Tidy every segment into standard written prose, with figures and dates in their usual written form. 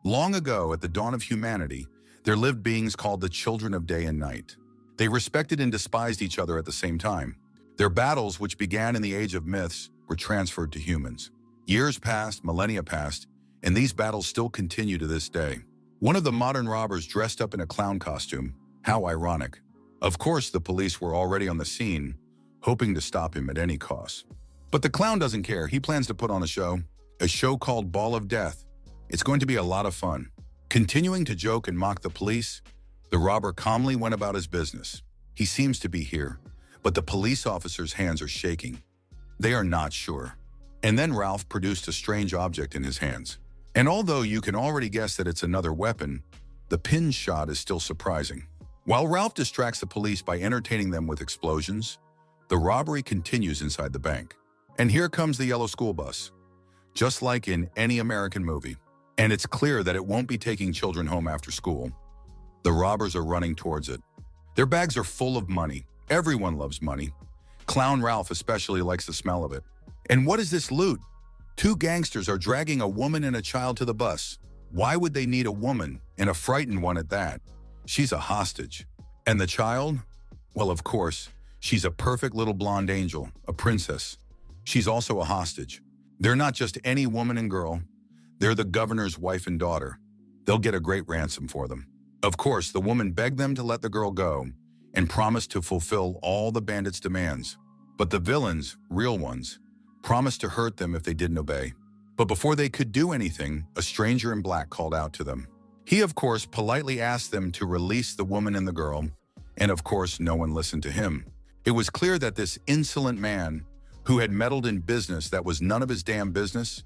Long ago, at the dawn of humanity, there lived beings called the children of day and night. They respected and despised each other at the same time. Their battles, which began in the age of myths, were transferred to humans. Years passed, millennia passed, and these battles still continue to this day. One of the modern robbers dressed up in a clown costume. How ironic. Of course, the police were already on the scene, hoping to stop him at any cost. But the clown doesn't care. He plans to put on a show called Ball of Death. It's going to be a lot of fun. Continuing to joke and mock the police, the robber calmly went about his business. He seems to be here, but the police officer's hands are shaking. They are not sure. And then Ralph produced a strange object in his hands. And although you can already guess that it's another weapon, the pin shot is still surprising. While Ralph distracts the police by entertaining them with explosions, the robbery continues inside the bank. And here comes the yellow school bus, just like in any American movie. And it's clear that it won't be taking children home after school. The robbers are running towards it. Their bags are full of money. Everyone loves money. Clown Ralph especially likes the smell of it. And what is this loot? Two gangsters are dragging a woman and a child to the bus. Why would they need a woman, and a frightened one at that? She's a hostage. And the child? Well, of course, she's a perfect little blonde angel, a princess. She's also a hostage. They're not just any woman and girl. They're the governor's wife and daughter. They'll get a great ransom for them. Of course, the woman begged them to let the girl go and promised to fulfill all the bandits' demands. But the villains, real ones, promised to hurt them if they didn't obey. But before they could do anything, a stranger in black called out to them. He, of course, politely asked them to release the woman and the girl, and of course, no one listened to him. It was clear that this insolent man, who had meddled in business that was none of his damn business,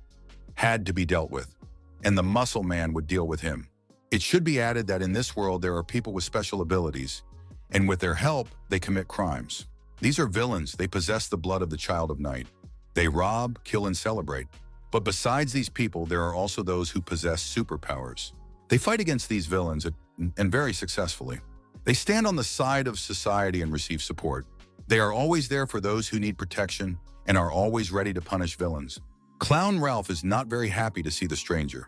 had to be dealt with, and the muscle man would deal with him. It should be added that in this world there are people with special abilities, and with their help, they commit crimes. These are villains. They possess the blood of the child of night. They rob, kill, and celebrate. But besides these people, there are also those who possess superpowers. They fight against these villains, and very successfully. They stand on the side of society and receive support. They are always there for those who need protection and are always ready to punish villains. Clown Ralph is not very happy to see the stranger.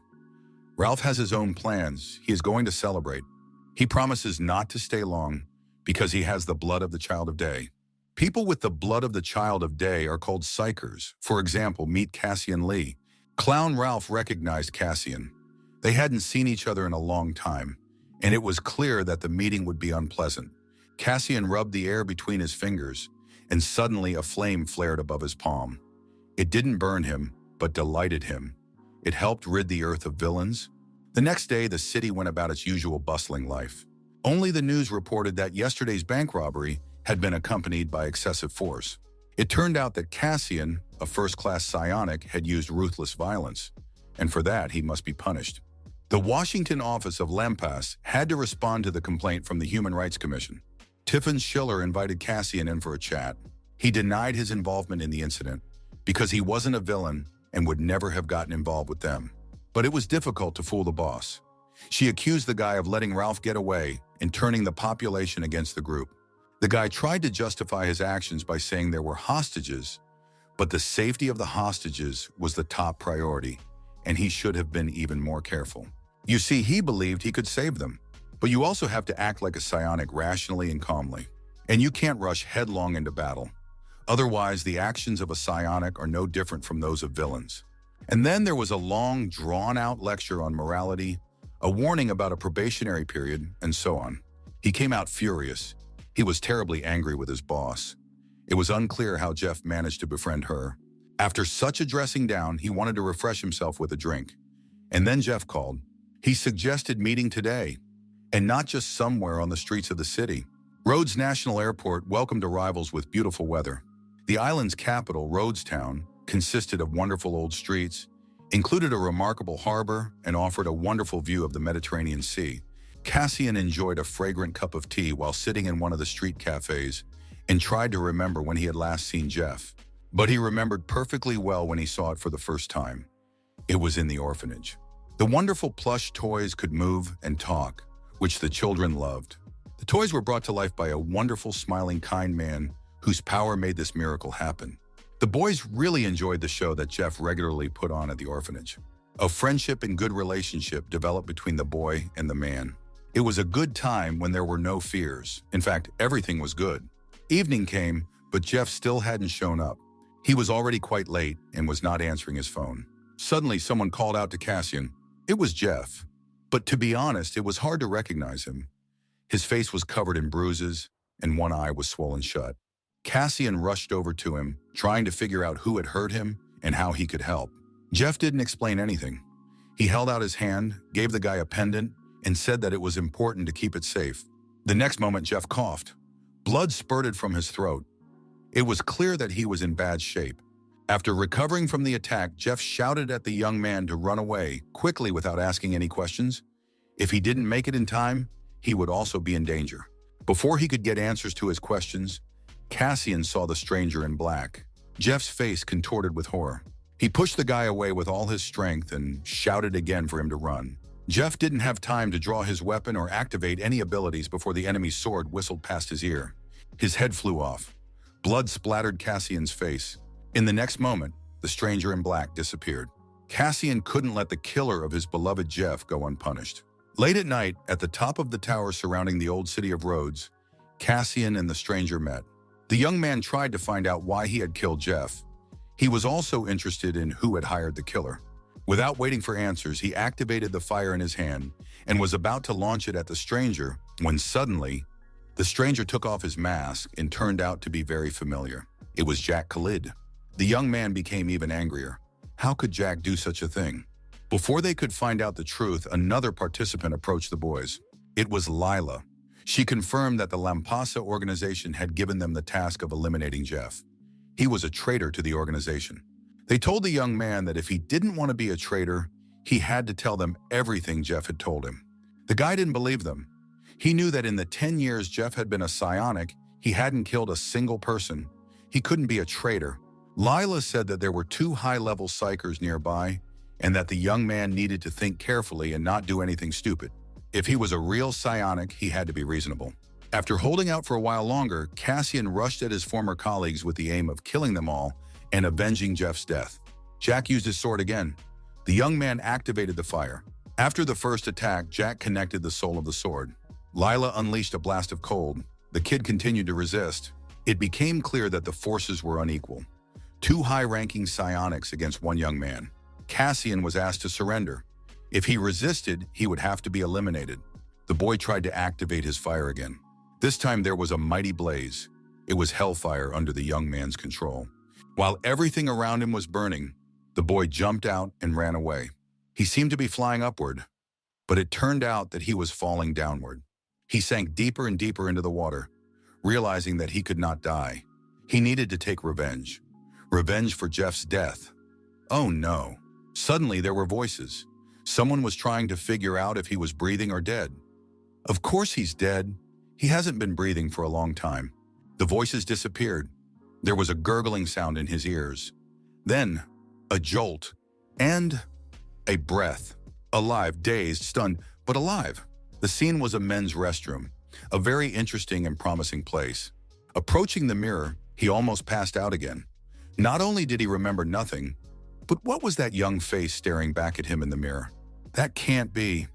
Ralph has his own plans. He is going to celebrate. He promises not to stay long because he has the blood of the child of day. People with the blood of the child of day are called psychers. For example, meet Cassian Lee. Clown Ralph recognized Cassian. They hadn't seen each other in a long time, and it was clear that the meeting would be unpleasant. Cassian rubbed the air between his fingers, and suddenly a flame flared above his palm. It didn't burn him, but delighted him. It helped rid the earth of villains. The next day, the city went about its usual bustling life. Only the news reported that yesterday's bank robbery had been accompanied by excessive force. It turned out that Cassian, a first-class psionic, had used ruthless violence, and for that he must be punished. The Washington office of Lampas had to respond to the complaint from the Human Rights Commission. Tiffin Schiller invited Cassian in for a chat. He denied his involvement in the incident because he wasn't a villain and would never have gotten involved with them. But it was difficult to fool the boss. She accused the guy of letting Ralph get away and turning the population against the group. The guy tried to justify his actions by saying there were hostages, but the safety of the hostages was the top priority, and he should have been even more careful. You see, he believed he could save them, but you also have to act like a psionic rationally and calmly, and you can't rush headlong into battle. Otherwise, the actions of a psionic are no different from those of villains. And then there was a long, drawn-out lecture on morality, a warning about a probationary period, and so on. He came out furious. He was terribly angry with his boss. It was unclear how Jeff managed to befriend her. After such a dressing down, he wanted to refresh himself with a drink. And then Jeff called. He suggested meeting today, and not just somewhere on the streets of the city. Rhodes National Airport welcomed arrivals with beautiful weather. The island's capital, Rhodestown, consisted of wonderful old streets, included a remarkable harbor, and offered a wonderful view of the Mediterranean Sea. Cassian enjoyed a fragrant cup of tea while sitting in one of the street cafes and tried to remember when he had last seen Jeff. But he remembered perfectly well when he saw it for the first time. It was in the orphanage. The wonderful plush toys could move and talk, which the children loved. The toys were brought to life by a wonderful, smiling, kind man whose power made this miracle happen. The boys really enjoyed the show that Jeff regularly put on at the orphanage. A friendship and good relationship developed between the boy and the man. It was a good time when there were no fears. In fact, everything was good. Evening came, but Jeff still hadn't shown up. He was already quite late and was not answering his phone. Suddenly, someone called out to Cassian. It was Jeff. But to be honest, it was hard to recognize him. His face was covered in bruises, and one eye was swollen shut. Cassian rushed over to him, trying to figure out who had hurt him and how he could help. Jeff didn't explain anything. He held out his hand, gave the guy a pendant, and said that it was important to keep it safe. The next moment, Jeff coughed. Blood spurted from his throat. It was clear that he was in bad shape. After recovering from the attack, Jeff shouted at the young man to run away quickly without asking any questions. If he didn't make it in time, he would also be in danger. Before he could get answers to his questions, Cassian saw the stranger in black. Jeff's face contorted with horror. He pushed the guy away with all his strength and shouted again for him to run. Jeff didn't have time to draw his weapon or activate any abilities before the enemy's sword whistled past his ear. His head flew off. Blood splattered Cassian's face. In the next moment, the stranger in black disappeared. Cassian couldn't let the killer of his beloved Jeff go unpunished. Late at night, at the top of the tower surrounding the old city of Rhodes, Cassian and the stranger met. The young man tried to find out why he had killed Jeff. He was also interested in who had hired the killer. Without waiting for answers, he activated the fire in his hand and was about to launch it at the stranger when suddenly, the stranger took off his mask and turned out to be very familiar. It was Jack Khalid. The young man became even angrier. How could Jack do such a thing? Before they could find out the truth, another participant approached the boys. It was Lila. She confirmed that the Lampasa organization had given them the task of eliminating Jeff. He was a traitor to the organization. They told the young man that if he didn't want to be a traitor, he had to tell them everything Jeff had told him. The guy didn't believe them. He knew that in the 10 years Jeff had been a psionic, he hadn't killed a single person. He couldn't be a traitor. Lila said that there were 2 high-level psychers nearby and that the young man needed to think carefully and not do anything stupid. If he was a real psionic, he had to be reasonable. After holding out for a while longer, Cassian rushed at his former colleagues with the aim of killing them all and avenging Jeff's death. Jack used his sword again. The young man activated the fire. After the first attack, Jack connected the soul of the sword. Lila unleashed a blast of cold. The kid continued to resist. It became clear that the forces were unequal. 2 high-ranking psionics against 1 young man. Cassian was asked to surrender. If he resisted, he would have to be eliminated. The boy tried to activate his fire again. This time there was a mighty blaze. It was hellfire under the young man's control. While everything around him was burning, the boy jumped out and ran away. He seemed to be flying upward, but it turned out that he was falling downward. He sank deeper and deeper into the water, realizing that he could not die. He needed to take revenge. Revenge for Jeff's death. Oh no. Suddenly there were voices. Someone was trying to figure out if he was breathing or dead. Of course he's dead. He hasn't been breathing for a long time. The voices disappeared. There was a gurgling sound in his ears. Then, a jolt and a breath. Alive, dazed, stunned, but alive. The scene was a men's restroom, a very interesting and promising place. Approaching the mirror, he almost passed out again. Not only did he remember nothing, but what was that young face staring back at him in the mirror? That can't be.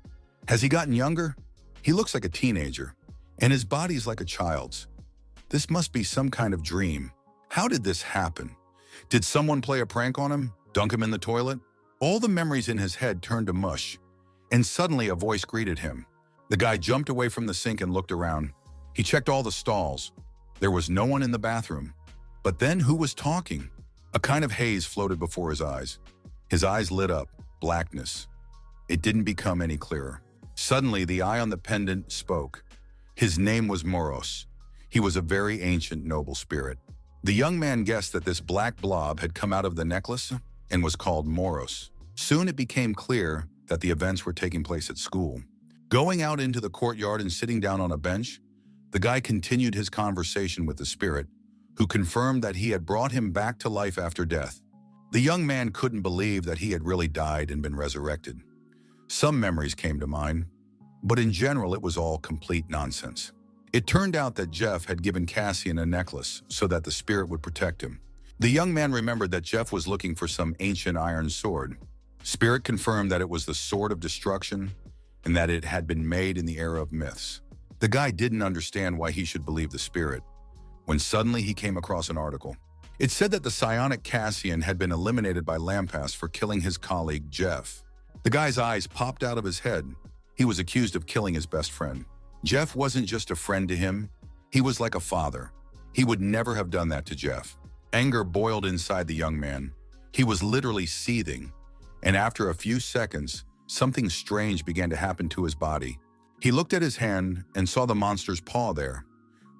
Has he gotten younger? He looks like a teenager, and his body's like a child's. This must be some kind of dream. How did this happen? Did someone play a prank on him? Dunk him in the toilet? All the memories in his head turned to mush, and suddenly a voice greeted him. The guy jumped away from the sink and looked around. He checked all the stalls. There was no one in the bathroom. But then who was talking? A kind of haze floated before his eyes. His eyes lit up, blackness. It didn't become any clearer. Suddenly, the eye on the pendant spoke. His name was Moros. He was a very ancient, noble spirit. The young man guessed that this black blob had come out of the necklace and was called Moros. Soon it became clear that the events were taking place at school. Going out into the courtyard and sitting down on a bench, the guy continued his conversation with the spirit, who confirmed that he had brought him back to life after death. The young man couldn't believe that he had really died and been resurrected. Some memories came to mind, but in general it was all complete nonsense. It turned out that Jeff had given Cassian a necklace so that the spirit would protect him. The young man remembered that Jeff was looking for some ancient iron sword, Spirit confirmed that it was the sword of destruction and that it had been made in the era of myths. The guy didn't understand why he should believe the spirit, when suddenly he came across an article. It said that the psionic Cassian had been eliminated by Lampas for killing his colleague, Jeff. The guy's eyes popped out of his head. He was accused of killing his best friend. Jeff wasn't just a friend to him, he was like a father. He would never have done that to Jeff. Anger boiled inside the young man. He was literally seething, and after a few seconds, something strange began to happen to his body. He looked at his hand and saw the monster's paw there,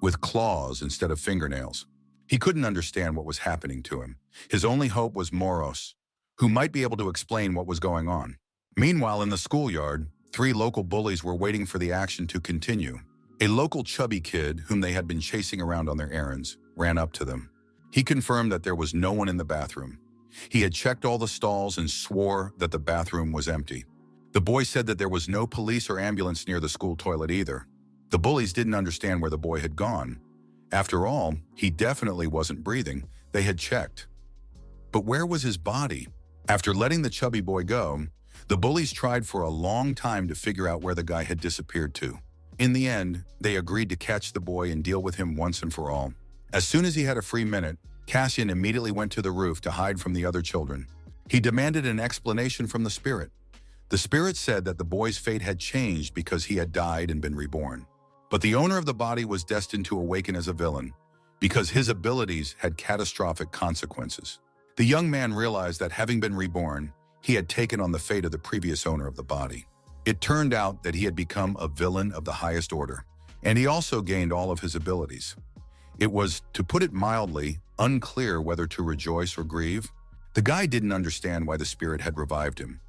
with claws instead of fingernails. He couldn't understand what was happening to him. His only hope was Moros, who might be able to explain what was going on. Meanwhile, in the schoolyard, 3 local bullies were waiting for the action to continue. A local chubby kid, whom they had been chasing around on their errands, ran up to them. He confirmed that there was no one in the bathroom. He had checked all the stalls and swore that the bathroom was empty. The boy said that there was no police or ambulance near the school toilet either. The bullies didn't understand where the boy had gone. After all, he definitely wasn't breathing. They had checked. But where was his body? After letting the chubby boy go, the bullies tried for a long time to figure out where the guy had disappeared to. In the end, they agreed to catch the boy and deal with him once and for all. As soon as he had a free minute, Cassian immediately went to the roof to hide from the other children. He demanded an explanation from the spirit. The spirit said that the boy's fate had changed because he had died and been reborn. But the owner of the body was destined to awaken as a villain because his abilities had catastrophic consequences. The young man realized that having been reborn, he had taken on the fate of the previous owner of the body. It turned out that he had become a villain of the highest order, and he also gained all of his abilities. It was, to put it mildly, unclear whether to rejoice or grieve. The guy didn't understand why the spirit had revived him.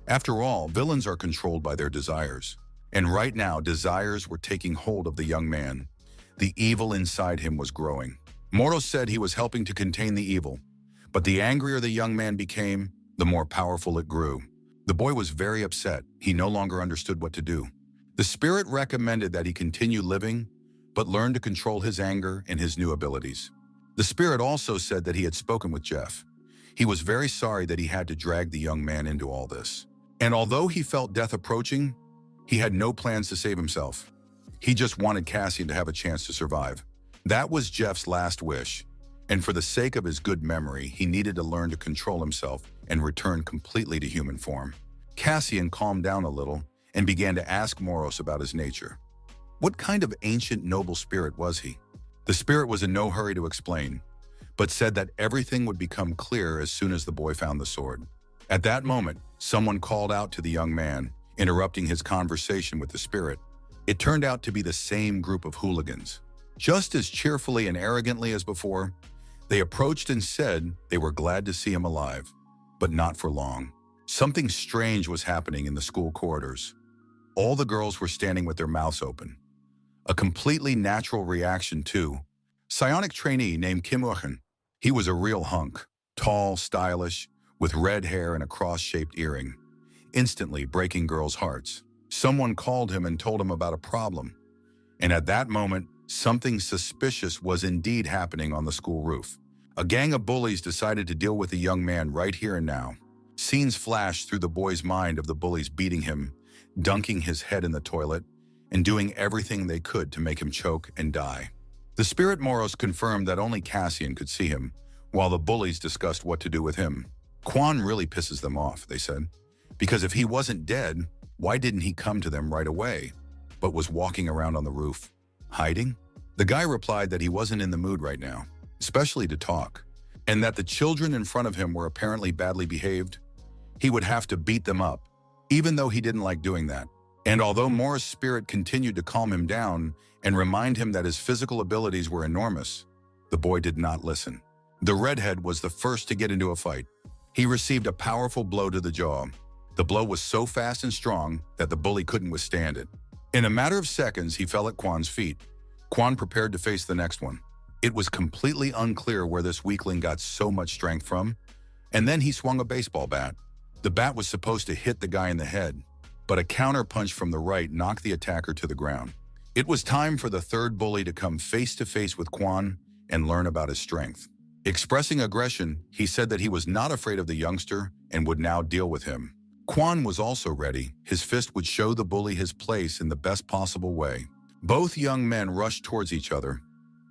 After all, villains are controlled by their desires. And right now, desires were taking hold of the young man. The evil inside him was growing. Moros said he was helping to contain the evil, but the angrier the young man became, the more powerful it grew. The boy was very upset. He no longer understood what to do. The spirit recommended that he continue living, but learn to control his anger and his new abilities. The spirit also said that he had spoken with Jeff. He was very sorry that he had to drag the young man into all this. And although he felt death approaching, he had no plans to save himself. He just wanted Cassian to have a chance to survive. That was Jeff's last wish. And for the sake of his good memory, he needed to learn to control himself and return completely to human form. Cassian calmed down a little and began to ask Moros about his nature. What kind of ancient noble spirit was he? The spirit was in no hurry to explain, but said that everything would become clear as soon as the boy found the sword. At that moment, someone called out to the young man, interrupting his conversation with the spirit. It turned out to be the same group of hooligans. Just as cheerfully and arrogantly as before, they approached and said they were glad to see him alive, but not for long. Something strange was happening in the school corridors. All the girls were standing with their mouths open. A completely natural reaction to psionic trainee named Kim Uchen. He was a real hunk, tall, stylish, with red hair and a cross-shaped earring, instantly breaking girls' hearts. Someone called him and told him about a problem. And at that moment, something suspicious was indeed happening on the school roof. A gang of bullies decided to deal with the young man right here and now. Scenes flashed through the boy's mind of the bullies beating him, dunking his head in the toilet, and doing everything they could to make him choke and die. The spirit Moros confirmed that only Cassian could see him, while the bullies discussed what to do with him. Quan really pisses them off, they said, because if he wasn't dead, why didn't he come to them right away, but was walking around on the roof, hiding? The guy replied that he wasn't in the mood right now, especially to talk, and that the children in front of him were apparently badly behaved. He would have to beat them up, even though he didn't like doing that. And although Morris' spirit continued to calm him down and remind him that his physical abilities were enormous, the boy did not listen. The redhead was the first to get into a fight. He received a powerful blow to the jaw. The blow was so fast and strong that the bully couldn't withstand it. In a matter of seconds, he fell at Quan's feet. Quan prepared to face the next one. It was completely unclear where this weakling got so much strength from. And then he swung a baseball bat. The bat was supposed to hit the guy in the head, but a counter punch from the right knocked the attacker to the ground. It was time for the third bully to come face to face with Quan and learn about his strength. Expressing aggression, he said that he was not afraid of the youngster and would now deal with him. Quan was also ready. His fist would show the bully his place in the best possible way. Both young men rushed towards each other.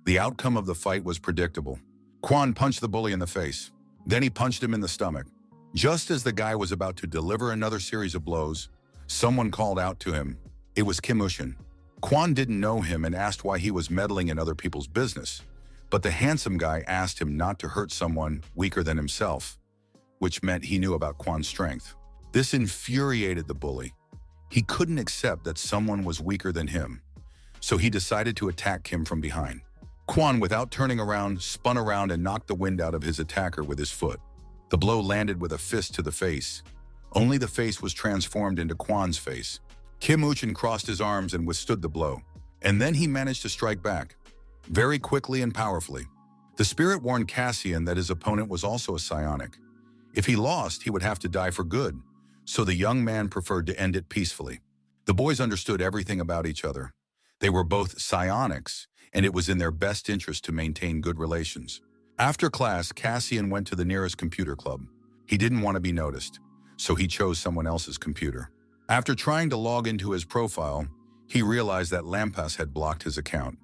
The outcome of the fight was predictable. Quan punched the bully in the face. Then he punched him in the stomach. Just as the guy was about to deliver another series of blows, someone called out to him. It was Kim Ushin. Quan didn't know him and asked why he was meddling in other people's business, but the handsome guy asked him not to hurt someone weaker than himself, which meant he knew about Quan's strength. This infuriated the bully. He couldn't accept that someone was weaker than him, so he decided to attack Kim from behind. Quan, without turning around, spun around and knocked the wind out of his attacker with his foot. The blow landed with a fist to the face. Only the face was transformed into Quan's face. Kim Uchin crossed his arms and withstood the blow, and then he managed to strike back, very quickly and powerfully. The spirit warned Cassian that his opponent was also a psionic. If he lost, he would have to die for good, so the young man preferred to end it peacefully. The boys understood everything about each other. They were both psionics, and it was in their best interest to maintain good relations. After class, Cassian went to the nearest computer club. He didn't want to be noticed, so he chose someone else's computer. After trying to log into his profile, he realized that Lampas had blocked his account.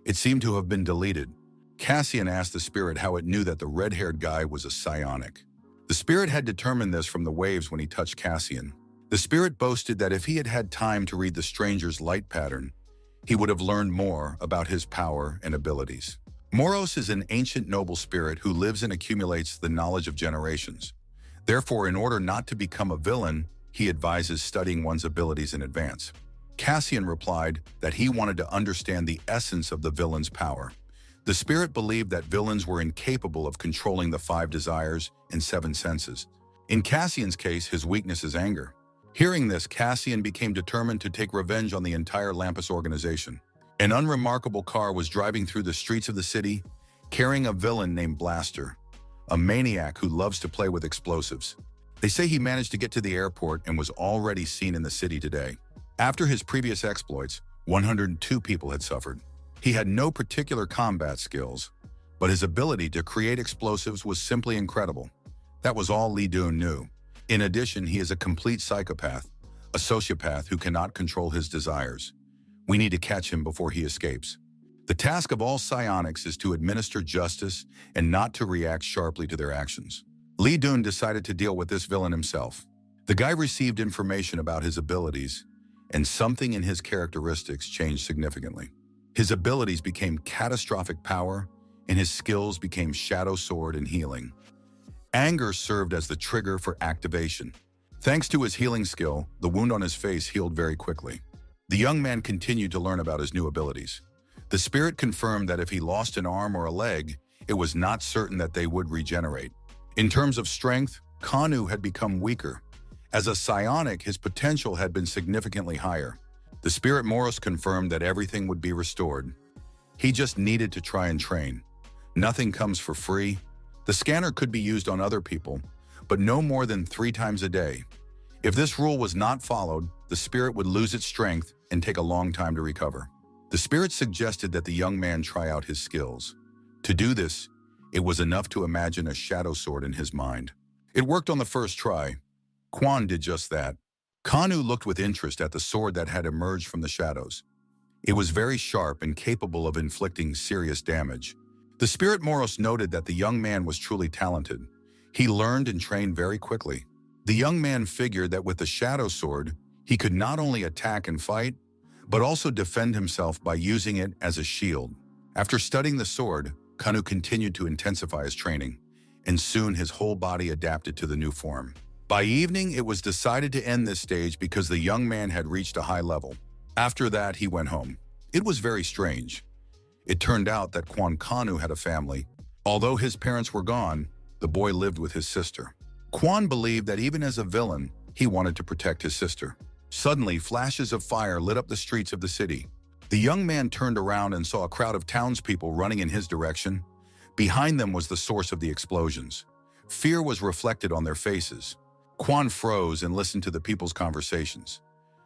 It seemed to have been deleted. Cassian asked the spirit how it knew that the red-haired guy was a psionic. The spirit had determined this from the waves when he touched Cassian. The spirit boasted that if he had had time to read the stranger's light pattern, he would have learned more about his power and abilities. Moros is an ancient noble spirit who lives and accumulates the knowledge of generations. Therefore, in order not to become a villain, he advises studying one's abilities in advance. Cassian replied that he wanted to understand the essence of the villain's power. The spirit believed that villains were incapable of controlling the 5 desires and 7 senses. In Cassian's case, his weakness is anger. Hearing this, Cassian became determined to take revenge on the entire Lampas organization. An unremarkable car was driving through the streets of the city, carrying a villain named Blaster, a maniac who loves to play with explosives. They say he managed to get to the airport and was already seen in the city today. After his previous exploits, 102 people had suffered. He had no particular combat skills, but his ability to create explosives was simply incredible. That was all Li Dun knew. In addition, he is a complete psychopath, a sociopath who cannot control his desires. We need to catch him before he escapes. The task of all psionics is to administer justice and not to react sharply to their actions. Li Dun decided to deal with this villain himself. The guy received information about his abilities, and something in his characteristics changed significantly. His abilities became catastrophic power, and his skills became shadow sword and healing. Anger served as the trigger for activation. Thanks to his healing skill, the wound on his face healed very quickly. The young man continued to learn about his new abilities. The spirit confirmed that if he lost an arm or a leg, it was not certain that they would regenerate. In terms of strength, Kanu had become weaker. As a psionic, his potential had been significantly higher. The spirit Moros confirmed that everything would be restored. He just needed to try and train. Nothing comes for free. The scanner could be used on other people, but no more than 3 times a day. If this rule was not followed, the spirit would lose its strength and take a long time to recover. The spirit suggested that the young man try out his skills. To do this, it was enough to imagine a shadow sword in his mind. It worked on the first try. Quan did just that. Kanu looked with interest at the sword that had emerged from the shadows. It was very sharp and capable of inflicting serious damage. The spirit Moros noted that the young man was truly talented. He learned and trained very quickly. The young man figured that with the shadow sword, he could not only attack and fight, but also defend himself by using it as a shield. After studying the sword, Kanu continued to intensify his training, and soon his whole body adapted to the new form. By evening, it was decided to end this stage because the young man had reached a high level. After that, he went home. It was very strange. It turned out that Quan Kanu had a family. Although his parents were gone, the boy lived with his sister. Quan believed that even as a villain, he wanted to protect his sister. Suddenly, flashes of fire lit up the streets of the city. The young man turned around and saw a crowd of townspeople running in his direction. Behind them was the source of the explosions. Fear was reflected on their faces. Quan froze and listened to the people's conversations.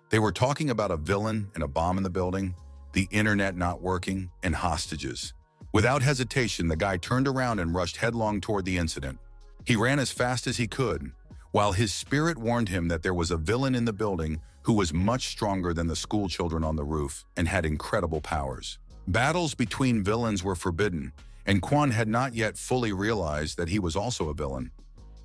They were talking about a villain and a bomb in the building, the internet not working, and hostages. Without hesitation, the guy turned around and rushed headlong toward the incident. He ran as fast as he could. while his spirit warned him that there was a villain in the building who was much stronger than the school children on the roof and had incredible powers. Battles between villains were forbidden, and Quan had not yet fully realized that he was also a villain.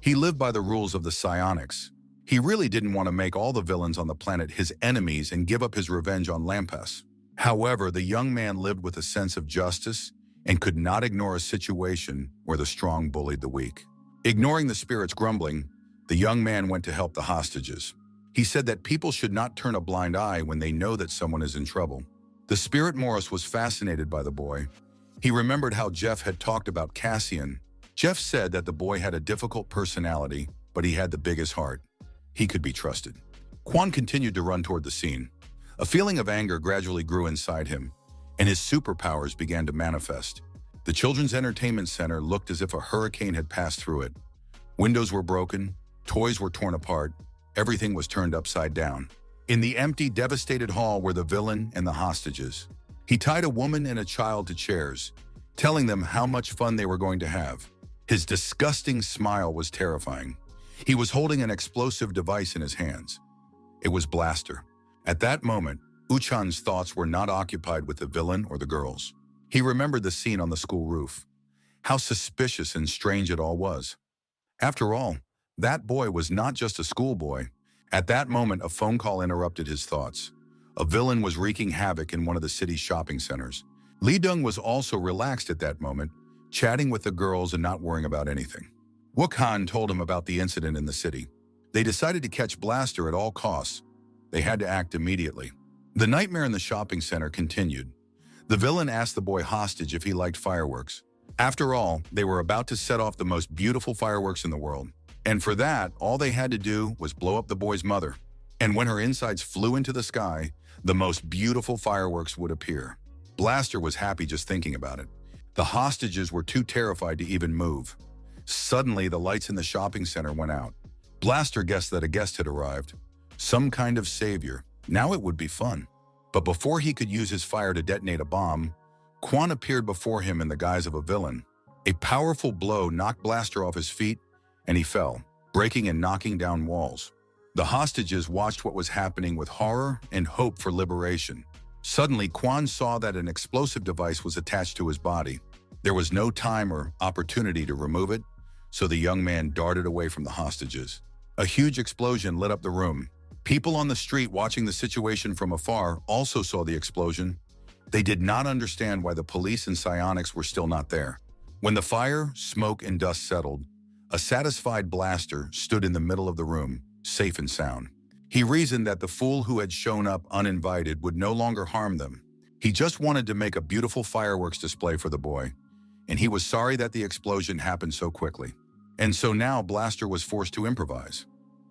He lived by the rules of the psionics. He really didn't want to make all the villains on the planet his enemies and give up his revenge on Lampas. However, the young man lived with a sense of justice and could not ignore a situation where the strong bullied the weak. Ignoring the spirit's grumbling, the young man went to help the hostages. He said that people should not turn a blind eye when they know that someone is in trouble. The spirit Morris was fascinated by the boy. He remembered how Jeff had talked about Cassian. Jeff said that the boy had a difficult personality, but he had the biggest heart. He could be trusted. Quan continued to run toward the scene. A feeling of anger gradually grew inside him, and his superpowers began to manifest. The Children's Entertainment Center looked as if a hurricane had passed through it. Windows were broken, toys were torn apart, everything was turned upside down. In the empty, devastated hall were the villain and the hostages. He tied a woman and a child to chairs, telling them how much fun they were going to have. His disgusting smile was terrifying. He was holding an explosive device in his hands. It was Blaster. At that moment, Uchan's thoughts were not occupied with the villain or the girls. He remembered the scene on the school roof. How suspicious and strange it all was. After all, that boy was not just a schoolboy. At that moment, a phone call interrupted his thoughts. A villain was wreaking havoc in one of the city's shopping centers. Li Deng was also relaxed at that moment, chatting with the girls and not worrying about anything. Wukhan told him about the incident in the city. They decided to catch Blaster at all costs. They had to act immediately. The nightmare in the shopping center continued. The villain asked the boy hostage if he liked fireworks. After all, they were about to set off the most beautiful fireworks in the world. And for that, all they had to do was blow up the boy's mother. And when her insides flew into the sky, the most beautiful fireworks would appear. Blaster was happy just thinking about it. The hostages were too terrified to even move. Suddenly, the lights in the shopping center went out. Blaster guessed that a guest had arrived. Some kind of savior. Now it would be fun. But before he could use his fire to detonate a bomb, Quan appeared before him in the guise of a villain. A powerful blow knocked Blaster off his feet, and he fell, breaking and knocking down walls. The hostages watched what was happening with horror and hope for liberation. Suddenly, Quan saw that an explosive device was attached to his body. There was no time or opportunity to remove it, so the young man darted away from the hostages. A huge explosion lit up the room. People on the street watching the situation from afar also saw the explosion. They did not understand why the police and psionics were still not there. When the fire, smoke, and dust settled, a satisfied Blaster stood in the middle of the room, safe and sound. He reasoned that the fool who had shown up uninvited would no longer harm them. He just wanted to make a beautiful fireworks display for the boy, and he was sorry that the explosion happened so quickly. And so now Blaster was forced to improvise.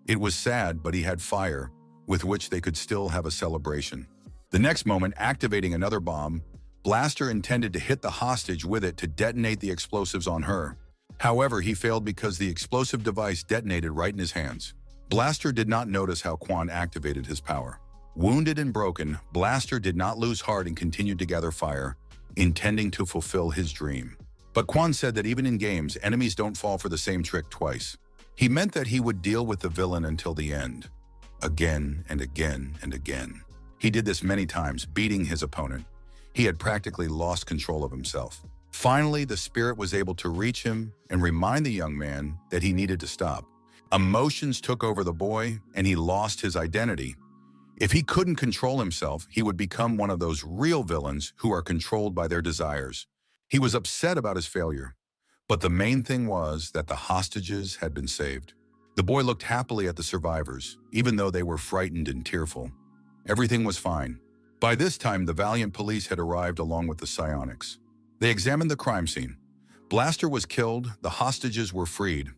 It was sad, but he had fire, with which they could still have a celebration. The next moment, activating another bomb, Blaster intended to hit the hostage with it to detonate the explosives on her. However, he failed because the explosive device detonated right in his hands. Blaster did not notice how Quan activated his power. Wounded and broken, Blaster did not lose heart and continued to gather fire, intending to fulfill his dream. But Quan said that even in games, enemies don't fall for the same trick twice. He meant that he would deal with the villain until the end. Again and again and again. He did this many times, beating his opponent. He had practically lost control of himself. Finally, the spirit was able to reach him and remind the young man that he needed to stop. Emotions took over the boy, and he lost his identity. If he couldn't control himself, he would become one of those real villains who are controlled by their desires. He was upset about his failure, but the main thing was that the hostages had been saved. The boy looked happily at the survivors, even though they were frightened and tearful. Everything was fine. By this time, the valiant police had arrived along with the psionics. They examined the crime scene. Blaster was killed, the hostages were freed.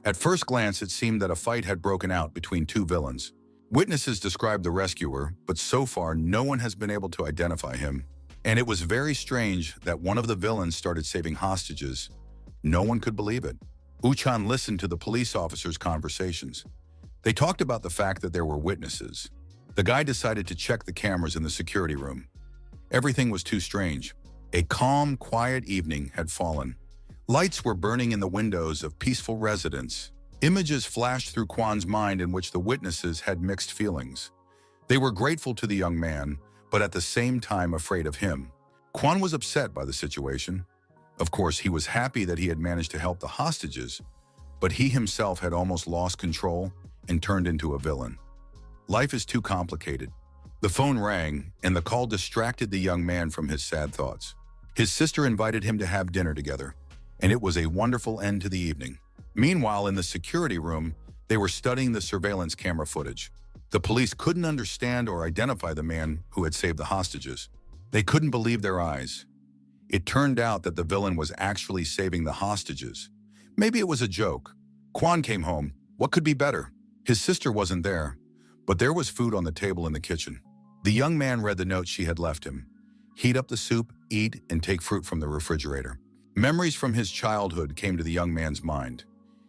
At first glance, it seemed that a fight had broken out between two villains. Witnesses described the rescuer, but so far no one has been able to identify him. And it was very strange that one of the villains started saving hostages. No one could believe it. Uchan listened to the police officers' conversations. They talked about the fact that there were witnesses. The guy decided to check the cameras in the security room. Everything was too strange. A calm, quiet evening had fallen. Lights were burning in the windows of peaceful residents. Images flashed through Kwan's mind in which the witnesses had mixed feelings. They were grateful to the young man, but at the same time afraid of him. Kwan was upset by the situation. Of course, he was happy that he had managed to help the hostages, but he himself had almost lost control and turned into a villain. Life is too complicated. The phone rang, and the call distracted the young man from his sad thoughts. His sister invited him to have dinner together, and it was a wonderful end to the evening. Meanwhile, in the security room, they were studying the surveillance camera footage. The police couldn't understand or identify the man who had saved the hostages. They couldn't believe their eyes. It turned out that the villain was actually saving the hostages. Maybe it was a joke. Kwan came home. What could be better? His sister wasn't there, but there was food on the table in the kitchen. The young man read the note she had left him. Heat up the soup, eat, and take fruit from the refrigerator. Memories from his childhood came to the young man's mind.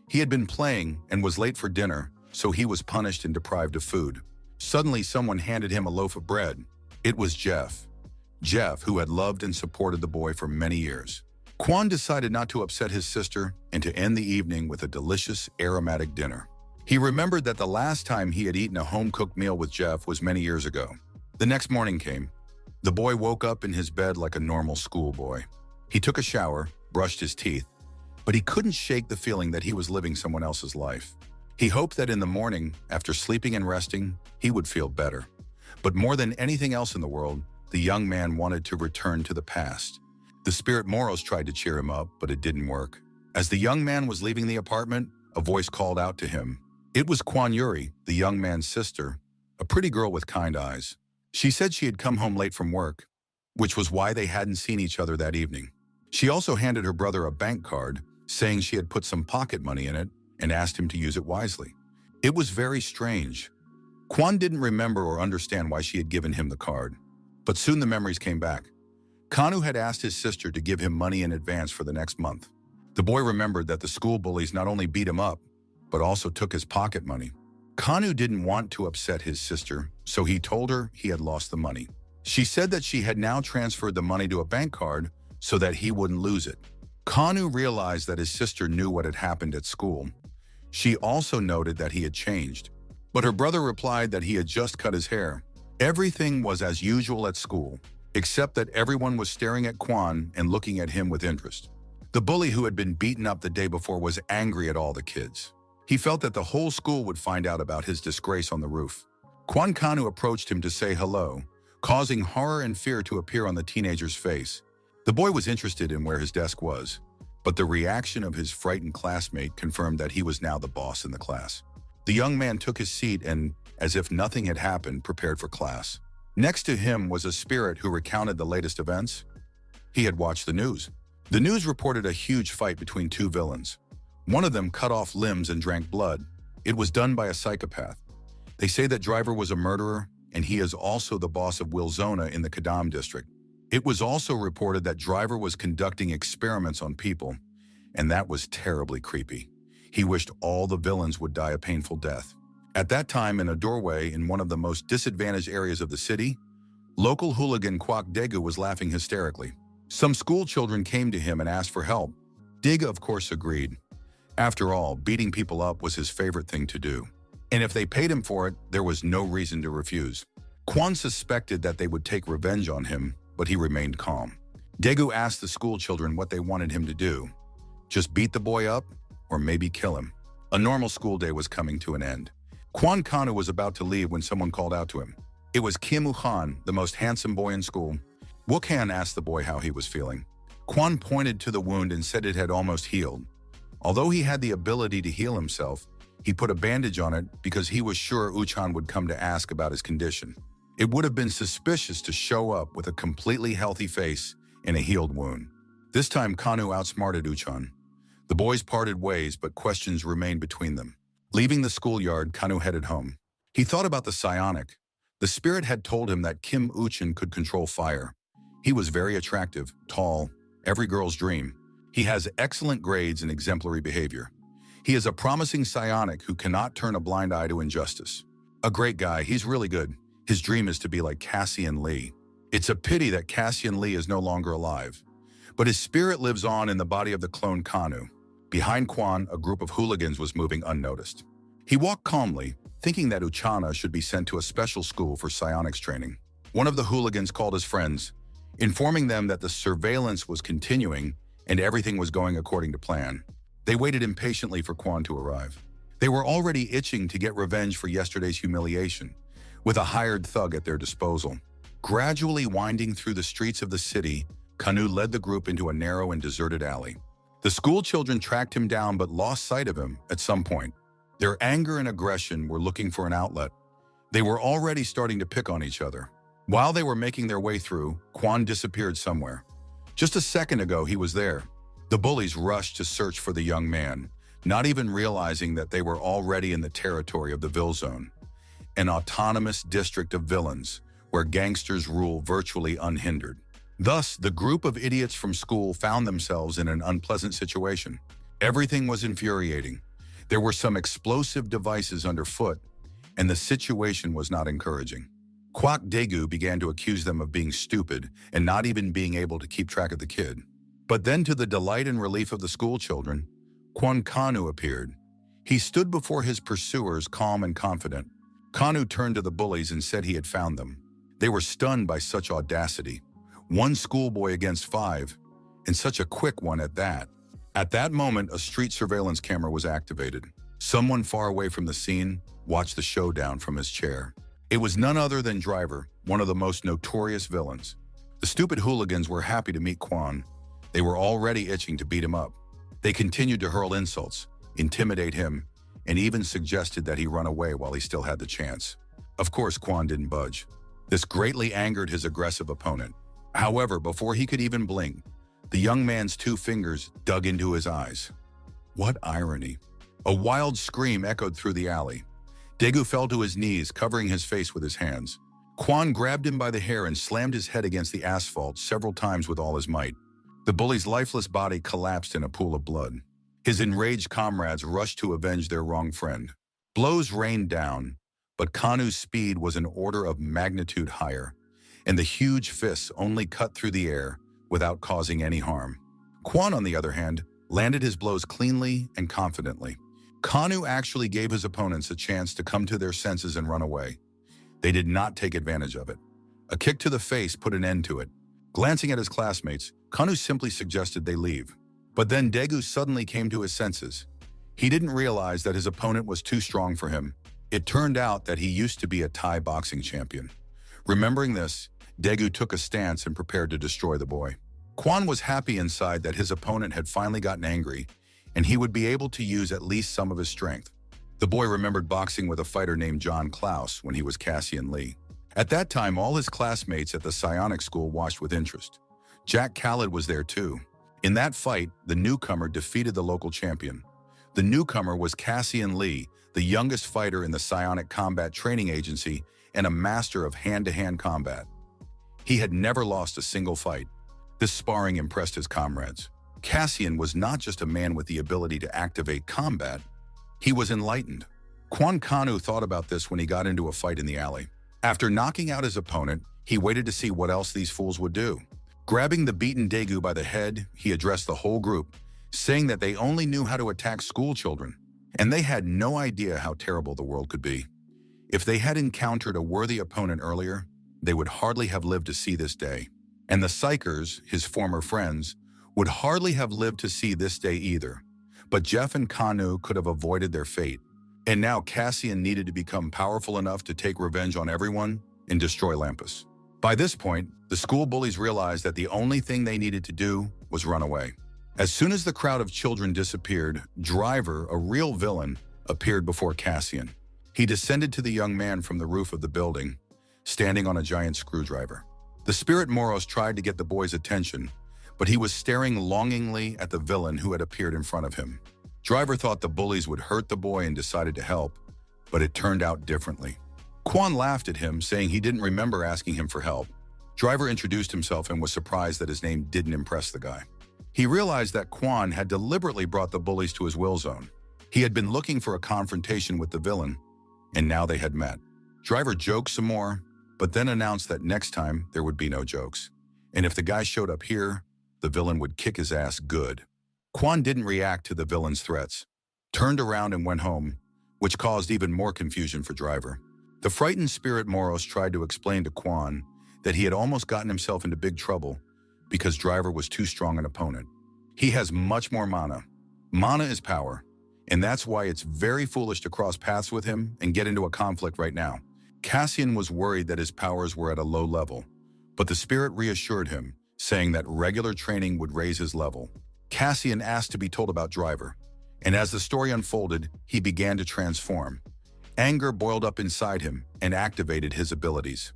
He had been playing and was late for dinner, so he was punished and deprived of food. Suddenly, someone handed him a loaf of bread. It was Jeff. Jeff, who had loved and supported the boy for many years. Kwan decided not to upset his sister and to end the evening with a delicious, aromatic dinner. He remembered that the last time he had eaten a home-cooked meal with Jeff was many years ago. The next morning came. The boy woke up in his bed like a normal schoolboy. He took a shower, brushed his teeth, but he couldn't shake the feeling that he was living someone else's life. He hoped that in the morning, after sleeping and resting, he would feel better. But more than anything else in the world, the young man wanted to return to the past. The spirit Moros tried to cheer him up, but it didn't work. As the young man was leaving the apartment, a voice called out to him. It was Kwan Yuri, the young man's sister, a pretty girl with kind eyes. She said she had come home late from work, which was why they hadn't seen each other that evening. She also handed her brother a bank card, saying she had put some pocket money in it and asked him to use it wisely. It was very strange. Kwan didn't remember or understand why she had given him the card, but soon the memories came back. Kanu had asked his sister to give him money in advance for the next month. The boy remembered that the school bullies not only beat him up, but also took his pocket money. Kanu didn't want to upset his sister, so he told her he had lost the money. She said that she had now transferred the money to a bank card so that he wouldn't lose it. Kanu realized that his sister knew what had happened at school. She also noted that he had changed, but her brother replied that he had just cut his hair. Everything was as usual at school, except that everyone was staring at Kwan and looking at him with interest. The bully who had been beaten up the day before was angry at all the kids. He felt that the whole school would find out about his disgrace on the roof. Kwan Kanu approached him to say hello, causing horror and fear to appear on the teenager's face. The boy was interested in where his desk was, but the reaction of his frightened classmate confirmed that he was now the boss in the class. The young man took his seat and, as if nothing had happened, prepared for class. Next to him was a spirit who recounted the latest events. He had watched the news. The news reported a huge fight between two villains. One of them cut off limbs and drank blood. It was done by a psychopath. They say that Driver was a murderer, and he is also the boss of Wilzona in the Kadam district. It was also reported that Driver was conducting experiments on people, and that was terribly creepy. He wished all the villains would die a painful death. At that time, in a doorway in one of the most disadvantaged areas of the city, local hooligan Kwak Degu was laughing hysterically. Some school children came to him and asked for help. Dega, of course, agreed. After all, beating people up was his favorite thing to do. And if they paid him for it, there was no reason to refuse. Kwan suspected that they would take revenge on him, but he remained calm. Degu asked the school children what they wanted him to do. Just beat the boy up, or maybe kill him. A normal school day was coming to an end. Kwan Kanu was about to leave when someone called out to him. It was Kim Ukhan, the most handsome boy in school. Wukhan asked the boy how he was feeling. Kwan pointed to the wound and said it had almost healed. Although he had the ability to heal himself, he put a bandage on it because he was sure Uchan would come to ask about his condition. It would have been suspicious to show up with a completely healthy face and a healed wound. This time, Kanu outsmarted Uchan. The boys parted ways, but questions remained between them. Leaving the schoolyard, Kanu headed home. He thought about the psionic. The spirit had told him that Kim Uchan could control fire. He was very attractive, tall, every girl's dream. He has excellent grades and exemplary behavior. He is a promising psionic who cannot turn a blind eye to injustice. A great guy, he's really good. His dream is to be like Cassian Lee. It's a pity that Cassian Lee is no longer alive, but his spirit lives on in the body of the clone Kanu. Behind Quan, a group of hooligans was moving unnoticed. He walked calmly, thinking that Uchana should be sent to a special school for psionics training. One of the hooligans called his friends, informing them that the surveillance was continuing and everything was going according to plan. They waited impatiently for Quan to arrive. They were already itching to get revenge for yesterday's humiliation, with a hired thug at their disposal. Gradually winding through the streets of the city, Kanu led the group into a narrow and deserted alley. The school children tracked him down but lost sight of him at some point. Their anger and aggression were looking for an outlet. They were already starting to pick on each other. While they were making their way through, Quan disappeared somewhere. Just a second ago, he was there. The bullies rushed to search for the young man, not even realizing that they were already in the territory of the Vil Zone, an autonomous district of villains where gangsters rule virtually unhindered. Thus, the group of idiots from school found themselves in an unpleasant situation. Everything was infuriating. There were some explosive devices underfoot, and the situation was not encouraging. Kwak Daegu began to accuse them of being stupid and not even being able to keep track of the kid. But then, to the delight and relief of the school children, Kwon Kanu appeared. He stood before his pursuers calm and confident. Kanu turned to the bullies and said he had found them. They were stunned by such audacity. One schoolboy against 5, and such a quick one at that. At that moment, a street surveillance camera was activated. Someone far away from the scene watched the showdown from his chair. It was none other than Driver, one of the most notorious villains. The stupid hooligans were happy to meet Quan. They were already itching to beat him up. They continued to hurl insults, intimidate him, and even suggested that he run away while he still had the chance. Of course, Quan didn't budge. This greatly angered his aggressive opponent. However, before he could even blink, the young man's 2 fingers dug into his eyes. What irony. A wild scream echoed through the alley. Daegu fell to his knees, covering his face with his hands. Quan grabbed him by the hair and slammed his head against the asphalt several times with all his might. The bully's lifeless body collapsed in a pool of blood. His enraged comrades rushed to avenge their wronged friend. Blows rained down, but Kanu's speed was an order of magnitude higher, and the huge fists only cut through the air without causing any harm. Quan, on the other hand, landed his blows cleanly and confidently. Kanu actually gave his opponents a chance to come to their senses and run away. They did not take advantage of it. A kick to the face put an end to it. Glancing at his classmates, Kanu simply suggested they leave. But then Daegu suddenly came to his senses. He didn't realize that his opponent was too strong for him. It turned out that he used to be a Thai boxing champion. Remembering this, Daegu took a stance and prepared to destroy the boy. Quan was happy inside that his opponent had finally gotten angry, and he would be able to use at least some of his strength. The boy remembered boxing with a fighter named John Klaus when he was Cassian Lee. At that time, all his classmates at the psionics school watched with interest. Jack Khaled was there too. In that fight, the newcomer defeated the local champion. The newcomer was Cassian Lee, the youngest fighter in the Psionic Combat Training Agency and a master of hand-to-hand combat. He had never lost a single fight. This sparring impressed his comrades. Cassian was not just a man with the ability to activate combat, he was enlightened. Kwon Kanu thought about this when he got into a fight in the alley. After knocking out his opponent, he waited to see what else these fools would do. Grabbing the beaten Daegu by the head, he addressed the whole group, saying that they only knew how to attack school children, and they had no idea how terrible the world could be. If they had encountered a worthy opponent earlier, they would hardly have lived to see this day. And the Psychers, his former friends, would hardly have lived to see this day either. But Jeff and Kanu could have avoided their fate. And now Cassian needed to become powerful enough to take revenge on everyone and destroy Lampus. By this point, the school bullies realized that the only thing they needed to do was run away. As soon as the crowd of children disappeared, Driver, a real villain, appeared before Cassian. He descended to the young man from the roof of the building, standing on a giant screwdriver. The spirit Moros tried to get the boy's attention, but he was staring longingly at the villain who had appeared in front of him. Driver thought the bullies would hurt the boy and decided to help, but it turned out differently. Quan laughed at him, saying he didn't remember asking him for help. Driver introduced himself and was surprised that his name didn't impress the guy. He realized that Quan had deliberately brought the bullies to his will zone. He had been looking for a confrontation with the villain, and now they had met. Driver joked some more, but then announced that next time there would be no jokes. And if the guy showed up here, the villain would kick his ass good. Quan didn't react to the villain's threats, turned around and went home, which caused even more confusion for Driver. The frightened spirit Moros tried to explain to Quan that he had almost gotten himself into big trouble because Driver was too strong an opponent. He has much more mana. Mana is power, and that's why it's very foolish to cross paths with him and get into a conflict right now. Cassian was worried that his powers were at a low level, but the spirit reassured him, saying that regular training would raise his level. Cassian asked to be told about Driver, and as the story unfolded, he began to transform. Anger boiled up inside him and activated his abilities.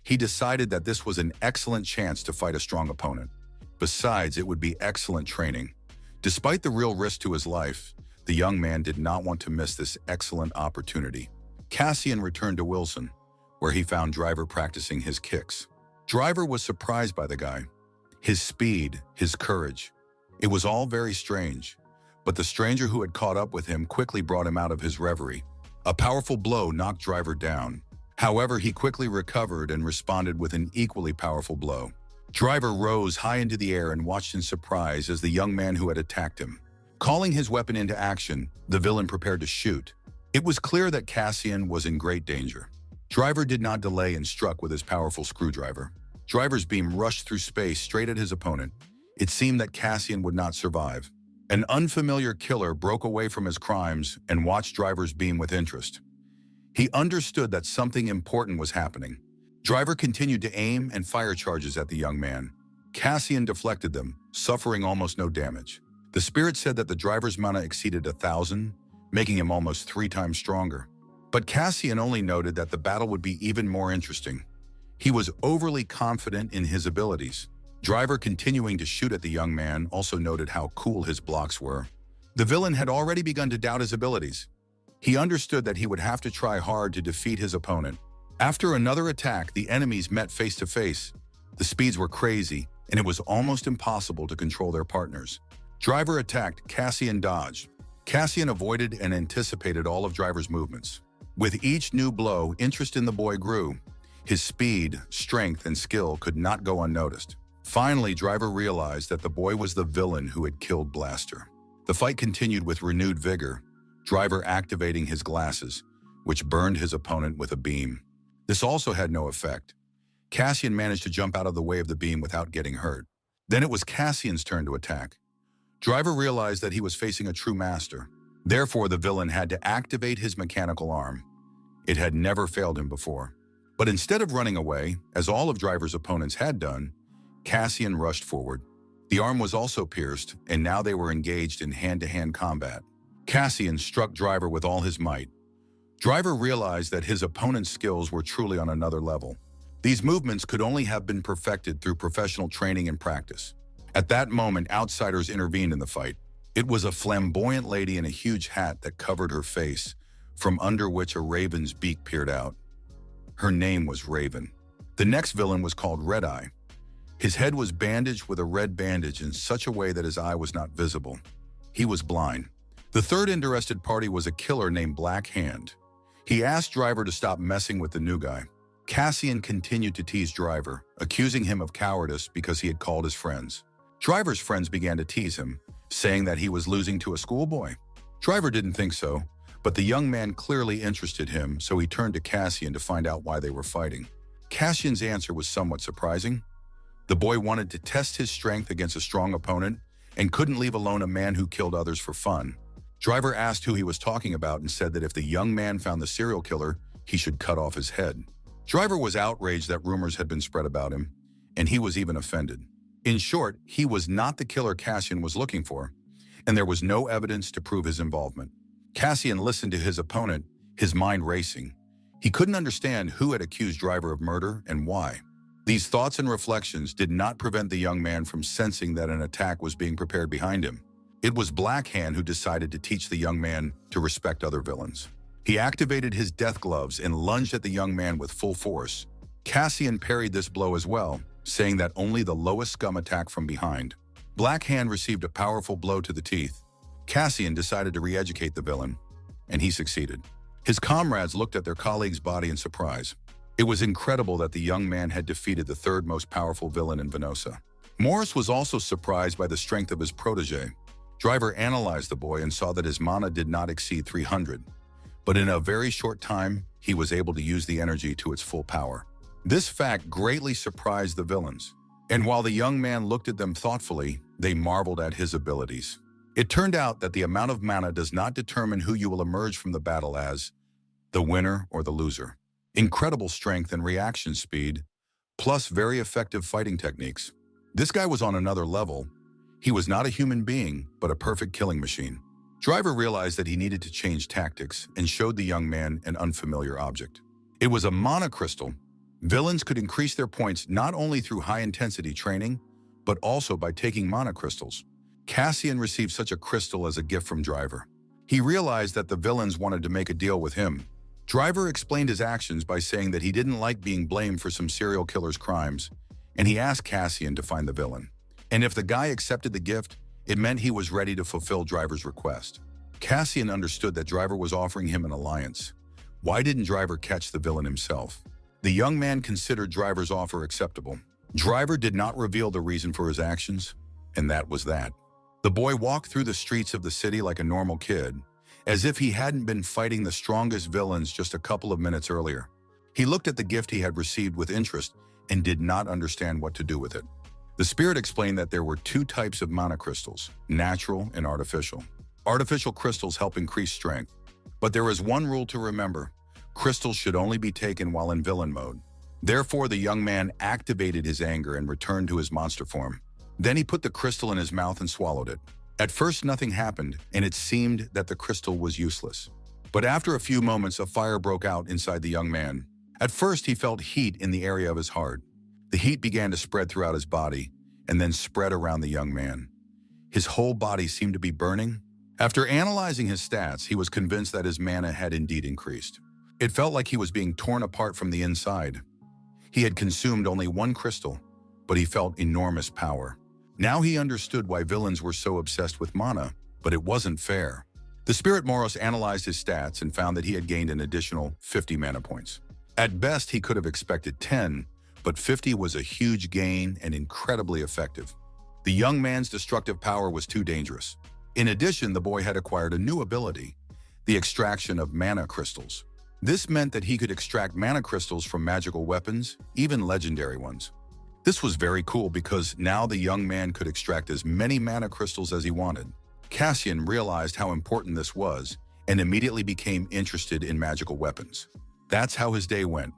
He decided that this was an excellent chance to fight a strong opponent. Besides, it would be excellent training. Despite the real risk to his life, the young man did not want to miss this excellent opportunity. Cassian returned to Wilson, where he found Driver practicing his kicks. Driver was surprised by the guy. His speed, his courage. It was all very strange, but the stranger who had caught up with him quickly brought him out of his reverie. A powerful blow knocked Driver down. However, he quickly recovered and responded with an equally powerful blow. Driver rose high into the air and watched in surprise as the young man who had attacked him. Calling his weapon into action, the villain prepared to shoot. It was clear that Cassian was in great danger. Driver did not delay and struck with his powerful screwdriver. Driver's beam rushed through space straight at his opponent. It seemed that Cassian would not survive. An unfamiliar killer broke away from his crimes and watched Driver's beam with interest. He understood that something important was happening. Driver continued to aim and fire charges at the young man. Cassian deflected them, suffering almost no damage. The spirit said that the Driver's mana exceeded 1,000, making him almost 3 times stronger. But Cassian only noted that the battle would be even more interesting. He was overly confident in his abilities. Driver, continuing to shoot at the young man, also noted how cool his blocks were. The villain had already begun to doubt his abilities. He understood that he would have to try hard to defeat his opponent. After another attack, the enemies met face to face. The speeds were crazy, and it was almost impossible to control their partners. Driver attacked, Cassian dodged. Cassian avoided and anticipated all of Driver's movements. With each new blow, interest in the boy grew. His speed, strength, and skill could not go unnoticed. Finally, Driver realized that the boy was the villain who had killed Blaster. The fight continued with renewed vigor, Driver activating his glasses, which burned his opponent with a beam. This also had no effect. Cassian managed to jump out of the way of the beam without getting hurt. Then it was Cassian's turn to attack. Driver realized that he was facing a true master. Therefore, the villain had to activate his mechanical arm. It had never failed him before. But instead of running away, as all of Driver's opponents had done, Cassian rushed forward. The arm was also pierced, and now they were engaged in hand-to-hand combat. Cassian struck Driver with all his might. Driver realized that his opponent's skills were truly on another level. These movements could only have been perfected through professional training and practice. At that moment, outsiders intervened in the fight. It was a flamboyant lady in a huge hat that covered her face, from under which a raven's beak peered out. Her name was Raven. The next villain was called Red Eye. His head was bandaged with a red bandage in such a way that his eye was not visible. He was blind. The third interested party was a killer named Black Hand. He asked Driver to stop messing with the new guy. Cassian continued to tease Driver, accusing him of cowardice because he had called his friends. Driver's friends began to tease him, saying that he was losing to a schoolboy. Driver didn't think so, but the young man clearly interested him, so he turned to Cassian to find out why they were fighting. Cassian's answer was somewhat surprising. The boy wanted to test his strength against a strong opponent and couldn't leave alone a man who killed others for fun. Driver asked who he was talking about and said that if the young man found the serial killer, he should cut off his head. Driver was outraged that rumors had been spread about him, and he was even offended. In short, he was not the killer Cassian was looking for, and there was no evidence to prove his involvement. Cassian listened to his opponent, his mind racing. He couldn't understand who had accused Driver of murder and why. These thoughts and reflections did not prevent the young man from sensing that an attack was being prepared behind him. It was Black Hand who decided to teach the young man to respect other villains. He activated his death gloves and lunged at the young man with full force. Cassian parried this blow as well, saying that only the lowest scum attacked from behind. Black Hand received a powerful blow to the teeth. Cassian decided to re-educate the villain, and he succeeded. His comrades looked at their colleague's body in surprise. It was incredible that the young man had defeated the third most powerful villain in Venosa. Morris was also surprised by the strength of his protege. Driver analyzed the boy and saw that his mana did not exceed 300, but in a very short time, he was able to use the energy to its full power. This fact greatly surprised the villains, and while the young man looked at them thoughtfully, they marveled at his abilities. It turned out that the amount of mana does not determine who you will emerge from the battle as the winner or the loser. Incredible strength and reaction speed, plus very effective fighting techniques. This guy was on another level. He was not a human being, but a perfect killing machine. Driver realized that he needed to change tactics and showed the young man an unfamiliar object. It was a mana crystal. Villains could increase their points not only through high-intensity training, but also by taking mana crystals. Cassian received such a crystal as a gift from Driver. He realized that the villains wanted to make a deal with him. Driver explained his actions by saying that he didn't like being blamed for some serial killer's crimes, and he asked Cassian to find the villain. And if the guy accepted the gift, it meant he was ready to fulfill Driver's request. Cassian understood that Driver was offering him an alliance. Why didn't Driver catch the villain himself? The young man considered Driver's offer acceptable. Driver did not reveal the reason for his actions, and that was that. The boy walked through the streets of the city like a normal kid, as if he hadn't been fighting the strongest villains just a couple of minutes earlier. He looked at the gift he had received with interest and did not understand what to do with it. The spirit explained that there were two types of mana crystals, natural and artificial. Artificial crystals help increase strength, but there is one rule to remember. Crystals should only be taken while in villain mode. Therefore, the young man activated his anger and returned to his monster form. Then he put the crystal in his mouth and swallowed it. At first, nothing happened, and it seemed that the crystal was useless. But after a few moments, a fire broke out inside the young man. At first, he felt heat in the area of his heart. The heat began to spread throughout his body, and then spread around the young man. His whole body seemed to be burning. After analyzing his stats, he was convinced that his mana had indeed increased. It felt like he was being torn apart from the inside. He had consumed only one crystal, but he felt enormous power. Now he understood why villains were so obsessed with mana, but it wasn't fair. The Spirit Moros analyzed his stats and found that he had gained an additional 50 mana points. At best, he could have expected 10, but 50 was a huge gain and incredibly effective. The young man's destructive power was too dangerous. In addition, the boy had acquired a new ability, the extraction of mana crystals. This meant that he could extract mana crystals from magical weapons, even legendary ones. This was very cool because now the young man could extract as many mana crystals as he wanted. Cassian realized how important this was and immediately became interested in magical weapons. That's how his day went.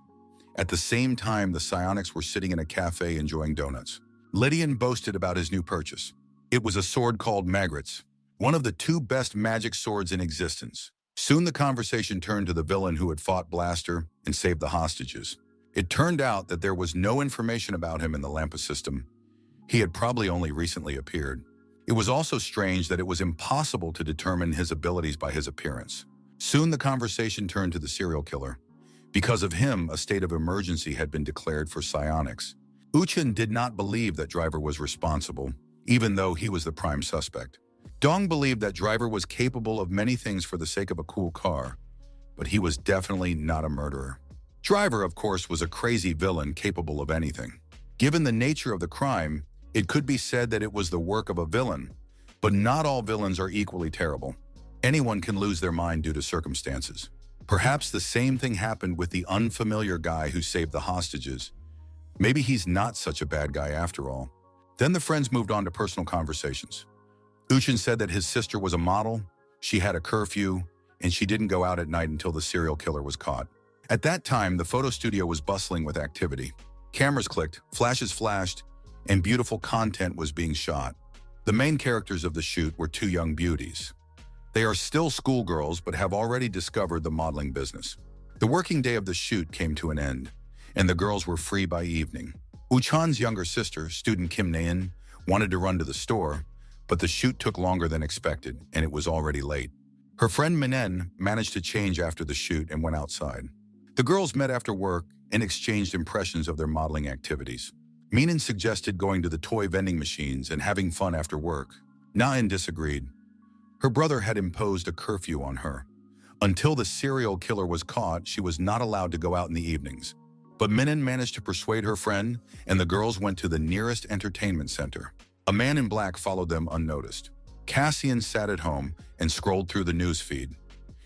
At the same time, the psionics were sitting in a cafe enjoying donuts. Lydian boasted about his new purchase. It was a sword called Magrit's, one of the two best magic swords in existence. Soon the conversation turned to the villain who had fought Blaster and saved the hostages. It turned out that there was no information about him in the Lampa system. He had probably only recently appeared. It was also strange that it was impossible to determine his abilities by his appearance. Soon the conversation turned to the serial killer. Because of him, a state of emergency had been declared for psionics. Uchin did not believe that Driver was responsible, even though he was the prime suspect. Dong believed that Driver was capable of many things for the sake of a cool car, but he was definitely not a murderer. Driver, of course, was a crazy villain capable of anything. Given the nature of the crime, it could be said that it was the work of a villain, but not all villains are equally terrible. Anyone can lose their mind due to circumstances. Perhaps the same thing happened with the unfamiliar guy who saved the hostages. Maybe he's not such a bad guy after all. Then the friends moved on to personal conversations. Uchin said that his sister was a model, she had a curfew, and she didn't go out at night until the serial killer was caught. At that time, the photo studio was bustling with activity. Cameras clicked, flashes flashed, and beautiful content was being shot. The main characters of the shoot were two young beauties. They are still schoolgirls but have already discovered the modeling business. The working day of the shoot came to an end, and the girls were free by evening. Uchan's younger sister, student Kim Naeun, wanted to run to the store, but the shoot took longer than expected, and it was already late. Her friend Minen managed to change after the shoot and went outside. The girls met after work and exchanged impressions of their modeling activities. Minen suggested going to the toy vending machines and having fun after work. Naeun disagreed. Her brother had imposed a curfew on her. Until the serial killer was caught, she was not allowed to go out in the evenings. But Minen managed to persuade her friend, and the girls went to the nearest entertainment center. A man in black followed them unnoticed. Cassian sat at home and scrolled through the news feed.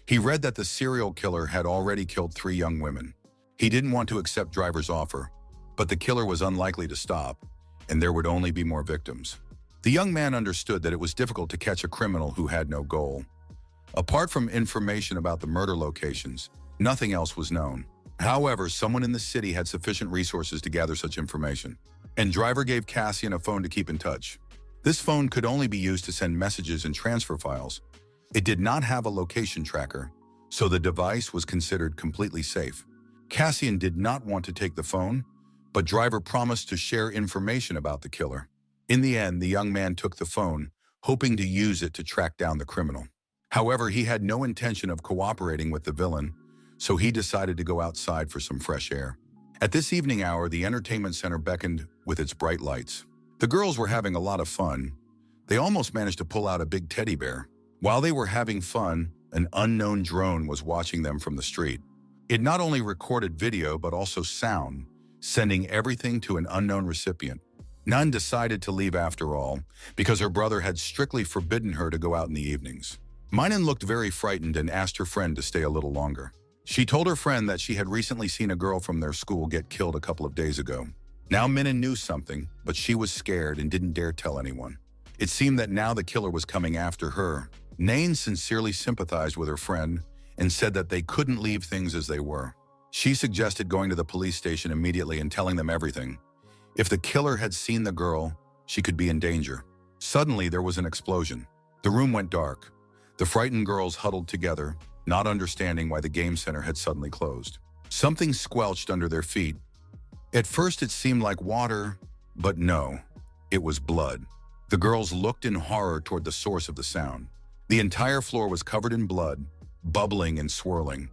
He read that the serial killer had already killed 3 young women. He didn't want to accept Driver's offer, but the killer was unlikely to stop, and there would only be more victims. The young man understood that it was difficult to catch a criminal who had no goal. Apart from information about the murder locations, nothing else was known. However, someone in the city had sufficient resources to gather such information, and Driver gave Cassian a phone to keep in touch. This phone could only be used to send messages and transfer files. It did not have a location tracker, so the device was considered completely safe. Cassian did not want to take the phone, but Driver promised to share information about the killer. In the end, the young man took the phone, hoping to use it to track down the criminal. However, he had no intention of cooperating with the villain, so he decided to go outside for some fresh air. At this evening hour, the entertainment center beckoned with its bright lights. The girls were having a lot of fun. They almost managed to pull out a big teddy bear. While they were having fun, an unknown drone was watching them from the street. It not only recorded video but also sound, sending everything to an unknown recipient. Nun decided to leave after all, because her brother had strictly forbidden her to go out in the evenings. Minen looked very frightened and asked her friend to stay a little longer. She told her friend that she had recently seen a girl from their school get killed a couple of days ago. Now Minen knew something, but she was scared and didn't dare tell anyone. It seemed that now the killer was coming after her. Nain sincerely sympathized with her friend and said that they couldn't leave things as they were. She suggested going to the police station immediately and telling them everything. If the killer had seen the girl, she could be in danger. Suddenly, there was an explosion. The room went dark. The frightened girls huddled together, not understanding why the game center had suddenly closed. Something squelched under their feet. At first, it seemed like water, but no, it was blood. The girls looked in horror toward the source of the sound. The entire floor was covered in blood, bubbling and swirling.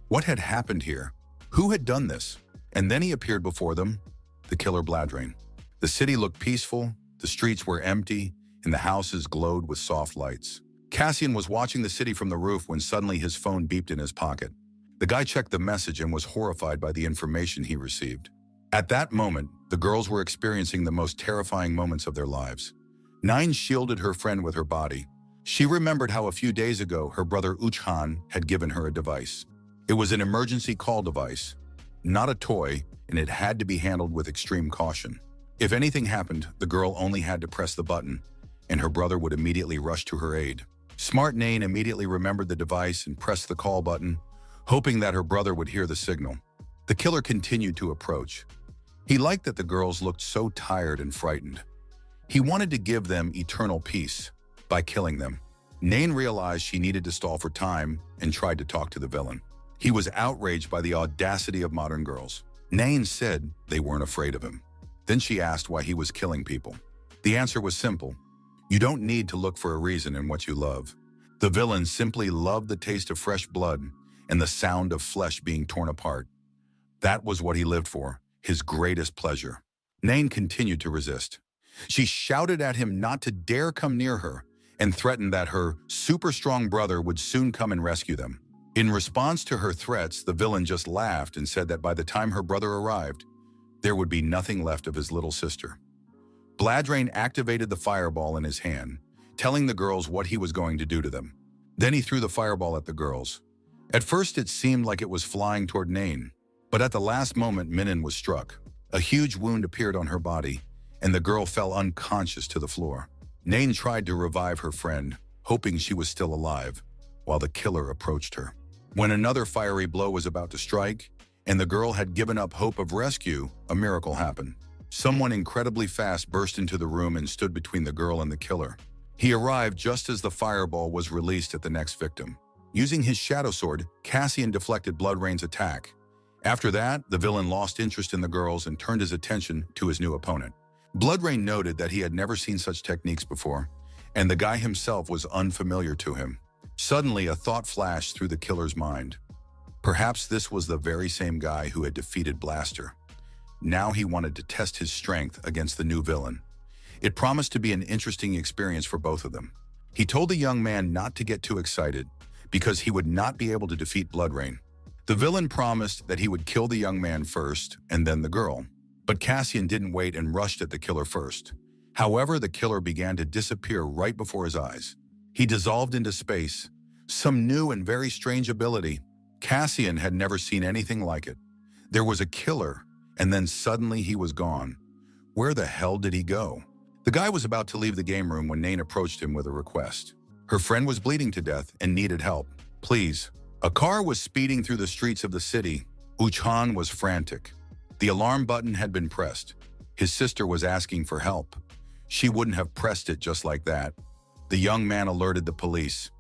What had happened here? Who had done this? And then he appeared before them, the killer Bladrain. The city looked peaceful, the streets were empty, and the houses glowed with soft lights. Cassian was watching the city from the roof when suddenly his phone beeped in his pocket. The guy checked the message and was horrified by the information he received. At that moment, the girls were experiencing the most terrifying moments of their lives. Nine shielded her friend with her body. She remembered how a few days ago her brother Uchhan had given her a device. It was an emergency call device, not a toy, and it had to be handled with extreme caution. If anything happened, the girl only had to press the button, and her brother would immediately rush to her aid. Smart Nain immediately remembered the device and pressed the call button, hoping that her brother would hear the signal. The killer continued to approach. He liked that the girls looked so tired and frightened. He wanted to give them eternal peace by killing them. Nain realized she needed to stall for time and tried to talk to the villain. He was outraged by the audacity of modern girls. Nain said they weren't afraid of him. Then she asked why he was killing people. The answer was simple. You don't need to look for a reason in what you love. The villain simply loved the taste of fresh blood and the sound of flesh being torn apart. That was what he lived for, his greatest pleasure. Nain continued to resist. She shouted at him not to dare come near her and threatened that her super-strong brother would soon come and rescue them. In response to her threats, the villain just laughed and said that by the time her brother arrived, there would be nothing left of his little sister. Bladrain activated the fireball in his hand, telling the girls what he was going to do to them. Then he threw the fireball at the girls. At first, it seemed like it was flying toward Nain, but at the last moment, Minen was struck. A huge wound appeared on her body, and the girl fell unconscious to the floor. Nain tried to revive her friend, hoping she was still alive, while the killer approached her. When another fiery blow was about to strike, and the girl had given up hope of rescue, a miracle happened. Someone incredibly fast burst into the room and stood between the girl and the killer. He arrived just as the fireball was released at the next victim. Using his shadow sword, Cassian deflected Bladrain's attack. After that, the villain lost interest in the girls and turned his attention to his new opponent. Bladrain noted that he had never seen such techniques before, and the guy himself was unfamiliar to him. Suddenly, a thought flashed through the killer's mind. Perhaps this was the very same guy who had defeated Blaster. Now he wanted to test his strength against the new villain. It promised to be an interesting experience for both of them. He told the young man not to get too excited, because he would not be able to defeat Bladrain. The villain promised that he would kill the young man first and then the girl. But Cassian didn't wait and rushed at the killer first. However, the killer began to disappear right before his eyes. He dissolved into space, some new and very strange ability. Cassian had never seen anything like it. There was a killer, and then suddenly he was gone. Where the hell did he go? The guy was about to leave the game room when Nain approached him with a request. Her friend was bleeding to death and needed help. Please. A car was speeding through the streets of the city. Uchan was frantic. The alarm button had been pressed. His sister was asking for help. She wouldn't have pressed it just like that. The young man alerted the police.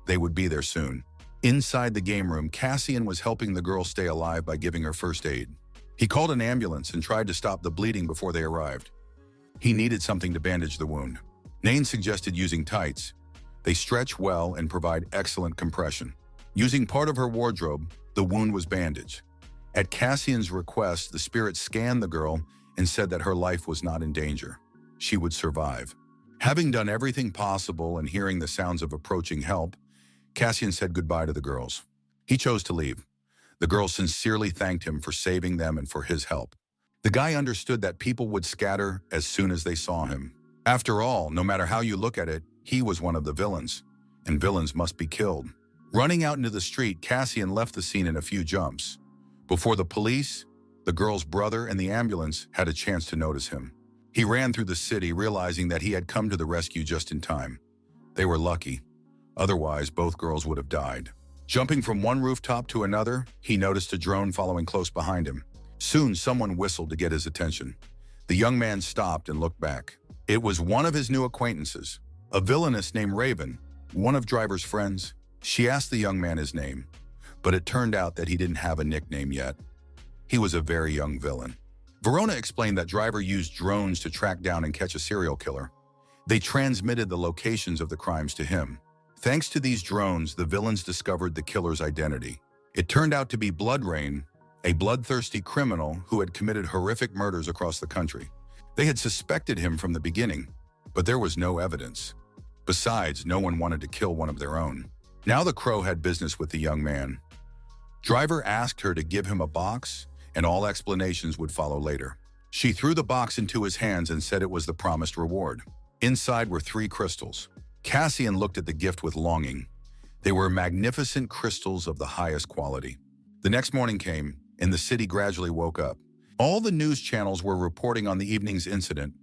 They would be there soon. Inside the game room, Cassian was helping the girl stay alive by giving her first aid. He called an ambulance and tried to stop the bleeding before they arrived. He needed something to bandage the wound. Nain suggested using tights. They stretch well and provide excellent compression. Using part of her wardrobe, the wound was bandaged. At Cassian's request, the spirit scanned the girl and said that her life was not in danger. She would survive. Having done everything possible and hearing the sounds of approaching help, Cassian said goodbye to the girls. He chose to leave. The girls sincerely thanked him for saving them and for his help. The guy understood that people would scatter as soon as they saw him. After all, no matter how you look at it, he was one of the villains, and villains must be killed. Running out into the street, Cassian left the scene in a few jumps. Before the police, the girl's brother, and the ambulance had a chance to notice him. He ran through the city, realizing that he had come to the rescue just in time. They were lucky. Otherwise, both girls would have died. Jumping from one rooftop to another, he noticed a drone following close behind him. Soon, someone whistled to get his attention. The young man stopped and looked back. It was one of his new acquaintances, a villainess named Raven, one of Driver's friends. She asked the young man his name, but it turned out that he didn't have a nickname yet. He was a very young villain. Verona explained that Driver used drones to track down and catch a serial killer. They transmitted the locations of the crimes to him. Thanks to these drones, the villains discovered the killer's identity. It turned out to be Bloodrain, a bloodthirsty criminal who had committed horrific murders across the country. They had suspected him from the beginning, but there was no evidence. Besides, no one wanted to kill one of their own. Now the Crow had business with the young man. Driver asked her to give him a box, and all explanations would follow later. She threw the box into his hands and said it was the promised reward. Inside were 3 crystals. Cassian looked at the gift with longing. They were magnificent crystals of the highest quality. The next morning came, and the city gradually woke up. All the news channels were reporting on the evening's incident,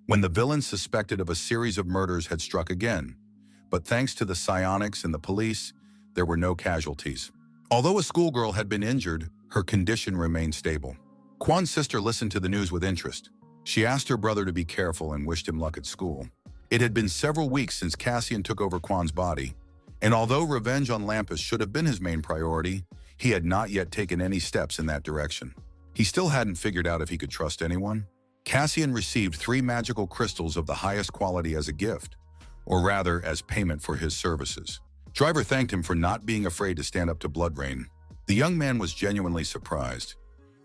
when the villains suspected of a series of murders had struck again. But thanks to the psionics and the police, there were no casualties. Although a schoolgirl had been injured, her condition remained stable. Kwan's sister listened to the news with interest. She asked her brother to be careful and wished him luck at school. It had been several weeks since Cassian took over Kwan's body, and although revenge on Lampus should have been his main priority, he had not yet taken any steps in that direction. He still hadn't figured out if he could trust anyone. Cassian received 3 magical crystals of the highest quality as a gift, or rather as payment for his services. Driver thanked him for not being afraid to stand up to Bloodrain. The young man was genuinely surprised.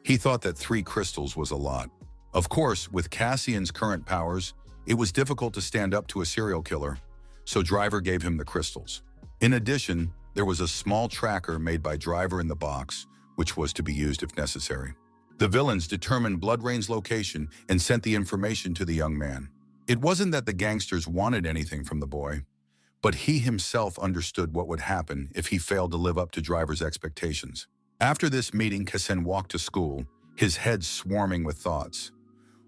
He thought that 3 crystals was a lot. Of course, with Cassian's current powers, it was difficult to stand up to a serial killer, so Driver gave him the crystals. In addition, there was a small tracker made by Driver in the box, which was to be used if necessary. The villains determined Bloodrain's location and sent the information to the young man. It wasn't that the gangsters wanted anything from the boy, but he himself understood what would happen if he failed to live up to Driver's expectations. After this meeting, Cassian walked to school, his head swarming with thoughts.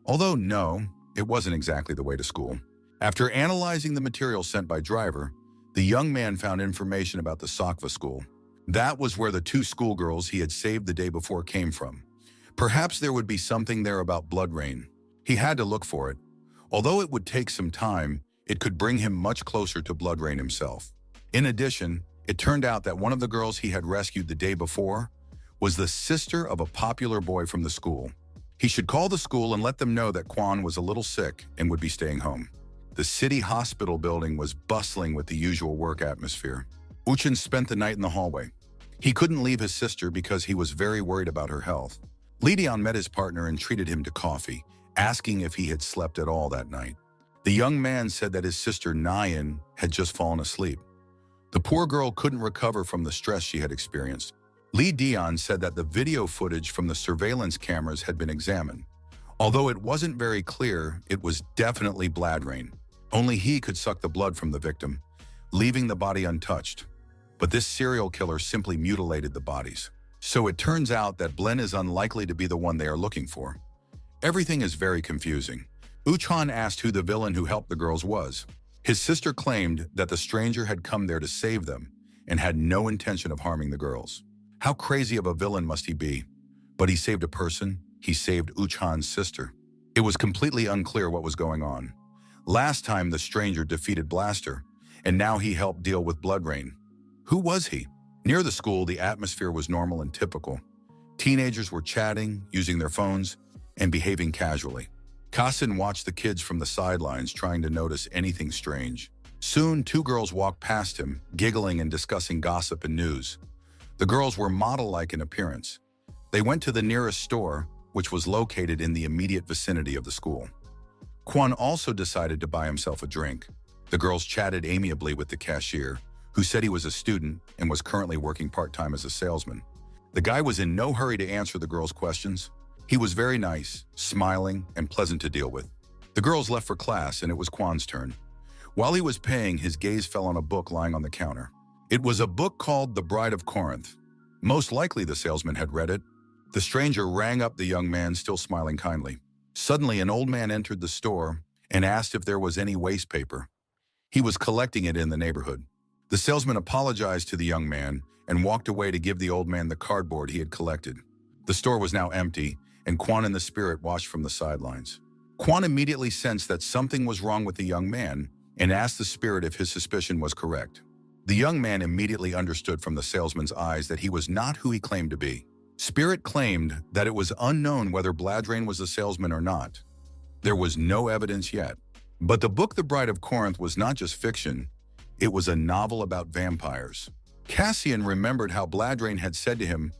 Although no, it wasn't exactly the way to school. After analyzing the material sent by Driver, the young man found information about the Sakva school. That was where the 2 schoolgirls he had saved the day before came from. Perhaps there would be something there about Bloodrain. He had to look for it. Although it would take some time, it could bring him much closer to Bloodrain himself. In addition, it turned out that one of the girls he had rescued the day before was the sister of a popular boy from the school. He should call the school and let them know that Kwan was a little sick and would be staying home. The city hospital building was bustling with the usual work atmosphere. Uchin spent the night in the hallway. He couldn't leave his sister because he was very worried about her health. Lee Dion met his partner and treated him to coffee, asking if he had slept at all that night. The young man said that his sister Nayan had just fallen asleep. The poor girl couldn't recover from the stress she had experienced. Lee Dion said that the video footage from the surveillance cameras had been examined. Although it wasn't very clear, it was definitely Bladrain. Only he could suck the blood from the victim, leaving the body untouched. But this serial killer simply mutilated the bodies. So it turns out that Blen is unlikely to be the one they are looking for. Everything is very confusing. Uchan asked who the villain who helped the girls was. His sister claimed that the stranger had come there to save them and had no intention of harming the girls. How crazy of a villain must he be? But he saved a person. He saved Uchan's sister. It was completely unclear what was going on. Last time the stranger defeated Blaster, and now he helped deal with Bloodrain. Who was he? Near the school, the atmosphere was normal and typical. Teenagers were chatting, using their phones, and behaving casually. Kasin watched the kids from the sidelines, trying to notice anything strange. Soon, two girls walked past him, giggling and discussing gossip and news. The girls were model-like in appearance. They went to the nearest store, which was located in the immediate vicinity of the school. Kwon also decided to buy himself a drink. The girls chatted amiably with the cashier, who said he was a student and was currently working part-time as a salesman. The guy was in no hurry to answer the girls' questions. He was very nice, smiling, and pleasant to deal with. The girls left for class, and it was Kwon's turn. While he was paying, his gaze fell on a book lying on the counter. It was a book called The Bride of Corinth. Most likely the salesman had read it. The stranger rang up the young man, still smiling kindly. Suddenly, an old man entered the store and asked if there was any waste paper. He was collecting it in the neighborhood. The salesman apologized to the young man and walked away to give the old man the cardboard he had collected. The store was now empty, and Kwon and the spirit watched from the sidelines. Kwon immediately sensed that something was wrong with the young man and asked the spirit if his suspicion was correct. The young man immediately understood from the salesman's eyes that he was not who he claimed to be. Spirit claimed that it was unknown whether Bladrain was a salesman or not. There was no evidence yet. But the book The Bride of Corinth was not just fiction, it was a novel about vampires. Cassian remembered how Bladrain had said to him,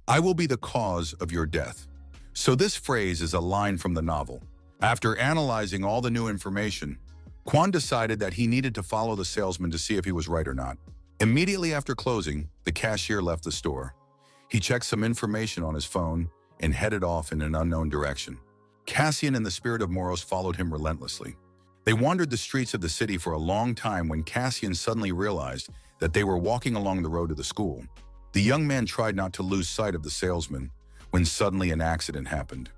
"I will be the cause of your death." So this phrase is a line from the novel. After analyzing all the new information, Kwon decided that he needed to follow the salesman to see if he was right or not. Immediately after closing, the cashier left the store. He checked some information on his phone and headed off in an unknown direction. Cassian and the spirit of Moros followed him relentlessly. They wandered the streets of the city for a long time when Cassian suddenly realized that they were walking along the road to the school. The young man tried not to lose sight of the salesman when suddenly an accident happened.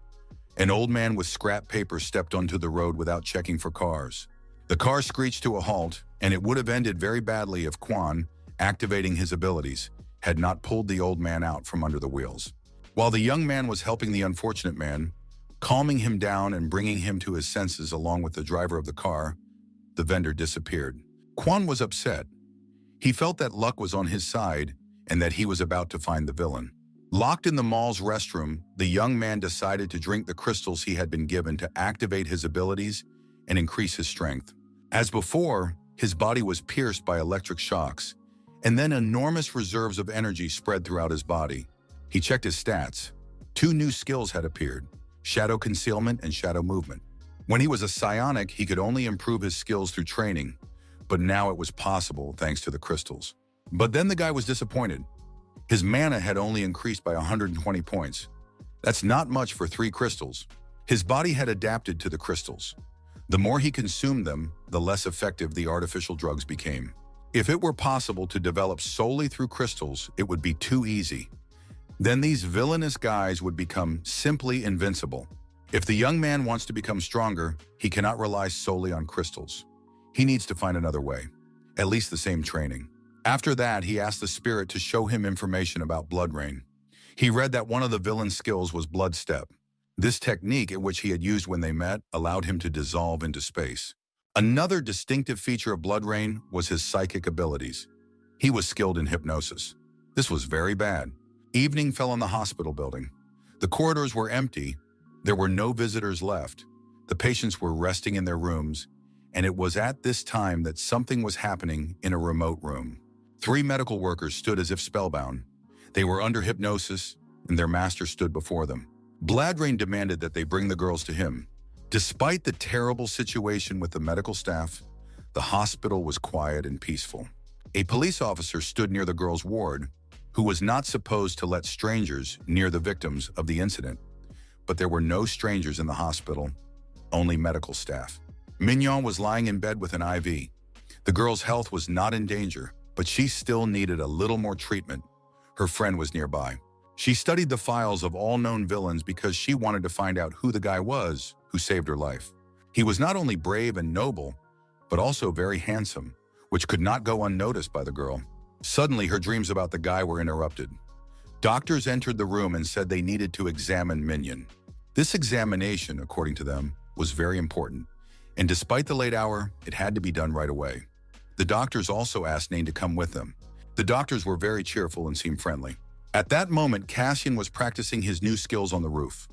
An old man with scrap paper stepped onto the road without checking for cars. The car screeched to a halt, and it would have ended very badly if Kwon, activating his abilities, had not pulled the old man out from under the wheels. While the young man was helping the unfortunate man, calming him down and bringing him to his senses along with the driver of the car, the vendor disappeared. Kwon was upset. He felt that luck was on his side and that he was about to find the villain. Locked in the mall's restroom, the young man decided to drink the crystals he had been given to activate his abilities and increase his strength. As before, his body was pierced by electric shocks, and then enormous reserves of energy spread throughout his body. He checked his stats. 2 new skills had appeared: shadow concealment and shadow movement. When he was a psionic, he could only improve his skills through training, but now it was possible thanks to the crystals. But then the guy was disappointed. His mana had only increased by 120 points. That's not much for 3 crystals. His body had adapted to the crystals. The more he consumed them, the less effective the artificial drugs became. If it were possible to develop solely through crystals, it would be too easy. Then these villainous guys would become simply invincible. If the young man wants to become stronger, he cannot rely solely on crystals. He needs to find another way, at least the same training. After that, he asked the spirit to show him information about Blood Rain. He read that one of the villain's skills was Blood Step. This technique, at which he had used when they met, allowed him to dissolve into space. Another distinctive feature of Blood Rain was his psychic abilities. He was skilled in hypnosis. This was very bad. Evening fell on the hospital building. The corridors were empty. There were no visitors left. The patients were resting in their rooms, and it was at this time that something was happening in a remote room. 3 medical workers stood as if spellbound. They were under hypnosis, and their master stood before them. Bladrain demanded that they bring the girls to him. Despite the terrible situation with the medical staff, the hospital was quiet and peaceful. A police officer stood near the girls' ward, who was not supposed to let strangers near the victims of the incident. but there were no strangers in the hospital, only medical staff. Mignon was lying in bed with an IV. The girl's health was not in danger, but she still needed a little more treatment. Her friend was nearby. She studied the files of all known villains because she wanted to find out who the guy was who saved her life. He was not only brave and noble, but also very handsome, which could not go unnoticed by the girl. Suddenly, her dreams about the guy were interrupted. Doctors entered the room and said they needed to examine Mignon. This examination, according to them, was very important, and despite the late hour, it had to be done right away. The doctors also asked Nain to come with them. The doctors were very cheerful and seemed friendly. At that moment, Cassian was practicing his new skills on the roof: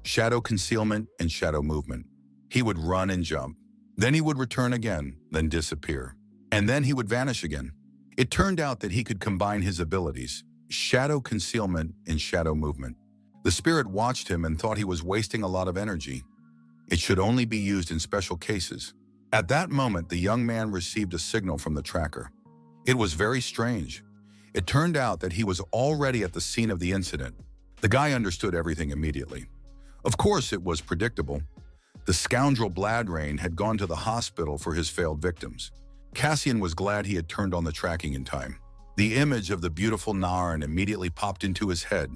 shadow concealment and shadow movement. He would run and jump. Then he would return again, then disappear. And then he would vanish again. It turned out that he could combine his abilities, shadow concealment and shadow movement. The spirit watched him and thought he was wasting a lot of energy. It should only be used in special cases. At that moment, the young man received a signal from the tracker. It was very strange. It turned out that he was already at the scene of the incident. The guy understood everything immediately. Of course, it was predictable. The scoundrel Bladrain had gone to the hospital for his failed victims. Cassian was glad he had turned on the tracking in time. The image of the beautiful Narn immediately popped into his head.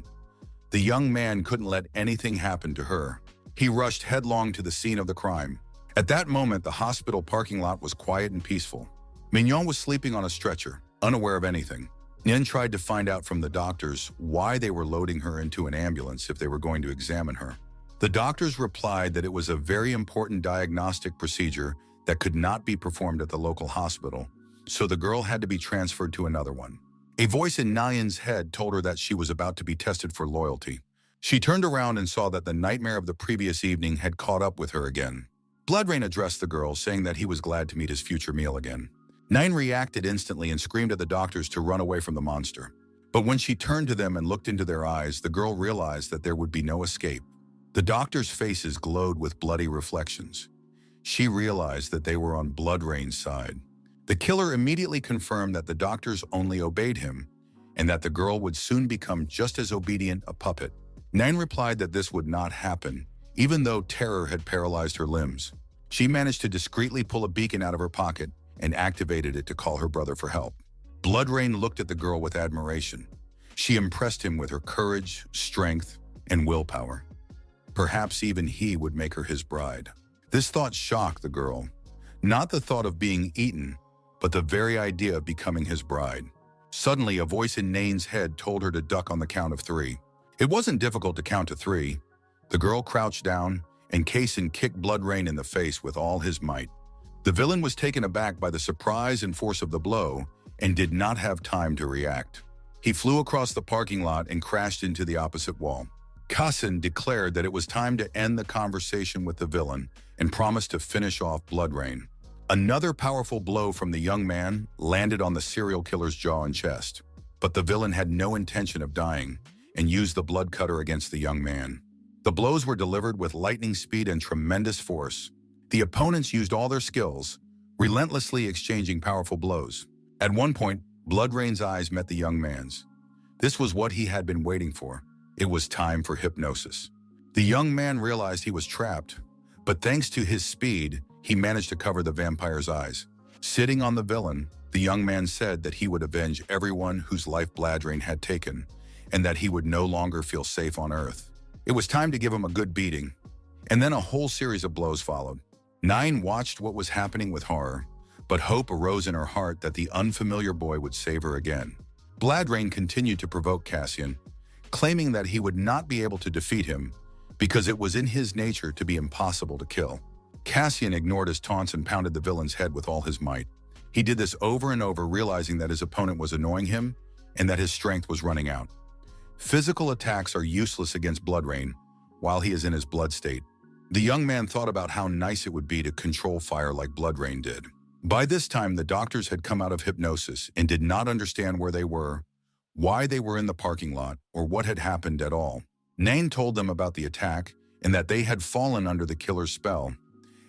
The young man couldn't let anything happen to her. He rushed headlong to the scene of the crime. At that moment, the hospital parking lot was quiet and peaceful. Mignon was sleeping on a stretcher, unaware of anything. Nain tried to find out from the doctors why they were loading her into an ambulance if they were going to examine her. The doctors replied that it was a very important diagnostic procedure that could not be performed at the local hospital, so the girl had to be transferred to another one. A voice in Nain's head told her that she was about to be tested for loyalty. She turned around and saw that the nightmare of the previous evening had caught up with her again. Bloodrain addressed the girl, saying that he was glad to meet his future meal again. Nain reacted instantly and screamed at the doctors to run away from the monster. But when she turned to them and looked into their eyes, the girl realized that there would be no escape. The doctors' faces glowed with bloody reflections. She realized that they were on Bloodrain's side. The killer immediately confirmed that the doctors only obeyed him, and that the girl would soon become just as obedient a puppet. Nain replied that this would not happen, even though terror had paralyzed her limbs. She managed to discreetly pull a beacon out of her pocket and activated it to call her brother for help. Bloodrain looked at the girl with admiration. She impressed him with her courage, strength, and willpower. Perhaps even he would make her his bride. This thought shocked the girl. Not the thought of being eaten, but the very idea of becoming his bride. Suddenly, a voice in Nain's head told her to duck on the count of 3. It wasn't difficult to count to 3. The girl crouched down, and Cassian kicked Bloodrain in the face with all his might. The villain was taken aback by the surprise and force of the blow and did not have time to react. He flew across the parking lot and crashed into the opposite wall. Cassian declared that it was time to end the conversation with the villain and promised to finish off Bloodrain. Another powerful blow from the young man landed on the serial killer's jaw and chest. But the villain had no intention of dying and used the blood cutter against the young man. The blows were delivered with lightning speed and tremendous force. The opponents used all their skills, relentlessly exchanging powerful blows. At one point, Bloodrain's eyes met the young man's. This was what he had been waiting for. It was time for hypnosis. The young man realized he was trapped, but thanks to his speed, he managed to cover the vampire's eyes. Sitting on the villain, the young man said that he would avenge everyone whose life Bloodrain had taken, and that he would no longer feel safe on Earth. It was time to give him a good beating, and then a whole series of blows followed. Nain watched what was happening with horror, but hope arose in her heart that the unfamiliar boy would save her again. Bloodrain continued to provoke Cassian, claiming that he would not be able to defeat him because it was in his nature to be impossible to kill. Cassian ignored his taunts and pounded the villain's head with all his might. He did this over and over, realizing that his opponent was annoying him and that his strength was running out. Physical attacks are useless against Bloodrain while he is in his blood state. The young man thought about how nice it would be to control fire like Bloodrain did. By this time, the doctors had come out of hypnosis and did not understand where they were, why they were in the parking lot, or what had happened at all. Nain told them about the attack and that they had fallen under the killer's spell.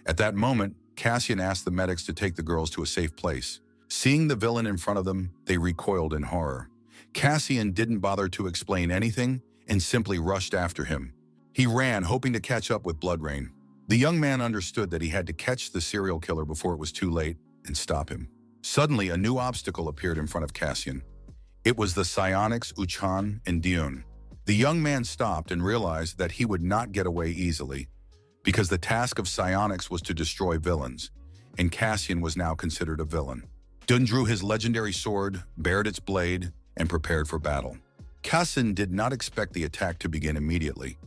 At that moment, Cassian asked the medics to take the girls to a safe place. Seeing the villain in front of them, they recoiled in horror. Cassian didn't bother to explain anything and simply rushed after him. He ran, hoping to catch up with Bloodrain. The young man understood that he had to catch the serial killer before it was too late and stop him. Suddenly, a new obstacle appeared in front of Cassian. It was the psionics Uchan and Dune. The young man stopped and realized that he would not get away easily, because the task of psionics was to destroy villains, and Cassian was now considered a villain. Dune drew his legendary sword, bared its blade, and prepared for battle. Cassian did not expect the attack to begin immediately.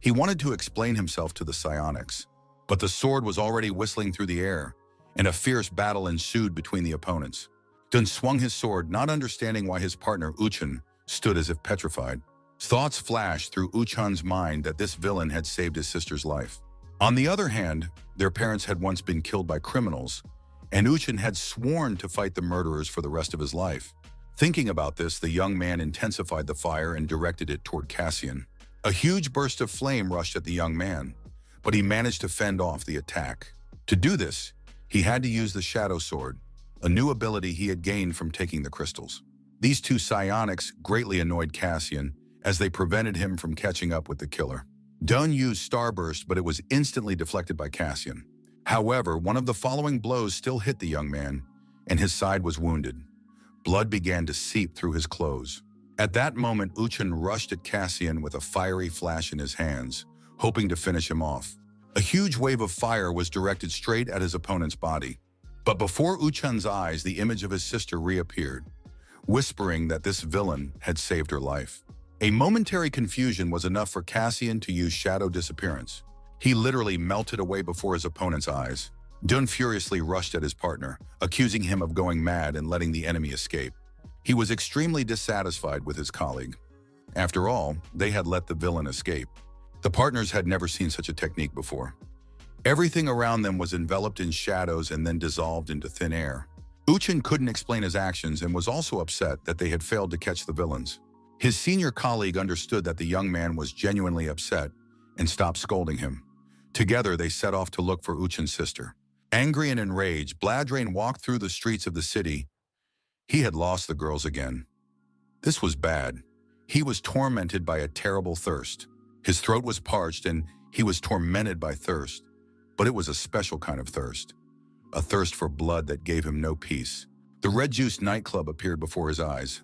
He wanted to explain himself to the psionics, but the sword was already whistling through the air, and a fierce battle ensued between the opponents. Dun swung his sword, not understanding why his partner Uchan stood as if petrified. Thoughts flashed through Uchan's mind that this villain had saved his sister's life. On the other hand, their parents had once been killed by criminals, and Uchan had sworn to fight the murderers for the rest of his life. Thinking about this, the young man intensified the fire and directed it toward Cassian. A huge burst of flame rushed at the young man, but he managed to fend off the attack. To do this, he had to use the Shadow Sword, a new ability he had gained from taking the crystals. These two psionics greatly annoyed Cassian, as they prevented him from catching up with the killer. Dun used Starburst, but it was instantly deflected by Cassian. However, one of the following blows still hit the young man, and his side was wounded. Blood began to seep through his clothes. At that moment, Uchan rushed at Cassian with a fiery flash in his hands, hoping to finish him off. A huge wave of fire was directed straight at his opponent's body. But before Uchan's eyes, the image of his sister reappeared, whispering that this villain had saved her life. A momentary confusion was enough for Cassian to use Shadow Disappearance. He literally melted away before his opponent's eyes. Dun furiously rushed at his partner, accusing him of going mad and letting the enemy escape. He was extremely dissatisfied with his colleague. After all, they had let the villain escape. The partners had never seen such a technique before. Everything around them was enveloped in shadows and then dissolved into thin air. Uchan couldn't explain his actions and was also upset that they had failed to catch the villains. His senior colleague understood that the young man was genuinely upset and stopped scolding him. Together, they set off to look for Uchan's sister. Angry and enraged, Bloodrain walked through the streets of the city. He had lost the girls again. This was bad. He was tormented by a terrible thirst. His throat was parched and he was tormented by thirst. But it was a special kind of thirst. A thirst for blood that gave him no peace. The Red Juice nightclub appeared before his eyes.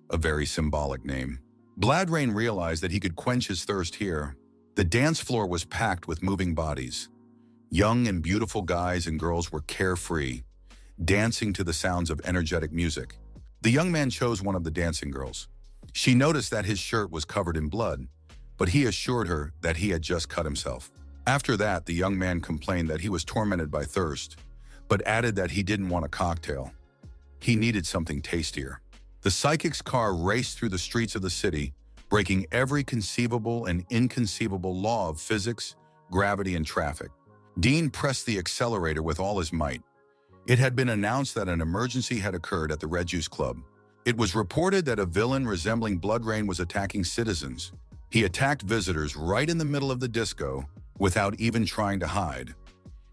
A very symbolic name. Bloodrain realized that he could quench his thirst here. The dance floor was packed with moving bodies. Young and beautiful guys and girls were carefree, dancing to the sounds of energetic music. The young man chose one of the dancing girls. She noticed that his shirt was covered in blood, but he assured her that he had just cut himself. After that, the young man complained that he was tormented by thirst, but added that he didn't want a cocktail. He needed something tastier. The psychic's car raced through the streets of the city, breaking every conceivable and inconceivable law of physics, gravity, and traffic. Dean pressed the accelerator with all his might. It had been announced that an emergency had occurred at the Red Juice Club. It was reported that a villain resembling Bloodrain was attacking citizens. He attacked visitors right in the middle of the disco without even trying to hide.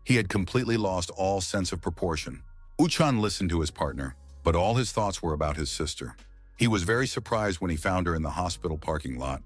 He had completely lost all sense of proportion. Uchan listened to his partner, but all his thoughts were about his sister. He was very surprised when he found her in the hospital parking lot.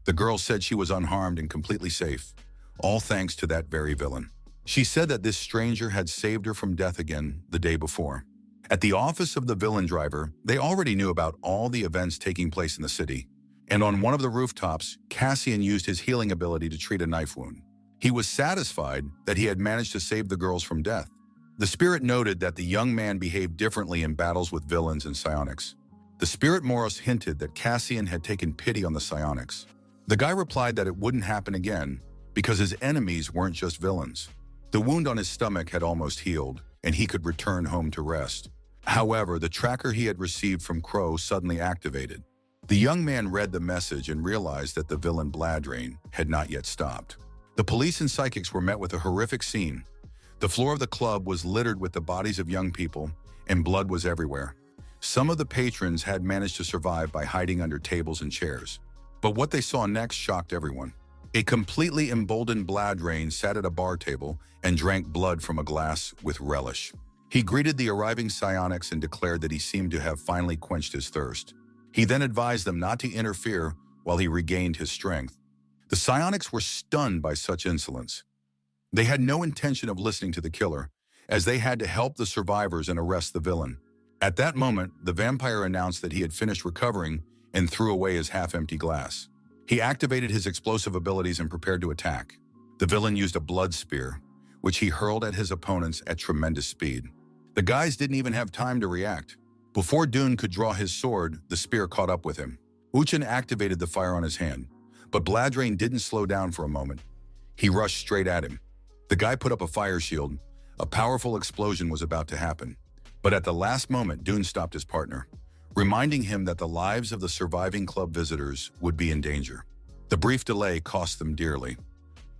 The girl said she was unharmed and completely safe, all thanks to that very villain. She said that this stranger had saved her from death again the day before. At the office of the villain driver, they already knew about all the events taking place in the city. And on one of the rooftops, Cassian used his healing ability to treat a knife wound. He was satisfied that he had managed to save the girls from death. The spirit noted that the young man behaved differently in battles with villains and psionics. The spirit Moros hinted that Cassian had taken pity on the psionics. The guy replied that it wouldn't happen again because his enemies weren't just villains. The wound on his stomach had almost healed, and he could return home to rest. However, the tracker he had received from Crow suddenly activated. The young man read the message and realized that the villain Bloodrain had not yet stopped. The police and psychics were met with a horrific scene. The floor of the club was littered with the bodies of young people, and blood was everywhere. Some of the patrons had managed to survive by hiding under tables and chairs. But what they saw next shocked everyone. A completely emboldened Bloodrain sat at a bar table and drank blood from a glass with relish. He greeted the arriving psionics and declared that he seemed to have finally quenched his thirst. He then advised them not to interfere while he regained his strength. The psionics were stunned by such insolence. They had no intention of listening to the killer, as they had to help the survivors and arrest the villain. At that moment, the vampire announced that he had finished recovering and threw away his half-empty glass. He activated his explosive abilities and prepared to attack. The villain used a blood spear, which he hurled at his opponents at tremendous speed. The guys didn't even have time to react. Before Dune could draw his sword, the spear caught up with him. Uchin activated the fire on his hand, but Bladrain didn't slow down for a moment. He rushed straight at him. The guy put up a fire shield. A powerful explosion was about to happen. But at the last moment, Dune stopped his partner, reminding him that the lives of the surviving club visitors would be in danger. The brief delay cost them dearly.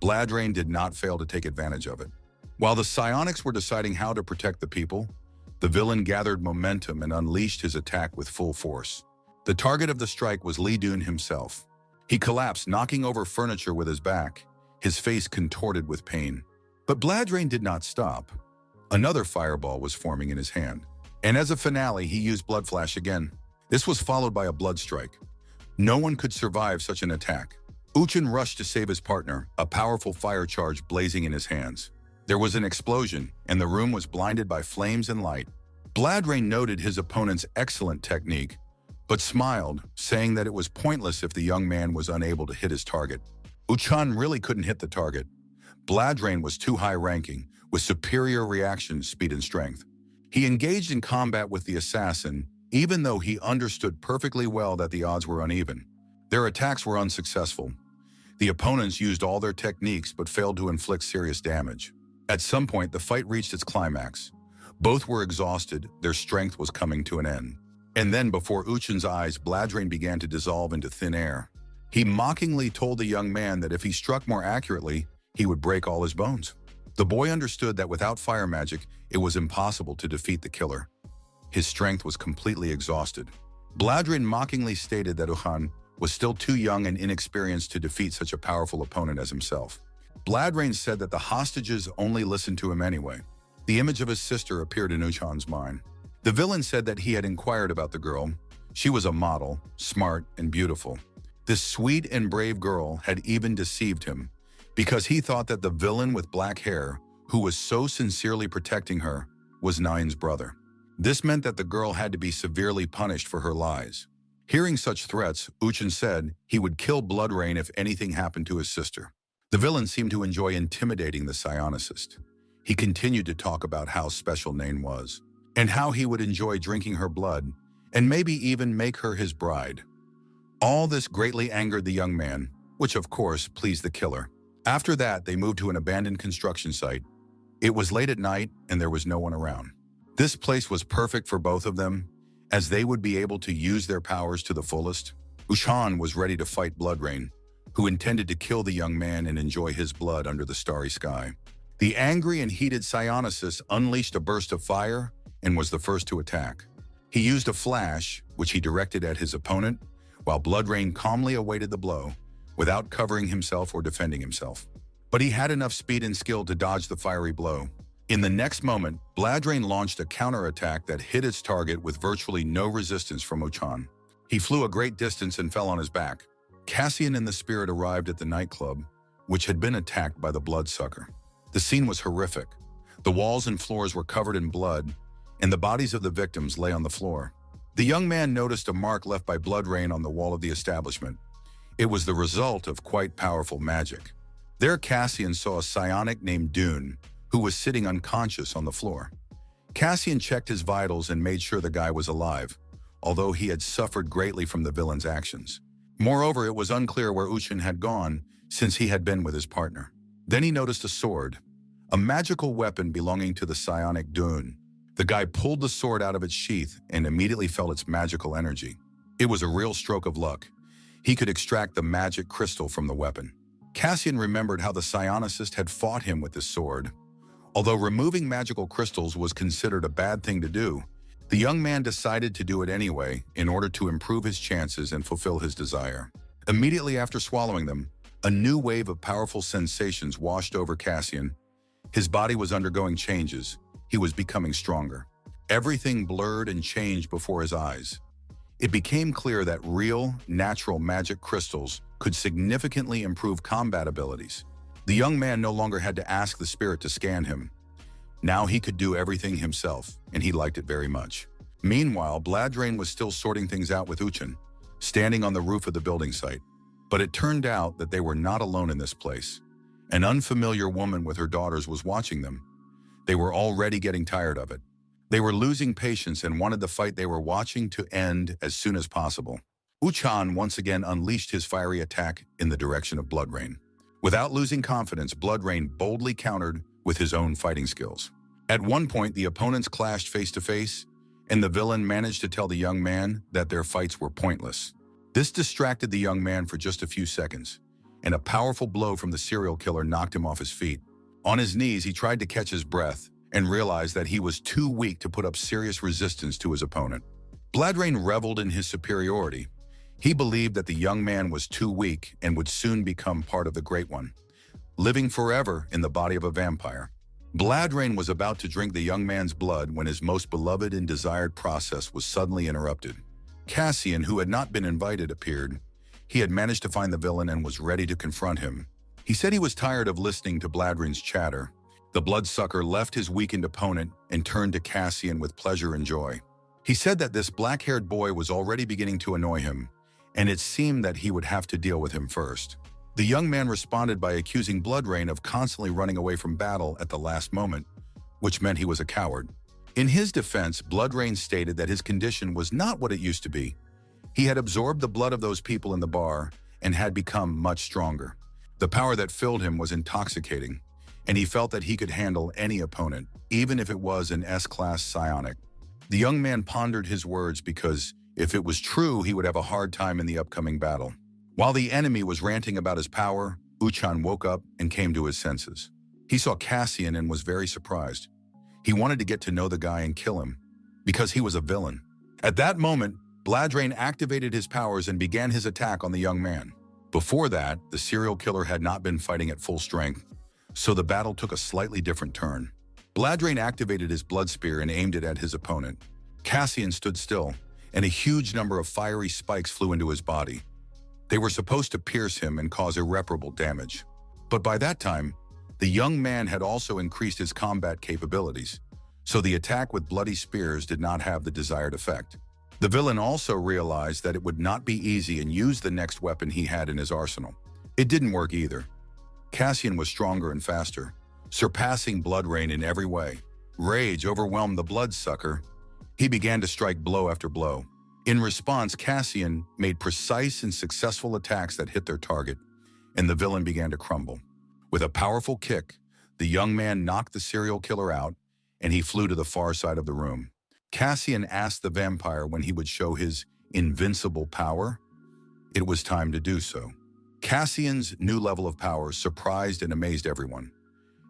Bladrain did not fail to take advantage of it. While the psionics were deciding how to protect the people, the villain gathered momentum and unleashed his attack with full force. The target of the strike was Lee Dune himself. He collapsed, knocking over furniture with his back, his face contorted with pain. But Bladrain did not stop. Another fireball was forming in his hand, and as a finale, he used Blood Flash again. This was followed by a blood strike. No one could survive such an attack. Uchin rushed to save his partner, a powerful fire charge blazing in his hands. There was an explosion, and the room was blinded by flames and light. Bladrain noted his opponent's excellent technique, but smiled, saying that it was pointless if the young man was unable to hit his target. Uchan really couldn't hit the target. Bladrain was too high-ranking, with superior reaction speed and strength. He engaged in combat with the assassin, even though he understood perfectly well that the odds were uneven. Their attacks were unsuccessful. The opponents used all their techniques but failed to inflict serious damage. At some point, the fight reached its climax. Both were exhausted, their strength was coming to an end. And then, before Uchin's eyes, Bladrain began to dissolve into thin air. He mockingly told the young man that if he struck more accurately, he would break all his bones. The boy understood that without fire magic, it was impossible to defeat the killer. His strength was completely exhausted. Bladrain mockingly stated that Uchan was still too young and inexperienced to defeat such a powerful opponent as himself. Bladrain said that the hostages only listened to him anyway. The image of his sister appeared in Uchan's mind. The villain said that he had inquired about the girl. She was a model, smart and beautiful. This sweet and brave girl had even deceived him, because he thought that the villain with black hair, who was so sincerely protecting her, was Nine's brother. This meant that the girl had to be severely punished for her lies. Hearing such threats, Uchin said he would kill Bladrain if anything happened to his sister. The villain seemed to enjoy intimidating the psionicist. He continued to talk about how special Nain was, and how he would enjoy drinking her blood, and maybe even make her his bride. All this greatly angered the young man, which of course pleased the killer. After that, they moved to an abandoned construction site. It was late at night, and there was no one around. This place was perfect for both of them, as they would be able to use their powers to the fullest. Uchan was ready to fight Bladrain, who intended to kill the young man and enjoy his blood under the starry sky. The angry and heated psionicist unleashed a burst of fire and was the first to attack. He used a flash, which he directed at his opponent, while Bladrain calmly awaited the blow, without covering himself or defending himself. But he had enough speed and skill to dodge the fiery blow. In the next moment, Bladrain launched a counterattack that hit its target with virtually no resistance from Uchan. He flew a great distance and fell on his back. Cassian and the spirit arrived at the nightclub, which had been attacked by the bloodsucker. The scene was horrific. The walls and floors were covered in blood, and the bodies of the victims lay on the floor. The young man noticed a mark left by Bladrain on the wall of the establishment. It was the result of quite powerful magic. There, Cassian saw a psionic named Dune, who was sitting unconscious on the floor. Cassian checked his vitals and made sure the guy was alive, although he had suffered greatly from the villain's actions. Moreover, it was unclear where Uchin had gone since he had been with his partner. Then he noticed a sword, a magical weapon belonging to the psionic Dune. The guy pulled the sword out of its sheath and immediately felt its magical energy. It was a real stroke of luck. He could extract the magic crystal from the weapon. Cassian remembered how the psionicist had fought him with this sword. Although removing magical crystals was considered a bad thing to do, the young man decided to do it anyway in order to improve his chances and fulfill his desire. Immediately after swallowing them, a new wave of powerful sensations washed over Cassian. His body was undergoing changes. He was becoming stronger. Everything blurred and changed before his eyes. It became clear that real, natural magic crystals could significantly improve combat abilities. The young man no longer had to ask the spirit to scan him. Now he could do everything himself, and he liked it very much. Meanwhile, Bladrain was still sorting things out with Uchan, standing on the roof of the building site. But it turned out that they were not alone in this place. An unfamiliar woman with her daughters was watching them. They were already getting tired of it. They were losing patience and wanted the fight they were watching to end as soon as possible. Uchan once again unleashed his fiery attack in the direction of Bladrain. Without losing confidence, Bladrain boldly countered with his own fighting skills. At one point, the opponents clashed face to face, and the villain managed to tell the young man that their fights were pointless. This distracted the young man for just a few seconds, and a powerful blow from the serial killer knocked him off his feet. On his knees, he tried to catch his breath and realized that he was too weak to put up serious resistance to his opponent. Bladrain reveled in his superiority. He believed that the young man was too weak and would soon become part of the Great One, living forever in the body of a vampire. Bladrain was about to drink the young man's blood when his most beloved and desired process was suddenly interrupted. Cassian, who had not been invited, appeared. He had managed to find the villain and was ready to confront him. He said he was tired of listening to Bladrain's chatter. The bloodsucker left his weakened opponent and turned to Cassian with pleasure and joy. He said that this black-haired boy was already beginning to annoy him, and it seemed that he would have to deal with him first. The young man responded by accusing Bladrain of constantly running away from battle at the last moment, which meant he was a coward. In his defense, Bladrain stated that his condition was not what it used to be. He had absorbed the blood of those people in the bar and had become much stronger. The power that filled him was intoxicating, and he felt that he could handle any opponent, even if it was an S-class psionic. The young man pondered his words because, if it was true, he would have a hard time in the upcoming battle. While the enemy was ranting about his power, Uchan woke up and came to his senses. He saw Cassian and was very surprised. He wanted to get to know the guy and kill him, because he was a villain. At that moment, Bladrain activated his powers and began his attack on the young man. Before that, the serial killer had not been fighting at full strength, so the battle took a slightly different turn. Bladrain activated his blood spear and aimed it at his opponent. Cassian stood still, and a huge number of fiery spikes flew into his body. They were supposed to pierce him and cause irreparable damage. But by that time, the young man had also increased his combat capabilities, so the attack with bloody spears did not have the desired effect. The villain also realized that it would not be easy and used the next weapon he had in his arsenal. It didn't work either. Cassian was stronger and faster, surpassing Bladrain in every way. Rage overwhelmed the bloodsucker. He began to strike blow after blow. In response, Cassian made precise and successful attacks that hit their target, and the villain began to crumble. With a powerful kick, the young man knocked the serial killer out, and he flew to the far side of the room. Cassian asked the vampire when he would show his invincible power. It was time to do so. Cassian's new level of power surprised and amazed everyone.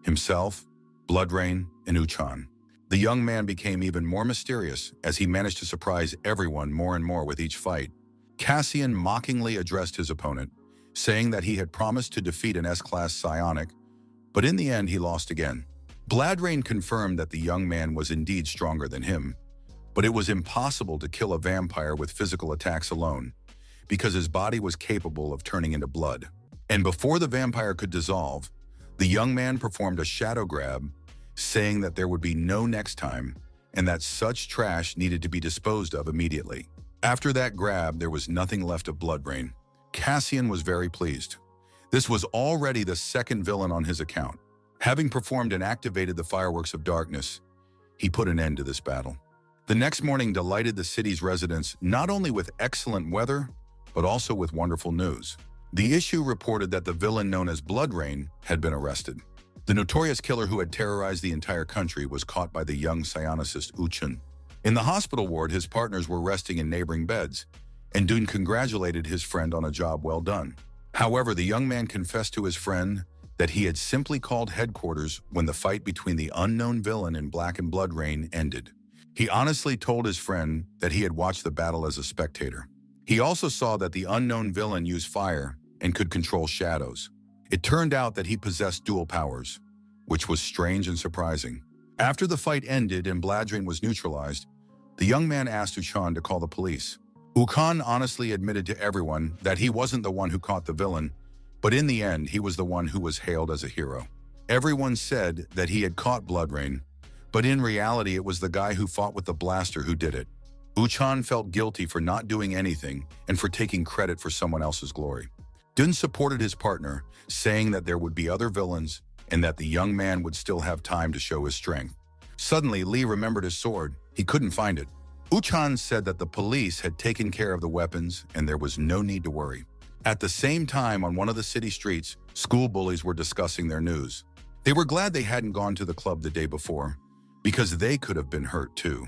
Himself, Bladrain, and Uchan. The young man became even more mysterious as he managed to surprise everyone more and more with each fight. Cassian mockingly addressed his opponent, saying that he had promised to defeat an S-class psionic, but in the end he lost again. Bladrain confirmed that the young man was indeed stronger than him, but it was impossible to kill a vampire with physical attacks alone, because his body was capable of turning into blood. And before the vampire could dissolve, the young man performed a shadow grab, saying that there would be no next time and that such trash needed to be disposed of immediately. After that grab, there was nothing left of Bladrain. Cassian was very pleased. This was already the second villain on his account. Having performed and activated the fireworks of darkness, he put an end to this battle. The next morning delighted the city's residents not only with excellent weather, but also with wonderful news. The issue reported that the villain known as Bladrain had been arrested. The notorious killer who had terrorized the entire country was caught by the young psionicist Uchan. In the hospital ward, his partners were resting in neighboring beds, and Dune congratulated his friend on a job well done. However, the young man confessed to his friend that he had simply called headquarters when the fight between the unknown villain and Black and Bladrain ended. He honestly told his friend that he had watched the battle as a spectator. He also saw that the unknown villain used fire and could control shadows. It turned out that he possessed dual powers, which was strange and surprising. After the fight ended and Bladrain was neutralized, the young man asked Uchan to call the police. Ukon honestly admitted to everyone that he wasn't the one who caught the villain, but in the end, he was the one who was hailed as a hero. Everyone said that he had caught Bloodrain, but in reality, it was the guy who fought with the blaster who did it. Uchon felt guilty for not doing anything and for taking credit for someone else's glory. Dun supported his partner, saying that there would be other villains and that the young man would still have time to show his strength. Suddenly, Lee remembered his sword. He couldn't find it. Uchon said that the police had taken care of the weapons and there was no need to worry. At the same time, on one of the city streets, school bullies were discussing their news. They were glad they hadn't gone to the club the day before, because they could have been hurt too.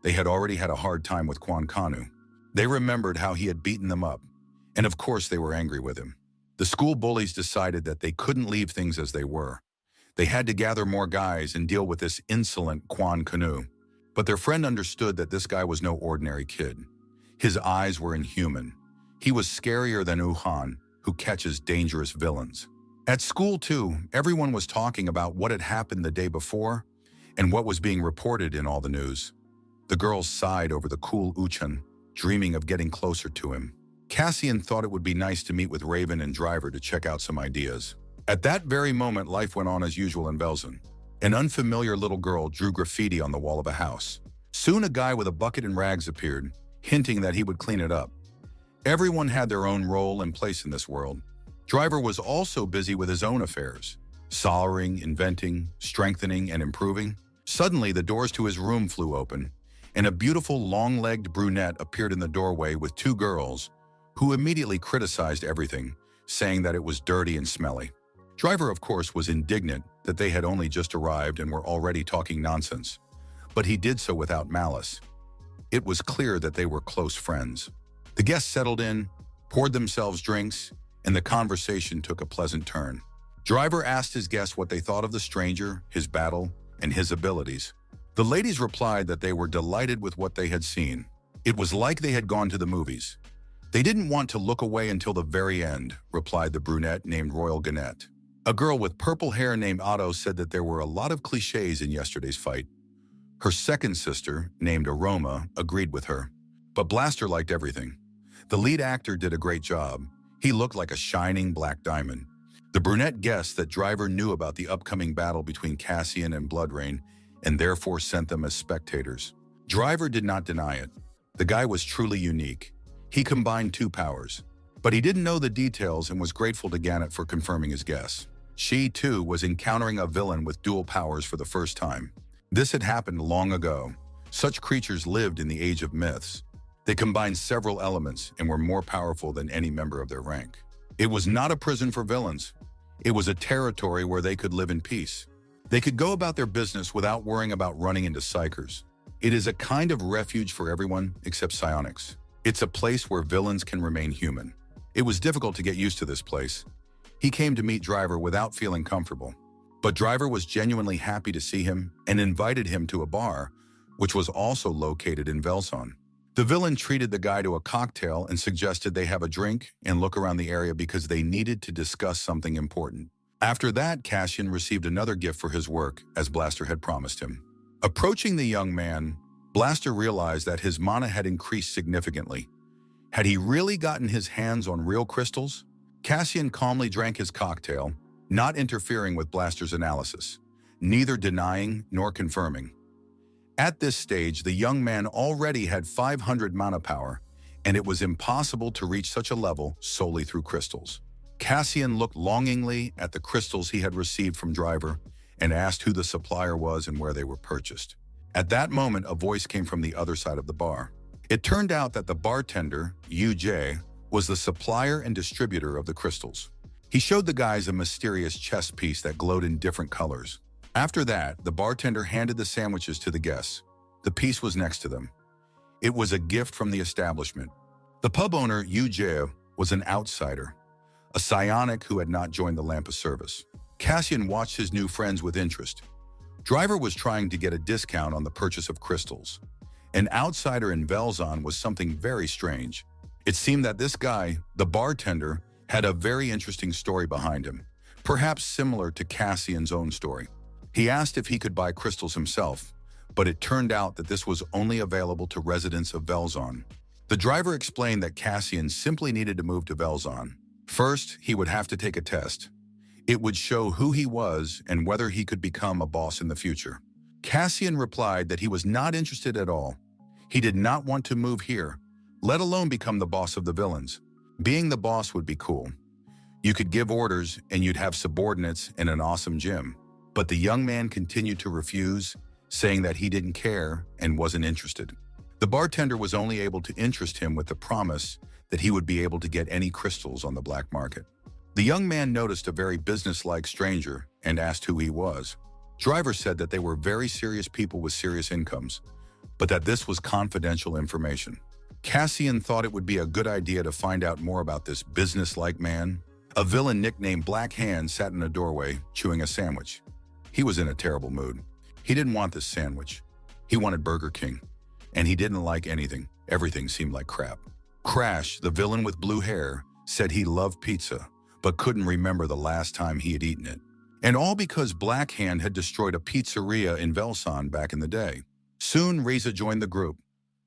They had already had a hard time with Quan Kanu. They remembered how he had beaten them up, and of course they were angry with him. The school bullies decided that they couldn't leave things as they were. They had to gather more guys and deal with this insolent Quan Kanu. But their friend understood that this guy was no ordinary kid. His eyes were inhuman. He was scarier than Uhan, who catches dangerous villains. At school too, everyone was talking about what had happened the day before and what was being reported in all the news. The girls sighed over the cool Uchan, dreaming of getting closer to him. Cassian thought it would be nice to meet with Raven and Driver to check out some ideas. At that very moment, life went on as usual in Velzen. An unfamiliar little girl drew graffiti on the wall of a house. Soon a guy with a bucket and rags appeared, hinting that he would clean it up. Everyone had their own role and place in this world. Driver was also busy with his own affairs, soldering, inventing, strengthening, and improving. Suddenly, the doors to his room flew open, and a beautiful long-legged brunette appeared in the doorway with two girls, who immediately criticized everything, saying that it was dirty and smelly. Driver, of course, was indignant that they had only just arrived and were already talking nonsense, but he did so without malice. It was clear that they were close friends. The guests settled in, poured themselves drinks, and the conversation took a pleasant turn. Driver asked his guests what they thought of the stranger, his battle, and his abilities. The ladies replied that they were delighted with what they had seen. It was like they had gone to the movies. They didn't want to look away until the very end, replied the brunette named Royal Gannett. A girl with purple hair named Otto said that there were a lot of cliches in yesterday's fight. Her second sister, named Aroma, agreed with her. But Blaster liked everything. The lead actor did a great job. He looked like a shining black diamond. The brunette guessed that Driver knew about the upcoming battle between Cassian and Bloodrain and therefore sent them as spectators. Driver did not deny it. The guy was truly unique. He combined two powers. But he didn't know the details and was grateful to Gannett for confirming his guess. She, too, was encountering a villain with dual powers for the first time. This had happened long ago. Such creatures lived in the age of myths. They combined several elements and were more powerful than any member of their rank. It was not a prison for villains. It was a territory where they could live in peace. They could go about their business without worrying about running into psychers. It is a kind of refuge for everyone except psionics. It's a place where villains can remain human. It was difficult to get used to this place. He came to meet Driver without feeling comfortable. But Driver was genuinely happy to see him and invited him to a bar, which was also located in Velson. The villain treated the guy to a cocktail and suggested they have a drink and look around the area because they needed to discuss something important. After that, Cassian received another gift for his work, as Blaster had promised him. Approaching the young man, Blaster realized that his mana had increased significantly. Had he really gotten his hands on real crystals? Cassian calmly drank his cocktail, not interfering with Blaster's analysis, neither denying nor confirming. At this stage, the young man already had 500 mana power, and it was impossible to reach such a level solely through crystals. Cassian looked longingly at the crystals he had received from Driver and asked who the supplier was and where they were purchased. At that moment, a voice came from the other side of the bar. It turned out that the bartender, UJ, was the supplier and distributor of the crystals. He showed the guys a mysterious chess piece that glowed in different colors. After that, the bartender handed the sandwiches to the guests. The piece was next to them. It was a gift from the establishment. The pub owner, UJ, was an outsider, a psionic who had not joined the Lampa service. Cassian watched his new friends with interest. Driver was trying to get a discount on the purchase of crystals. An outsider in Velzon was something very strange. It seemed that this guy, the bartender, had a very interesting story behind him, perhaps similar to Cassian's own story. He asked if he could buy crystals himself, but it turned out that this was only available to residents of Velzon. The driver explained that Cassian simply needed to move to Velzon. First, he would have to take a test. It would show who he was and whether he could become a boss in the future. Cassian replied that he was not interested at all. He did not want to move here, let alone become the boss of the villains. Being the boss would be cool. You could give orders and you'd have subordinates in an awesome gym. But the young man continued to refuse, saying that he didn't care and wasn't interested. The bartender was only able to interest him with the promise that he would be able to get any crystals on the black market. The young man noticed a very businesslike stranger and asked who he was. Driver said that they were very serious people with serious incomes, but that this was confidential information. Cassian thought it would be a good idea to find out more about this businesslike man. A villain nicknamed Black Hand sat in a doorway, chewing a sandwich. He was in a terrible mood. He didn't want this sandwich. He wanted Burger King. And he didn't like anything. Everything seemed like crap. Crash, the villain with blue hair, said he loved pizza, but couldn't remember the last time he had eaten it. And all because Black Hand had destroyed a pizzeria in Velzon back in the day. Soon, Reza joined the group.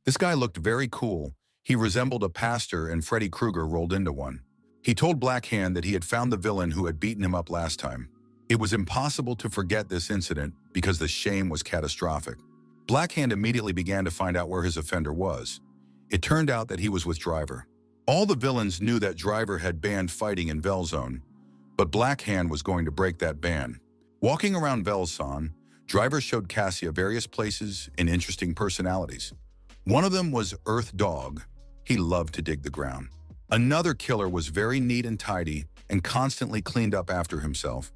This guy looked very cool. He resembled a pastor, and Freddy Krueger rolled into one. He told Black Hand that he had found the villain who had beaten him up last time. It was impossible to forget this incident because the shame was catastrophic. Black Hand immediately began to find out where his offender was. It turned out that he was with Driver. All the villains knew that Driver had banned fighting in Velzon, but Black Hand was going to break that ban. Walking around Velzon, Driver showed Cassia various places and interesting personalities. One of them was Earth Dog. He loved to dig the ground. Another killer was very neat and tidy and constantly cleaned up after himself.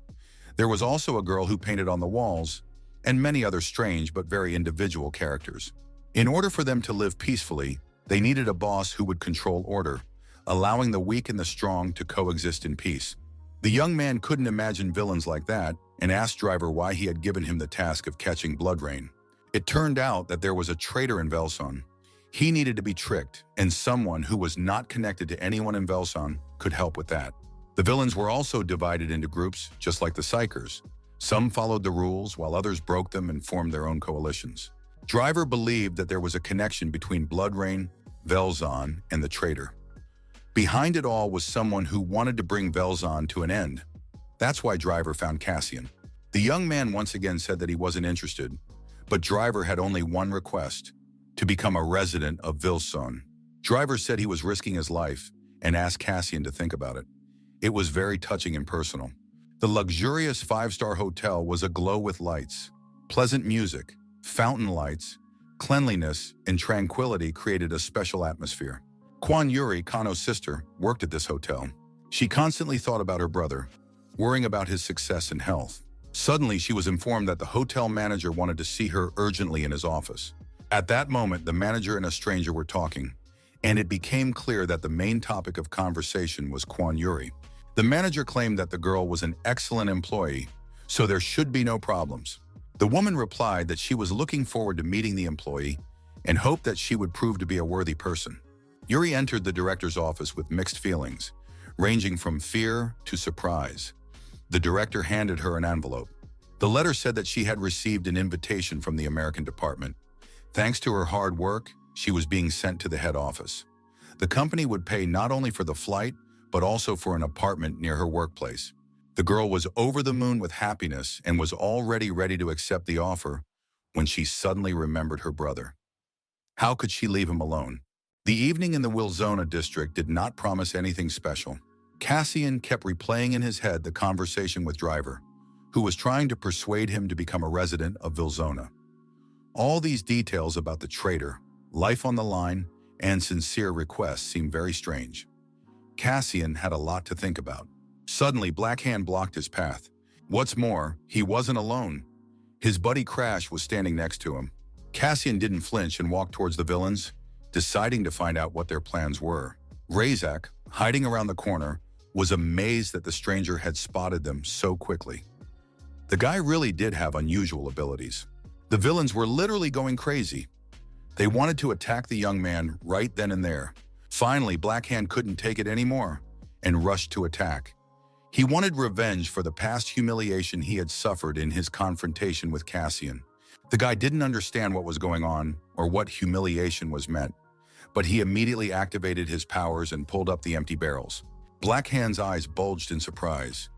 There was also a girl who painted on the walls, and many other strange but very individual characters. In order for them to live peacefully, they needed a boss who would control order, allowing the weak and the strong to coexist in peace. The young man couldn't imagine villains like that and asked Driver why he had given him the task of catching Blood Rain. It turned out that there was a traitor in Velzon. He needed to be tricked, and someone who was not connected to anyone in Velzon could help with that. The villains were also divided into groups, just like the Psychers. Some followed the rules, while others broke them and formed their own coalitions. Driver believed that there was a connection between Blood Rain, Velzon, and the traitor. Behind it all was someone who wanted to bring Velzon to an end. That's why Driver found Cassian. The young man once again said that he wasn't interested, but Driver had only one request: to become a resident of Velzon. Driver said he was risking his life and asked Cassian to think about it. It was very touching and personal. The luxurious 5-star hotel was aglow with lights. Pleasant music, fountain lights, cleanliness, and tranquility created a special atmosphere. Kwan Yuri, Kano's sister, worked at this hotel. She constantly thought about her brother, worrying about his success and health. Suddenly, she was informed that the hotel manager wanted to see her urgently in his office. At that moment, the manager and a stranger were talking, and it became clear that the main topic of conversation was Kwan Yuri. The manager claimed that the girl was an excellent employee, so there should be no problems. The woman replied that she was looking forward to meeting the employee and hoped that she would prove to be a worthy person. Yuri entered the director's office with mixed feelings, ranging from fear to surprise. The director handed her an envelope. The letter said that she had received an invitation from the American department. Thanks to her hard work, she was being sent to the head office. The company would pay not only for the flight, but also for an apartment near her workplace. The girl was over the moon with happiness and was already ready to accept the offer when she suddenly remembered her brother. How could she leave him alone? The evening in the Wilzona district did not promise anything special. Cassian kept replaying in his head the conversation with Driver, who was trying to persuade him to become a resident of Vilzona. All these details about the traitor, life on the line, and sincere requests seemed very strange. Cassian had a lot to think about. Suddenly, Black Hand blocked his path. What's more, he wasn't alone. His buddy Crash was standing next to him. Cassian didn't flinch and walked towards the villains, deciding to find out what their plans were. Razak, hiding around the corner, was amazed that the stranger had spotted them so quickly. The guy really did have unusual abilities. The villains were literally going crazy. They wanted to attack the young man right then and there. Finally, Black Hand couldn't take it anymore and rushed to attack. He wanted revenge for the past humiliation he had suffered in his confrontation with Cassian. The guy didn't understand what was going on or what humiliation was meant, but he immediately activated his powers and pulled up the empty barrels. Black Hand's eyes bulged in surprise.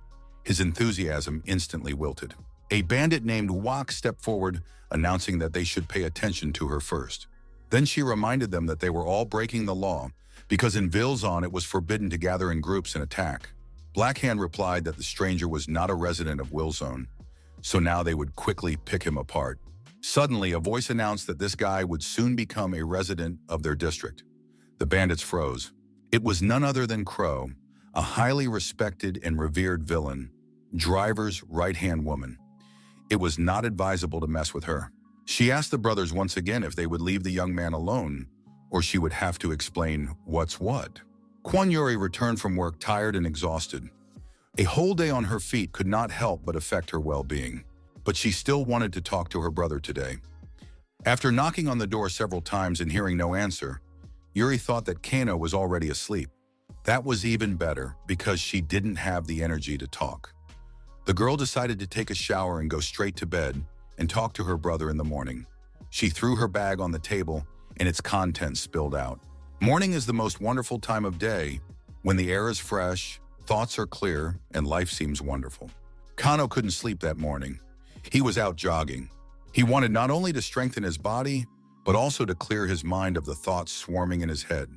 His enthusiasm instantly wilted. A bandit named Wok stepped forward, announcing that they should pay attention to her first. Then she reminded them that they were all breaking the law, because in Vilzon it was forbidden to gather in groups and attack. Black Hand replied that the stranger was not a resident of Vilzon, so now they would quickly pick him apart. Suddenly, a voice announced that this guy would soon become a resident of their district. The bandits froze. It was none other than Crow, a highly respected and revered villain, Driver's right-hand woman. It was not advisable to mess with her. She asked the brothers once again if they would leave the young man alone, or she would have to explain what's what. Kwon Yuri returned from work tired and exhausted. A whole day on her feet could not help but affect her well-being, but she still wanted to talk to her brother today. After knocking on the door several times and hearing no answer, Yuri thought that Kano was already asleep. That was even better because she didn't have the energy to talk. The girl decided to take a shower and go straight to bed and talk to her brother in the morning. She threw her bag on the table and its contents spilled out. Morning is the most wonderful time of day, when the air is fresh, thoughts are clear, and life seems wonderful. Kano couldn't sleep that morning. He was out jogging. He wanted not only to strengthen his body, but also to clear his mind of the thoughts swarming in his head.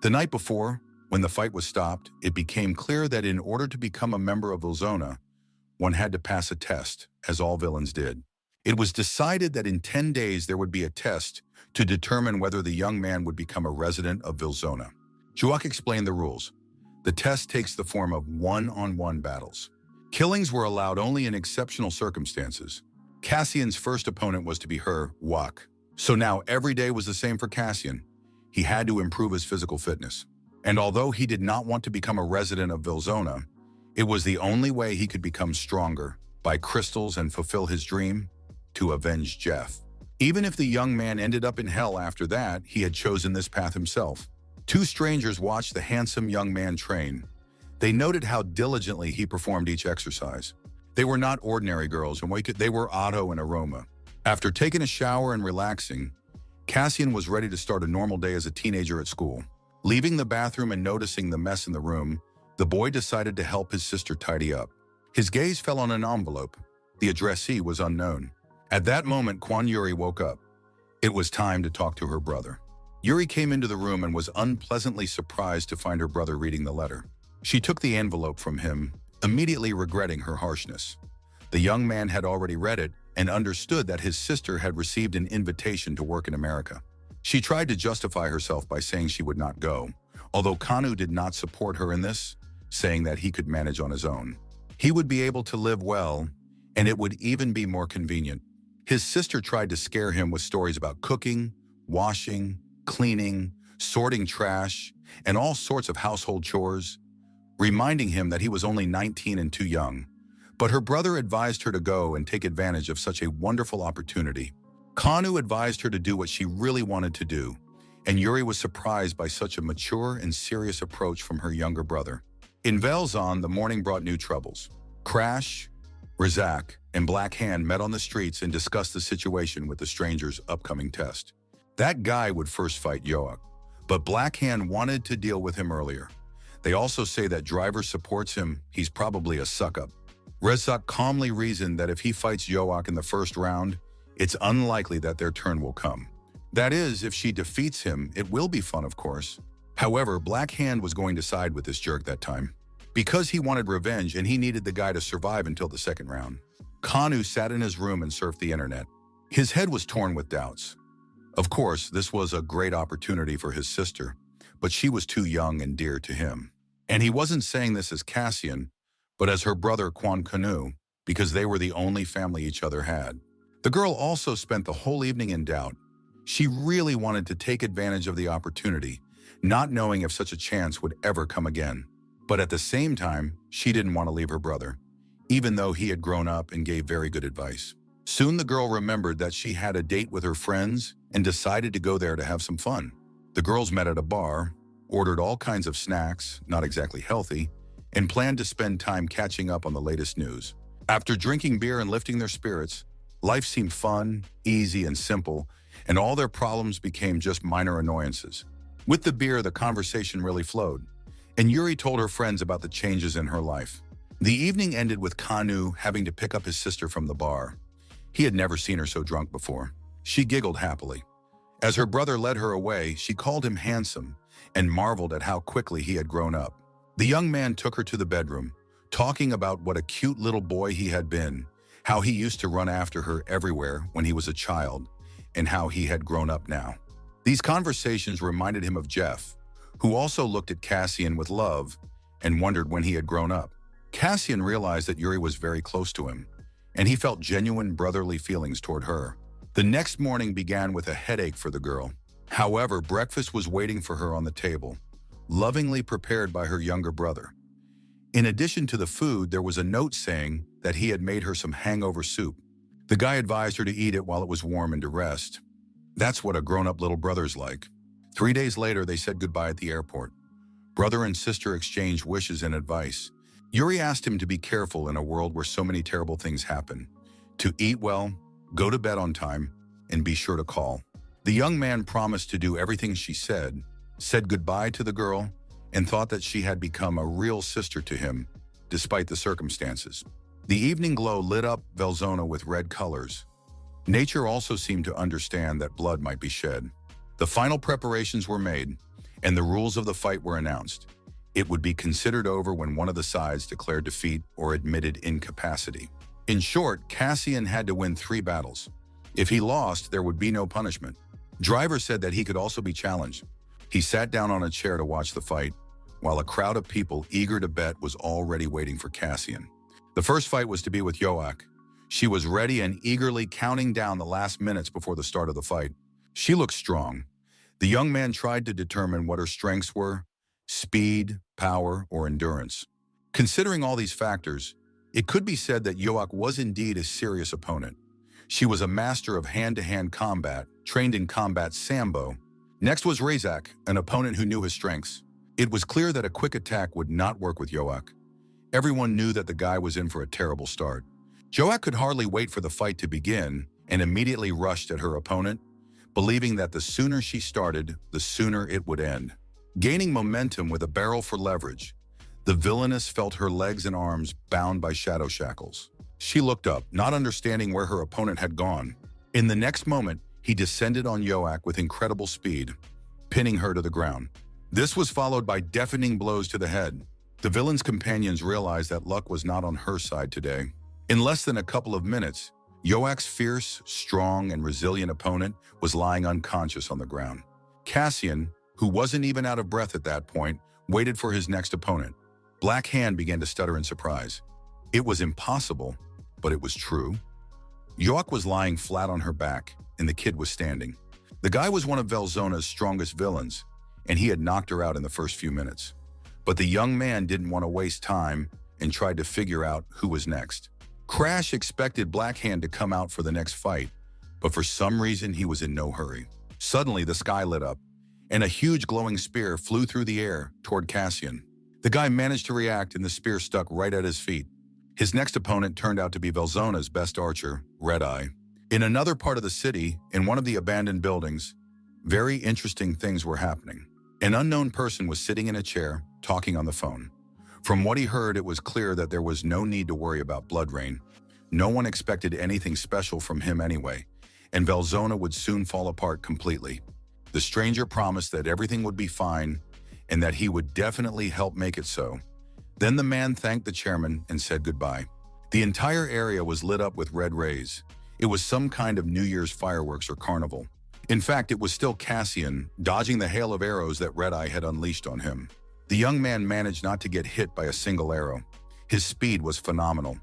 The night before, when the fight was stopped, it became clear that in order to become a member of Vilzona, one had to pass a test, as all villains did. It was decided that in 10 days there would be a test to determine whether the young man would become a resident of Vilzona. Juak explained the rules. The test takes the form of one-on-one battles. Killings were allowed only in exceptional circumstances. Cassian's first opponent was to be her, Wok. So now every day was the same for Cassian. He had to improve his physical fitness. And although he did not want to become a resident of Vilzona, it was the only way he could become stronger, buy crystals and fulfill his dream, to avenge Jeff. Even if the young man ended up in hell after that, he had chosen this path himself. Two strangers watched the handsome young man train. They noted how diligently he performed each exercise. They were not ordinary girls, and they were Otto and Aroma. After taking a shower and relaxing, Cassian was ready to start a normal day as a teenager at school. Leaving the bathroom and noticing the mess in the room, the boy decided to help his sister tidy up. His gaze fell on an envelope. The addressee was unknown. At that moment, Kwon Yuri woke up. It was time to talk to her brother. Yuri came into the room and was unpleasantly surprised to find her brother reading the letter. She took the envelope from him, immediately regretting her harshness. The young man had already read it and understood that his sister had received an invitation to work in America. She tried to justify herself by saying she would not go, although Kanu did not support her in this, saying that he could manage on his own. He would be able to live well, and it would even be more convenient. His sister tried to scare him with stories about cooking, washing, cleaning, sorting trash, and all sorts of household chores, reminding him that he was only 19 and too young. But her brother advised her to go and take advantage of such a wonderful opportunity. Kanu advised her to do what she really wanted to do, and Yuri was surprised by such a mature and serious approach from her younger brother. In Velzon, the morning brought new troubles. Crash, Razak, and Black Hand met on the streets and discussed the situation with the stranger's upcoming test. That guy would first fight Yoak, but Black Hand wanted to deal with him earlier. They also say that Driver supports him, he's probably a suck-up. Razak calmly reasoned that if he fights Yoak in the first round, it's unlikely that their turn will come. That is, if she defeats him, it will be fun, of course. However, Black Hand was going to side with this jerk that time, because he wanted revenge and he needed the guy to survive until the second round. Kanu sat in his room and surfed the internet. His head was torn with doubts. Of course, this was a great opportunity for his sister, but she was too young and dear to him. And he wasn't saying this as Cassian, but as her brother Kwon Kanu, because they were the only family each other had. The girl also spent the whole evening in doubt. She really wanted to take advantage of the opportunity, not knowing if such a chance would ever come again. But at the same time, she didn't want to leave her brother, even though he had grown up and gave very good advice. Soon the girl remembered that she had a date with her friends and decided to go there to have some fun. The girls met at a bar, ordered all kinds of snacks, not exactly healthy, and planned to spend time catching up on the latest news. After drinking beer and lifting their spirits, life seemed fun, easy, and simple, and all their problems became just minor annoyances. With the beer, the conversation really flowed, and Yuri told her friends about the changes in her life. The evening ended with Kanu having to pick up his sister from the bar. He had never seen her so drunk before. She giggled happily. As her brother led her away, she called him handsome and marveled at how quickly he had grown up. The young man took her to the bedroom, talking about what a cute little boy he had been, how he used to run after her everywhere when he was a child, and how he had grown up now. These conversations reminded him of Jeff, who also looked at Cassian with love and wondered when he had grown up. Cassian realized that Yuri was very close to him, and he felt genuine brotherly feelings toward her. The next morning began with a headache for the girl. However, breakfast was waiting for her on the table, lovingly prepared by her younger brother. In addition to the food, there was a note saying that he had made her some hangover soup. The guy advised her to eat it while it was warm and to rest. That's what a grown-up little brother's like. 3 days later, they said goodbye at the airport. Brother and sister exchanged wishes and advice. Yuri asked him to be careful in a world where so many terrible things happen, to eat well, go to bed on time, and be sure to call. The young man promised to do everything she said goodbye to the girl, and thought that she had become a real sister to him, despite the circumstances. The evening glow lit up Velzona with red colors. Nature also seemed to understand that blood might be shed. The final preparations were made, and the rules of the fight were announced. It would be considered over when one of the sides declared defeat or admitted incapacity. In short, Cassian had to win 3 battles. If he lost, there would be no punishment. Driver said that he could also be challenged. He sat down on a chair to watch the fight, while a crowd of people eager to bet was already waiting for Cassian. The first fight was to be with Yoak. She was ready and eagerly counting down the last minutes before the start of the fight. She looked strong. The young man tried to determine what her strengths were: speed, power, or endurance. Considering all these factors, it could be said that Yoak was indeed a serious opponent. She was a master of hand-to-hand combat, trained in combat sambo. Next was Razak, an opponent who knew his strengths. It was clear that a quick attack would not work with Yoak. Everyone knew that the guy was in for a terrible start. Yoak could hardly wait for the fight to begin and immediately rushed at her opponent, believing that the sooner she started, the sooner it would end. Gaining momentum with a barrel for leverage, the villainess felt her legs and arms bound by shadow shackles. She looked up, not understanding where her opponent had gone. In the next moment, he descended on Yoak with incredible speed, pinning her to the ground. This was followed by deafening blows to the head. The villain's companions realized that luck was not on her side today. In less than a couple of minutes, Yoak's fierce, strong, and resilient opponent was lying unconscious on the ground. Cassian, who wasn't even out of breath at that point, waited for his next opponent. Black Hand began to stutter in surprise. It was impossible, but it was true. Yoak was lying flat on her back, and the kid was standing. The guy was one of Velzona's strongest villains, and he had knocked her out in the first few minutes. But the young man didn't want to waste time and tried to figure out who was next. Crash expected Black Hand to come out for the next fight, but for some reason he was in no hurry. Suddenly, the sky lit up, and a huge glowing spear flew through the air toward Cassian. The guy managed to react, and the spear stuck right at his feet. His next opponent turned out to be Velzona's best archer, Red Eye. In another part of the city, in one of the abandoned buildings, very interesting things were happening. An unknown person was sitting in a chair, talking on the phone. From what he heard, it was clear that there was no need to worry about Blood Rain. No one expected anything special from him anyway, and Velzona would soon fall apart completely. The stranger promised that everything would be fine and that he would definitely help make it so. Then the man thanked the chairman and said goodbye. The entire area was lit up with red rays. It was some kind of New Year's fireworks or carnival. In fact, it was still Cassian, dodging the hail of arrows that Red Eye had unleashed on him. The young man managed not to get hit by a single arrow. His speed was phenomenal.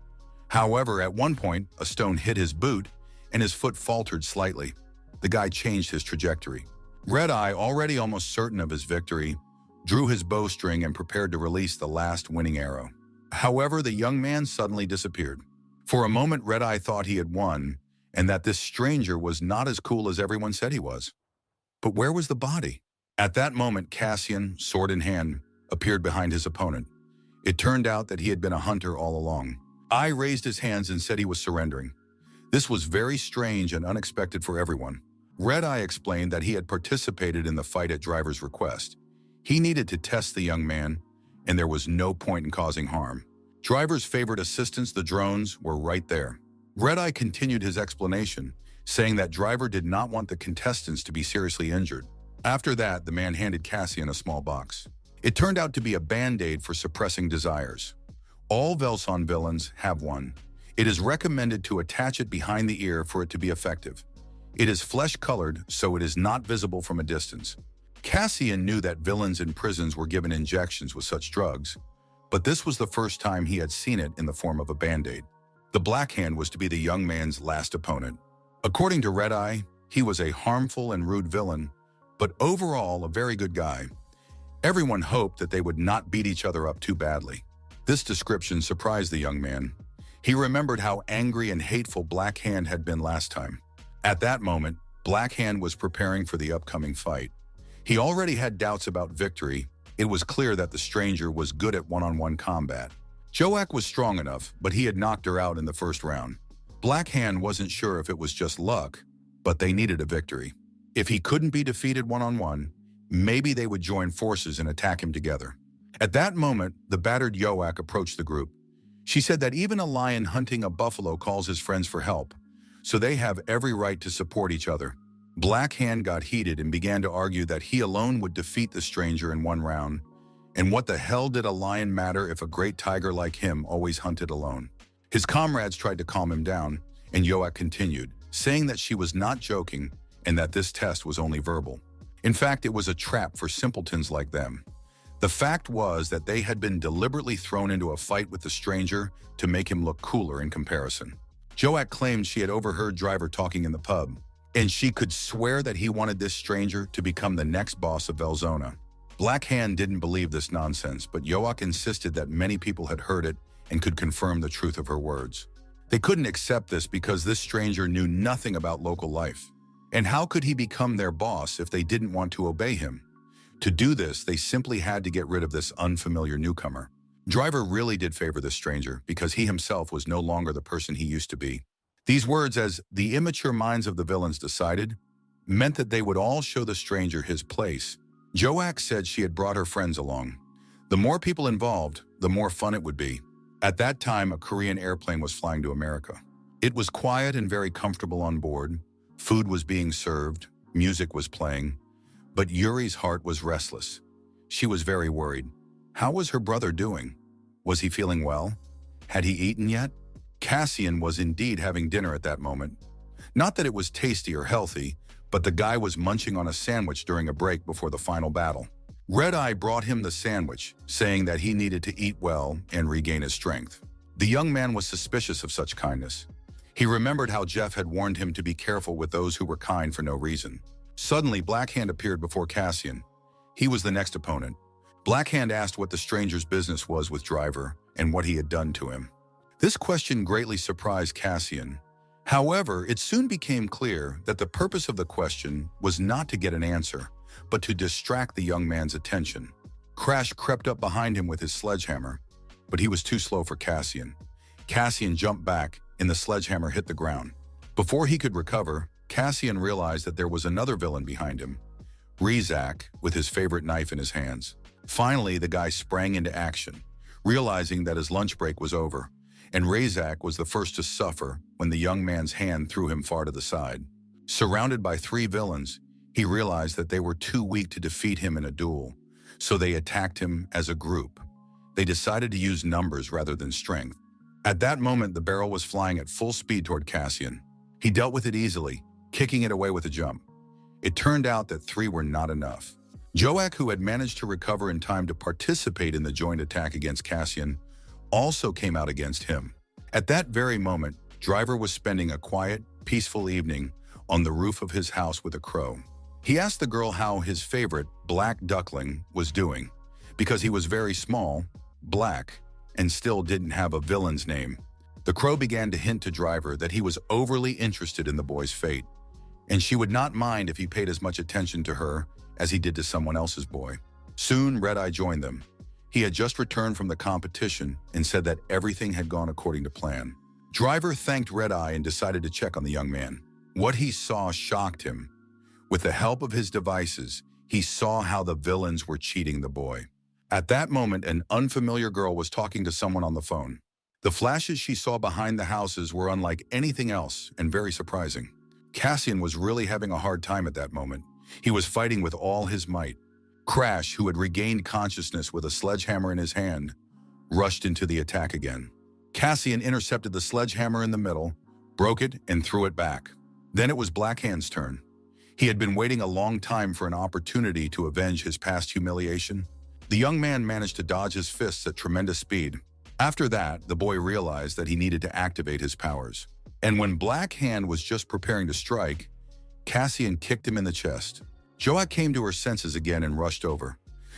However, at one point, a stone hit his boot, and his foot faltered slightly. The guy changed his trajectory. Red Eye, already almost certain of his victory, drew his bowstring and prepared to release the last winning arrow. However, the young man suddenly disappeared. For a moment, Red Eye thought he had won, and that this stranger was not as cool as everyone said he was. But where was the body? At that moment, Cassian, sword in hand, appeared behind his opponent. It turned out that he had been a hunter all along. Eye raised his hands and said he was surrendering. This was very strange and unexpected for everyone. Red-Eye explained that he had participated in the fight at Driver's request. He needed to test the young man, and there was no point in causing harm. Driver's favorite assistants, the drones, were right there. Red-Eye continued his explanation, saying that Driver did not want the contestants to be seriously injured. After that, the man handed Cassian a small box. It turned out to be a band-aid for suppressing desires. All Velson villains have one. It is recommended to attach it behind the ear for it to be effective. It is flesh-colored, so it is not visible from a distance. Cassian knew that villains in prisons were given injections with such drugs, but this was the first time he had seen it in the form of a band-aid. The Black Hand was to be the young man's last opponent. According to Red-Eye, he was a harmful and rude villain, but overall a very good guy. Everyone hoped that they would not beat each other up too badly. This description surprised the young man. He remembered how angry and hateful Black Hand had been last time. At that moment, Black Hand was preparing for the upcoming fight. He already had doubts about victory. It was clear that the stranger was good at one-on-one combat. Joak was strong enough, but he had knocked her out in the first round. Black Hand wasn't sure if it was just luck, but they needed a victory. If he couldn't be defeated one-on-one, maybe they would join forces and attack him together. At that moment, the battered Joak approached the group. She said that even a lion hunting a buffalo calls his friends for help, so they have every right to support each other. Black Hand got heated and began to argue that he alone would defeat the stranger in one round. And what the hell did a lion matter if a great tiger like him always hunted alone? His comrades tried to calm him down, and Joak continued, saying that she was not joking and that this test was only verbal. In fact, it was a trap for simpletons like them. The fact was that they had been deliberately thrown into a fight with the stranger to make him look cooler in comparison. Joak claimed she had overheard Driver talking in the pub, and she could swear that he wanted this stranger to become the next boss of Velzona. Black Hand didn't believe this nonsense, but Joak insisted that many people had heard it and could confirm the truth of her words. They couldn't accept this because this stranger knew nothing about local life. And how could he become their boss if they didn't want to obey him? To do this, they simply had to get rid of this unfamiliar newcomer. Driver really did favor this stranger because he himself was no longer the person he used to be. These words, as the immature minds of the villains decided, meant that they would all show the stranger his place. Joak said she had brought her friends along. The more people involved, the more fun it would be. At that time, a Korean airplane was flying to America. It was quiet and very comfortable on board. Food was being served, music was playing, but Yuri's heart was restless. She was very worried. How was her brother doing? Was he feeling well? Had he eaten yet? Cassian was indeed having dinner at that moment. Not that it was tasty or healthy, but the guy was munching on a sandwich during a break before the final battle. Red-Eye brought him the sandwich, saying that he needed to eat well and regain his strength. The young man was suspicious of such kindness. He remembered how Jeff had warned him to be careful with those who were kind for no reason. Suddenly, Black Hand appeared before Cassian. He was the next opponent. Black Hand asked what the stranger's business was with Driver and what he had done to him. This question greatly surprised Cassian. However, it soon became clear that the purpose of the question was not to get an answer, but to distract the young man's attention. Crash crept up behind him with his sledgehammer, but he was too slow for Cassian. Cassian jumped back, and the sledgehammer hit the ground. Before he could recover, Cassian realized that there was another villain behind him, Rezak, with his favorite knife in his hands. Finally, the guy sprang into action, realizing that his lunch break was over, and Rezak was the first to suffer when the young man's hand threw him far to the side. Surrounded by three villains, he realized that they were too weak to defeat him in a duel, so they attacked him as a group. They decided to use numbers rather than strength. At that moment, the barrel was flying at full speed toward Cassian. He dealt with it easily, kicking it away with a jump. It turned out that three were not enough. Joak, who had managed to recover in time to participate in the joint attack against Cassian, also came out against him. At that very moment, Driver was spending a quiet, peaceful evening on the roof of his house with a crow. He asked the girl how his favorite, black duckling, was doing, because he was very small, black, and still didn't have a villain's name. The crow began to hint to Driver that he was overly interested in the boy's fate, and she would not mind if he paid as much attention to her as he did to someone else's boy. Soon, Red-Eye joined them. He had just returned from the competition and said that everything had gone according to plan. Driver thanked Red-Eye and decided to check on the young man. What he saw shocked him. With the help of his devices, he saw how the villains were cheating the boy. At that moment, an unfamiliar girl was talking to someone on the phone. The flashes she saw behind the houses were unlike anything else and very surprising. Cassian was really having a hard time at that moment. He was fighting with all his might. Crash, who had regained consciousness with a sledgehammer in his hand, rushed into the attack again. Cassian intercepted the sledgehammer in the middle, broke it, and threw it back. Then it was Blackhand's turn. He had been waiting a long time for an opportunity to avenge his past humiliation. The young man managed to dodge his fists at tremendous speed. After that, the boy realized that he needed to activate his powers. And when Blackhand was just preparing to strike, Cassian kicked him in the chest. Joak came to her senses again and rushed over.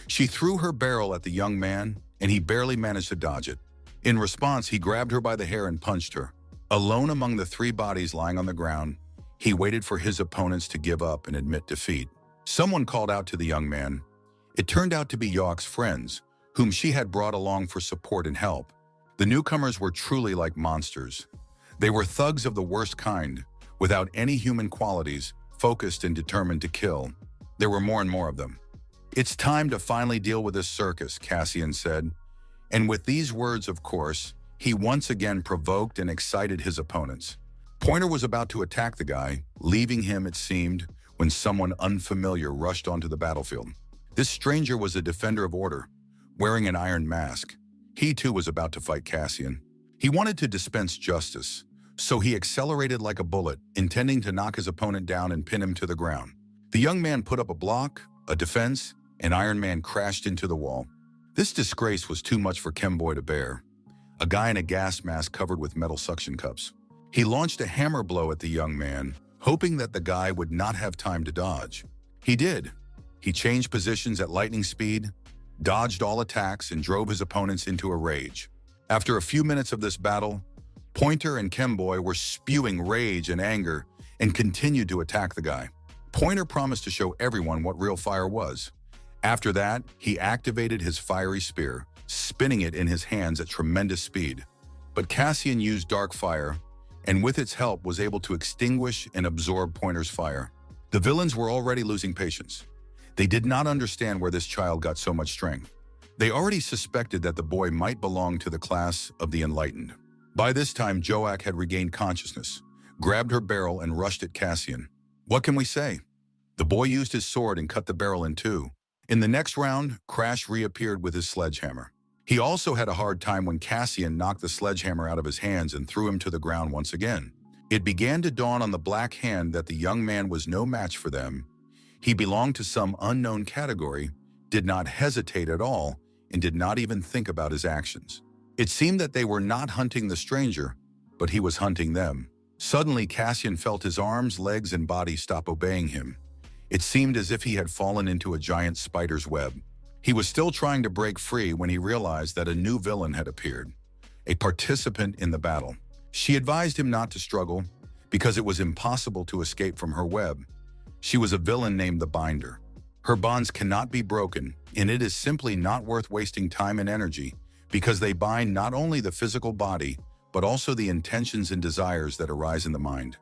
She threw her barrel at the young man, and he barely managed to dodge it. In response, he grabbed her by the hair and punched her. Alone among the three bodies lying on the ground, he waited for his opponents to give up and admit defeat. Someone called out to the young man. It turned out to be Joak's friends, whom she had brought along for support and help. The newcomers were truly like monsters. They were thugs of the worst kind, without any human qualities, focused and determined to kill. There were more and more of them. "It's time to finally deal with this circus," Cassian said. And with these words, of course, he once again provoked and excited his opponents. Pointer was about to attack the guy, leaving him, it seemed, when someone unfamiliar rushed onto the battlefield. This stranger was a defender of order, wearing an iron mask. He too was about to fight Cassian. He wanted to dispense justice, so he accelerated like a bullet, intending to knock his opponent down and pin him to the ground. The young man put up a block, a defense, and Iron Man crashed into the wall. This disgrace was too much for Kemboy to bear, a guy in a gas mask covered with metal suction cups. He launched a hammer blow at the young man, hoping that the guy would not have time to dodge. He did. He changed positions at lightning speed, dodged all attacks, and drove his opponents into a rage. After a few minutes of this battle, Pointer and Kemboy were spewing rage and anger and continued to attack the guy. Pointer promised to show everyone what real fire was. After that, he activated his fiery spear, spinning it in his hands at tremendous speed. But Cassian used dark fire, and with its help was able to extinguish and absorb Pointer's fire. The villains were already losing patience. They did not understand where this child got so much strength. They already suspected that the boy might belong to the class of the enlightened. By this time, Joak had regained consciousness, grabbed her barrel, and rushed at Cassian. What can we say? The boy used his sword and cut the barrel in two. In the next round, Crash reappeared with his sledgehammer. He also had a hard time when Cassian knocked the sledgehammer out of his hands and threw him to the ground once again. It began to dawn on the Black Hand that the young man was no match for them. He belonged to some unknown category, did not hesitate at all, and did not even think about his actions. It seemed that they were not hunting the stranger, but he was hunting them. Suddenly, Cassian felt his arms, legs, and body stop obeying him. It seemed as if he had fallen into a giant spider's web. He was still trying to break free when he realized that a new villain had appeared, a participant in the battle. She advised him not to struggle because it was impossible to escape from her web. She was a villain named the Binder. Her bonds cannot be broken, and it is simply not worth wasting time and energy because they bind not only the physical body, but also the intentions and desires that arise in the mind.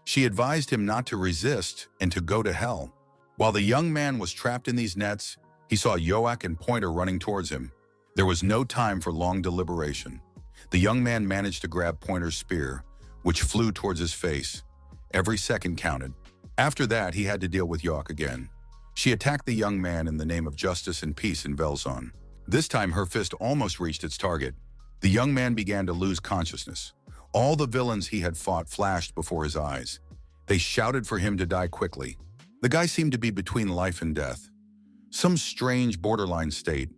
She advised him not to resist and to go to hell. While the young man was trapped in these nets, he saw Joak and Pointer running towards him. There was no time for long deliberation. The young man managed to grab Pointer's spear, which flew towards his face. Every second counted. After that, he had to deal with Joak again. She attacked the young man in the name of justice and peace in Velzon. This time, her fist almost reached its target. The young man began to lose consciousness. All the villains he had fought flashed before his eyes. They shouted for him to die quickly. The guy seemed to be between life and death. Some strange borderline state.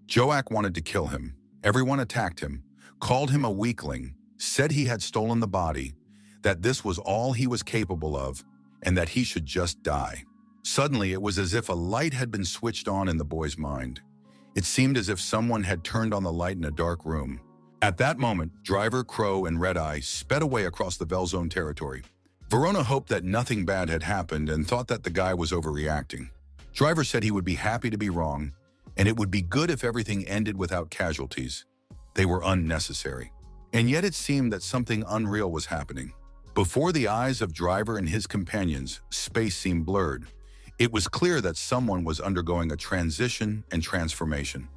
Joak wanted to kill him. Everyone attacked him, called him a weakling, said he had stolen the body, that this was all he was capable of, and that he should just die. Suddenly, it was as if a light had been switched on in the boy's mind. It seemed as if someone had turned on the light in a dark room. At that moment, Driver, Crow, and Red Eye sped away across the Velzone territory. Verona hoped that nothing bad had happened and thought that the guy was overreacting. Driver said he would be happy to be wrong, and it would be good if everything ended without casualties. They were unnecessary. And yet it seemed that something unreal was happening. Before the eyes of Driver and his companions, space seemed blurred. It was clear that someone was undergoing a transition and transformation.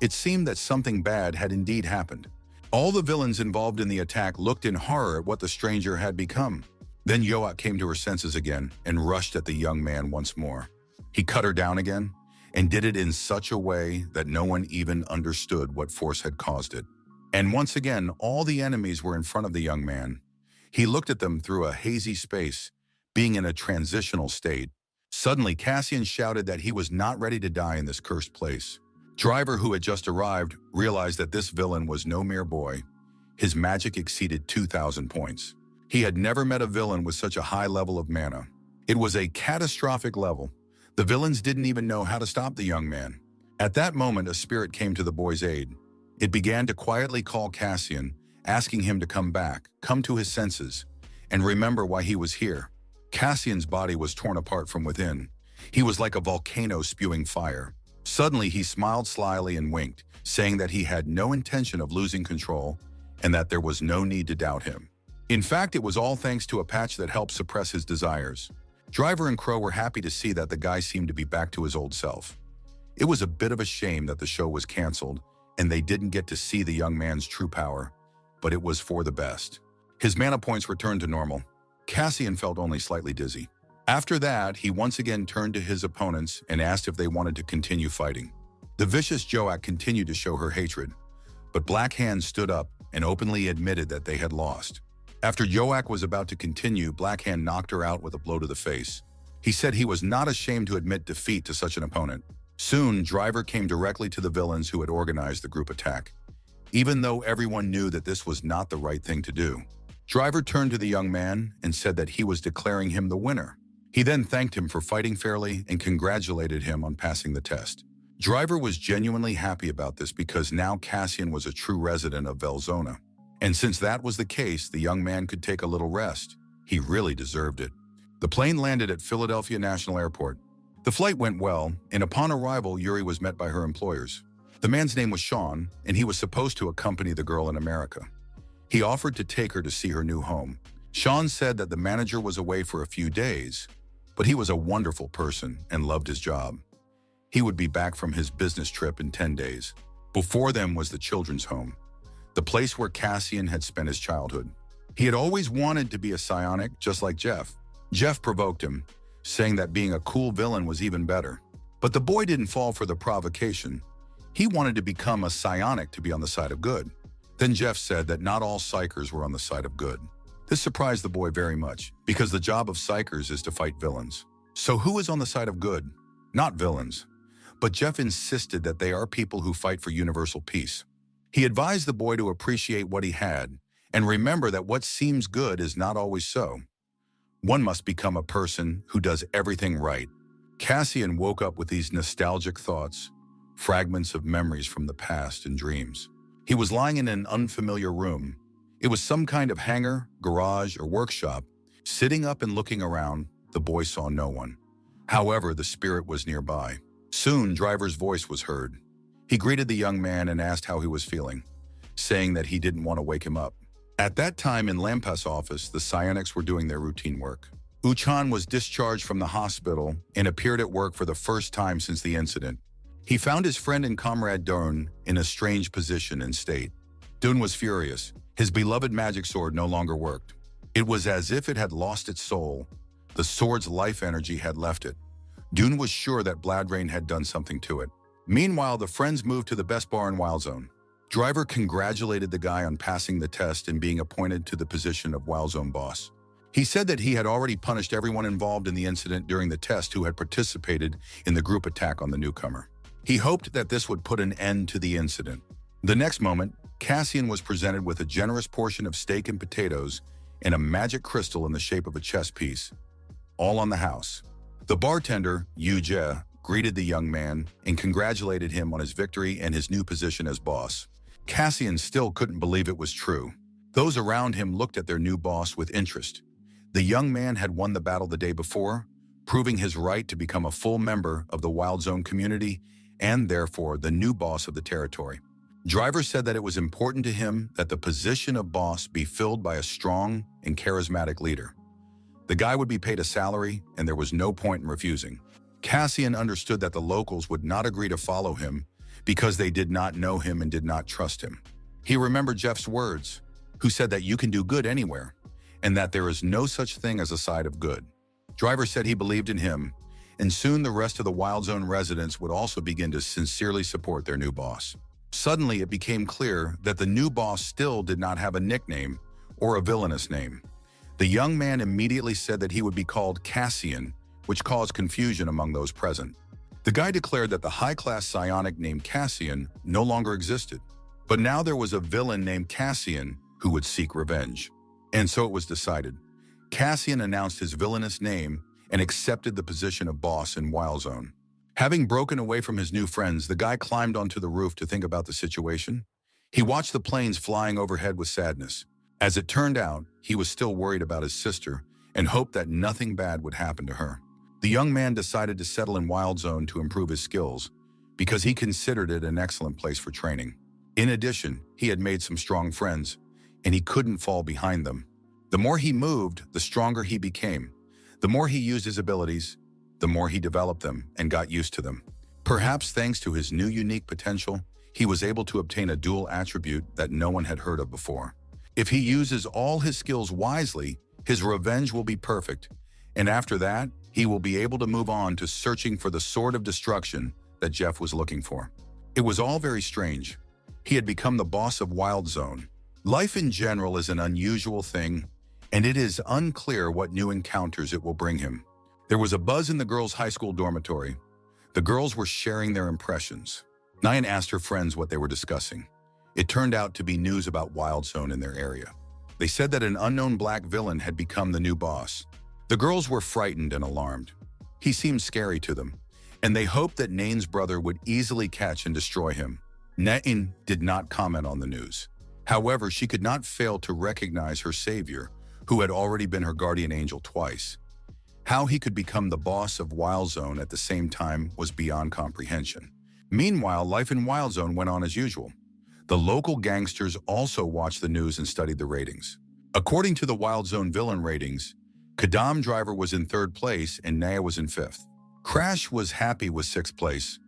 It seemed that something bad had indeed happened. All the villains involved in the attack looked in horror at what the stranger had become. Then Yoak came to her senses again and rushed at the young man once more. He cut her down again and did it in such a way that no one even understood what force had caused it. And once again, all the enemies were in front of the young man. He looked at them through a hazy space, being in a transitional state. Suddenly, Cassian shouted that he was not ready to die in this cursed place. Driver, who had just arrived, realized that this villain was no mere boy. His magic exceeded 2,000 points. He had never met a villain with such a high level of mana. It was a catastrophic level. The villains didn't even know how to stop the young man. At that moment, a spirit came to the boy's aid. It began to quietly call Cassian, asking him to come back, come to his senses, and remember why he was here. Cassian's body was torn apart from within. He was like a volcano spewing fire. Suddenly, he smiled slyly and winked, saying that he had no intention of losing control and that there was no need to doubt him. In fact, it was all thanks to a patch that helped suppress his desires. Driver and Crow were happy to see that the guy seemed to be back to his old self. It was a bit of a shame that the show was canceled and they didn't get to see the young man's true power, but it was for the best. His mana points returned to normal. Cassian felt only slightly dizzy. After that, he once again turned to his opponents and asked if they wanted to continue fighting. The vicious Joak continued to show her hatred, but Black Hand stood up and openly admitted that they had lost. After Joak was about to continue, Black Hand knocked her out with a blow to the face. He said he was not ashamed to admit defeat to such an opponent. Soon, Driver came directly to the villains who had organized the group attack. Even though everyone knew that this was not the right thing to do, Driver turned to the young man and said that he was declaring him the winner. He then thanked him for fighting fairly and congratulated him on passing the test. Driver was genuinely happy about this because now Cassian was a true resident of Velzona. And since that was the case, the young man could take a little rest. He really deserved it. The plane landed at Philadelphia National Airport. The flight went well, and upon arrival, Yuri was met by her employers. The man's name was Sean, and he was supposed to accompany the girl in America. He offered to take her to see her new home. Sean said that the manager was away for a few days, but he was a wonderful person and loved his job. He would be back from his business trip in 10 days. Before them was the children's home, the place where Cassian had spent his childhood. He had always wanted to be a psionic, just like Jeff. Jeff provoked him, saying that being a cool villain was even better. But the boy didn't fall for the provocation. He wanted to become a psionic to be on the side of good. Then Jeff said that not all psychers were on the side of good. This surprised the boy very much, because the job of psychers is to fight villains. So who is on the side of good? Not villains. But Jeff insisted that they are people who fight for universal peace. He advised the boy to appreciate what he had, and remember that what seems good is not always so. One must become a person who does everything right. Cassian woke up with these nostalgic thoughts, fragments of memories from the past and dreams. He was lying in an unfamiliar room. It was some kind of hangar, garage, or workshop. Sitting up and looking around, the boy saw no one. However, the spirit was nearby. Soon, Driver's voice was heard. He greeted the young man and asked how he was feeling, saying that he didn't want to wake him up. At that time in Lampa's office, the psionics were doing their routine work. Uchan was discharged from the hospital and appeared at work for the first time since the incident. He found his friend and comrade Dun in a strange position and state. Dun was furious. His beloved magic sword no longer worked. It was as if it had lost its soul. The sword's life energy had left it. Dun was sure that Bladrain had done something to it. Meanwhile, the friends moved to the best bar in Wildzone. Driver congratulated the guy on passing the test and being appointed to the position of Wildzone boss. He said that he had already punished everyone involved in the incident during the test who had participated in the group attack on the newcomer. He hoped that this would put an end to the incident. The next moment, Cassian was presented with a generous portion of steak and potatoes and a magic crystal in the shape of a chess piece, all on the house. The bartender, Yu Jie, greeted the young man and congratulated him on his victory and his new position as boss. Cassian still couldn't believe it was true. Those around him looked at their new boss with interest. The young man had won the battle the day before, proving his right to become a full member of the Wildzone community and therefore the new boss of the territory. Driver said that it was important to him that the position of boss be filled by a strong and charismatic leader. The guy would be paid a salary and there was no point in refusing. Cassian understood that the locals would not agree to follow him because they did not know him and did not trust him. He remembered Jeff's words, who said that you can do good anywhere, and that there is no such thing as a side of good. Driver said he believed in him, and soon the rest of the Wild Zone residents would also begin to sincerely support their new boss. Suddenly, it became clear that the new boss still did not have a nickname or a villainous name. The young man immediately said that he would be called Cassian, which caused confusion among those present. The guy declared that the high-class psionic named Cassian no longer existed, but now there was a villain named Cassian who would seek revenge. And so it was decided. Cassian announced his villainous name and accepted the position of boss in Wild Zone. Having broken away from his new friends, the guy climbed onto the roof to think about the situation. He watched the planes flying overhead with sadness. As it turned out, he was still worried about his sister and hoped that nothing bad would happen to her. The young man decided to settle in Wild Zone to improve his skills because he considered it an excellent place for training. In addition, he had made some strong friends, and he couldn't fall behind them. The more he moved, the stronger he became. The more he used his abilities, the more he developed them and got used to them. Perhaps thanks to his new unique potential, he was able to obtain a dual attribute that no one had heard of before. If he uses all his skills wisely, his revenge will be perfect, and after that, he will be able to move on to searching for the sword of destruction that Jeff was looking for. It was all very strange. He had become the boss of Wild Zone. Life in general is an unusual thing, and it is unclear what new encounters it will bring him. There was a buzz in the girls' high school dormitory. The girls were sharing their impressions. Nyan asked her friends what they were discussing. It turned out to be news about Wild Zone in their area. They said that an unknown black villain had become the new boss. The girls were frightened and alarmed. He seemed scary to them, and they hoped that Nain's brother would easily catch and destroy him. Nain did not comment on the news. However, she could not fail to recognize her savior, who had already been her guardian angel twice. How he could become the boss of Wild Zone at the same time was beyond comprehension. Meanwhile, life in Wild Zone went on as usual. The local gangsters also watched the news and studied the ratings. According to the Wild Zone villain ratings, Kadam Driver was in 3rd place and Naya was in 5th. Crash was happy with 6th place,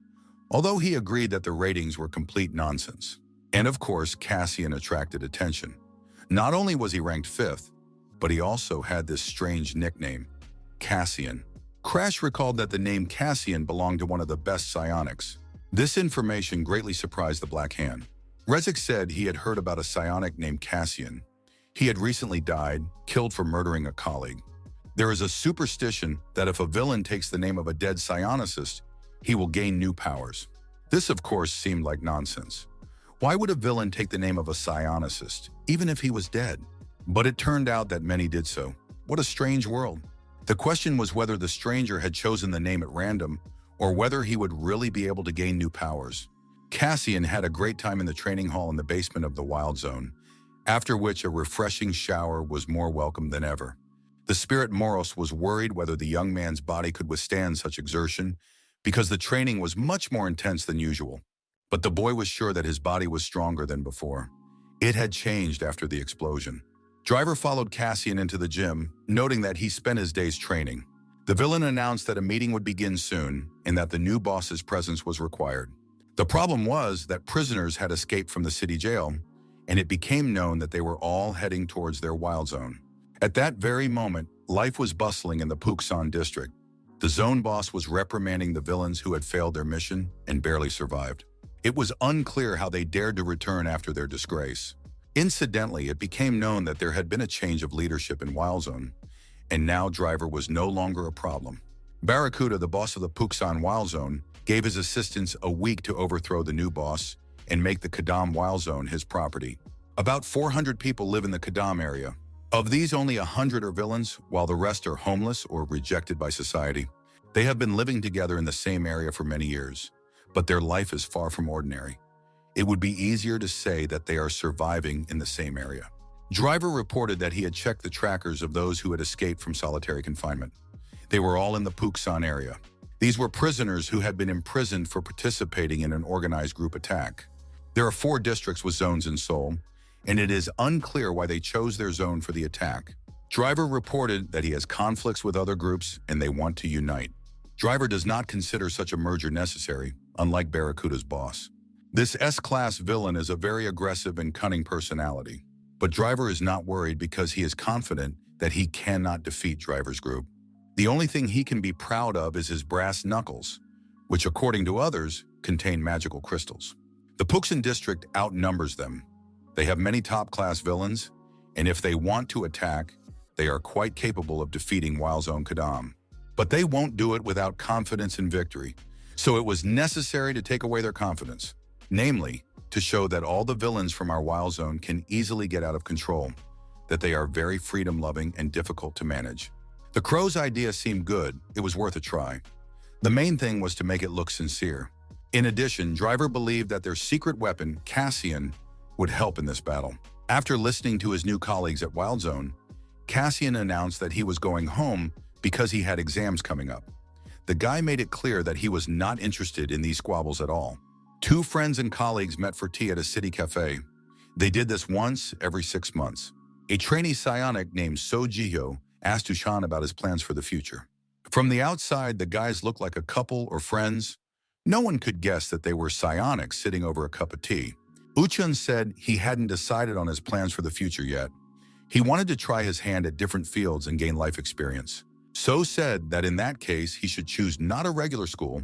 although he agreed that the ratings were complete nonsense. And of course, Cassian attracted attention. Not only was he ranked 5th, but he also had this strange nickname, Cassian. Crash recalled that the name Cassian belonged to one of the best psionics. This information greatly surprised the Black Hand. Rezik said he had heard about a psionic named Cassian. He had recently died, killed for murdering a colleague. There is a superstition that if a villain takes the name of a dead psionicist, he will gain new powers. This, of course, seemed like nonsense. Why would a villain take the name of a psionicist, even if he was dead? But it turned out that many did so. What a strange world. The question was whether the stranger had chosen the name at random, or whether he would really be able to gain new powers. Cassian had a great time in the training hall in the basement of the Wild Zone, after which a refreshing shower was more welcome than ever. The spirit Moros was worried whether the young man's body could withstand such exertion, because the training was much more intense than usual. But the boy was sure that his body was stronger than before. It had changed after the explosion. Driver followed Cassian into the gym, noting that he spent his days training. The villain announced that a meeting would begin soon and that the new boss's presence was required. The problem was that prisoners had escaped from the city jail, and it became known that they were all heading towards their Wild Zone. At that very moment, life was bustling in the Puksan district. The zone boss was reprimanding the villains who had failed their mission and barely survived. It was unclear how they dared to return after their disgrace. Incidentally, it became known that there had been a change of leadership in Wild Zone, and now Driver was no longer a problem. Barracuda, the boss of the Puksan Wild Zone, gave his assistants a week to overthrow the new boss and make the Kadam Wild Zone his property. About 400 people live in the Kadam area. Of these, only 100 are villains, while the rest are homeless or rejected by society. They have been living together in the same area for many years, but their life is far from ordinary. It would be easier to say that they are surviving in the same area. Driver reported that he had checked the trackers of those who had escaped from solitary confinement. They were all in the Puksan area. These were prisoners who had been imprisoned for participating in an organized group attack. There are 4 districts with zones in Seoul, and it is unclear why they chose their zone for the attack. Driver reported that he has conflicts with other groups and they want to unite. Driver does not consider such a merger necessary, unlike Barracuda's boss. This S-class villain is a very aggressive and cunning personality, but Driver is not worried because he is confident that he cannot defeat Driver's group. The only thing he can be proud of is his brass knuckles, which according to others, contain magical crystals. The Puxin district outnumbers them. They have many top-class villains, and if they want to attack, they are quite capable of defeating Wildzone Kadam. But they won't do it without confidence in victory, so it was necessary to take away their confidence, namely, to show that all the villains from our Wildzone can easily get out of control, that they are very freedom-loving and difficult to manage. The Crow's idea seemed good, it was worth a try. The main thing was to make it look sincere. In addition, Driver believed that their secret weapon, Cassian, would help in this battle. After listening to his new colleagues at Wildzone, Cassian announced that he was going home because he had exams coming up. The guy made it clear that he was not interested in these squabbles at all. Two friends and colleagues met for tea at a city cafe. They did this once every 6 months. A trainee psionic named So Jiho asked Ushan about his plans for the future. From the outside, the guys looked like a couple or friends. No one could guess that they were psionics sitting over a cup of tea. Uchun said he hadn't decided on his plans for the future yet. He wanted to try his hand at different fields and gain life experience. So said that in that case, he should choose not a regular school,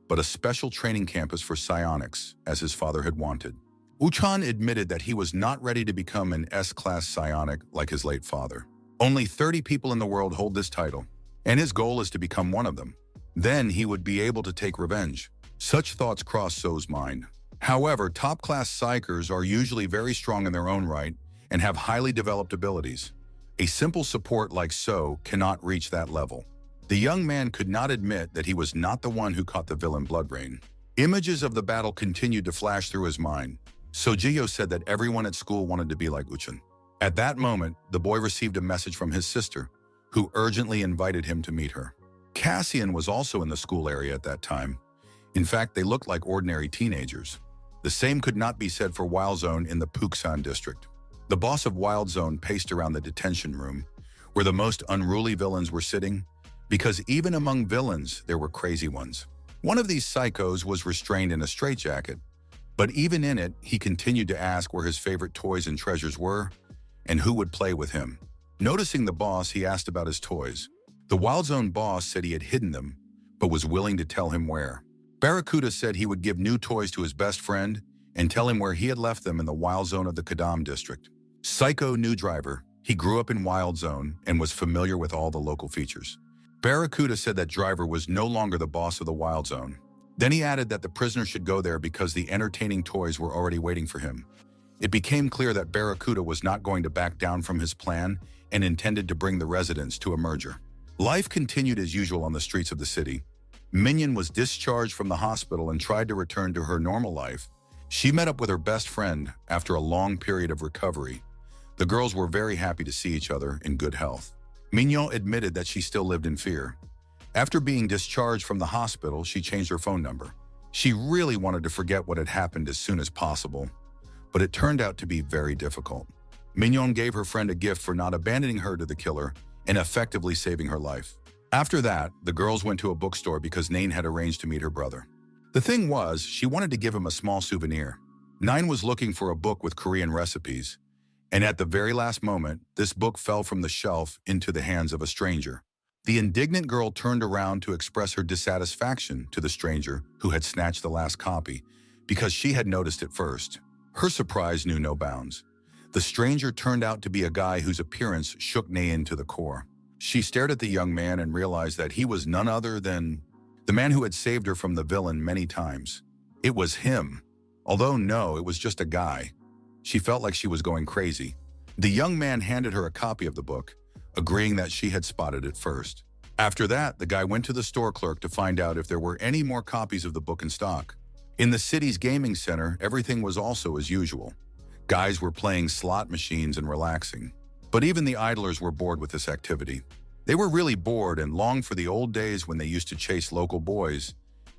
but a special training campus for psionics, as his father had wanted. Uchan admitted that he was not ready to become an S-class psionic like his late father. Only 30 people in the world hold this title, and his goal is to become one of them. Then he would be able to take revenge. Such thoughts crossed So's mind. However, top-class psychers are usually very strong in their own right and have highly developed abilities. A simple support like So cannot reach that level. The young man could not admit that he was not the one who caught the villain blood rain. Images of the battle continued to flash through his mind. So Jiho said that everyone at school wanted to be like Uchun. At that moment, the boy received a message from his sister, who urgently invited him to meet her. Cassian was also in the school area at that time. In fact, they looked like ordinary teenagers. The same could not be said for Wildzone in the Puxin district. The boss of Wildzone paced around the detention room, where the most unruly villains were sitting, because even among villains, there were crazy ones. One of these psychos was restrained in a straitjacket, but even in it, he continued to ask where his favorite toys and treasures were, and who would play with him. Noticing the boss, he asked about his toys. The Wildzone boss said he had hidden them, but was willing to tell him where. Barracuda said he would give new toys to his best friend and tell him where he had left them in the Wildzone of the Kadam district. Psycho knew Driver. He grew up in Wildzone and was familiar with all the local features. Barracuda said that Driver was no longer the boss of the Wildzone. Then he added that the prisoner should go there because the entertaining toys were already waiting for him. It became clear that Barracuda was not going to back down from his plan and intended to bring the residents to a merger. Life continued as usual on the streets of the city. Minion was discharged from the hospital and tried to return to her normal life. She met up with her best friend after a long period of recovery. The girls were very happy to see each other in good health. Mignon admitted that she still lived in fear. After being discharged from the hospital, she changed her phone number. She really wanted to forget what had happened as soon as possible, but it turned out to be very difficult. Mignon gave her friend a gift for not abandoning her to the killer and effectively saving her life. After that, the girls went to a bookstore because Nain had arranged to meet her brother. The thing was, she wanted to give him a small souvenir. Nain was looking for a book with Korean recipes, and at the very last moment, this book fell from the shelf into the hands of a stranger. The indignant girl turned around to express her dissatisfaction to the stranger who had snatched the last copy because she had noticed it first. Her surprise knew no bounds. The stranger turned out to be a guy whose appearance shook Nain to the core. She stared at the young man and realized that he was none other than the man who had saved her from the villain many times. It was him. Although no, it was just a guy. She felt like she was going crazy. The young man handed her a copy of the book, agreeing that she had spotted it first. After that, the guy went to the store clerk to find out if there were any more copies of the book in stock. In the city's gaming center, everything was also as usual. Guys were playing slot machines and relaxing. But even the idlers were bored with this activity. They were really bored and longed for the old days when they used to chase local boys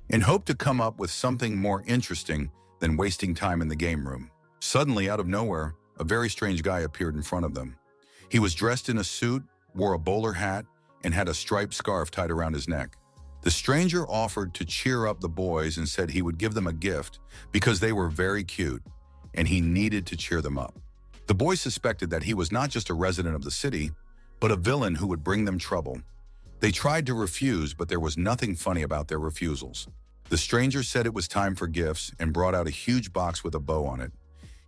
and hoped to come up with something more interesting than wasting time in the game room. Suddenly, out of nowhere, a very strange guy appeared in front of them. He was dressed in a suit, wore a bowler hat, and had a striped scarf tied around his neck. The stranger offered to cheer up the boys and said he would give them a gift because they were very cute and he needed to cheer them up. The boys suspected that he was not just a resident of the city, but a villain who would bring them trouble. They tried to refuse, but there was nothing funny about their refusals. The stranger said it was time for gifts and brought out a huge box with a bow on it.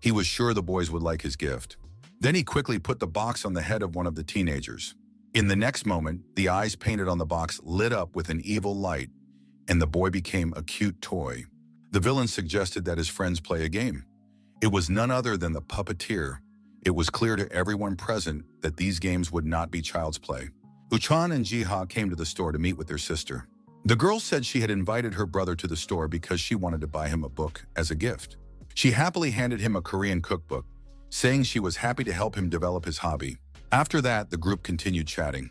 He was sure the boys would like his gift. Then he quickly put the box on the head of one of the teenagers. In the next moment, the eyes painted on the box lit up with an evil light, and the boy became a cute toy. The villain suggested that his friends play a game. It was none other than the puppeteer. It was clear to everyone present that these games would not be child's play. Uchan and Jiha came to the store to meet with their sister. The girl said she had invited her brother to the store because she wanted to buy him a book as a gift. She happily handed him a Korean cookbook, saying she was happy to help him develop his hobby. After that, the group continued chatting.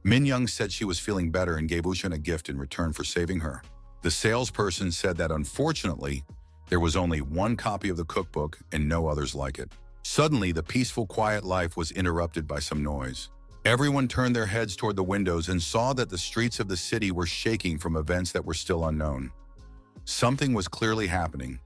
Min Young said she was feeling better and gave Uchan a gift in return for saving her. The salesperson said that unfortunately, there was only one copy of the cookbook and no others like it. Suddenly, the peaceful, quiet life was interrupted by some noise. Everyone turned their heads toward the windows and saw that the streets of the city were shaking from events that were still unknown. Something was clearly happening.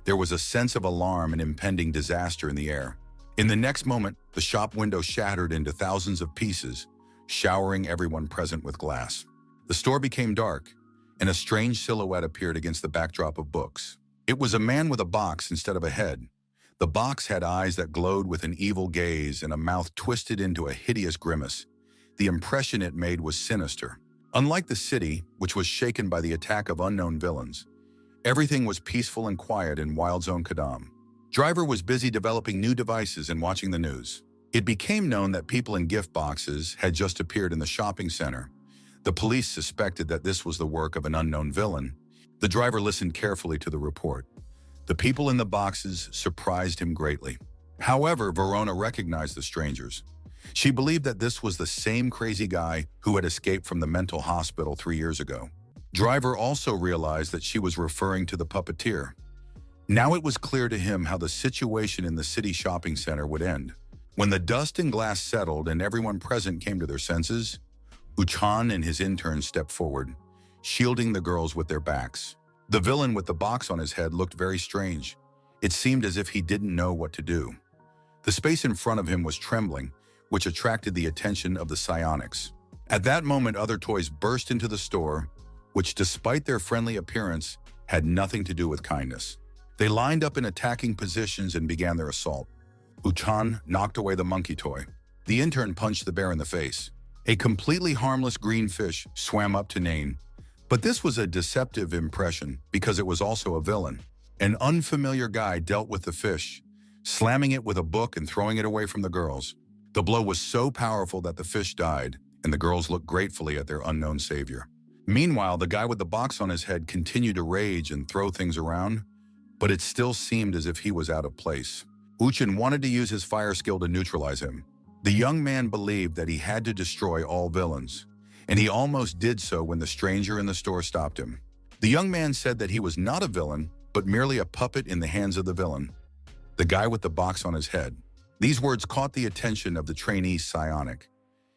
There was a sense of alarm and impending disaster in the air. In the next moment, the shop window shattered into thousands of pieces, showering everyone present with glass. The store became dark, and a strange silhouette appeared against the backdrop of books. It was a man with a box instead of a head. The box had eyes that glowed with an evil gaze and a mouth twisted into a hideous grimace. The impression it made was sinister. Unlike the city, which was shaken by the attack of unknown villains, everything was peaceful and quiet in Wild Zone Kadam. Driver was busy developing new devices and watching the news. It became known that people in gift boxes had just appeared in the shopping center. The police suspected that this was the work of an unknown villain. The driver listened carefully to the report. The people in the boxes surprised him greatly. However, Verona recognized the strangers. She believed that this was the same crazy guy who had escaped from the mental hospital 3 years ago. Driver also realized that she was referring to the puppeteer. Now it was clear to him how the situation in the city shopping center would end. When the dust and glass settled and everyone present came to their senses, Uchan and his intern stepped forward, shielding the girls with their backs. The villain with the box on his head looked very strange. It seemed as if he didn't know what to do. The space in front of him was trembling, which attracted the attention of the psionics. At that moment, other toys burst into the store, which, despite their friendly appearance, had nothing to do with kindness. They lined up in attacking positions and began their assault. Uchan knocked away the monkey toy. The intern punched the bear in the face. A completely harmless green fish swam up to Nain. But this was a deceptive impression because it was also a villain. An unfamiliar guy dealt with the fish, slamming it with a book and throwing it away from the girls. The blow was so powerful that the fish died, and the girls looked gratefully at their unknown savior. Meanwhile, the guy with the box on his head continued to rage and throw things around, but it still seemed as if he was out of place. Uchan wanted to use his fire skill to neutralize him. The young man believed that he had to destroy all villains, and he almost did so when the stranger in the store stopped him. The young man said that he was not a villain, but merely a puppet in the hands of the villain, the guy with the box on his head. These words caught the attention of the trainee psionic.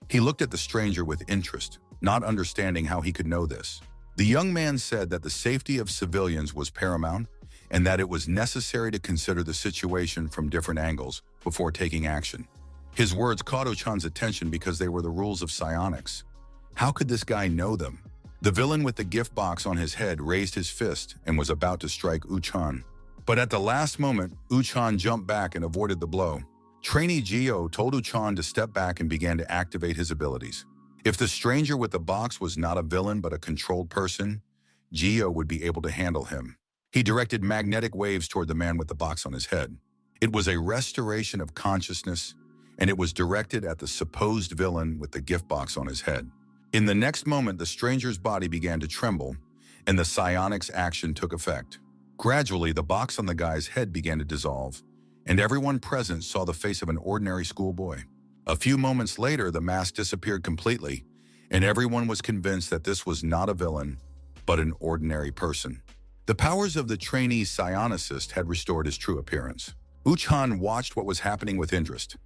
He looked at the stranger with interest, not understanding how he could know this. The young man said that the safety of civilians was paramount and that it was necessary to consider the situation from different angles before taking action. His words caught Uchan's attention because they were the rules of psionics. How could this guy know them? The villain with the gift box on his head raised his fist and was about to strike Uchan. But at the last moment, Uchan jumped back and avoided the blow. Trainee Gio told Uchan to step back and began to activate his abilities. If the stranger with the box was not a villain but a controlled person, Gio would be able to handle him. He directed magnetic waves toward the man with the box on his head. It was a restoration of consciousness, and it was directed at the supposed villain with the gift box on his head. In the next moment, the stranger's body began to tremble, and the psionics action took effect. Gradually, the box on the guy's head began to dissolve, and everyone present saw the face of an ordinary schoolboy. A few moments later, the mask disappeared completely, and everyone was convinced that this was not a villain, but an ordinary person. The powers of the trainee psionicist had restored his true appearance. Uchan watched what was happening with interest.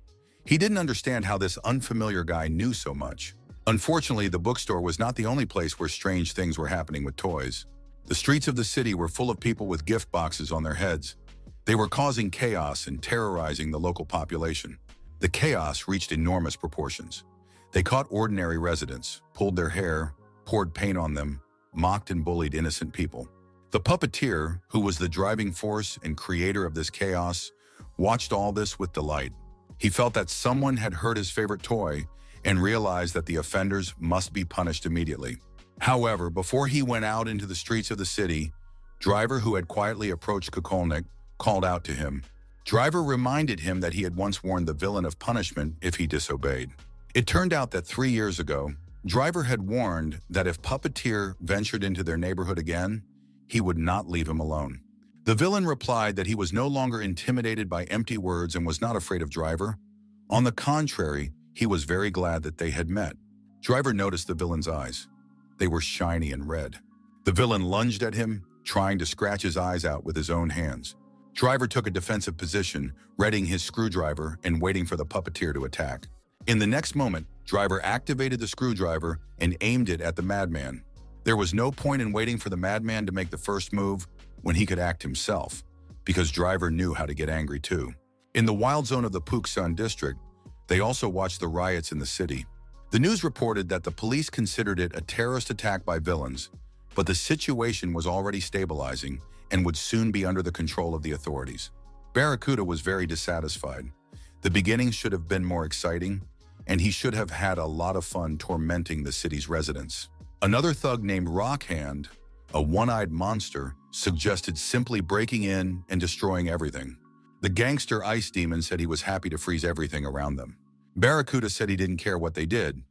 He didn't understand how this unfamiliar guy knew so much. Unfortunately, the bookstore was not the only place where strange things were happening with toys. The streets of the city were full of people with gift boxes on their heads. They were causing chaos and terrorizing the local population. The chaos reached enormous proportions. They caught ordinary residents, pulled their hair, poured paint on them, mocked and bullied innocent people. The puppeteer, who was the driving force and creator of this chaos, watched all this with delight. He felt that someone had hurt his favorite toy and realized that the offenders must be punished immediately. However, before he went out into the streets of the city, Driver, who had quietly approached Kukolnik, called out to him. Driver reminded him that he had once warned the villain of punishment if he disobeyed. It turned out that 3 years ago, Driver had warned that if Puppeteer ventured into their neighborhood again, he would not leave him alone. The villain replied that he was no longer intimidated by empty words and was not afraid of Driver. On the contrary, he was very glad that they had met. Driver noticed the villain's eyes. They were shiny and red. The villain lunged at him, trying to scratch his eyes out with his own hands. Driver took a defensive position, readying his screwdriver and waiting for the puppeteer to attack. In the next moment, Driver activated the screwdriver and aimed it at the madman. There was no point in waiting for the madman to make the first move when he could act himself, because Driver knew how to get angry too. In the wild zone of the Puksan district, they also watched the riots in the city. The news reported that the police considered it a terrorist attack by villains, but the situation was already stabilizing and would soon be under the control of the authorities. Barracuda was very dissatisfied. The beginning should have been more exciting, and he should have had a lot of fun tormenting the city's residents. Another thug named Rockhand, a one-eyed monster, suggested simply breaking in and destroying everything. The gangster Ice Demon said he was happy to freeze everything around them. Barracuda said he didn't care what they did,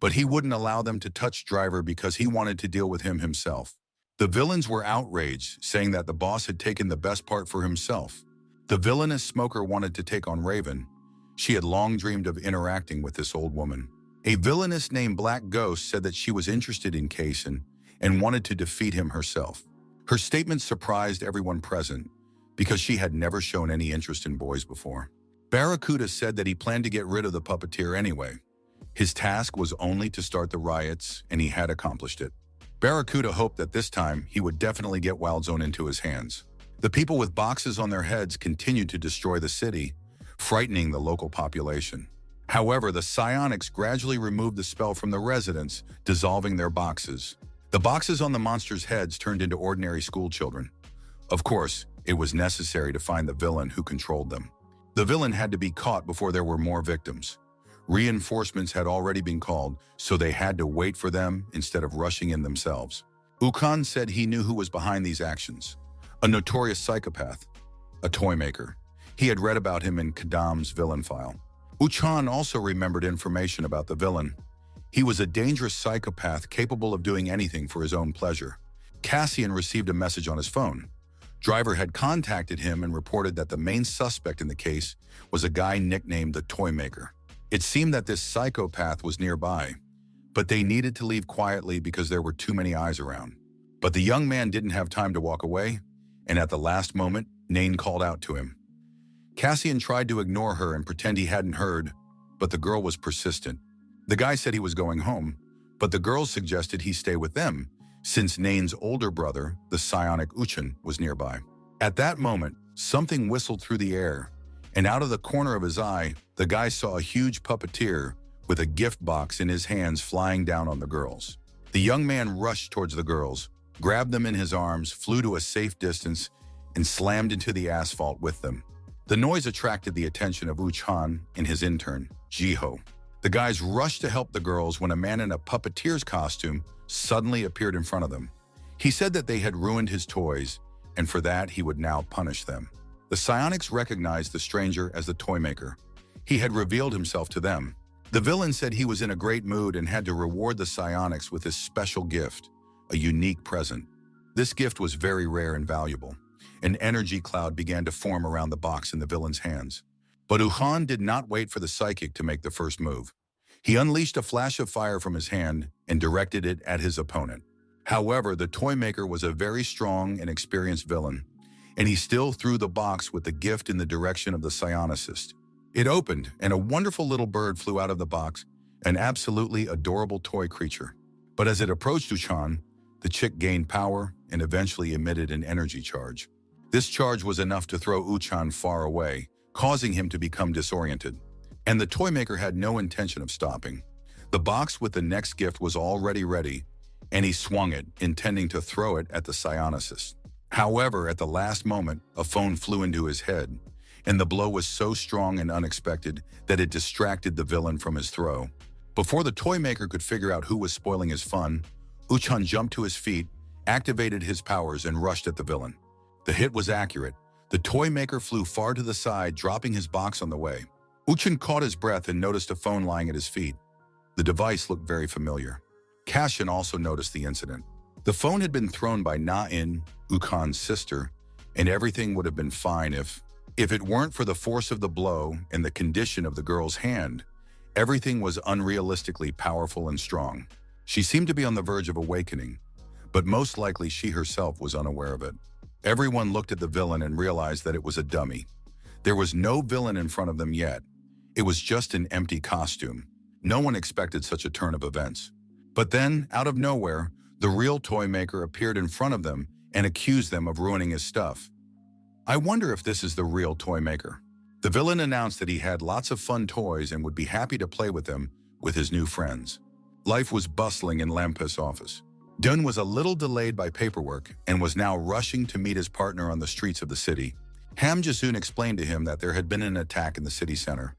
but he wouldn't allow them to touch Driver because he wanted to deal with him himself. The villains were outraged, saying that the boss had taken the best part for himself. The villainous smoker wanted to take on Raven. She had long dreamed of interacting with this old woman. A villainess named Black Ghost said that she was interested in Kaysen and wanted to defeat him herself. Her statement surprised everyone present because she had never shown any interest in boys before. Barracuda said that he planned to get rid of the puppeteer anyway. His task was only to start the riots, and he had accomplished it. Barracuda hoped that this time he would definitely get Wild Zone into his hands. The people with boxes on their heads continued to destroy the city, frightening the local population. However, the psionics gradually removed the spell from the residents, dissolving their boxes. The boxes on the monsters' heads turned into ordinary school children. Of course, it was necessary to find the villain who controlled them. The villain had to be caught before there were more victims. Reinforcements had already been called, so they had to wait for them instead of rushing in themselves. Ukan said he knew who was behind these actions. A notorious psychopath, a toy maker. He had read about him in Kadam's villain file. Uchan also remembered information about the villain. He was a dangerous psychopath capable of doing anything for his own pleasure. Cassian received a message on his phone. Driver had contacted him and reported that the main suspect in the case was a guy nicknamed the Toy Maker. It seemed that this psychopath was nearby, but they needed to leave quietly because there were too many eyes around. But the young man didn't have time to walk away, and at the last moment, Nain called out to him. Cassian tried to ignore her and pretend he hadn't heard, but the girl was persistent. The guy said he was going home, but the girls suggested he stay with them, since Nain's older brother, the psionic Uchan, was nearby. At that moment, something whistled through the air, and out of the corner of his eye, the guy saw a huge puppeteer with a gift box in his hands flying down on the girls. The young man rushed towards the girls, grabbed them in his arms, flew to a safe distance, and slammed into the asphalt with them. The noise attracted the attention of Uchan and his intern, Jiho. The guys rushed to help the girls when a man in a puppeteer's costume suddenly appeared in front of them. He said that they had ruined his toys, and for that he would now punish them. The psionics recognized the stranger as the toy maker. He had revealed himself to them. The villain said he was in a great mood and had to reward the psionics with his special gift, a unique present. This gift was very rare and valuable. An energy cloud began to form around the box in the villain's hands. But Uhan did not wait for the psychic to make the first move. He unleashed a flash of fire from his hand and directed it at his opponent. However, the toy maker was a very strong and experienced villain, and he still threw the box with the gift in the direction of the psionicist. It opened, and a wonderful little bird flew out of the box, an absolutely adorable toy creature. But as it approached Uchan, the chick gained power and eventually emitted an energy charge. This charge was enough to throw Uchan far away, causing him to become disoriented. And the toy maker had no intention of stopping. The box with the next gift was already ready, and he swung it, intending to throw it at the psionicist. However, at the last moment, a phone flew into his head, and the blow was so strong and unexpected that it distracted the villain from his throw. Before the toy maker could figure out who was spoiling his fun, Uchan jumped to his feet, activated his powers, and rushed at the villain. The hit was accurate. The toy maker flew far to the side, dropping his box on the way. Uchan caught his breath and noticed a phone lying at his feet. The device looked very familiar. Kashin also noticed the incident. The phone had been thrown by Na-in, Uchan's sister, and everything would have been fine if it weren't for the force of the blow and the condition of the girl's hand. Everything was unrealistically powerful and strong. She seemed to be on the verge of awakening, but most likely she herself was unaware of it. Everyone looked at the villain and realized that it was a dummy. There was no villain in front of them yet. It was just an empty costume. No one expected such a turn of events. But then, out of nowhere, the real toy maker appeared in front of them and accused them of ruining his stuff. I wonder if this is the real toy maker. The villain announced that he had lots of fun toys and would be happy to play with them with his new friends. Life was bustling in Lampus' office. Dun was a little delayed by paperwork and was now rushing to meet his partner on the streets of the city. Ham Jasoon explained to him that there had been an attack in the city center.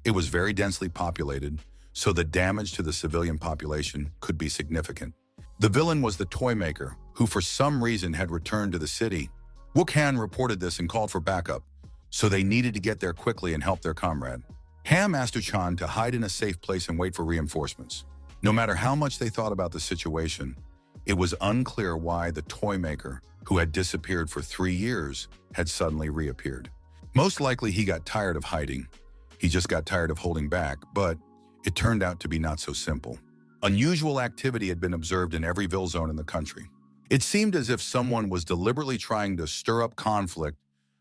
It was very densely populated, so the damage to the civilian population could be significant. The villain was the toy maker, who for some reason had returned to the city. Wook-han reported this and called for backup, so they needed to get there quickly and help their comrade. Ham asked Uchan to hide in a safe place and wait for reinforcements. No matter how much they thought about the situation, it was unclear why the toy maker, who had disappeared for 3 years, had suddenly reappeared. Most likely he got tired of hiding. He just got tired of holding back, but it turned out to be not so simple. Unusual activity had been observed in every Ville zone in the country. It seemed as if someone was deliberately trying to stir up conflict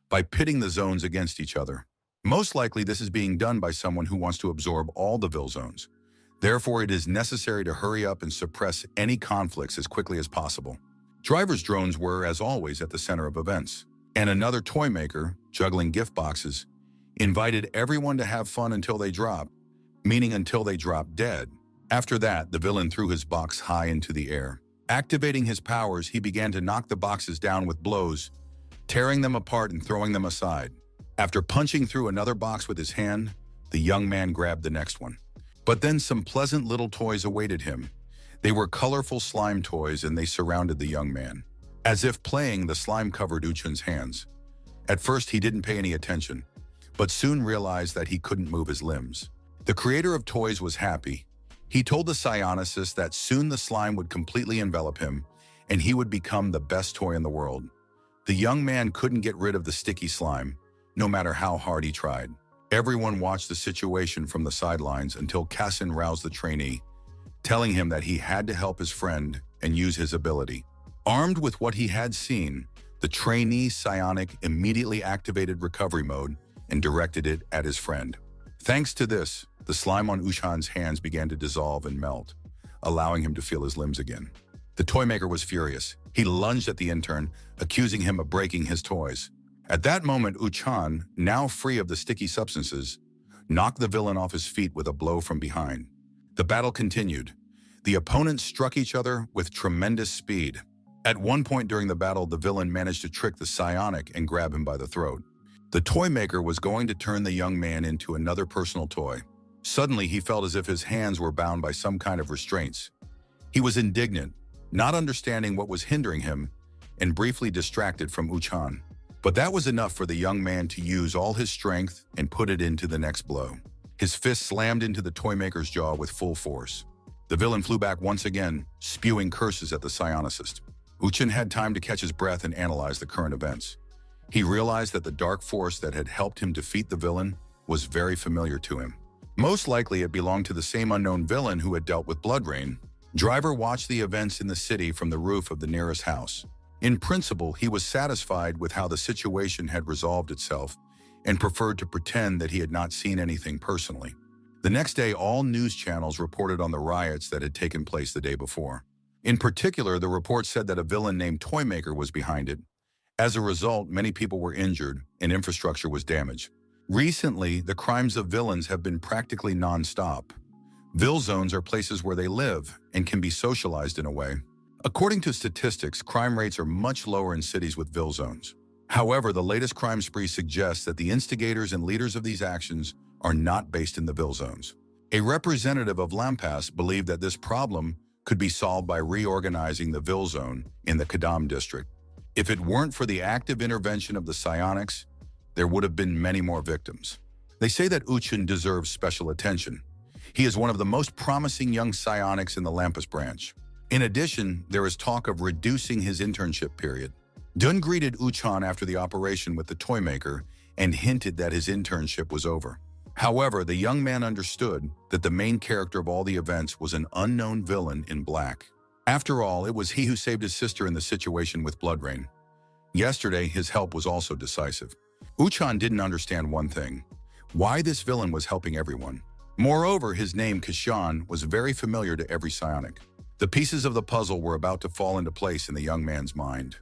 by pitting the zones against each other. Most likely this is being done by someone who wants to absorb all the Ville zones. Therefore, it is necessary to hurry up and suppress any conflicts as quickly as possible. Driver's drones were, as always, at the center of events. And another toy maker, juggling gift boxes, invited everyone to have fun until they dropped, meaning until they dropped dead. After that, the villain threw his box high into the air. Activating his powers, he began to knock the boxes down with blows, tearing them apart and throwing them aside. After punching through another box with his hand, the young man grabbed the next one. But then some pleasant little toys awaited him. They were colorful slime toys and they surrounded the young man. As if playing, the slime covered Uchan's hands. At first, he didn't pay any attention, but soon realized that he couldn't move his limbs. The creator of toys was happy. He told the psionicist that soon the slime would completely envelop him and he would become the best toy in the world. The young man couldn't get rid of the sticky slime, no matter how hard he tried. Everyone watched the situation from the sidelines until Kassin roused the trainee, telling him that he had to help his friend and use his ability. Armed with what he had seen, the trainee psionic immediately activated recovery mode and directed it at his friend. Thanks to this, the slime on Uchan's hands began to dissolve and melt, allowing him to feel his limbs again. The toy maker was furious. He lunged at the intern, accusing him of breaking his toys. At that moment, Uchan, now free of the sticky substances, knocked the villain off his feet with a blow from behind. The battle continued. The opponents struck each other with tremendous speed. At one point during the battle, the villain managed to trick the psionic and grab him by the throat. The toy maker was going to turn the young man into another personal toy. Suddenly, he felt as if his hands were bound by some kind of restraints. He was indignant, not understanding what was hindering him, and briefly distracted from Uchan. But that was enough for the young man to use all his strength and put it into the next blow. His fist slammed into the toy maker's jaw with full force. The villain flew back once again, spewing curses at the psionicist. Uchan had time to catch his breath and analyze the current events. He realized that the dark force that had helped him defeat the villain was very familiar to him. Most likely it belonged to the same unknown villain who had dealt with blood rain. Driver watched the events in the city from the roof of the nearest house. In principle, he was satisfied with how the situation had resolved itself and preferred to pretend that he had not seen anything personally. The next day, all news channels reported on the riots that had taken place the day before. In particular, the report said that a villain named Toymaker was behind it. As a result, many people were injured and infrastructure was damaged. Recently, the crimes of villains have been practically non-stop. Vil zones are places where they live and can be socialized in a way. According to statistics, crime rates are much lower in cities with Vil zones. However, the latest crime spree suggests that the instigators and leaders of these actions are not based in the Vil zones. A representative of Lampas believed that this problem could be solved by reorganizing the Vil zone in the Kadam district. If it weren't for the active intervention of the psionics, there would have been many more victims. They say that Uchan deserves special attention. He is one of the most promising young psionics in the Lampas branch. In addition, there is talk of reducing his internship period. Dun greeted Uchan after the operation with the Toymaker and hinted that his internship was over. However, the young man understood that the main character of all the events was an unknown villain in black. After all, it was he who saved his sister in the situation with Bloodrain. Yesterday, his help was also decisive. Uchan didn't understand one thing: why this villain was helping everyone. Moreover, his name, Kashan, was very familiar to every psionic. The pieces of the puzzle were about to fall into place in the young man's mind,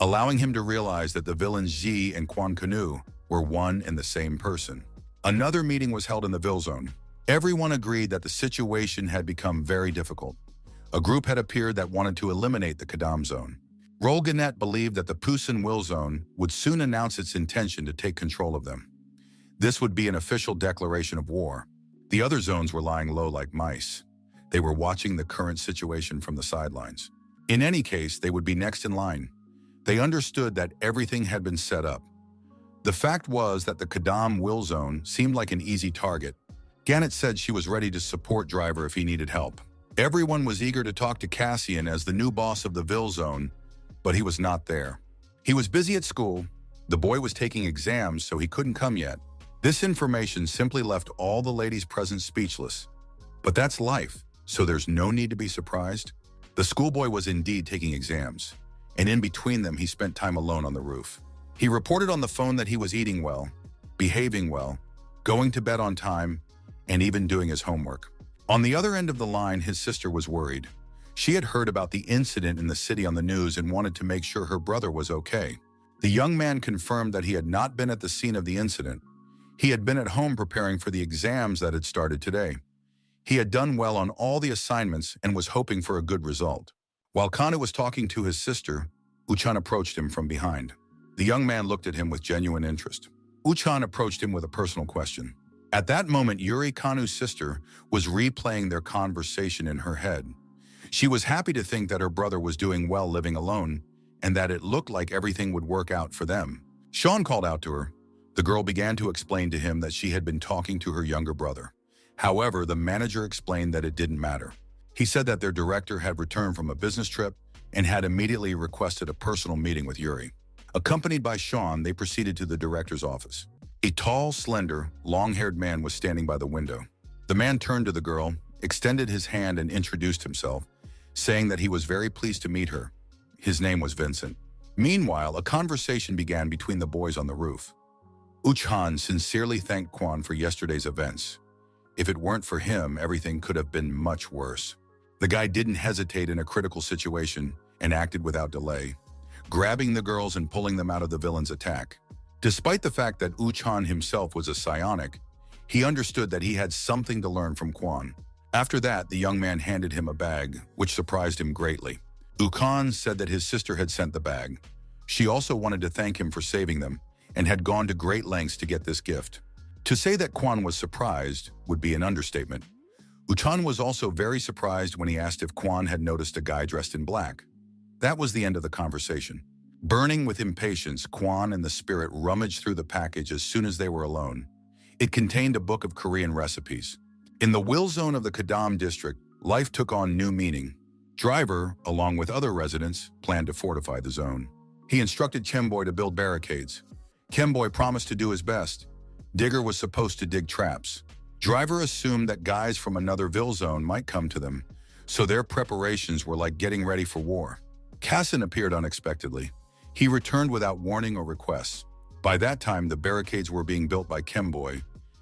allowing him to realize that the villains Ji and Quan Kanu were one and the same person. Another meeting was held in the Vil zone. Everyone agreed that the situation had become very difficult. A group had appeared that wanted to eliminate the Kadam zone. Rolganet believed that the Pusan Wil zone would soon announce its intention to take control of them. This would be an official declaration of war. The other zones were lying low like mice. They were watching the current situation from the sidelines. In any case, they would be next in line. They understood that everything had been set up. The fact was that the Kadam Wil zone seemed like an easy target. Gannett said she was ready to support Driver if he needed help. Everyone was eager to talk to Cassian as the new boss of the Vil zone, but he was not there. He was busy at school. The boy was taking exams, so he couldn't come yet. This information simply left all the ladies present speechless. But that's life, so there's no need to be surprised. The schoolboy was indeed taking exams, and in between them he spent time alone on the roof. He reported on the phone that he was eating well, behaving well, going to bed on time, and even doing his homework. On the other end of the line, his sister was worried. She had heard about the incident in the city on the news and wanted to make sure her brother was okay. The young man confirmed that he had not been at the scene of the incident. He had been at home preparing for the exams that had started today. He had done well on all the assignments and was hoping for a good result. While Kanu was talking to his sister, Uchan approached him from behind. The young man looked at him with genuine interest. Uchan approached him with a personal question. At that moment, Yuri, Kanu's sister, was replaying their conversation in her head. She was happy to think that her brother was doing well living alone and that it looked like everything would work out for them. Sean called out to her. The girl began to explain to him that she had been talking to her younger brother. However, the manager explained that it didn't matter. He said that their director had returned from a business trip and had immediately requested a personal meeting with Yuri. Accompanied by Sean, they proceeded to the director's office. A tall, slender, long-haired man was standing by the window. The man turned to the girl, extended his hand and introduced himself, saying that he was very pleased to meet her. His name was Vincent. Meanwhile, a conversation began between the boys on the roof. Uchan sincerely thanked Quan for yesterday's events. If it weren't for him, everything could have been much worse. The guy didn't hesitate in a critical situation and acted without delay, grabbing the girls and pulling them out of the villain's attack. Despite the fact that Uchan himself was a psionic, he understood that he had something to learn from Quan. After that, the young man handed him a bag, which surprised him greatly. Uchan said that his sister had sent the bag. She also wanted to thank him for saving them and had gone to great lengths to get this gift. To say that Quan was surprised would be an understatement. Uchan was also very surprised when he asked if Quan had noticed a guy dressed in black. That was the end of the conversation. Burning with impatience, Quan and the spirit rummaged through the package as soon as they were alone. It contained a book of Korean recipes. In the Wil zone of the Kadam district, life took on new meaning. Driver, along with other residents, planned to fortify the zone. He instructed Chemboy to build barricades. Chemboy promised to do his best. Digger was supposed to dig traps. Driver assumed that guys from another Vil zone might come to them, so their preparations were like getting ready for war. Cassin appeared unexpectedly. He returned without warning or requests. By that time, the barricades were being built by Chemboy,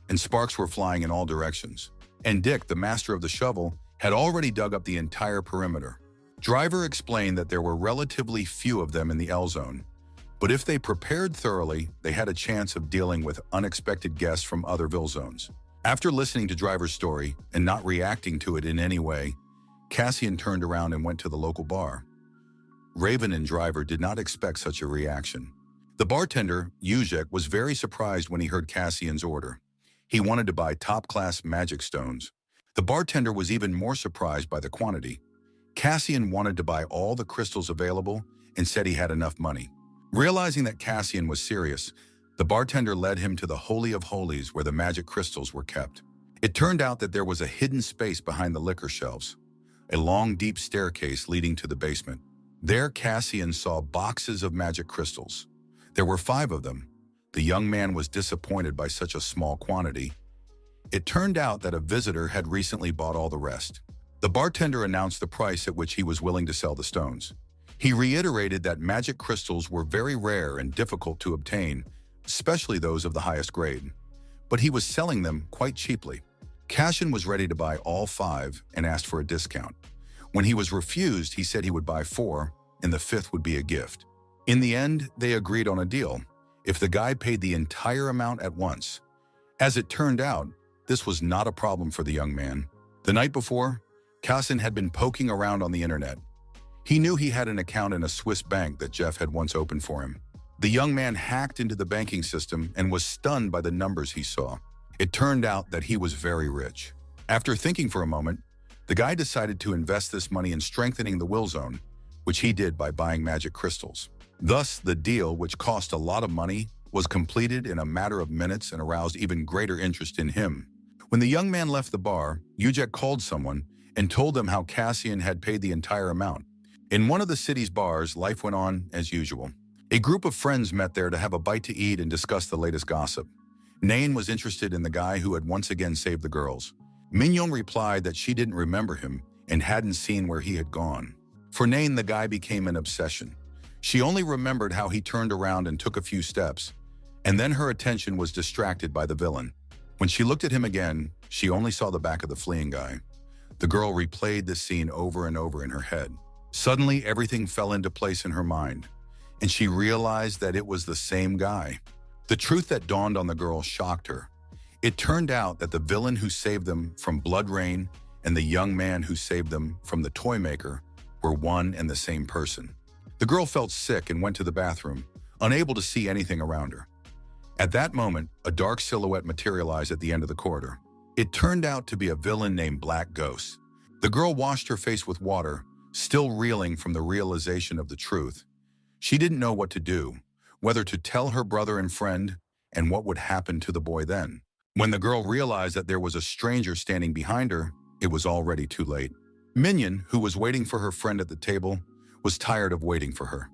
and sparks were flying in all directions. and Dick, the master of the shovel, had already dug up the entire perimeter. Driver explained that there were relatively few of them in the L zone, but if they prepared thoroughly, they had a chance of dealing with unexpected guests from other Ville zones. After listening to Driver's story and not reacting to it in any way, Cassian turned around and went to the local bar. Raven and Driver did not expect such a reaction. The bartender, Yuzek, was very surprised when he heard Cassian's order. He wanted to buy top-class magic stones. The bartender was even more surprised by the quantity. Cassian wanted to buy all the crystals available and said he had enough money. Realizing that Cassian was serious, the bartender led him to the Holy of Holies where the magic crystals were kept. It turned out that there was a hidden space behind the liquor shelves, a long, deep staircase leading to the basement. There, Cassian saw boxes of magic crystals. There were 5 of them. The young man was disappointed by such a small quantity. It turned out that a visitor had recently bought all the rest. The bartender announced the price at which he was willing to sell the stones. He reiterated that magic crystals were very rare and difficult to obtain, especially those of the highest grade. But he was selling them quite cheaply. Cassian was ready to buy all 5 and asked for a discount. When he was refused, he said he would buy 4, and the 5th would be a gift. In the end, they agreed on a deal, if the guy paid the entire amount at once. As it turned out, this was not a problem for the young man. The night before, Cassian had been poking around on the internet. He knew he had an account in a Swiss bank that Jeff had once opened for him. The young man hacked into the banking system and was stunned by the numbers he saw. It turned out that he was very rich. After thinking for a moment, the guy decided to invest this money in strengthening the Will Zone, which he did by buying magic crystals. Thus, the deal, which cost a lot of money, was completed in a matter of minutes and aroused even greater interest in him. When the young man left the bar, Yuzek called someone and told them how Cassian had paid the entire amount. In one of the city's bars, life went on as usual. A group of friends met there to have a bite to eat and discuss the latest gossip. Nain was interested in the guy who had once again saved the girls. Mignon replied that she didn't remember him and hadn't seen where he had gone. For Nain, the guy became an obsession. She only remembered how he turned around and took a few steps, and then her attention was distracted by the villain. When she looked at him again, she only saw the back of the fleeing guy. The girl replayed this scene over and over in her head. Suddenly, everything fell into place in her mind, and she realized that it was the same guy. The truth that dawned on the girl shocked her. It turned out that the villain who saved them from blood rain and the young man who saved them from the toy maker were one and the same person. The girl felt sick and went to the bathroom, unable to see anything around her. At that moment, a dark silhouette materialized at the end of the corridor. It turned out to be a villain named Black Ghost. The girl washed her face with water, still reeling from the realization of the truth. She didn't know what to do, whether to tell her brother and friend, and what would happen to the boy then. When the girl realized that there was a stranger standing behind her, it was already too late. Mignon, who was waiting for her friend at the table, was tired of waiting for her.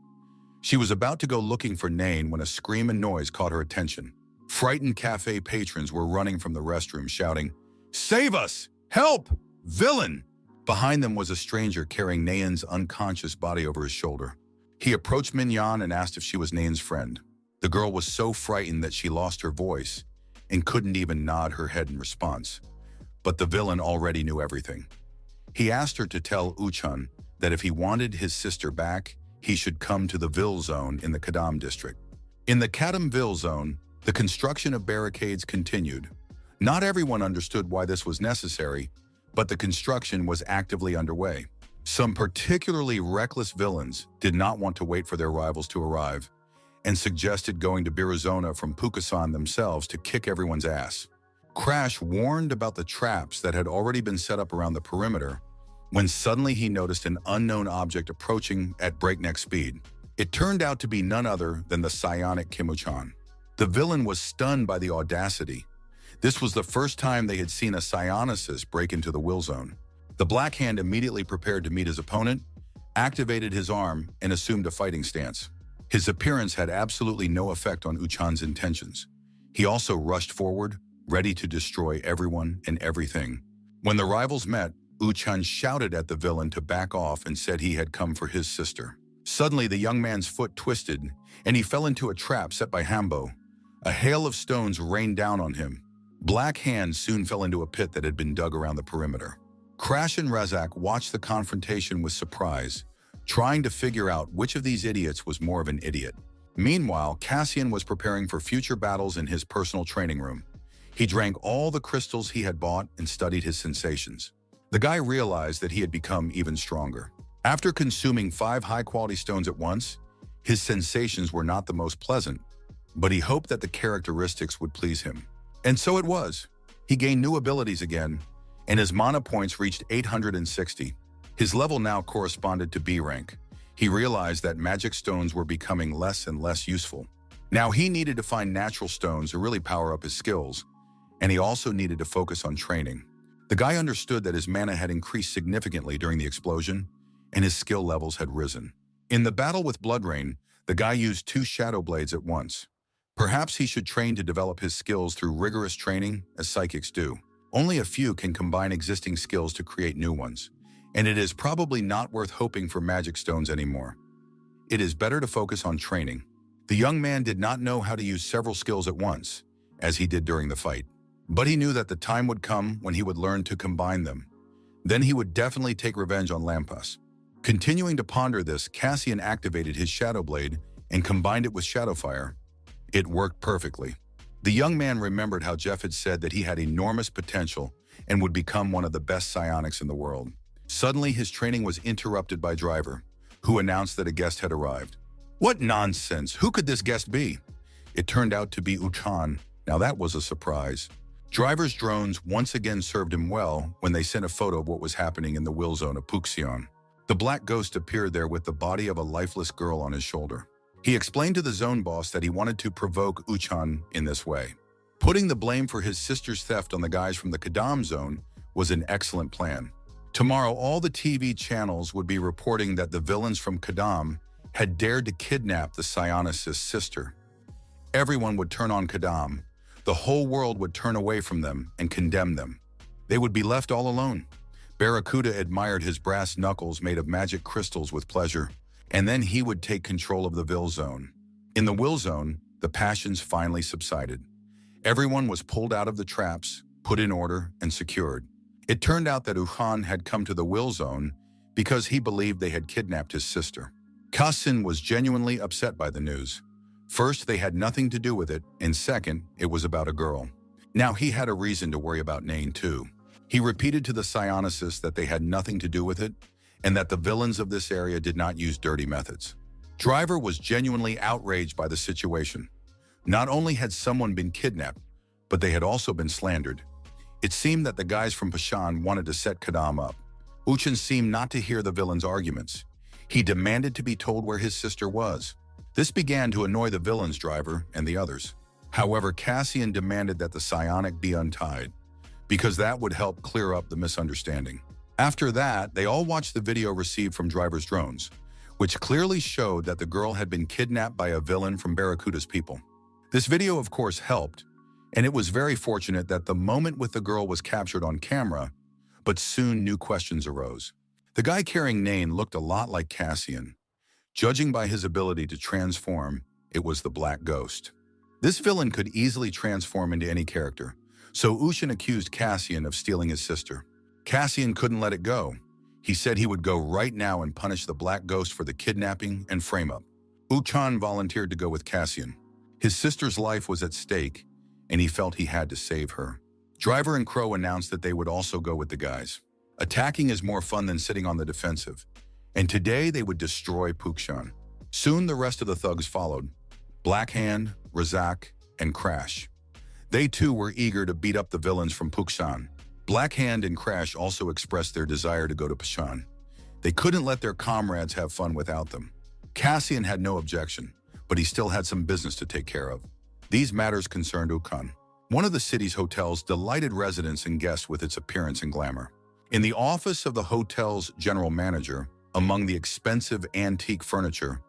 She was about to go looking for Nain when a scream and noise caught her attention. Frightened cafe patrons were running from the restroom shouting, "Save us! Help! Villain!" Behind them was a stranger carrying Nain's unconscious body over his shoulder. He approached Mignon and asked if she was Nain's friend. The girl was so frightened that she lost her voice and couldn't even nod her head in response. But the villain already knew everything. He asked her to tell Uchan that if he wanted his sister back, he should come to the Ville Zone in the Kadam district. In the Kadam Ville Zone, the construction of barricades continued. Not everyone understood why this was necessary, but the construction was actively underway. Some particularly reckless villains did not want to wait for their rivals to arrive and suggested going to Birizona from Pukasan themselves to kick everyone's ass. Crash warned about the traps that had already been set up around the perimeter when suddenly he noticed an unknown object approaching at breakneck speed. It turned out to be none other than the psionic Kimuchan. The villain was stunned by the audacity. This was the first time they had seen a psionicist break into the Will Zone. The Black Hand immediately prepared to meet his opponent, activated his arm, and assumed a fighting stance. His appearance had absolutely no effect on Uchan's intentions. He also rushed forward, ready to destroy everyone and everything. When the rivals met, Uchan shouted at the villain to back off and said he had come for his sister. Suddenly, the young man's foot twisted, and he fell into a trap set by Hambo. A hail of stones rained down on him. Black Hand soon fell into a pit that had been dug around the perimeter. Crash and Razak watched the confrontation with surprise, trying to figure out which of these idiots was more of an idiot. Meanwhile, Cassian was preparing for future battles in his personal training room. He drank all the crystals he had bought and studied his sensations. The guy realized that he had become even stronger. After consuming 5 high-quality stones at once, his sensations were not the most pleasant, but he hoped that the characteristics would please him. And so it was. He gained new abilities again, and his mana points reached 860. His level now corresponded to B rank. He realized that magic stones were becoming less and less useful. Now he needed to find natural stones to really power up his skills, and he also needed to focus on training. The guy understood that his mana had increased significantly during the explosion, and his skill levels had risen. In the battle with Bloodrain, the guy used 2 Shadow Blades at once. Perhaps he should train to develop his skills through rigorous training, as psychics do. Only a few can combine existing skills to create new ones, and it is probably not worth hoping for magic stones anymore. It is better to focus on training. The young man did not know how to use several skills at once, as he did during the fight. But he knew that the time would come when he would learn to combine them. Then he would definitely take revenge on Lampas. Continuing to ponder this, Cassian activated his Shadow Blade and combined it with Shadowfire. It worked perfectly. The young man remembered how Jeff had said that he had enormous potential and would become one of the best psionics in the world. Suddenly, his training was interrupted by Driver, who announced that a guest had arrived. What nonsense! Who could this guest be? It turned out to be Uchan. Now that was a surprise. Driver's drones once again served him well when they sent a photo of what was happening in the will zone of Puxion. The black ghost appeared there with the body of a lifeless girl on his shoulder. He explained to the zone boss that he wanted to provoke Uchan in this way. Putting the blame for his sister's theft on the guys from the Kadam zone was an excellent plan. Tomorrow, all the TV channels would be reporting that the villains from Kadam had dared to kidnap the psionicist's sister. Everyone would turn on Kadam. The whole world would turn away from them and condemn them. They would be left all alone. Barracuda admired his brass knuckles made of magic crystals with pleasure, and then he would take control of the Will Zone. In the Will Zone, the passions finally subsided. Everyone was pulled out of the traps, put in order, and secured. It turned out that Uchan had come to the Will Zone because he believed they had kidnapped his sister. Kassin was genuinely upset by the news. First, they had nothing to do with it, and second, it was about a girl. Now he had a reason to worry about Nain too. He repeated to the psionicists that they had nothing to do with it, and that the villains of this area did not use dirty methods. Driver was genuinely outraged by the situation. Not only had someone been kidnapped, but they had also been slandered. It seemed that the guys from Pashan wanted to set Kadam up. Uchan seemed not to hear the villain's arguments. He demanded to be told where his sister was. This began to annoy the villain's Driver and the others. However, Cassian demanded that the psionic be untied, because that would help clear up the misunderstanding. After that, they all watched the video received from Driver's drones, which clearly showed that the girl had been kidnapped by a villain from Barracuda's people. This video, of course, helped, and it was very fortunate that the moment with the girl was captured on camera, but soon new questions arose. The guy carrying Nain looked a lot like Cassian. Judging by his ability to transform, it was the Black Ghost. This villain could easily transform into any character, so Uchan accused Cassian of stealing his sister. Cassian couldn't let it go. He said he would go right now and punish the Black Ghost for the kidnapping and frame-up. Uchan volunteered to go with Cassian. His sister's life was at stake, and he felt he had to save her. Driver and Crow announced that they would also go with the guys. Attacking is more fun than sitting on the defensive, and today they would destroy Pukshan. Soon the rest of the thugs followed. Blackhand, Razak, and Crash. They too were eager to beat up the villains from Pukshan. Blackhand and Crash also expressed their desire to go to Pashan. They couldn't let their comrades have fun without them. Cassian had no objection, but he still had some business to take care of. These matters concerned Ukan. One of the city's hotels delighted residents and guests with its appearance and glamour. In the office of the hotel's general manager, among the expensive antique furniture,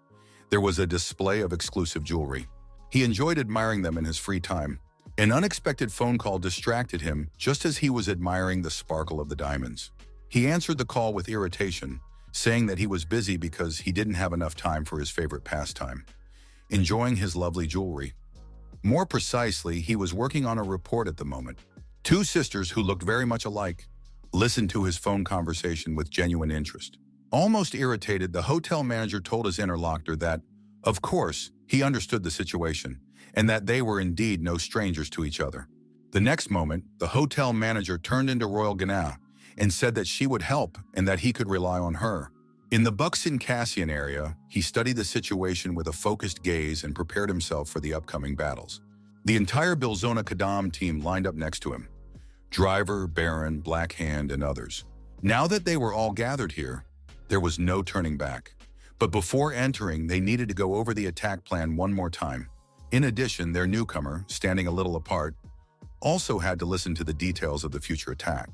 there was a display of exclusive jewelry. He enjoyed admiring them in his free time. An unexpected phone call distracted him just as he was admiring the sparkle of the diamonds. He answered the call with irritation, saying that he was busy because he didn't have enough time for his favorite pastime, enjoying his lovely jewelry. More precisely, he was working on a report at the moment. Two sisters who looked very much alike listened to his phone conversation with genuine interest. Almost irritated, the hotel manager told his interlocutor that, of course, he understood the situation and that they were indeed no strangers to each other. The next moment, the hotel manager turned into Royal Ghana and said that she would help and that he could rely on her. In the Buxton Cassian area, he studied the situation with a focused gaze and prepared himself for the upcoming battles. The entire Bilzona Kadam team lined up next to him. Driver, Baron, Black Hand, and others. Now that they were all gathered here, there was no turning back. But before entering, they needed to go over the attack plan one more time. In addition, their newcomer, standing a little apart, also had to listen to the details of the future attack.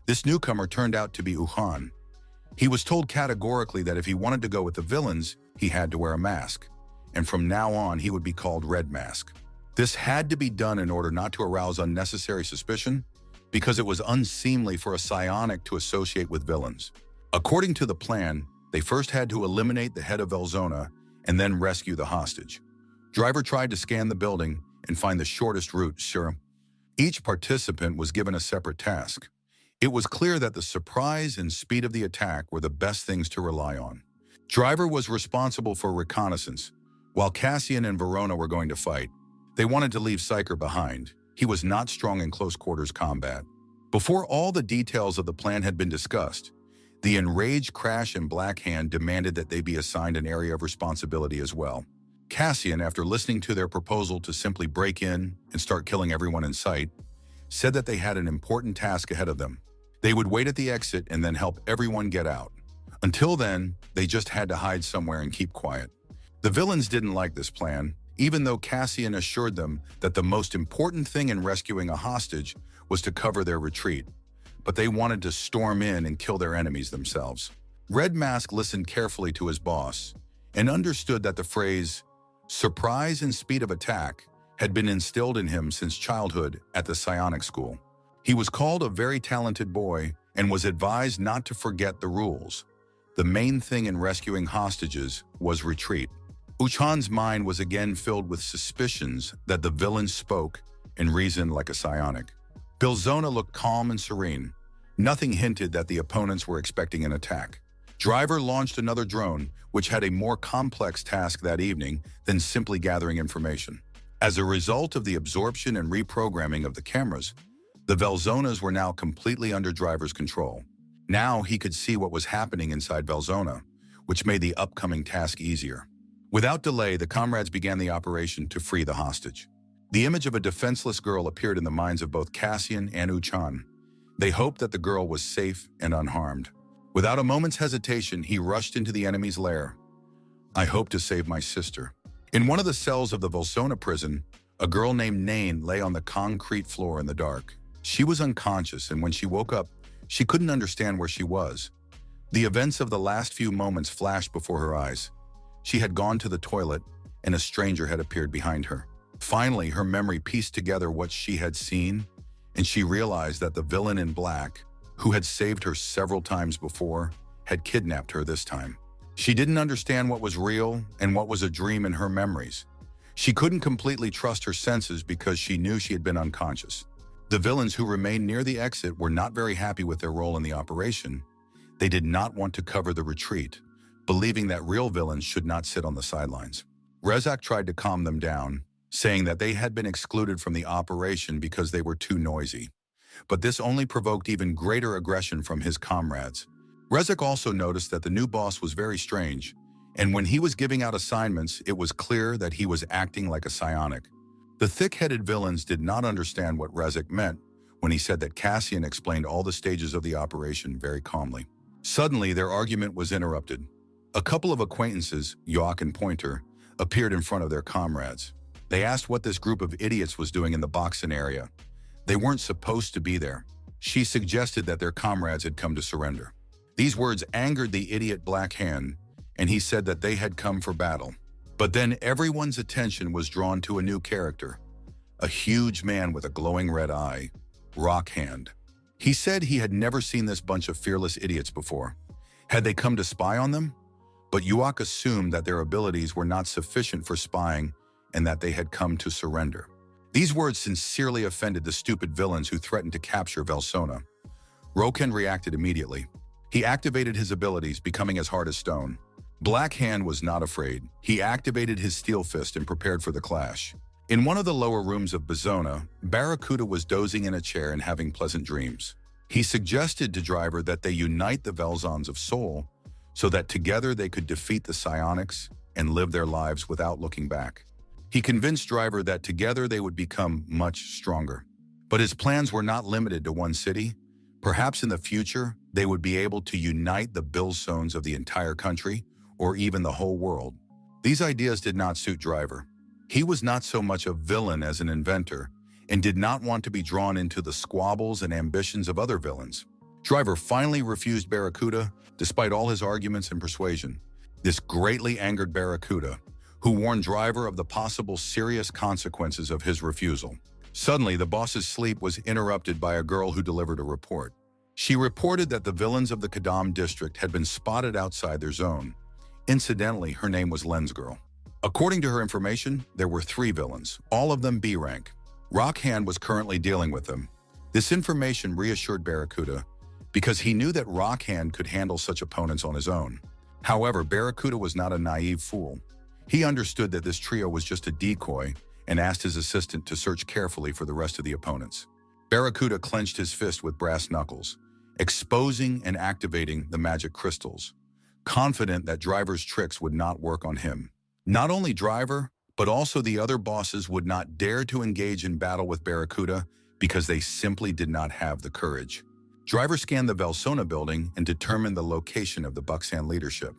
This newcomer turned out to be Uhan. He was told categorically that if he wanted to go with the villains, he had to wear a mask, and from now on he would be called Red Mask. This had to be done in order not to arouse unnecessary suspicion, because it was unseemly for a psionic to associate with villains. According to the plan, they first had to eliminate the head of Velzona and then rescue the hostage. Driver tried to scan the building and find the shortest route, sure. Each participant was given a separate task. It was clear that the surprise and speed of the attack were the best things to rely on. Driver was responsible for reconnaissance, while Cassian and Verona were going to fight. They wanted to leave Psyker behind. He was not strong in close quarters combat. Before all the details of the plan had been discussed, the enraged Crash and Black Hand demanded that they be assigned an area of responsibility as well. Cassian, after listening to their proposal to simply break in and start killing everyone in sight, said that they had an important task ahead of them. They would wait at the exit and then help everyone get out. Until then, they just had to hide somewhere and keep quiet. The villains didn't like this plan, even though Cassian assured them that the most important thing in rescuing a hostage was to cover their retreat. But they wanted to storm in and kill their enemies themselves. Red Mask listened carefully to his boss and understood that the phrase, surprise and speed of attack, had been instilled in him since childhood at the psionic school. He was called a very talented boy and was advised not to forget the rules. The main thing in rescuing hostages was retreat. Uchan's mind was again filled with suspicions that the villains spoke and reasoned like a psionic. Bilzona looked calm and serene. Nothing hinted that the opponents were expecting an attack. Driver launched another drone, which had a more complex task that evening than simply gathering information. As a result of the absorption and reprogramming of the cameras, the Velzonas were now completely under Driver's control. Now he could see what was happening inside Velzona, which made the upcoming task easier. Without delay, the comrades began the operation to free the hostage. The image of a defenseless girl appeared in the minds of both Cassian and Uchan. They hoped that the girl was safe and unharmed. Without a moment's hesitation, he rushed into the enemy's lair. I hope to save my sister. In one of the cells of the Velzona prison, a girl named Nain lay on the concrete floor in the dark. She was unconscious, and when she woke up, she couldn't understand where she was. The events of the last few moments flashed before her eyes. She had gone to the toilet, and a stranger had appeared behind her. Finally, her memory pieced together what she had seen, and she realized that the villain in black, who had saved her several times before, had kidnapped her this time. She didn't understand what was real and what was a dream in her memories. She couldn't completely trust her senses because she knew she had been unconscious. The villains who remained near the exit were not very happy with their role in the operation. They did not want to cover the retreat, believing that real villains should not sit on the sidelines. Rezak tried to calm them down, saying that they had been excluded from the operation because they were too noisy. But this only provoked even greater aggression from his comrades. Rezak also noticed that the new boss was very strange, and when he was giving out assignments, it was clear that he was acting like a psionic. The thick-headed villains did not understand what Rezak meant when he said that Cassian explained all the stages of the operation very calmly. Suddenly, their argument was interrupted. A couple of acquaintances, Yoak and Pointer, appeared in front of their comrades. They asked what this group of idiots was doing in the Boxen area. They weren't supposed to be there. She suggested that their comrades had come to surrender. These words angered the idiot Black Hand, and he said that they had come for battle. But then everyone's attention was drawn to a new character, a huge man with a glowing red eye, Rock Hand. He said he had never seen this bunch of fearless idiots before. Had they come to spy on them? But Yuak assumed that their abilities were not sufficient for spying and that they had come to surrender. These words sincerely offended the stupid villains who threatened to capture Velsona. Roken reacted immediately. He activated his abilities, becoming as hard as stone. Black Hand was not afraid. He activated his steel fist and prepared for the clash. In one of the lower rooms of Velsona, Barracuda was dozing in a chair and having pleasant dreams. He suggested to Driver that they unite the Velsons of Soul so that together they could defeat the psionics and live their lives without looking back. He convinced Driver that together they would become much stronger. But his plans were not limited to one city. Perhaps in the future, they would be able to unite the Velsons of the entire country or even the whole world. These ideas did not suit Driver. He was not so much a villain as an inventor and did not want to be drawn into the squabbles and ambitions of other villains. Driver finally refused Barracuda, despite all his arguments and persuasion. This greatly angered Barracuda, who warned Driver of the possible serious consequences of his refusal. Suddenly, the boss's sleep was interrupted by a girl who delivered a report. She reported that the villains of the Kadam district had been spotted outside their zone. Incidentally, her name was Lens Girl. According to her information, there were 3 villains, all of them B rank. Rockhand was currently dealing with them. This information reassured Barracuda because he knew that Rockhand could handle such opponents on his own. However, Barracuda was not a naive fool. He understood that this trio was just a decoy and asked his assistant to search carefully for the rest of the opponents. Barracuda clenched his fist with brass knuckles, exposing and activating the magic crystals, confident that Driver's tricks would not work on him. Not only Driver, but also the other bosses would not dare to engage in battle with Barracuda because they simply did not have the courage. Driver scanned the Velsona building and determined the location of the Buxan leadership.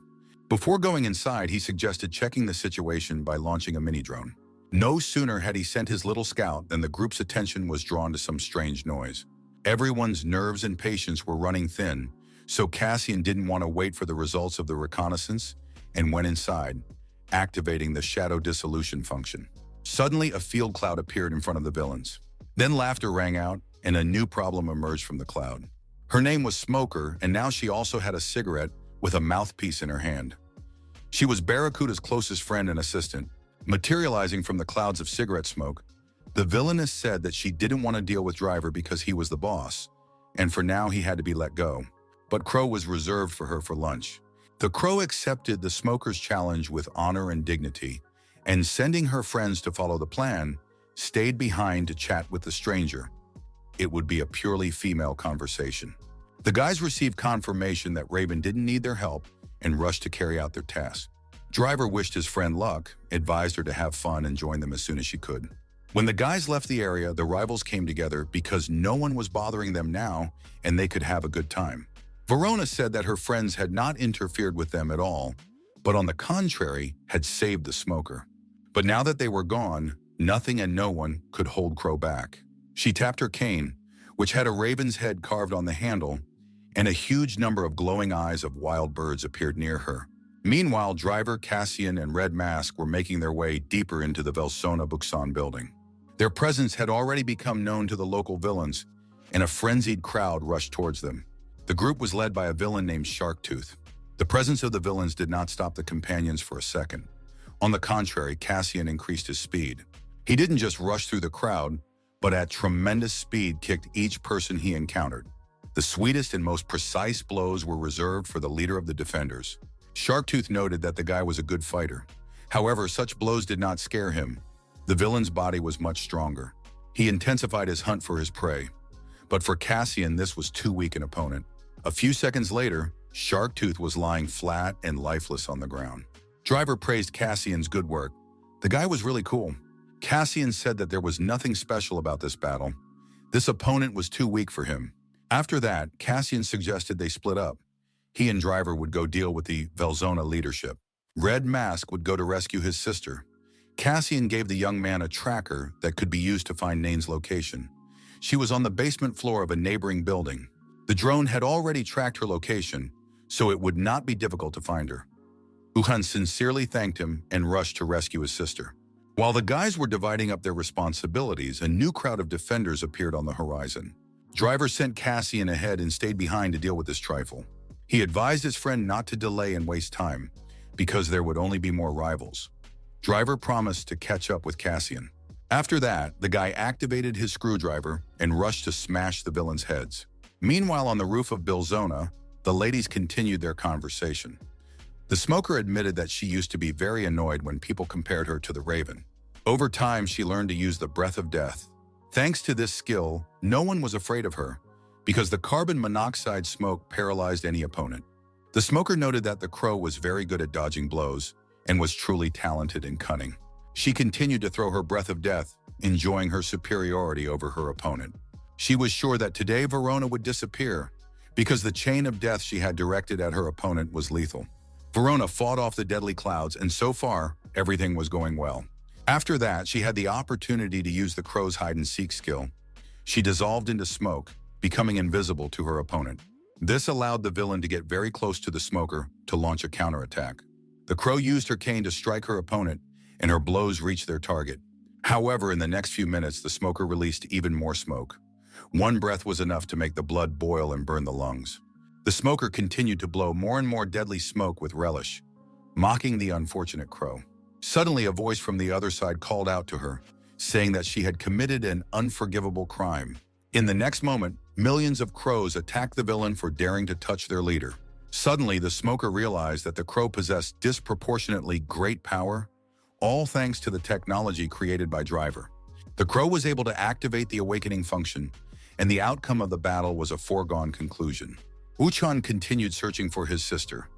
Before going inside, he suggested checking the situation by launching a mini-drone. No sooner had he sent his little scout than the group's attention was drawn to some strange noise. Everyone's nerves and patience were running thin, so Cassian didn't want to wait for the results of the reconnaissance and went inside, activating the shadow dissolution function. Suddenly, a field cloud appeared in front of the villains. Then laughter rang out, and a new problem emerged from the cloud. Her name was Smoker, and now she also had a cigarette with a mouthpiece in her hand. She was Barracuda's closest friend and assistant. Materializing from the clouds of cigarette smoke, the villainess said that she didn't want to deal with Driver because he was the boss, and for now he had to be let go. But Crow was reserved for her for lunch. The Crow accepted the Smoker's challenge with honor and dignity, and sending her friends to follow the plan, stayed behind to chat with the stranger. It would be a purely female conversation. The guys received confirmation that Raven didn't need their help and rushed to carry out their task. Driver wished his friend luck, advised her to have fun and join them as soon as she could. When the guys left the area, the rivals came together because no one was bothering them now and they could have a good time. Verona said that her friends had not interfered with them at all, but on the contrary, had saved the Smoker. But now that they were gone, nothing and no one could hold Crow back. She tapped her cane, which had a raven's head carved on the handle, and a huge number of glowing eyes of wild birds appeared near her. Meanwhile, Driver, Cassian, and Red Mask were making their way deeper into the Velsona Buxan building. Their presence had already become known to the local villains, and a frenzied crowd rushed towards them. The group was led by a villain named Sharktooth. The presence of the villains did not stop the companions for a second. On the contrary, Cassian increased his speed. He didn't just rush through the crowd, but at tremendous speed kicked each person he encountered. The sweetest and most precise blows were reserved for the leader of the defenders. Sharktooth noted that the guy was a good fighter. However, such blows did not scare him. The villain's body was much stronger. He intensified his hunt for his prey. But for Cassian, this was too weak an opponent. A few seconds later, Sharktooth was lying flat and lifeless on the ground. Driver praised Cassian's good work. The guy was really cool. Cassian said that there was nothing special about this battle. This opponent was too weak for him. After that, Cassian suggested they split up. He and Driver would go deal with the Velsona leadership. Red Mask would go to rescue his sister. Cassian gave the young man a tracker that could be used to find Nain's location. She was on the basement floor of a neighboring building. The drone had already tracked her location, so it would not be difficult to find her. Uhan sincerely thanked him and rushed to rescue his sister. While the guys were dividing up their responsibilities, a new crowd of defenders appeared on the horizon. Driver sent Cassian ahead and stayed behind to deal with this trifle. He advised his friend not to delay and waste time, because there would only be more rivals. Driver promised to catch up with Cassian. After that, the guy activated his screwdriver and rushed to smash the villains' heads. Meanwhile, on the roof of Bilzona, the ladies continued their conversation. The smoker admitted that she used to be very annoyed when people compared her to the Raven. Over time, she learned to use the breath of death. Thanks to this skill, no one was afraid of her, because the carbon monoxide smoke paralyzed any opponent. The smoker noted that the crow was very good at dodging blows and was truly talented and cunning. She continued to throw her breath of death, enjoying her superiority over her opponent. She was sure that today Verona would disappear, because the chain of death she had directed at her opponent was lethal. Verona fought off the deadly clouds, and so far, everything was going well. After that, she had the opportunity to use the crow's hide-and-seek skill. She dissolved into smoke, becoming invisible to her opponent. This allowed the villain to get very close to the smoker to launch a counterattack. The crow used her cane to strike her opponent, and her blows reached their target. However, in the next few minutes, the smoker released even more smoke. One breath was enough to make the blood boil and burn the lungs. The smoker continued to blow more and more deadly smoke with relish, mocking the unfortunate crow. Suddenly, a voice from the other side called out to her, saying that she had committed an unforgivable crime. In the next moment, millions of crows attacked the villain for daring to touch their leader. Suddenly, the smoker realized that the crow possessed disproportionately great power, all thanks to the technology created by Driver. The crow was able to activate the awakening function, and the outcome of the battle was a foregone conclusion. Uchon continued searching for his sister,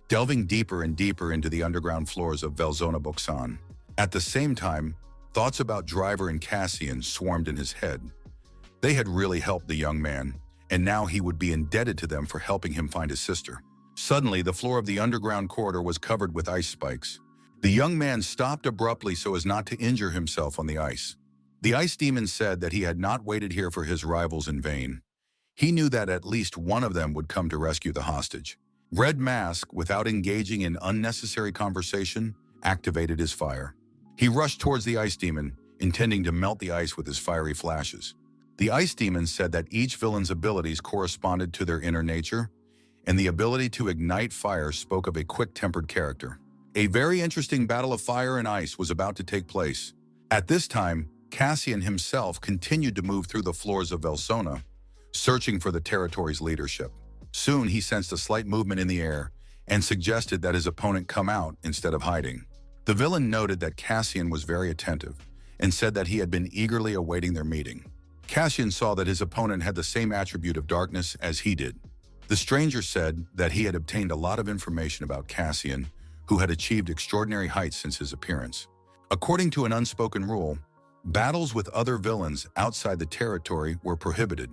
delving deeper and deeper into the underground floors of Velzona Boksan. At the same time, thoughts about Driver and Cassian swarmed in his head. They had really helped the young man, and now he would be indebted to them for helping him find his sister. Suddenly, the floor of the underground corridor was covered with ice spikes. The young man stopped abruptly so as not to injure himself on the ice. The ice demon said that he had not waited here for his rivals in vain. He knew that at least one of them would come to rescue the hostage. Red Mask, without engaging in unnecessary conversation, activated his fire. He rushed towards the ice demon, intending to melt the ice with his fiery flashes. The ice demon said that each villain's abilities corresponded to their inner nature, and the ability to ignite fire spoke of a quick-tempered character. A very interesting battle of fire and ice was about to take place. At this time, Cassian himself continued to move through the floors of Velzona, searching for the territory's leadership. Soon, he sensed a slight movement in the air and suggested that his opponent come out instead of hiding. The villain noted that Cassian was very attentive and said that he had been eagerly awaiting their meeting. Cassian saw that his opponent had the same attribute of darkness as he did. The stranger said that he had obtained a lot of information about Cassian, who had achieved extraordinary heights since his appearance. According to an unspoken rule, battles with other villains outside the territory were prohibited.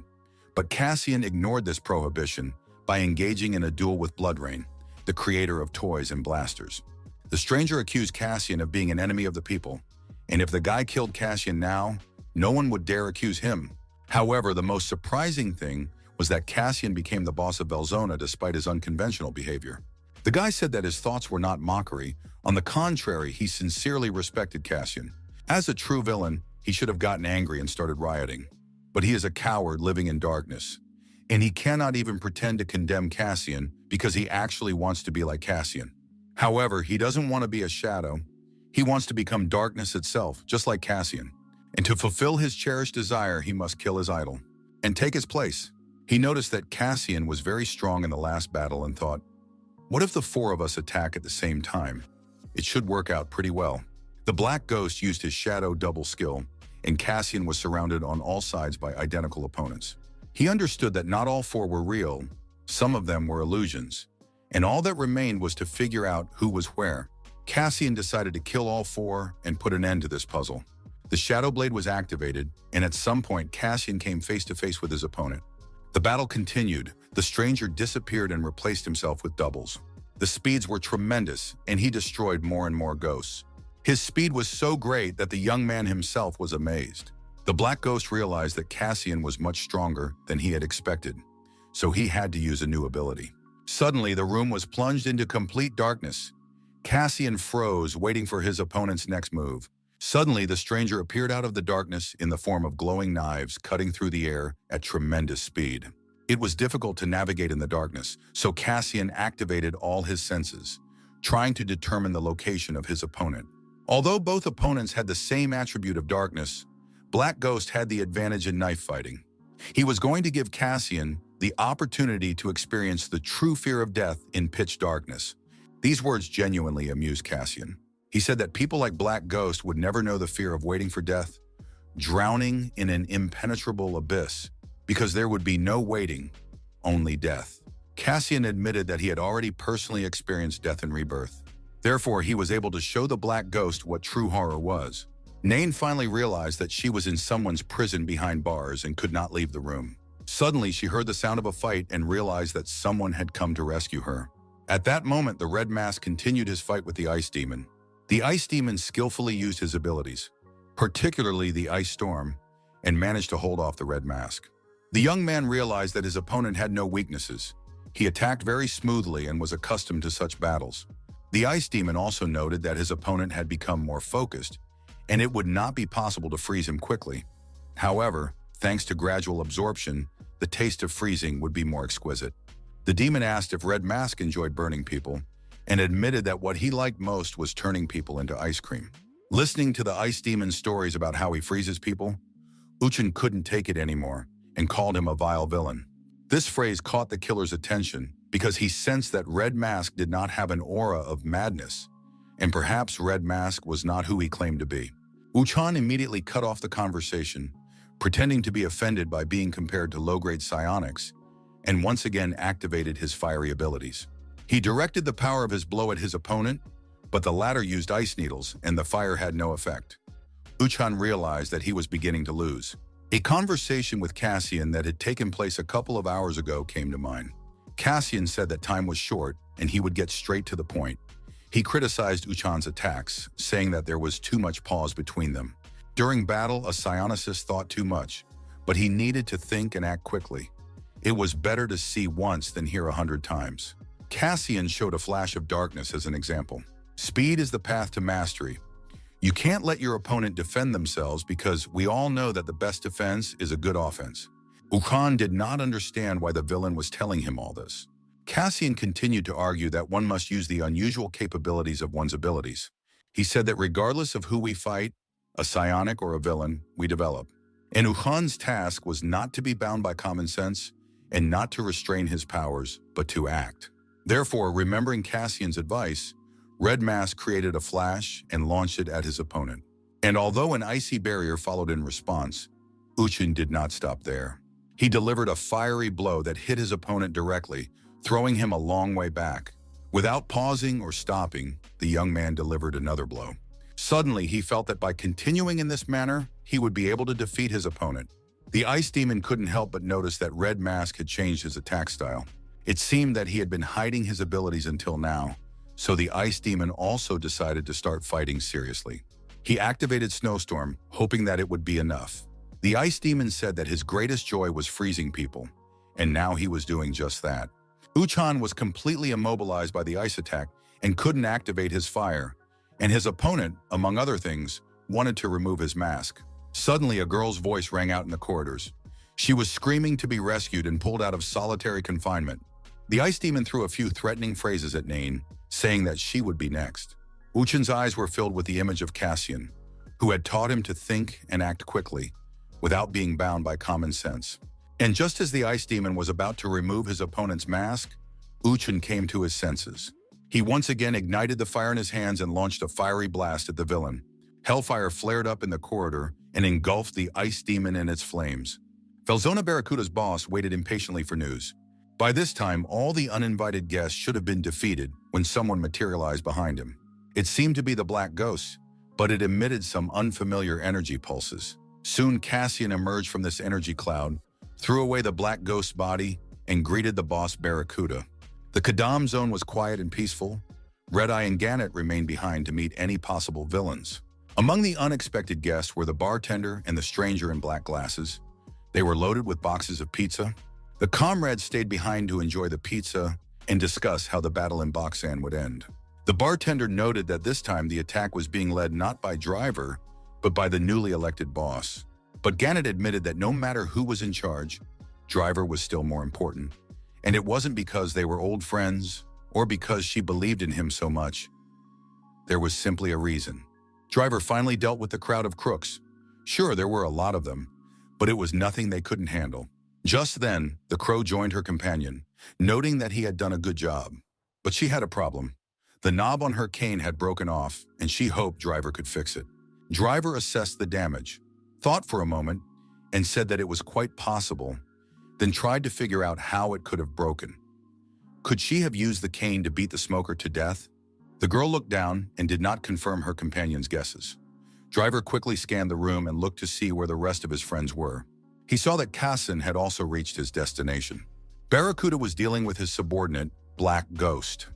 But Cassian ignored this prohibition by engaging in a duel with Bloodrain, the creator of toys and blasters. The stranger accused Cassian of being an enemy of the people, and if the guy killed Cassian now, no one would dare accuse him. However, the most surprising thing was that Cassian became the boss of Velzona despite his unconventional behavior. The guy said that his thoughts were not mockery. On the contrary, he sincerely respected Cassian. As a true villain, he should have gotten angry and started rioting. But he is a coward living in darkness, and he cannot even pretend to condemn Cassian because he actually wants to be like Cassian. However, he doesn't want to be a shadow. He wants to become darkness itself, just like Cassian. And to fulfill his cherished desire, he must kill his idol and take his place. He noticed that Cassian was very strong in the last battle and thought, what if the four of us attack at the same time? It should work out pretty well. The Black Ghost used his shadow double skill, and Cassian was surrounded on all sides by identical opponents. He understood that not all four were real, some of them were illusions, and all that remained was to figure out who was where. Cassian decided to kill all four and put an end to this puzzle. The Shadow Blade was activated, and at some point Cassian came face to face with his opponent. The battle continued. The stranger disappeared and replaced himself with doubles. The speeds were tremendous, and he destroyed more and more ghosts. His speed was so great that the young man himself was amazed. The Black Ghost realized that Cassian was much stronger than he had expected, so he had to use a new ability. Suddenly, the room was plunged into complete darkness. Cassian froze, waiting for his opponent's next move. Suddenly, the stranger appeared out of the darkness in the form of glowing knives cutting through the air at tremendous speed. It was difficult to navigate in the darkness, so Cassian activated all his senses, trying to determine the location of his opponent. Although both opponents had the same attribute of darkness, Black Ghost had the advantage in knife fighting. He was going to give Cassian the opportunity to experience the true fear of death in pitch darkness. These words genuinely amused Cassian. He said that people like Black Ghost would never know the fear of waiting for death, drowning in an impenetrable abyss, because there would be no waiting, only death. Cassian admitted that he had already personally experienced death and rebirth. Therefore, he was able to show the Black Ghost what true horror was. Nain finally realized that she was in someone's prison behind bars and could not leave the room. Suddenly, she heard the sound of a fight and realized that someone had come to rescue her. At that moment, the Red Mask continued his fight with the Ice Demon. The Ice Demon skillfully used his abilities, particularly the Ice Storm, and managed to hold off the Red Mask. The young man realized that his opponent had no weaknesses. He attacked very smoothly and was accustomed to such battles. The Ice Demon also noted that his opponent had become more focused, and it would not be possible to freeze him quickly. However, thanks to gradual absorption, the taste of freezing would be more exquisite. The demon asked if Red Mask enjoyed burning people, and admitted that what he liked most was turning people into ice cream. Listening to the Ice Demon's stories about how he freezes people, Uchin couldn't take it anymore and called him a vile villain. This phrase caught the killer's attention because he sensed that Red Mask did not have an aura of madness, and perhaps Red Mask was not who he claimed to be. Uchan immediately cut off the conversation, pretending to be offended by being compared to low-grade psionics, and once again activated his fiery abilities. He directed the power of his blow at his opponent, but the latter used ice needles and the fire had no effect. Uchan realized that he was beginning to lose. A conversation with Cassian that had taken place a couple of hours ago came to mind. Cassian said that time was short and he would get straight to the point. He criticized Uchan's attacks, saying that there was too much pause between them. During battle, a psionicist thought too much, but he needed to think and act quickly. It was better to see once than hear 100 times. Cassian showed a flash of darkness as an example. Speed is the path to mastery. You can't let your opponent defend themselves because we all know that the best defense is a good offense. Uchan did not understand why the villain was telling him all this. Cassian continued to argue that one must use the unusual capabilities of one's abilities. He said that regardless of who we fight, a psionic or a villain, we develop. And Uchan's task was not to be bound by common sense and not to restrain his powers, but to act. Therefore, remembering Cassian's advice, Red Mask created a flash and launched it at his opponent. And although an icy barrier followed in response, Uchin did not stop there. He delivered a fiery blow that hit his opponent directly, throwing him a long way back. Without pausing or stopping, the young man delivered another blow. Suddenly, he felt that by continuing in this manner, he would be able to defeat his opponent. The Ice Demon couldn't help but notice that Red Mask had changed his attack style. It seemed that he had been hiding his abilities until now, so the Ice Demon also decided to start fighting seriously. He activated Snowstorm, hoping that it would be enough. The Ice Demon said that his greatest joy was freezing people, and now he was doing just that. Uchan was completely immobilized by the ice attack and couldn't activate his fire, and his opponent, among other things, wanted to remove his mask. Suddenly, a girl's voice rang out in the corridors. She was screaming to be rescued and pulled out of solitary confinement. The Ice Demon threw a few threatening phrases at Nain, saying that she would be next. Uchin's eyes were filled with the image of Cassian, who had taught him to think and act quickly, without being bound by common sense. And just as the Ice Demon was about to remove his opponent's mask, Uchin came to his senses. He once again ignited the fire in his hands and launched a fiery blast at the villain. Hellfire flared up in the corridor and engulfed the Ice Demon in its flames. Velzona Barracuda's boss waited impatiently for news. By this time, all the uninvited guests should have been defeated when someone materialized behind him. It seemed to be the Black Ghost, but it emitted some unfamiliar energy pulses. Soon Cassian emerged from this energy cloud, threw away the Black Ghost's body, and greeted the boss Barracuda. The Kadam zone was quiet and peaceful. Red-Eye and Gannett remained behind to meet any possible villains. Among the unexpected guests were the bartender and the stranger in black glasses. They were loaded with boxes of pizza. The comrades stayed behind to enjoy the pizza and discuss how the battle in Boxan would end. The bartender noted that this time the attack was being led not by Driver, but by the newly elected boss. But Gannett admitted that no matter who was in charge, Driver was still more important. And it wasn't because they were old friends or because she believed in him so much. There was simply a reason. Driver finally dealt with the crowd of crooks. Sure, there were a lot of them, but it was nothing they couldn't handle. Just then, the crow joined her companion, noting that he had done a good job. But she had a problem. The knob on her cane had broken off, and she hoped Driver could fix it. Driver assessed the damage, thought for a moment, and said that it was quite possible, then tried to figure out how it could have broken. Could she have used the cane to beat the smoker to death? The girl looked down and did not confirm her companion's guesses. Driver quickly scanned the room and looked to see where the rest of his friends were. He saw that Kassin had also reached his destination. Barracuda was dealing with his subordinate, Black Ghost.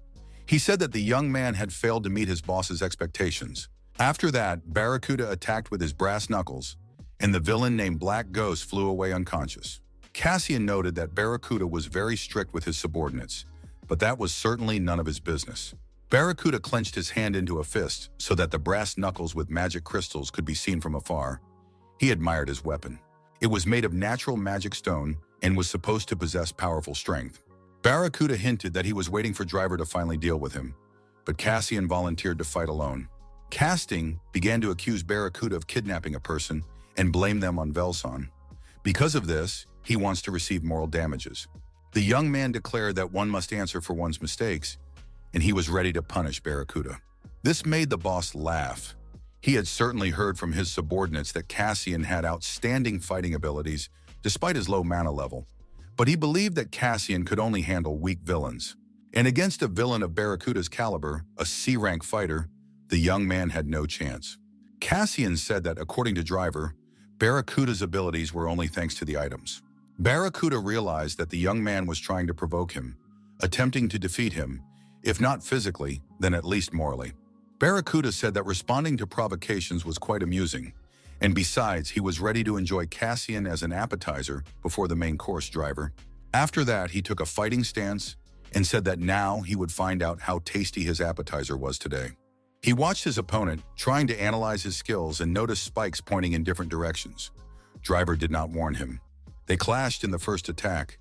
He said that the young man had failed to meet his boss's expectations. After that, Barracuda attacked with his brass knuckles, and the villain named Black Ghost flew away unconscious. Cassian noted that Barracuda was very strict with his subordinates, but that was certainly none of his business. Barracuda clenched his hand into a fist so that the brass knuckles with magic crystals could be seen from afar. He admired his weapon. It was made of natural magic stone and was supposed to possess powerful strength. Barracuda hinted that he was waiting for Driver to finally deal with him, but Cassian volunteered to fight alone. Casting began to accuse Barracuda of kidnapping a person and blame them on Velson. Because of this, he wants to receive moral damages. The young man declared that one must answer for one's mistakes, and he was ready to punish Barracuda. This made the boss laugh. He had certainly heard from his subordinates that Cassian had outstanding fighting abilities despite his low mana level, but he believed that Cassian could only handle weak villains. And against a villain of Barracuda's caliber, a C-rank fighter, the young man had no chance. Cassian said that according to Driver, Barracuda's abilities were only thanks to the items. Barracuda realized that the young man was trying to provoke him, attempting to defeat him, if not physically, then at least morally. Barracuda said that responding to provocations was quite amusing, and besides, he was ready to enjoy Cassian as an appetizer before the main course. Driver. After that, he took a fighting stance and said that now he would find out how tasty his appetizer was today. He watched his opponent, trying to analyze his skills, and noticed spikes pointing in different directions. Driver did not warn him. They clashed in the first attack,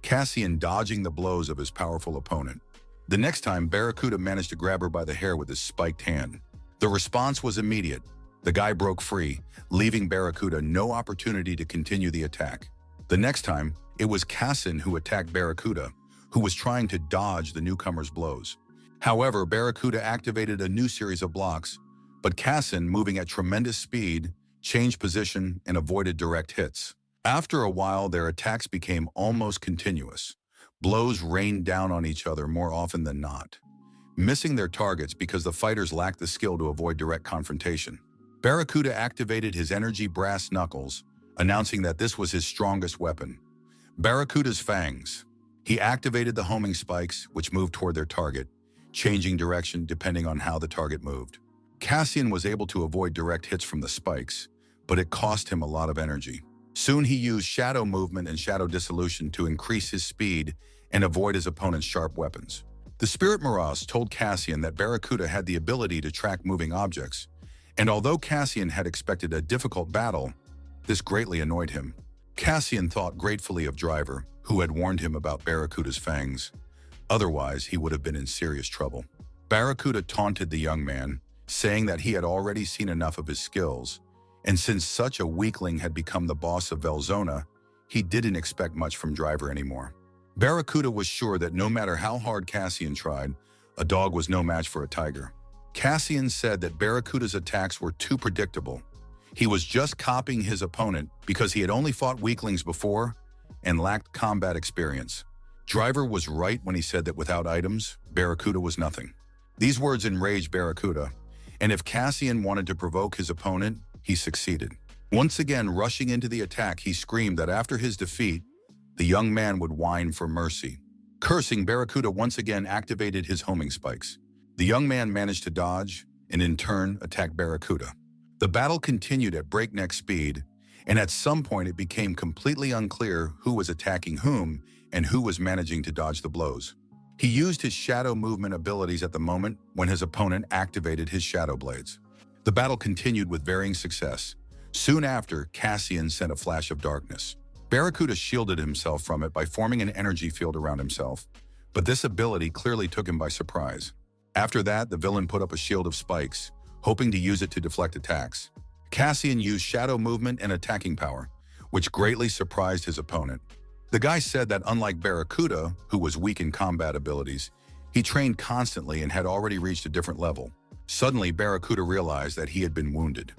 Cassian dodging the blows of his powerful opponent. The next time, Barracuda managed to grab her by the hair with his spiked hand. The response was immediate. The guy broke free, leaving Barracuda no opportunity to continue the attack. The next time, it was Kassin who attacked Barracuda, who was trying to dodge the newcomer's blows. However, Barracuda activated a new series of blocks, but Kassin, moving at tremendous speed, changed position and avoided direct hits. After a while, their attacks became almost continuous. Blows rained down on each other more often than not, missing their targets because the fighters lacked the skill to avoid direct confrontation. Barracuda activated his energy brass knuckles, announcing that this was his strongest weapon. Barracuda's fangs. He activated the homing spikes, which moved toward their target, changing direction depending on how the target moved. Cassian was able to avoid direct hits from the spikes, but it cost him a lot of energy. Soon he used shadow movement and shadow dissolution to increase his speed and avoid his opponent's sharp weapons. The Spirit Mirage told Cassian that Barracuda had the ability to track moving objects, and although Cassian had expected a difficult battle, this greatly annoyed him. Cassian thought gratefully of Driver, who had warned him about Barracuda's fangs. Otherwise, he would have been in serious trouble. Barracuda taunted the young man, saying that he had already seen enough of his skills, and since such a weakling had become the boss of Velzona, he didn't expect much from Driver anymore. Barracuda was sure that no matter how hard Cassian tried, a dog was no match for a tiger. Cassian said that Barracuda's attacks were too predictable. He was just copying his opponent because he had only fought weaklings before and lacked combat experience. Driver was right when he said that without items, Barracuda was nothing. These words enraged Barracuda, and if Cassian wanted to provoke his opponent, he succeeded. Once again, rushing into the attack, he screamed that after his defeat, the young man would whine for mercy. Cursing, Barracuda once again activated his homing spikes. The young man managed to dodge and in turn attacked Barracuda. The battle continued at breakneck speed, and at some point it became completely unclear who was attacking whom and who was managing to dodge the blows. He used his shadow movement abilities at the moment when his opponent activated his shadow blades. The battle continued with varying success. Soon after, Cassian sent a flash of darkness. Barracuda shielded himself from it by forming an energy field around himself, but this ability clearly took him by surprise. After that, the villain put up a shield of spikes, hoping to use it to deflect attacks. Cassian used shadow movement and attacking power, which greatly surprised his opponent. The guy said that unlike Barracuda, who was weak in combat abilities, he trained constantly and had already reached a different level. Suddenly, Barracuda realized that he had been wounded.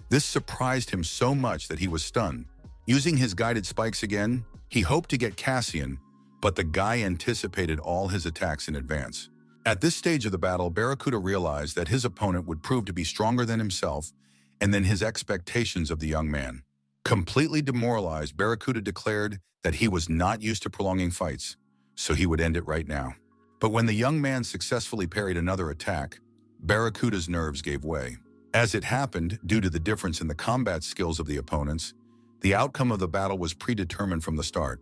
This surprised him so much that he was stunned. Using his guided spikes again, he hoped to get Cassian, but the guy anticipated all his attacks in advance. At this stage of the battle, Barracuda realized that his opponent would prove to be stronger than himself and than his expectations of the young man. Completely demoralized, Barracuda declared that he was not used to prolonging fights, so he would end it right now. But when the young man successfully parried another attack, Barracuda's nerves gave way. As it happened, due to the difference in the combat skills of the opponents, the outcome of the battle was predetermined from the start.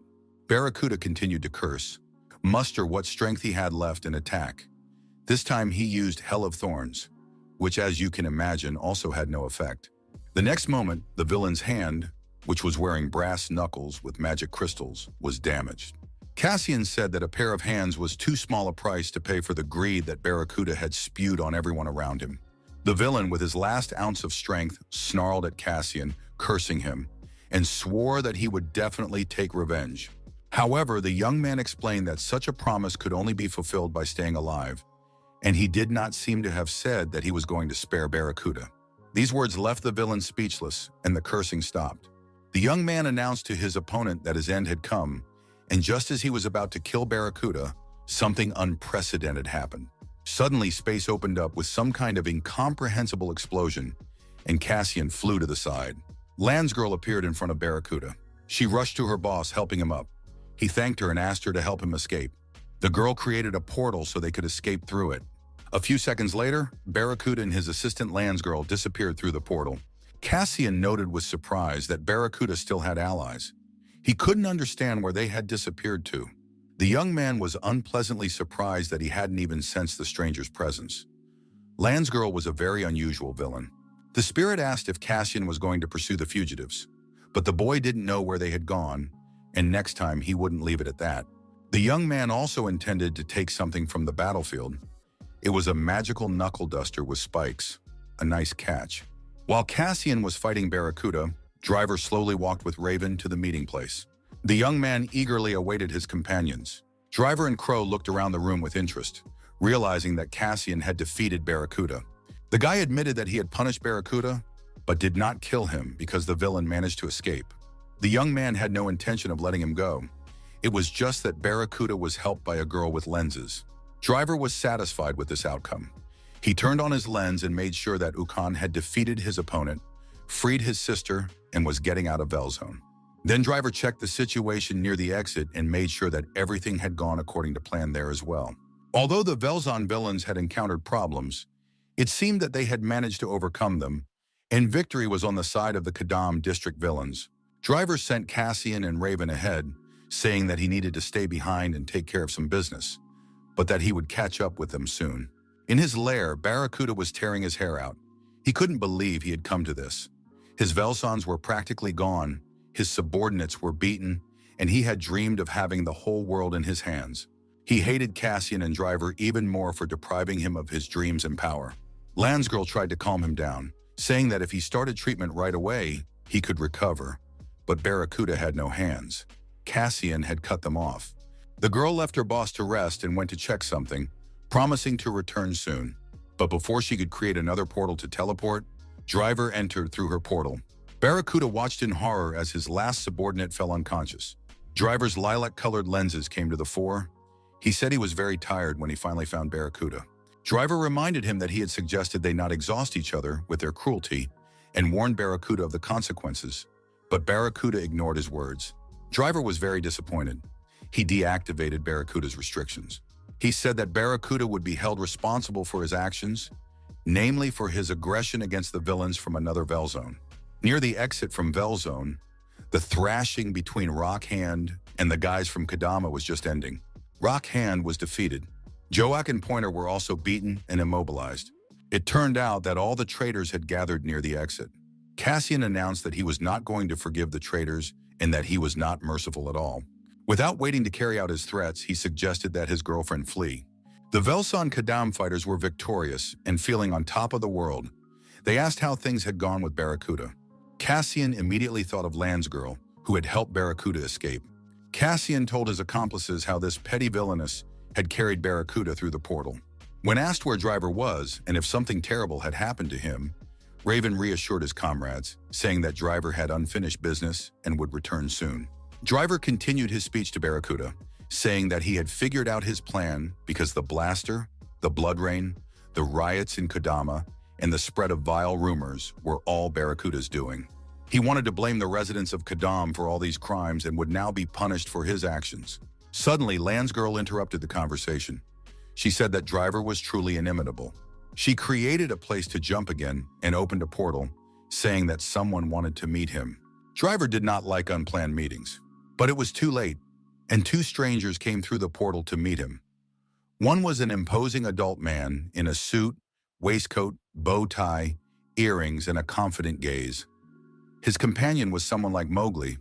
Barracuda continued to curse, muster what strength he had left, and attack. This time he used Hell of Thorns, which, as you can imagine, also had no effect. The next moment, the villain's hand, which was wearing brass knuckles with magic crystals, was damaged. Cassian said that a pair of hands was too small a price to pay for the greed that Barracuda had spewed on everyone around him. The villain, with his last ounce of strength, snarled at Cassian, cursing him, and swore that he would definitely take revenge. However, the young man explained that such a promise could only be fulfilled by staying alive, and he did not seem to have said that he was going to spare Barracuda. These words left the villain speechless, and the cursing stopped. The young man announced to his opponent that his end had come, and just as he was about to kill Barracuda, something unprecedented happened. Suddenly, space opened up with some kind of incomprehensible explosion, and Cassian flew to the side. Landsgirl appeared in front of Barracuda. She rushed to her boss, helping him up. He thanked her and asked her to help him escape. The girl created a portal so they could escape through it. A few seconds later, Barracuda and his assistant Landsgirl disappeared through the portal. Cassian noted with surprise that Barracuda still had allies. He couldn't understand where they had disappeared to. The young man was unpleasantly surprised that he hadn't even sensed the stranger's presence. Landsgirl was a very unusual villain. The spirit asked if Cassian was going to pursue the fugitives, but the boy didn't know where they had gone, and next time he wouldn't leave it at that. The young man also intended to take something from the battlefield. It was a magical knuckle duster with spikes. A nice catch. While Cassian was fighting Barracuda, Driver slowly walked with Raven to the meeting place. The young man eagerly awaited his companions. Driver and Crow looked around the room with interest, realizing that Cassian had defeated Barracuda. The guy admitted that he had punished Barracuda, but did not kill him because the villain managed to escape. The young man had no intention of letting him go. It was just that Barracuda was helped by a girl with lenses. Driver was satisfied with this outcome. He turned on his lens and made sure that Ukon had defeated his opponent, freed his sister, and was getting out of Velzone. Then Driver checked the situation near the exit and made sure that everything had gone according to plan there as well. Although the Velzon villains had encountered problems, it seemed that they had managed to overcome them, and victory was on the side of the Kadam district villains. Driver sent Cassian and Raven ahead, saying that he needed to stay behind and take care of some business, but that he would catch up with them soon. In his lair, Barracuda was tearing his hair out. He couldn't believe he had come to this. His Velzons were practically gone, his subordinates were beaten, and he had dreamed of having the whole world in his hands. He hated Cassian and Driver even more for depriving him of his dreams and power. Landsgirl tried to calm him down, saying that if he started treatment right away, he could recover. But Barracuda had no hands. Cassian had cut them off. The girl left her boss to rest and went to check something, promising to return soon. But before she could create another portal to teleport, Driver entered through her portal. Barracuda watched in horror as his last subordinate fell unconscious. Driver's lilac-colored lenses came to the fore. He said he was very tired when he finally found Barracuda. Driver reminded him that he had suggested they not exhaust each other with their cruelty and warned Barracuda of the consequences, but Barracuda ignored his words. Driver was very disappointed. He deactivated Barracuda's restrictions. He said that Barracuda would be held responsible for his actions, namely for his aggression against the villains from another Velzone. Near the exit from Velzone, the thrashing between Rockhand and the guys from Kadama was just ending. Rockhand was defeated. Joak and Pointer were also beaten and immobilized. It turned out that all the traitors had gathered near the exit. Cassian announced that he was not going to forgive the traitors and that he was not merciful at all. Without waiting to carry out his threats, he suggested that his girlfriend flee. The Velson Kadam fighters were victorious and feeling on top of the world, They asked how things had gone with Barracuda. Cassian immediately thought of Landsgirl, who had helped Barracuda escape. Cassian told his accomplices how this petty villainess had carried Barracuda through the portal. When asked where Driver was and if something terrible had happened to him, Raven reassured his comrades, saying that Driver had unfinished business and would return soon. Driver continued his speech to Barracuda, saying that he had figured out his plan because the blaster, the blood rain, the riots in Kodama, and the spread of vile rumors were all Barracuda's doing. He wanted to blame the residents of Kodama for all these crimes and would now be punished for his actions. Suddenly, Landsgirl interrupted the conversation. She said that Driver was truly inimitable. She created a place to jump again and opened a portal, saying that someone wanted to meet him. Driver did not like unplanned meetings, but it was too late, and two strangers came through the portal to meet him. One was an imposing adult man in a suit, waistcoat, bow tie, earrings, and a confident gaze. His companion was someone like Mowgli,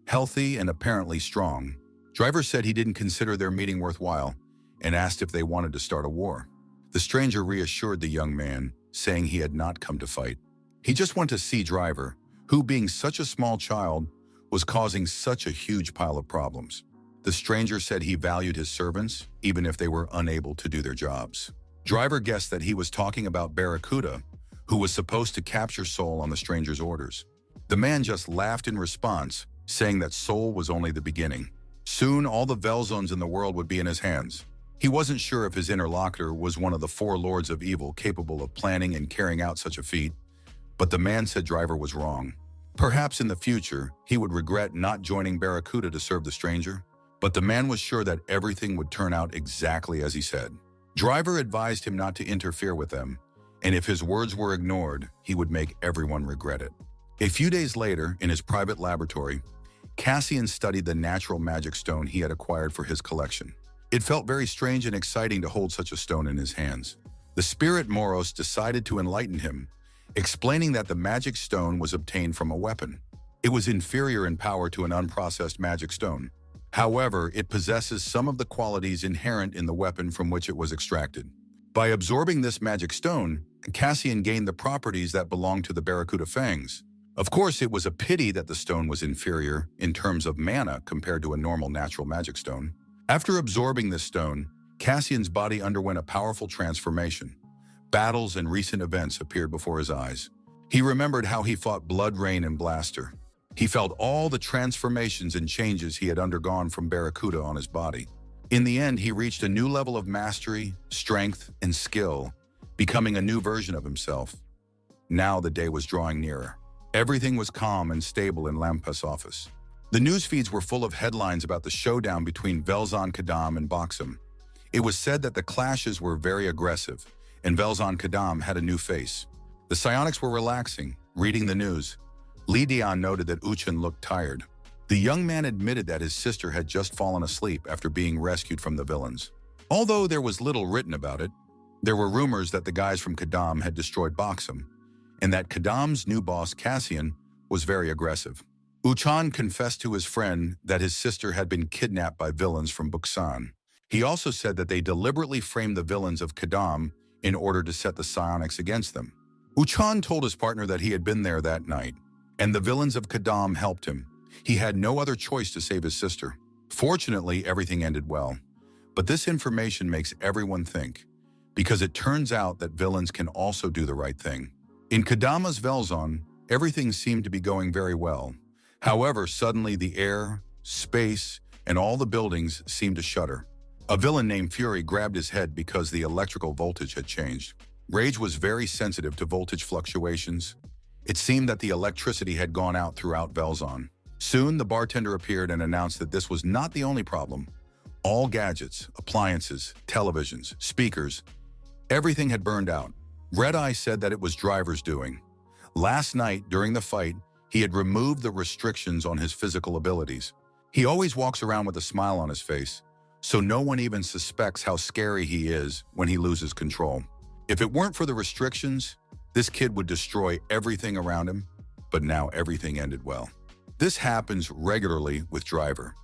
healthy and apparently strong. Driver said he didn't consider their meeting worthwhile and asked if they wanted to start a war. The stranger reassured the young man, saying he had not come to fight. He just went to see Driver, who, being such a small child, was causing such a huge pile of problems. The stranger said he valued his servants, even if they were unable to do their jobs. Driver guessed that he was talking about Barracuda, who was supposed to capture Soul on the stranger's orders. The man just laughed in response, saying that Soul was only the beginning. Soon, all the Velzones in the world would be in his hands. He wasn't sure if his interlocutor was one of the four lords of evil capable of planning and carrying out such a feat, but the man said Driver was wrong. Perhaps in the future, he would regret not joining Barracuda to serve the stranger, but the man was sure that everything would turn out exactly as he said. Driver advised him not to interfere with them, and if his words were ignored, he would make everyone regret it. A few days later, in his private laboratory, Cassian studied the natural magic stone he had acquired for his collection. It felt very strange and exciting to hold such a stone in his hands. The spirit Moros decided to enlighten him, explaining that the magic stone was obtained from a weapon. It was inferior in power to an unprocessed magic stone. However, it possesses some of the qualities inherent in the weapon from which it was extracted. By absorbing this magic stone, Cassian gained the properties that belonged to the Barracuda fangs. Of course, it was a pity that the stone was inferior in terms of mana compared to a normal natural magic stone. After absorbing this stone, Cassian's body underwent a powerful transformation. Battles and recent events appeared before his eyes. He remembered how he fought Blood Rain and Blaster. He felt all the transformations and changes he had undergone from Barracuda on his body. In the end, he reached a new level of mastery, strength, and skill, becoming a new version of himself. Now the day was drawing nearer. Everything was calm and stable in Lampus' office. The news feeds were full of headlines about the showdown between Velzon Kadam and Boxum. It was said that the clashes were very aggressive, and Velzon Kadam had a new face. The psionics were relaxing, reading the news. Li Dian noted that Uchin looked tired. The young man admitted that his sister had just fallen asleep after being rescued from the villains. Although there was little written about it, there were rumors that the guys from Kadam had destroyed Boxum, and that Kadam's new boss, Cassian, was very aggressive. Uchan confessed to his friend that his sister had been kidnapped by villains from Buksan. He also said that they deliberately framed the villains of Kadam in order to set the psionics against them. Uchan told his partner that he had been there that night, and the villains of Kadam helped him. He had no other choice to save his sister. Fortunately, everything ended well. But this information makes everyone think, because it turns out that villains can also do the right thing. In Kadama's Velzon, everything seemed to be going very well. However, suddenly the air, space, and all the buildings seemed to shudder. A villain named Fury grabbed his head because the electrical voltage had changed. Rage was very sensitive to voltage fluctuations. It seemed that the electricity had gone out throughout Velzon. Soon, the bartender appeared and announced that this was not the only problem. All gadgets, appliances, televisions, speakers, everything had burned out. Red Eye said that it was Driver's doing. Last night, during the fight, he had removed the restrictions on his physical abilities. He always walks around with a smile on his face, so no one even suspects how scary he is when he loses control. If it weren't for the restrictions, this kid would destroy everything around him, but now everything ended well. This happens regularly with Driver.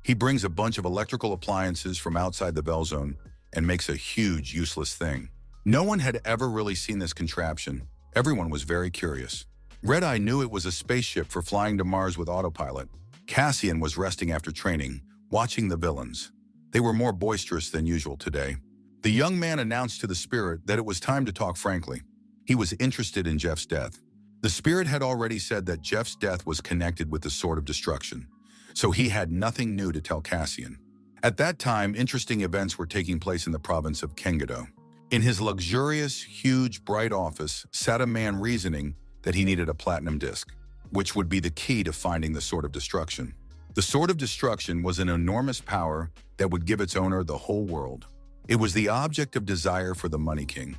He brings a bunch of electrical appliances from outside the Velzone and makes a huge, useless thing. No one had ever really seen this contraption, Everyone was very curious. Red-Eye knew it was a spaceship for flying to Mars with autopilot. Cassian was resting after training, watching the villains. They were more boisterous than usual today. The young man announced to the spirit that it was time to talk frankly. He was interested in Jeff's death. The spirit had already said that Jeff's death was connected with the Sword of Destruction, so he had nothing new to tell Cassian. At that time, interesting events were taking place in the province of Kengado. In his luxurious, huge, bright office sat a man reasoning that he needed a platinum disc, which would be the key to finding the Sword of Destruction. The Sword of Destruction was an enormous power that would give its owner the whole world. It was the object of desire for the Money King,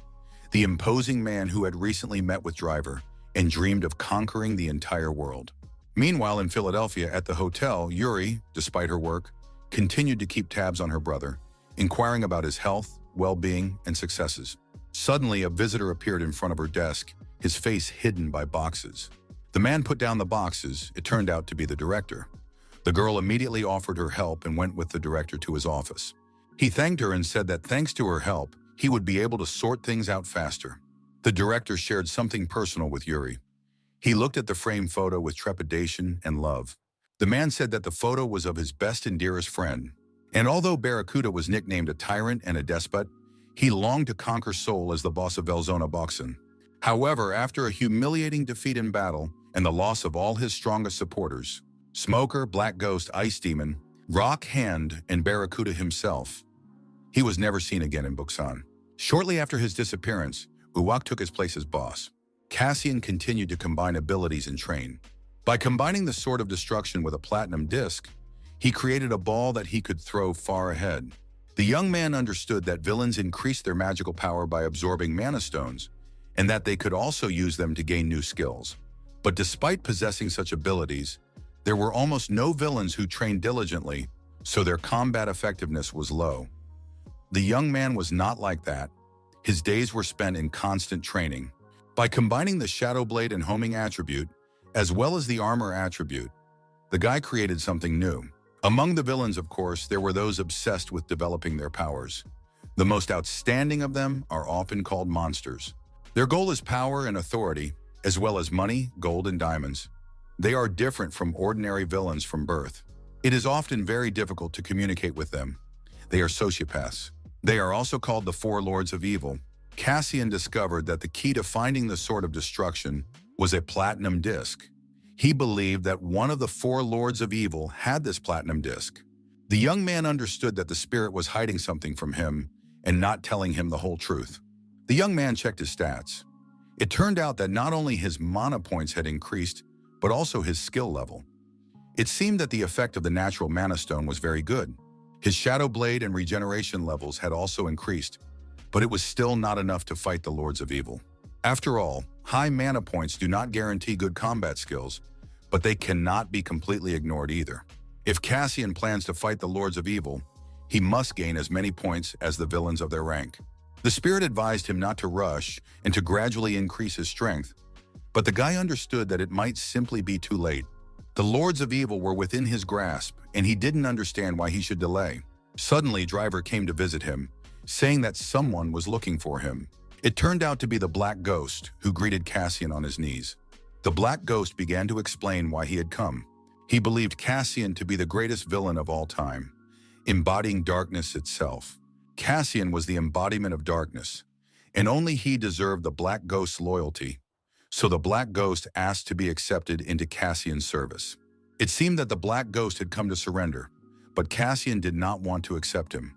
the imposing man who had recently met with Driver and dreamed of conquering the entire world. Meanwhile, in Philadelphia at the hotel, Yuri, despite her work, continued to keep tabs on her brother, inquiring about his health, well-being, and successes. Suddenly, a visitor appeared in front of her desk, his face hidden by boxes. The man put down the boxes. It turned out to be the director. The girl immediately offered her help and went with the director to his office. He thanked her and said that thanks to her help, he would be able to sort things out faster. The director shared something personal with Yuri. He looked at the framed photo with trepidation and love. The man said that the photo was of his best and dearest friend. And although Barracuda was nicknamed a tyrant and a despot, he longed to conquer Seoul as the boss of Velzona Boxen. However, after a humiliating defeat in battle and the loss of all his strongest supporters, Smoker, Black Ghost, Ice Demon, Rock Hand, and Barracuda himself, he was never seen again in Busan. Shortly after his disappearance, Uwak took his place as boss. Cassian continued to combine abilities and train. By combining the Sword of Destruction with a platinum disc, he created a ball that he could throw far ahead. The young man understood that villains increased their magical power by absorbing mana stones, and that they could also use them to gain new skills. But despite possessing such abilities, there were almost no villains who trained diligently, so their combat effectiveness was low. The young man was not like that. His days were spent in constant training. By combining the Shadow Blade and Homing attribute, as well as the Armor attribute, the guy created something new. Among the villains, of course, there were those obsessed with developing their powers. The most outstanding of them are often called monsters. Their goal is power and authority, as well as money, gold, and diamonds. They are different from ordinary villains from birth. It is often very difficult to communicate with them. They are sociopaths. They are also called the Four Lords of Evil. Cassian discovered that the key to finding the Sword of Destruction was a platinum disc. He believed that one of the Four Lords of Evil had this platinum disc. The young man understood that the spirit was hiding something from him and not telling him the whole truth. The young man checked his stats. It turned out that not only his mana points had increased, but also his skill level. It seemed that the effect of the natural mana stone was very good. His Shadow Blade and regeneration levels had also increased, but it was still not enough to fight the Lords of Evil. After all, high mana points do not guarantee good combat skills, but they cannot be completely ignored either. If Cassian plans to fight the Lords of Evil, he must gain as many points as the villains of their rank. The spirit advised him not to rush and to gradually increase his strength, but the guy understood that it might simply be too late. The Lords of Evil were within his grasp, and he didn't understand why he should delay. Suddenly, Driver came to visit him, saying that someone was looking for him. It turned out to be the Black Ghost, who greeted Cassian on his knees. The Black Ghost began to explain why he had come. He believed Cassian to be the greatest villain of all time, embodying darkness itself. Cassian was the embodiment of darkness, and only he deserved the Black Ghost's loyalty. So the Black Ghost asked to be accepted into Cassian's service. It seemed that the Black Ghost had come to surrender, but Cassian did not want to accept him.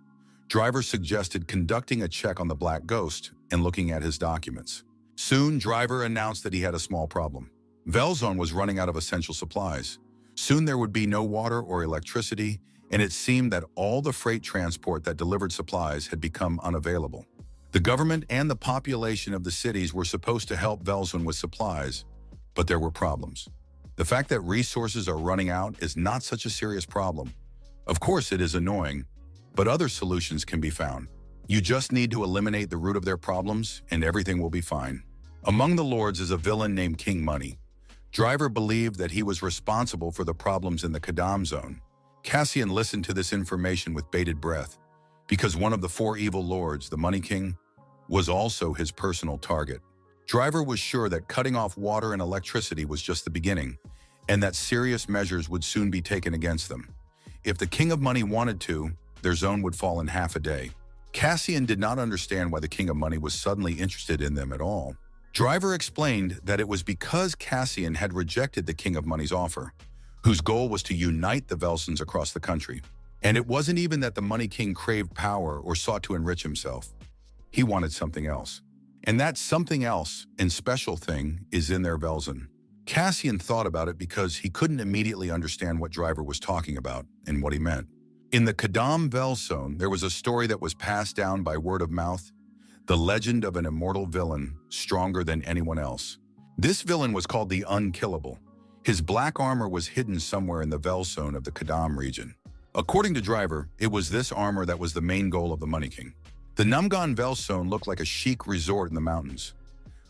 Driver suggested conducting a check on the Black Ghost and looking at his documents. Soon, Driver announced that he had a small problem. Velzone was running out of essential supplies. Soon there would be no water or electricity, and it seemed that all the freight transport that delivered supplies had become unavailable. The government and the population of the cities were supposed to help Velzone with supplies, but there were problems. The fact that resources are running out is not such a serious problem. Of course, it is annoying, but other solutions can be found. You just need to eliminate the root of their problems, and everything will be fine. Among the lords is a villain named King Money. Driver believed that he was responsible for the problems in the Kadam zone. Cassian listened to this information with bated breath, because one of the four evil lords, the Money King, was also his personal target. Driver was sure that cutting off water and electricity was just the beginning, and that serious measures would soon be taken against them. If the King of Money wanted to, their zone would fall in half a day. Cassian did not understand why the King of Money was suddenly interested in them at all. Driver explained that it was because Cassian had rejected the King of Money's offer, whose goal was to unite the Velsons across the country. And it wasn't even that the Money King craved power or sought to enrich himself. He wanted something else. And that something else and special thing is in their Velson. Cassian thought about it because he couldn't immediately understand what Driver was talking about and what he meant. In the Kadam Velson, there was a story that was passed down by word of mouth, the legend of an immortal villain stronger than anyone else. This villain was called the Unkillable. His black armor was hidden somewhere in the Velson of the Kadam region. According to Driver, it was this armor that was the main goal of the Money King. The Numgon Velson looked like a chic resort in the mountains,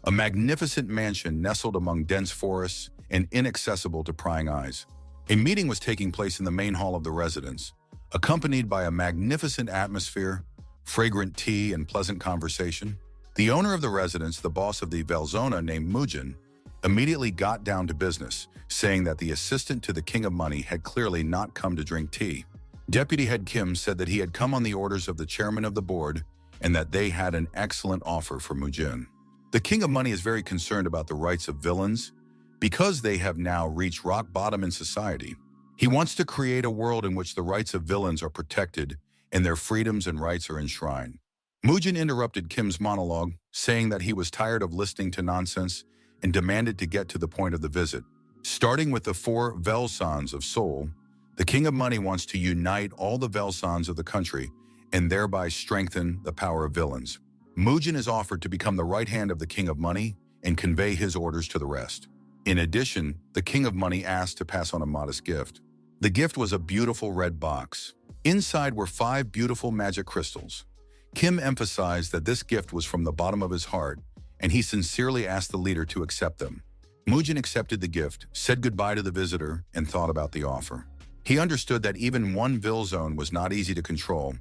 a magnificent mansion nestled among dense forests and inaccessible to prying eyes. A meeting was taking place in the main hall of the residence, accompanied by a magnificent atmosphere, fragrant tea, and pleasant conversation. The owner of the residence, the boss of the Velzona named Mujin, immediately got down to business, saying that the assistant to the King of Money had clearly not come to drink tea. Deputy Head Kim said that he had come on the orders of the chairman of the board and that they had an excellent offer for Mujin. The King of Money is very concerned about the rights of villains because they have now reached rock bottom in society. He wants to create a world in which the rights of villains are protected and their freedoms and rights are enshrined. Mujin interrupted Kim's monologue, saying that he was tired of listening to nonsense and demanded to get to the point of the visit. Starting with the 4 Velsons of Seoul, the King of Money wants to unite all the Velsons of the country and thereby strengthen the power of villains. Mujin is offered to become the right hand of the King of Money and convey his orders to the rest. In addition, the King of Money asked to pass on a modest gift. The gift was a beautiful red box. Inside were 5 beautiful magic crystals. Kim emphasized that this gift was from the bottom of his heart, and he sincerely asked the leader to accept them. Mujin accepted the gift, said goodbye to the visitor, and thought about the offer. He understood that even one Vilzone was not easy to control,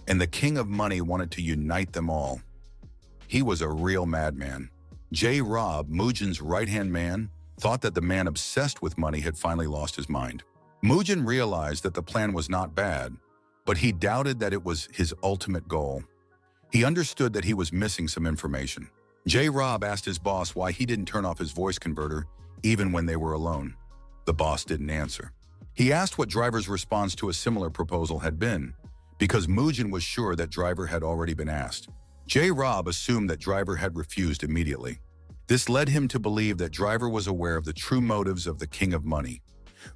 and the King of Money wanted to unite them all. He was a real madman. J. Rob, Mujin's right-hand man, thought that the man obsessed with money had finally lost his mind. Mujin realized that the plan was not bad, but he doubted that it was his ultimate goal. He understood that he was missing some information. J. Rob asked his boss why he didn't turn off his voice converter, even when they were alone. The boss didn't answer. He asked what Driver's response to a similar proposal had been, because Mujin was sure that Driver had already been asked. J. Rob assumed that Driver had refused immediately. This led him to believe that Driver was aware of the true motives of the King of Money.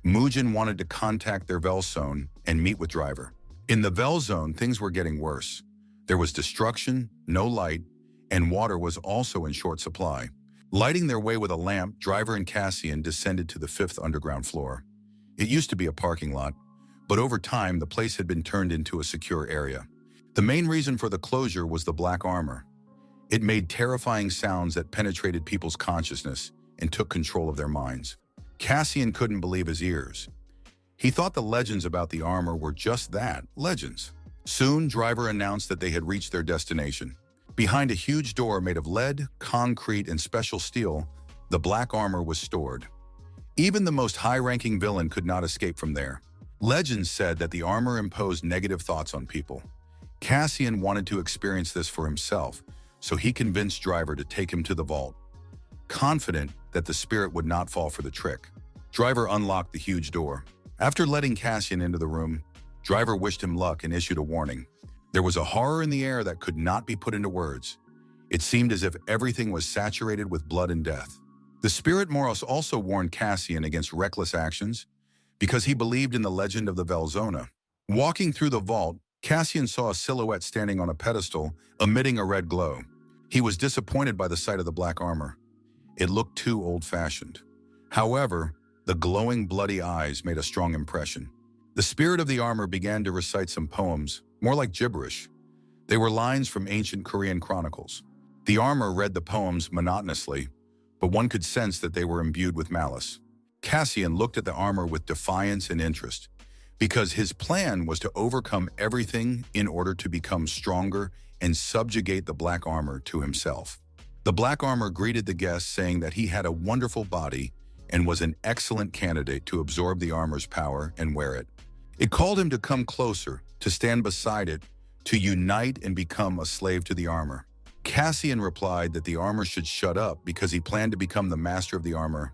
Mujin wanted to contact their Velzone and meet with Driver. In the Velzone, things were getting worse. There was destruction, no light, and water was also in short supply. Lighting their way with a lamp, Driver and Cassian descended to the 5th underground floor. It used to be a parking lot, but over time the place had been turned into a secure area. The main reason for the closure was the black armor. It made terrifying sounds that penetrated people's consciousness and took control of their minds. Cassian couldn't believe his ears. He thought the legends about the armor were just that, legends. Soon, Driver announced that they had reached their destination. Behind a huge door made of lead, concrete, and special steel, the black armor was stored. Even the most high-ranking villain could not escape from there. Legends said that the armor imposed negative thoughts on people. Cassian wanted to experience this for himself, so he convinced Driver to take him to the vault. Confident that the spirit would not fall for the trick, Driver unlocked the huge door. After letting Cassian into the room, Driver wished him luck and issued a warning. There was a horror in the air that could not be put into words. It seemed as if everything was saturated with blood and death. The spirit Moros also warned Cassian against reckless actions because he believed in the legend of the Velzona. Walking through the vault, Cassian saw a silhouette standing on a pedestal, emitting a red glow. He was disappointed by the sight of the black armor. It looked too old-fashioned. However, the glowing bloody eyes made a strong impression. The spirit of the armor began to recite some poems, more like gibberish. They were lines from ancient Korean chronicles. The armor read the poems monotonously, but one could sense that they were imbued with malice. Cassian looked at the armor with defiance and interest, because his plan was to overcome everything in order to become stronger and subjugate the black armor to himself. The black armor greeted the guest, saying that he had a wonderful body and was an excellent candidate to absorb the armor's power and wear it. It called him to come closer, to stand beside it, to unite and become a slave to the armor. Cassian replied that the armor should shut up because he planned to become the master of the armor,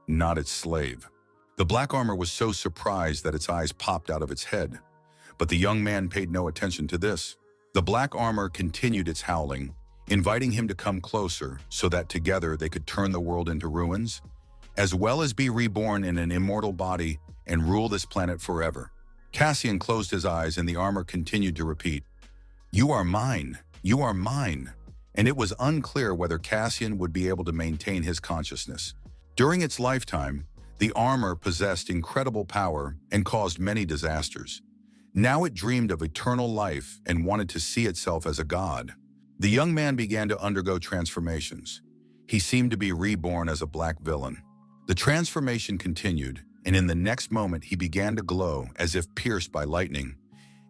not its slave. The black armor was so surprised that its eyes popped out of its head, but the young man paid no attention to this. The black armor continued its howling, inviting him to come closer so that together they could turn the world into ruins, as well as be reborn in an immortal body and rule this planet forever. Cassian closed his eyes and the armor continued to repeat, "You are mine, you are mine." And it was unclear whether Cassian would be able to maintain his consciousness. During its lifetime, the armor possessed incredible power and caused many disasters. Now it dreamed of eternal life and wanted to see itself as a god. The young man began to undergo transformations. He seemed to be reborn as a black villain. The transformation continued, and in the next moment he began to glow as if pierced by lightning,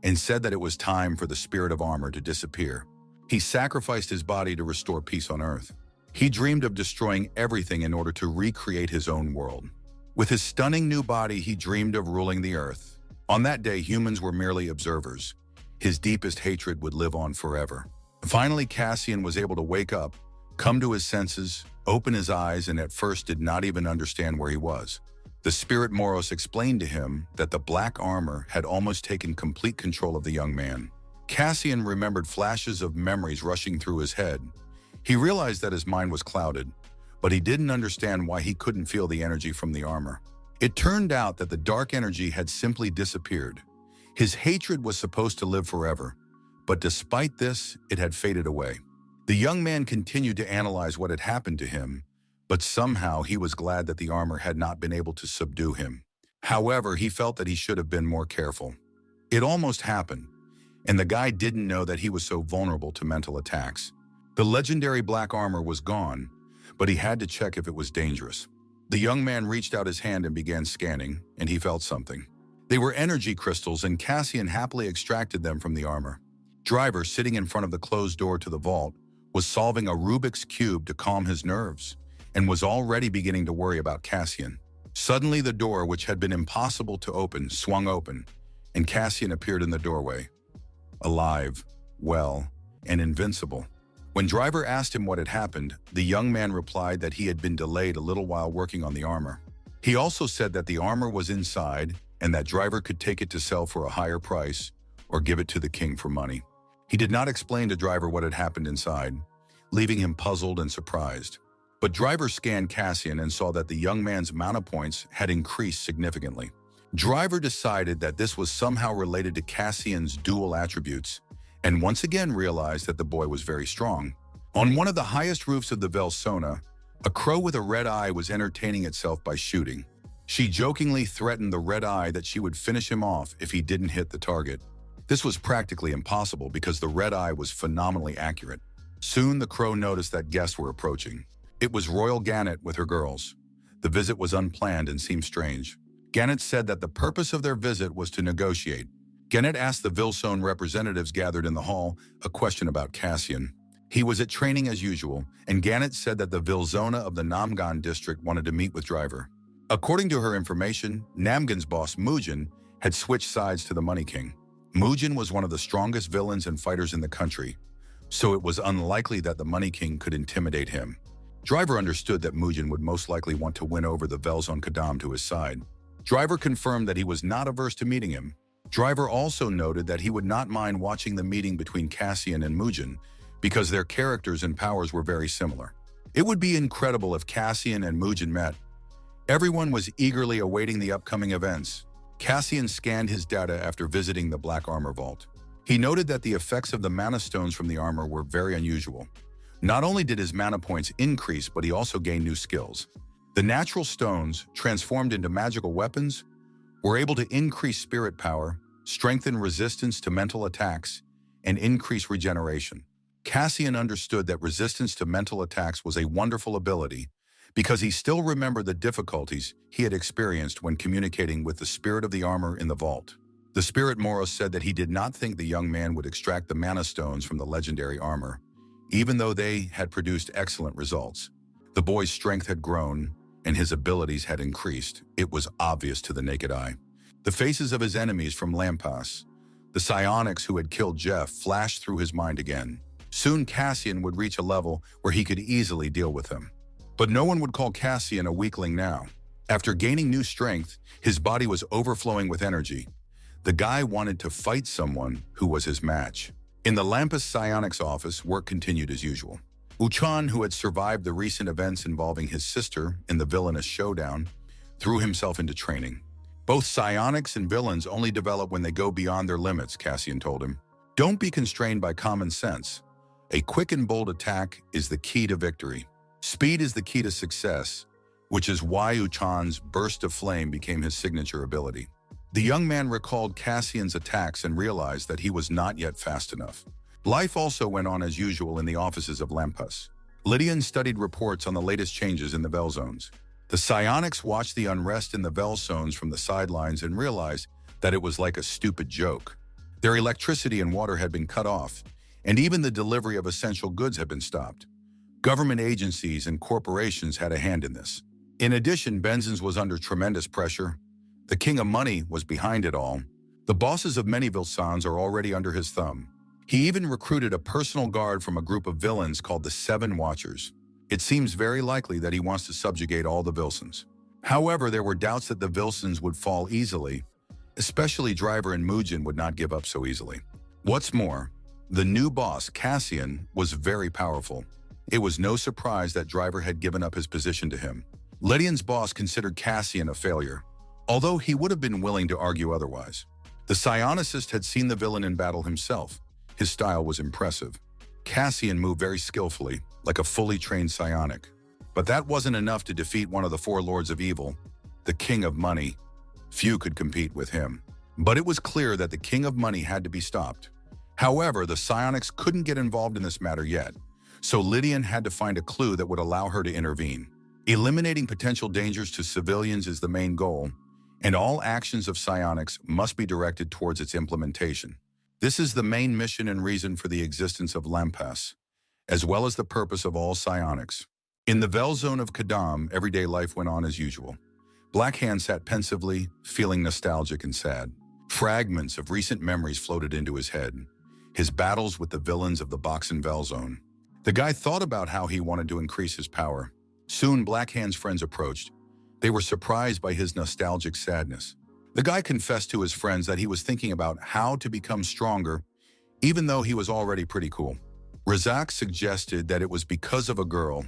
and said that it was time for the spirit of armor to disappear. He sacrificed his body to restore peace on Earth. He dreamed of destroying everything in order to recreate his own world. With his stunning new body, he dreamed of ruling the Earth. On that day, humans were merely observers. His deepest hatred would live on forever. Finally, Cassian was able to wake up, come to his senses, open his eyes, and at first did not even understand where he was. The spirit Moros explained to him that the black armor had almost taken complete control of the young man. Cassian remembered flashes of memories rushing through his head. He realized that his mind was clouded, but he didn't understand why he couldn't feel the energy from the armor. It turned out that the dark energy had simply disappeared. His hatred was supposed to live forever, but despite this, it had faded away. The young man continued to analyze what had happened to him, but somehow he was glad that the armor had not been able to subdue him. However, he felt that he should have been more careful. It almost happened, and the guy didn't know that he was so vulnerable to mental attacks. The legendary black armor was gone, but he had to check if it was dangerous. The young man reached out his hand and began scanning, and he felt something. They were energy crystals, and Cassian happily extracted them from the armor. Driver, sitting in front of the closed door to the vault, was solving a Rubik's Cube to calm his nerves, and was already beginning to worry about Cassian. Suddenly, the door, which had been impossible to open, swung open, and Cassian appeared in the doorway. Alive, well, and invincible. When Driver asked him what had happened, the young man replied that he had been delayed a little while working on the armor. He also said that the armor was inside and that Driver could take it to sell for a higher price or give it to the king for money. He did not explain to Driver what had happened inside, leaving him puzzled and surprised. But Driver scanned Cassian and saw that the young man's mana points had increased significantly. Driver decided that this was somehow related to Cassian's dual attributes, and once again realized that the boy was very strong. On one of the highest roofs of the Velsona, a crow with a red eye was entertaining itself by shooting. She jokingly threatened the red eye that she would finish him off if he didn't hit the target. This was practically impossible because the red eye was phenomenally accurate. Soon the crow noticed that guests were approaching. It was Royal Gannet with her girls. The visit was unplanned and seemed strange. Gannet said that the purpose of their visit was to negotiate. Gannet asked the Vilsone representatives gathered in the hall a question about Cassian. He was at training as usual, and Gannet said that the Vilzona of the Namgan district wanted to meet with Driver. According to her information, Namgan's boss, Mugen, had switched sides to the Money King. Mugen was one of the strongest villains and fighters in the country, so it was unlikely that the Money King could intimidate him. Driver understood that Mugen would most likely want to win over the Velzon Kadam to his side. Driver confirmed that he was not averse to meeting him. Driver also noted that he would not mind watching the meeting between Cassian and Mugen because their characters and powers were very similar. It would be incredible if Cassian and Mugen met. Everyone was eagerly awaiting the upcoming events. Cassian scanned his data after visiting the Black Armor Vault. He noted that the effects of the mana stones from the armor were very unusual. Not only did his mana points increase, but he also gained new skills. The natural stones, transformed into magical weapons, were able to increase spirit power, strengthen resistance to mental attacks, and increase regeneration. Cassian understood that resistance to mental attacks was a wonderful ability because he still remembered the difficulties he had experienced when communicating with the spirit of the armor in the vault. The spirit Moros said that he did not think the young man would extract the mana stones from the legendary armor. even though they had produced excellent results. The boy's strength had grown, and his abilities had increased. It was obvious to the naked eye. The faces of his enemies from Lampas, the psionics who had killed Jeff, flashed through his mind again. Soon Cassian would reach a level where he could easily deal with them. But no one would call Cassian a weakling now. After gaining new strength, his body was overflowing with energy. The guy wanted to fight someone who was his match. In the Lampas psionics office, work continued as usual. Uchan, who had survived the recent events involving his sister in the villainous showdown, threw himself into training. Both psionics and villains only develop when they go beyond their limits, Cassian told him. Don't be constrained by common sense. A quick and bold attack is the key to victory. Speed is the key to success, which is why Uchan's burst of flame became his signature ability. The young man recalled Cassian's attacks and realized that he was not yet fast enough. Life also went on as usual in the offices of Lampas. Lydian studied reports on the latest changes in the Vel zones. The psionics watched the unrest in the Vel zones from the sidelines and realized that it was like a stupid joke. Their electricity and water had been cut off, and even the delivery of essential goods had been stopped. Government agencies and corporations had a hand in this. In addition, Benzins was under tremendous pressure. The king of money was behind it all. The bosses of many Vilsans are already under his thumb. He even recruited a personal guard from a group of villains called the Seven Watchers. It seems very likely that he wants to subjugate all the Vilsans. However, there were doubts that the Vilsans would fall easily, especially Driver and Mugen would not give up so easily. What's more, the new boss, Cassian, was very powerful. It was no surprise that Driver had given up his position to him. Lydian's boss considered Cassian a failure, although he would have been willing to argue otherwise. The psionicist had seen the villain in battle himself. His style was impressive. Cassian moved very skillfully, like a fully trained psionic. But that wasn't enough to defeat one of the four lords of evil, the king of money. Few could compete with him. But it was clear that the king of money had to be stopped. However, the psionics couldn't get involved in this matter yet, so Lydian had to find a clue that would allow her to intervene. Eliminating potential dangers to civilians is the main goal, and all actions of psionics must be directed towards its implementation. This is the main mission and reason for the existence of Lampas, as well as the purpose of all psionics. In the Vel zone of Kadam, everyday life went on as usual. Blackhand sat pensively, feeling nostalgic and sad. Fragments of recent memories floated into his head. His battles with the villains of the Boxen Vel zone. The guy thought about how he wanted to increase his power. Soon, Blackhand's friends approached. They were surprised by his nostalgic sadness. The guy confessed to his friends that he was thinking about how to become stronger, even though he was already pretty cool. Razak suggested that it was because of a girl,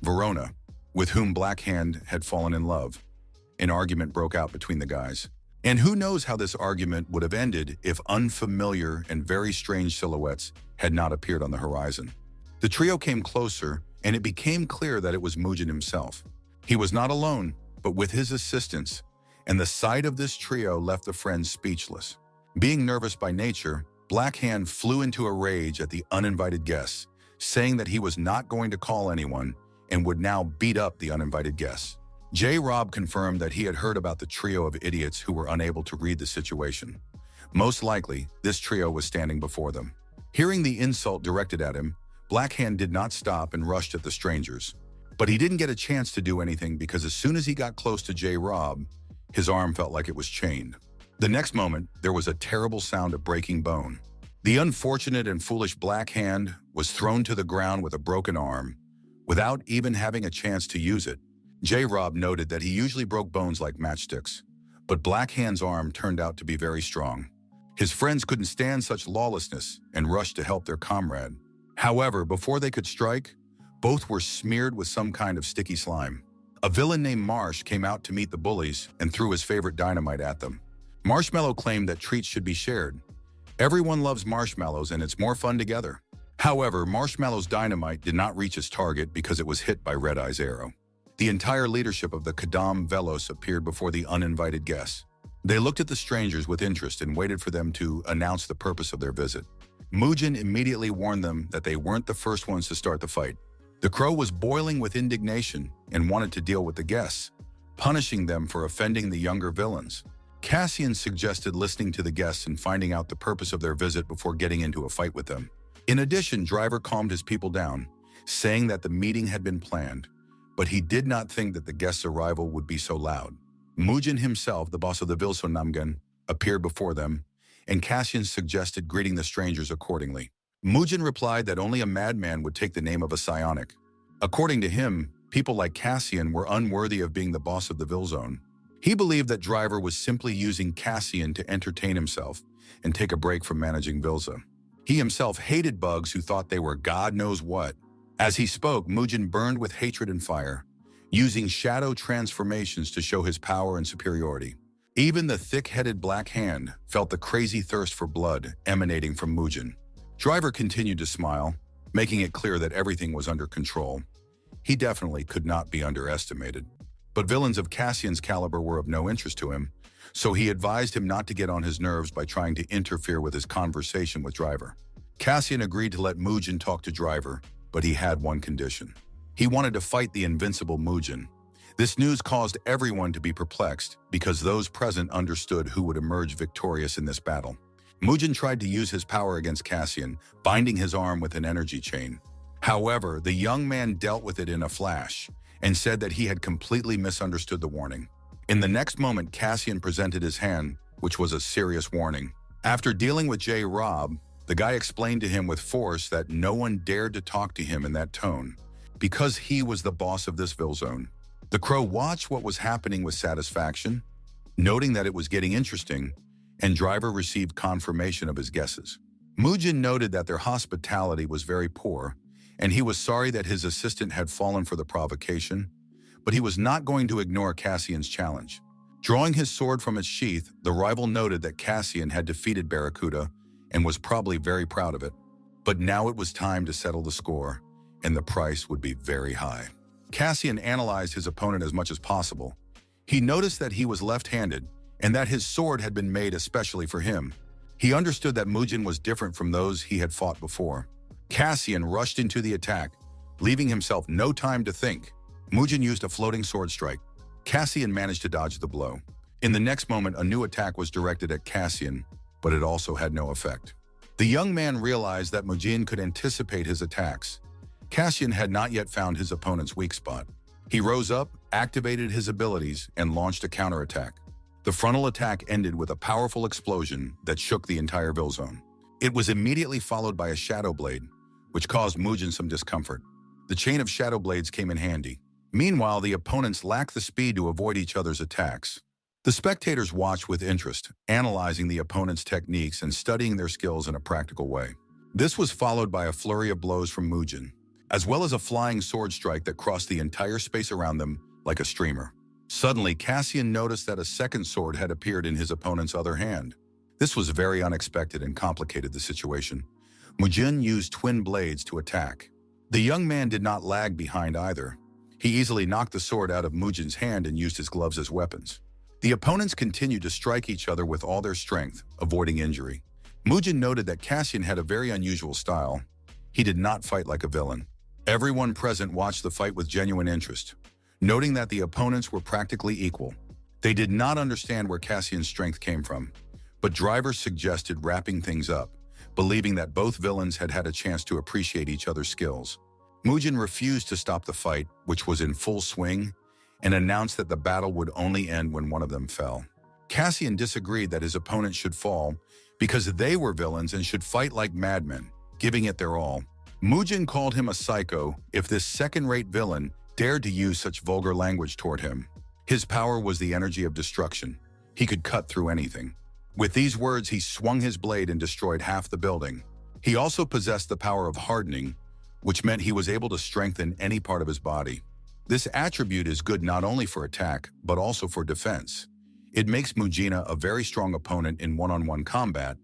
Verona, with whom Blackhand had fallen in love. An argument broke out between the guys. And who knows how this argument would have ended if unfamiliar and very strange silhouettes had not appeared on the horizon. The trio came closer, and it became clear that it was Mugen himself. He was not alone, but with his assistants, and the sight of this trio left the friends speechless. Being nervous by nature, Blackhand flew into a rage at the uninvited guests, saying that he was not going to call anyone and would now beat up the uninvited guests. J-Rob confirmed that he had heard about the trio of idiots who were unable to read the situation. Most likely, this trio was standing before them. Hearing the insult directed at him, Blackhand did not stop and rushed at the strangers. But he didn't get a chance to do anything because as soon as he got close to J-Rob, his arm felt like it was chained. The next moment, there was a terrible sound of breaking bone. The unfortunate and foolish Blackhand was thrown to the ground with a broken arm, without even having a chance to use it. J-Rob noted that he usually broke bones like matchsticks, but Blackhand's arm turned out to be very strong. His friends couldn't stand such lawlessness and rushed to help their comrade. However, before they could strike, both were smeared with some kind of sticky slime. A villain named Marsh came out to meet the bullies and threw his favorite dynamite at them. Marshmallow claimed that treats should be shared. Everyone loves marshmallows and it's more fun together. However, Marshmallow's dynamite did not reach its target because it was hit by Red Eye's arrow. The entire leadership of the Kadam Velos appeared before the uninvited guests. They looked at the strangers with interest and waited for them to announce the purpose of their visit. Mugen immediately warned them that they weren't the first ones to start the fight. The crow was boiling with indignation and wanted to deal with the guests, punishing them for offending the younger villains. Cassian suggested listening to the guests and finding out the purpose of their visit before getting into a fight with them. In addition, Driver calmed his people down, saying that the meeting had been planned, but he did not think that the guest's arrival would be so loud. Mujin himself, the boss of the Vilsonamgan, appeared before them, and Cassian suggested greeting the strangers accordingly. Mujin replied that only a madman would take the name of a psionic. According to him, people like Cassian were unworthy of being the boss of the Vilzone. He believed that Driver was simply using Cassian to entertain himself and take a break from managing Vilza. He himself hated bugs who thought they were God knows what. As he spoke, Mujin burned with hatred and fire, using shadow transformations to show his power and superiority. Even the thick-headed Black Hand felt the crazy thirst for blood emanating from Mujin. Driver continued to smile, making it clear that everything was under control. He definitely could not be underestimated. But villains of Cassian's caliber were of no interest to him, so he advised him not to get on his nerves by trying to interfere with his conversation with Driver. Cassian agreed to let Mujin talk to Driver, but he had one condition. He wanted to fight the invincible Mujin. This news caused everyone to be perplexed because those present understood who would emerge victorious in this battle. Mujin tried to use his power against Cassian, binding his arm with an energy chain. However, the young man dealt with it in a flash and said that he had completely misunderstood the warning. In the next moment, Cassian presented his hand, which was a serious warning. After dealing with J. Rob, the guy explained to him with force that no one dared to talk to him in that tone, because he was the boss of this Vilzone. The Crow watched what was happening with satisfaction, noting that it was getting interesting, and Driver received confirmation of his guesses. Mujin noted that their hospitality was very poor, and he was sorry that his assistant had fallen for the provocation, but he was not going to ignore Cassian's challenge. Drawing his sword from its sheath, the rival noted that Cassian had defeated Barracuda and was probably very proud of it. But now it was time to settle the score, and the price would be very high. Cassian analyzed his opponent as much as possible. He noticed that he was left-handed and that his sword had been made especially for him. He understood that Mujin was different from those he had fought before. Cassian rushed into the attack, leaving himself no time to think. Mujin used a floating sword strike. Cassian managed to dodge the blow. In the next moment, a new attack was directed at Cassian, but it also had no effect. The young man realized that Mujin could anticipate his attacks. Cassian had not yet found his opponent's weak spot. He rose up, activated his abilities, and launched a counterattack. The frontal attack ended with a powerful explosion that shook the entire Vilzone. It was immediately followed by a shadow blade, which caused Mujin some discomfort. The chain of shadow blades came in handy. Meanwhile, the opponents lacked the speed to avoid each other's attacks. The spectators watched with interest, analyzing the opponent's techniques and studying their skills in a practical way. This was followed by a flurry of blows from Mujin, as well as a flying sword strike that crossed the entire space around them like a streamer. Suddenly, Cassian noticed that a second sword had appeared in his opponent's other hand. This was very unexpected and complicated the situation. Mujin used twin blades to attack. The young man did not lag behind either. He easily knocked the sword out of Mujin's hand and used his gloves as weapons. The opponents continued to strike each other with all their strength, avoiding injury. Mujin noted that Cassian had a very unusual style. He did not fight like a villain. Everyone present watched the fight with genuine interest, noting that the opponents were practically equal. They did not understand where Cassian's strength came from, but Driver suggested wrapping things up, believing that both villains had had a chance to appreciate each other's skills. Mujin refused to stop the fight, which was in full swing, and announced that the battle would only end when one of them fell. Cassian disagreed that his opponent should fall because they were villains and should fight like madmen, giving it their all. Mujin called him a psycho if this second-rate villain dared to use such vulgar language toward him. His power was the energy of destruction. He could cut through anything. With these words, he swung his blade and destroyed half the building. He also possessed the power of hardening, which meant he was able to strengthen any part of his body. This attribute is good not only for attack, but also for defense. It makes Mujina a very strong opponent in one-on-one combat,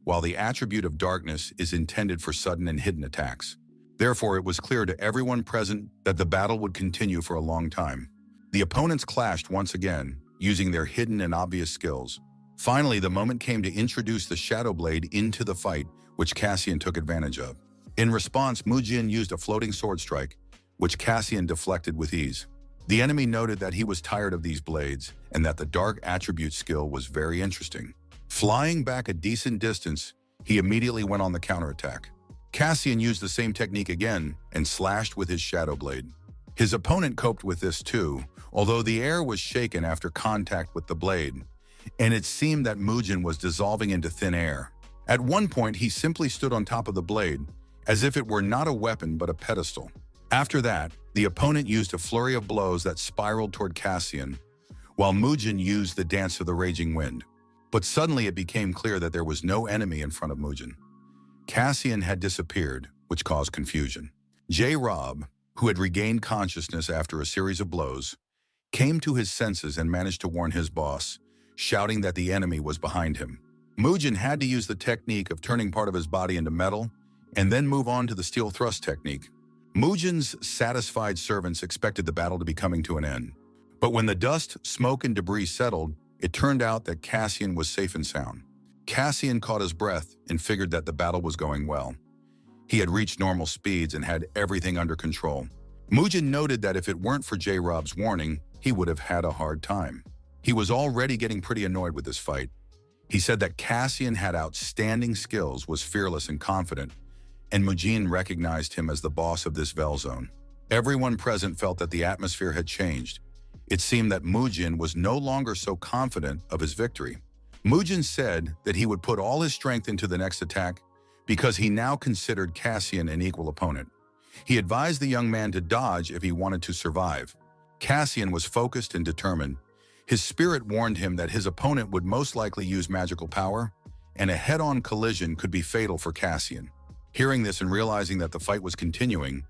while the attribute of darkness is intended for sudden and hidden attacks. Therefore, it was clear to everyone present that the battle would continue for a long time. The opponents clashed once again, using their hidden and obvious skills. Finally, the moment came to introduce the Shadow Blade into the fight, which Cassian took advantage of. In response, Mujin used a floating sword strike, which Cassian deflected with ease. The enemy noted that he was tired of these blades and that the dark attribute skill was very interesting. Flying back a decent distance, he immediately went on the counterattack. Cassian used the same technique again and slashed with his shadow blade. His opponent coped with this too, although the air was shaken after contact with the blade, and it seemed that Mugen was dissolving into thin air. At one point, he simply stood on top of the blade, as if it were not a weapon but a pedestal. After that, the opponent used a flurry of blows that spiraled toward Cassian, while Mugen used the dance of the raging wind. But suddenly it became clear that there was no enemy in front of Mugen. Cassian had disappeared, which caused confusion. J-Rob, who had regained consciousness after a series of blows, came to his senses and managed to warn his boss, shouting that the enemy was behind him. Mugen had to use the technique of turning part of his body into metal and then move on to the steel thrust technique. Mugen's satisfied servants expected the battle to be coming to an end. But when the dust, smoke, and debris settled, it turned out that Cassian was safe and sound. Cassian caught his breath and figured that the battle was going well. He had reached normal speeds and had everything under control. Mugen noted that if it weren't for J-Rob's warning, he would have had a hard time. He was already getting pretty annoyed with this fight. He said that Cassian had outstanding skills, was fearless and confident, and Mugen recognized him as the boss of this Vel zone. Everyone present felt that the atmosphere had changed. It seemed that Mugen was no longer so confident of his victory. Mugen said that he would put all his strength into the next attack because he now considered Cassian an equal opponent. He advised the young man to dodge if he wanted to survive. Cassian was focused and determined. His spirit warned him that his opponent would most likely use magical power, and a head-on collision could be fatal for Cassian. Hearing this and realizing that the fight was continuing,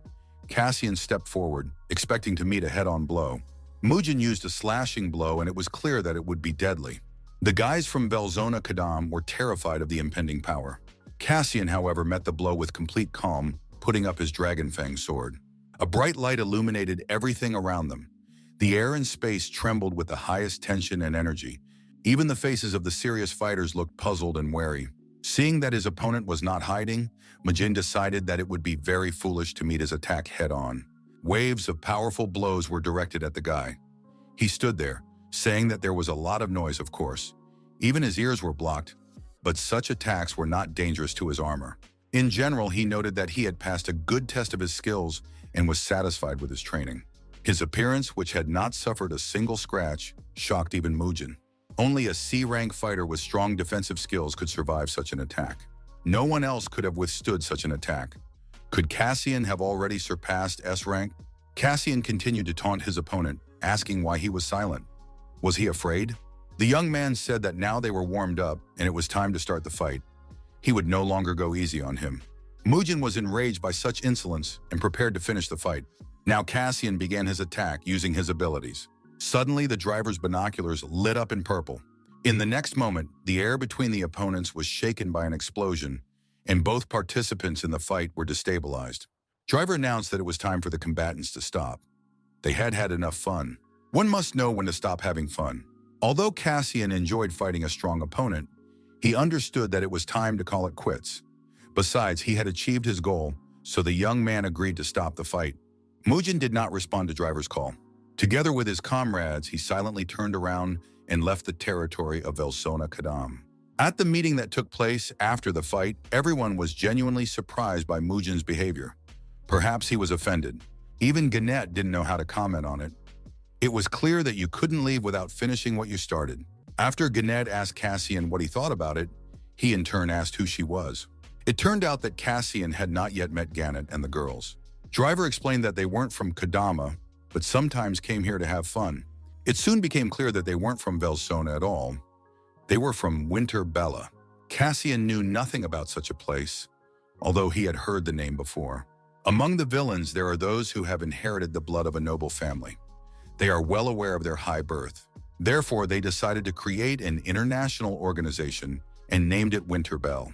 Cassian stepped forward, expecting to meet a head-on blow. Mugen used a slashing blow, and it was clear that it would be deadly. The guys from Velzona Kadam were terrified of the impending power. Cassian, however, met the blow with complete calm, putting up his dragon fang sword. A bright light illuminated everything around them. The air and space trembled with the highest tension and energy. Even the faces of the serious fighters looked puzzled and wary. Seeing that his opponent was not hiding, Mugen decided that it would be very foolish to meet his attack head-on. Waves of powerful blows were directed at the guy. He stood there, saying that there was a lot of noise, of course. Even his ears were blocked, but such attacks were not dangerous to his armor. In general, he noted that he had passed a good test of his skills and was satisfied with his training. His appearance, which had not suffered a single scratch, shocked even Mugen. Only a C-rank fighter with strong defensive skills could survive such an attack. No one else could have withstood such an attack. Could Cassian have already surpassed S-rank? Cassian continued to taunt his opponent, asking why he was silent. Was he afraid? The young man said that now they were warmed up and it was time to start the fight. He would no longer go easy on him. Mugen was enraged by such insolence and prepared to finish the fight. Now Cassian began his attack using his abilities. Suddenly, the driver's binoculars lit up in purple. In the next moment, the air between the opponents was shaken by an explosion, and both participants in the fight were destabilized. Driver announced that it was time for the combatants to stop. They had had enough fun. One must know when to stop having fun. Although Cassian enjoyed fighting a strong opponent, he understood that it was time to call it quits. Besides, he had achieved his goal, so the young man agreed to stop the fight. Mugen did not respond to Driver's call. Together with his comrades, he silently turned around and left the territory of Velzona Kadam. At the meeting that took place after the fight, everyone was genuinely surprised by Mugen's behavior. Perhaps he was offended. Even Gannett didn't know how to comment on it. It was clear that you couldn't leave without finishing what you started. After Gannett asked Cassian what he thought about it, he in turn asked who she was. It turned out that Cassian had not yet met Gannett and the girls. Driver explained that they weren't from Kadama, but sometimes came here to have fun. It soon became clear that they weren't from Velzona at all. They were from Winter Bella. Cassian knew nothing about such a place, although he had heard the name before. Among the villains, there are those who have inherited the blood of a noble family. They are well aware of their high birth. Therefore, they decided to create an international organization and named it Winter Bell.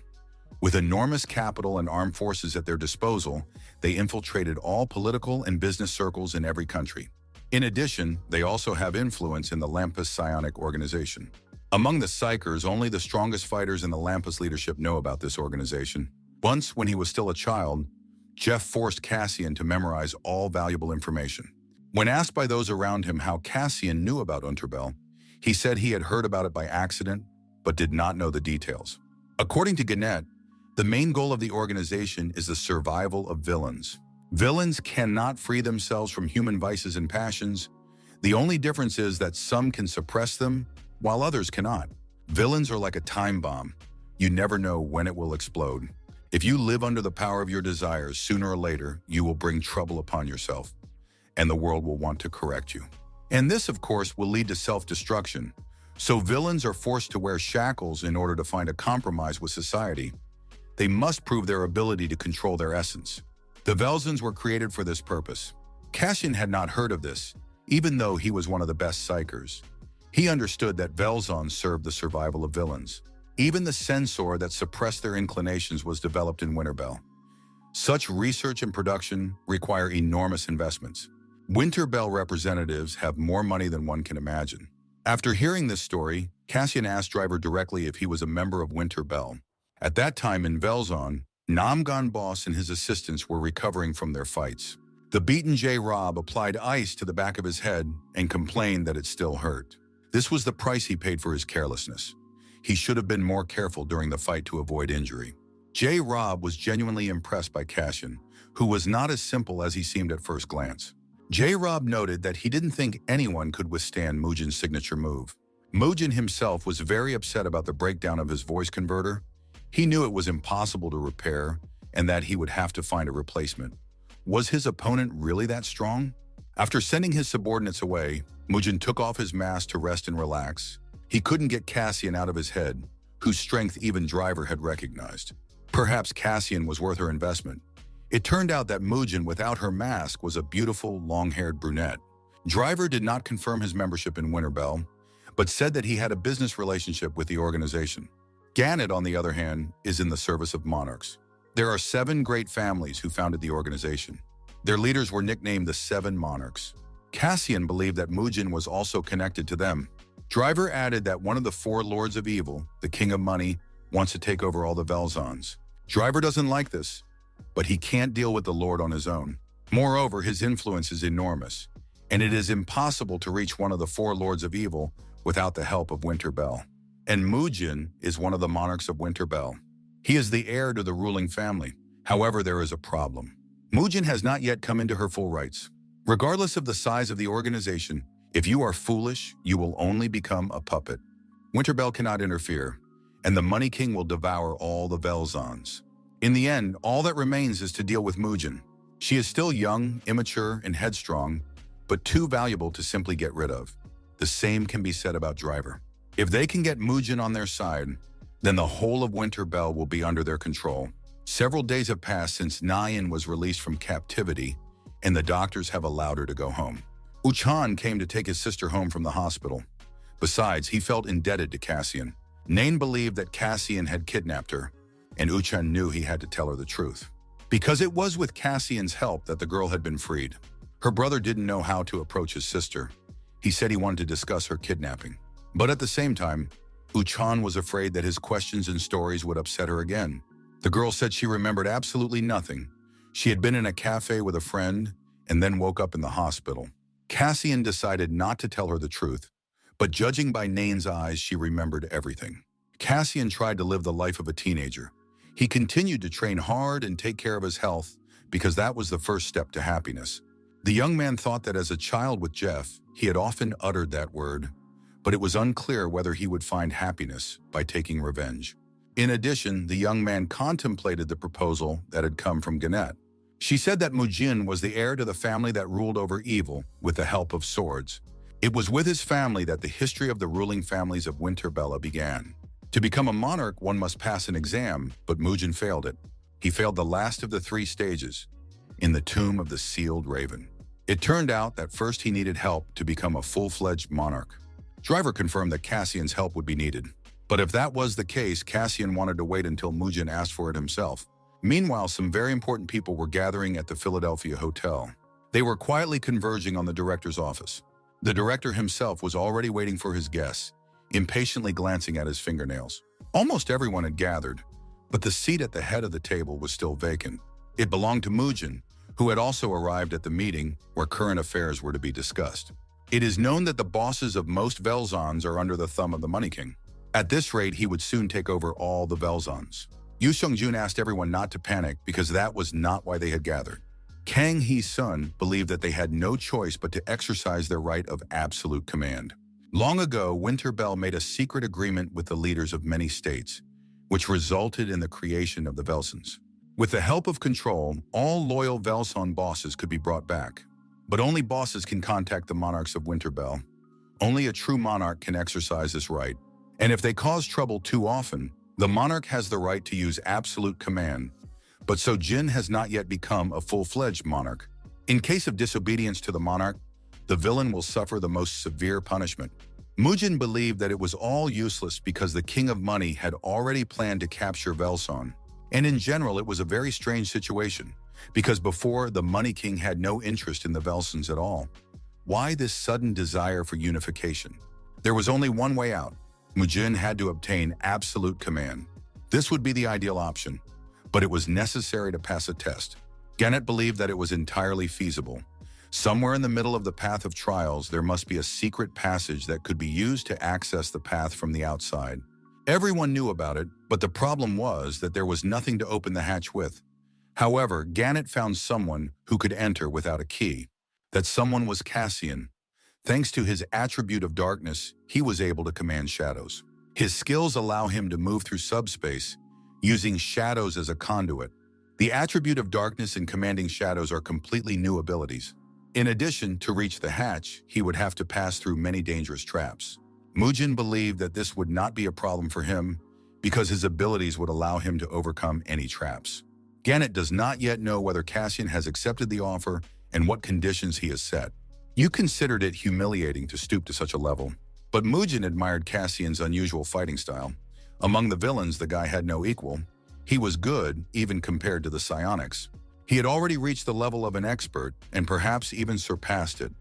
With enormous capital and armed forces at their disposal, they infiltrated all political and business circles in every country. In addition, they also have influence in the Lampus Psionic Organization. Among the Psychers, only the strongest fighters in the Lampus leadership know about this organization. Once, when he was still a child, Jeff forced Cassian to memorize all valuable information. When asked by those around him how Cassian knew about Unterbell, he said he had heard about it by accident, but did not know the details. According to Gannett, The main goal of the organization is the survival of villains. Villains cannot free themselves from human vices and passions. The only difference is that some can suppress them, while others cannot. Villains are like a time bomb. You never know when it will explode. If you live under the power of your desires, sooner or later, you will bring trouble upon yourself, and the world will want to correct you. And this, of course, will lead to self-destruction. So villains are forced to wear shackles in order to find a compromise with society. They must prove their ability to control their essence. The Velzans were created for this purpose. Cassian had not heard of this, even though he was one of the best psychers. He understood that Velzans served the survival of villains. Even the sensor that suppressed their inclinations was developed in Winterbell. Such research and production require enormous investments. Winterbell representatives have more money than one can imagine. After hearing this story, Cassian asked Driver directly if he was a member of Winterbell. At that time in Velzon, Namgon Boss and his assistants were recovering from their fights. The beaten J-Rob applied ice to the back of his head and complained that it still hurt. This was the price he paid for his carelessness. He should have been more careful during the fight to avoid injury. J-Rob was genuinely impressed by Cassian, who was not as simple as he seemed at first glance. J-Rob noted that he didn't think anyone could withstand Mugen's signature move. Mugen himself was very upset about the breakdown of his voice converter. He knew it was impossible to repair and that he would have to find a replacement. Was his opponent really that strong? After sending his subordinates away, Mugen took off his mask to rest and relax. He couldn't get Cassian out of his head, whose strength even Driver had recognized. Perhaps Cassian was worth her investment. It turned out that Mugen, without her mask, was a beautiful, long-haired brunette. Driver did not confirm his membership in Winterbell, but said that he had a business relationship with the organization. Gannett, on the other hand, is in the service of monarchs. There are 7 great families who founded the organization. Their leaders were nicknamed the 7 Monarchs. Cassian believed that Mugen was also connected to them. Driver added that one of the 4 Lords of Evil, the King of Money, wants to take over all the Velzons. Driver doesn't like this, but he can't deal with the Lord on his own. Moreover, his influence is enormous, and it is impossible to reach one of the 4 Lords of Evil without the help of Winterbell. And Mugen is one of the monarchs of Winterbell. He is the heir to the ruling family. However, there is a problem. Mugen has not yet come into her full rights. Regardless of the size of the organization, if you are foolish, you will only become a puppet. Winterbell cannot interfere, and the Money King will devour all the Velzons. In the end, all that remains is to deal with Mugen. She is still young, immature, and headstrong, but too valuable to simply get rid of. The same can be said about Driver. If they can get Mugen on their side, then the whole of Winterbell will be under their control. Several days have passed since Nyan was released from captivity, and the doctors have allowed her to go home. Uchan came to take his sister home from the hospital. Besides, he felt indebted to Cassian. Nain believed that Cassian had kidnapped her, and Uchan knew he had to tell her the truth. Because it was with Cassian's help that the girl had been freed. Her brother didn't know how to approach his sister. He said he wanted to discuss her kidnapping. But at the same time, Uchan was afraid that his questions and stories would upset her again. The girl said she remembered absolutely nothing. She had been in a cafe with a friend and then woke up in the hospital. Cassian decided not to tell her the truth, but judging by Nain's eyes, she remembered everything. Cassian tried to live the life of a teenager. He continued to train hard and take care of his health because that was the first step to happiness. The young man thought that as a child with Jeff, he had often uttered that word, but it was unclear whether he would find happiness by taking revenge. In addition, the young man contemplated the proposal that had come from Gannett. She said that Mugen was the heir to the family that ruled over evil with the help of swords. It was with his family that the history of the ruling families of Winterbella began. To become a monarch, one must pass an exam, but Mugen failed it. He failed the last of the 3 stages, in the tomb of the sealed raven. It turned out that first he needed help to become a full-fledged monarch. Driver confirmed that Cassian's help would be needed. But if that was the case, Cassian wanted to wait until Mugen asked for it himself. Meanwhile, some very important people were gathering at the Philadelphia hotel. They were quietly converging on the director's office. The director himself was already waiting for his guests, impatiently glancing at his fingernails. Almost everyone had gathered, but the seat at the head of the table was still vacant. It belonged to Mugen, who had also arrived at the meeting where current affairs were to be discussed. It is known that the bosses of most Velzons are under the thumb of the Money King. At this rate, he would soon take over all the Velzons. Yu Seongjun asked everyone not to panic because that was not why they had gathered. Kang Hee-sun believed that they had no choice but to exercise their right of absolute command. Long ago, Winterbell made a secret agreement with the leaders of many states, which resulted in the creation of the Velsons. With the help of control, all loyal Velson bosses could be brought back. But only bosses can contact the monarchs of Winterbell. Only a true monarch can exercise this right. And if they cause trouble too often, the monarch has the right to use absolute command. But So Jin has not yet become a full-fledged monarch. In case of disobedience to the monarch, the villain will suffer the most severe punishment. Mujin believed that it was all useless because the King of Money had already planned to capture Velson. And in general, it was a very strange situation, because before, the Money King had no interest in the Velsons at all. Why this sudden desire for unification? There was only one way out. Mujin had to obtain absolute command. This would be the ideal option, but it was necessary to pass a test. Gannett believed that it was entirely feasible. Somewhere in the middle of the path of trials, there must be a secret passage that could be used to access the path from the outside. Everyone knew about it, but the problem was that there was nothing to open the hatch with. However, Gannett found someone who could enter without a key. That someone was Cassian. Thanks to his attribute of darkness, he was able to command shadows. His skills allow him to move through subspace, using shadows as a conduit. The attribute of darkness and commanding shadows are completely new abilities. In addition, to reach the hatch, he would have to pass through many dangerous traps. Mujin believed that this would not be a problem for him because his abilities would allow him to overcome any traps. Gannett does not yet know whether Cassian has accepted the offer and what conditions he has set. You considered it humiliating to stoop to such a level, but Mujin admired Cassian's unusual fighting style. Among the villains, the guy had no equal. He was good, even compared to the psionics. He had already reached the level of an expert and perhaps even surpassed it.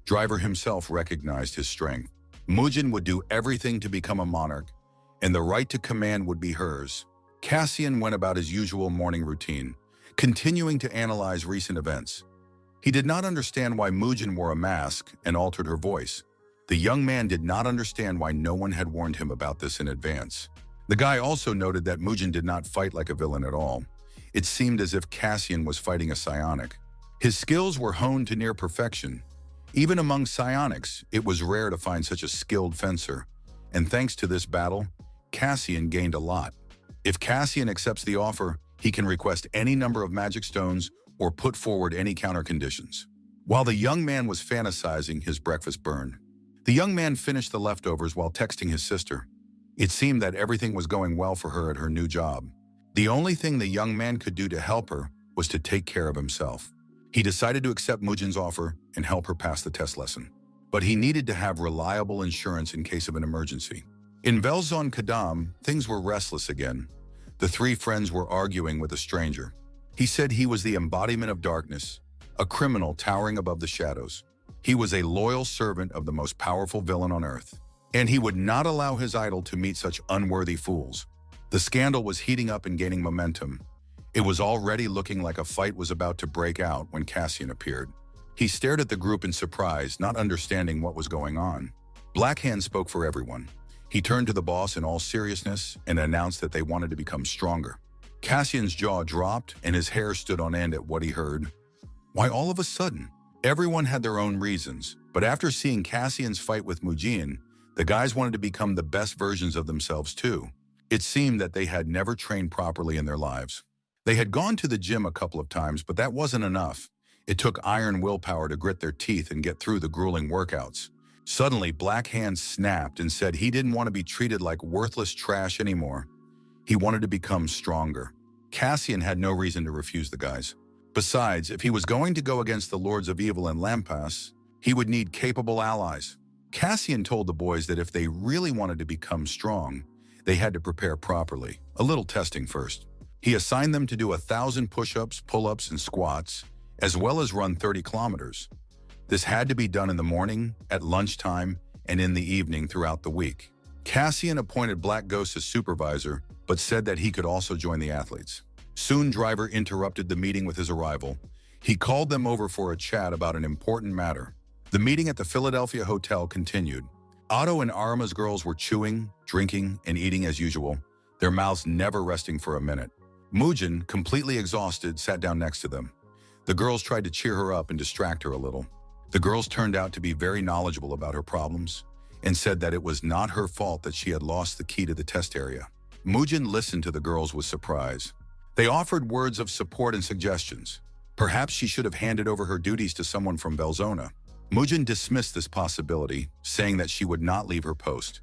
Driver himself recognized his strength. Mujin would do everything to become a monarch, and the right to command would be hers. Cassian went about his usual morning routine, continuing to analyze recent events. He did not understand why Mujin wore a mask and altered her voice. The young man did not understand why no one had warned him about this in advance. The guy also noted that Mujin did not fight like a villain at all. It seemed as if Cassian was fighting a psionic. His skills were honed to near perfection. Even among psionics, it was rare to find such a skilled fencer. And thanks to this battle, Cassian gained a lot. If Cassian accepts the offer, he can request any number of magic stones or put forward any counter conditions. While the young man was fantasizing, his breakfast burned. The young man finished the leftovers while texting his sister. It seemed that everything was going well for her at her new job. The only thing the young man could do to help her was to take care of himself. He decided to accept Mujin's offer and help her pass the test lesson. But he needed to have reliable insurance in case of an emergency. In Velzon Kadam, things were restless again. The three friends were arguing with a stranger. He said he was the embodiment of darkness, a criminal towering above the shadows. He was a loyal servant of the most powerful villain on earth, and he would not allow his idol to meet such unworthy fools. The scandal was heating up and gaining momentum. It was already looking like a fight was about to break out when Cassian appeared. He stared at the group in surprise, not understanding what was going on. Blackhand spoke for everyone. He turned to the boss in all seriousness and announced that they wanted to become stronger. Cassian's jaw dropped and his hair stood on end at what he heard. Why all of a sudden? Everyone had their own reasons, but after seeing Cassian's fight with Mujin, the guys wanted to become the best versions of themselves too. It seemed that they had never trained properly in their lives. They had gone to the gym a couple of times, but that wasn't enough. It took iron willpower to grit their teeth and get through the grueling workouts. Suddenly, Blackhand snapped and said he didn't want to be treated like worthless trash anymore. He wanted to become stronger. Cassian had no reason to refuse the guys. Besides, if he was going to go against the Lords of Evil and Lampas, he would need capable allies. Cassian told the boys that if they really wanted to become strong, they had to prepare properly, a little testing first. He assigned them to do 1,000 push-ups, pull-ups, and squats, as well as run 30 kilometers. This had to be done in the morning, at lunchtime, and in the evening throughout the week. Cassian appointed Black Ghost as supervisor, but said that he could also join the athletes. Soon Driver interrupted the meeting with his arrival. He called them over for a chat about an important matter. The meeting at the Philadelphia hotel continued. Otto and Arma's girls were chewing, drinking, and eating as usual. their mouths never resting for a minute. Mujin, completely exhausted, sat down next to them. The girls tried to cheer her up and distract her a little. The girls turned out to be very knowledgeable about her problems and said that it was not her fault that she had lost the key to the test area. Mujin listened to the girls with surprise. They offered words of support and suggestions. Perhaps she should have handed over her duties to someone from Belzona. Mujin dismissed this possibility, saying that she would not leave her post.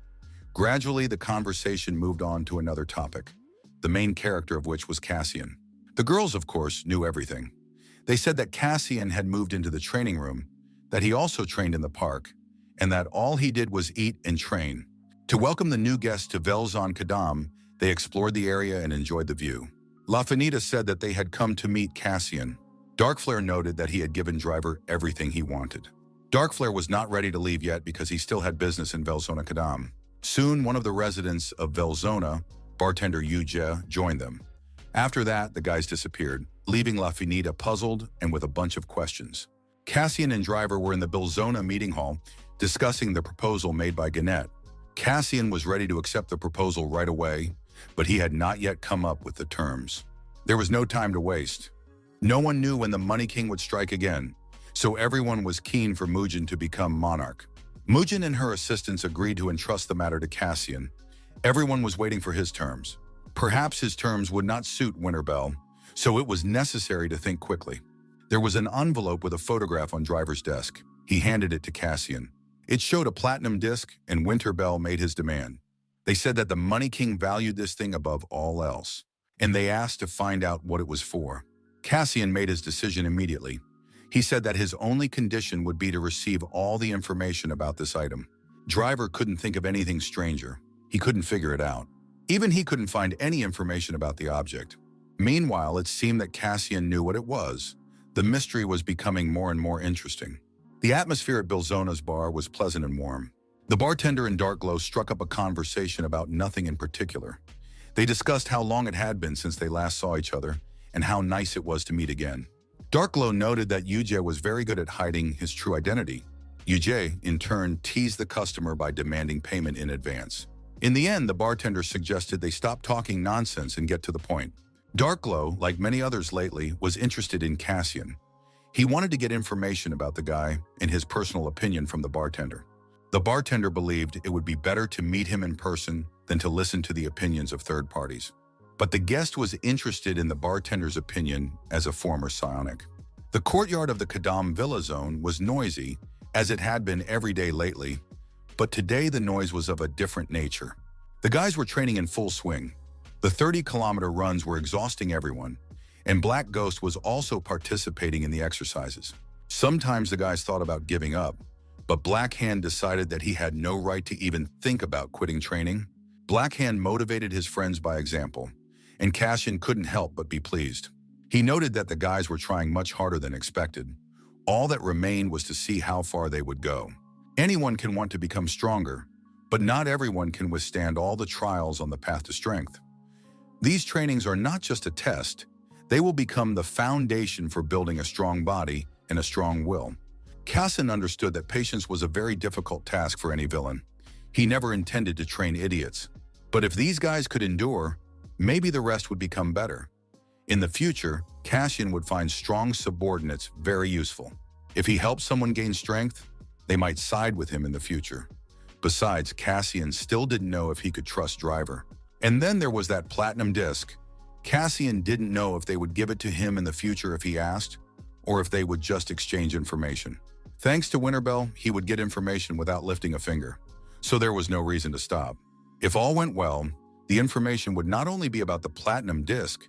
Gradually, the conversation moved on to another topic, the main character of which was Cassian. The girls, of course, knew everything. They said that Cassian had moved into the training room, that he also trained in the park, and that all he did was eat and train. To welcome the new guests to Velzon Kadam, they explored the area and enjoyed the view. La Finita said that they had come to meet Cassian. Darkflare noted that he had given Driver everything he wanted. Darkflare was not ready to leave yet because he still had business in Velzona Kadam. Soon, one of the residents of Velzona, bartender Yuje, joined them. After that, the guys disappeared, leaving La Finita puzzled and with a bunch of questions. Cassian and Driver were in the Belzona meeting hall discussing the proposal made by Gannett. Cassian was ready to accept the proposal right away, but he had not yet come up with the terms. There was no time to waste. No one knew when the Money King would strike again, so everyone was keen for Mujin to become monarch. Mujin and her assistants agreed to entrust the matter to Cassian. Everyone was waiting for his terms. Perhaps his terms would not suit Winterbell, so it was necessary to think quickly. There was an envelope with a photograph on Driver's desk. He handed it to Cassian. It showed a platinum disc, and Winterbell made his demand. They said that the Money King valued this thing above all else, and they asked to find out what it was for. Cassian made his decision immediately. He said that his only condition would be to receive all the information about this item. Driver couldn't think of anything stranger. He couldn't figure it out. Even he couldn't find any information about the object. Meanwhile, it seemed that Cassian knew what it was. The mystery was becoming more and more interesting. The atmosphere at Belzona's bar was pleasant and warm. The bartender and Darkglow struck up a conversation about nothing in particular. They discussed how long it had been since they last saw each other and how nice it was to meet again. Darkglow noted that Yuje was very good at hiding his true identity. Yuje, in turn, teased the customer by demanding payment in advance. In the end, the bartender suggested they stop talking nonsense and get to the point. Darkglow, like many others lately, was interested in Cassian. He wanted to get information about the guy and his personal opinion from the bartender. The bartender believed it would be better to meet him in person than to listen to the opinions of third parties. But the guest was interested in the bartender's opinion as a former psionic. The courtyard of the Kadam Villa Zone was noisy, as it had been every day lately, but today the noise was of a different nature. The guys were training in full swing. The 30-kilometer runs were exhausting everyone, and Black Ghost was also participating in the exercises. Sometimes the guys thought about giving up, but Black Hand decided that he had no right to even think about quitting training. Black Hand motivated his friends by example, and Cassian couldn't help but be pleased. He noted that the guys were trying much harder than expected. All that remained was to see how far they would go. Anyone can want to become stronger, but not everyone can withstand all the trials on the path to strength. These trainings are not just a test. They will become the foundation for building a strong body and a strong will. Cassian understood that patience was a very difficult task for any villain. He never intended to train idiots. But if these guys could endure, maybe the rest would become better. In the future, Cassian would find strong subordinates very useful. If he helped someone gain strength, they might side with him in the future. Besides, Cassian still didn't know if he could trust Driver. And then there was that platinum disc. Cassian didn't know if they would give it to him in the future if he asked, or if they would just exchange information. Thanks to Winterbell, he would get information without lifting a finger, so there was no reason to stop. If all went well, the information would not only be about the platinum disc,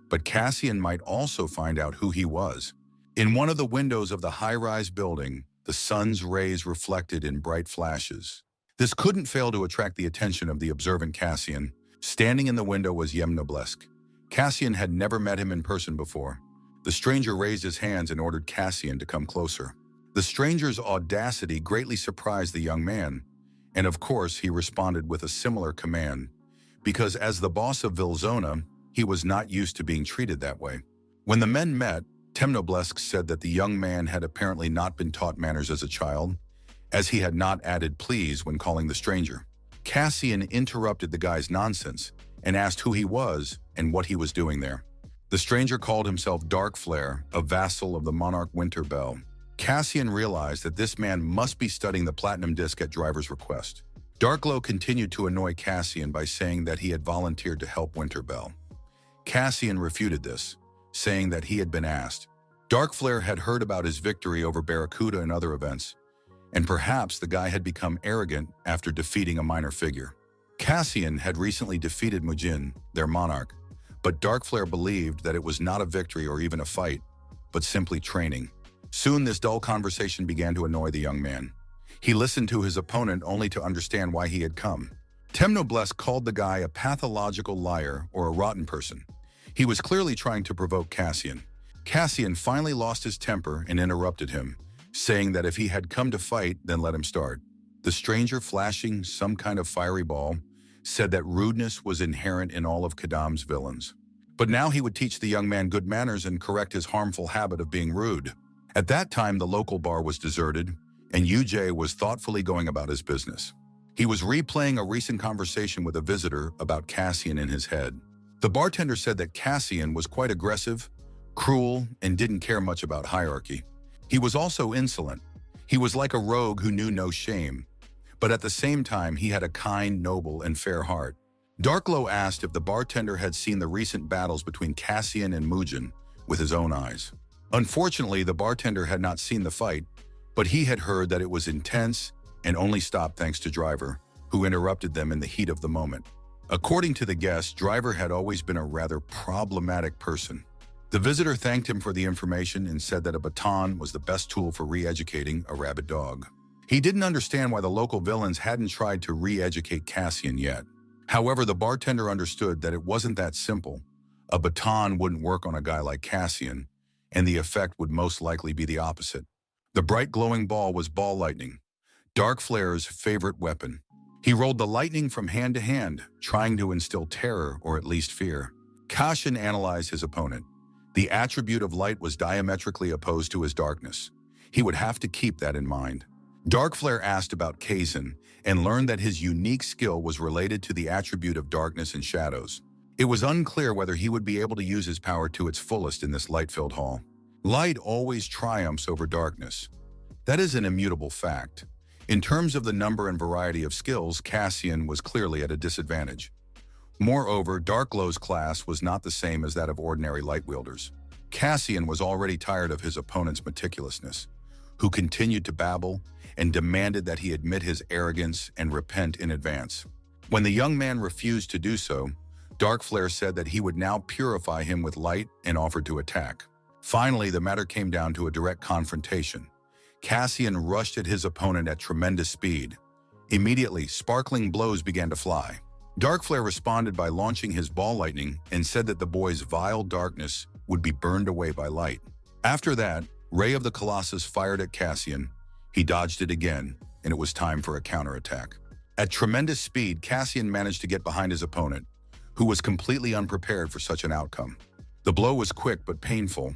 but Cassian might also find out who he was. In one of the windows of the high-rise building, the sun's rays reflected in bright flashes. This couldn't fail to attract the attention of the observant Cassian. Standing in the window was Yemnoblesk. Cassian had never met him in person before. The stranger raised his hands and ordered Cassian to come closer. The stranger's audacity greatly surprised the young man, and of course he responded with a similar command, because as the boss of Vilzona, he was not used to being treated that way. When the men met, Temnoblesk said that the young man had apparently not been taught manners as a child, as he had not added please when calling the stranger. Cassian interrupted the guy's nonsense and asked who he was and what he was doing there. The stranger called himself Dark Flare, a vassal of the monarch Winterbell. Cassian realized that this man must be studying the platinum disc at Driver's request. Darkglow continued to annoy Cassian by saying that he had volunteered to help Winterbell. Cassian refuted this, saying that he had been asked. Dark Flare had heard about his victory over Barracuda and other events, and perhaps the guy had become arrogant after defeating a minor figure. Cassian had recently defeated Mujin, their monarch, but Dark Flare believed that it was not a victory or even a fight, but simply training. Soon this dull conversation began to annoy the young man. He listened to his opponent only to understand why he had come. Temnobless called the guy a pathological liar or a rotten person. He was clearly trying to provoke Cassian. Cassian finally lost his temper and interrupted him, saying that if he had come to fight, then let him start. The stranger, flashing some kind of fiery ball, said that rudeness was inherent in all of Kadam's villains. But now he would teach the young man good manners and correct his harmful habit of being rude. At that time, the local bar was deserted, and UJ was thoughtfully going about his business. He was replaying a recent conversation with a visitor about Cassian in his head. The bartender said that Cassian was quite aggressive, cruel, and didn't care much about hierarchy. He was also insolent. He was like a rogue who knew no shame, but at the same time, he had a kind, noble, and fair heart. Darkglow asked if the bartender had seen the recent battles between Cassian and Mujin with his own eyes. Unfortunately, the bartender had not seen the fight, but he had heard that it was intense and only stopped thanks to Driver, who interrupted them in the heat of the moment. According to the guest, Driver had always been a rather problematic person. The visitor thanked him for the information and said that a baton was the best tool for re-educating a rabid dog. He didn't understand why the local villains hadn't tried to re-educate Cassian yet. However, the bartender understood that it wasn't that simple. A baton wouldn't work on a guy like Cassian, and the effect would most likely be the opposite. The bright glowing ball was ball lightning, Dark Flare's favorite weapon. He rolled the lightning from hand to hand, trying to instill terror or at least fear. Cassian analyzed his opponent. The attribute of light was diametrically opposed to his darkness. He would have to keep that in mind. Dark Flare asked about Kazan and learned that his unique skill was related to the attribute of darkness and shadows. It was unclear whether he would be able to use his power to its fullest in this light-filled hall. Light always triumphs over darkness. That is an immutable fact. In terms of the number and variety of skills, Cassian was clearly at a disadvantage. Moreover, Darkglow's class was not the same as that of ordinary light wielders. Cassian was already tired of his opponent's meticulousness, who continued to babble and demanded that he admit his arrogance and repent in advance. When the young man refused to do so, Dark Flare said that he would now purify him with light and offered to attack. Finally, the matter came down to a direct confrontation. Cassian rushed at his opponent at tremendous speed. Immediately, sparkling blows began to fly. Dark Flare responded by launching his ball lightning and said that the boy's vile darkness would be burned away by light. After that, Ray of the Colossus fired at Cassian. He dodged it again, and it was time for a counterattack. At tremendous speed, Cassian managed to get behind his opponent, who was completely unprepared for such an outcome. The blow was quick but painful.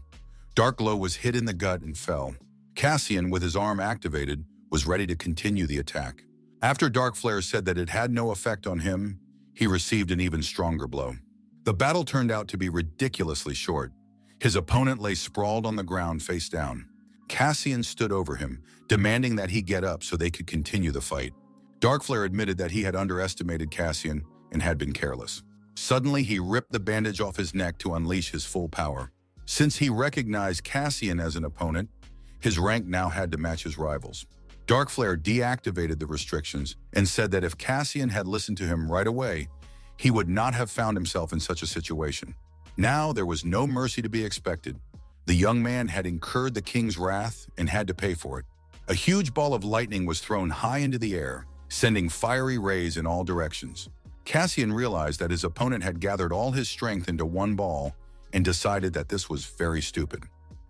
Darkglow was hit in the gut and fell. Cassian, with his arm activated, was ready to continue the attack. After Dark Flare said that it had no effect on him, he received an even stronger blow. The battle turned out to be ridiculously short. His opponent lay sprawled on the ground face down. Cassian stood over him, demanding that he get up so they could continue the fight. Dark Flare admitted that he had underestimated Cassian and had been careless. Suddenly, he ripped the bandage off his neck to unleash his full power. Since he recognized Cassian as an opponent, his rank now had to match his rivals. Dark Flare deactivated the restrictions and said that if Cassian had listened to him right away, he would not have found himself in such a situation. Now there was no mercy to be expected. The young man had incurred the king's wrath and had to pay for it. A huge ball of lightning was thrown high into the air, sending fiery rays in all directions. Cassian realized that his opponent had gathered all his strength into one ball and decided that this was very stupid.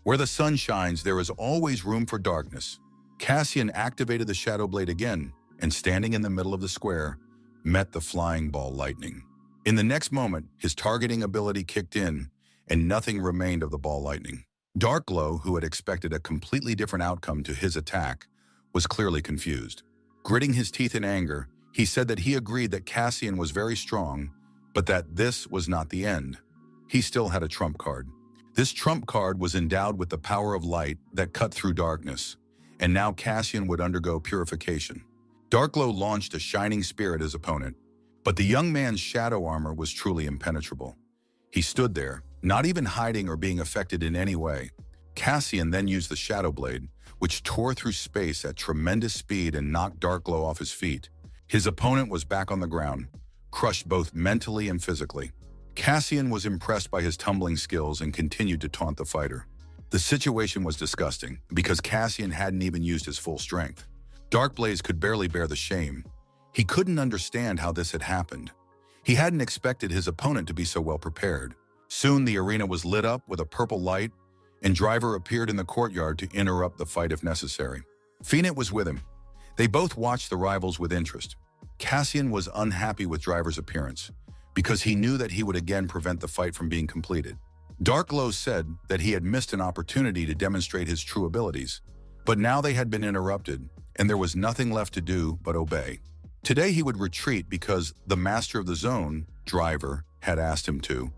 Where the sun shines, there is always room for darkness. Cassian activated the Shadow Blade again, and standing in the middle of the square, met the flying ball lightning. In the next moment, his targeting ability kicked in, and nothing remained of the ball lightning. Darkglow, who had expected a completely different outcome to his attack, was clearly confused. Gritting his teeth in anger, he said that he agreed that Cassian was very strong, but that this was not the end. He still had a trump card. This trump card was endowed with the power of light that cut through darkness, and now Cassian would undergo purification. Darkglow launched a shining spear at his opponent, but the young man's shadow armor was truly impenetrable. He stood there, not even hiding or being affected in any way. Cassian then used the Shadow Blade, which tore through space at tremendous speed and knocked Darkglow off his feet. His opponent was back on the ground, crushed both mentally and physically. Cassian was impressed by his tumbling skills and continued to taunt the fighter. The situation was disgusting because Cassian hadn't even used his full strength. Darkblaze could barely bear the shame. He couldn't understand how this had happened. He hadn't expected his opponent to be so well prepared. Soon the arena was lit up with a purple light, and Driver appeared in the courtyard to interrupt the fight if necessary. Phoenix was with him. They both watched the rivals with interest. Cassian was unhappy with Driver's appearance because he knew that he would again prevent the fight from being completed. Darkglow said that he had missed an opportunity to demonstrate his true abilities, but now they had been interrupted, and there was nothing left to do but obey. Today he would retreat because the master of the zone, Driver, had asked him to,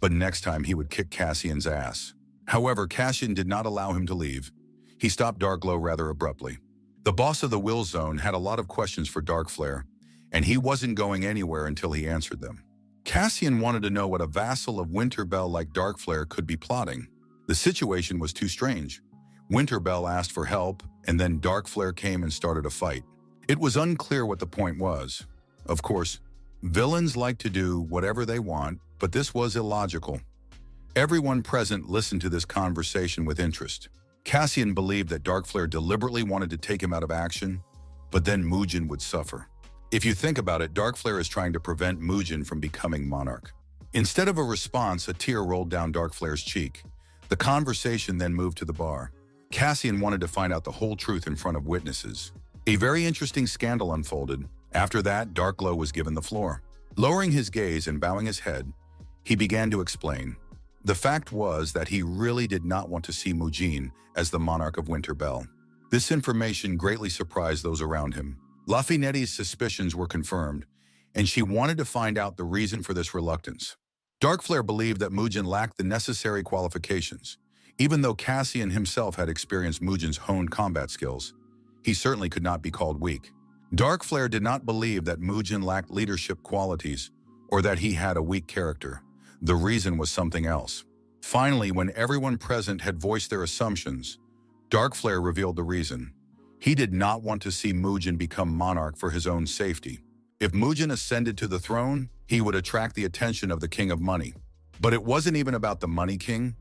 but next time he would kick Cassian's ass. However, Cassian did not allow him to leave. He stopped Darkglow rather abruptly. The boss of the Will Zone had a lot of questions for Darkflare, and he wasn't going anywhere until he answered them. Cassian wanted to know what a vassal of Winterbell like Darkflare could be plotting. The situation was too strange. Winterbell asked for help, and then Darkflare came and started a fight. It was unclear what the point was. Of course, villains like to do whatever they want, but this was illogical. Everyone present listened to this conversation with interest. Cassian believed that Darkflare deliberately wanted to take him out of action, but then Mugen would suffer. If you think about it, Darkflare is trying to prevent Mugen from becoming monarch. Instead of a response, a tear rolled down Darkflare's cheek. The conversation then moved to the bar. Cassian wanted to find out the whole truth in front of witnesses. A very interesting scandal unfolded. After that, Darkglow was given the floor. Lowering his gaze and bowing his head, he began to explain. The fact was that he really did not want to see Mugen as the monarch of Winterbell. This information greatly surprised those around him. Lafinetti's suspicions were confirmed, and she wanted to find out the reason for this reluctance. Darkflare believed that Mugen lacked the necessary qualifications. Even though Cassian himself had experienced Mugen's honed combat skills, he certainly could not be called weak. Darkflare did not believe that Mugen lacked leadership qualities or that he had a weak character. The reason was something else. Finally, when everyone present had voiced their assumptions, Darkflare revealed the reason. He did not want to see Mugen become monarch for his own safety. If Mugen ascended to the throne, he would attract the attention of the King of Money. But it wasn't even about the Money King.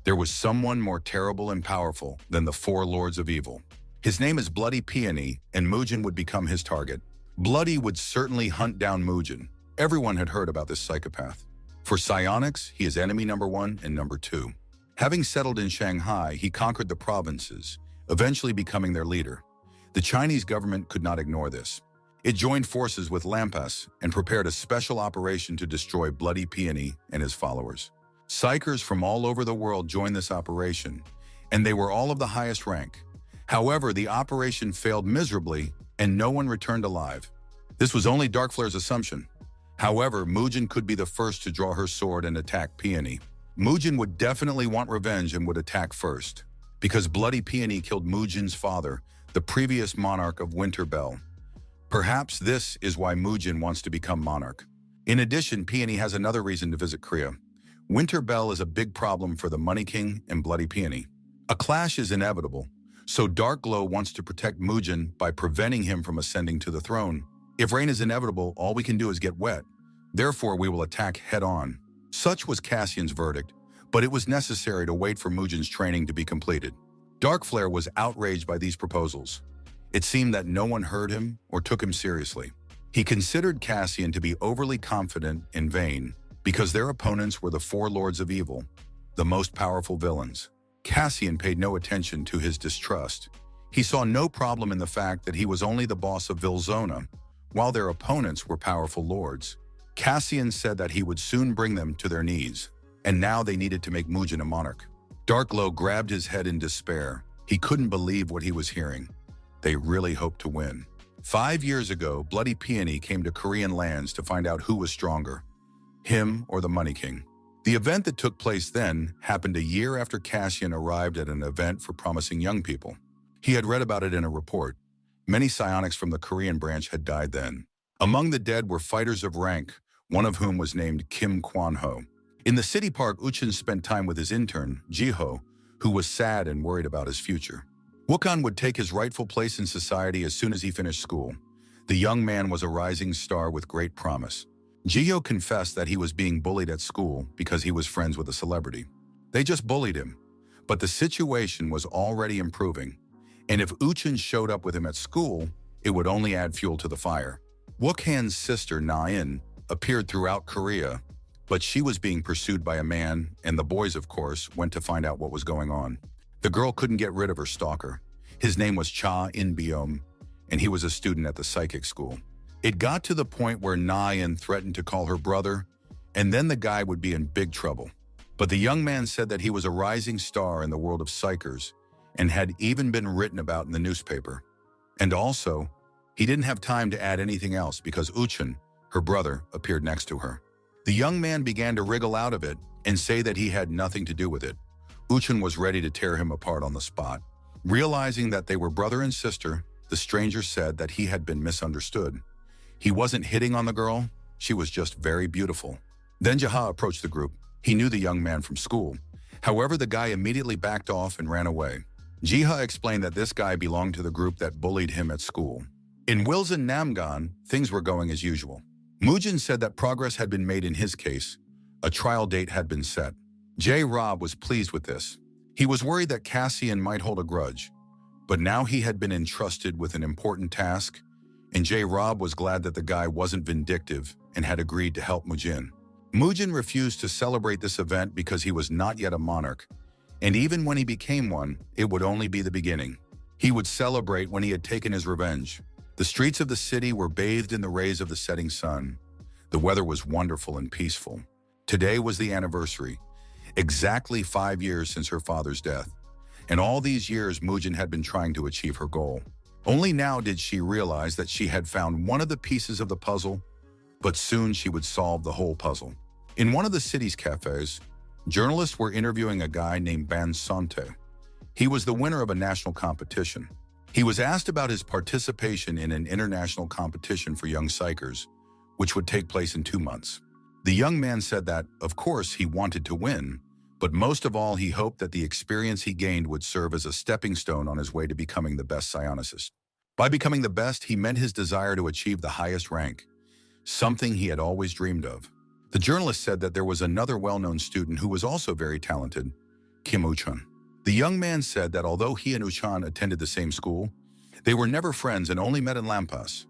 There was someone more terrible and powerful than the four Lords of Evil. His name is Bloody Peony, and Mugen would become his target. Bloody would certainly hunt down Mugen. Everyone had heard about this psychopath. For psionics, he is enemy number 1 and number 2. Having settled in Shanghai, he conquered the provinces, eventually becoming their leader. The Chinese government could not ignore this. It joined forces with Lampas and prepared a special operation to destroy Bloody Peony and his followers. Psychers from all over the world joined this operation, and they were all of the highest rank. However, the operation failed miserably, and no one returned alive. This was only Darkflare's assumption. However, Mugen could be the first to draw her sword and attack Peony. Mugen would definitely want revenge and would attack first, because Bloody Peony killed Mugen's father, the previous monarch of Winterbell. Perhaps this is why Mugen wants to become monarch. In addition, Peony has another reason to visit Korea. Winterbell is a big problem for the Money King and Bloody Peony. A clash is inevitable, so Darkglow wants to protect Mugen by preventing him from ascending to the throne. If rain is inevitable, all we can do is get wet. Therefore, we will attack head-on. Such was Cassian's verdict, but it was necessary to wait for Mugen's training to be completed. Darkflare was outraged by these proposals. It seemed that no one heard him or took him seriously. He considered Cassian to be overly confident and vain because their opponents were the four Lords of Evil, the most powerful villains. Cassian paid no attention to his distrust. He saw no problem in the fact that he was only the boss of Vilzona, while their opponents were powerful lords. Cassian said that he would soon bring them to their knees, and now they needed to make Mugen a monarch. Darkglow grabbed his head in despair. He couldn't believe what he was hearing. They really hoped to win. 5 years ago, Bloody Peony came to Korean lands to find out who was stronger. him or the Money King. The event that took place then happened a year after Cassian arrived at an event for promising young people. He had read about it in a report. Many psionics from the Korean branch had died then. Among the dead were fighters of rank, one of whom was named Kim Kwan-ho. In the city park, Uchin spent time with his intern, Ji-ho, who was sad and worried about his future. Wukon would take his rightful place in society as soon as he finished school. The young man was a rising star with great promise. Ji-ho confessed that he was being bullied at school because he was friends with a celebrity. They just bullied him. But the situation was already improving, and if Uchin showed up with him at school, it would only add fuel to the fire. Wukhan's sister, Na-in, appeared throughout Korea, but she was being pursued by a man, and the boys, of course, went to find out what was going on. The girl couldn't get rid of her stalker. His name was Cha In-byum, and he was a student at the psychic school. It got to the point where Na-in threatened to call her brother, and then the guy would be in big trouble. But the young man said that he was a rising star in the world of psychers, and had even been written about in the newspaper. And also, he didn't have time to add anything else because Uchin, her brother, appeared next to her. The young man began to wriggle out of it and say that he had nothing to do with it. Uchin was ready to tear him apart on the spot. Realizing that they were brother and sister, the stranger said that he had been misunderstood. He wasn't hitting on the girl, she was just very beautiful. Then Jaha approached the group. He knew the young man from school. However, the guy immediately backed off and ran away. Jiha explained that this guy belonged to the group that bullied him at school. In Wilson Namgan, things were going as usual. Mujin said that progress had been made in his case. A trial date had been set. Rob was pleased with this. He was worried that Cassian might hold a grudge, but now he had been entrusted with an important task, and Rob was glad that the guy wasn't vindictive and had agreed to help Mujin. Mujin refused to celebrate this event because he was not yet a monarch, and even when he became one, it would only be the beginning. He would celebrate when he had taken his revenge. The streets of the city were bathed in the rays of the setting sun. The weather was wonderful and peaceful. Today was the anniversary, exactly 5 years since her father's death. And all these years, Mujin had been trying to achieve her goal. Only now did she realize that she had found one of the pieces of the puzzle, but soon she would solve the whole puzzle. In one of the city's cafes, journalists were interviewing a guy named Ban Sante. He was the winner of a national competition. He was asked about his participation in an international competition for young psychers, which would take place in 2 months. The young man said that, of course, he wanted to win, but most of all, he hoped that the experience he gained would serve as a stepping stone on his way to becoming the best psionicist. By becoming the best, he meant his desire to achieve the highest rank, something he had always dreamed of. The journalist said that there was another well-known student who was also very talented, Kim Uchan. The young man said that although he and Uchan attended the same school, they were never friends and only met in Lampas.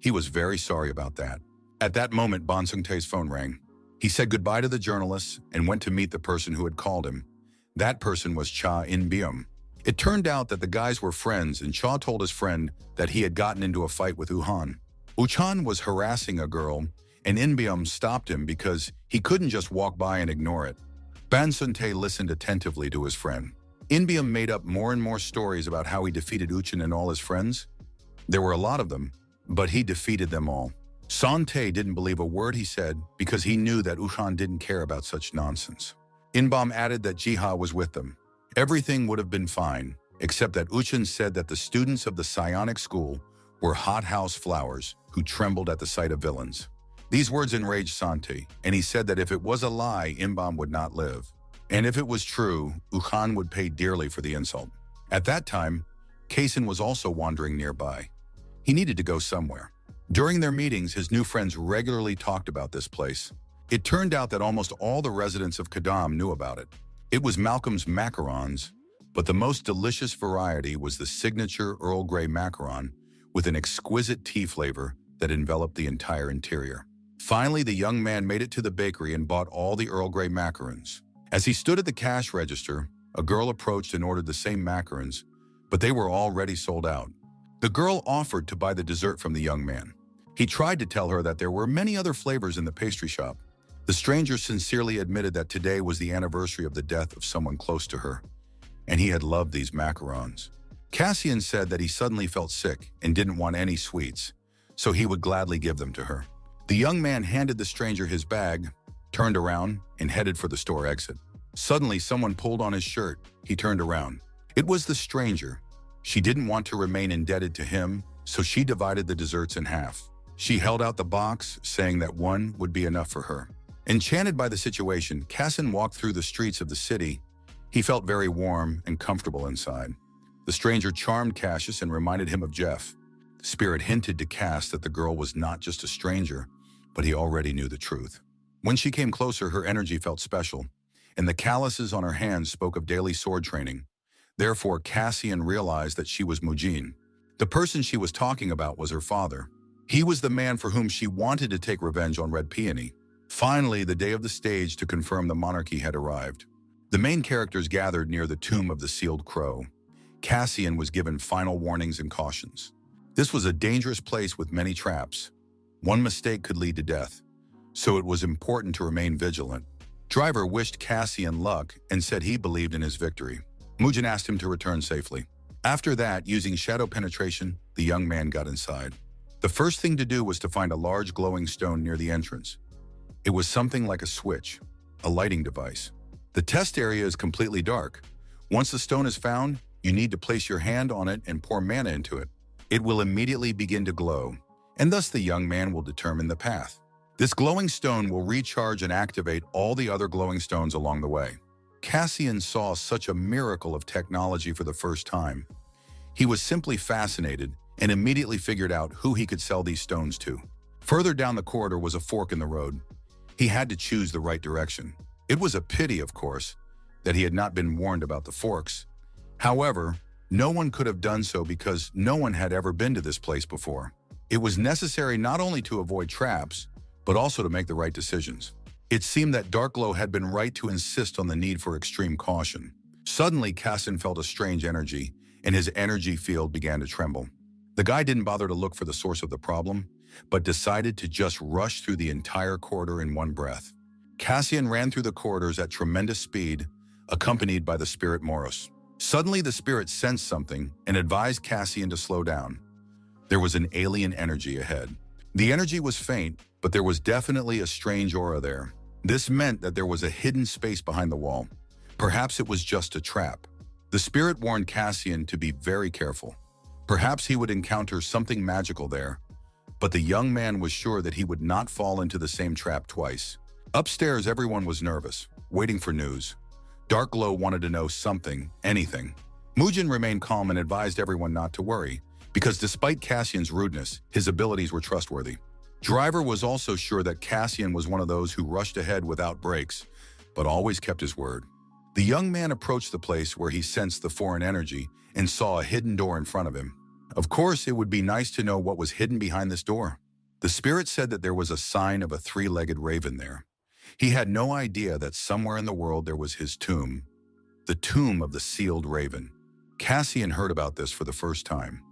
He was very sorry about that. At that moment, Ban Sung-tae's phone rang. He said goodbye to the journalists and went to meet the person who had called him. That person was Cha In-byum. It turned out that the guys were friends, and Cha told his friend that he had gotten into a fight with Uchan. Uchan was harassing a girl, and In-byum stopped him because he couldn't just walk by and ignore it. Ban Sung-tae listened attentively to his friend. In-byum made up more and more stories about how he defeated Uchan and all his friends. There were a lot of them, but he defeated them all. Sante didn't believe a word he said because he knew that Uchan didn't care about such nonsense. In-byum added that Jiha was with them. Everything would have been fine, except that Uchan said that the students of the psionic school were hothouse flowers who trembled at the sight of villains. These words enraged Sante, and he said that if it was a lie, In-byum would not live. And if it was true, Uchan would pay dearly for the insult. At that time, Kason was also wandering nearby. He needed to go somewhere. During their meetings, his new friends regularly talked about this place. It turned out that almost all the residents of Kadam knew about it. It was Malcolm's macarons, but the most delicious variety was the signature Earl Grey macaron with an exquisite tea flavor that enveloped the entire interior. Finally, the young man made it to the bakery and bought all the Earl Grey macarons. As he stood at the cash register, a girl approached and ordered the same macarons, but they were already sold out. The girl offered to buy the dessert from the young man. He tried to tell her that there were many other flavors in the pastry shop. The stranger sincerely admitted that today was the anniversary of the death of someone close to her, and he had loved these macarons. Cassian said that he suddenly felt sick and didn't want any sweets, so he would gladly give them to her. The young man handed the stranger his bag, turned around, and headed for the store exit. Suddenly, someone pulled on his shirt. He turned around. It was the stranger. She didn't want to remain indebted to him, so she divided the desserts in half. She held out the box, saying that one would be enough for her. Enchanted by the situation, Cassin walked through the streets of the city. He felt very warm and comfortable inside. The stranger charmed Cassius and reminded him of Jeff. The spirit hinted to Cass that the girl was not just a stranger, but he already knew the truth. When she came closer, her energy felt special, and the calluses on her hands spoke of daily sword training. Therefore, Cassian realized that she was Mujin. The person she was talking about was her father. He was the man for whom she wanted to take revenge on Red Peony. Finally, the day of the stage to confirm the monarchy had arrived. The main characters gathered near the tomb of the sealed crow. Cassian was given final warnings and cautions. This was a dangerous place with many traps. One mistake could lead to death, so it was important to remain vigilant. Driver wished Cassian luck and said he believed in his victory. Mujin asked him to return safely. After that, using shadow penetration, the young man got inside. The first thing to do was to find a large glowing stone near the entrance. It was something like a switch, a lighting device. The test area is completely dark. Once the stone is found, you need to place your hand on it and pour mana into it. It will immediately begin to glow, and thus the young man will determine the path. This glowing stone will recharge and activate all the other glowing stones along the way. Cassian saw such a miracle of technology for the first time. He was simply fascinated and immediately figured out who he could sell these stones to. Further down the corridor was a fork in the road. He had to choose the right direction. It was a pity, of course, that he had not been warned about the forks. However, no one could have done so because no one had ever been to this place before. It was necessary not only to avoid traps, but also to make the right decisions. It seemed that Darkglow had been right to insist on the need for extreme caution. Suddenly, Cassin felt a strange energy, and his energy field began to tremble. The guy didn't bother to look for the source of the problem, but decided to just rush through the entire corridor in one breath. Cassian ran through the corridors at tremendous speed, accompanied by the spirit Moros. Suddenly, the spirit sensed something and advised Cassian to slow down. There was an alien energy ahead. The energy was faint, but there was definitely a strange aura there. This meant that there was a hidden space behind the wall. Perhaps it was just a trap. The spirit warned Cassian to be very careful. Perhaps he would encounter something magical there, but the young man was sure that he would not fall into the same trap twice. Upstairs, everyone was nervous, waiting for news. Darkglow wanted to know something, anything. Mujin remained calm and advised everyone not to worry, because despite Cassian's rudeness, his abilities were trustworthy. Driver was also sure that Cassian was one of those who rushed ahead without breaks, but always kept his word. The young man approached the place where he sensed the foreign energy and saw a hidden door in front of him. Of course, it would be nice to know what was hidden behind this door. The spirit said that there was a sign of a three-legged raven there. He had no idea that somewhere in the world there was his tomb, the tomb of the sealed raven. Cassian heard about this for the first time,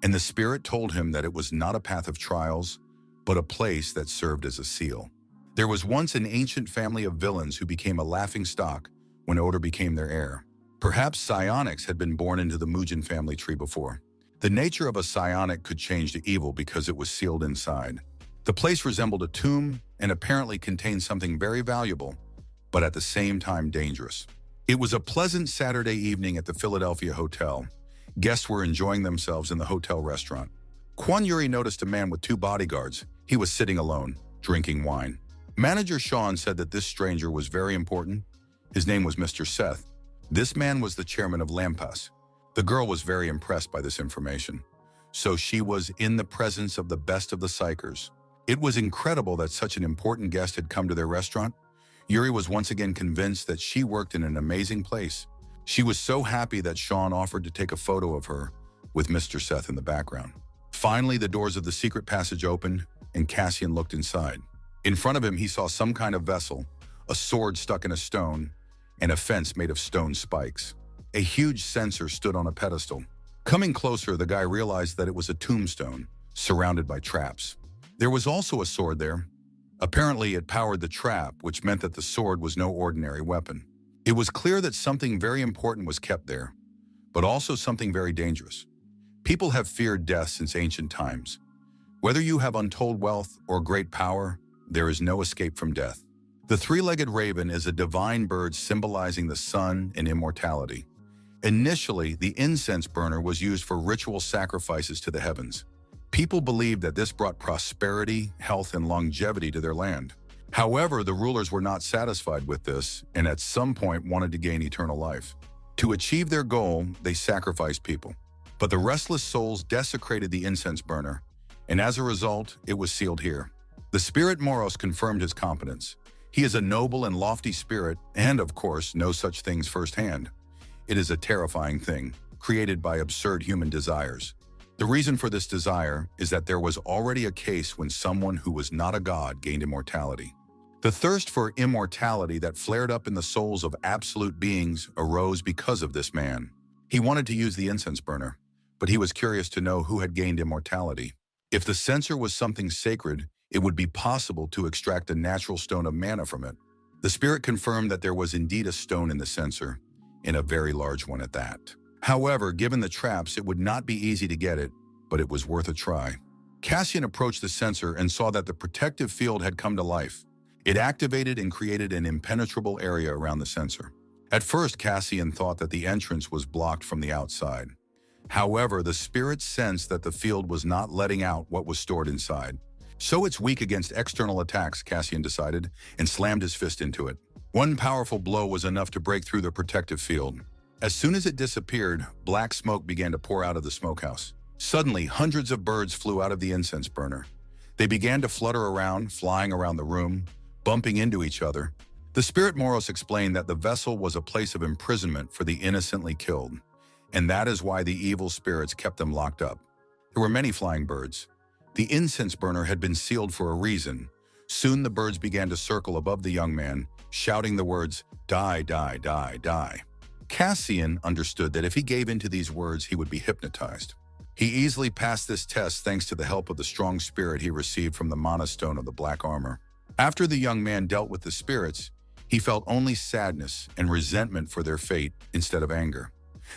and the spirit told him that it was not a path of trials, but a place that served as a seal. There was once an ancient family of villains who became a laughingstock when Oder became their heir. Perhaps psionics had been born into the Mujin family tree before. The nature of a psionic could change to evil because it was sealed inside. The place resembled a tomb and apparently contained something very valuable, but at the same time dangerous. It was a pleasant Saturday evening at the Philadelphia Hotel. Guests were enjoying themselves in the hotel restaurant. Quan Yuri noticed a man with two bodyguards. He was sitting alone, drinking wine. Manager Sean said that this stranger was very important. His name was Mr. Seth. This man was the chairman of Lampas. The girl was very impressed by this information. So she was in the presence of the best of the psychers. It was incredible that such an important guest had come to their restaurant. Yuri was once again convinced that she worked in an amazing place. She was so happy that Sean offered to take a photo of her with Mr. Seth in the background. Finally, the doors of the secret passage opened, and Cassian looked inside. In front of him, he saw some kind of vessel, a sword stuck in a stone, and a fence made of stone spikes. A huge censer stood on a pedestal. Coming closer, the guy realized that it was a tombstone, surrounded by traps. There was also a sword there. Apparently, it powered the trap, which meant that the sword was no ordinary weapon. It was clear that something very important was kept there, but also something very dangerous. People have feared death since ancient times. Whether you have untold wealth or great power, there is no escape from death. The three-legged raven is a divine bird symbolizing the sun and immortality. Initially, the incense burner was used for ritual sacrifices to the heavens. People believed that this brought prosperity, health, and longevity to their land. However, the rulers were not satisfied with this and at some point wanted to gain eternal life. To achieve their goal, they sacrificed people. But the restless souls desecrated the incense burner, and as a result, it was sealed here. The spirit Moros confirmed his competence. He is a noble and lofty spirit and, of course, knows such things firsthand. It is a terrifying thing, created by absurd human desires. The reason for this desire is that there was already a case when someone who was not a god gained immortality. The thirst for immortality that flared up in the souls of absolute beings arose because of this man. He wanted to use the incense burner, but he was curious to know who had gained immortality. If the censer was something sacred, it would be possible to extract a natural stone of mana from it. The spirit confirmed that there was indeed a stone in the censer, and a very large one at that. However, given the traps, it would not be easy to get it, but it was worth a try. Cassian approached the censer and saw that the protective field had come to life. It activated and created an impenetrable area around the censer. At first, Cassian thought that the entrance was blocked from the outside. However, the spirit sensed that the field was not letting out what was stored inside. So it's weak against external attacks, Cassian decided, and slammed his fist into it. One powerful blow was enough to break through the protective field. As soon as it disappeared, black smoke began to pour out of the smokehouse. Suddenly, hundreds of birds flew out of the incense burner. They began to flutter around, flying around the room, bumping into each other. The spirit Moros explained that the vessel was a place of imprisonment for the innocently killed, and that is why the evil spirits kept them locked up. There were many flying birds. The incense burner had been sealed for a reason. Soon the birds began to circle above the young man, shouting the words, "Die, die, die, die." Cassian understood that if he gave in to these words, he would be hypnotized. He easily passed this test thanks to the help of the strong spirit he received from the mana stone of the black armor. After the young man dealt with the spirits, he felt only sadness and resentment for their fate instead of anger.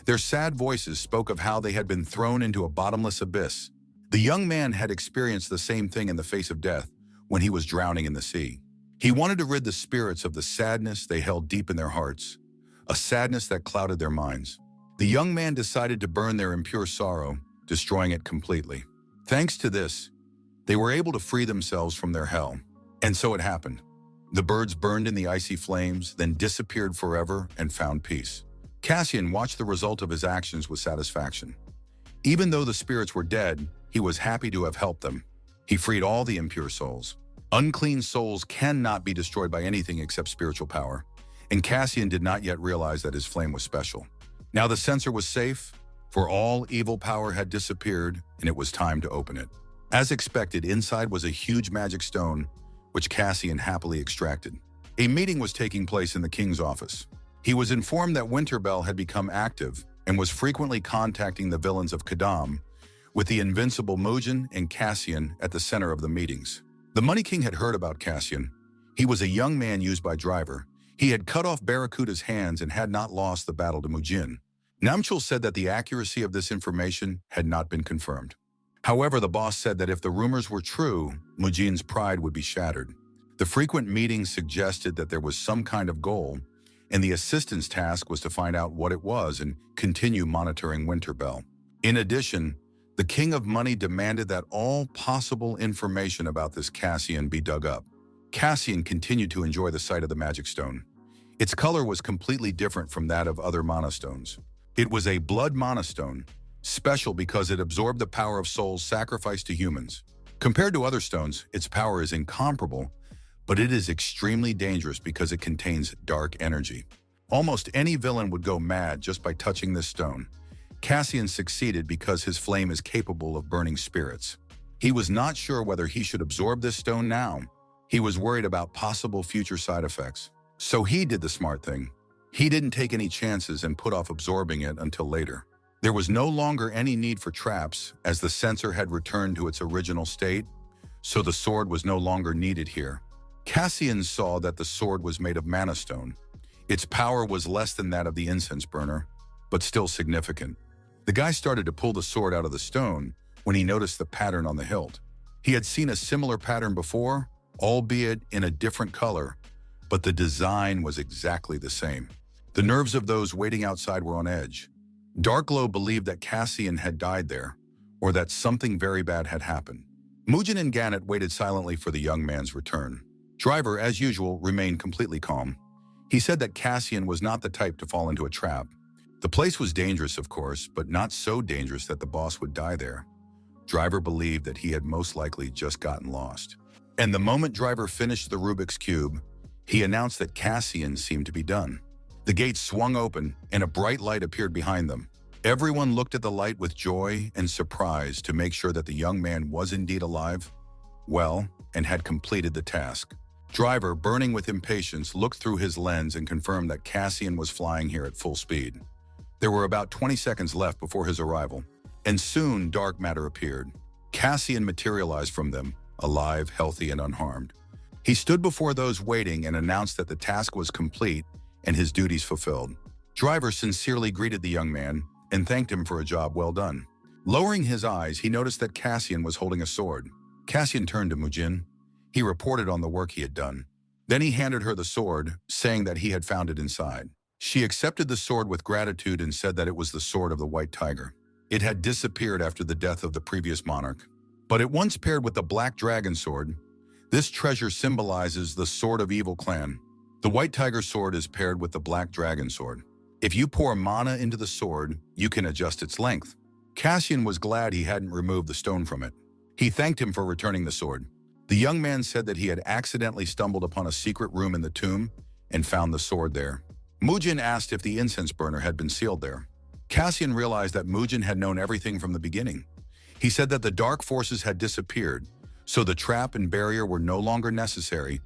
Their sad voices spoke of how they had been thrown into a bottomless abyss. The young man had experienced the same thing in the face of death when he was drowning in the sea. He wanted to rid the spirits of the sadness they held deep in their hearts, a sadness that clouded their minds. The young man decided to burn their impure sorrow, destroying it completely. Thanks to this, they were able to free themselves from their hell. And so it happened. The birds burned in the icy flames, then disappeared forever and found peace. Cassian watched the result of his actions with satisfaction. Even though the spirits were dead, he was happy to have helped them. He freed all the impure souls. Unclean souls cannot be destroyed by anything except spiritual power, and Cassian did not yet realize that his flame was special. Now the censer was safe, for all evil power had disappeared, and it was time to open it. As expected, inside was a huge magic stone, which Cassian happily extracted. A meeting was taking place in the king's office. He was informed that Winterbell had become active and was frequently contacting the villains of Kadam, with the invincible Mugen and Cassian at the center of the meetings. The Money King had heard about Cassian. He was a young man used by Driver. He had cut off Barracuda's hands and had not lost the battle to Mugen. Namchul said that the accuracy of this information had not been confirmed. However, the boss said that if the rumors were true, Mugen's pride would be shattered. The frequent meetings suggested that there was some kind of goal, and the assistant's task was to find out what it was and continue monitoring Winterbell. In addition, the King of Money demanded that all possible information about this Cassian be dug up. Cassian continued to enjoy the sight of the magic stone. Its color was completely different from that of other mana stones. It was a blood mana stone, special because it absorbed the power of souls sacrificed to humans. Compared to other stones, its power is incomparable, but it is extremely dangerous because it contains dark energy. Almost any villain would go mad just by touching this stone. Cassian succeeded because his flame is capable of burning spirits. He was not sure whether he should absorb this stone now. He was worried about possible future side effects. So he did the smart thing. He didn't take any chances and put off absorbing it until later. There was no longer any need for traps, as the censer had returned to its original state, so the sword was no longer needed here. Cassian saw that the sword was made of mana stone. Its power was less than that of the incense burner, but still significant. The guy started to pull the sword out of the stone when he noticed the pattern on the hilt. He had seen a similar pattern before, albeit in a different color, but the design was exactly the same. The nerves of those waiting outside were on edge. Darkglow believed that Cassian had died there, or that something very bad had happened. Mugen and Gannett waited silently for the young man's return. Driver, as usual, remained completely calm. He said that Cassian was not the type to fall into a trap. The place was dangerous, of course, but not so dangerous that the boss would die there. Driver believed that he had most likely just gotten lost. And the moment Driver finished the Rubik's Cube, he announced that Cassian seemed to be done. The gates swung open, and a bright light appeared behind them. Everyone looked at the light with joy and surprise to make sure that the young man was indeed alive, well, and had completed the task. Driver, burning with impatience, looked through his lens and confirmed that Cassian was flying here at full speed. There were about 20 seconds left before his arrival, and soon dark matter appeared. Cassian materialized from them, alive, healthy, and unharmed. He stood before those waiting and announced that the task was complete and his duties fulfilled. Driver sincerely greeted the young man and thanked him for a job well done. Lowering his eyes, he noticed that Cassian was holding a sword. Cassian turned to Mugen. He reported on the work he had done. Then he handed her the sword, saying that he had found it inside. She accepted the sword with gratitude and said that it was the sword of the White Tiger. It had disappeared after the death of the previous monarch, but it once paired with the Black Dragon sword. This treasure symbolizes the Sword of Evil clan. The White Tiger sword is paired with the Black Dragon sword. If you pour mana into the sword, you can adjust its length. Cassian was glad he hadn't removed the stone from it. He thanked him for returning the sword. The young man said that he had accidentally stumbled upon a secret room in the tomb and found the sword there. Mugen asked if the incense burner had been sealed there. Cassian realized that Mugen had known everything from the beginning. He said that the dark forces had disappeared, so the trap and barrier were no longer necessary,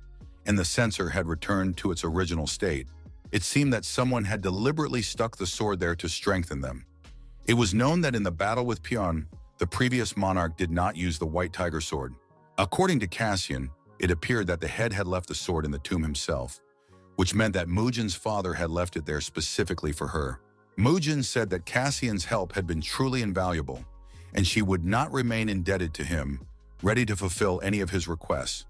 and the censer had returned to its original state. It seemed that someone had deliberately stuck the sword there to strengthen them. It was known that in the battle with Pion, the previous monarch did not use the White Tiger sword. According to Cassian, it appeared that the head had left the sword in the tomb himself, which meant that Mugen's father had left it there specifically for her. Mugen said that Cassian's help had been truly invaluable, and she would not remain indebted to him, ready to fulfill any of his requests.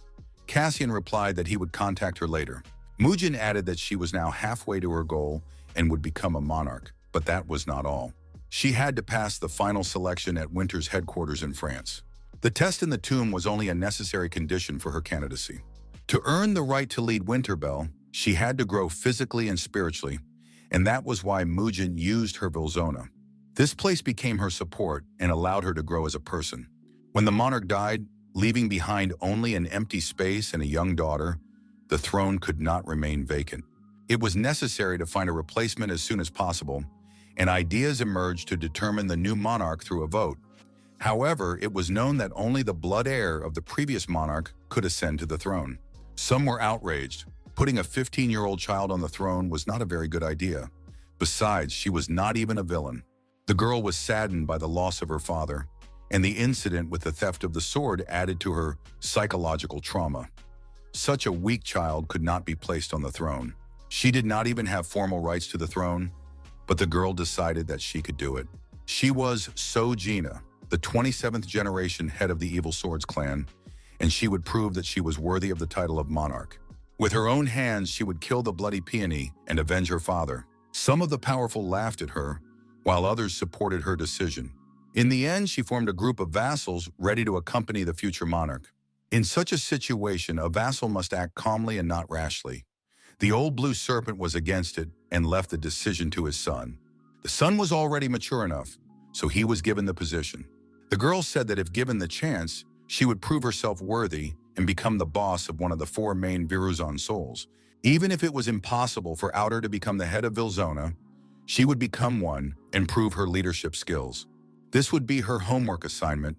Cassian replied that he would contact her later. Mugen added that she was now halfway to her goal and would become a monarch, but that was not all. She had to pass the final selection at Winter's headquarters in France. The test in the tomb was only a necessary condition for her candidacy. To earn the right to lead Winterbell, she had to grow physically and spiritually, and that was why Mugen used her Vilzona. This place became her support and allowed her to grow as a person. When the monarch died, leaving behind only an empty space and a young daughter, the throne could not remain vacant. It was necessary to find a replacement as soon as possible, and ideas emerged to determine the new monarch through a vote. However, it was known that only the blood heir of the previous monarch could ascend to the throne. Some were outraged. Putting a 15-year-old child on the throne was not a very good idea. Besides, she was not even a villain. The girl was saddened by the loss of her father, and the incident with the theft of the sword added to her psychological trauma. Such a weak child could not be placed on the throne. She did not even have formal rights to the throne, but the girl decided that she could do it. She was Sojina, the 27th generation head of the Evil Swords clan, and she would prove that she was worthy of the title of monarch. With her own hands, she would kill the bloody peony and avenge her father. Some of the powerful laughed at her, while others supported her decision. In the end, she formed a group of vassals ready to accompany the future monarch. In such a situation, a vassal must act calmly and not rashly. The old blue serpent was against it and left the decision to his son. The son was already mature enough, so he was given the position. The girl said that if given the chance, she would prove herself worthy and become the boss of one of the 4 main Viruzon souls. Even if it was impossible for Outer to become the head of Vilzona, she would become one and prove her leadership skills. This would be her homework assignment,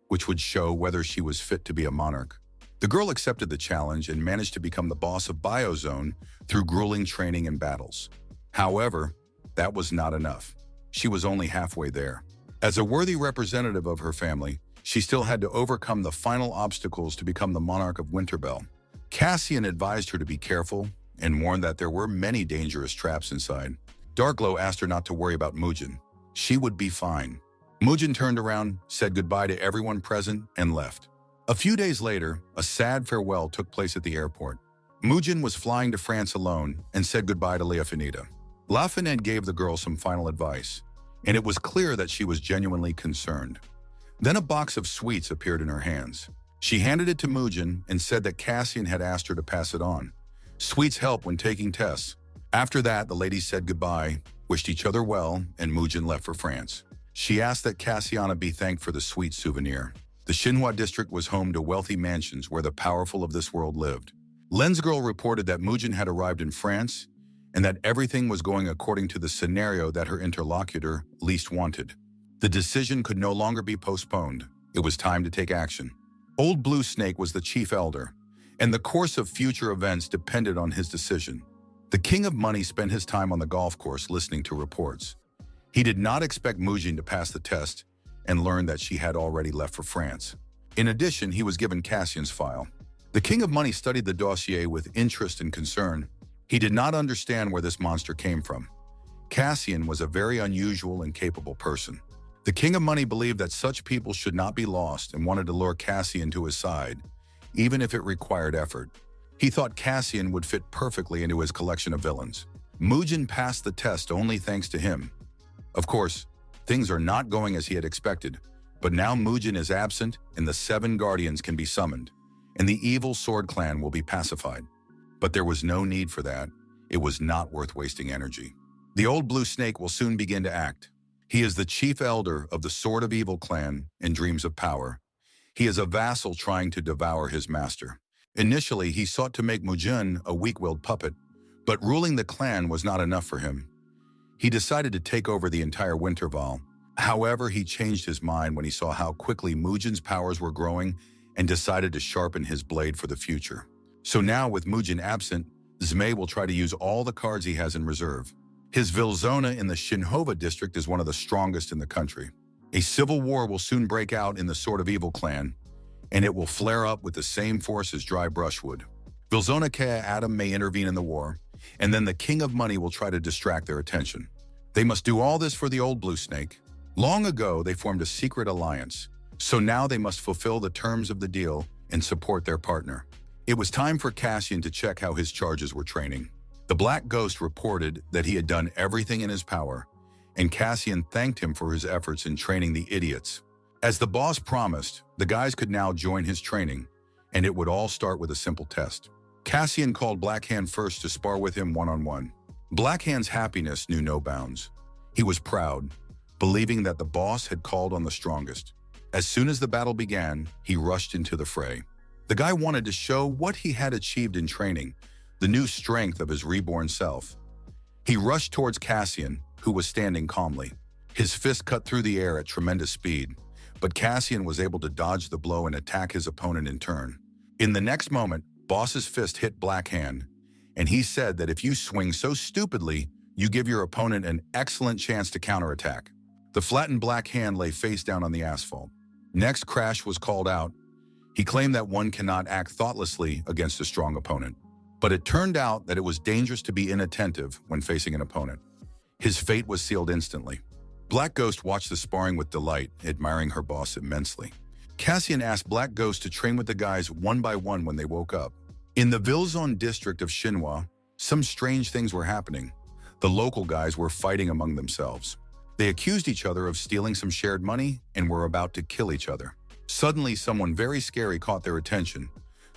which would show whether she was fit to be a monarch. The girl accepted the challenge and managed to become the boss of Biozone through grueling training and battles. However, that was not enough. She was only halfway there. As a worthy representative of her family, she still had to overcome the final obstacles to become the monarch of Winterbell. Cassian advised her to be careful and warned that there were many dangerous traps inside. Darkglow asked her not to worry about Mugen. She would be fine. Mugen turned around, said goodbye to everyone present, and left. A few days later, a sad farewell took place at the airport. Mujin was flying to France alone and said goodbye to Leofinita. Lafinette gave the girl some final advice, and it was clear that she was genuinely concerned. Then a box of sweets appeared in her hands. She handed it to Mujin and said that Cassian had asked her to pass it on. Sweets help when taking tests. After that, the ladies said goodbye, wished each other well, and Mujin left for France. She asked that Cassiana be thanked for the sweet souvenir. The Xinhua district was home to wealthy mansions where the powerful of this world lived. Lensgirl reported that Mujin had arrived in France and that everything was going according to the scenario that her interlocutor least wanted. The decision could no longer be postponed. It was time to take action. Old Blue Snake was the chief elder, and the course of future events depended on his decision. The King of Money spent his time on the golf course listening to reports. He did not expect Mujin to pass the test and learned that she had already left for France. In addition, he was given Cassian's file. The King of Money studied the dossier with interest and concern. He did not understand where this monster came from. Cassian was a very unusual and capable person. The King of Money believed that such people should not be lost and wanted to lure Cassian to his side, even if it required effort. He thought Cassian would fit perfectly into his collection of villains. Mujin passed the test only thanks to him. Of course, things are not going as he had expected, but now Mujin is absent and the 7 guardians can be summoned, and the evil sword clan will be pacified. But there was no need for that. It was not worth wasting energy. The old Blue Snake will soon begin to act. He is the chief elder of the Sword of Evil clan and dreams of power. He is a vassal trying to devour his master. Initially, he sought to make Mujin a weak-willed puppet, but ruling the clan was not enough for him. He decided to take over the entire Winterval. However, he changed his mind when he saw how quickly Mujin's powers were growing and decided to sharpen his blade for the future. So now, with Mujin absent, Zmei will try to use all the cards he has in reserve. His Vilzona in the Xinhua district is one of the strongest in the country. A civil war will soon break out in the Sword of Evil clan, and it will flare up with the same force as Dry Brushwood. Vilzona Kea Adam may intervene in the war, and then the King of Money will try to distract their attention. They must do all this for the old Blue Snake. Long ago, they formed a secret alliance, so now they must fulfill the terms of the deal and support their partner. It was time for Cassian to check how his charges were training. The Black Ghost reported that he had done everything in his power, and Cassian thanked him for his efforts in training the idiots. As the boss promised, the guys could now join his training, and it would all start with a simple test. Cassian called Blackhand first to spar with him one-on-one. Blackhand's happiness knew no bounds. He was proud, believing that the boss had called on the strongest. As soon as the battle began, he rushed into the fray. The guy wanted to show what he had achieved in training, the new strength of his reborn self. He rushed towards Cassian, who was standing calmly. His fist cut through the air at tremendous speed, but Cassian was able to dodge the blow and attack his opponent in turn. In the next moment, Boss's fist hit Blackhand, and he said that if you swing so stupidly, you give your opponent an excellent chance to counterattack. The flattened Blackhand lay face down on the asphalt. Next, Crash was called out. He claimed that one cannot act thoughtlessly against a strong opponent. But it turned out that it was dangerous to be inattentive when facing an opponent. His fate was sealed instantly. Black Ghost watched the sparring with delight, admiring her boss immensely. Cassian asked Black Ghost to train with the guys one by one when they woke up. In the Vilzone district of Xinhua, some strange things were happening. The local guys were fighting among themselves. They accused each other of stealing some shared money and were about to kill each other. Suddenly, someone very scary caught their attention,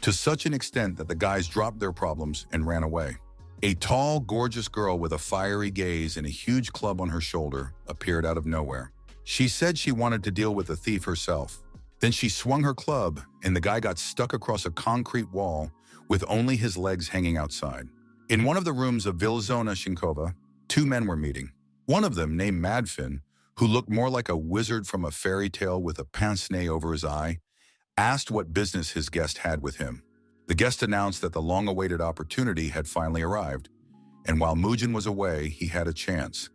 to such an extent that the guys dropped their problems and ran away. A tall, gorgeous girl with a fiery gaze and a huge club on her shoulder appeared out of nowhere. She said she wanted to deal with the thief herself. Then she swung her club, and the guy got stuck across a concrete wall with only his legs hanging outside. In one of the rooms of Vilzona Shinkova, 2 men were meeting. One of them, named Madfin, who looked more like a wizard from a fairy tale with a pince-nez over his eye, asked what business his guest had with him. The guest announced that the long-awaited opportunity had finally arrived, and while Mujin was away, he had a chance.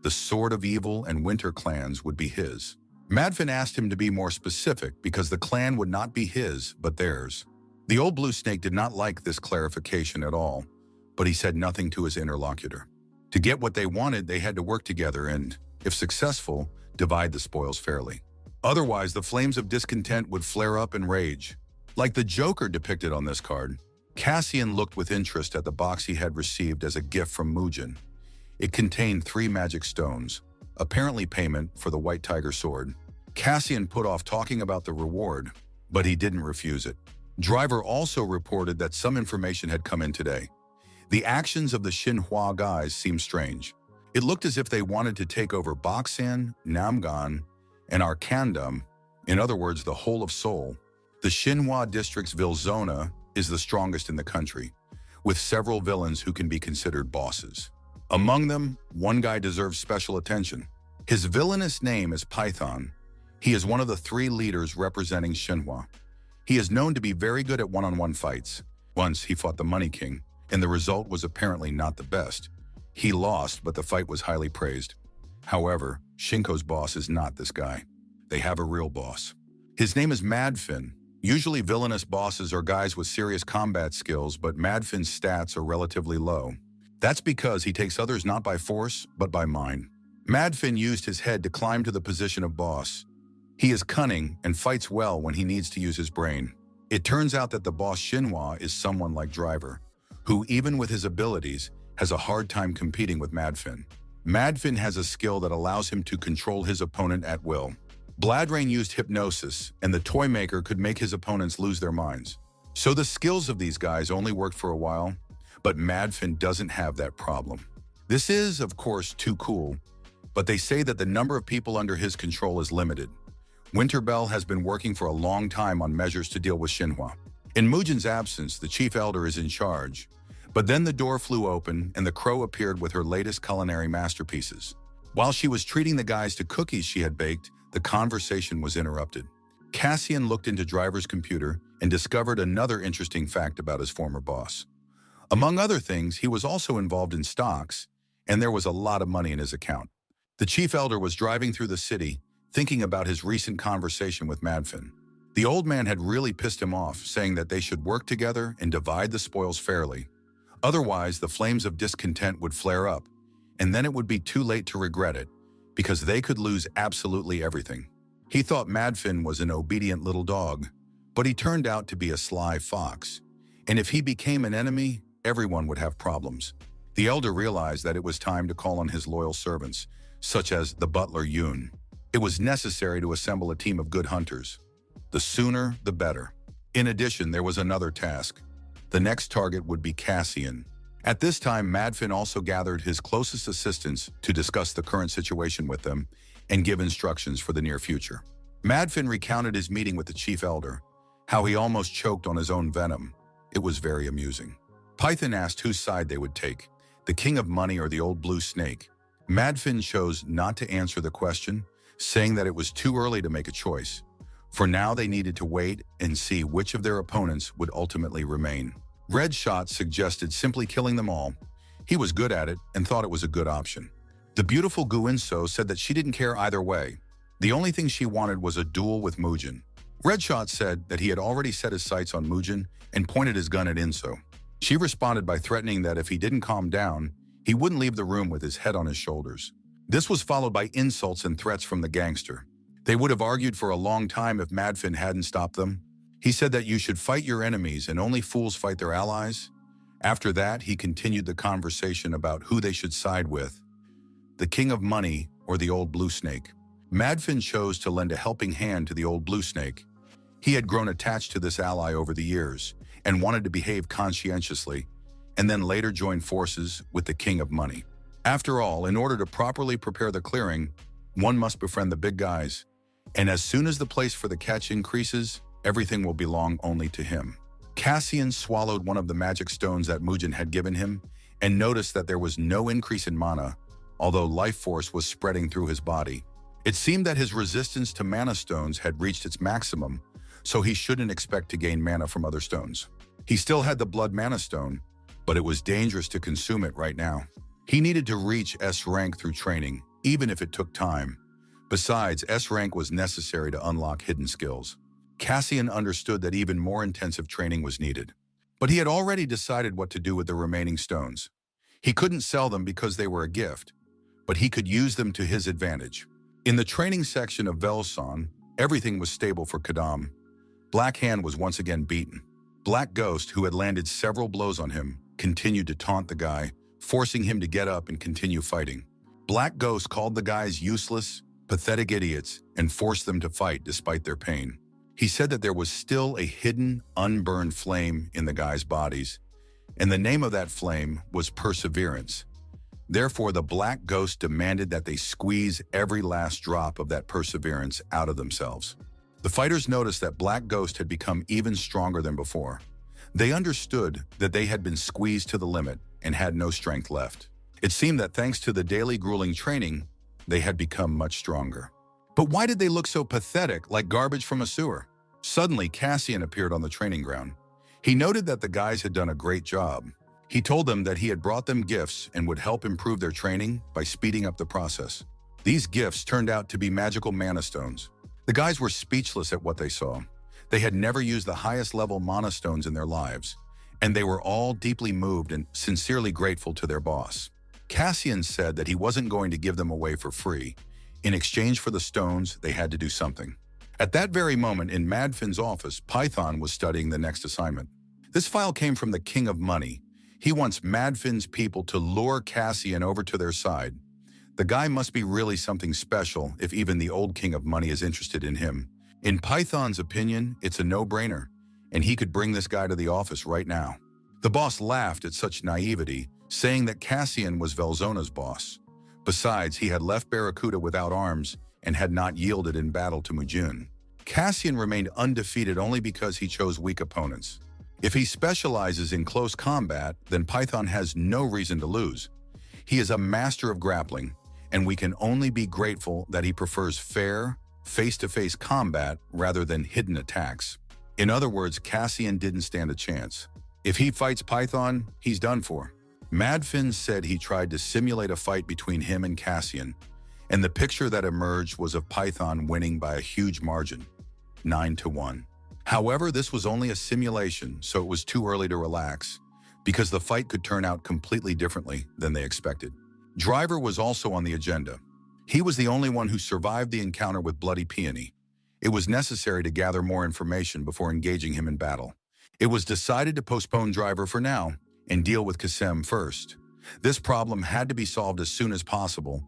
The Sword of Evil and Winter clans would be his. Madfin asked him to be more specific because the clan would not be his, but theirs. The old Blue Snake did not like this clarification at all, but he said nothing to his interlocutor. To get what they wanted, they had to work together and, if successful, divide the spoils fairly. Otherwise, the flames of discontent would flare up in rage. Like the Joker depicted on this card, Cassian looked with interest at the box he had received as a gift from Mugen. It contained 3 magic stones, apparently payment for the White Tiger sword. Cassian put off talking about the reward, but he didn't refuse it. Driver also reported that some information had come in today. The actions of the Xinhua guys seemed strange. It looked as if they wanted to take over Boxan, Namgan, and Arkandam, in other words, the whole of Seoul. The Xinhua district's Vilzona is the strongest in the country, with several villains who can be considered bosses. Among them, one guy deserves special attention. His villainous name is Python. He is one of the 3 leaders representing Xinhua. He is known to be very good at one-on-one fights. Once he fought the Money King, and the result was apparently not the best. He lost, but the fight was highly praised. However, Shinko's boss is not this guy. They have a real boss. His name is Madfin. Usually villainous bosses are guys with serious combat skills, but Madfin's stats are relatively low. That's because he takes others not by force, but by mind. Madfin used his head to climb to the position of boss. He is cunning and fights well when he needs to use his brain. It turns out that the boss Xinhua is someone like Driver, who even with his abilities, has a hard time competing with Madfin. Madfin has a skill that allows him to control his opponent at will. Bladrain used hypnosis, and the toy maker could make his opponents lose their minds. So the skills of these guys only worked for a while, but Madfin doesn't have that problem. This is, of course, too cool, but they say that the number of people under his control is limited. Winterbell has been working for a long time on measures to deal with Xinhua. In Mugen's absence, the chief elder is in charge, but then the door flew open and the crow appeared with her latest culinary masterpieces. While she was treating the guys to cookies she had baked, the conversation was interrupted. Cassian looked into Driver's computer and discovered another interesting fact about his former boss. Among other things, he was also involved in stocks, and there was a lot of money in his account. The chief elder was driving through the city, thinking about his recent conversation with Madfin. The old man had really pissed him off, saying that they should work together and divide the spoils fairly. Otherwise, the flames of discontent would flare up, and then it would be too late to regret it, because they could lose absolutely everything. He thought Madfin was an obedient little dog, but he turned out to be a sly fox. And if he became an enemy, everyone would have problems. The elder realized that it was time to call on his loyal servants, such as the butler Yoon. It was necessary to assemble a team of good hunters. The sooner, the better. In addition, there was another task. The next target would be Cassian. At this time, Madfin also gathered his closest assistants to discuss the current situation with them and give instructions for the near future. Madfin recounted his meeting with the chief elder, how he almost choked on his own venom. It was very amusing. Python asked whose side they would take, the king of money or the old blue snake. Madfin chose not to answer the question, saying that it was too early to make a choice. For now, they needed to wait and see which of their opponents would ultimately remain. Red Shot suggested simply killing them all. He was good at it and thought it was a good option. The beautiful Guinso said that she didn't care either way. The only thing she wanted was a duel with Mugen. Red Shot said that he had already set his sights on Mugen and pointed his gun at Inso. She responded by threatening that if he didn't calm down, he wouldn't leave the room with his head on his shoulders. This was followed by insults and threats from the gangster. They would have argued for a long time if Madfin hadn't stopped them. He said that you should fight your enemies and only fools fight their allies. After that, he continued the conversation about who they should side with, the king of money or the old blue snake. Madfin chose to lend a helping hand to the old blue snake. He had grown attached to this ally over the years and wanted to behave conscientiously, and then later joined forces with the king of money. After all, in order to properly prepare the clearing, one must befriend the big guys. And as soon as the place for the catch increases, everything will belong only to him. Cassian swallowed one of the magic stones that Mugen had given him and noticed that there was no increase in mana, although life force was spreading through his body. It seemed that his resistance to mana stones had reached its maximum, so he shouldn't expect to gain mana from other stones. He still had the blood mana stone, but it was dangerous to consume it right now. He needed to reach S rank through training, even if it took time. Besides, S rank was necessary to unlock hidden skills. Cassian understood that even more intensive training was needed. But he had already decided what to do with the remaining stones. He couldn't sell them because they were a gift, but he could use them to his advantage. In the training section of Velson, Everything was stable for Kadam. Black Hand was once again beaten. Black Ghost, who had landed several blows on him, continued to taunt the guy, forcing him to get up and continue fighting. Black Ghost called the guys useless, pathetic idiots, and forced them to fight despite their pain. He said that there was still a hidden, unburned flame in the guys' bodies, and the name of that flame was perseverance. Therefore, the Black Ghost demanded that they squeeze every last drop of that perseverance out of themselves. The fighters noticed that Black Ghost had become even stronger than before. They understood that they had been squeezed to the limit and had no strength left. It seemed that thanks to the daily grueling training, they had become much stronger. But why did they look so pathetic, like garbage from a sewer? Suddenly, Cassian appeared on the training ground. He noted that the guys had done a great job. He told them that he had brought them gifts and would help improve their training by speeding up the process. These gifts turned out to be magical mana stones. The guys were speechless at what they saw. They had never used the highest level mana stones in their lives, and they were all deeply moved and sincerely grateful to their boss. Cassian said that he wasn't going to give them away for free. In exchange for the stones, they had to do something. At that very moment, in Madfin's office, Python was studying the next assignment. This file came from the King of Money. He wants Madfin's people to lure Cassian over to their side. The guy must be really something special if even the old King of Money is interested in him. In Python's opinion, it's a no-brainer, and he could bring this guy to the office right now. The boss laughed at such naivety, saying that Cassian was Velzona's boss. Besides, he had left Barracuda without arms and had not yielded in battle to Mujun. Cassian remained undefeated only because he chose weak opponents. If he specializes in close combat, then Python has no reason to lose. He is a master of grappling, and we can only be grateful that he prefers fair, face-to-face combat rather than hidden attacks. In other words, Cassian didn't stand a chance. If he fights Python, he's done for. Madfin said he tried to simulate a fight between him and Cassian, and the picture that emerged was of Python winning by a huge margin, 9-1. However, this was only a simulation, so it was too early to relax, because the fight could turn out completely differently than they expected. Driver was also on the agenda. He was the only one who survived the encounter with Bloody Peony. It was necessary to gather more information before engaging him in battle. It was decided to postpone Driver for now and deal with Kasem first. This problem had to be solved as soon as possible.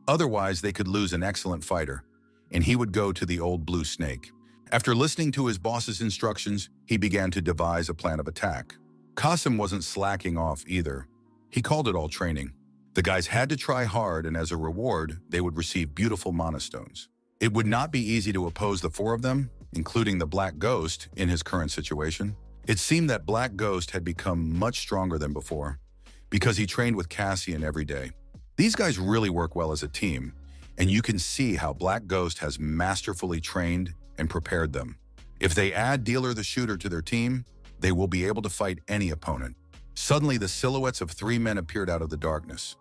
Otherwise, they could lose an excellent fighter, and he would go to the old blue snake. After listening to his boss's instructions, he began to devise a plan of attack. Kasem wasn't slacking off either. He called it all training. The guys had to try hard, and as a reward, they would receive beautiful mana stones. It would not be easy to oppose the four of them, including the Black Ghost, in his current situation. It seemed that Black Ghost had become much stronger than before, because he trained with Cassian every day. These guys really work well as a team, and you can see how Black Ghost has masterfully trained and prepared them. If they add Dealer the Shooter to their team, they will be able to fight any opponent. Suddenly, the silhouettes of three men appeared out of the darkness.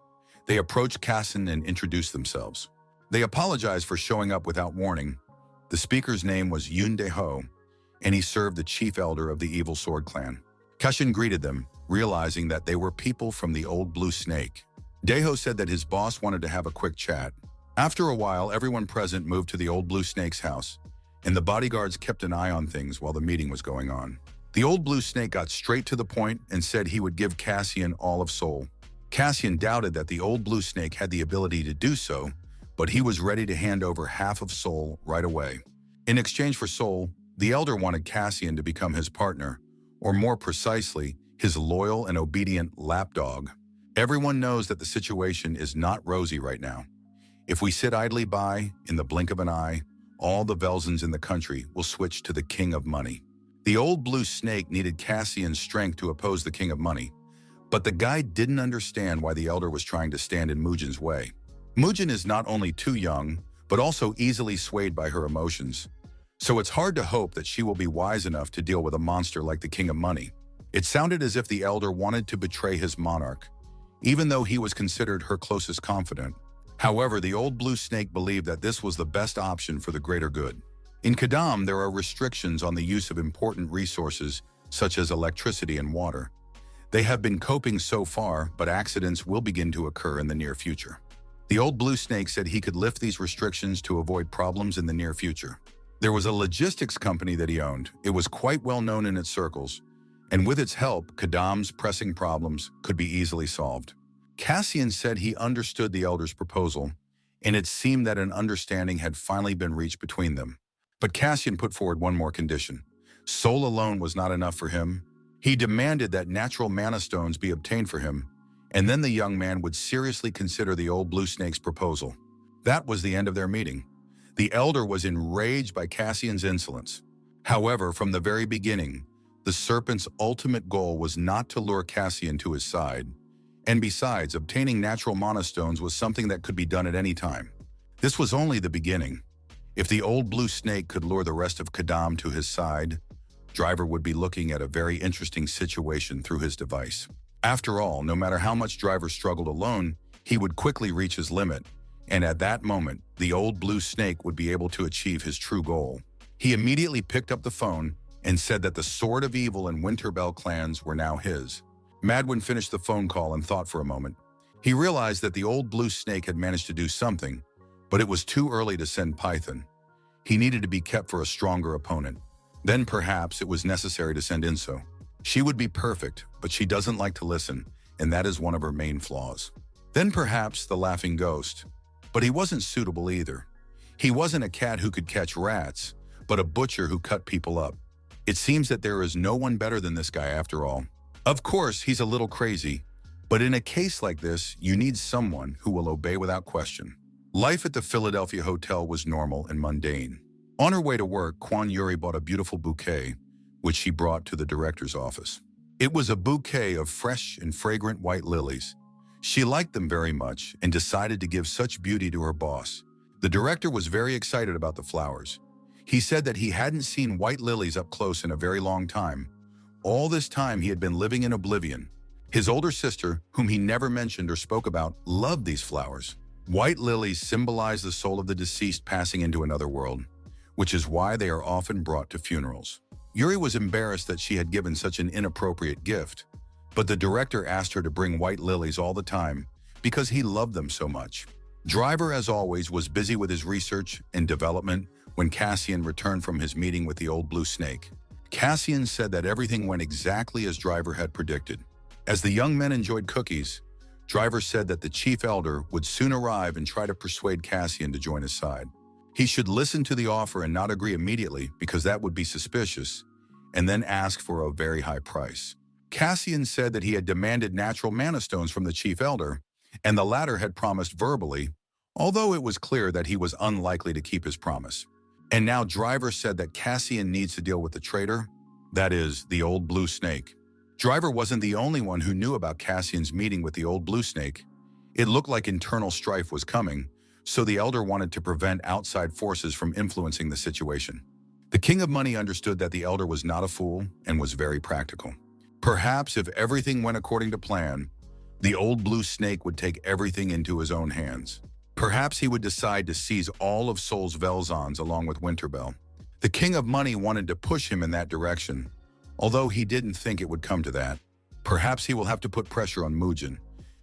They approached Cassian and introduced themselves. They apologized for showing up without warning. The speaker's name was Yun De-ho, and he served the chief elder of the Evil Sword Clan. Cassian greeted them, realizing that they were people from the old blue snake. De-ho said that his boss wanted to have a quick chat. After a while, everyone present moved to the old blue snake's house, and the bodyguards kept an eye on things while the meeting was going on. The old blue snake got straight to the point and said he would give Cassian all of Soul. Cassian doubted that the old blue snake had the ability to do so, but he was ready to hand over half of Soul right away. In exchange for Soul, the elder wanted Cassian to become his partner, or more precisely, his loyal and obedient lapdog. Everyone knows that the situation is not rosy right now. If we sit idly by, in the blink of an eye, all the Velzans in the country will switch to the King of Money. The old blue snake needed Cassian's strength to oppose the King of Money, but the guy didn't understand why the elder was trying to stand in Mujin's way. Mujin is not only too young, but also easily swayed by her emotions. So it's hard to hope that she will be wise enough to deal with a monster like the King of Money. It sounded as if the elder wanted to betray his monarch, even though he was considered her closest confidant. However, the old blue snake believed that this was the best option for the greater good. In Kadam, there are restrictions on the use of important resources such as electricity and water. They have been coping so far, but accidents will begin to occur in the near future. The old blue snake said he could lift these restrictions to avoid problems in the near future. There was a logistics company that he owned. It was quite well known in its circles, and with its help, Kadam's pressing problems could be easily solved. Cassian said he understood the elder's proposal, and it seemed that an understanding had finally been reached between them. But Cassian put forward one more condition. Soul alone was not enough for him. He demanded that natural mana stones be obtained for him, and then the young man would seriously consider the old blue snake's proposal. That was the end of their meeting. The elder was enraged by Cassian's insolence. However, from the very beginning, the serpent's ultimate goal was not to lure Cassian to his side. And besides, obtaining natural mana stones was something that could be done at any time. This was only the beginning. If the old blue snake could lure the rest of Kadam to his side, Driver would be looking at a very interesting situation through his device. After all, no matter how much Driver struggled alone, he would quickly reach his limit, and at that moment, the old blue snake would be able to achieve his true goal. He immediately picked up the phone and said that the Sword of Evil and Winterbell clans were now his. Madwin finished the phone call and thought for a moment. He realized that the old blue snake had managed to do something, but it was too early to send Python. He needed to be kept for a stronger opponent. Then perhaps it was necessary to send Inso. She would be perfect, but she doesn't like to listen, and that is one of her main flaws. Then perhaps the laughing ghost. But he wasn't suitable either. He wasn't a cat who could catch rats, but a butcher who cut people up. It seems that there is no one better than this guy after all. Of course, he's a little crazy, but in a case like this, you need someone who will obey without question. Life at the Philadelphia hotel was normal and mundane. On her way to work, Kwan Yuri bought a beautiful bouquet, which she brought to the director's office. It was a bouquet of fresh and fragrant white lilies. She liked them very much and decided to give such beauty to her boss. The director was very excited about the flowers. He said that he hadn't seen white lilies up close in a very long time. All this time he had been living in oblivion. His older sister, whom he never mentioned or spoke about, loved these flowers. White lilies symbolize the soul of the deceased passing into another world, which is why they are often brought to funerals. Yuri was embarrassed that she had given such an inappropriate gift, but the director asked her to bring white lilies all the time because he loved them so much. Driver, as always, was busy with his research and development when Cassian returned from his meeting with the old blue snake. Cassian said that everything went exactly as Driver had predicted. As the young men enjoyed cookies, Driver said that the chief elder would soon arrive and try to persuade Cassian to join his side. He should listen to the offer and not agree immediately because that would be suspicious, and then ask for a very high price. Cassian said that he had demanded natural mana stones from the chief elder, and the latter had promised verbally, although it was clear that he was unlikely to keep his promise. And now Driver said that Cassian needs to deal with the traitor, that is, the old blue snake. Driver wasn't the only one who knew about Cassian's meeting with the old blue snake. It looked like internal strife was coming, so the elder wanted to prevent outside forces from influencing the situation. The King of Money understood that the elder was not a fool and was very practical. Perhaps if everything went according to plan, the old blue snake would take everything into his own hands. Perhaps he would decide to seize all of Sol's Velzons along with Winterbell. The King of Money wanted to push him in that direction, although he didn't think it would come to that. Perhaps he will have to put pressure on Mugen,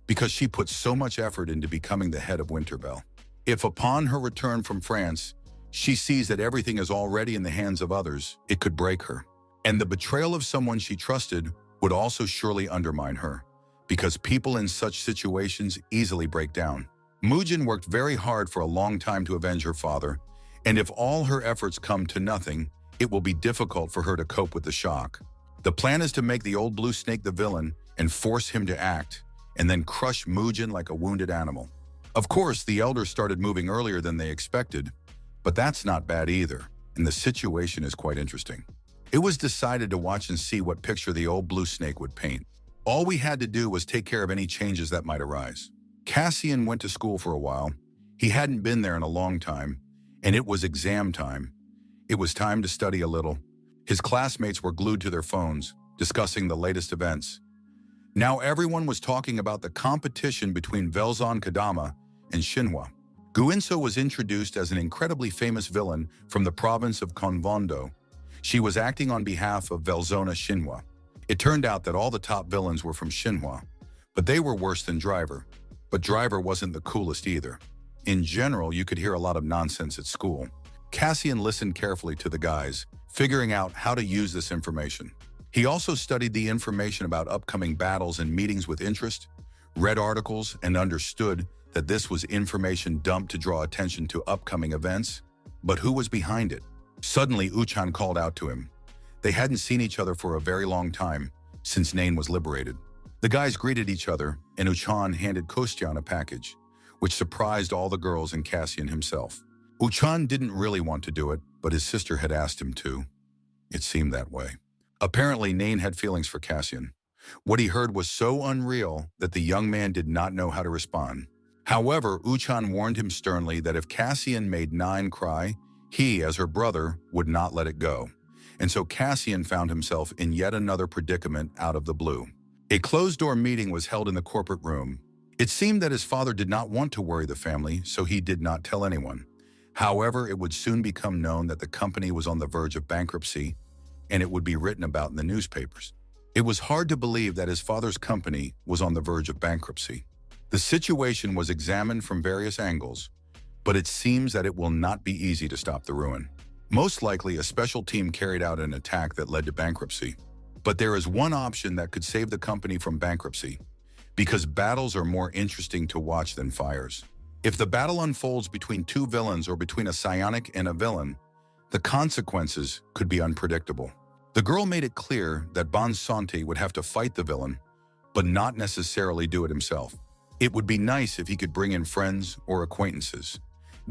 because she put so much effort into becoming the head of Winterbell. If upon her return from France, she sees that everything is already in the hands of others, it could break her. And the betrayal of someone she trusted would also surely undermine her, because people in such situations easily break down. Mugen worked very hard for a long time to avenge her father, and if all her efforts come to nothing, it will be difficult for her to cope with the shock. The plan is to make the old blue snake the villain and force him to act, and then crush Mugen like a wounded animal. Of course, the elders started moving earlier than they expected, but that's not bad either, and the situation is quite interesting. It was decided to watch and see what picture the old blue snake would paint. All we had to do was take care of any changes that might arise. Cassian went to school for a while. He hadn't been there in a long time, and it was exam time. It was time to study a little. His classmates were glued to their phones, discussing the latest events. Now everyone was talking about the competition between Velzon Kadama and Shinhwa. Guinso was introduced as an incredibly famous villain from the province of Konvondo. She was acting on behalf of Velzona Shinhwa. It turned out that all the top villains were from Shinhwa, but they were worse than Driver. But Driver wasn't the coolest either. In general, you could hear a lot of nonsense at school. Cassian listened carefully to the guys, figuring out how to use this information. He also studied the information about upcoming battles and meetings with interest, read articles, and understood that this was information dumped to draw attention to upcoming events. But who was behind it? Suddenly, Uchan called out to him. They hadn't seen each other for a very long time, since Nain was liberated. The guys greeted each other, and Uchan handed Kostyan a package, which surprised all the girls and Cassian himself. Uchan didn't really want to do it, but his sister had asked him to. It seemed that way. Apparently, Nain had feelings for Cassian. What he heard was so unreal that the young man did not know how to respond. However, Uchan warned him sternly that if Cassian made Nain cry, he, as her brother, would not let it go. And so Cassian found himself in yet another predicament out of the blue. A closed-door meeting was held in the corporate room. It seemed that his father did not want to worry the family, so he did not tell anyone. However, it would soon become known that the company was on the verge of bankruptcy, and it would be written about in the newspapers. It was hard to believe that his father's company was on the verge of bankruptcy. The situation was examined from various angles, but it seems that it will not be easy to stop the ruin. Most likely, a special team carried out an attack that led to bankruptcy. But there is one option that could save the company from bankruptcy, because battles are more interesting to watch than fires. If the battle unfolds between two villains or between a psionic and a villain, the consequences could be unpredictable. The girl made it clear that Bonsanti would have to fight the villain, but not necessarily do it himself. It would be nice if he could bring in friends or acquaintances,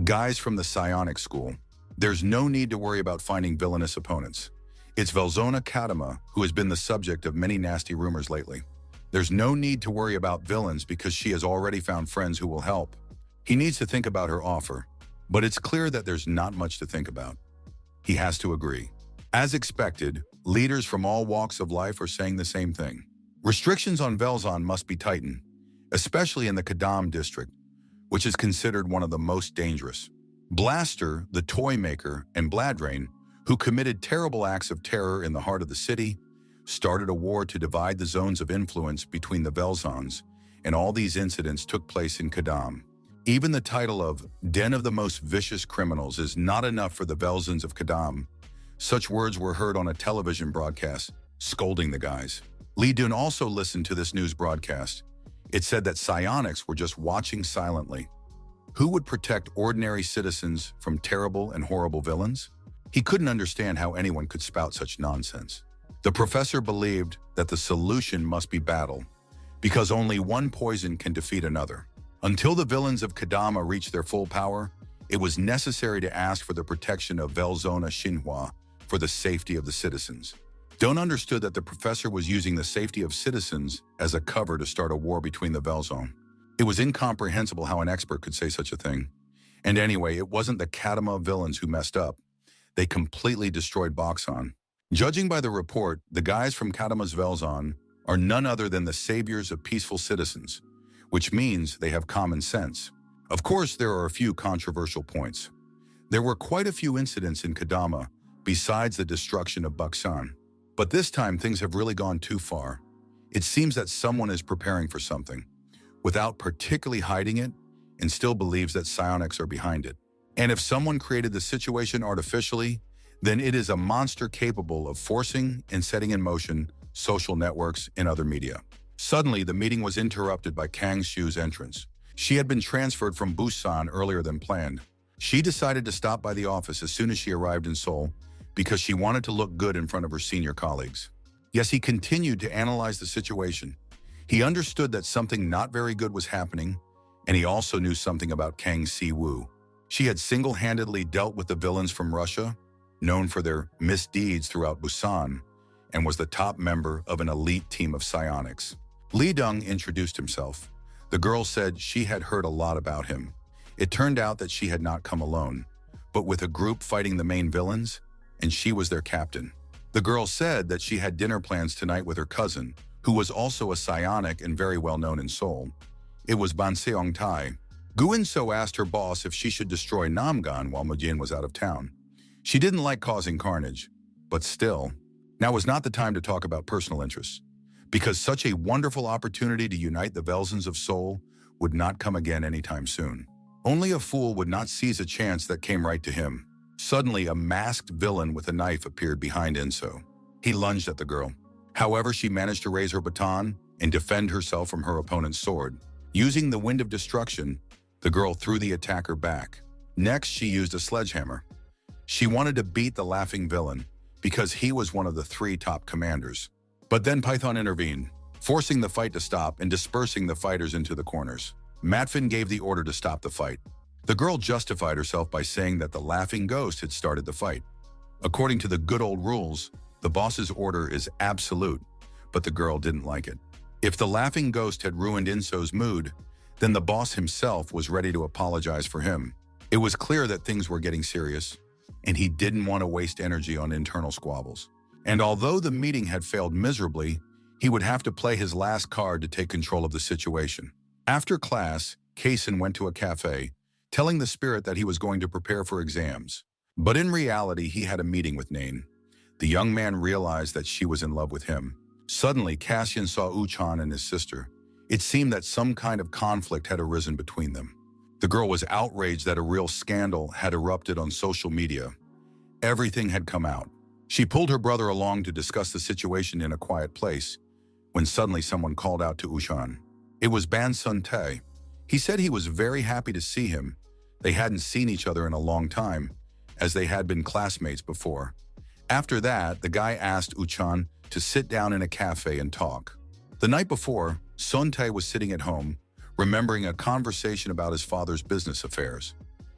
guys from the psionic school. There's no need to worry about finding villainous opponents. It's Velzona Kadama who has been the subject of many nasty rumors lately. There's no need to worry about villains because she has already found friends who will help. He needs to think about her offer, but it's clear that there's not much to think about. He has to agree. As expected, leaders from all walks of life are saying the same thing. Restrictions on Velzon must be tightened, especially in the Kadam district, which is considered one of the most dangerous. Blaster, the toy maker, and Bladrain, who committed terrible acts of terror in the heart of the city, started a war to divide the zones of influence between the Velzons, and all these incidents took place in Kadam. Even the title of Den of the Most Vicious Criminals is not enough for the Velzons of Kadam. Such words were heard on a television broadcast, scolding the guys. Li Dun also listened to this news broadcast. It said that psionics were just watching silently. Who would protect ordinary citizens from terrible and horrible villains? He couldn't understand how anyone could spout such nonsense. The professor believed that the solution must be battle, because only one poison can defeat another. Until the villains of Kadama reached their full power, it was necessary to ask for the protection of Velzona Xinhua for the safety of the citizens. Don understood that the professor was using the safety of citizens as a cover to start a war between the Velzon. It was incomprehensible how an expert could say such a thing. And anyway, it wasn't the Kadama villains who messed up. They completely destroyed Boxon. Judging by the report, the guys from Kadama's Velzon are none other than the saviors of peaceful citizens, which means they have common sense. Of course, there are a few controversial points. There were quite a few incidents in Kadama besides the destruction of Boxon. But this time, things have really gone too far. It seems that someone is preparing for something, without particularly hiding it, and still believes that psionics are behind it. And if someone created the situation artificially, then it is a monster capable of forcing and setting in motion social networks and other media. Suddenly, the meeting was interrupted by Kang Xu's entrance. She had been transferred from Busan earlier than planned. She decided to stop by the office as soon as she arrived in Seoul because she wanted to look good in front of her senior colleagues. Yes, he continued to analyze the situation. He understood that something not very good was happening, and he also knew something about Kang Si-woo. She had single-handedly dealt with the villains from Russia, known for their misdeeds throughout Busan, and was the top member of an elite team of psionics. Li Dong introduced himself. The girl said she had heard a lot about him. It turned out that she had not come alone, but with a group fighting the main villains, and she was their captain. The girl said that she had dinner plans tonight with her cousin, who was also a psionic and very well known in Seoul. It was Ban Seong-tai. Gu In-so asked her boss if she should destroy Namgan while Mujin was out of town. She didn't like causing carnage, but still. Now was not the time to talk about personal interests, because such a wonderful opportunity to unite the Velzons of Seoul would not come again anytime soon. Only a fool would not seize a chance that came right to him. Suddenly, a masked villain with a knife appeared behind Inso. He lunged at the girl. However, she managed to raise her baton and defend herself from her opponent's sword. Using the wind of destruction, the girl threw the attacker back. Next, she used a sledgehammer. She wanted to beat the laughing villain because he was one of the 3 top commanders. But then Python intervened, forcing the fight to stop and dispersing the fighters into the corners. Matfin gave the order to stop the fight. The girl justified herself by saying that the laughing ghost had started the fight. According to the good old rules, the boss's order is absolute, but the girl didn't like it. If the laughing ghost had ruined Inso's mood, then the boss himself was ready to apologize for him. It was clear that things were getting serious, and he didn't want to waste energy on internal squabbles. And although the meeting had failed miserably, he would have to play his last card to take control of the situation. After class, Kaysen went to a cafe, telling the spirit that he was going to prepare for exams. But in reality, he had a meeting with Nain. The young man realized that she was in love with him. Suddenly, Cassian saw Uchan and his sister. It seemed that some kind of conflict had arisen between them. The girl was outraged that a real scandal had erupted on social media. Everything had come out. She pulled her brother along to discuss the situation in a quiet place, when suddenly someone called out to Uchan. It was Ban Sun Tae. He said he was very happy to see him. They hadn't seen each other in a long time, as they had been classmates before. After that, the guy asked Uchan to sit down in a cafe and talk. The night before, Sun Tae was sitting at home, remembering a conversation about his father's business affairs.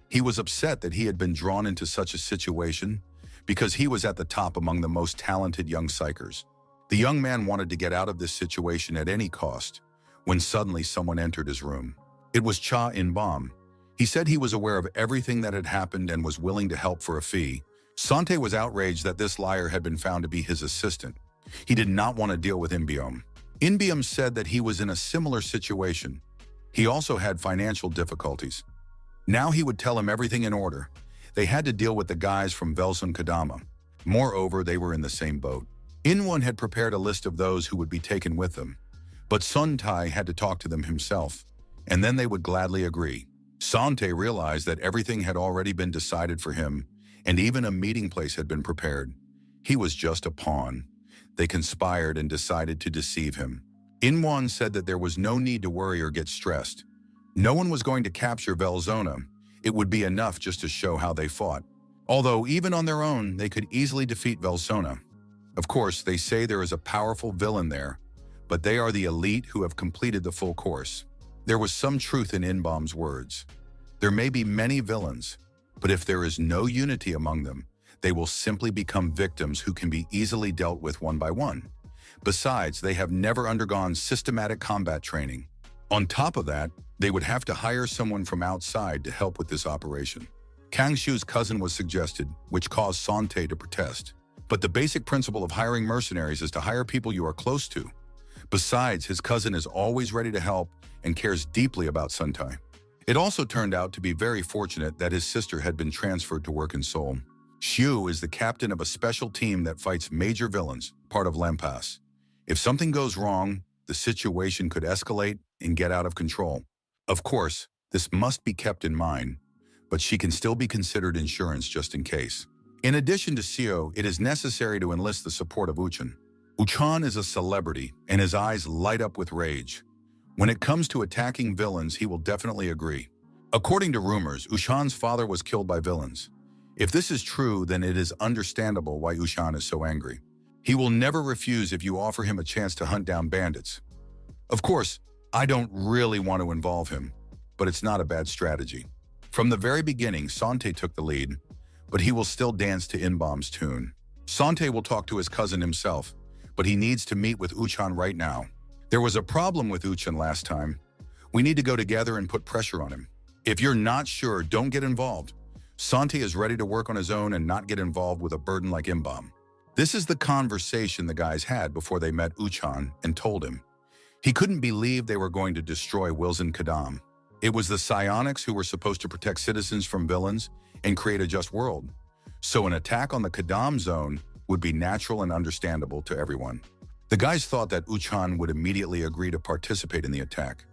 He was upset that he had been drawn into such a situation because he was at the top among the most talented young psychers. The young man wanted to get out of this situation at any cost, when suddenly someone entered his room. It was Cha In-bom. He said he was aware of everything that had happened and was willing to help for a fee. Sante was outraged that this liar had been found to be his assistant. He did not want to deal with In-beom. In-beom said that he was in a similar situation. He also had financial difficulties. Now he would tell him everything in order. They had to deal with the guys from Velsun Kadama. Moreover, they were in the same boat. In-won had prepared a list of those who would be taken with them, but Sun Tai had to talk to them himself, and then they would gladly agree. Sante realized that everything had already been decided for him, and even a meeting place had been prepared. He was just a pawn. They conspired and decided to deceive him. In-won said that there was no need to worry or get stressed. No one was going to capture Velzona. It would be enough just to show how they fought. Although even on their own, they could easily defeat Velzona. Of course, they say there is a powerful villain there, but they are the elite who have completed the full course. There was some truth in In-beom's words. There may be many villains, but if there is no unity among them, they will simply become victims who can be easily dealt with one by one. Besides, they have never undergone systematic combat training. On top of that, they would have to hire someone from outside to help with this operation. Kang Shu's cousin was suggested, which caused Sante to protest. But the basic principle of hiring mercenaries is to hire people you are close to. Besides, his cousin is always ready to help and cares deeply about Suntai. It also turned out to be very fortunate that his sister had been transferred to work in Seoul. Shu is the captain of a special team that fights major villains, part of Lampas. If something goes wrong, the situation could escalate and get out of control. Of course, this must be kept in mind, but she can still be considered insurance just in case. In addition to Seo, it is necessary to enlist the support of Uchan. Uchan is a celebrity, and his eyes light up with rage. When it comes to attacking villains, he will definitely agree. According to rumors, Uchan's father was killed by villains. If this is true, then it is understandable why Uchan is so angry. He will never refuse if you offer him a chance to hunt down bandits. Of course, I don't really want to involve him, but it's not a bad strategy. From the very beginning, Sante took the lead, but he will still dance to In-beom's tune. Sante will talk to his cousin himself, but he needs to meet with Uchan right now. There was a problem with Uchan last time. We need to go together and put pressure on him. If you're not sure, don't get involved. Sante is ready to work on his own and not get involved with a burden like In-beom. This is the conversation the guys had before they met Uchan and told him. He couldn't believe they were going to destroy Wilson Kadam. It was the psionics who were supposed to protect citizens from villains and create a just world. So an attack on the Kadam zone would be natural and understandable to everyone. The guys thought that Uchan would immediately agree to participate in the attack,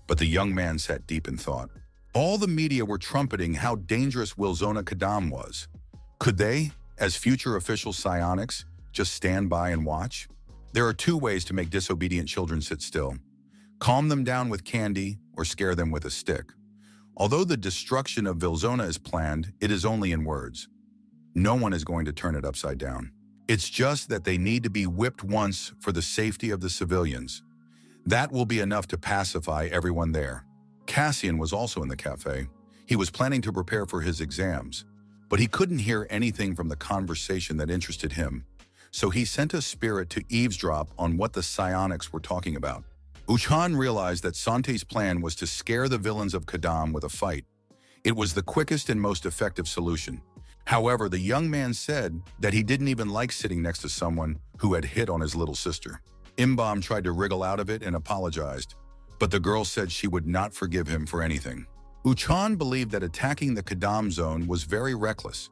but the young man sat deep in thought. All the media were trumpeting how dangerous Wilzona Kadam was. Could they, as future official psionics, just stand by and watch? There are two ways to make disobedient children sit still: calm them down with candy or scare them with a stick. Although the destruction of Vilzona is planned, it is only in words. No one is going to turn it upside down. It's just that they need to be whipped once for the safety of the civilians. That will be enough to pacify everyone there. Cassian was also in the cafe. He was planning to prepare for his exams, but he couldn't hear anything from the conversation that interested him, so he sent a spirit to eavesdrop on what the psionics were talking about. Uchan realized that Sante's plan was to scare the villains of Kadam with a fight. It was the quickest and most effective solution. However, the young man said that he didn't even like sitting next to someone who had hit on his little sister. Imbam tried to wriggle out of it and apologized, but the girl said she would not forgive him for anything. Uchan believed that attacking the Kadam zone was very reckless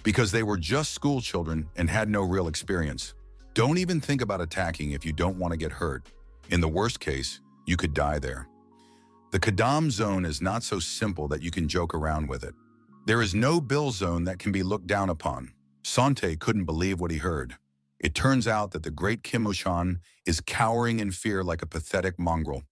because they were just school children and had no real experience. Don't even think about attacking if you don't want to get hurt. In the worst case, you could die there. The Kadam zone is not so simple that you can joke around with it. There is no Bill zone that can be looked down upon. Sante couldn't believe what he heard. It turns out that the great Kim Uchan is cowering in fear like a pathetic mongrel.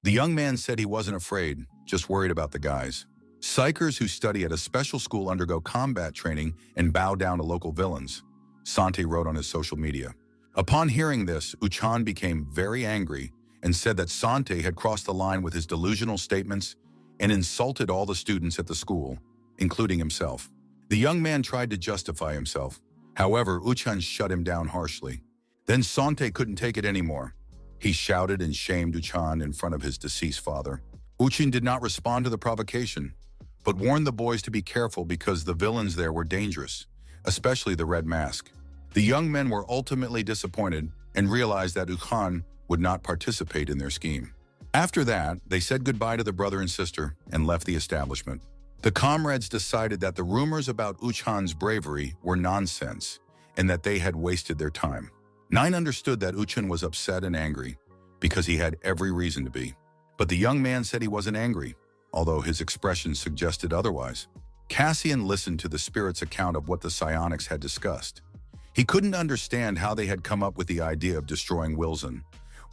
The young man said he wasn't afraid, just worried about the guys. Psychers who study at a special school undergo combat training and bow down to local villains, Sante wrote on his social media. Upon hearing this, Uchan became very angry and said that Sante had crossed the line with his delusional statements and insulted all the students at the school, including himself. The young man tried to justify himself. However, Uchan shut him down harshly. Then Sante couldn't take it anymore. He shouted and shamed Uchan in front of his deceased father. Uchan did not respond to the provocation, but warned the boys to be careful because the villains there were dangerous, especially the Red Mask. The young men were ultimately disappointed and realized that Uchan would not participate in their scheme. After that, they said goodbye to the brother and sister and left the establishment. The comrades decided that the rumors about Uchan's bravery were nonsense and that they had wasted their time. Nine understood that Uchan was upset and angry because he had every reason to be. But the young man said he wasn't angry, although his expression suggested otherwise. Cassian listened to the spirit's account of what the psionics had discussed. He couldn't understand how they had come up with the idea of destroying Wilson,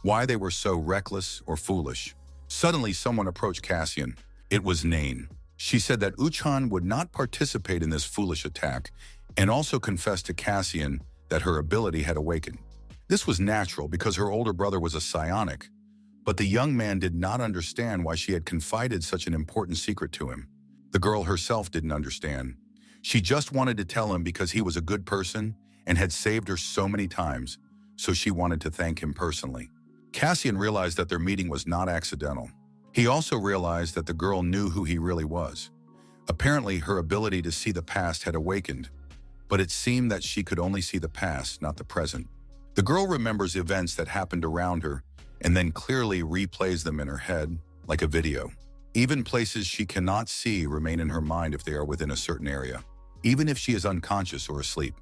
why they were so reckless or foolish. Suddenly, someone approached Cassian. It was Nain. She said that Uchan would not participate in this foolish attack and also confessed to Cassian that her ability had awakened. This was natural because her older brother was a psionic, but the young man did not understand why she had confided such an important secret to him. The girl herself didn't understand. She just wanted to tell him because he was a good person and had saved her so many times, so she wanted to thank him personally. Cassian realized that their meeting was not accidental. He also realized that the girl knew who he really was. Apparently, her ability to see the past had awakened, but it seemed that she could only see the past, not the present. The girl remembers events that happened around her and then clearly replays them in her head, like a video. Even places she cannot see remain in her mind if they are within a certain area, even if she is unconscious or asleep.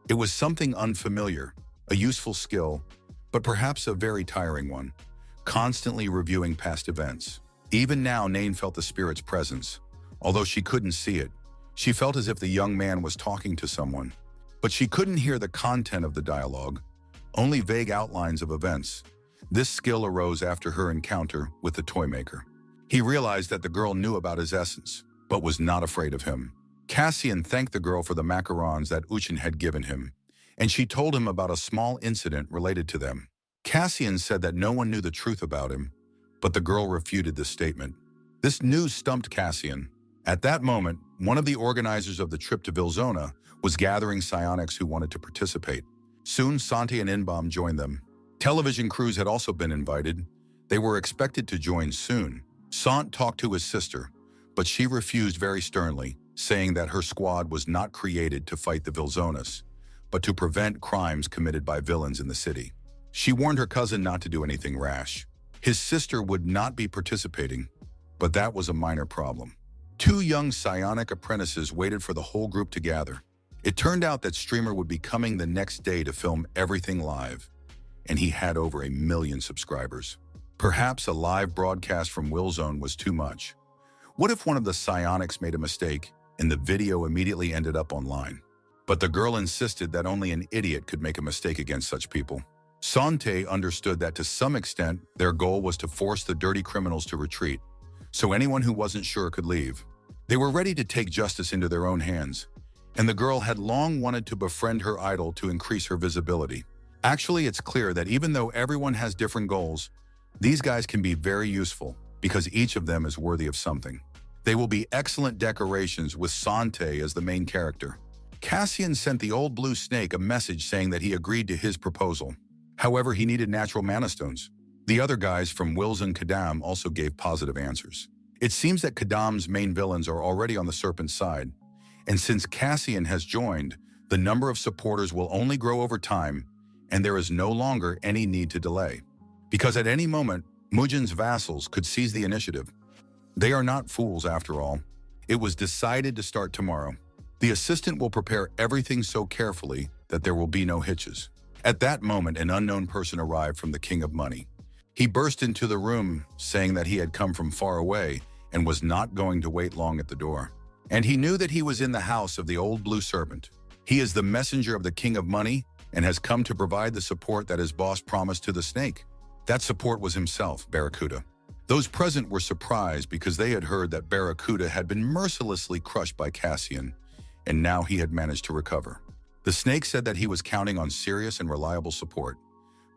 It was something unfamiliar, a useful skill, but perhaps a very tiring one, constantly reviewing past events. Even now, Nain felt the spirit's presence. Although she couldn't see it, she felt as if the young man was talking to someone. But she couldn't hear the content of the dialogue, only vague outlines of events. This skill arose after her encounter with the toy maker. He realized that the girl knew about his essence, but was not afraid of him. Cassian thanked the girl for the macarons that Uchan had given him, and she told him about a small incident related to them. Cassian said that no one knew the truth about him, but the girl refuted this statement. This news stumped Cassian. At that moment, one of the organizers of the trip to Vilzona was gathering psionics who wanted to participate. Soon, Santi and Inbam joined them. Television crews had also been invited. They were expected to join soon. Sant talked to his sister, but she refused very sternly, saying that her squad was not created to fight the Vilzonas, but to prevent crimes committed by villains in the city. She warned her cousin not to do anything rash. His sister would not be participating, but that was a minor problem. Two young psionic apprentices waited for the whole group to gather. It turned out that Streamer would be coming the next day to film everything live, and he had over 1 million subscribers. Perhaps a live broadcast from Willzone was too much. What if one of the psionics made a mistake and the video immediately ended up online? But the girl insisted that only an idiot could make a mistake against such people. Sante understood that to some extent, their goal was to force the dirty criminals to retreat, so anyone who wasn't sure could leave. They were ready to take justice into their own hands, and the girl had long wanted to befriend her idol to increase her visibility. Actually, it's clear that even though everyone has different goals, these guys can be very useful because each of them is worthy of something. They will be excellent decorations with Sante as the main character. Cassian sent the old blue snake a message saying that he agreed to his proposal. However, he needed natural mana stones. The other guys from Wills and Kadam also gave positive answers. It seems that Kadam's main villains are already on the Serpent's side, and since Cassian has joined, the number of supporters will only grow over time, and there is no longer any need to delay. Because at any moment, Mujin's vassals could seize the initiative. They are not fools after all. It was decided to start tomorrow. The assistant will prepare everything so carefully that there will be no hitches. At that moment, an unknown person arrived from the King of Money. He burst into the room, saying that he had come from far away and was not going to wait long at the door. And he knew that he was in the house of the old blue serpent. He is the messenger of the King of Money and has come to provide the support that his boss promised to the snake. That support was himself, Barracuda. Those present were surprised because they had heard that Barracuda had been mercilessly crushed by Cassian, and now he had managed to recover. The snake said that he was counting on serious and reliable support,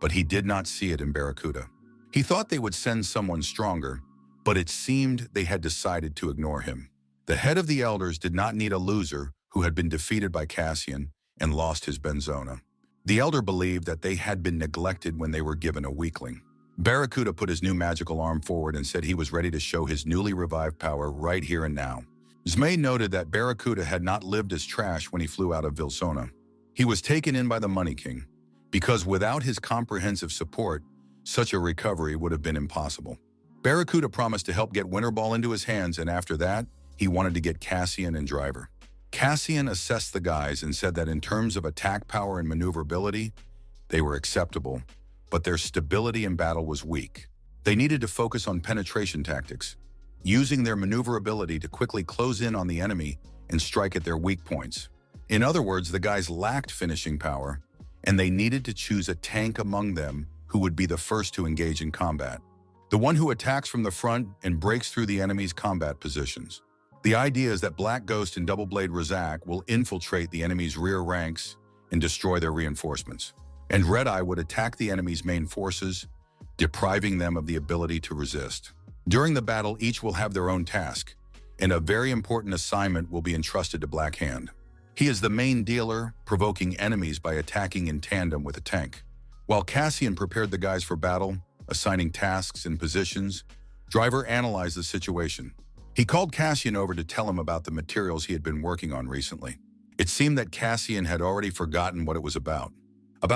but he did not see it in Barracuda. He thought they would send someone stronger, but it seemed they had decided to ignore him. The head of the elders did not need a loser who had been defeated by Cassian and lost his Benzona. The elder believed that they had been neglected when they were given a weakling. Barracuda put his new magical arm forward and said he was ready to show his newly revived power right here and now. Zmay noted that Barracuda had not lived as trash when he flew out of Vilsona. He was taken in by the Money King, because without his comprehensive support, such a recovery would have been impossible. Barracuda promised to help get Winterball into his hands, and after that, he wanted to get Cassian and Driver. Cassian assessed the guys and said that in terms of attack power and maneuverability, they were acceptable, but their stability in battle was weak. They needed to focus on penetration tactics, using their maneuverability to quickly close in on the enemy and strike at their weak points. In other words, the guys lacked finishing power, and they needed to choose a tank among them who would be the first to engage in combat. The one who attacks from the front and breaks through the enemy's combat positions. The idea is that Black Ghost and Double Blade Razak will infiltrate the enemy's rear ranks and destroy their reinforcements. And Red Eye would attack the enemy's main forces, depriving them of the ability to resist. During the battle, each will have their own task, and a very important assignment will be entrusted to Black Hand. He is the main dealer, provoking enemies by attacking in tandem with a tank. While Cassian prepared the guys for battle, assigning tasks and positions, Driver analyzed the situation. He called Cassian over to tell him about the materials he had been working on recently. It seemed that Cassian had already forgotten what it was about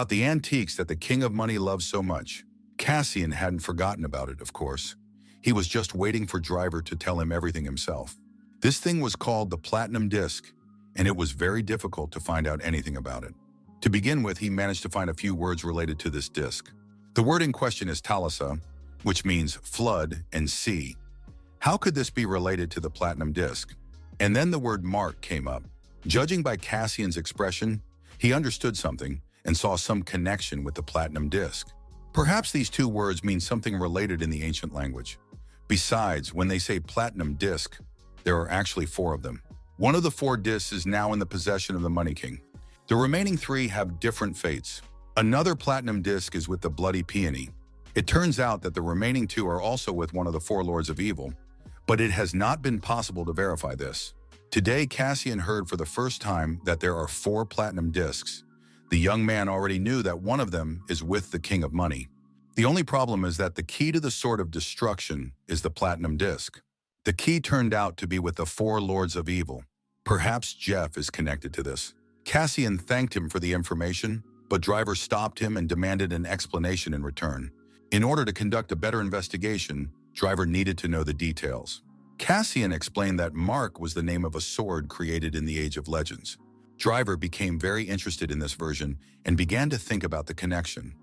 the antiques that the King of Money loves so much. Cassian hadn't forgotten about it, of course. He was just waiting for Driver to tell him everything himself. This thing was called the Platinum Disc, and it was very difficult to find out anything about it. To begin with, he managed to find a few words related to this disc. The word in question is Talisa, which means flood and sea. How could this be related to the Platinum Disc? And then the word mark came up. Judging by Cassian's expression, he understood something and saw some connection with the Platinum Disc. Perhaps these two words mean something related in the ancient language. Besides, when they say Platinum Disc, there are actually 4 of them. One of the 4 discs is now in the possession of the Money King. The remaining 3 have different fates. Another Platinum Disc is with the Bloody Peony. It turns out that the remaining 2 are also with one of the 4 Lords of Evil, but it has not been possible to verify this. Today, Cassian heard for the first time that there are 4 Platinum Discs. The young man already knew that one of them is with the King of Money. The only problem is that the key to the Sword of Destruction is the Platinum Disc. The key turned out to be with the 4 Lords of Evil. Perhaps Jeff is connected to this. Cassian thanked him for the information, but Driver stopped him and demanded an explanation in return. In order to conduct a better investigation, Driver needed to know the details. Cassian explained that Mark was the name of a sword created in the Age of Legends. Driver became very interested in this version and began to think about the connection.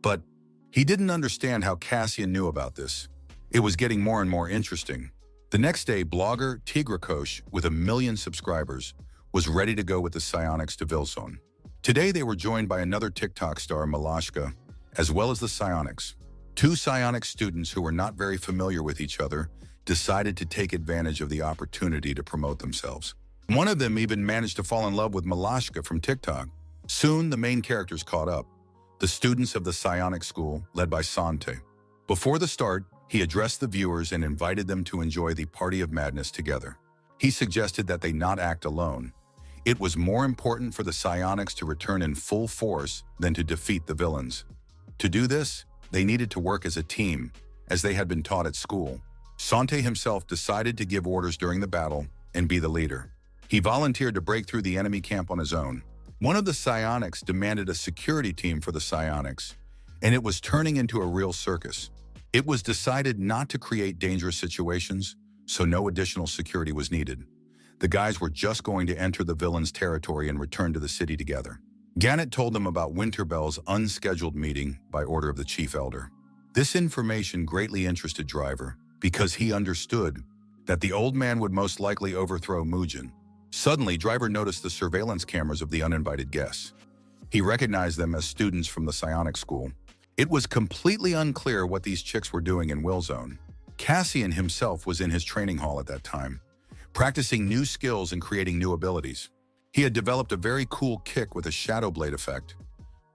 But he didn't understand how Cassian knew about this. It was getting more and more interesting. The next day, blogger Tigrakosh, with 1 million subscribers, was ready to go with the psionics to Vilson. Today they were joined by another TikTok star, Malashka, as well as the psionics. Two psionics students who were not very familiar with each other decided to take advantage of the opportunity to promote themselves. One of them even managed to fall in love with Malashka from TikTok. Soon the main characters caught up, the students of the psionic school led by Sante. Before the start, he addressed the viewers and invited them to enjoy the party of madness together. He suggested that they not act alone. It was more important for the psionics to return in full force than to defeat the villains. To do this, they needed to work as a team, as they had been taught at school. Sante himself decided to give orders during the battle and be the leader. He volunteered to break through the enemy camp on his own. One of the psionics demanded a security team for the psionics, and it was turning into a real circus. It was decided not to create dangerous situations, so no additional security was needed. The guys were just going to enter the villain's territory and return to the city together. Gannett told them about Winterbell's unscheduled meeting by order of the chief elder. This information greatly interested Driver because he understood that the old man would most likely overthrow Mugen. Suddenly, Driver noticed the surveillance cameras of the uninvited guests. He recognized them as students from the psionic school. It was completely unclear what these chicks were doing in Willzone. Cassian himself was in his training hall at that time, practicing new skills and creating new abilities. He had developed a very cool kick with a shadow blade effect,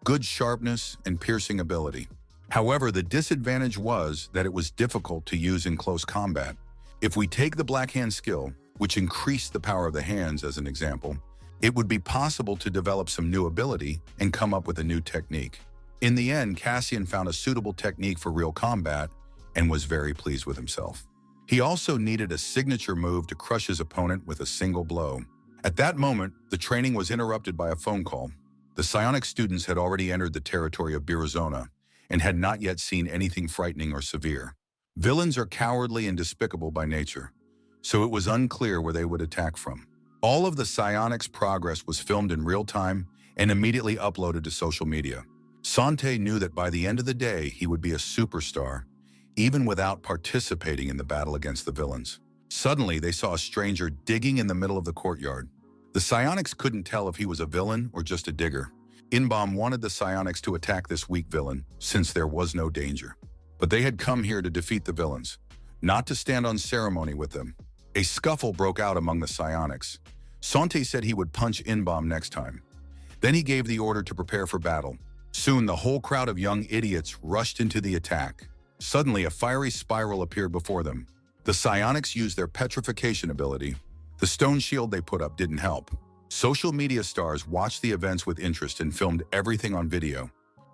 good sharpness, and piercing ability. However, the disadvantage was that it was difficult to use in close combat. If we take the Black Hand skill, which increased the power of the hands as an example, it would be possible to develop some new ability and come up with a new technique. In the end, Cassian found a suitable technique for real combat and was very pleased with himself. He also needed a signature move to crush his opponent with a single blow. At that moment, the training was interrupted by a phone call. The psionic students had already entered the territory of Birazona and had not yet seen anything frightening or severe. Villains are cowardly and despicable by nature, so it was unclear where they would attack from. All of the psionics' progress was filmed in real time and immediately uploaded to social media. Sante knew that by the end of the day, he would be a superstar, even without participating in the battle against the villains. Suddenly, they saw a stranger digging in the middle of the courtyard. The psionics couldn't tell if he was a villain or just a digger. Inbom wanted the psionics to attack this weak villain, since there was no danger. But they had come here to defeat the villains, not to stand on ceremony with them. A scuffle broke out among the psionics. Sante said he would punch Inbom next time. Then he gave the order to prepare for battle. Soon, the whole crowd of young idiots rushed into the attack. Suddenly, a fiery spiral appeared before them. The psionics used their petrification ability. The stone shield they put up didn't help. Social media stars watched the events with interest and filmed everything on video.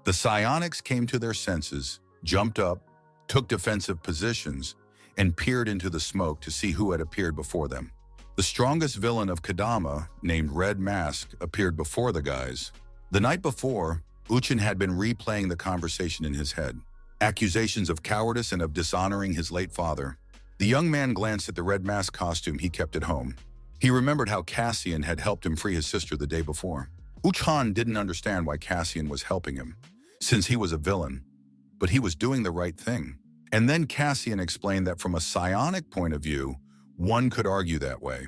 The psionics came to their senses, jumped up, took defensive positions, and peered into the smoke to see who had appeared before them. The strongest villain of Kadama, named Red Mask, appeared before the guys. The night before, Uchin had been replaying the conversation in his head. Accusations of cowardice and of dishonoring his late father. The young man glanced at the Red Mask costume he kept at home. He remembered how Cassian had helped him free his sister the day before. Uchan didn't understand why Cassian was helping him, since he was a villain, but he was doing the right thing. And then Cassian explained that from a psionic point of view, one could argue that way.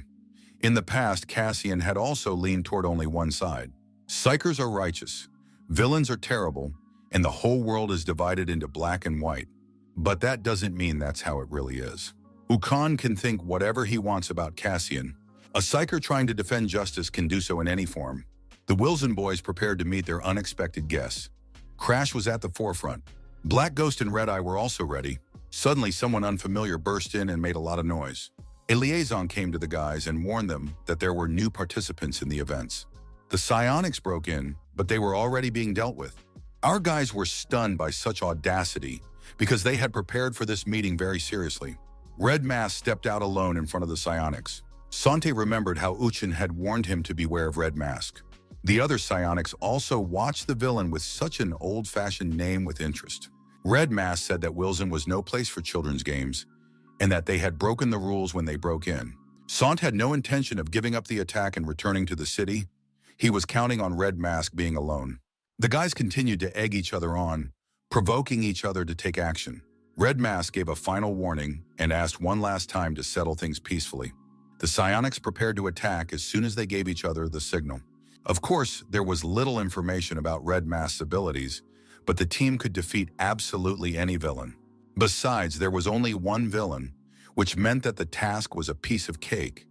In the past, Cassian had also leaned toward only one side. Psychers are righteous, villains are terrible, and the whole world is divided into black and white. But that doesn't mean that's how it really is. Ukan can think whatever he wants about Cassian. A psyker trying to defend justice can do so in any form. The Wilson boys prepared to meet their unexpected guests. Crash was at the forefront. Black Ghost and Red Eye were also ready. Suddenly, someone unfamiliar burst in and made a lot of noise. A liaison came to the guys and warned them that there were new participants in the events. The psionics broke in, but they were already being dealt with. Our guys were stunned by such audacity because they had prepared for this meeting very seriously. Red Mask stepped out alone in front of the psionics. Sante remembered how Uchin had warned him to beware of Red Mask. The other psionics also watched the villain with such an old-fashioned name with interest. Red Mask said that Wilson was no place for children's games and that they had broken the rules when they broke in. Sant had no intention of giving up the attack and returning to the city. He was counting on Red Mask being alone. The guys continued to egg each other on, provoking each other to take action. Red Mask gave a final warning and asked one last time to settle things peacefully. The psionics prepared to attack as soon as they gave each other the signal. Of course, there was little information about Red Mask's abilities, but the team could defeat absolutely any villain. Besides, there was only one villain, which meant that the task was a piece of cake,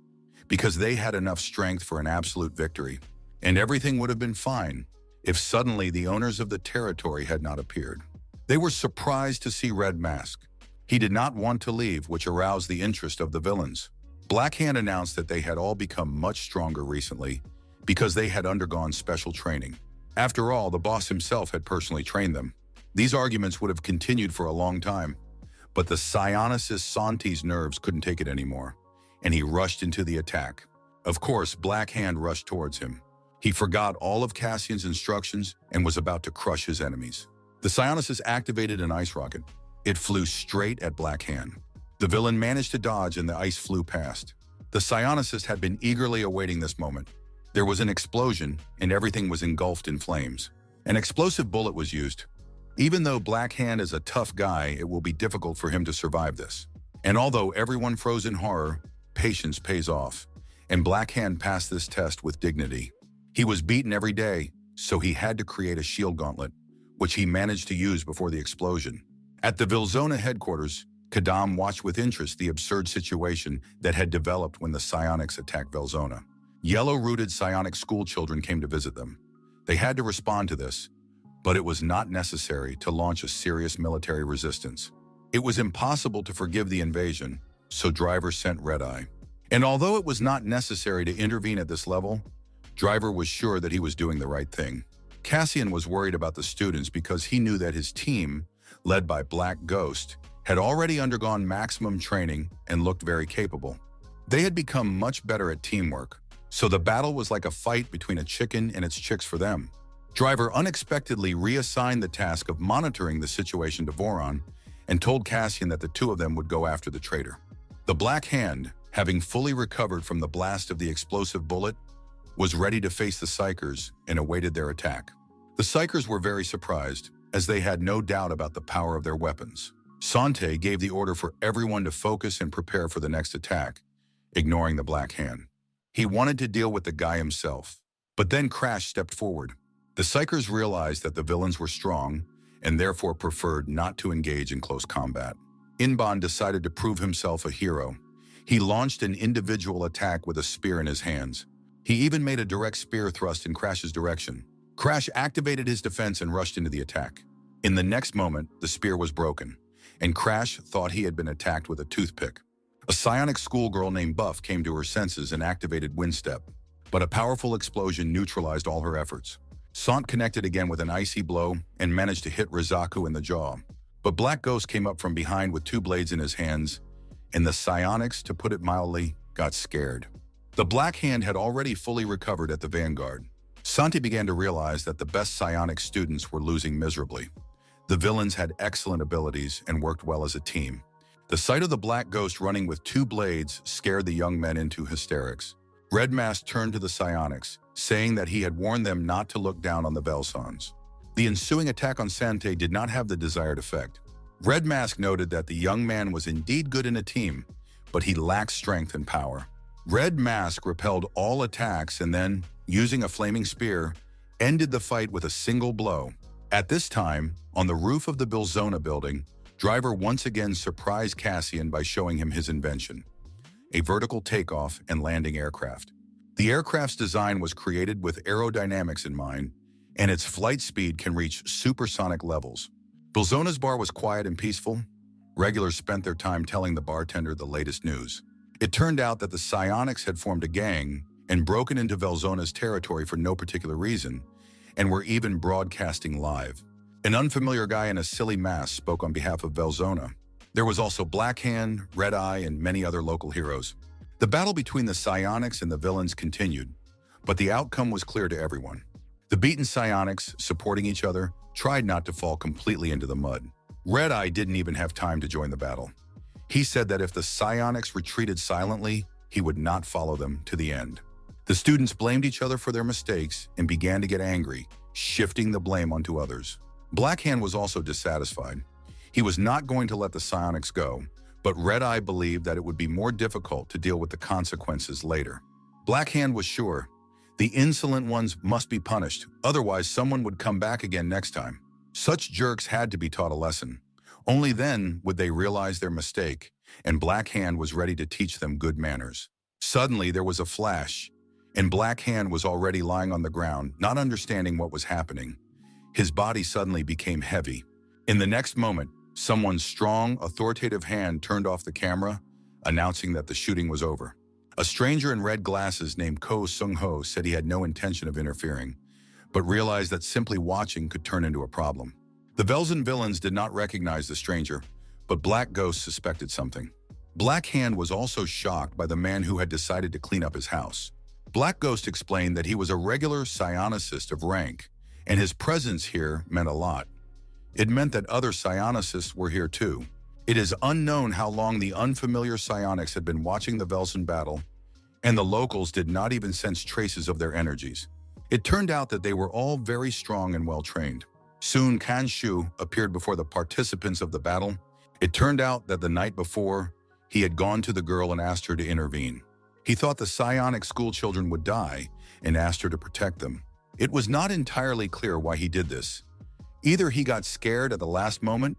because they had enough strength for an absolute victory, and everything would have been fine if suddenly the owners of the territory had not appeared. They were surprised to see Red Mask. He did not want to leave, which aroused the interest of the villains. Black Hand announced that they had all become much stronger recently because they had undergone special training. After all, the boss himself had personally trained them. These arguments would have continued for a long time, but the psionicist Santi's nerves couldn't take it anymore, and he rushed into the attack. Of course, Black Hand rushed towards him. He forgot all of Cassian's instructions and was about to crush his enemies. The psionicist activated an ice rocket. It flew straight at Black Hand. The villain managed to dodge and the ice flew past. The psionicist had been eagerly awaiting this moment. There was an explosion and everything was engulfed in flames. An explosive bullet was used. Even though Black Hand is a tough guy, it will be difficult for him to survive this. And although everyone froze in horror, patience pays off, and Black Hand passed this test with dignity. He was beaten every day, so he had to create a shield gauntlet, which he managed to use before the explosion. At the Vilzona headquarters, Kadam watched with interest the absurd situation that had developed when the psionics attacked Vilzona. Yellow-rooted psionic school children came to visit them. They had to respond to this, but it was not necessary to launch a serious military resistance. It was impossible to forgive the invasion, so Driver sent Red-Eye. And although it was not necessary to intervene at this level, Driver was sure that he was doing the right thing. Cassian was worried about the students because he knew that his team, led by Black Ghost, had already undergone maximum training and looked very capable. They had become much better at teamwork, so the battle was like a fight between a chicken and its chicks for them. Driver unexpectedly reassigned the task of monitoring the situation to Voron and told Cassian that the two of them would go after the traitor. The Black Hand, having fully recovered from the blast of the explosive bullet, was ready to face the Psychers and awaited their attack. The Psychers were very surprised, as they had no doubt about the power of their weapons. Sante gave the order for everyone to focus and prepare for the next attack, ignoring the Black Hand. He wanted to deal with the guy himself, but then Crash stepped forward. The Psychers realized that the villains were strong and therefore preferred not to engage in close combat. Inban decided to prove himself a hero. He launched an individual attack with a spear in his hands. He even made a direct spear thrust in Crash's direction. Crash activated his defense and rushed into the attack. In the next moment, the spear was broken, and Crash thought he had been attacked with a toothpick. A psionic schoolgirl named Buff came to her senses and activated Windstep, but a powerful explosion neutralized all her efforts. Sant connected again with an icy blow and managed to hit Rizaku in the jaw. But Black Ghost came up from behind with two blades in his hands, and the psionics, to put it mildly, got scared. The Black Hand had already fully recovered at the Vanguard. Santi began to realize that the best psionic students were losing miserably. The villains had excellent abilities and worked well as a team. The sight of the Black Ghost running with two blades scared the young men into hysterics. Red Mask turned to the psionics, saying that he had warned them not to look down on the Velsons. The ensuing attack on Sante did not have the desired effect. Red Mask noted that the young man was indeed good in a team, but he lacked strength and power. Red Mask repelled all attacks and then, using a flaming spear, ended the fight with a single blow. At this time, on the roof of the Bilzona building, Driver once again surprised Cassian by showing him his invention, a vertical takeoff and landing aircraft. The aircraft's design was created with aerodynamics in mind, and its flight speed can reach supersonic levels. Bilzona's bar was quiet and peaceful. Regulars spent their time telling the bartender the latest news. It turned out that the psionics had formed a gang and broken into Velzona's territory for no particular reason, and were even broadcasting live. An unfamiliar guy in a silly mask spoke on behalf of Velzona. There was also Black Hand, Red-Eye, and many other local heroes. The battle between the psionics and the villains continued, but the outcome was clear to everyone. The beaten psionics, supporting each other, tried not to fall completely into the mud. Red-Eye didn't even have time to join the battle. He said that if the psionics retreated silently, he would not follow them to the end. The students blamed each other for their mistakes and began to get angry, shifting the blame onto others. Black Hand was also dissatisfied. He was not going to let the psionics go, but Red Eye believed that it would be more difficult to deal with the consequences later. Black Hand was sure. The insolent ones must be punished, otherwise someone would come back again next time. Such jerks had to be taught a lesson. Only then would they realize their mistake, and Black Hand was ready to teach them good manners. Suddenly there was a flash, and Black Hand was already lying on the ground, not understanding what was happening. His body suddenly became heavy. In the next moment, someone's strong, authoritative hand turned off the camera, announcing that the shooting was over. A stranger in red glasses named Ko Sung-ho said he had no intention of interfering, but realized that simply watching could turn into a problem. The Velzen villains did not recognize the stranger, but Black Ghost suspected something. Black Hand was also shocked by the man who had decided to clean up his house. Black Ghost explained that he was a regular psionicist of rank, and his presence here meant a lot. It meant that other psionicists were here too. It is unknown how long the unfamiliar psionics had been watching the Velzen battle, and the locals did not even sense traces of their energies. It turned out that they were all very strong and well-trained. Soon Kan Shu appeared before the participants of the battle. It turned out that the night before, he had gone to the girl and asked her to intervene. He thought the psionic schoolchildren would die and asked her to protect them. It was not entirely clear why he did this. Either he got scared at the last moment,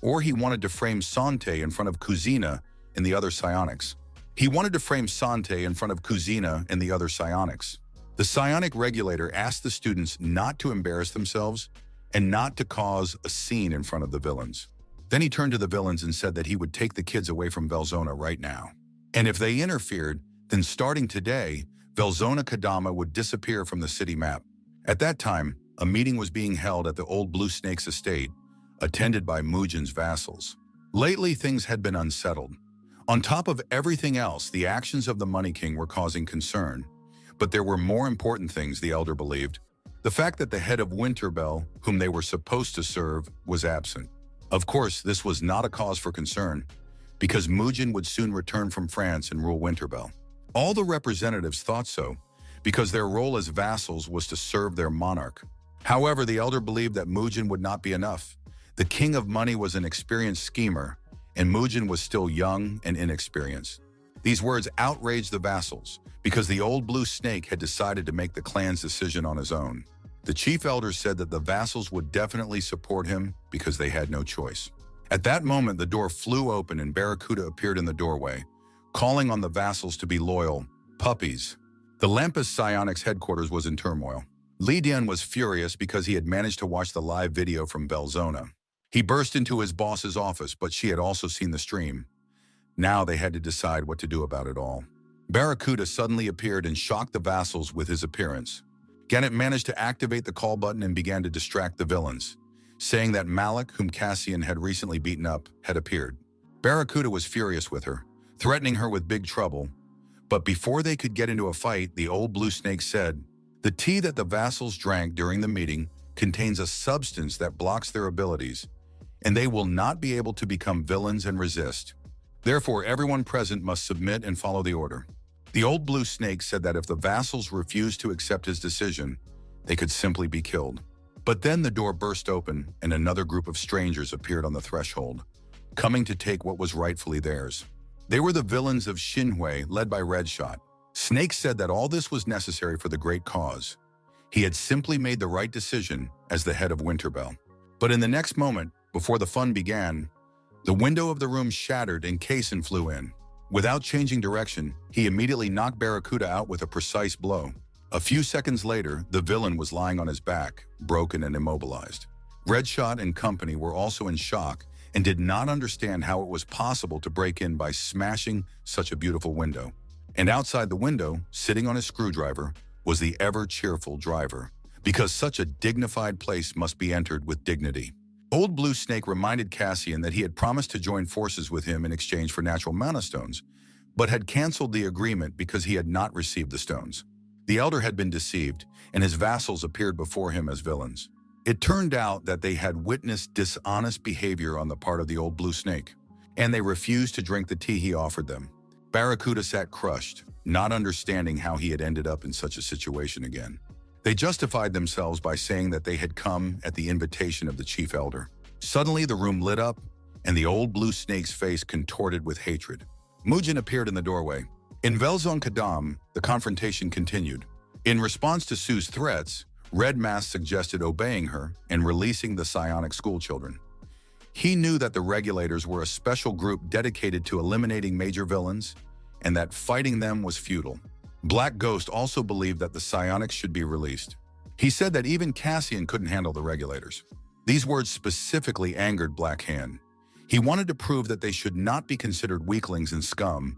or he wanted to frame Sante in front of Kuzina and the other psionics. He wanted to frame Sante in front of Kuzina and the other psionics. The psionic regulator asked the students not to embarrass themselves and not to cause a scene in front of the villains. Then he turned to the villains and said that he would take the kids away from Velzona right now. And if they interfered, then starting today, Velzona Kadama would disappear from the city map. At that time, a meeting was being held at the old Blue Snake's estate, attended by Mujin's vassals. Lately, things had been unsettled. On top of everything else, the actions of the Money King were causing concern. But there were more important things, the elder believed. The fact that the head of Winterbell, whom they were supposed to serve, was absent. Of course, this was not a cause for concern, because Mujin would soon return from France and rule Winterbell. All the representatives thought so, because their role as vassals was to serve their monarch. However, the elder believed that Mujin would not be enough. The King of Money was an experienced schemer, and Mujin was still young and inexperienced. These words outraged the vassals, because the old Blue Snake had decided to make the clan's decision on his own. The chief elder said that the vassals would definitely support him because they had no choice. At that moment, the door flew open and Barracuda appeared in the doorway, calling on the vassals to be loyal, puppies. The Lampus Psionics headquarters was in turmoil. Li Dian was furious because he had managed to watch the live video from Velzona. He burst into his boss's office, but she had also seen the stream. Now they had to decide what to do about it all. Barracuda suddenly appeared and shocked the vassals with his appearance. Gannett managed to activate the call button and began to distract the villains, saying that Malik, whom Cassian had recently beaten up, had appeared. Barracuda was furious with her, threatening her with big trouble. But before they could get into a fight, the old Blue Snake said, "The tea that the vassals drank during the meeting contains a substance that blocks their abilities, and they will not be able to become villains and resist. Therefore, everyone present must submit and follow the order." The old Blue Snake said that if the vassals refused to accept his decision, they could simply be killed. But then the door burst open and another group of strangers appeared on the threshold, coming to take what was rightfully theirs. They were the villains of Xinhui, led by Redshot. Snake said that all this was necessary for the great cause. He had simply made the right decision as the head of Winterbell. But in the next moment, before the fun began, the window of the room shattered and Kaysen flew in. Without changing direction, he immediately knocked Barracuda out with a precise blow. A few seconds later, the villain was lying on his back, broken and immobilized. Redshot and company were also in shock and did not understand how it was possible to break in by smashing such a beautiful window. And outside the window, sitting on his screwdriver, was the ever-cheerful driver, because such a dignified place must be entered with dignity. Old Blue Snake reminded Cassian that he had promised to join forces with him in exchange for natural mana stones, but had canceled the agreement because he had not received the stones. The elder had been deceived, and his vassals appeared before him as villains. It turned out that they had witnessed dishonest behavior on the part of the old Blue Snake, and they refused to drink the tea he offered them. Barracuda sat crushed, not understanding how he had ended up in such a situation again. They justified themselves by saying that they had come at the invitation of the chief elder. Suddenly, the room lit up, and the old blue snake's face contorted with hatred. Mujin appeared in the doorway. In Velzon Kadam, the confrontation continued. In response to Sue's threats, Red Mask suggested obeying her and releasing the psionic schoolchildren. He knew that the regulators were a special group dedicated to eliminating major villains, and that fighting them was futile. Black Ghost also believed that the psionics should be released. He said that even Cassian couldn't handle the regulators. These words specifically angered Black Hand. He wanted to prove that they should not be considered weaklings and scum,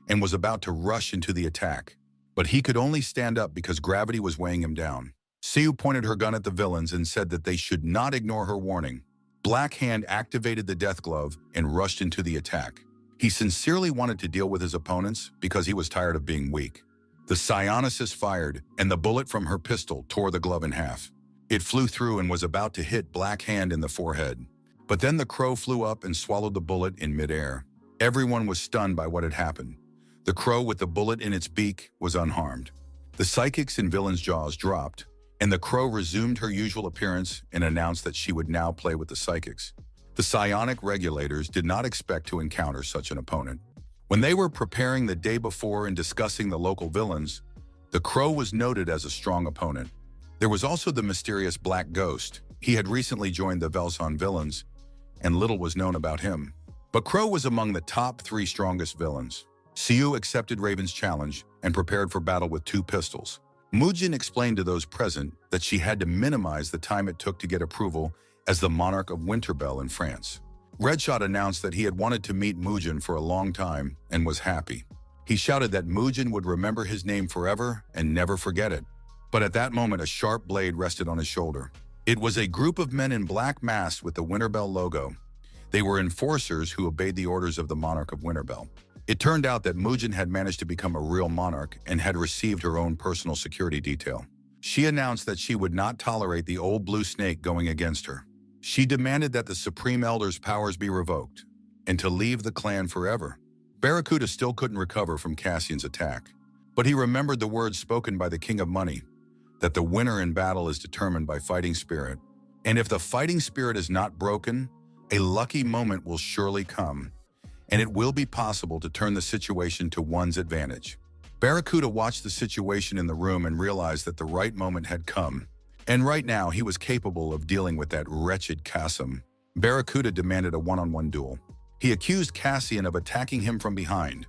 and was about to rush into the attack. But he could only stand up because gravity was weighing him down. Siu pointed her gun at the villains and said that they should not ignore her warning. Black Hand activated the death glove and rushed into the attack. He sincerely wanted to deal with his opponents because he was tired of being weak. The psionicist fired, and the bullet from her pistol tore the glove in half. It flew through and was about to hit Black Hand in the forehead. But then the crow flew up and swallowed the bullet in midair. Everyone was stunned by what had happened. The crow with the bullet in its beak was unharmed. The psychics in Villain's jaws dropped, and the crow resumed her usual appearance and announced that she would now play with the psychics. The psionic regulators did not expect to encounter such an opponent. When they were preparing the day before and discussing the local villains, the crow was noted as a strong opponent. There was also the mysterious Black Ghost. He had recently joined the Velzon villains, and little was known about him. But Crow was among the top 3 strongest villains. Siu accepted Raven's challenge and prepared for battle with 2 pistols. Mujin explained to those present that she had to minimize the time it took to get approval as the monarch of Winterbell in France. Redshot announced that he had wanted to meet Mujin for a long time and was happy. He shouted that Mujin would remember his name forever and never forget it. But at that moment, a sharp blade rested on his shoulder. It was a group of men in black masks with the Winterbell logo. They were enforcers who obeyed the orders of the monarch of Winterbell. It turned out that Mujin had managed to become a real monarch and had received her own personal security detail. She announced that she would not tolerate the old blue snake going against her. She demanded that the Supreme Elder's powers be revoked and to leave the clan forever. Barracuda still couldn't recover from Cassian's attack, but he remembered the words spoken by the King of Money, that the winner in battle is determined by fighting spirit, and if the fighting spirit is not broken, a lucky moment will surely come, and it will be possible to turn the situation to one's advantage. Barracuda watched the situation in the room and realized that the right moment had come, and right now he was capable of dealing with that wretched Kasim. Barracuda demanded a one-on-one duel. He accused Cassian of attacking him from behind.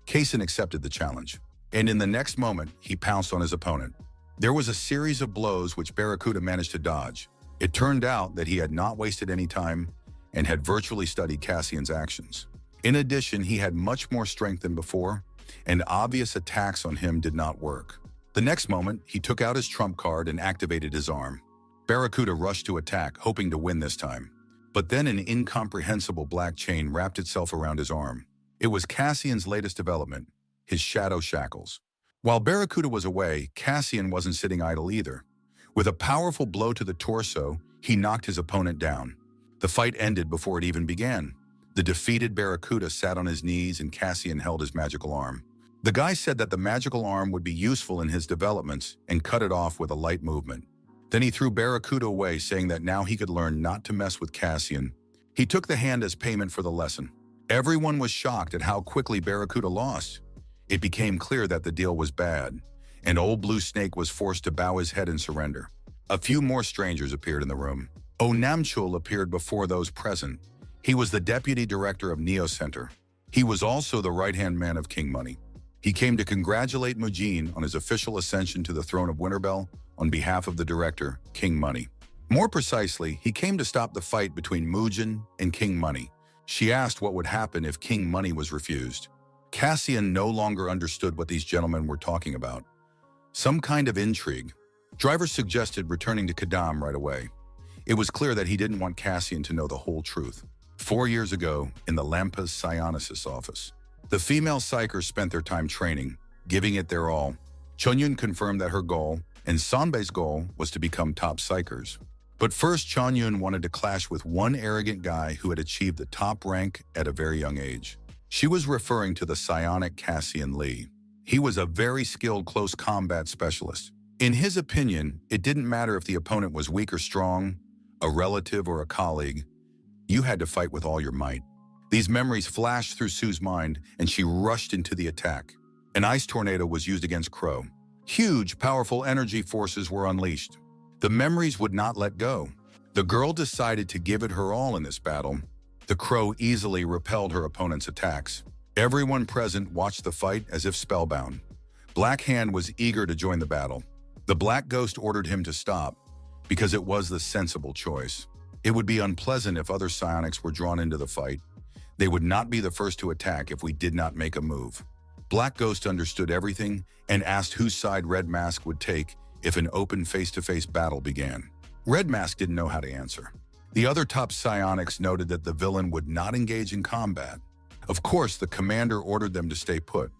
Cassian accepted the challenge, and in the next moment, he pounced on his opponent. There was a series of blows which Barracuda managed to dodge. It turned out that he had not wasted any time and had virtually studied Cassian's actions. In addition, he had much more strength than before, and obvious attacks on him did not work. The next moment, he took out his trump card and activated his arm. Barracuda rushed to attack, hoping to win this time. But then an incomprehensible black chain wrapped itself around his arm. It was Cassian's latest development, his shadow shackles. While Barracuda was away, Cassian wasn't sitting idle either. With a powerful blow to the torso, he knocked his opponent down. The fight ended before it even began. The defeated Barracuda sat on his knees and Cassian held his magical arm. The guy said that the magical arm would be useful in his developments and cut it off with a light movement. Then he threw Barracuda away, saying that now he could learn not to mess with Cassian. He took the hand as payment for the lesson. Everyone was shocked at how quickly Barracuda lost. It became clear that the deal was bad, and Old Blue Snake was forced to bow his head and surrender. A few more strangers appeared in the room. Onamchul appeared before those present. He was the deputy director of Neo Center. He was also the right-hand man of King Money. He came to congratulate Mujin on his official ascension to the throne of Winterbell on behalf of the director, King Money. More precisely, he came to stop the fight between Mujin and King Money. She asked what would happen if King Money was refused. Cassian no longer understood what these gentlemen were talking about. Some kind of intrigue. Driver suggested returning to Kadam right away. It was clear that he didn't want Cassian to know the whole truth. 4 years ago, in the Lampas Psionicist office, the female psychers spent their time training, giving it their all. Chunyun confirmed that her goal, and Sanbei's goal, was to become top psychers. But first, Chunyun wanted to clash with one arrogant guy who had achieved the top rank at a very young age. She was referring to the psionic Cassian Lee. He was a very skilled close combat specialist. In his opinion, it didn't matter if the opponent was weak or strong, a relative or a colleague. You had to fight with all your might. These memories flashed through Sue's mind, and she rushed into the attack. An ice tornado was used against Crow. Huge, powerful energy forces were unleashed. The memories would not let go. The girl decided to give it her all in this battle. The Crow easily repelled her opponent's attacks. Everyone present watched the fight as if spellbound. Black Hand was eager to join the battle. The Black Ghost ordered him to stop, because it was the sensible choice. It would be unpleasant if other psionics were drawn into the fight. They would not be the first to attack if we did not make a move. Black Ghost understood everything and asked whose side Red Mask would take if an open face-to-face battle began. Red Mask didn't know how to answer. The other top psionics noted that the villain would not engage in combat. Of course, the commander ordered them to stay put,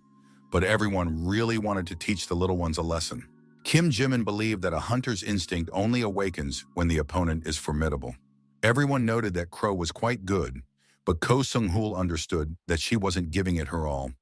but everyone really wanted to teach the little ones a lesson. Kim Jimin believed that a hunter's instinct only awakens when the opponent is formidable. Everyone noted that Crow was quite good, but Ko Sung-hul understood that she wasn't giving it her all,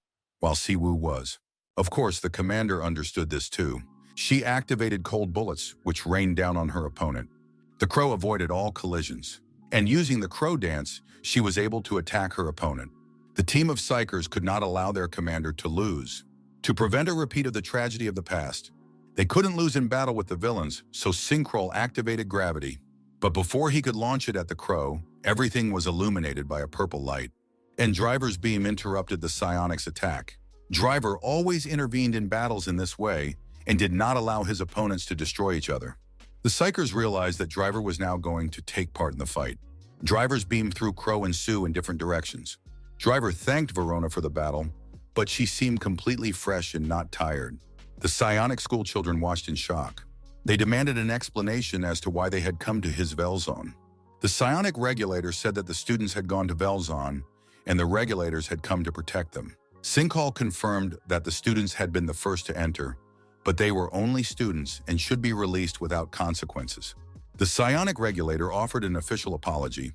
while Siwoo was. Of course, the commander understood this too. She activated cold bullets, which rained down on her opponent. The Crow avoided all collisions, and using the Crow dance, she was able to attack her opponent. The team of Psychers could not allow their commander to lose. To prevent a repeat of the tragedy of the past, they couldn't lose in battle with the villains, so Synchro activated gravity. But before he could launch it at the Crow, everything was illuminated by a purple light, and Driver's beam interrupted the psionics' attack. Driver always intervened in battles in this way and did not allow his opponents to destroy each other. The Psychers realized that Driver was now going to take part in the fight. Driver's beam threw Crow and Sue in different directions. Driver thanked Verona for the battle, but she seemed completely fresh and not tired. The psionic school children watched in shock. They demanded an explanation as to why they had come to his Velzone. The psionic regulator said that the students had gone to Velzone and the regulators had come to protect them. Sinkhal confirmed that the students had been the first to enter, but they were only students and should be released without consequences. The psionic regulator offered an official apology,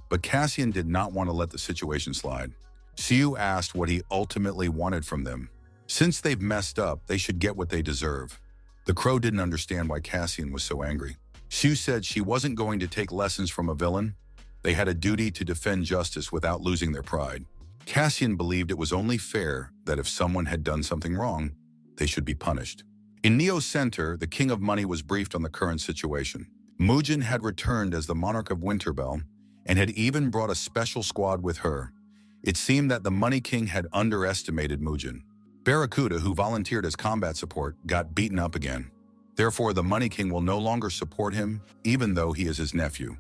but Cassian did not want to let the situation slide. Siu asked what he ultimately wanted from them. Since they've messed up, they should get what they deserve. The Crow didn't understand why Cassian was so angry. Siu said she wasn't going to take lessons from a villain. They had a duty to defend justice without losing their pride. Cassian believed it was only fair that if someone had done something wrong, they should be punished. In Neo Center, the King of Money was briefed on the current situation. Mujin had returned as the Monarch of Winterbell and had even brought a special squad with her. It seemed that the Money King had underestimated Mujin. Barracuda, who volunteered as combat support, got beaten up again. Therefore, the Money King will no longer support him, even though he is his nephew.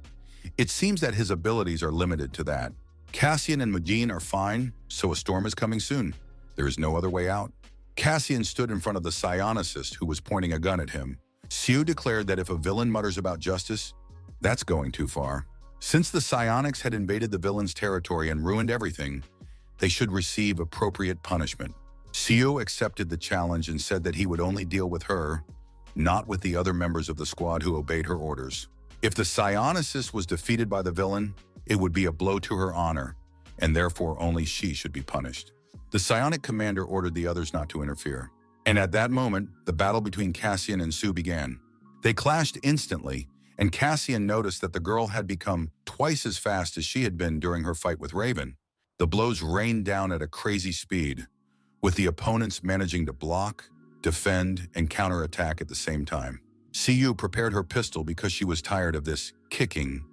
It seems that his abilities are limited to that. Cassian and Mujin are fine, so a storm is coming soon. There is no other way out. Cassian stood in front of the psionicist who was pointing a gun at him. Siu declared that if a villain mutters about justice, that's going too far. Since the psionics had invaded the villain's territory and ruined everything, they should receive appropriate punishment. Siu accepted the challenge and said that he would only deal with her, not with the other members of the squad who obeyed her orders. If the psionicist was defeated by the villain, it would be a blow to her honor, and therefore only she should be punished. The psionic commander ordered the others not to interfere. And at that moment, the battle between Cassian and Sue began. They clashed instantly, and Cassian noticed that the girl had become twice as fast as she had been during her fight with Raven. The blows rained down at a crazy speed, with the opponents managing to block, defend, and counterattack at the same time. Siu prepared her pistol because she was tired of this kicking.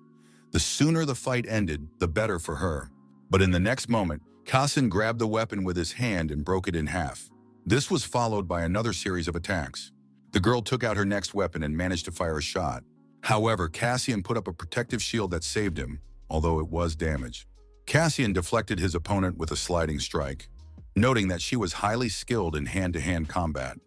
The sooner the fight ended, the better for her. But in the next moment, Cassian grabbed the weapon with his hand and broke it in half. This was followed by another series of attacks. The girl took out her next weapon and managed to fire a shot. However, Cassian put up a protective shield that saved him, although it was damaged. Cassian deflected his opponent with a sliding strike, noting that she was highly skilled in hand-to-hand combat.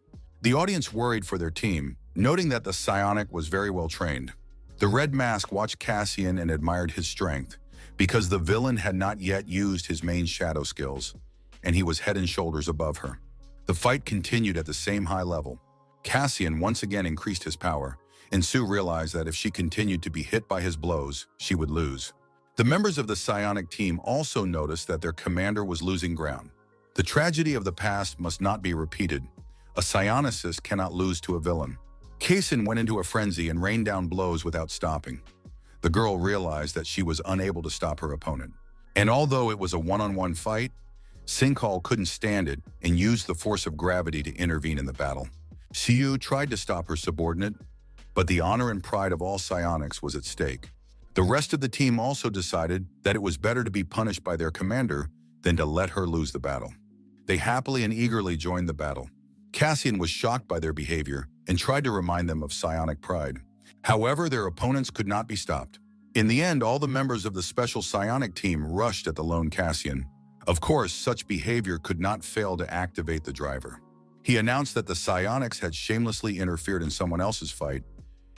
The audience worried for their team, noting that the psionic was very well trained. The Red Mask watched Cassian and admired his strength, because the villain had not yet used his main shadow skills, and he was head and shoulders above her. The fight continued at the same high level. Cassian once again increased his power, and Sue realized that if she continued to be hit by his blows, she would lose. The members of the psionic team also noticed that their commander was losing ground. The tragedy of the past must not be repeated. A psionicist cannot lose to a villain. Kaysen went into a frenzy and rained down blows without stopping. The girl realized that she was unable to stop her opponent. And although it was a one-on-one fight, Sinkhal couldn't stand it and used the force of gravity to intervene in the battle. Siu tried to stop her subordinate, but the honor and pride of all psionics was at stake. The rest of the team also decided that it was better to be punished by their commander than to let her lose the battle. They happily and eagerly joined the battle. Cassian was shocked by their behavior and tried to remind them of psionic pride. However, their opponents could not be stopped. In the end, all the members of the special psionic team rushed at the lone Cassian. Of course, such behavior could not fail to activate the driver. He announced that the psionics had shamelessly interfered in someone else's fight,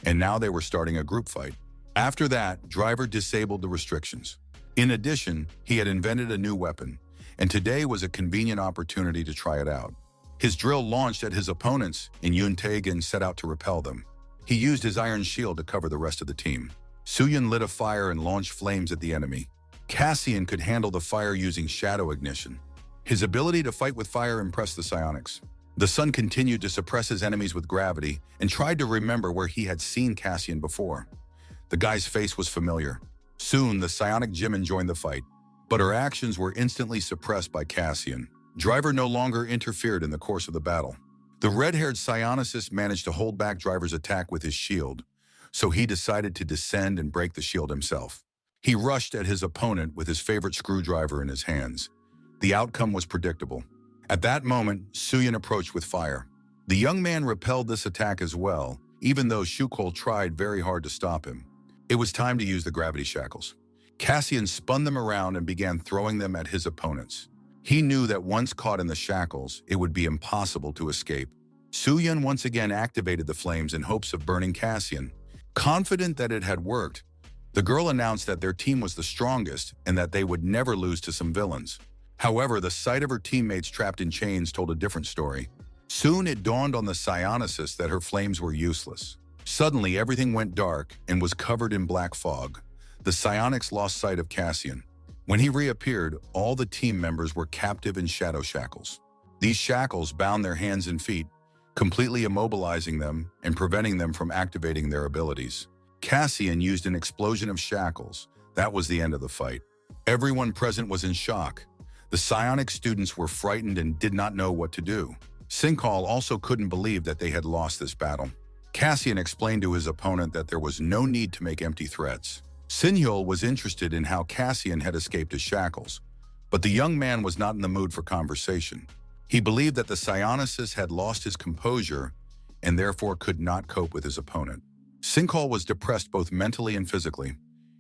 and now they were starting a group fight. After that, Driver disabled the restrictions. In addition, he had invented a new weapon, and today was a convenient opportunity to try it out. His drill launched at his opponents, and Yuntagan set out to repel them. He used his iron shield to cover the rest of the team. Suyun lit a fire and launched flames at the enemy. Cassian could handle the fire using shadow ignition. His ability to fight with fire impressed the psionics. The sun continued to suppress his enemies with gravity and tried to remember where he had seen Cassian before. The guy's face was familiar. Soon, the psionic Jimin joined the fight, but her actions were instantly suppressed by Cassian. Driver no longer interfered in the course of the battle. The red-haired psionicist managed to hold back Driver's attack with his shield, so he decided to descend and break the shield himself. He rushed at his opponent with his favorite screwdriver in his hands. The outcome was predictable. At that moment, Suyun approached with fire. The young man repelled this attack as well, even though Shukol tried very hard to stop him. It was time to use the gravity shackles. Cassian spun them around and began throwing them at his opponents. He knew that once caught in the shackles, it would be impossible to escape. Suyun once again activated the flames in hopes of burning Cassian. Confident that it had worked, the girl announced that their team was the strongest and that they would never lose to some villains. However, the sight of her teammates trapped in chains told a different story. Soon it dawned on the psionicist that her flames were useless. Suddenly, everything went dark and was covered in black fog. The psionics lost sight of Cassian. When he reappeared, all the team members were captive in shadow shackles. These shackles bound their hands and feet, completely immobilizing them and preventing them from activating their abilities. Cassian used an explosion of shackles. That was the end of the fight. Everyone present was in shock. The psionic students were frightened and did not know what to do. Sinkhal also couldn't believe that they had lost this battle. Cassian explained to his opponent that there was no need to make empty threats. Sinhyul was interested in how Cassian had escaped his shackles, but the young man was not in the mood for conversation. He believed that the psionicist had lost his composure and therefore could not cope with his opponent. Sinkhal was depressed both mentally and physically.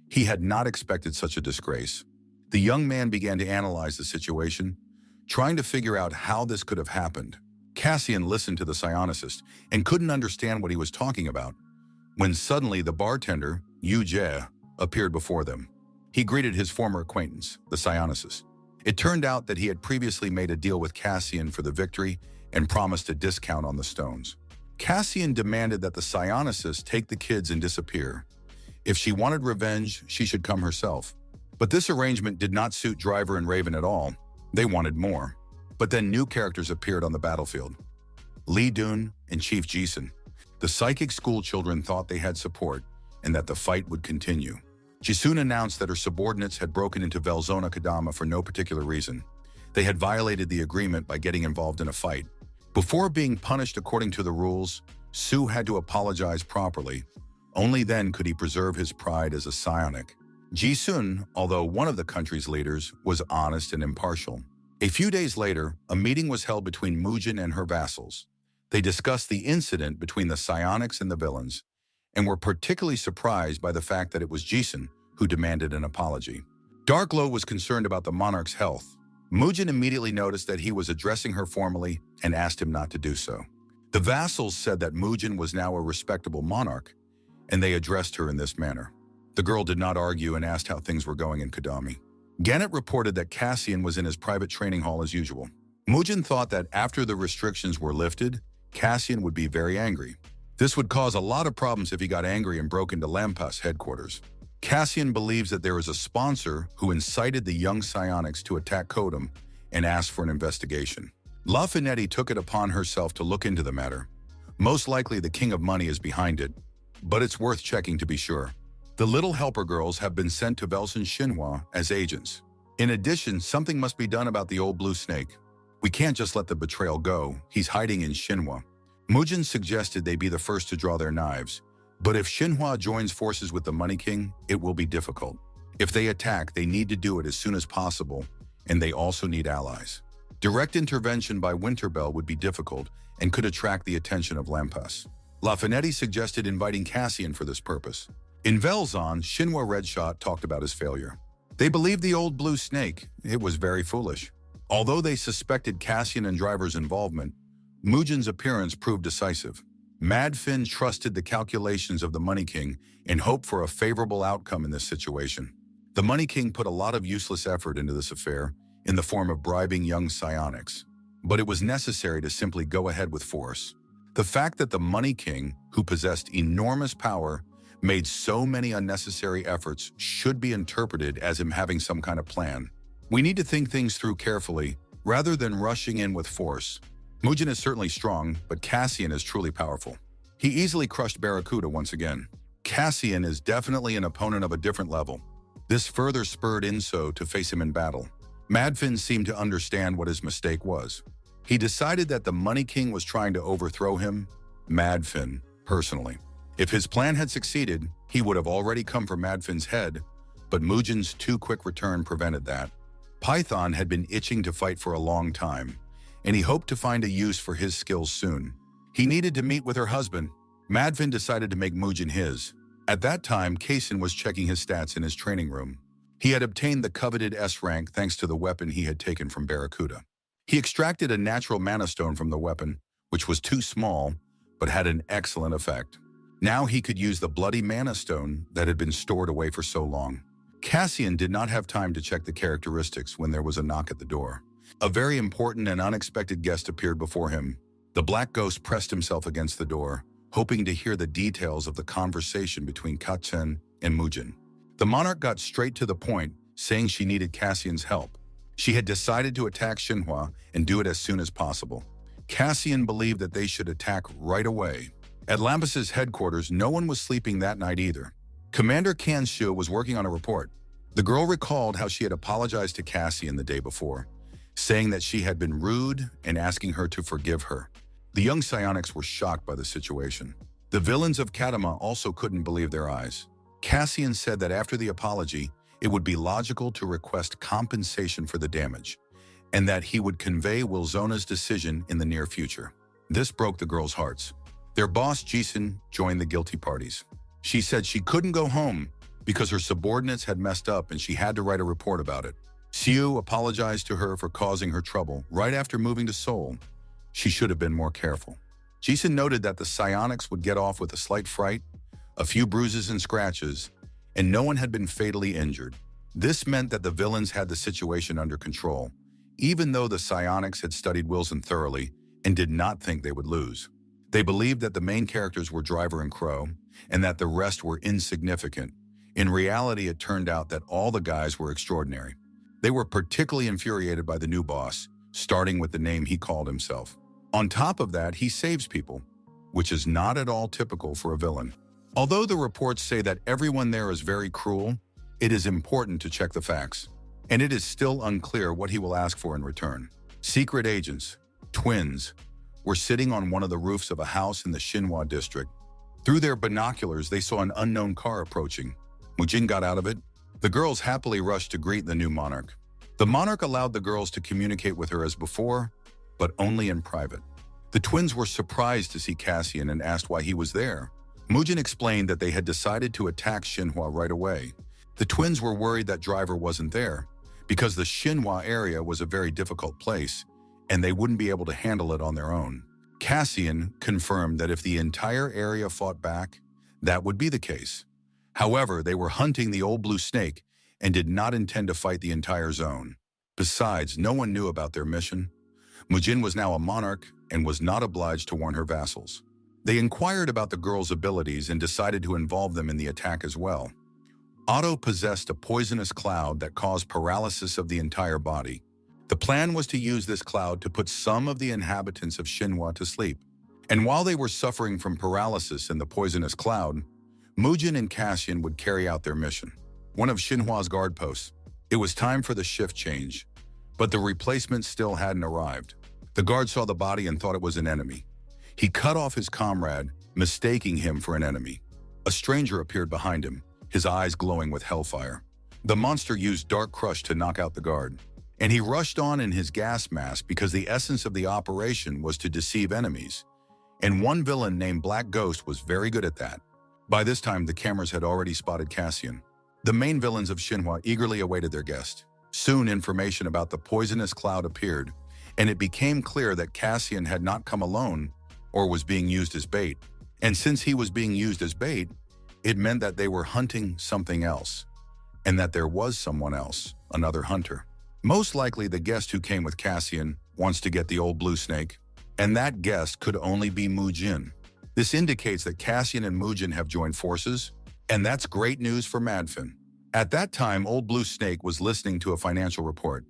He had not expected such a disgrace. The young man began to analyze the situation, trying to figure out how this could have happened. Cassian listened to the psionicist and couldn't understand what he was talking about, when suddenly the bartender, Yu Jie, appeared before them. He greeted his former acquaintance, the psionicist. It turned out that he had previously made a deal with Cassian for the victory and promised a discount on the stones. Cassian demanded that the psionicist take the kids and disappear. If she wanted revenge, she should come herself. But this arrangement did not suit Driver and Raven at all. They wanted more. But then new characters appeared on the battlefield. Li Dun and Chief Jisun. The psychic school children thought they had support and that the fight would continue. Jisun announced that her subordinates had broken into Velzona Kadama for no particular reason. They had violated the agreement by getting involved in a fight. Before being punished according to the rules, Su had to apologize properly. Only then could he preserve his pride as a psionic. Jisun, although one of the country's leaders, was honest and impartial. A few days later, a meeting was held between Mujin and her vassals. They discussed the incident between the psionics and the villains, and were particularly surprised by the fact that it was Jisun who demanded an apology. Darklow was concerned about the monarch's health. Mujin immediately noticed that he was addressing her formally and asked him not to do so. The vassals said that Mujin was now a respectable monarch, and they addressed her in this manner. The girl did not argue and asked how things were going in Kadami. Gannett reported that Cassian was in his private training hall as usual. Mujin thought that after the restrictions were lifted, Cassian would be very angry. This would cause a lot of problems if he got angry and broke into Lampas headquarters. Cassian believes that there is a sponsor who incited the young psionics to attack Kodam and asked for an investigation. La Finetti took it upon herself to look into the matter. Most likely the King of Money is behind it, but it's worth checking to be sure. The little helper girls have been sent to Velson Xinhua as agents. In addition, something must be done about the old blue snake. We can't just let the betrayal go. He's hiding in Xinhua. Mujin suggested they be the first to draw their knives. But if Xinhua joins forces with the Money King, it will be difficult. If they attack, they need to do it as soon as possible, and they also need allies. Direct intervention by Winterbell would be difficult and could attract the attention of Lampas. Lafinetti suggested inviting Cassian for this purpose. In Velzon, Xinhua Redshot talked about his failure. They believed the old blue snake. It was very foolish. Although they suspected Cassian and Driver's involvement, Mujin's appearance proved decisive. Mad Finn trusted the calculations of the Money King and hoped for a favorable outcome in this situation. The Money King put a lot of useless effort into this affair in the form of bribing young psionics, but it was necessary to simply go ahead with force. The fact that the Money King, who possessed enormous power, made so many unnecessary efforts should be interpreted as him having some kind of plan. We need to think things through carefully, rather than rushing in with force. Mujin is certainly strong, but Cassian is truly powerful. He easily crushed Barracuda once again. Cassian is definitely an opponent of a different level. This further spurred Inso to face him in battle. Madfin seemed to understand what his mistake was. He decided that the Money King was trying to overthrow him, Madfin, personally. If his plan had succeeded, he would have already come for Madfin's head, but Mujin's too quick return prevented that. Python had been itching to fight for a long time, and he hoped to find a use for his skills soon. He needed to meet with her husband. Madfin decided to make Mujin his. At that time, Kaysen was checking his stats in his training room. He had obtained the coveted S rank thanks to the weapon he had taken from Barracuda. He extracted a natural mana stone from the weapon, which was too small, but had an excellent effect. Now he could use the bloody mana stone that had been stored away for so long. Cassian did not have time to check the characteristics when there was a knock at the door. A very important and unexpected guest appeared before him. The black ghost pressed himself against the door, hoping to hear the details of the conversation between Kachen and Mujin. The monarch got straight to the point, saying she needed Cassian's help. She had decided to attack Xinhua and do it as soon as possible. Cassian believed that they should attack right away. At Lampas's headquarters, no one was sleeping that night either. Commander Kanshu was working on a report. The girl recalled how she had apologized to Cassian the day before, saying that she had been rude and asking her to forgive her. The young psionics were shocked by the situation. The villains of Kadama also couldn't believe their eyes. Cassian said that after the apology, it would be logical to request compensation for the damage, and that he would convey Wilzona's decision in the near future. This broke the girls' hearts. Their boss, Jason, joined the guilty parties. She said she couldn't go home because her subordinates had messed up and she had to write a report about it. Siu apologized to her for causing her trouble right after moving to Seoul. She should have been more careful. Jason noted that the psionics would get off with a slight fright, a few bruises and scratches, and no one had been fatally injured. This meant that the villains had the situation under control, even though the psionics had studied Wilson thoroughly and did not think they would lose. They believed that the main characters were Driver and Crow, and that the rest were insignificant. In reality, it turned out that all the guys were extraordinary. They were particularly infuriated by the new boss, starting with the name he called himself. On top of that, he saves people, which is not at all typical for a villain. Although the reports say that everyone there is very cruel, it is important to check the facts, and it is still unclear what he will ask for in return. Secret agents, twins, were sitting on one of the roofs of a house in the Xinhua district. Through their binoculars, they saw an unknown car approaching. Mujin got out of it. The girls happily rushed to greet the new monarch. The monarch allowed the girls to communicate with her as before, but only in private. The twins were surprised to see Cassian and asked why he was there. Mujin explained that they had decided to attack Xinhua right away. The twins were worried that Driver wasn't there, because the Xinhua area was a very difficult place, and they wouldn't be able to handle it on their own. Cassian confirmed that if the entire area fought back, that would be the case. However, they were hunting the old blue snake and did not intend to fight the entire zone. Besides, no one knew about their mission. Mujin was now a monarch and was not obliged to warn her vassals. They inquired about the girls' abilities and decided to involve them in the attack as well. Otto possessed a poisonous cloud that caused paralysis of the entire body. The plan was to use this cloud to put some of the inhabitants of Xinhua to sleep. And while they were suffering from paralysis and the poisonous cloud, Mugen and Cassian would carry out their mission. One of Xinhua's guard posts. It was time for the shift change, but the replacement still hadn't arrived. The guard saw the body and thought it was an enemy. He cut off his comrade, mistaking him for an enemy. A stranger appeared behind him, his eyes glowing with hellfire. The monster used Dark Crush to knock out the guard, and he rushed on in his gas mask because the essence of the operation was to deceive enemies. And one villain named Black Ghost was very good at that. By this time, the cameras had already spotted Cassian. The main villains of Xinhua eagerly awaited their guest. Soon, information about the poisonous cloud appeared, and it became clear that Cassian had not come alone or was being used as bait. And since he was being used as bait, it meant that they were hunting something else, and that there was someone else, another hunter. Most likely the guest who came with Cassian wants to get the old blue snake, and that guest could only be Mugen. This indicates that Cassian and Mugen have joined forces, and that's great news for Madfin. At that time, Old Blue Snake was listening to a financial report.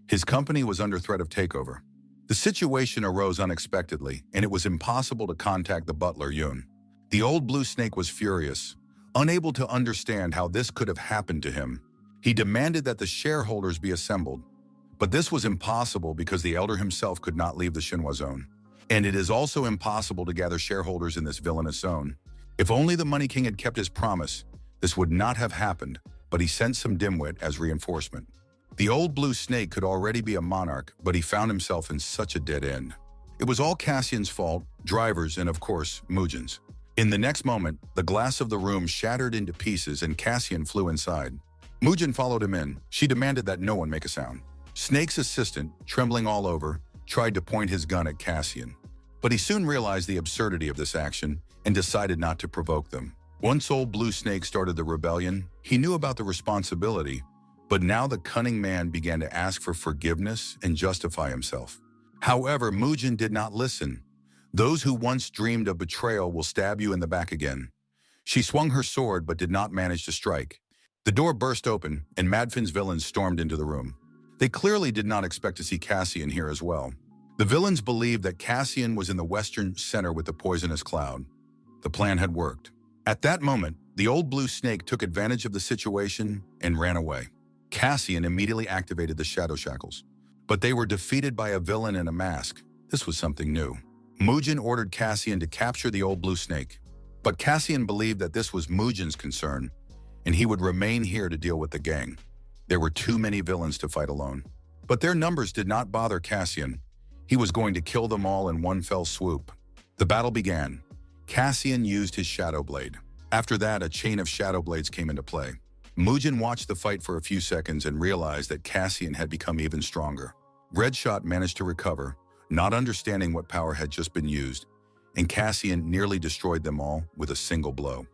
His company was under threat of takeover. The situation arose unexpectedly, and it was impossible to contact the butler, Yun. The Old Blue Snake was furious, unable to understand how this could have happened to him. He demanded that the shareholders be assembled, but this was impossible because the elder himself could not leave the Xinhua zone. And it is also impossible to gather shareholders in this villainous zone. If only the Money King had kept his promise, this would not have happened, but he sent some dimwit as reinforcement. The Old Blue Snake could already be a monarch, but he found himself in such a dead end. It was all Cassian's fault, drivers, and of course, Mugen's. In the next moment, the glass of the room shattered into pieces and Cassian flew inside. Mugen followed him in. She demanded that no one make a sound. Snake's assistant, trembling all over, tried to point his gun at Cassian. But he soon realized the absurdity of this action and decided not to provoke them. Once Old Blue Snake started the rebellion, he knew about the responsibility, but now the cunning man began to ask for forgiveness and justify himself. However, Mugen did not listen. Those who once dreamed of betrayal will stab you in the back again. She swung her sword but did not manage to strike. The door burst open and Madfin's villains stormed into the room. They clearly did not expect to see Cassian here as well. The villains believed that Cassian was in the western center with the poisonous cloud. The plan had worked. At that moment, the Old Blue Snake took advantage of the situation and ran away. Cassian immediately activated the shadow shackles, but they were defeated by a villain in a mask. This was something new. Mugen ordered Cassian to capture the Old Blue Snake, but Cassian believed that this was Mugen's concern, and he would remain here to deal with the gang. There were too many villains to fight alone. But their numbers did not bother Cassian. He was going to kill them all in one fell swoop. The battle began. Cassian used his Shadow Blade. After that, a chain of Shadow Blades came into play. Mugen watched the fight for a few seconds and realized that Cassian had become even stronger. Red Shot managed to recover, not understanding what power had just been used, and Cassian nearly destroyed them all with a single blow.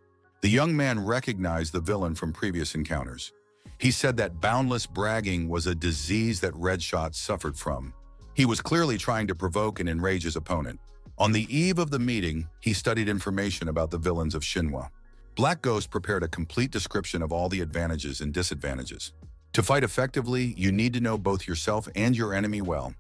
The young man recognized the villain from previous encounters. He said that boundless bragging was a disease that Red Shot suffered from. He was clearly trying to provoke and enrage his opponent. On the eve of the meeting, he studied information about the villains of Xinhua. Black Ghost prepared a complete description of all the advantages and disadvantages. To fight effectively, you need to know both yourself and your enemy well.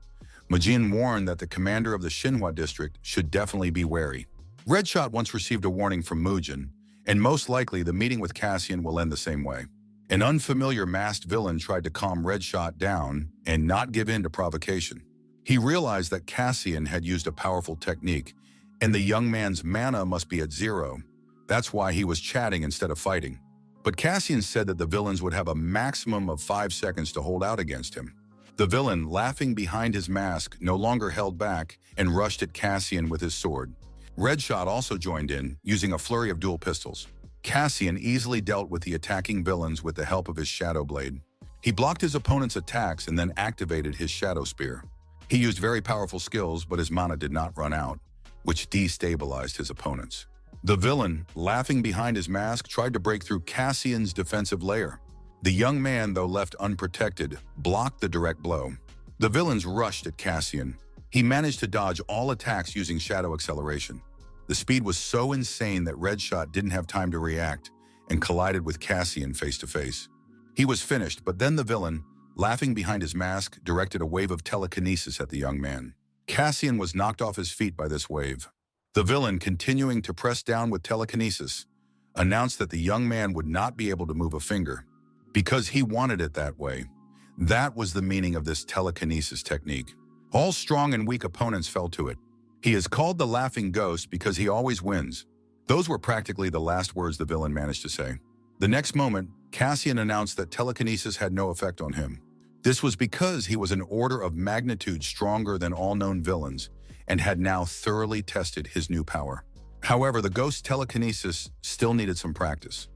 Mugen warned that the commander of the Xinhua district should definitely be wary. Red Shot once received a warning from Mugen, and most likely the meeting with Cassian will end the same way. An unfamiliar masked villain tried to calm Red Shot down and not give in to provocation. He realized that Cassian had used a powerful technique, and the young man's mana must be at 0. That's why he was chatting instead of fighting. But Cassian said that the villains would have a maximum of 5 seconds to hold out against him. The villain, laughing behind his mask, no longer held back and rushed at Cassian with his sword. Red Shot also joined in, using a flurry of dual pistols. Cassian easily dealt with the attacking villains with the help of his Shadow Blade. He blocked his opponent's attacks and then activated his Shadow Spear. He used very powerful skills, but his mana did not run out, which destabilized his opponents. The villain, laughing behind his mask, tried to break through Cassian's defensive layer. The young man, though left unprotected, blocked the direct blow. The villains rushed at Cassian. He managed to dodge all attacks using Shadow Acceleration. The speed was so insane that Red Shot didn't have time to react and collided with Cassian face to face. He was finished, but then the villain, laughing behind his mask, directed a wave of telekinesis at the young man. Cassian was knocked off his feet by this wave. The villain, continuing to press down with telekinesis, announced that the young man would not be able to move a finger because he wanted it that way. That was the meaning of this telekinesis technique. All strong and weak opponents fell to it. He is called the laughing ghost because he always wins. Those were practically the last words the villain managed to say. The next moment, Cassian announced that telekinesis had no effect on him. This was because he was an order of magnitude stronger than all known villains and had now thoroughly tested his new power. However, the ghost's telekinesis still needed some practice.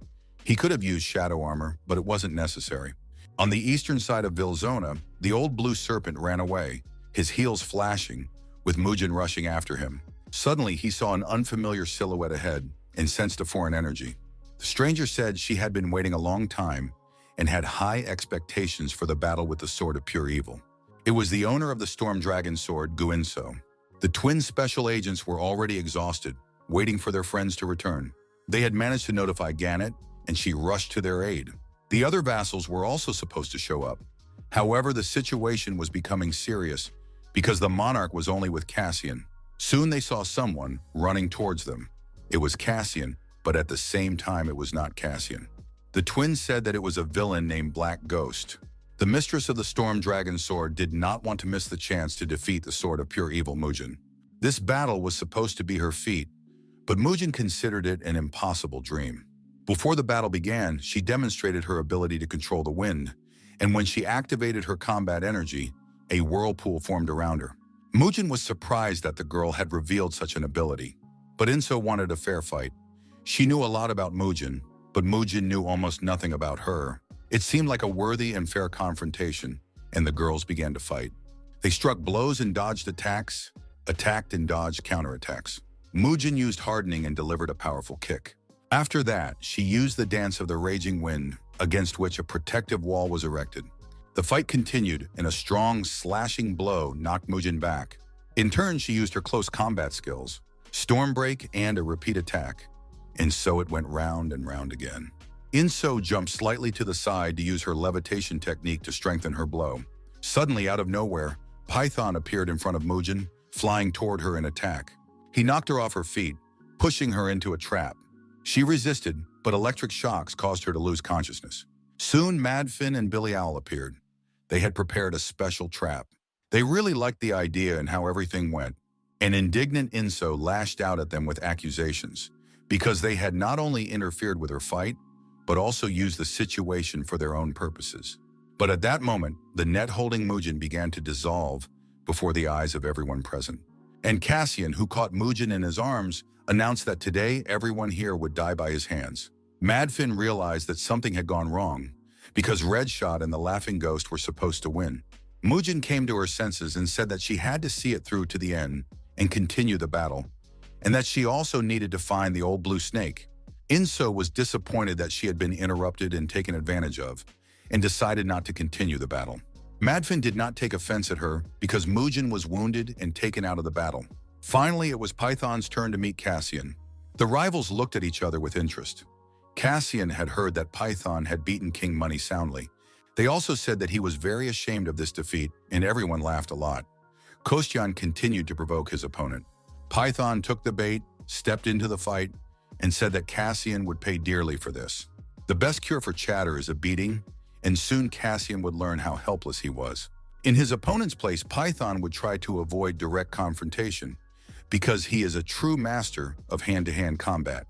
He could have used shadow armor, but it wasn't necessary. On the eastern side of Vilzona, the old blue serpent ran away, his heels flashing, with Mugen rushing after him. Suddenly, he saw an unfamiliar silhouette ahead and sensed a foreign energy. The stranger said she had been waiting a long time and had high expectations for the battle with the Sword of Pure Evil. It was the owner of the Storm Dragon Sword, Guinso. The twin special agents were already exhausted, waiting for their friends to return. They had managed to notify Gannett, and she rushed to their aid. The other vassals were also supposed to show up. However, the situation was becoming serious because the monarch was only with Cassian. Soon they saw someone running towards them. It was Cassian, but at the same time it was not Cassian. The twins said that it was a villain named Black Ghost. The mistress of the Storm Dragon Sword did not want to miss the chance to defeat the Sword of Pure Evil Mugen. This battle was supposed to be her feat, but Mugen considered it an impossible dream. Before the battle began, she demonstrated her ability to control the wind, and when she activated her combat energy, a whirlpool formed around her. Mugen was surprised that the girl had revealed such an ability, but Inso wanted a fair fight. She knew a lot about Mugen, but Mugen knew almost nothing about her. It seemed like a worthy and fair confrontation, and the girls began to fight. They struck blows and dodged attacks, attacked and dodged counterattacks. Mugen used hardening and delivered a powerful kick. After that, she used the dance of the raging wind, against which a protective wall was erected. The fight continued, and a strong, slashing blow knocked Mugen back. In turn, she used her close combat skills, storm break and a repeat attack, and so it went round and round again. Inso jumped slightly to the side to use her levitation technique to strengthen her blow. Suddenly, out of nowhere, Python appeared in front of Mugen, flying toward her in attack. He knocked her off her feet, pushing her into a trap. She resisted, but electric shocks caused her to lose consciousness. Soon, Madfin and Billy Owl appeared. They had prepared a special trap. They really liked the idea and how everything went. An indignant Inso lashed out at them with accusations, because they had not only interfered with her fight, but also used the situation for their own purposes. But at that moment, the net holding Mugen began to dissolve before the eyes of everyone present. And Cassian, who caught Mugen in his arms, announced that today everyone here would die by his hands. Madfin realized that something had gone wrong, because Redshot and the Laughing Ghost were supposed to win. Mugen came to her senses and said that she had to see it through to the end and continue the battle, and that she also needed to find the old blue snake. Inso was disappointed that she had been interrupted and taken advantage of, and decided not to continue the battle. Madfin did not take offense at her because Mugen was wounded and taken out of the battle. Finally, it was Python's turn to meet Cassian. The rivals looked at each other with interest. Cassian had heard that Python had beaten King Money soundly. They also said that he was very ashamed of this defeat, and everyone laughed a lot. Kostyan continued to provoke his opponent. Python took the bait, stepped into the fight, and said that Cassian would pay dearly for this. The best cure for chatter is a beating, and soon Cassian would learn how helpless he was. In his opponent's place, Python would try to avoid direct confrontation, because he is a true master of hand-to-hand combat.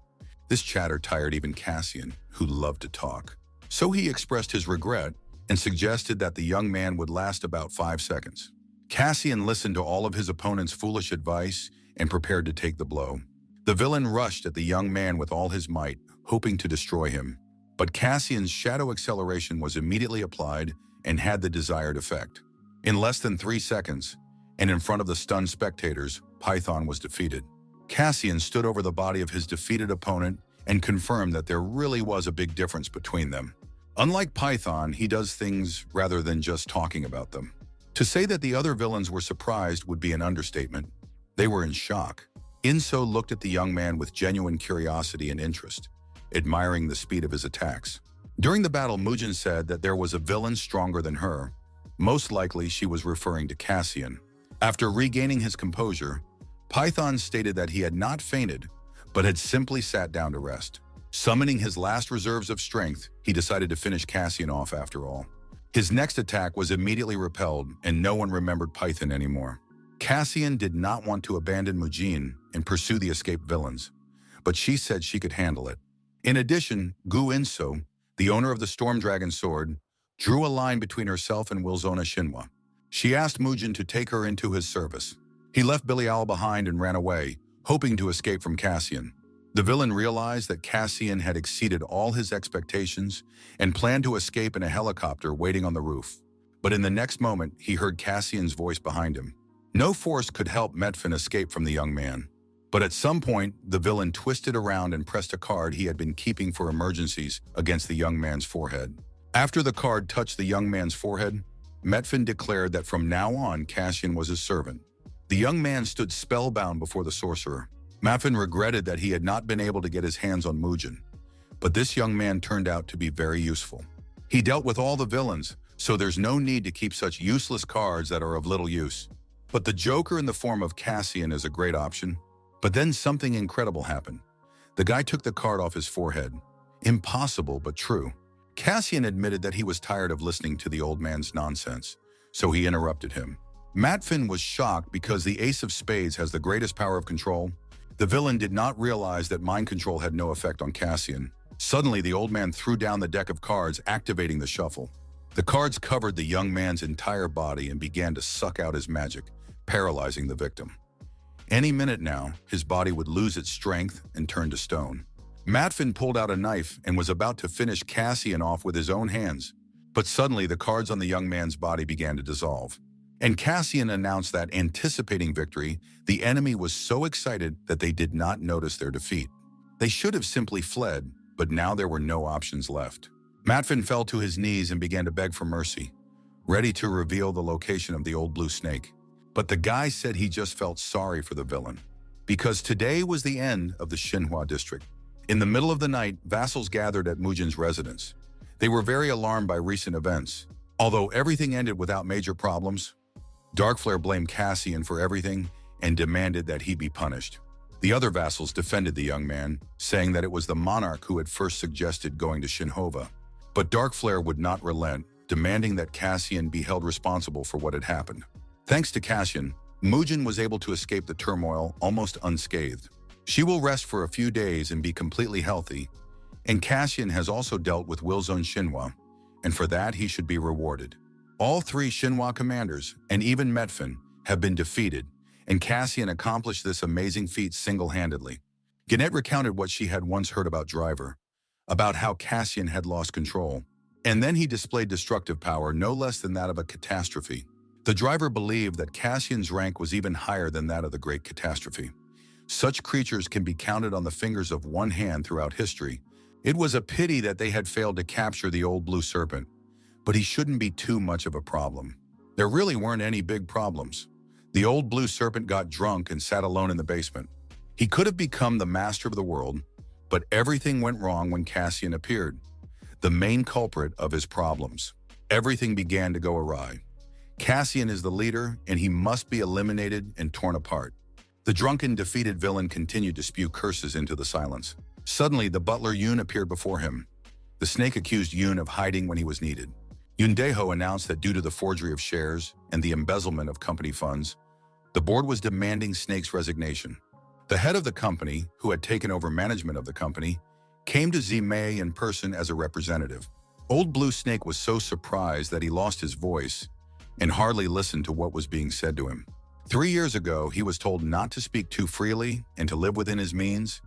This chatter tired even Cassian, who loved to talk. So he expressed his regret and suggested that the young man would last about 5 seconds. Cassian listened to all of his opponent's foolish advice and prepared to take the blow. The villain rushed at the young man with all his might, hoping to destroy him. But Cassian's shadow acceleration was immediately applied and had the desired effect. In less than 3 seconds, and in front of the stunned spectators, Python was defeated. Cassian stood over the body of his defeated opponent and confirmed that there really was a big difference between them. Unlike Python, he does things rather than just talking about them. To say that the other villains were surprised would be an understatement. They were in shock. Inso looked at the young man with genuine curiosity and interest, admiring the speed of his attacks. During the battle, Mugen said that there was a villain stronger than her. Most likely, she was referring to Cassian. After regaining his composure, Python stated that he had not fainted, but had simply sat down to rest. Summoning his last reserves of strength, he decided to finish Cassian off after all. His next attack was immediately repelled, and no one remembered Python anymore. Cassian did not want to abandon Mujin and pursue the escaped villains, but she said she could handle it. In addition, Gu Inso, the owner of the Storm Dragon sword, drew a line between herself and Wilzona Shinwa. She asked Mujin to take her into his service. He left Belial behind and ran away, hoping to escape from Cassian. The villain realized that Cassian had exceeded all his expectations and planned to escape in a helicopter waiting on the roof. But in the next moment, he heard Cassian's voice behind him. No force could help Metfin escape from the young man. But at some point, the villain twisted around and pressed a card he had been keeping for emergencies against the young man's forehead. After the card touched the young man's forehead, Metfin declared that from now on, Cassian was his servant. The young man stood spellbound before the sorcerer. Metfin regretted that he had not been able to get his hands on Mujin, but this young man turned out to be very useful. He dealt with all the villains, so there's no need to keep such useless cards that are of little use. But the Joker in the form of Cassian is a great option. But then something incredible happened. The guy took the card off his forehead. Impossible, but true. Cassian admitted that he was tired of listening to the old man's nonsense, so he interrupted him. Metfin was shocked because the Ace of Spades has the greatest power of control. The villain did not realize that mind control had no effect on Cassian. Suddenly, the old man threw down the deck of cards, activating the shuffle. The cards covered the young man's entire body and began to suck out his magic, paralyzing the victim. Any minute now, his body would lose its strength and turn to stone. Metfin pulled out a knife and was about to finish Cassian off with his own hands. But suddenly, the cards on the young man's body began to dissolve. And Cassian announced that, anticipating victory, the enemy was so excited that they did not notice their defeat. They should have simply fled, but now there were no options left. Metfin fell to his knees and began to beg for mercy, ready to reveal the location of the old blue snake. But the guy said he just felt sorry for the villain, because today was the end of the Xinhua district. In the middle of the night, vassals gathered at Mujin's residence. They were very alarmed by recent events. Although everything ended without major problems, Darkflare blamed Cassian for everything and demanded that he be punished. The other vassals defended the young man, saying that it was the monarch who had first suggested going to Xinhova. But Darkflare would not relent, demanding that Cassian be held responsible for what had happened. Thanks to Cassian, Mujin was able to escape the turmoil almost unscathed. She will rest for a few days and be completely healthy, and Cassian has also dealt with Wilzone Shinwa, and for that he should be rewarded. All three Shinwa commanders, and even Metfin, have been defeated, and Cassian accomplished this amazing feat single-handedly. Gannett recounted what she had once heard about Driver, about how Cassian had lost control, and then he displayed destructive power no less than that of a catastrophe. The Driver believed that Cassian's rank was even higher than that of the Great Catastrophe. Such creatures can be counted on the fingers of one hand throughout history. It was a pity that they had failed to capture the old blue serpent, but he shouldn't be too much of a problem. There really weren't any big problems. The old blue serpent got drunk and sat alone in the basement. He could have become the master of the world, but everything went wrong when Cassian appeared, the main culprit of his problems. Everything began to go awry. Cassian is the leader, and he must be eliminated and torn apart. The drunken, defeated villain continued to spew curses into the silence. Suddenly, the butler Yun appeared before him. The snake accused Yun of hiding when he was needed. Yundeho announced that due to the forgery of shares and the embezzlement of company funds, the board was demanding Snake's resignation. The head of the company, who had taken over management of the company, came to Zimei in person as a representative. Old Blue Snake was so surprised that he lost his voice and hardly listened to what was being said to him. 3 years ago, he was told not to speak too freely and to live within his means,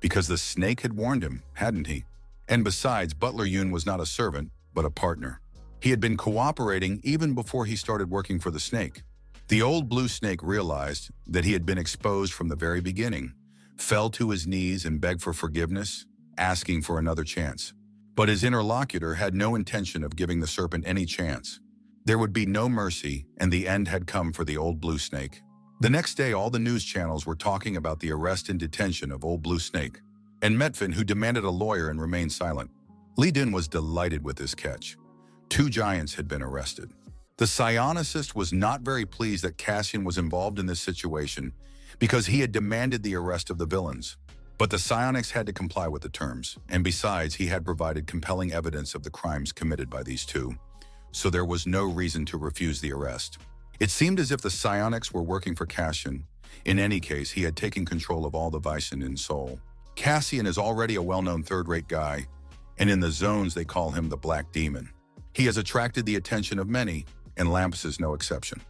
because the snake had warned him, hadn't he? And besides, Butler Yun was not a servant, but a partner. He had been cooperating even before he started working for the snake. The old blue snake realized that he had been exposed from the very beginning, fell to his knees and begged for forgiveness, asking for another chance. But his interlocutor had no intention of giving the serpent any chance. There would be no mercy, and the end had come for the old blue snake. The next day, all the news channels were talking about the arrest and detention of old blue snake, and Metfin, who demanded a lawyer and remained silent. Li Dun was delighted with this catch. 2 giants had been arrested. The psionicist was not very pleased that Cassian was involved in this situation because he had demanded the arrest of the villains. But the psionics had to comply with the terms, and besides, he had provided compelling evidence of the crimes committed by these two, so there was no reason to refuse the arrest. It seemed as if the psionics were working for Cassian. In any case, he had taken control of all the Vysen in Seoul. Cassian is already a well-known third-rate guy, and in the zones they call him the Black Demon. He has attracted the attention of many, and Lampus is no exception.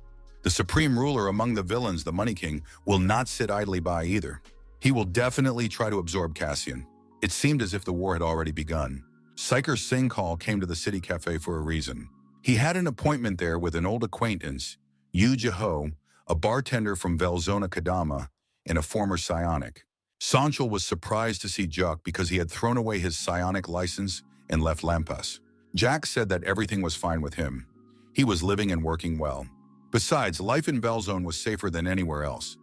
The supreme ruler among the villains, the Money King, will not sit idly by either. He will definitely try to absorb Cassian. It seemed as if the war had already begun. Psyker Singhal came to the city cafe for a reason. He had an appointment there with an old acquaintance, Yu Jiho, a bartender from Velzona Kadama, and a former psionic. Sanchel was surprised to see Jack because he had thrown away his psionic license and left Lampas. Jack said that everything was fine with him. He was living and working well. Besides, life in Velzone was safer than anywhere else,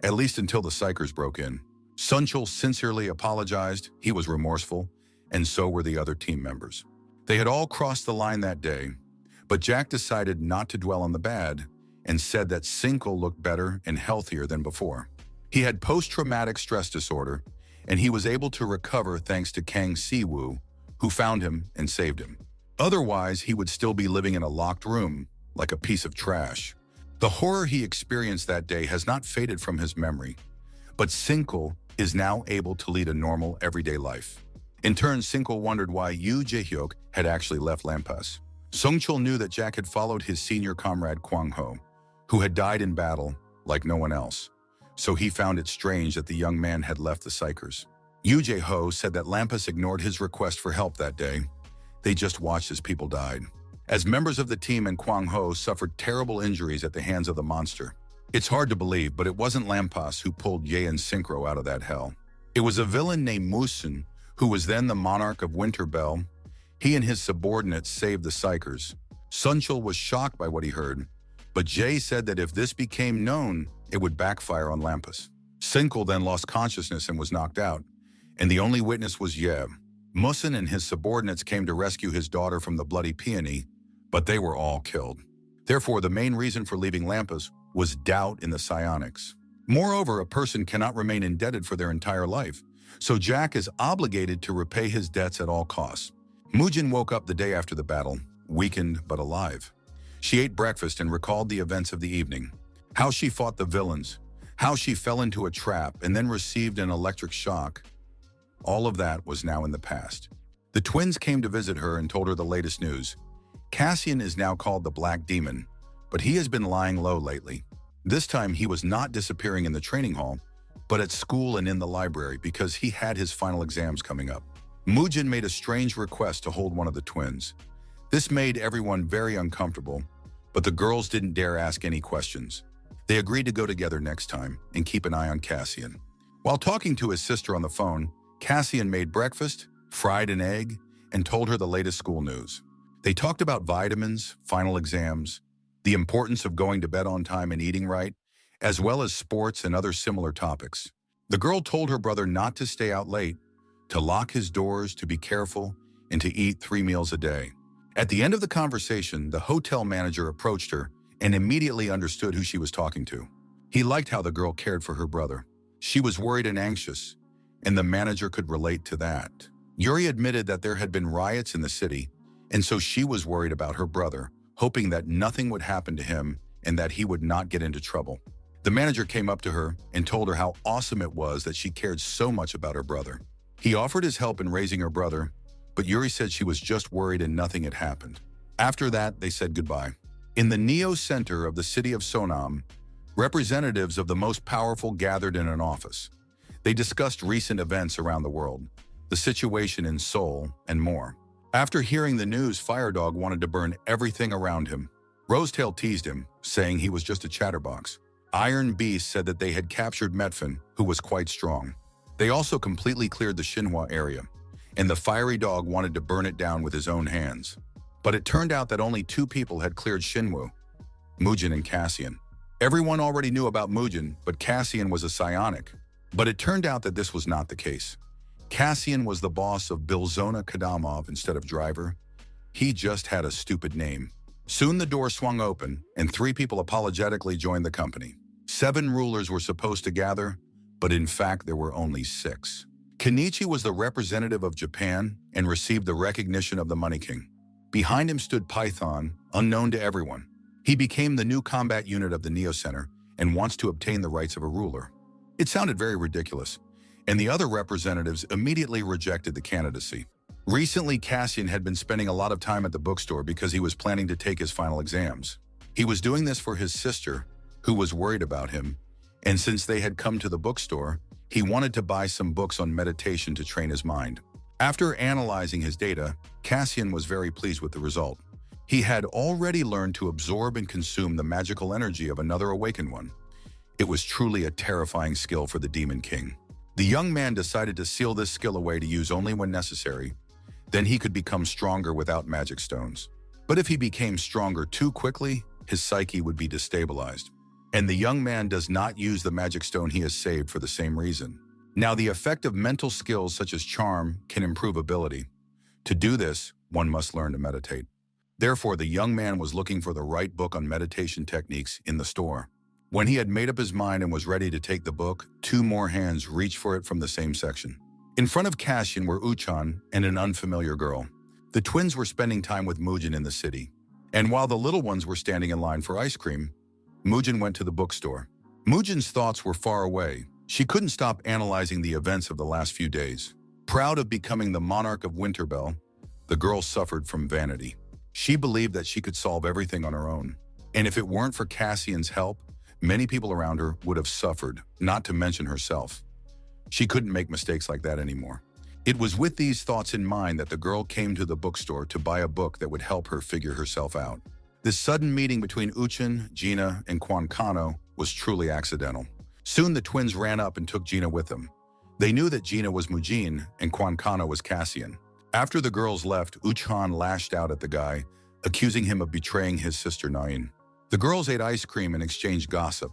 at least until the Psychers broke in. Sanchel sincerely apologized, he was remorseful, and so were the other team members. They had all crossed the line that day, but Jack decided not to dwell on the bad and said that Sinkel looked better and healthier than before. He had post-traumatic stress disorder, and he was able to recover thanks to Kang Siwoo, who found him and saved him. Otherwise, he would still be living in a locked room, like a piece of trash. The horror he experienced that day has not faded from his memory, but Sinkel is now able to lead a normal, everyday life. In turn, Sinkel wondered why Yu Jae-hyuk had actually left Lampas. Sungchul knew that Jack had followed his senior comrade Kwang Ho, who had died in battle like no one else, so he found it strange that the young man had left the Psychers. Yu Jae-ho said that Lampas ignored his request for help that day. They just watched as people died. As members of the team and Kwang Ho suffered terrible injuries at the hands of the monster. It's hard to believe, but it wasn't Lampas who pulled Ye and Synchro out of that hell. It was a villain named Musen, who was then the monarch of Winterbell. He and his subordinates saved the Psychers. Sunchul was shocked by what he heard, but Jay said that if this became known, it would backfire on Lampas. Sinkel then lost consciousness and was knocked out, and the only witness was Ye. Musen and his subordinates came to rescue his daughter from the bloody peony, but they were all killed. Therefore, the main reason for leaving Lampas was doubt in the psionics. Moreover, a person cannot remain indebted for their entire life, so Jack is obligated to repay his debts at all costs. Mujin woke up the day after the battle, weakened but alive. She ate breakfast and recalled the events of the evening, how she fought the villains, how she fell into a trap and then received an electric shock. All of that was now in the past. The twins came to visit her and told her the latest news. Cassian is now called the Black Demon, but he has been lying low lately. This time he was not disappearing in the training hall, but at school and in the library because he had his final exams coming up. Mujin made a strange request to hold one of the twins. This made everyone very uncomfortable, but the girls didn't dare ask any questions. They agreed to go together next time and keep an eye on Cassian. While talking to his sister on the phone, Cassian made breakfast, fried an egg, and told her the latest school news. They talked about vitamins, final exams, the importance of going to bed on time and eating right, as well as sports and other similar topics. The girl told her brother not to stay out late, to lock his doors, to be careful, and to eat 3 meals a day. At the end of the conversation, the hotel manager approached her and immediately understood who she was talking to. He liked how the girl cared for her brother. She was worried and anxious, and the manager could relate to that. Yuri admitted that there had been riots in the city, and so she was worried about her brother, hoping that nothing would happen to him and that he would not get into trouble. The manager came up to her and told her how awesome it was that she cared so much about her brother. He offered his help in raising her brother, but Yuri said she was just worried and nothing had happened. After that, they said goodbye. In the Neo Center of the city of Sonam, representatives of the most powerful gathered in an office. They discussed recent events around the world, the situation in Seoul, and more. After hearing the news, Firedog wanted to burn everything around him. Rosetail teased him, saying he was just a chatterbox. Iron Beast said that they had captured Metfin, who was quite strong. They also completely cleared the Xinhua area, and the Fiery Dog wanted to burn it down with his own hands. But it turned out that only 2 people had cleared Xinhua, Mujin and Cassian. Everyone already knew about Mujin, but Cassian was a psionic. But it turned out that this was not the case. Cassian was the boss of Bilzona Kadamov instead of driver. He just had a stupid name. Soon the door swung open, and 3 people apologetically joined the company. 7 rulers were supposed to gather, but in fact there were only 6. Kenichi was the representative of Japan and received the recognition of the Money King. Behind him stood Python, unknown to everyone. He became the new combat unit of the Neo Center and wants to obtain the rights of a ruler. It sounded very ridiculous, and the other representatives immediately rejected the candidacy. Recently, Cassian had been spending a lot of time at the bookstore because he was planning to take his final exams. He was doing this for his sister, who was worried about him, and since they had come to the bookstore, he wanted to buy some books on meditation to train his mind. After analyzing his data, Cassian was very pleased with the result. He had already learned to absorb and consume the magical energy of another awakened one. It was truly a terrifying skill for the Demon King. The young man decided to seal this skill away to use only when necessary. Then he could become stronger without magic stones. But if he became stronger too quickly, his psyche would be destabilized. And the young man does not use the magic stone he has saved for the same reason. Now, the effect of mental skills such as charm can improve ability. To do this, one must learn to meditate. Therefore, the young man was looking for the right book on meditation techniques in the store. When he had made up his mind and was ready to take the book, two more hands reached for it from the same section. In front of Cassian were Uchan and an unfamiliar girl. The twins were spending time with Mujin in the city. And while the little ones were standing in line for ice cream, Mujin went to the bookstore. Mujin's thoughts were far away. She couldn't stop analyzing the events of the last few days. Proud of becoming the monarch of Winterbell, the girl suffered from vanity. She believed that she could solve everything on her own. And if it weren't for Cassian's help, many people around her would have suffered, not to mention herself. She couldn't make mistakes like that anymore. It was with these thoughts in mind that the girl came to the bookstore to buy a book that would help her figure herself out. This sudden meeting between Uchin, Gina, and Quan Kano was truly accidental. Soon the twins ran up and took Gina with them. They knew that Gina was Mujin and Quan Kano was Cassian. After the girls left, Uchan lashed out at the guy, accusing him of betraying his sister Nain. The girls ate ice cream and exchanged gossip.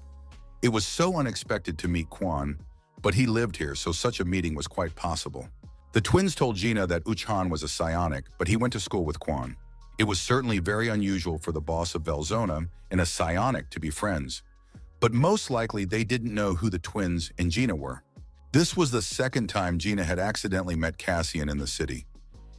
It was so unexpected to meet Quan, but he lived here, so such a meeting was quite possible. The twins told Gina that Uchan was a psionic, but he went to school with Quan. It was certainly very unusual for the boss of Velzona and a psionic to be friends, but most likely they didn't know who the twins and Gina were. This was the second time Gina had accidentally met Cassian in the city.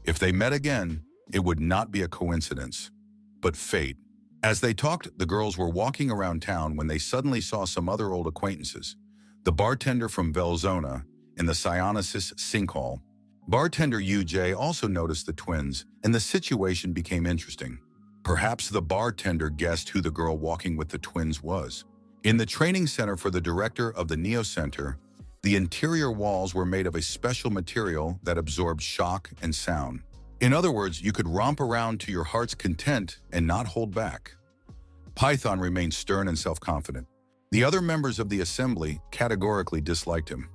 If they met again, it would not be a coincidence, but fate. As they talked, the girls were walking around town when they suddenly saw some other old acquaintances. The bartender from Velzona and the psionicist Sinkhall. Bartender UJ also noticed the twins, and the situation became interesting. Perhaps the bartender guessed who the girl walking with the twins was. In the training center for the director of the Neo Center, the interior walls were made of a special material that absorbed shock and sound. In other words, you could romp around to your heart's content and not hold back. Python remained stern and self-confident. The other members of the assembly categorically disliked him.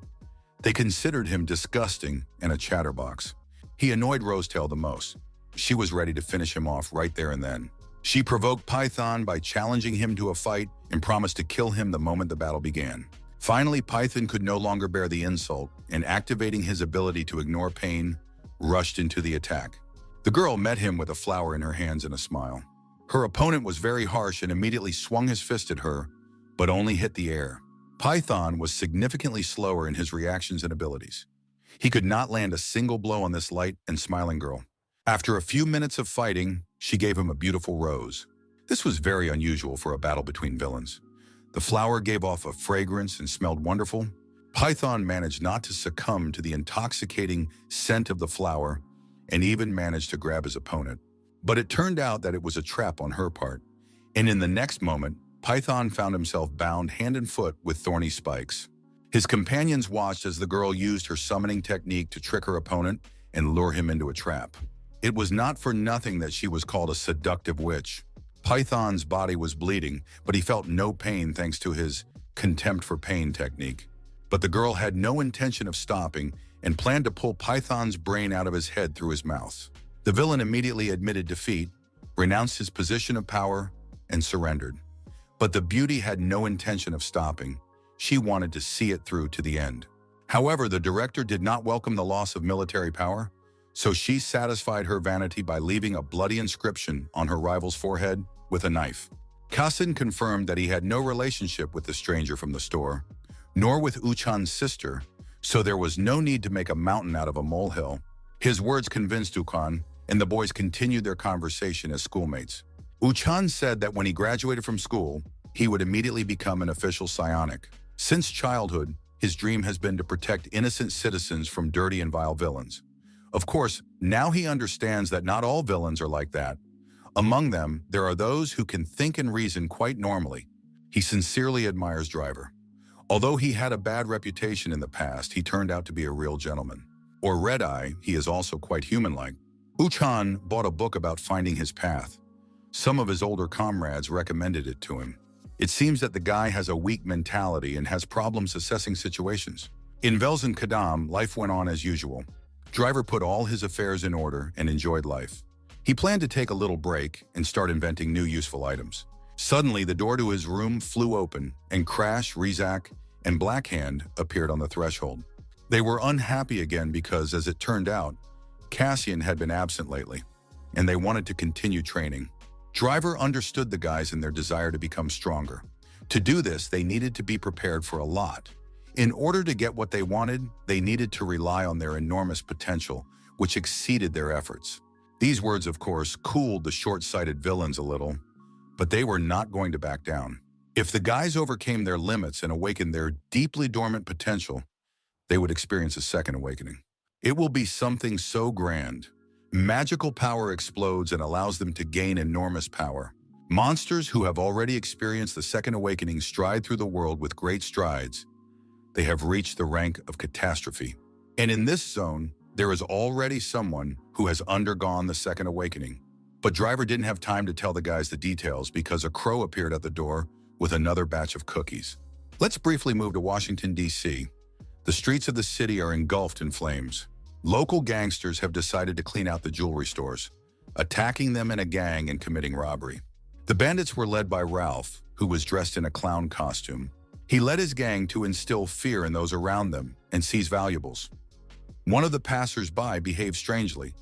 They considered him disgusting and a chatterbox. He annoyed Rosetail the most. She was ready to finish him off right there and then. She provoked Python by challenging him to a fight and promised to kill him the moment the battle began. Finally, Python could no longer bear the insult, and activating his ability to ignore pain, rushed into the attack. The girl met him with a flower in her hands and a smile. Her opponent was very harsh and immediately swung his fist at her, but only hit the air. Python was significantly slower in his reactions and abilities. He could not land a single blow on this light and smiling girl. After a few minutes of fighting, she gave him a beautiful rose. This was very unusual for a battle between villains. The flower gave off a fragrance and smelled wonderful. Python managed not to succumb to the intoxicating scent of the flower and even managed to grab his opponent. But it turned out that it was a trap on her part. And in the next moment, Python found himself bound hand and foot with thorny spikes. His companions watched as the girl used her summoning technique to trick her opponent and lure him into a trap. It was not for nothing that she was called a seductive witch. Python's body was bleeding, but he felt no pain thanks to his contempt for pain technique. But the girl had no intention of stopping and planned to pull Python's brain out of his head through his mouth. The villain immediately admitted defeat, renounced his position of power, and surrendered. But the beauty had no intention of stopping. She wanted to see it through to the end. However, the director did not welcome the loss of military power, so she satisfied her vanity by leaving a bloody inscription on her rival's forehead with a knife. Kasin confirmed that he had no relationship with the stranger from the store, nor with Uchan's sister, So there was no need to make a mountain out of a molehill. His words convinced Uchan, and the boys continued their conversation as schoolmates. Uchan said that when he graduated from school, he would immediately become an official psionic. Since childhood, his dream has been to protect innocent citizens from dirty and vile villains. Of course, now he understands that not all villains are like that. Among them, there are those who can think and reason quite normally. He sincerely admires Driver. Although he had a bad reputation in the past, he turned out to be a real gentleman. Or Red-Eye, he is also quite human-like. Uchan bought a book about finding his path. Some of his older comrades recommended it to him. It seems that the guy has a weak mentality and has problems assessing situations. In Velzen Kadam, life went on as usual. Driver put all his affairs in order and enjoyed life. He planned to take a little break and start inventing new useful items. Suddenly, the door to his room flew open, and Crash, Rizak, and Blackhand appeared on the threshold. They were unhappy again because, as it turned out, Cassian had been absent lately, and they wanted to continue training. Driver understood the guys and their desire to become stronger. To do this, they needed to be prepared for a lot. In order to get what they wanted, they needed to rely on their enormous potential, which exceeded their efforts. These words, of course, cooled the short-sighted villains a little, but they were not going to back down. If the guys overcame their limits and awakened their deeply dormant potential, they would experience a second awakening. It will be something so grand. Magical power explodes and allows them to gain enormous power. Monsters who have already experienced the second awakening stride through the world with great strides. They have reached the rank of catastrophe. And in this zone, there is already someone who has undergone the second awakening. But Driver didn't have time to tell the guys the details because a crow appeared at the door with another batch of cookies. Let's briefly move to Washington, D.C. The streets of the city are engulfed in flames. Local gangsters have decided to clean out the jewelry stores, attacking them in a gang and committing robbery. The bandits were led by Ralph, who was dressed in a clown costume. He led his gang to instill fear in those around them and seize valuables. One of the passers-by behaved strangely.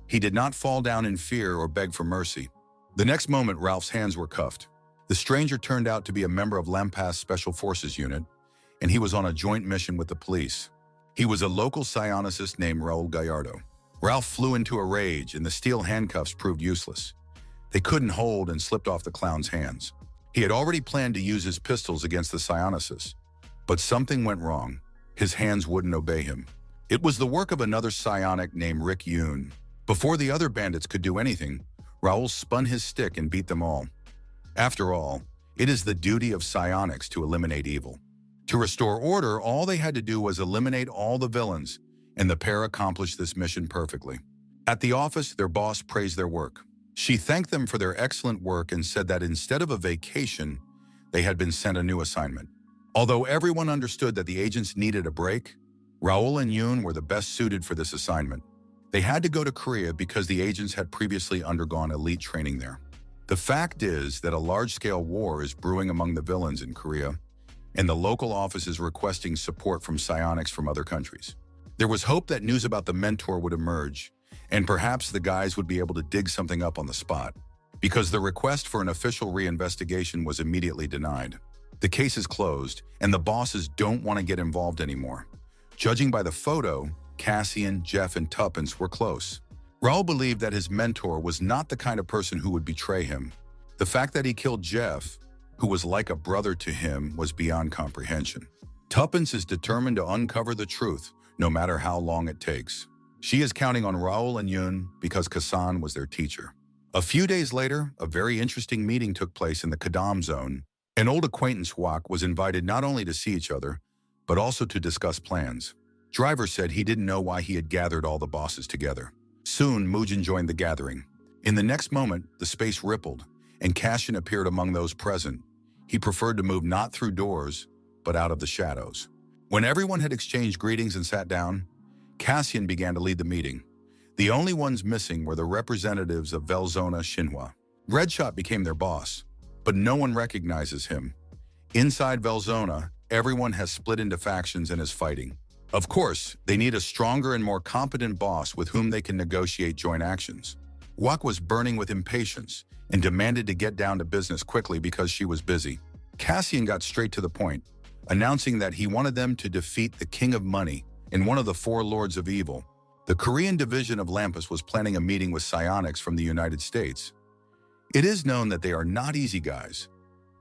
He did not fall down in fear or beg for mercy. The next moment, Ralph's hands were cuffed. The stranger turned out to be a member of Lampa's Special Forces unit, and he was on a joint mission with the police. He was a local psionicist named Raul Gallardo. Ralph flew into a rage, and the steel handcuffs proved useless. They couldn't hold and slipped off the clown's hands. He had already planned to use his pistols against the psionicists, but something went wrong. His hands wouldn't obey him. It was the work of another psionic named Rick Yoon. Before the other bandits could do anything, Raul spun his stick and beat them all. After all, it is the duty of psionics to eliminate evil. To restore order, all they had to do was eliminate all the villains, and the pair accomplished this mission perfectly. At the office, their boss praised their work. She thanked them for their excellent work and said that instead of a vacation, they had been sent a new assignment. Although everyone understood that the agents needed a break, Raul and Yoon were the best suited for this assignment. They had to go to Korea because the agents had previously undergone elite training there. The fact is that a large-scale war is brewing among the villains in Korea, and the local office is requesting support from psionics from other countries. There was hope that news about the mentor would emerge, and perhaps the guys would be able to dig something up on the spot, because the request for an official reinvestigation was immediately denied. The case is closed, and the bosses don't want to get involved anymore. Judging by the photo, Cassian, Jeff, and Tuppence were close. Raul believed that his mentor was not the kind of person who would betray him. The fact that he killed Jeff, who was like a brother to him, was beyond comprehension. Tuppence is determined to uncover the truth, no matter how long it takes. She is counting on Raul and Yoon because Kasan was their teacher. A few days later, a very interesting meeting took place in the Kadam zone. An old acquaintance, Wak, was invited not only to see each other, but also to discuss plans. Driver said he didn't know why he had gathered all the bosses together. Soon, Mugen joined the gathering. In the next moment, the space rippled, and Cassian appeared among those present. He preferred to move not through doors, but out of the shadows. When everyone had exchanged greetings and sat down, Cassian began to lead the meeting. The only ones missing were the representatives of Velzona Xinhua. Redshot became their boss, but no one recognizes him. Inside Velzona, everyone has split into factions and is fighting. Of course, they need a stronger and more competent boss with whom they can negotiate joint actions. Wak was burning with impatience and demanded to get down to business quickly because she was busy. Cassian got straight to the point. announcing that he wanted them to defeat the King of Money and one of the four Lords of Evil. The Korean division of Lampus was planning a meeting with psionics from the United States. It is known that they are not easy guys.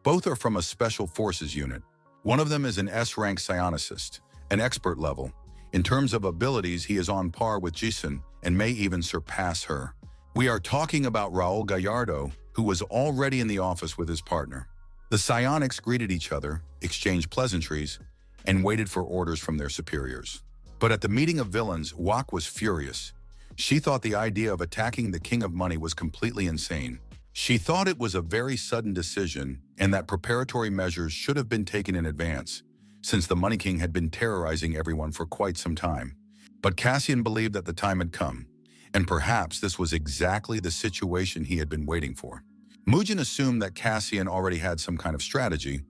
Both are from a special forces unit. One of them is an S-rank psionicist, an expert level. In terms of abilities, he is on par with Jason and may even surpass her. We are talking about Raul Gallardo, who was already in the office with his partner. The psionics greeted each other, exchanged pleasantries, and waited for orders from their superiors. But at the meeting of villains, Wak was furious. She thought the idea of attacking the King of Money was completely insane. She thought it was a very sudden decision and that preparatory measures should have been taken in advance, since the Money King had been terrorizing everyone for quite some time. But Cassian believed that the time had come, and perhaps this was exactly the situation he had been waiting for. Mugen assumed that Cassian already had some kind of strategy,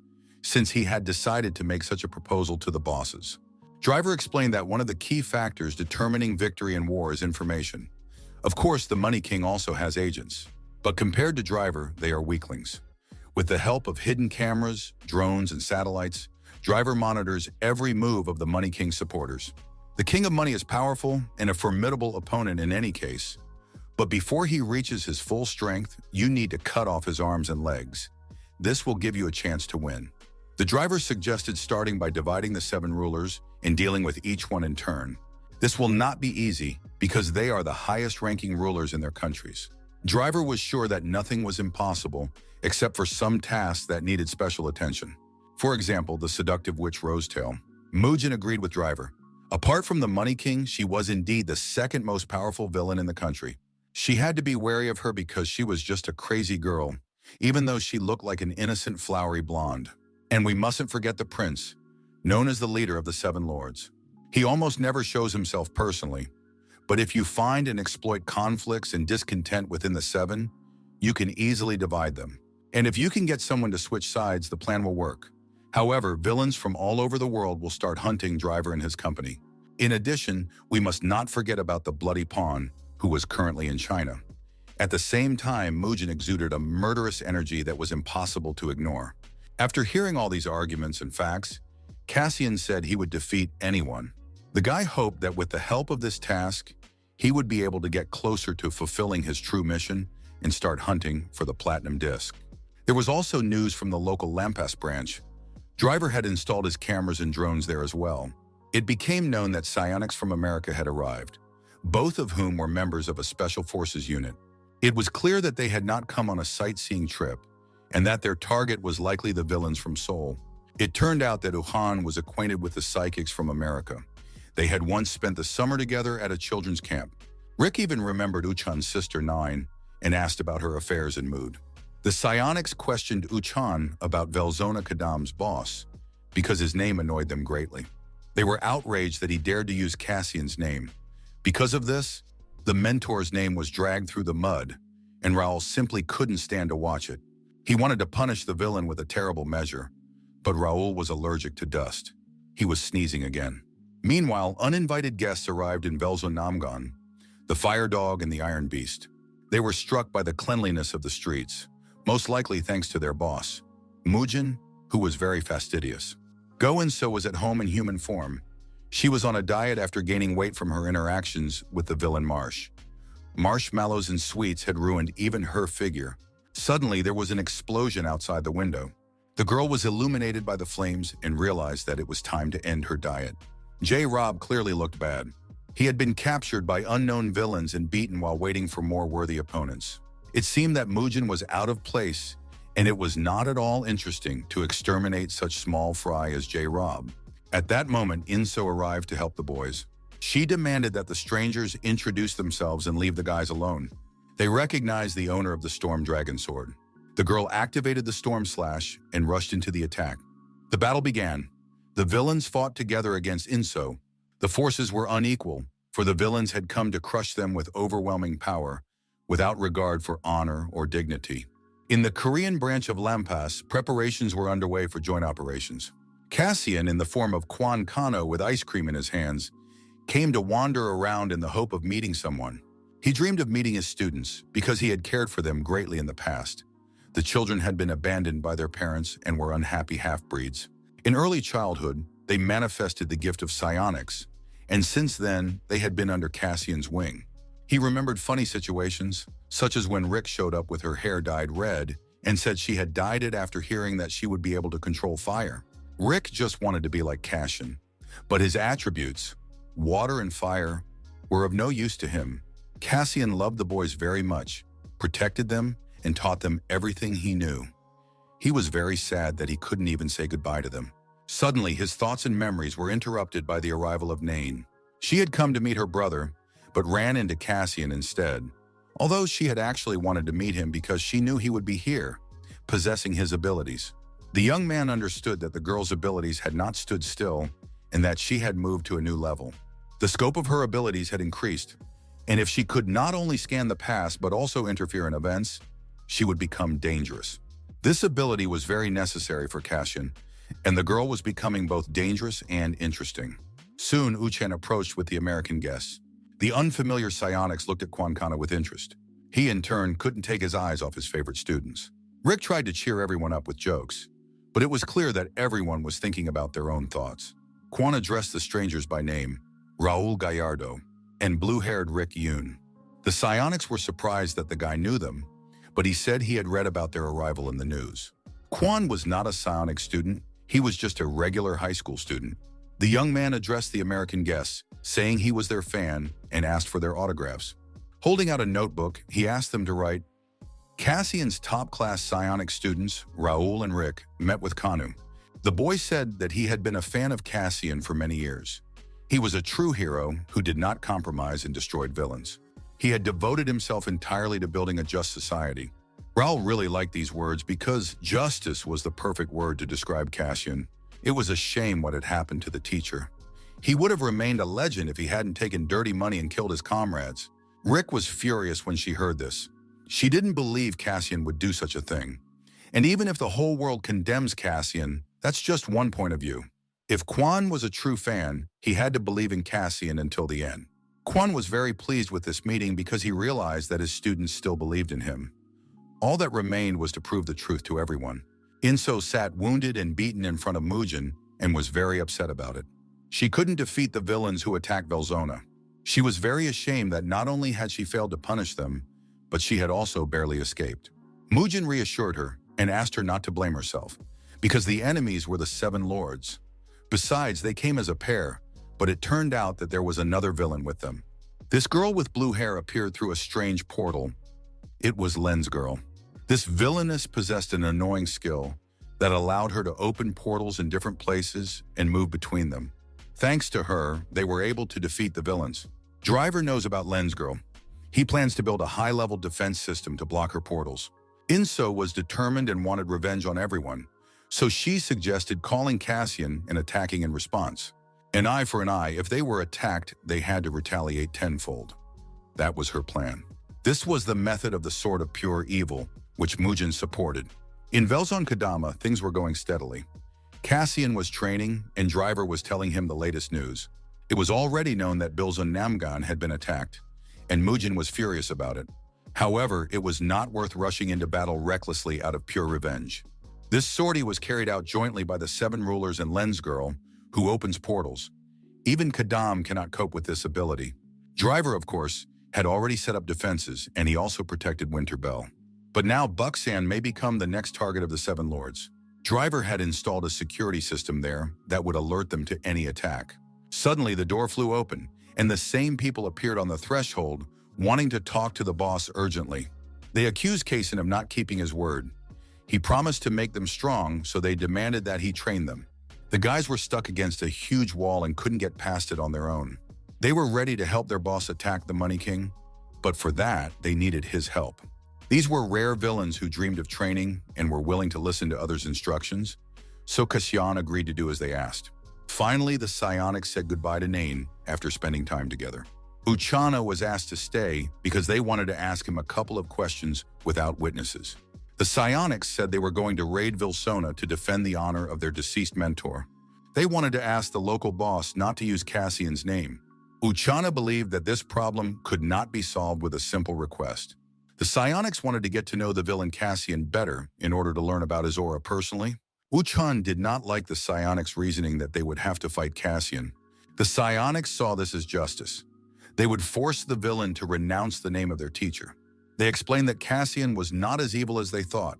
since he had decided to make such a proposal to the bosses. Driver explained that one of the key factors determining victory in war is information. Of course, the Money King also has agents, but compared to Driver, they are weaklings. With the help of hidden cameras, drones, and satellites, Driver monitors every move of the Money King supporters. The King of Money is powerful and a formidable opponent in any case, but before he reaches his full strength, you need to cut off his arms and legs. This will give you a chance to win. The Driver suggested starting by dividing the 7 rulers and dealing with each one in turn. This will not be easy because they are the highest-ranking rulers in their countries. Driver was sure that nothing was impossible except for some tasks that needed special attention. For example, the seductive witch Rosetail. Mugen agreed with Driver. Apart from the Money King, she was indeed the second most powerful villain in the country. She had to be wary of her because she was just a crazy girl, even though she looked like an innocent flowery blonde. And we mustn't forget the prince, known as the leader of the 7 lords. He almost never shows himself personally, but if you find and exploit conflicts and discontent within the 7, you can easily divide them. And if you can get someone to switch sides, the plan will work. However, villains from all over the world will start hunting Driver and his company. In addition, we must not forget about the Bloody Pawn, who was currently in China. At the same time, Mugen exuded a murderous energy that was impossible to ignore. After hearing all these arguments and facts, Cassian said he would defeat anyone. The guy hoped that with the help of this task, he would be able to get closer to fulfilling his true mission and start hunting for the Platinum Disc. There was also news from the local Lampas branch. Driver had installed his cameras and drones there as well. It became known that psionics from America had arrived, both of whom were members of a special forces unit. It was clear that they had not come on a sightseeing trip, and that their target was likely the villains from Seoul. It turned out that Uhan was acquainted with the psychics from America. They had once spent the summer together at a children's camp. Rick even remembered Uchan's sister Nine and asked about her affairs and mood. The psionics questioned Uchan about Velzona Kadam's boss because his name annoyed them greatly. They were outraged that he dared to use Cassian's name. Because of this, the mentor's name was dragged through the mud, and Raul simply couldn't stand to watch it. He wanted to punish the villain with a terrible measure, but Raul was allergic to dust. He was sneezing again. Meanwhile, uninvited guests arrived in Velzonamgon, the fire dog and the iron beast. They were struck by the cleanliness of the streets, most likely thanks to their boss, Mugen, who was very fastidious. Go-Inso was at home in human form. She was on a diet after gaining weight from her interactions with the villain Marsh. Marshmallows and sweets had ruined even her figure. Suddenly, there was an explosion outside the window. The girl was illuminated by the flames and realized that it was time to end her diet. J-Rob clearly looked bad. He had been captured by unknown villains and beaten while waiting for more worthy opponents. It seemed that Mugen was out of place, and it was not at all interesting to exterminate such small fry as J-Rob. At that moment, Inso arrived to help the boys. She demanded that the strangers introduce themselves and leave the guys alone. They recognized the owner of the Storm Dragon Sword. The girl activated the Storm Slash and rushed into the attack. The battle began. The villains fought together against Inso. The forces were unequal, for the villains had come to crush them with overwhelming power, without regard for honor or dignity. In the Korean branch of Lampas, preparations were underway for joint operations. Cassian, in the form of Kwan Kano with ice cream in his hands, came to wander around in the hope of meeting someone. He dreamed of meeting his students because he had cared for them greatly in the past. The children had been abandoned by their parents and were unhappy half-breeds. In early childhood, they manifested the gift of psionics, and since then, they had been under Cassian's wing. He remembered funny situations, such as when Rick showed up with her hair dyed red and said she had dyed it after hearing that she would be able to control fire. Rick just wanted to be like Cassian, but his attributes, water and fire, were of no use to him. Cassian loved the boys very much, protected them, and taught them everything he knew. He was very sad that he couldn't even say goodbye to them. Suddenly, his thoughts and memories were interrupted by the arrival of Nain. She had come to meet her brother, but ran into Cassian instead, although she had actually wanted to meet him because she knew he would be here, possessing his abilities. The young man understood that the girl's abilities had not stood still and that she had moved to a new level. The scope of her abilities had increased, and if she could not only scan the past but also interfere in events, she would become dangerous. This ability was very necessary for Cassian, and the girl was becoming both dangerous and interesting. Soon, Uchen approached with the American guests. The unfamiliar psionics looked at Kwankana with interest. He, in turn, couldn't take his eyes off his favorite students. Rick tried to cheer everyone up with jokes, but it was clear that everyone was thinking about their own thoughts. Kwan addressed the strangers by name, Raul Gallardo, and blue-haired Rick Yoon. The psionics were surprised that the guy knew them, but he said he had read about their arrival in the news. Kwan was not a psionic student, he was just a regular high school student. The young man addressed the American guests, saying he was their fan, and asked for their autographs. Holding out a notebook, he asked them to write, Cassian's top-class psionic students, Raul and Rick, met with Kanu. The boy said that he had been a fan of Cassian for many years. He was a true hero who did not compromise and destroyed villains. He had devoted himself entirely to building a just society. Raul really liked these words because justice was the perfect word to describe Cassian. It was a shame what had happened to the teacher. He would have remained a legend if he hadn't taken dirty money and killed his comrades. Rick was furious when she heard this. She didn't believe Cassian would do such a thing. And even if the whole world condemns Cassian, that's just one point of view. If Kwan was a true fan, he had to believe in Cassian until the end. Kwan was very pleased with this meeting because he realized that his students still believed in him. All that remained was to prove the truth to everyone. Inso sat wounded and beaten in front of Mugen and was very upset about it. She couldn't defeat the villains who attacked Velzona. She was very ashamed that not only had she failed to punish them, but she had also barely escaped. Mugen reassured her and asked her not to blame herself, because the enemies were the Seven Lords. Besides, they came as a pair, but it turned out that there was another villain with them. This girl with blue hair appeared through a strange portal. It was Lens Girl. This villainess possessed an annoying skill that allowed her to open portals in different places and move between them. Thanks to her, they were able to defeat the villains. Driver knows about Lens Girl. He plans to build a high-level defense system to block her portals. Inso was determined and wanted revenge on everyone, so she suggested calling Cassian and attacking in response. An eye for an eye, if they were attacked, they had to retaliate tenfold. That was her plan. This was the method of the Sword of Pure Evil, which Mugen supported. In Velzon Kadama, things were going steadily. Cassian was training, and Driver was telling him the latest news. It was already known that Bilzon Namgan had been attacked, and Mugen was furious about it. However, it was not worth rushing into battle recklessly out of pure revenge. This sortie was carried out jointly by the Seven Rulers and Lens Girl, who opens portals. Even Kadam cannot cope with this ability. Driver, of course, had already set up defenses, and he also protected Winterbell. But now Buxan may become the next target of the Seven Lords. Driver had installed a security system there that would alert them to any attack. Suddenly, the door flew open, and the same people appeared on the threshold, wanting to talk to the boss urgently. They accused Kaysen of not keeping his word. He promised to make them strong, so they demanded that he train them. The guys were stuck against a huge wall and couldn't get past it on their own. They were ready to help their boss attack the Money King, but for that, they needed his help. These were rare villains who dreamed of training and were willing to listen to others' instructions, so Kasyan agreed to do as they asked. Finally, the psionics said goodbye to Nain after spending time together. Uchana was asked to stay because they wanted to ask him a couple of questions without witnesses. The psionics said they were going to raid Vilsona to defend the honor of their deceased mentor. They wanted to ask the local boss not to use Cassian's name. Uchana believed that this problem could not be solved with a simple request. The psionics wanted to get to know the villain Cassian better in order to learn about his aura personally. Uchan did not like the psionics' reasoning that they would have to fight Cassian. The psionics saw this as justice. They would force the villain to renounce the name of their teacher. They explained that Cassian was not as evil as they thought.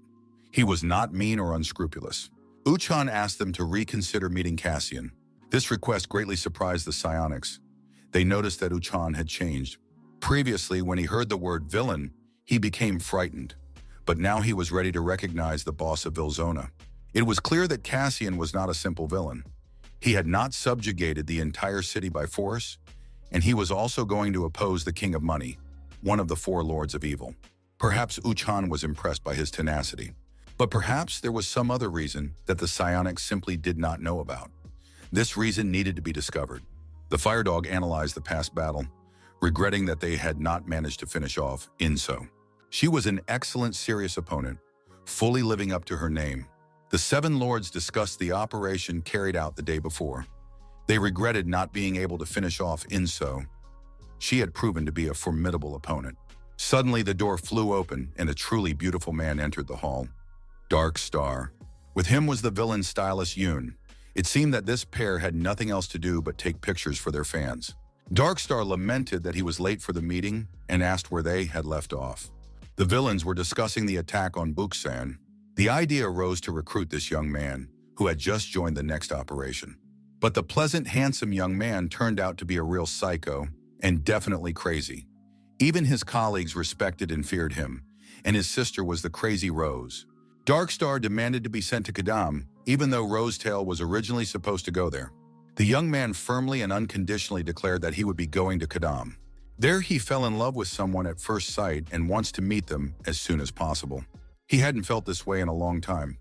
He was not mean or unscrupulous. Uchan asked them to reconsider meeting Cassian. This request greatly surprised the psionics. They noticed that Uchan had changed. Previously, when he heard the word villain, he became frightened. But now he was ready to recognize the boss of Vilzona. It was clear that Cassian was not a simple villain. He had not subjugated the entire city by force, and he was also going to oppose the King of Money, one of the four lords of evil. Perhaps Uchan was impressed by his tenacity. But perhaps there was some other reason that the psionics simply did not know about. This reason needed to be discovered. The Fire Dog analyzed the past battle, regretting that they had not managed to finish off Inso. She was an excellent serious opponent, fully living up to her name. The Seven Lords discussed the operation carried out the day before. They regretted not being able to finish off Inso. She had proven to be a formidable opponent. Suddenly, the door flew open and a truly beautiful man entered the hall. Dark Star. With him was the villain stylist Yoon. It seemed that this pair had nothing else to do but take pictures for their fans. Dark Star lamented that he was late for the meeting and asked where they had left off. The villains were discussing the attack on Buksan. The idea arose to recruit this young man, who had just joined the next operation. But the pleasant, handsome young man turned out to be a real psycho and definitely crazy. Even his colleagues respected and feared him, and his sister was the crazy Rose. Darkstar demanded to be sent to Kadam, even though Rosetail was originally supposed to go there. The young man firmly and unconditionally declared that he would be going to Kadam. There he fell in love with someone at first sight and wants to meet them as soon as possible. He hadn't felt this way in a long time.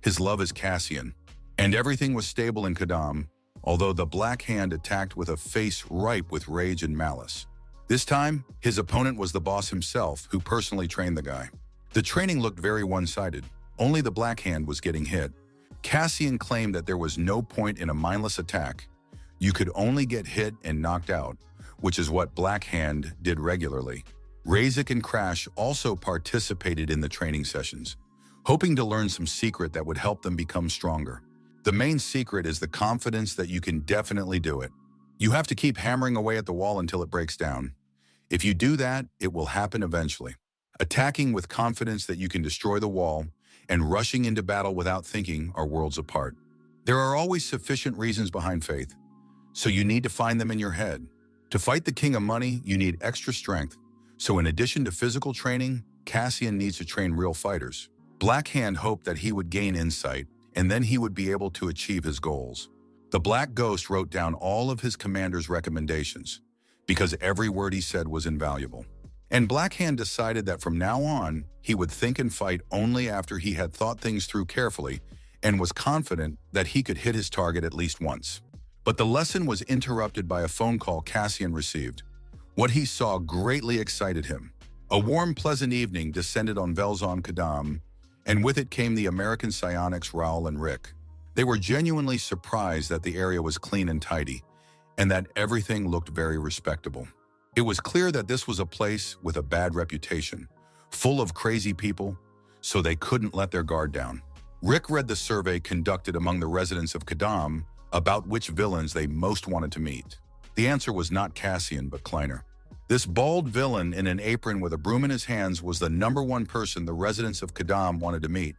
His love is Cassian, and everything was stable in Kadam, although the Black Hand attacked with a face ripe with rage and malice. This time, his opponent was the boss himself, who personally trained the guy. The training looked very one-sided. Only the Black Hand was getting hit. Cassian claimed that there was no point in a mindless attack. You could only get hit and knocked out, which is what Black Hand did regularly. Razik and Crash also participated in the training sessions, hoping to learn some secret that would help them become stronger. The main secret is the confidence that you can definitely do it. You have to keep hammering away at the wall until it breaks down. If you do that, it will happen eventually. Attacking with confidence that you can destroy the wall and rushing into battle without thinking are worlds apart. There are always sufficient reasons behind faith, so you need to find them in your head. To fight the King of Money, you need extra strength. So in addition to physical training, Cassian needs to train real fighters. Black Hand hoped that he would gain insight, and then he would be able to achieve his goals. The Black Ghost wrote down all of his commander's recommendations, because every word he said was invaluable. And Black Hand decided that from now on, he would think and fight only after he had thought things through carefully and was confident that he could hit his target at least once. But the lesson was interrupted by a phone call Cassian received. What he saw greatly excited him. A warm, pleasant evening descended on Velzon Kadam, and with it came the American psionics Raul and Rick. They were genuinely surprised that the area was clean and tidy, and that everything looked very respectable. It was clear that this was a place with a bad reputation, full of crazy people, so they couldn't let their guard down. Rick read the survey conducted among the residents of Kadam about which villains they most wanted to meet. The answer was not Cassian, but Kleiner. This bald villain in an apron with a broom in his hands was the #1 person the residents of Kadam wanted to meet.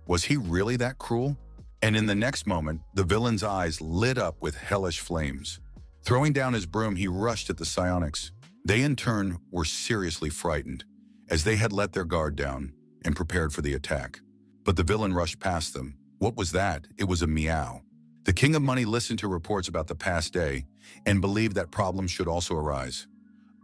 Was he really that cruel? And in the next moment, the villain's eyes lit up with hellish flames. Throwing down his broom, he rushed at the psionics. They, in turn, were seriously frightened, as they had let their guard down and prepared for the attack. But the villain rushed past them. What was that? It was a meow. The King of Money listened to reports about the past day and believed that problems should also arise.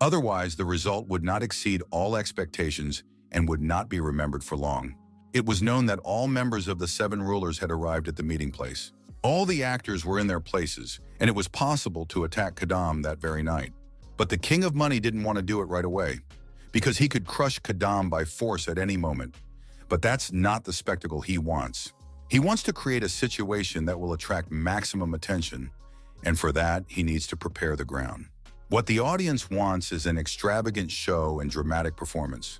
Otherwise, the result would not exceed all expectations and would not be remembered for long. It was known that all members of the 7 rulers had arrived at the meeting place. All the actors were in their places, and it was possible to attack Kadam that very night. But the King of Money didn't want to do it right away, because he could crush Kadam by force at any moment. But that's not the spectacle he wants. He wants to create a situation that will attract maximum attention, and for that, he needs to prepare the ground. What the audience wants is an extravagant show and dramatic performance.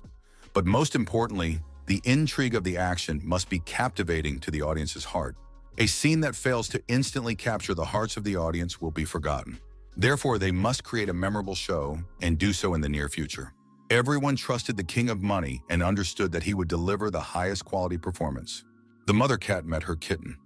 But most importantly, The intrigue of the action must be captivating to the audience's heart. A scene that fails to instantly capture the hearts of the audience will be forgotten. Therefore, they must create a memorable show and do so in the near future. Everyone trusted the king of money and understood that he would deliver the highest quality performance. The mother cat met her kitten.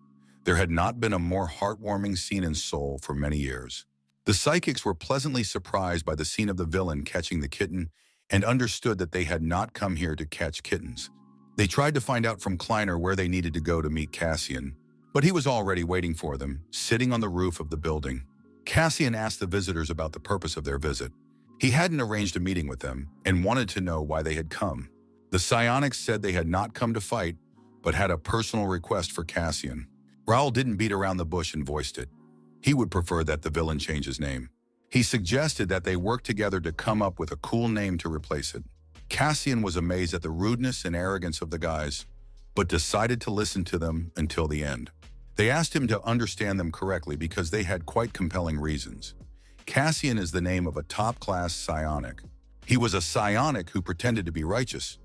There had not been a more heartwarming scene in Seoul for many years. The psychics were pleasantly surprised by the scene of the villain catching the kitten and understood that they had not come here to catch kittens. They tried to find out from Kleiner where they needed to go to meet Cassian, but he was already waiting for them, sitting on the roof of the building. Cassian asked the visitors about the purpose of their visit. He hadn't arranged a meeting with them and wanted to know why they had come. The psionics said they had not come to fight, but had a personal request for Cassian. Raoul didn't beat around the bush and voiced it. He would prefer that the villain change his name. He suggested that they work together to come up with a cool name to replace it. Cassian was amazed at the rudeness and arrogance of the guys, but decided to listen to them until the end. They asked him to understand them correctly because they had quite compelling reasons. Cassian is the name of a top-class psionic. He was a psionic who pretended to be righteous,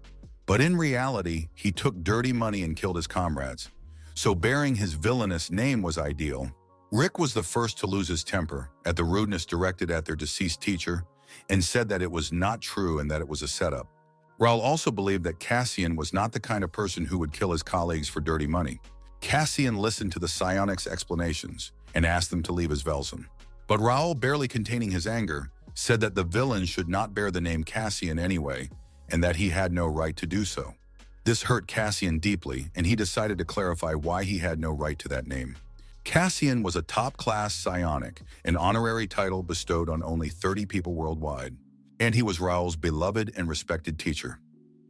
but in reality, he took dirty money and killed his comrades. So bearing his villainous name was ideal. Rick was the first to lose his temper at the rudeness directed at their deceased teacher and said that it was not true and that it was a setup. Raoul also believed that Cassian was not the kind of person who would kill his colleagues for dirty money. Cassian listened to the psionics' explanations and asked them to leave his Velsen. But Raoul, barely containing his anger, said that the villain should not bear the name Cassian anyway and that he had no right to do so. This hurt Cassian deeply, and he decided to clarify why he had no right to that name. Cassian was a top-class psionic, an honorary title bestowed on only 30 people worldwide. And he was Raoul's beloved and respected teacher.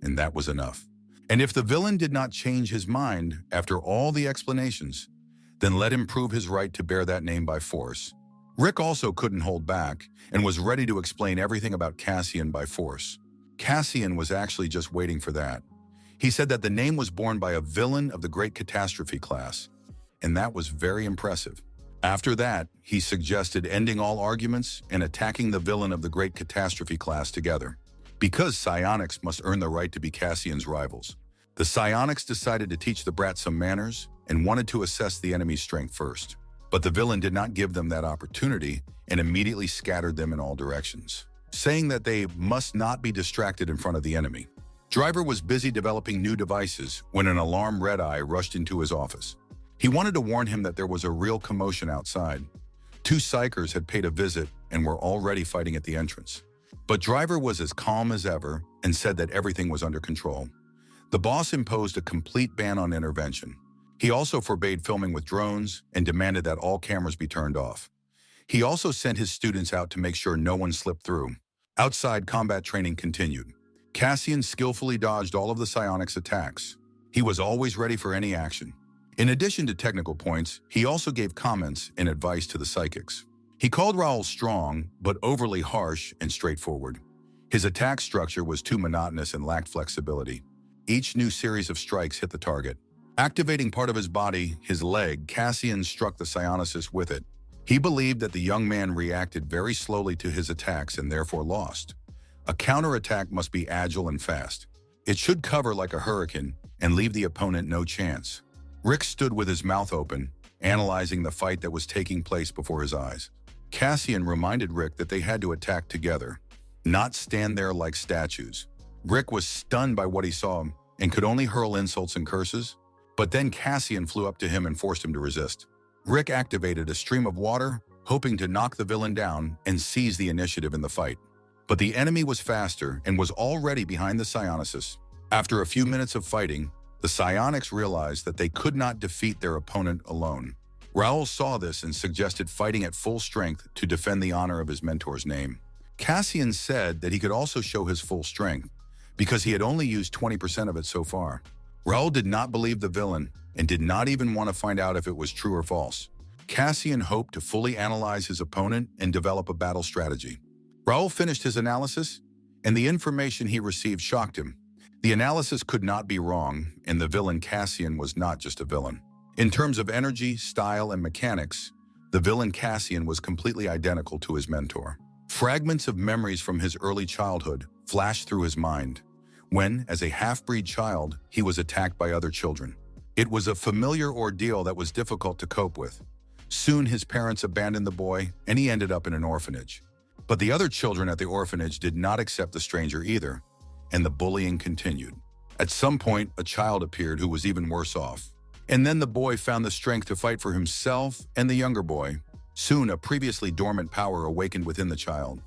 And that was enough. And if the villain did not change his mind after all the explanations, then let him prove his right to bear that name by force. Rick also couldn't hold back and was ready to explain everything about Cassian by force. Cassian was actually just waiting for that. He said that the name was borne by a villain of the Great Catastrophe class, and that was very impressive. After that, he suggested ending all arguments and attacking the villain of the Great Catastrophe class together. Because psionics must earn the right to be Cassian's rivals, the psionics decided to teach the brat some manners and wanted to assess the enemy's strength first. But the villain did not give them that opportunity and immediately scattered them in all directions, saying that they must not be distracted in front of the enemy. Driver was busy developing new devices when an alarm red-eye rushed into his office. He wanted to warn him that there was a real commotion outside. 2 psychers had paid a visit and were already fighting at the entrance. But Driver was as calm as ever and said that everything was under control. The boss imposed a complete ban on intervention. He also forbade filming with drones and demanded that all cameras be turned off. He also sent his students out to make sure no one slipped through. Outside, combat training continued. Cassian skillfully dodged all of the psionics' attacks. He was always ready for any action. In addition to technical points, he also gave comments and advice to the psychics. He called Raoul strong, but overly harsh and straightforward. His attack structure was too monotonous and lacked flexibility. Each new series of strikes hit the target. Activating part of his body, his leg, Cassian struck the psionicist with it. He believed that the young man reacted very slowly to his attacks and therefore lost. A counterattack must be agile and fast. It should cover like a hurricane and leave the opponent no chance. Rick stood with his mouth open, analyzing the fight that was taking place before his eyes. Cassian reminded Rick that they had to attack together, not stand there like statues. Rick was stunned by what he saw and could only hurl insults and curses. But then Cassian flew up to him and forced him to resist. Rick activated a stream of water, hoping to knock the villain down and seize the initiative in the fight. But the enemy was faster and was already behind the psionicists. After a few minutes of fighting, the psionics realized that they could not defeat their opponent alone. Raoul saw this and suggested fighting at full strength to defend the honor of his mentor's name. Cassian said that he could also show his full strength, because he had only used 20% of it so far. Raoul did not believe the villain and did not even want to find out if it was true or false. Cassian hoped to fully analyze his opponent and develop a battle strategy. Raoul finished his analysis, and the information he received shocked him. The analysis could not be wrong, and the villain Cassian was not just a villain. In terms of energy, style, and mechanics, the villain Cassian was completely identical to his mentor. Fragments of memories from his early childhood flashed through his mind. when, as a half-breed child, he was attacked by other children. It was a familiar ordeal that was difficult to cope with. Soon his parents abandoned the boy, and he ended up in an orphanage. But the other children at the orphanage did not accept the stranger either, and the bullying continued. At some point, a child appeared who was even worse off. And then the boy found the strength to fight for himself and the younger boy. Soon, a previously dormant power awakened within the child.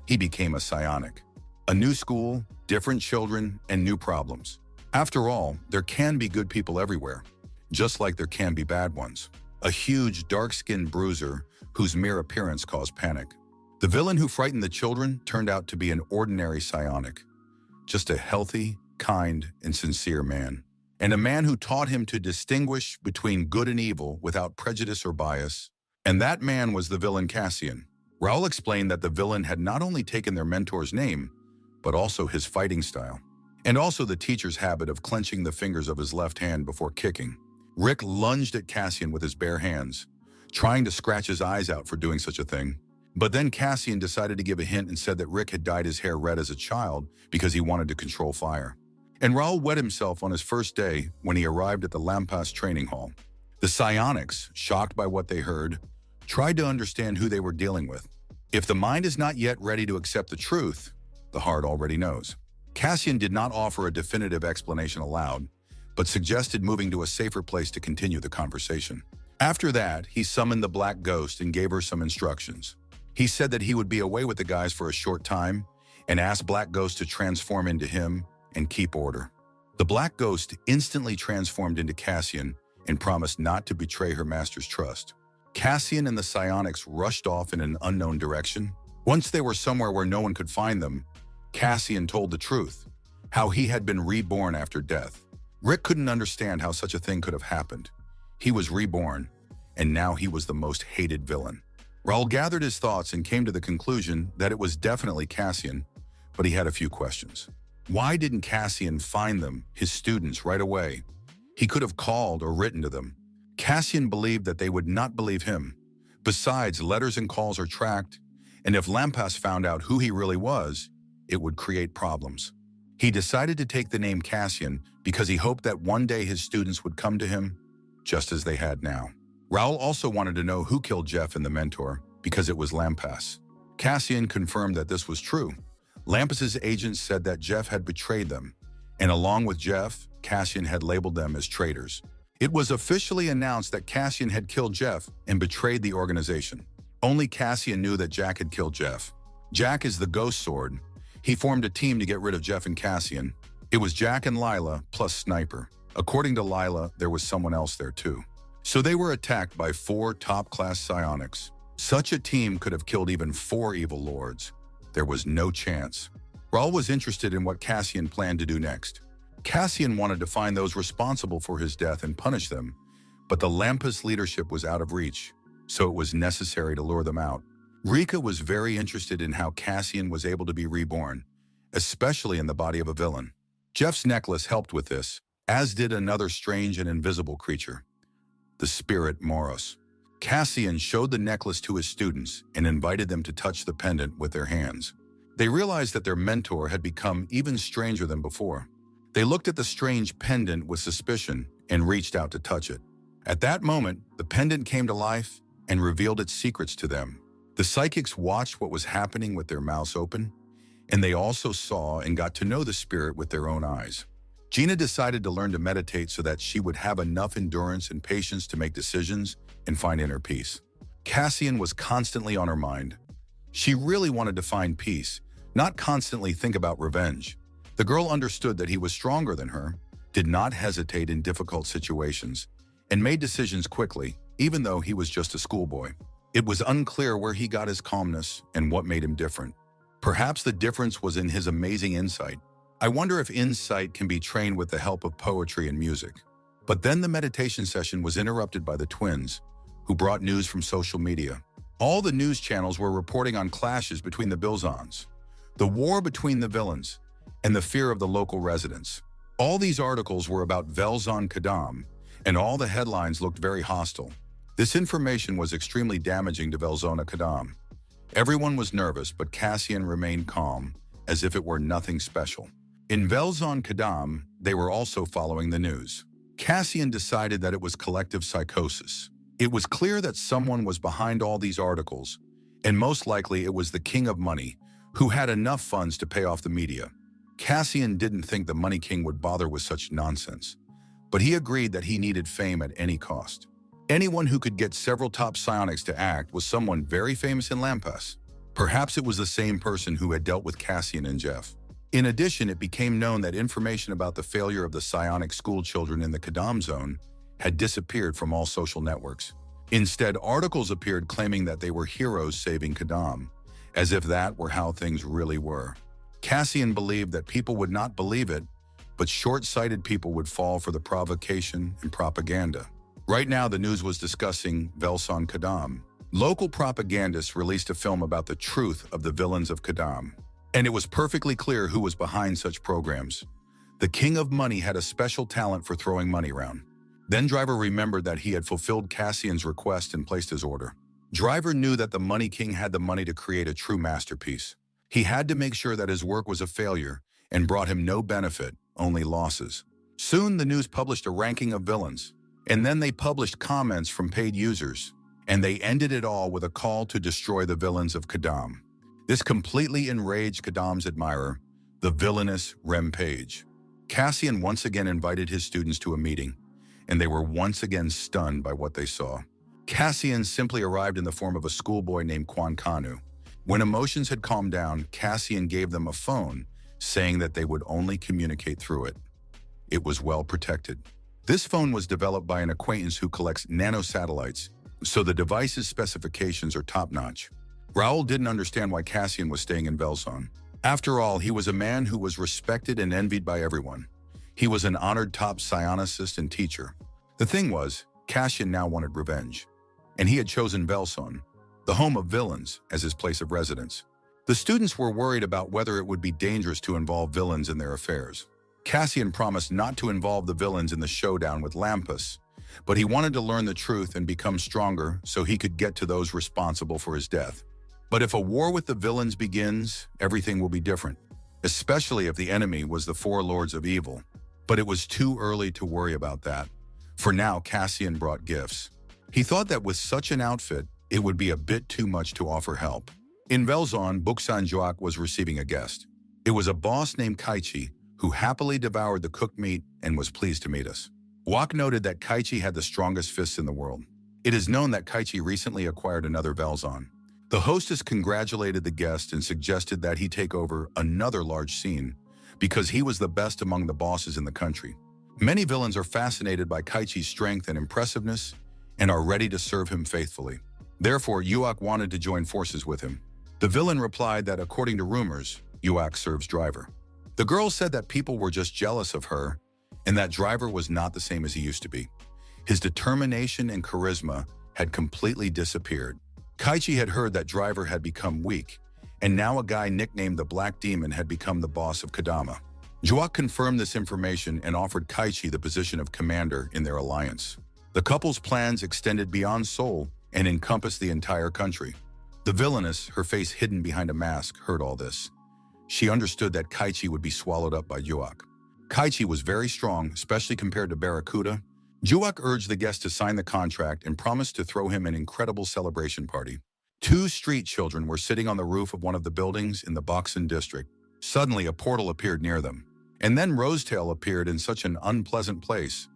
He became a psionic. A new school, different children, and new problems. After all, there can be good people everywhere, just like there can be bad ones. A huge, dark-skinned bruiser whose mere appearance caused panic. The villain who frightened the children turned out to be an ordinary psionic. Just a healthy, kind, and sincere man. And a man who taught him to distinguish between good and evil without prejudice or bias. And that man was the villain Cassian. Raul explained that the villain had not only taken their mentor's name, but also his fighting style. And also the teacher's habit of clenching the fingers of his left hand before kicking. Rick lunged at Cassian with his bare hands, trying to scratch his eyes out for doing such a thing. But then Cassian decided to give a hint and said that Rick had dyed his hair red as a child because he wanted to control fire. And Raul wet himself on his first day when he arrived at the Lampas training hall. The psionics, shocked by what they heard, tried to understand who they were dealing with. If the mind is not yet ready to accept the truth, the heart already knows. Cassian did not offer a definitive explanation aloud, but suggested moving to a safer place to continue the conversation. After that, he summoned the Black Ghost and gave her some instructions. He said that he would be away with the guys for a short time and asked Black Ghost to transform into him and keep order. The Black Ghost instantly transformed into Cassian and promised not to betray her master's trust. Cassian and the psionics rushed off in an unknown direction. Once they were somewhere where no one could find them, Cassian told the truth, how he had been reborn after death. Rick couldn't understand how such a thing could have happened. He was reborn, and now he was the most hated villain. Raul gathered his thoughts and came to the conclusion that it was definitely Cassian, but he had a few questions. Why didn't Cassian find them, his students, right away? He could have called or written to them. Cassian believed that they would not believe him. Besides, letters and calls are tracked, and if Lampas found out who he really was, it would create problems. He decided to take the name Cassian because he hoped that one day his students would come to him, just as they had now. Raul also wanted to know who killed Jeff and the mentor, because it was Lampas. Cassian confirmed that this was true. Lampas's agents said that Jeff had betrayed them, and along with Jeff, Cassian had labeled them as traitors. It was officially announced that Cassian had killed Jeff and betrayed the organization. Only Cassian knew that Jack had killed Jeff. Jack is the ghost sword. He formed a team to get rid of Jeff and Cassian. It was Jack and Lila plus Sniper. According to Lila, there was someone else there too. So they were attacked by 4 top-class psionics. Such a team could have killed even 4 evil lords. There was no chance. Raul was interested in what Cassian planned to do next. Cassian wanted to find those responsible for his death and punish them, but the Lampas leadership was out of reach, so it was necessary to lure them out. Rika was very interested in how Cassian was able to be reborn, especially in the body of a villain. Jeff's necklace helped with this, as did another strange and invisible creature, the spirit Moros. Cassian showed the necklace to his students and invited them to touch the pendant with their hands. They realized that their mentor had become even stranger than before. They looked at the strange pendant with suspicion and reached out to touch it. At that moment, the pendant came to life and revealed its secrets to them. The psychics watched what was happening with their mouths open, and they also saw and got to know the spirit with their own eyes. Gina decided to learn to meditate so that she would have enough endurance and patience to make decisions and find inner peace. Cassian was constantly on her mind. She really wanted to find peace, not constantly think about revenge. The girl understood that he was stronger than her, did not hesitate in difficult situations, and made decisions quickly, even though he was just a schoolboy. It was unclear where he got his calmness and what made him different. Perhaps the difference was in his amazing insight. I wonder if insight can be trained with the help of poetry and music. But then the meditation session was interrupted by the twins, who brought news from social media. All the news channels were reporting on clashes between the Bilzons, the war between the villains, and the fear of the local residents. All these articles were about Velzon Kadam, and all the headlines looked very hostile. This information was extremely damaging to Velzona Kadam. Everyone was nervous, but Cassian remained calm, as if it were nothing special. In Velzon Kadam, they were also following the news. Cassian decided that it was collective psychosis. It was clear that someone was behind all these articles, and most likely it was the king of money, who had enough funds to pay off the media. Cassian didn't think the Money King would bother with such nonsense, but he agreed that he needed fame at any cost. Anyone who could get several top psionics to act was someone very famous in Lampas. Perhaps it was the same person who had dealt with Cassian and Jeff. In addition, it became known that information about the failure of the psionic school children in the Kadam zone had disappeared from all social networks. Instead, articles appeared claiming that they were heroes saving Kadam, as if that were how things really were. Cassian believed that people would not believe it, but short-sighted people would fall for the provocation and propaganda. Right now, the news was discussing Velzon Kadam. Local propagandists released a film about the truth of the villains of Kadam, and it was perfectly clear who was behind such programs. The King of Money had a special talent for throwing money around. Then Driver remembered that he had fulfilled Cassian's request and placed his order. Driver knew that the Money King had the money to create a true masterpiece. He had to make sure that his work was a failure and brought him no benefit, only losses. Soon the news published a ranking of villains, and then they published comments from paid users, and they ended it all with a call to destroy the villains of Kadam. This completely enraged Kadam's admirer, the villainous Rempage. Cassian once again invited his students to a meeting, and they were once again stunned by what they saw. Cassian simply arrived in the form of a schoolboy named Quan Kanu. When emotions had calmed down, Cassian gave them a phone, saying that they would only communicate through it. It was well protected. This phone was developed by an acquaintance who collects nanosatellites, so the device's specifications are top-notch. Raoul didn't understand why Cassian was staying in Velzon. After all, he was a man who was respected and envied by everyone. He was an honored top psionicist and teacher. The thing was, Cassian now wanted revenge, and he had chosen Velzon, the home of villains, as his place of residence. The students were worried about whether it would be dangerous to involve villains in their affairs. Cassian promised not to involve the villains in the showdown with Lampus, but he wanted to learn the truth and become stronger so he could get to those responsible for his death. But if a war with the villains begins, everything will be different, especially if the enemy was the four lords of evil. But it was too early to worry about that. For now, Cassian brought gifts. He thought that with such an outfit, it would be a bit too much to offer help. In Velzon, Buksan Joak was receiving a guest. It was a boss named Kaichi, who happily devoured the cooked meat and was pleased to meet us. Wak noted that Kaichi had the strongest fists in the world. It is known that Kaichi recently acquired another Velzon. The hostess congratulated the guest and suggested that he take over another large scene because he was the best among the bosses in the country. Many villains are fascinated by Kaichi's strength and impressiveness and are ready to serve him faithfully. Therefore, Yuak wanted to join forces with him. The villain replied that according to rumors, Yuak serves Driver. The girl said that people were just jealous of her and that Driver was not the same as he used to be. His determination and charisma had completely disappeared. Kaichi had heard that Driver had become weak, and now a guy nicknamed the Black Demon had become the boss of Kadama. Joak confirmed this information and offered Kaichi the position of commander in their alliance. The couple's plans extended beyond Seoul and encompassed the entire country. The villainess, her face hidden behind a mask, heard all this. She understood that Kaichi would be swallowed up by Joak. Kaichi was very strong, especially compared to Barracuda. Joak urged the guest to sign the contract and promised to throw him an incredible celebration party. Two street children were sitting on the roof of one of the buildings in the Boksan district. Suddenly, a portal appeared near them. And then Rosetail appeared in such an unpleasant place.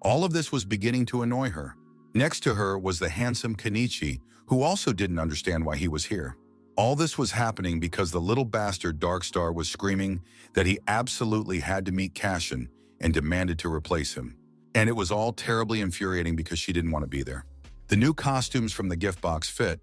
All of this was beginning to annoy her. Next to her was the handsome Kenichi, who also didn't understand why he was here. All this was happening because the little bastard Darkstar was screaming that he absolutely had to meet Cassian and demanded to replace him. And it was all terribly infuriating because she didn't want to be there. The new costumes from the gift box fit,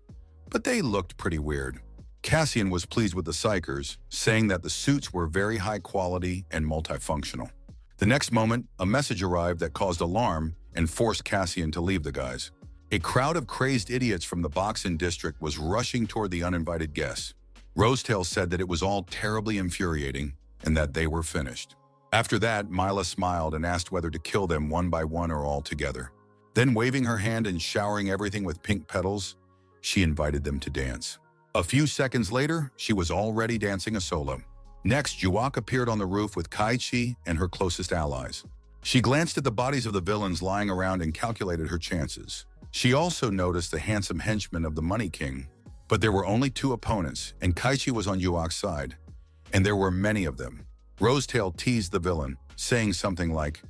but they looked pretty weird. Cassian was pleased with the Psychers, saying that the suits were very high quality and multifunctional. The next moment, a message arrived that caused alarm and forced Cassian to leave the guys. A crowd of crazed idiots from the Boksan district was rushing toward the uninvited guests. Rosetail said that it was all terribly infuriating and that they were finished. After that, Mila smiled and asked whether to kill them one by one or all together. Then, waving her hand and showering everything with pink petals, she invited them to dance. A few seconds later, she was already dancing a solo. Next, Yuak appeared on the roof with Kaichi and her closest allies. She glanced at the bodies of the villains lying around and calculated her chances. She also noticed the handsome henchman of the Money King, but there were only 2 opponents, and Kaichi was on Yuak's side, and there were many of them. Rosetail teased the villain, saying something like,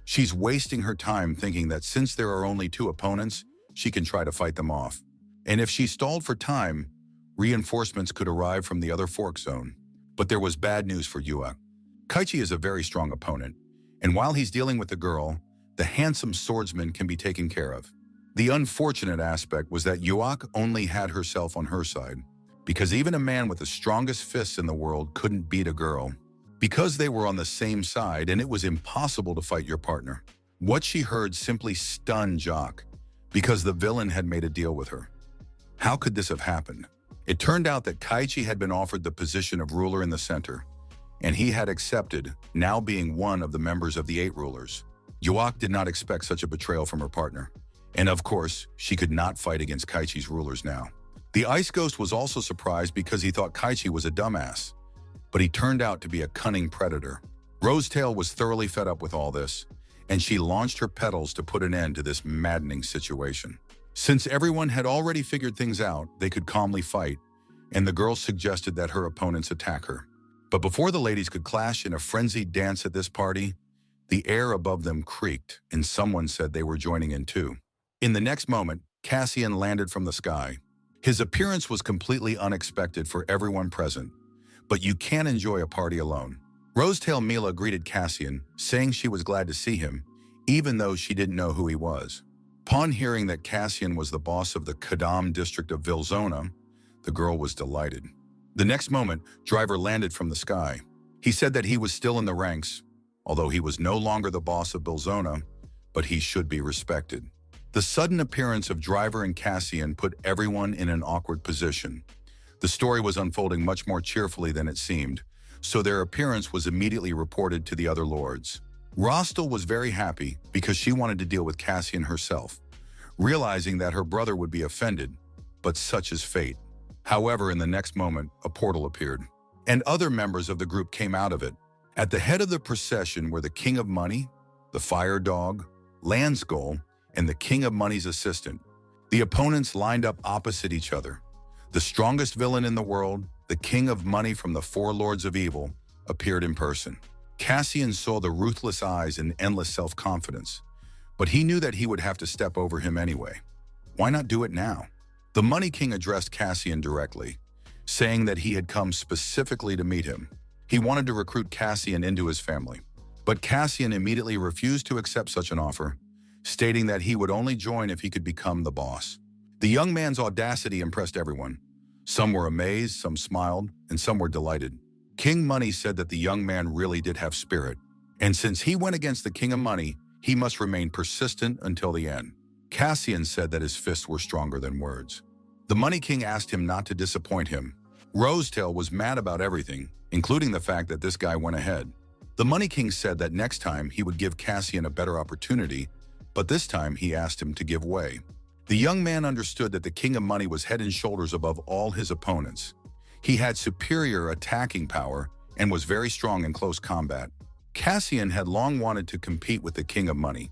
"She's wasting her time thinking that since there are only 2 opponents, she can try to fight them off. And if she stalled for time, reinforcements could arrive from the other fork zone." But there was bad news for Yuak. Kaichi is a very strong opponent, and while he's dealing with the girl, the handsome swordsman can be taken care of. The unfortunate aspect was that Yuak only had herself on her side, because even a man with the strongest fists in the world couldn't beat a girl, because they were on the same side and it was impossible to fight your partner. What she heard simply stunned Jock, because the villain had made a deal with her. How could this have happened? It turned out that Kaichi had been offered the position of ruler in the center, and he had accepted, now being one of the members of the 8 rulers. Yuak did not expect such a betrayal from her partner, and of course, she could not fight against Kaichi's rulers now. The Ice Ghost was also surprised because he thought Kaichi was a dumbass, but he turned out to be a cunning predator. Rosetail was thoroughly fed up with all this, and she launched her petals to put an end to this maddening situation. Since everyone had already figured things out, they could calmly fight, and the girl suggested that her opponents attack her. But before the ladies could clash in a frenzied dance at this party, the air above them creaked, and someone said they were joining in too. In the next moment, Cassian landed from the sky. His appearance was completely unexpected for everyone present, but you can't enjoy a party alone. Rosetail Mila greeted Cassian, saying she was glad to see him, even though she didn't know who he was. Upon hearing that Cassian was the boss of the Kadam district of Vilzona, the girl was delighted. The next moment, Driver landed from the sky. He said that he was still in the ranks, although he was no longer the boss of Vilzona, but he should be respected. The sudden appearance of Driver and Cassian put everyone in an awkward position. The story was unfolding much more cheerfully than it seemed, so their appearance was immediately reported to the other lords. Rostel was very happy because she wanted to deal with Cassian herself, realizing that her brother would be offended, but such is fate. However, in the next moment, a portal appeared, and other members of the group came out of it. At the head of the procession were the King of Money, the Fire Dog, Lansgull, and the King of Money's assistant. The opponents lined up opposite each other. The strongest villain in the world, the King of Money from the 4 Lords of Evil, appeared in person. Cassian saw the ruthless eyes and endless self-confidence, but he knew that he would have to step over him anyway. Why not do it now? The Money King addressed Cassian directly, saying that he had come specifically to meet him. He wanted to recruit Cassian into his family, but Cassian immediately refused to accept such an offer, stating that he would only join if he could become the boss. The young man's audacity impressed everyone. Some were amazed, some smiled, and some were delighted. King Money said that the young man really did have spirit, and since he went against the King of Money, he must remain persistent until the end. Cassian said that his fists were stronger than words. The Money King asked him not to disappoint him. Rosetail was mad about everything, including the fact that this guy went ahead. The Money King said that next time he would give Cassian a better opportunity, but this time he asked him to give way. The young man understood that the King of Money was head and shoulders above all his opponents. He had superior attacking power and was very strong in close combat. Cassian had long wanted to compete with the King of Money,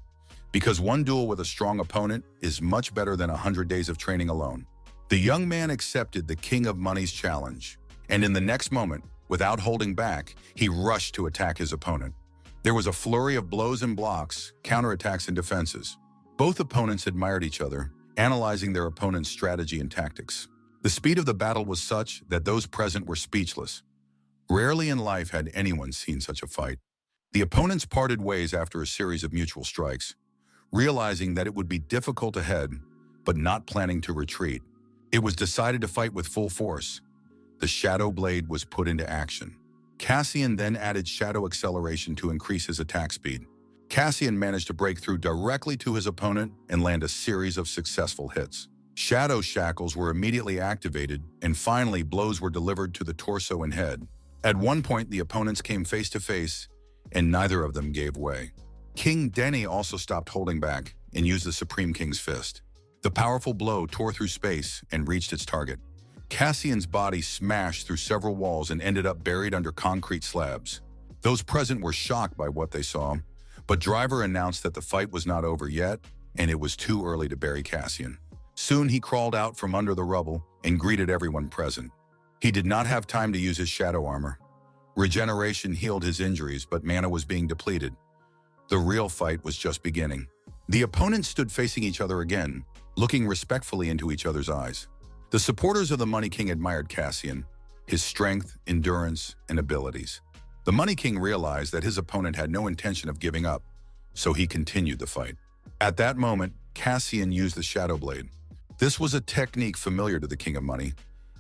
because one duel with a strong opponent is much better than 100 days of training alone. The young man accepted the King of Money's challenge, and in the next moment, without holding back, he rushed to attack his opponent. There was a flurry of blows and blocks, counterattacks and defenses. Both opponents admired each other, analyzing their opponent's strategy and tactics. The speed of the battle was such that those present were speechless. Rarely in life had anyone seen such a fight. The opponents parted ways after a series of mutual strikes, realizing that it would be difficult ahead, but not planning to retreat. It was decided to fight with full force. The Shadow Blade was put into action. Cassian then added Shadow Acceleration to increase his attack speed. Cassian managed to break through directly to his opponent and land a series of successful hits. Shadow Shackles were immediately activated, and finally blows were delivered to the torso and head. At one point, the opponents came face to face, and neither of them gave way. King Denny also stopped holding back and used the Supreme King's fist. The powerful blow tore through space and reached its target. Cassian's body smashed through several walls and ended up buried under concrete slabs. Those present were shocked by what they saw, but Driver announced that the fight was not over yet, and it was too early to bury Cassian. Soon he crawled out from under the rubble and greeted everyone present. He did not have time to use his shadow armor. Regeneration healed his injuries, but mana was being depleted. The real fight was just beginning. The opponents stood facing each other again, looking respectfully into each other's eyes. The supporters of the Money King admired Cassian, his strength, endurance, and abilities. The Money King realized that his opponent had no intention of giving up, so he continued the fight. At that moment, Cassian used the Shadow Blade. This was a technique familiar to the King of Money,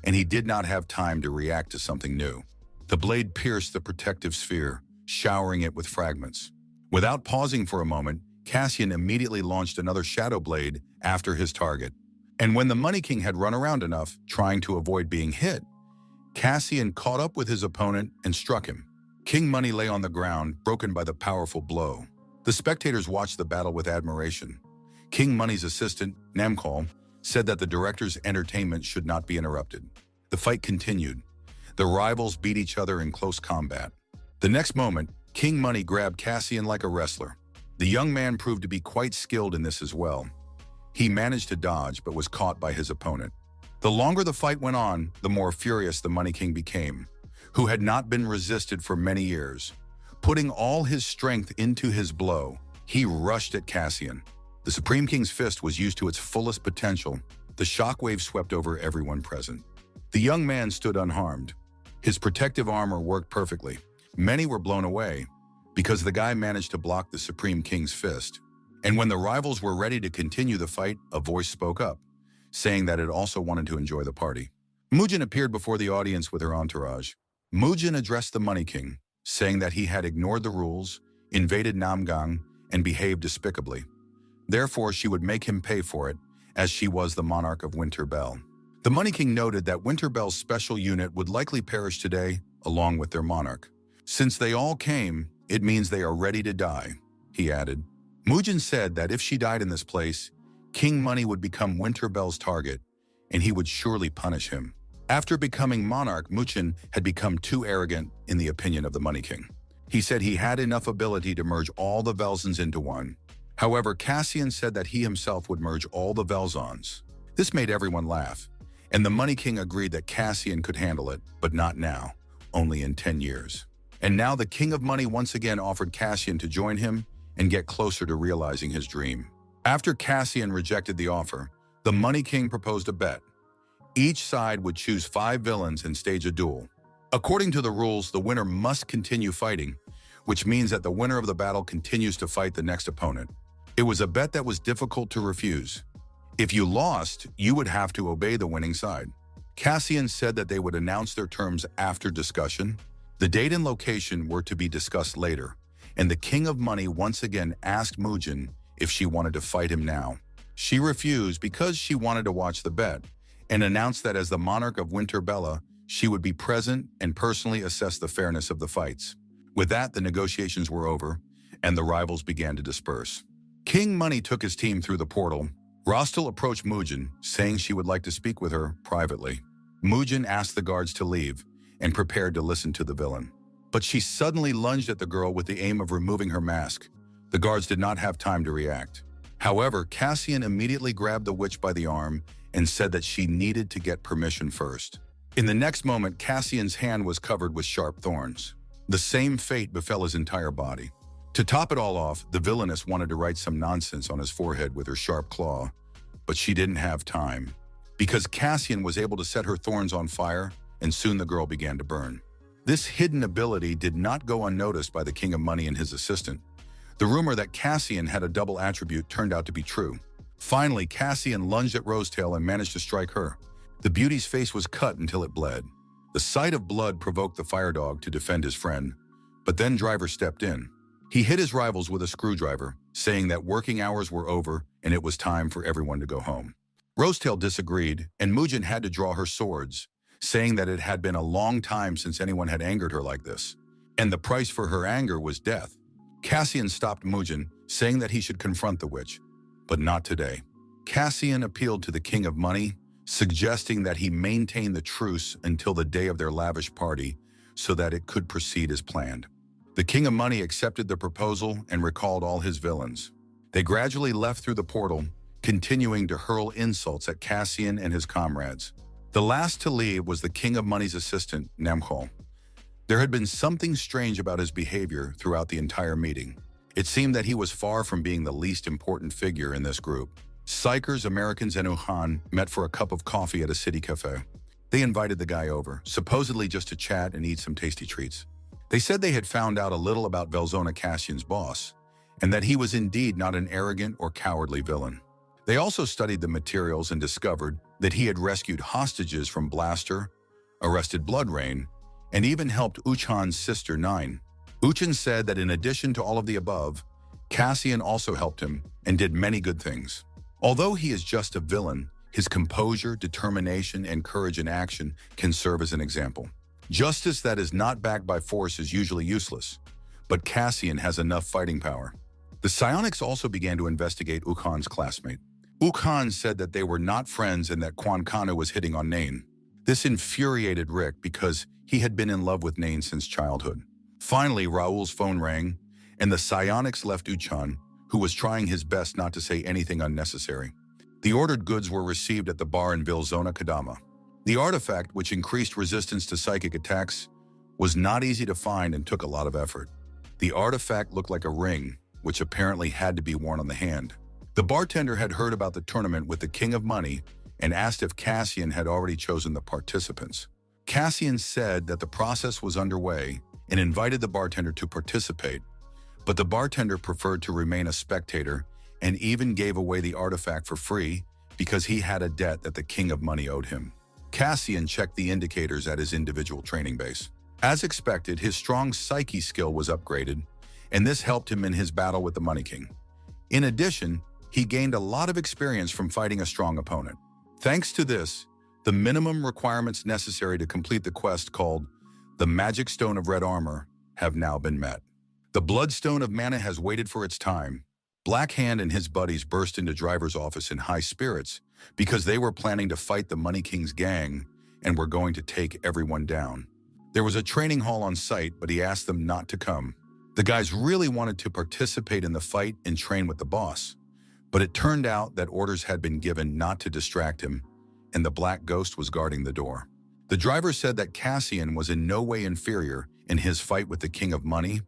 and he did not have time to react to something new. The blade pierced the protective sphere, showering it with fragments. Without pausing for a moment, Cassian immediately launched another Shadow Blade after his target. And when the Money King had run around enough, trying to avoid being hit, Cassian caught up with his opponent and struck him. King Money lay on the ground, broken by the powerful blow. The spectators watched the battle with admiration. King Money's assistant, Namcol, said that the director's entertainment should not be interrupted. The fight continued. The rivals beat each other in close combat. The next moment, King Money grabbed Cassian like a wrestler. The young man proved to be quite skilled in this as well. He managed to dodge but was caught by his opponent. The longer the fight went on, the more furious the Money King became, who had not been resisted for many years. Putting all his strength into his blow, he rushed at Cassian. The Supreme King's fist was used to its fullest potential. The shockwave swept over everyone present. The young man stood unharmed. His protective armor worked perfectly. Many were blown away because the guy managed to block the Supreme King's fist. And when the rivals were ready to continue the fight, a voice spoke up, saying that it also wanted to enjoy the party. Mujin appeared before the audience with her entourage. Mujin addressed the Money King, saying that he had ignored the rules, invaded Namgang, and behaved despicably. Therefore, she would make him pay for it, as she was the monarch of Winter Bell. The Money King noted that Winter Bell's special unit would likely perish today, along with their monarch. Since they all came, it means they are ready to die, he added. Mujin said that if she died in this place, King Money would become Winter Bell's target, and he would surely punish him. After becoming monarch, Mujin had become too arrogant in the opinion of the Money King. He said he had enough ability to merge all the Velzons into one. However, Cassian said that he himself would merge all the Velzons. This made everyone laugh, and the Money King agreed that Cassian could handle it, but not now, only in 10 years. And now the King of Money once again offered Cassian to join him and get closer to realizing his dream. After Cassian rejected the offer, the Money King proposed a bet. Each side would choose 5 villains and stage a duel. According to the rules, the winner must continue fighting, which means that the winner of the battle continues to fight the next opponent. It was a bet that was difficult to refuse. If you lost, you would have to obey the winning side. Cassian said that they would announce their terms after discussion. The date and location were to be discussed later, and the King of Money once again asked Mujin if she wanted to fight him now. She refused because she wanted to watch the bet, and announced that as the monarch of Winter Bella, she would be present and personally assess the fairness of the fights. With that, the negotiations were over, and the rivals began to disperse. King Money took his team through the portal. Rostel approached Mujin, saying she would like to speak with her privately. Mujin asked the guards to leave and prepared to listen to the villain. But she suddenly lunged at the girl with the aim of removing her mask. The guards did not have time to react. However, Cassian immediately grabbed the witch by the arm and said that she needed to get permission first. In the next moment, Cassian's hand was covered with sharp thorns. The same fate befell his entire body. To top it all off, the villainess wanted to write some nonsense on his forehead with her sharp claw, but she didn't have time, because Cassian was able to set her thorns on fire, and soon the girl began to burn. This hidden ability did not go unnoticed by the King of Money and his assistant. The rumor that Cassian had a double attribute turned out to be true. Finally, Cassian lunged at Rosetail and managed to strike her. The beauty's face was cut until it bled. The sight of blood provoked the fire dog to defend his friend, but then Driver stepped in. He hit his rivals with a screwdriver, saying that working hours were over and it was time for everyone to go home. Rosetail disagreed, and Mujin had to draw her swords, saying that it had been a long time since anyone had angered her like this, and the price for her anger was death. Cassian stopped Mujin, saying that he should confront the witch, but not today. Cassian appealed to the King of Money, suggesting that he maintain the truce until the day of their lavish party so that it could proceed as planned. The King of Money accepted the proposal and recalled all his villains. They gradually left through the portal, continuing to hurl insults at Cassian and his comrades. The last to leave was the King of Money's assistant, MANHWA. There had been something strange about his behavior throughout the entire meeting. It seemed that he was far from being the least important figure in this group. Psychers, Americans, and Wuhan met for a cup of coffee at a city cafe. They invited the guy over, supposedly just to chat and eat some tasty treats. They said they had found out a little about Velzona Cassian's boss, and that he was indeed not an arrogant or cowardly villain. They also studied the materials and discovered that he had rescued hostages from Blaster, arrested Blood Rain, and even helped Uchan's sister Nine. Uchan said that in addition to all of the above, Cassian also helped him and did many good things. Although he is just a villain, his composure, determination, and courage in action can serve as an example. Justice that is not backed by force is usually useless, but Cassian has enough fighting power. The psionics also began to investigate Ukhan's classmate. Ukhan said that they were not friends and that Quan Kanu was hitting on Nain. This infuriated Rick because he had been in love with Nain since childhood. Finally, Raul's phone rang, and the psionics left Uchan, who was trying his best not to say anything unnecessary. The ordered goods were received at the bar in Vilzona Kadama. The artifact, which increased resistance to psychic attacks, was not easy to find and took a lot of effort. The artifact looked like a ring, which apparently had to be worn on the hand. The bartender had heard about the tournament with the King of Money and asked if Cassian had already chosen the participants. Cassian said that the process was underway and invited the bartender to participate, but the bartender preferred to remain a spectator and even gave away the artifact for free because he had a debt that the King of Money owed him. Cassian checked the indicators at his individual training base. As expected, his strong psyche skill was upgraded, and this helped him in his battle with the Money King. In addition, he gained a lot of experience from fighting a strong opponent. Thanks to this, the minimum requirements necessary to complete the quest called the Magic Stone of Red Armor have now been met. The Bloodstone of Mana has waited for its time. Black Hand and his buddies burst into Driver's office in high spirits because they were planning to fight the Money King's gang and were going to take everyone down. There was a training hall on site, but he asked them not to come. The guys really wanted to participate in the fight and train with the boss, but it turned out that orders had been given not to distract him, and the Black Ghost was guarding the door. The driver said that Cassian was in no way inferior in his fight with the King of Money.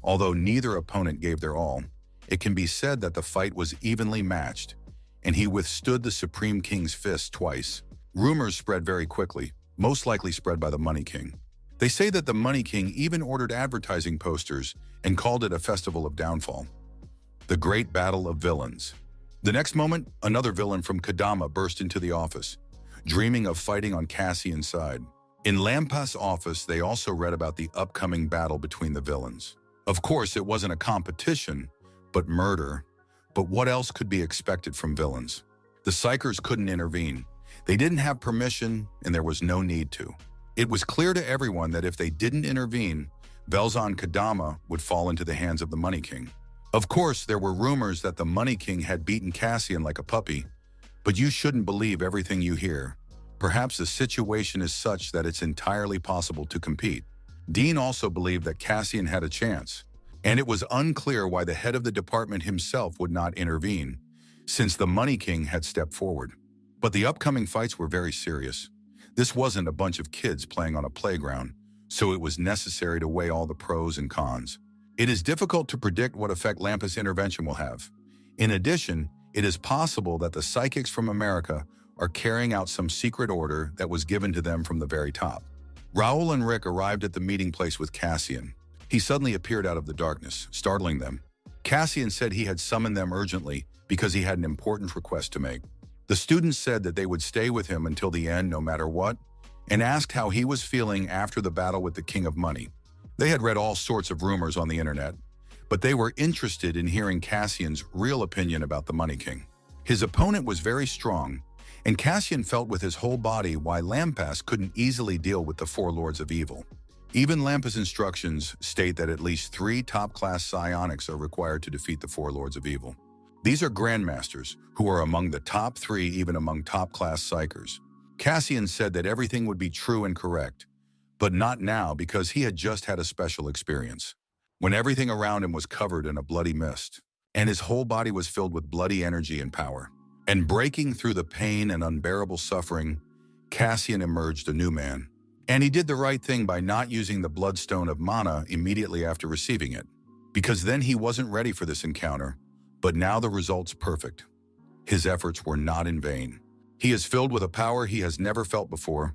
Although neither opponent gave their all, it can be said that the fight was evenly matched, and he withstood the Supreme King's fist twice. Rumors spread very quickly, most likely spread by the Money King. They say that the Money King even ordered advertising posters and called it a festival of downfall. The Great Battle of Villains. The next moment, another villain from Kadama burst into the office, dreaming of fighting on Cassian's side. In Lampas' office, they also read about the upcoming battle between the villains. Of course, it wasn't a competition, but murder. But what else could be expected from villains? The Psychers couldn't intervene. They didn't have permission, and there was no need to. It was clear to everyone that if they didn't intervene, Velzon Kadama would fall into the hands of the Money King. Of course, there were rumors that the Money King had beaten Cassian like a puppy, but you shouldn't believe everything you hear. Perhaps the situation is such that it's entirely possible to compete. Dean also believed that Cassian had a chance, and it was unclear why the head of the department himself would not intervene, since the Money King had stepped forward. But the upcoming fights were very serious. This wasn't a bunch of kids playing on a playground, so it was necessary to weigh all the pros and cons. It is difficult to predict what effect Lampas' intervention will have. In addition, it is possible that the psychics from America are carrying out some secret order that was given to them from the very top. Raul and Rick arrived at the meeting place with Cassian. He suddenly appeared out of the darkness, startling them. Cassian said he had summoned them urgently because he had an important request to make. The students said that they would stay with him until the end no matter what, and asked how he was feeling after the battle with the King of Money. They had read all sorts of rumors on the internet, but they were interested in hearing Cassian's real opinion about the Money King. His opponent was very strong, and Cassian felt with his whole body why Lampas couldn't easily deal with the four Lords of Evil. Even Lampas' instructions state that at least 3 top-class psionics are required to defeat the four Lords of Evil. These are grandmasters who are among the top 3, even among top-class psychers. Cassian said that everything would be true and correct, but not now because he had just had a special experience. When everything around him was covered in a bloody mist, and his whole body was filled with bloody energy and power. And breaking through the pain and unbearable suffering, Cassian emerged a new man. And he did the right thing by not using the bloodstone of mana immediately after receiving it, because then he wasn't ready for this encounter, but now the result's perfect. His efforts were not in vain. He is filled with a power he has never felt before,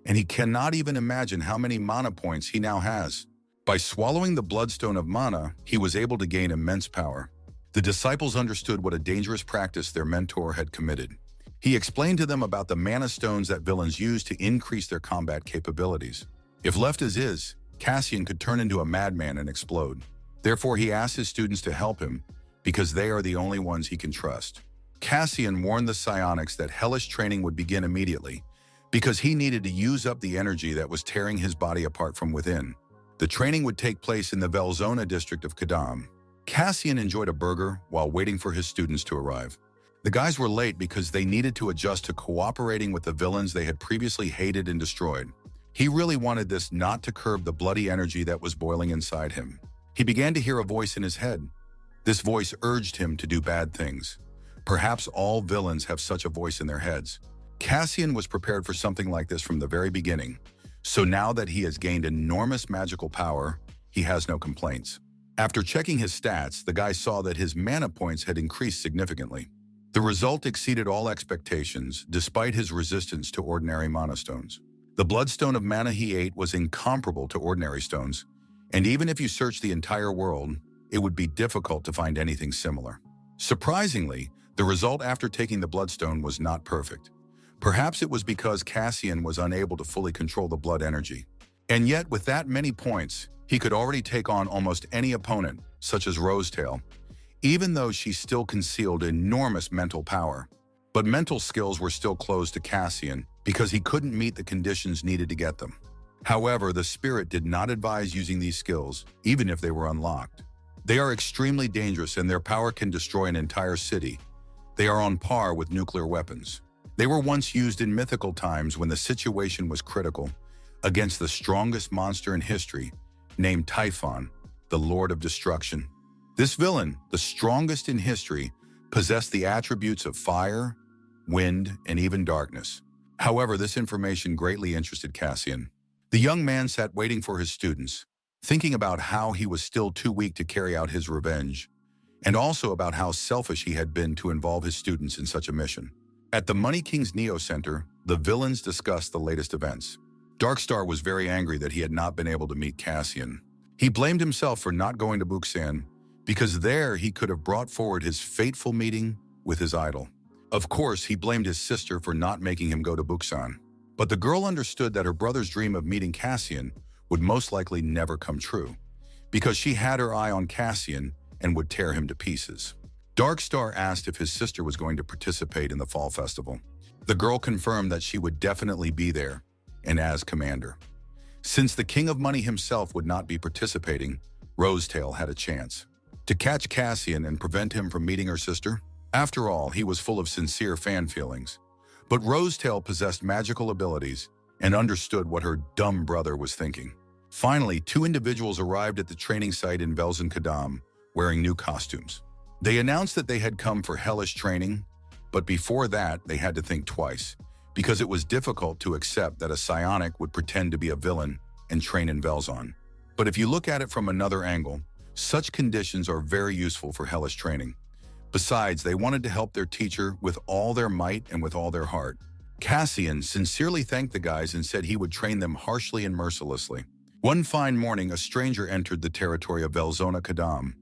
and he cannot even imagine how many mana points he now has. By swallowing the bloodstone of mana, he was able to gain immense power. The disciples understood what a dangerous practice their mentor had committed. He explained to them about the mana stones that villains use to increase their combat capabilities. If left as is, Cassian could turn into a madman and explode. Therefore, he asked his students to help him, because they are the only ones he can trust. Cassian warned the psionics that hellish training would begin immediately, because he needed to use up the energy that was tearing his body apart from within. The training would take place in the Velzona district of Kadam. Cassian enjoyed a burger while waiting for his students to arrive. The guys were late because they needed to adjust to cooperating with the villains they had previously hated and destroyed. He really wanted this not to curb the bloody energy that was boiling inside him. He began to hear a voice in his head. This voice urged him to do bad things. Perhaps all villains have such a voice in their heads. Cassian was prepared for something like this from the very beginning. So now that he has gained enormous magical power, he has no complaints. After checking his stats, the guy saw that his mana points had increased significantly. The result exceeded all expectations, despite his resistance to ordinary mana stones. The bloodstone of mana he ate was incomparable to ordinary stones, and even if you searched the entire world, it would be difficult to find anything similar. Surprisingly, the result after taking the bloodstone was not perfect. Perhaps it was because Cassian was unable to fully control the blood energy. And yet, with that many points, he could already take on almost any opponent, such as Rosetail, even though she still concealed enormous mental power. But mental skills were still closed to Cassian because he couldn't meet the conditions needed to get them. However, the spirit did not advise using these skills, even if they were unlocked. They are extremely dangerous and their power can destroy an entire city. They are on par with nuclear weapons. They were once used in mythical times when the situation was critical, against the strongest monster in history, named Typhon, the Lord of Destruction. This villain, the strongest in history, possessed the attributes of fire, wind, and even darkness. However, this information greatly interested Cassian. The young man sat waiting for his students, thinking about how he was still too weak to carry out his revenge, and also about how selfish he had been to involve his students in such a mission. At the Money King's Neo Center, the villains discussed the latest events. Darkstar was very angry that he had not been able to meet Cassian. He blamed himself for not going to Buxan, because there he could have brought forward his fateful meeting with his idol. Of course, he blamed his sister for not making him go to Buxan. But the girl understood that her brother's dream of meeting Cassian would most likely never come true, because she had her eye on Cassian and would tear him to pieces. Darkstar asked if his sister was going to participate in the fall festival. The girl confirmed that she would definitely be there, and as commander. Since the King of Money himself would not be participating, Rosetail had a chance to catch Cassian and prevent him from meeting her sister. After all, he was full of sincere fan feelings. But Rosetail possessed magical abilities and understood what her dumb brother was thinking. Finally, 2 individuals arrived at the training site in Velzon Kadam, wearing new costumes. They announced that they had come for hellish training, but before that, they had to think twice, because it was difficult to accept that a psionic would pretend to be a villain and train in Velzon. But if you look at it from another angle, such conditions are very useful for hellish training. Besides, they wanted to help their teacher with all their might and with all their heart. Cassian sincerely thanked the guys and said he would train them harshly and mercilessly. One fine morning, a stranger entered the territory of Velzona Kadam.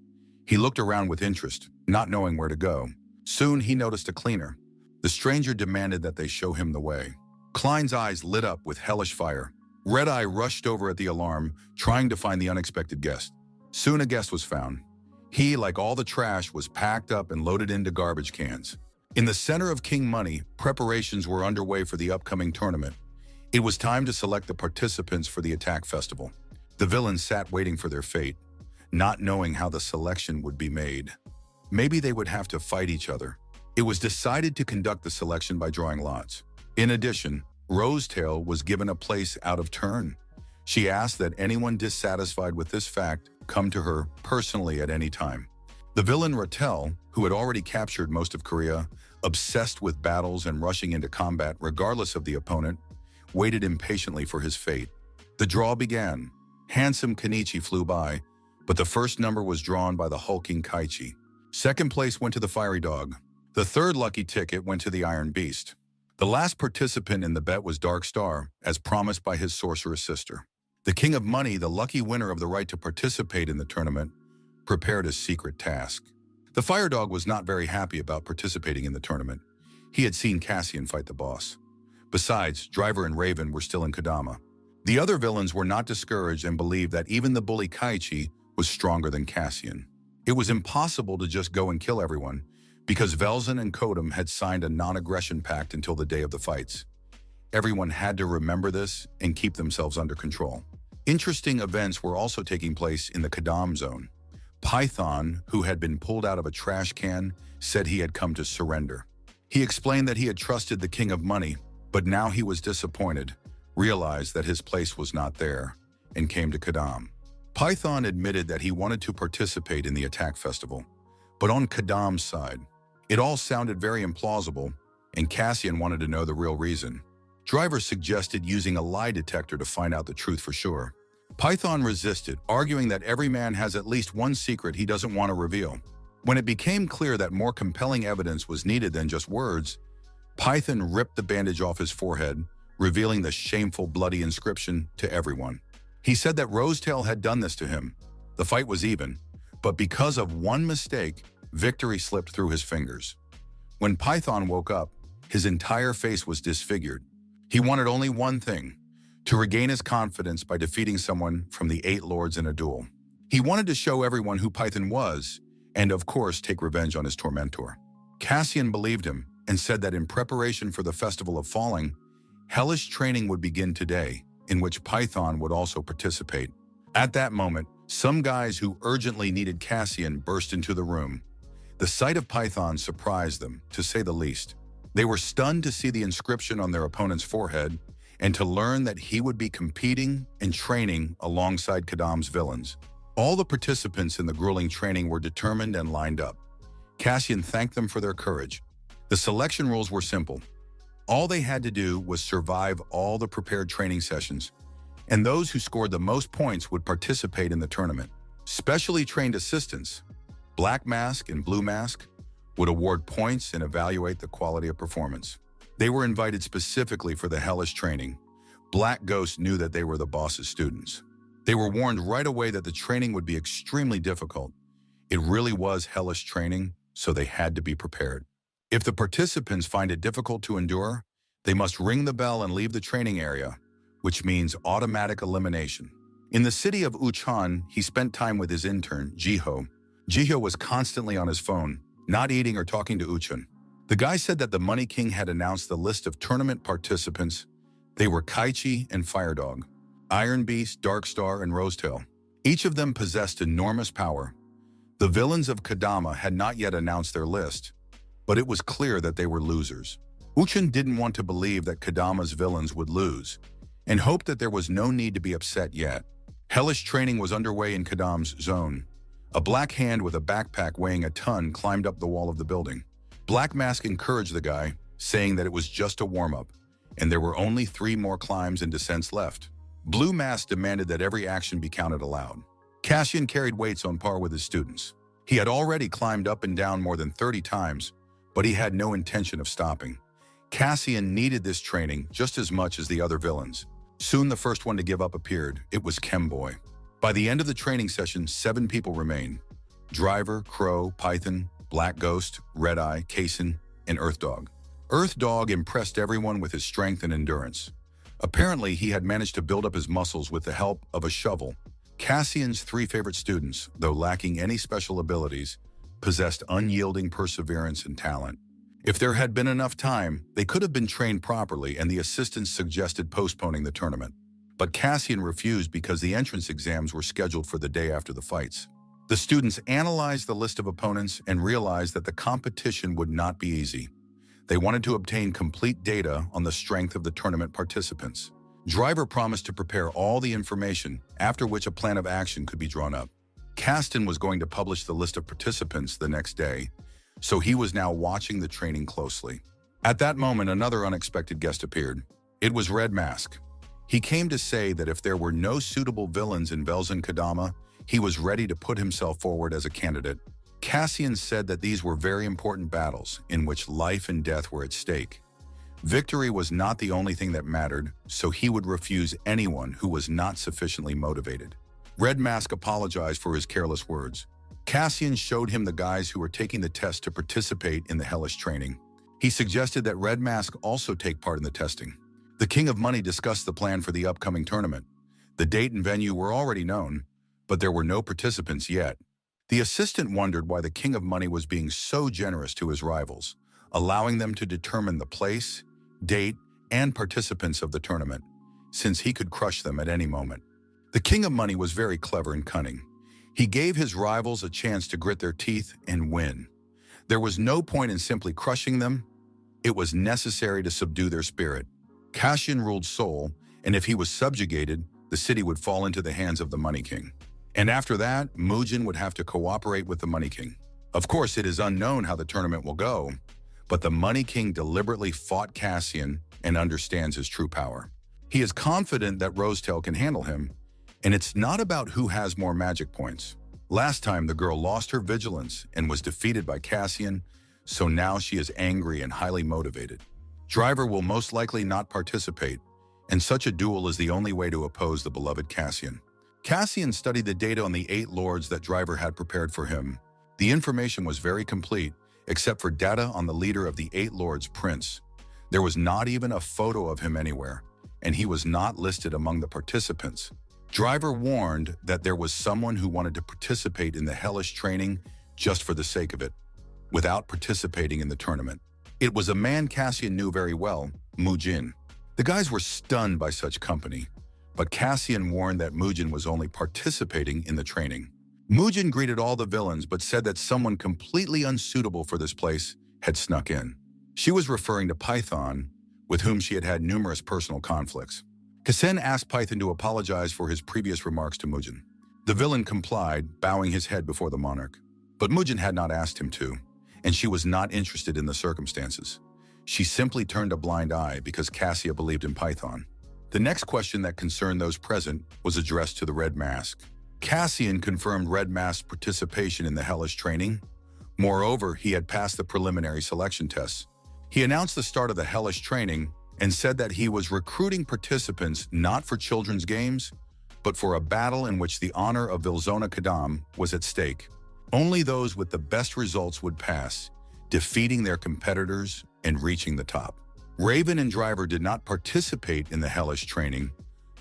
He looked around with interest, not knowing where to go. Soon he noticed a cleaner. The stranger demanded that they show him the way. Klein's eyes lit up with hellish fire. Red Eye rushed over at the alarm, trying to find the unexpected guest. Soon a guest was found. He, like all the trash, was packed up and loaded into garbage cans. In the center of King Money, preparations were underway for the upcoming tournament. It was time to select the participants for the attack festival. The villains sat waiting for their fate, not knowing how the selection would be made. maybe they would have to fight each other. It was decided to conduct the selection by drawing lots. In addition, Rosetail was given a place out of turn. She asked that anyone dissatisfied with this fact come to her personally at any time. The villain Rattel, who had already captured most of Korea, obsessed with battles and rushing into combat regardless of the opponent, waited impatiently for his fate. The draw began. Handsome Kenichi flew by, but the first number was drawn by the hulking Kaichi. Second place went to the Fiery Dog. The third lucky ticket went to the Iron Beast. The last participant in the bet was Dark Star, as promised by his sorceress sister. The King of Money, the lucky winner of the right to participate in the tournament, prepared a secret task. The Fire Dog was not very happy about participating in the tournament. He had seen Cassian fight the boss. Besides, Driver and Raven were still in Kodama. The other villains were not discouraged and believed that even the bully Kaichi was stronger than Cassian. It was impossible to just go and kill everyone, because Velzen and Kodam had signed a non-aggression pact until the day of the fights. Everyone had to remember this and keep themselves under control. Interesting events were also taking place in the Kodam zone. Python, who had been pulled out of a trash can, said he had come to surrender. He explained that he had trusted the King of Money, but now he was disappointed, realized that his place was not there, and came to Kodam. Python admitted that he wanted to participate in the attack festival, but on Kodam's side. It all sounded very implausible, and Cassian wanted to know the real reason. Driver suggested using a lie detector to find out the truth for sure. Python resisted, arguing that every man has at least one secret he doesn't want to reveal. When it became clear that more compelling evidence was needed than just words, Python ripped the bandage off his forehead, revealing the shameful bloody inscription to everyone. He said that Rosetail had done this to him. The fight was even, but because of one mistake, victory slipped through his fingers. When Python woke up, his entire face was disfigured. He wanted only one thing, to regain his confidence by defeating someone from the 8 lords in a duel. He wanted to show everyone who Python was, and of course take revenge on his tormentor. Cassian believed him and said that in preparation for the Festival of Falling, hellish training would begin today, in which Python would also participate. At that moment, some guys who urgently needed Cassian burst into the room. The sight of Python surprised them, to say the least. They were stunned to see the inscription on their opponent's forehead and to learn that he would be competing and training alongside Kodam's villains. All the participants in the grueling training were determined and lined up. Cassian thanked them for their courage. The selection rules were simple. All they had to do was survive all the prepared training sessions, and those who scored the most points would participate in the tournament. Specially trained assistants, Black Mask and Blue Mask, would award points and evaluate the quality of performance. They were invited specifically for the hellish training. Black Ghost knew that they were the boss's students. They were warned right away that the training would be extremely difficult. It really was hellish training, so they had to be prepared. If the participants find it difficult to endure, they must ring the bell and leave the training area, which means automatic elimination. In the city of Uchan, he spent time with his intern, Jiho. Jiho was constantly on his phone, not eating or talking to Uchan. The guy said that the Money King had announced the list of tournament participants. They were Kaichi and Fire Dog, Iron Beast, Dark Star, and Rosetail. Each of them possessed enormous power. The villains of Kodama had not yet announced their list, but it was clear that they were losers. Uchan didn't want to believe that Kodama's villains would lose, and hoped that there was no need to be upset yet. Hellish training was underway in Kodam's zone. A black hand with a backpack weighing a ton climbed up the wall of the building. Black Mask encouraged the guy, saying that it was just a warm-up, and there were only 3 more climbs and descents left. Blue Mask demanded that every action be counted aloud. Cassian carried weights on par with his students. He had already climbed up and down more than 30 times, but he had no intention of stopping. Cassian needed this training just as much as the other villains. Soon the first one to give up appeared. It was Chemboy. By the end of the training session, 7 people remained. Driver, Crow, Python, Black Ghost, Red Eye, Kason, and Earth Dog. Earth Dog impressed everyone with his strength and endurance. Apparently, he had managed to build up his muscles with the help of a shovel. Cassian's 3 favorite students, though lacking any special abilities, possessed unyielding perseverance and talent. If there had been enough time, they could have been trained properly, and the assistants suggested postponing the tournament. But Cassian refused because the entrance exams were scheduled for the day after the fights. The students analyzed the list of opponents and realized that the competition would not be easy. They wanted to obtain complete data on the strength of the tournament participants. Driver promised to prepare all the information, after which a plan of action could be drawn up. Caston was going to publish the list of participants the next day, so he was now watching the training closely. At that moment, another unexpected guest appeared. It was Red Mask. He came to say that if there were no suitable villains in Velzen Kadama, he was ready to put himself forward as a candidate. Cassian said that these were very important battles in which life and death were at stake. Victory was not the only thing that mattered, so he would refuse anyone who was not sufficiently motivated. Red Mask apologized for his careless words. Cassian showed him the guys who were taking the test to participate in the hellish training. He suggested that Red Mask also take part in the testing. The King of Money discussed the plan for the upcoming tournament. The date and venue were already known, but there were no participants yet. The assistant wondered why the King of Money was being so generous to his rivals, allowing them to determine the place, date, and participants of the tournament, since he could crush them at any moment. The King of Money was very clever and cunning. He gave his rivals a chance to grit their teeth and win. There was no point in simply crushing them. It was necessary to subdue their spirit. Cassian ruled Seoul, and if he was subjugated, the city would fall into the hands of the Money King. And after that, Mujin would have to cooperate with the Money King. Of course, it is unknown how the tournament will go, but the Money King deliberately fought Cassian and understands his true power. He is confident that Rosetail can handle him, and it's not about who has more magic points. Last time, the girl lost her vigilance and was defeated by Cassian, so now she is angry and highly motivated. Driver will most likely not participate, and such a duel is the only way to oppose the beloved Cassian. Cassian studied the data on the 8 lords that Driver had prepared for him. The information was very complete, except for data on the leader of the 8 lords, Prince. There was not even a photo of him anywhere, and he was not listed among the participants. Driver warned that there was someone who wanted to participate in the hellish training just for the sake of it, without participating in the tournament. It was a man Cassian knew very well, Mujin. The guys were stunned by such company, but Cassian warned that Mujin was only participating in the training. Mujin greeted all the villains but said that someone completely unsuitable for this place had snuck in. She was referring to Python, with whom she had had numerous personal conflicts. Kasen asked Python to apologize for his previous remarks to Mujin. The villain complied, bowing his head before the monarch. But Mujin had not asked him to, and she was not interested in the circumstances. She simply turned a blind eye because Cassia believed in Python. The next question that concerned those present was addressed to the Red Mask. Cassian confirmed Red Mask's participation in the hellish training. Moreover, he had passed the preliminary selection tests. He announced the start of the hellish training and said that he was recruiting participants not for children's games, but for a battle in which the honor of Vilzona Kadam was at stake. Only those with the best results would pass, defeating their competitors and reaching the top. Raven and Driver did not participate in the hellish training,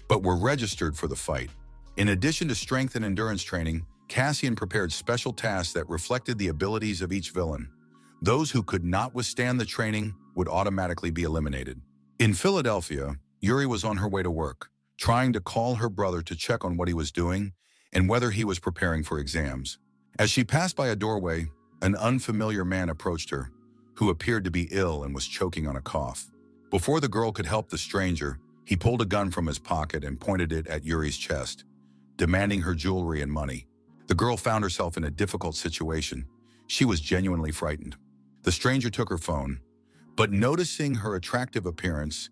but were registered for the fight. In addition to strength and endurance training, Cassian prepared special tasks that reflected the abilities of each villain. Those who could not withstand the training would automatically be eliminated. In Philadelphia, Yuri was on her way to work, trying to call her brother to check on what he was doing and whether he was preparing for exams. As she passed by a doorway, an unfamiliar man approached her, who appeared to be ill and was choking on a cough. Before the girl could help the stranger, he pulled a gun from his pocket and pointed it at Yuri's chest, demanding her jewelry and money. The girl found herself in a difficult situation. She was genuinely frightened. The stranger took her phone, but noticing her attractive appearance,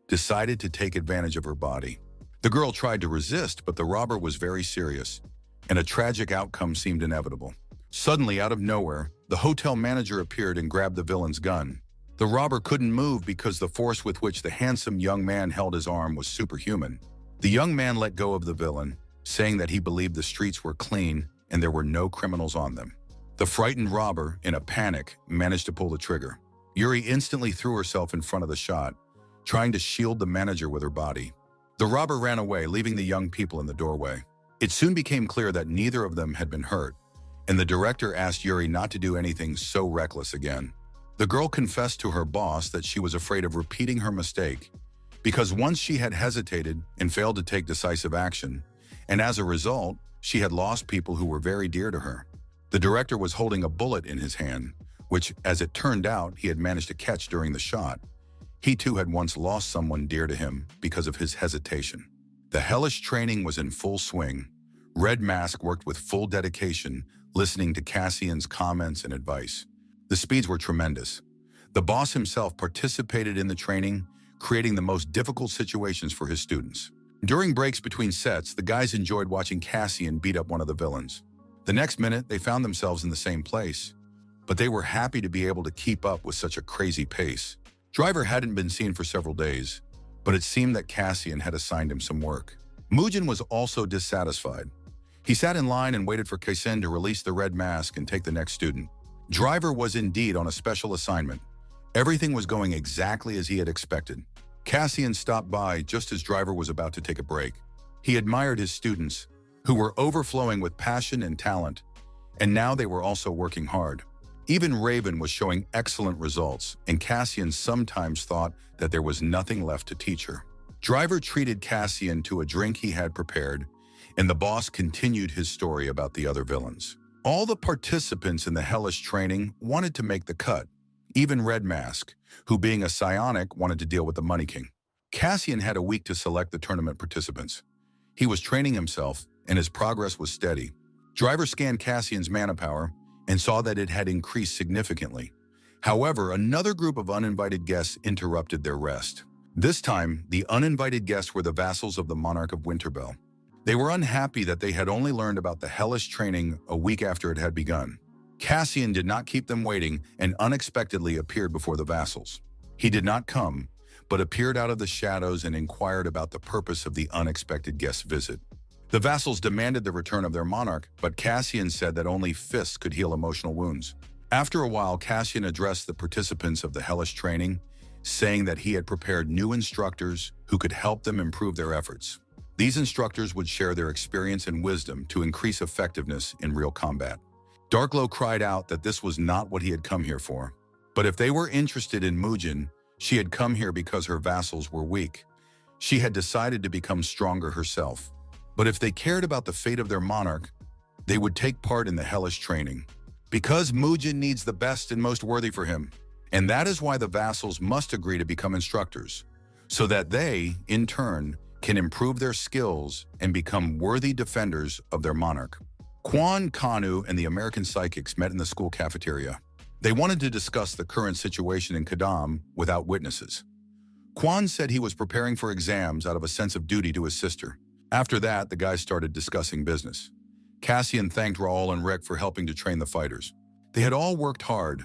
decided to take advantage of her body. The girl tried to resist, but the robber was very serious, and a tragic outcome seemed inevitable. Suddenly, out of nowhere, the hotel manager appeared and grabbed the villain's gun. The robber couldn't move because the force with which the handsome young man held his arm was superhuman. The young man let go of the villain, saying that he believed the streets were clean and there were no criminals on them. The frightened robber, in a panic, managed to pull the trigger. Yuri instantly threw herself in front of the shot, trying to shield the manager with her body. The robber ran away, leaving the young people in the doorway. It soon became clear that neither of them had been hurt, and the director asked Yuri not to do anything so reckless again. The girl confessed to her boss that she was afraid of repeating her mistake, because once she had hesitated and failed to take decisive action, and as a result, she had lost people who were very dear to her. The director was holding a bullet in his hand, which, as it turned out, he had managed to catch during the shot. He too had once lost someone dear to him because of his hesitation. The hellish training was in full swing. Red Mask worked with full dedication, listening to Cassian's comments and advice. The speeds were tremendous. The boss himself participated in the training, creating the most difficult situations for his students. During breaks between sets, the guys enjoyed watching Cassian beat up one of the villains. The next minute, they found themselves in the same place, but they were happy to be able to keep up with such a crazy pace. Driver hadn't been seen for several days, but it seemed that Cassian had assigned him some work. Mugen was also dissatisfied. He sat in line and waited for Cassian to release the Red Mask and take the next student. Driver was indeed on a special assignment. Everything was going exactly as he had expected. Cassian stopped by just as Driver was about to take a break. He admired his students, who were overflowing with passion and talent, and now they were also working hard. Even Raven was showing excellent results, and Cassian sometimes thought that there was nothing left to teach her. Driver treated Cassian to a drink he had prepared, and the boss continued his story about the other villains. All the participants in the hellish training wanted to make the cut, even Red Mask, who being a psionic wanted to deal with the Money King. Cassian had a week to select the tournament participants. He was training himself, and his progress was steady. Driver scanned Cassian's mana power and saw that it had increased significantly. However, another group of uninvited guests interrupted their rest. This time, the uninvited guests were the vassals of the Monarch of Winterbell. They were unhappy that they had only learned about the hellish training a week after it had begun. Cassian did not keep them waiting and unexpectedly appeared before the vassals. He did not come, but appeared out of the shadows and inquired about the purpose of the unexpected guest visit. The vassals demanded the return of their monarch, but Cassian said that only fists could heal emotional wounds. After a while, Cassian addressed the participants of the hellish training, saying that he had prepared new instructors who could help them improve their efforts. These instructors would share their experience and wisdom to increase effectiveness in real combat. Darkglow cried out that this was not what he had come here for. But if they were interested in Mugen, she had come here because her vassals were weak. She had decided to become stronger herself. But if they cared about the fate of their monarch, they would take part in the hellish training. Because Mugen needs the best and most worthy for him. And that is why the vassals must agree to become instructors, so that they, in turn, can improve their skills and become worthy defenders of their monarch. Quan, Kanu, and the American psychics met in the school cafeteria. They wanted to discuss the current situation in Kadam without witnesses. Quan said he was preparing for exams out of a sense of duty to his sister. After that, the guys started discussing business. Cassian thanked Raul and Rick for helping to train the fighters. They had all worked hard,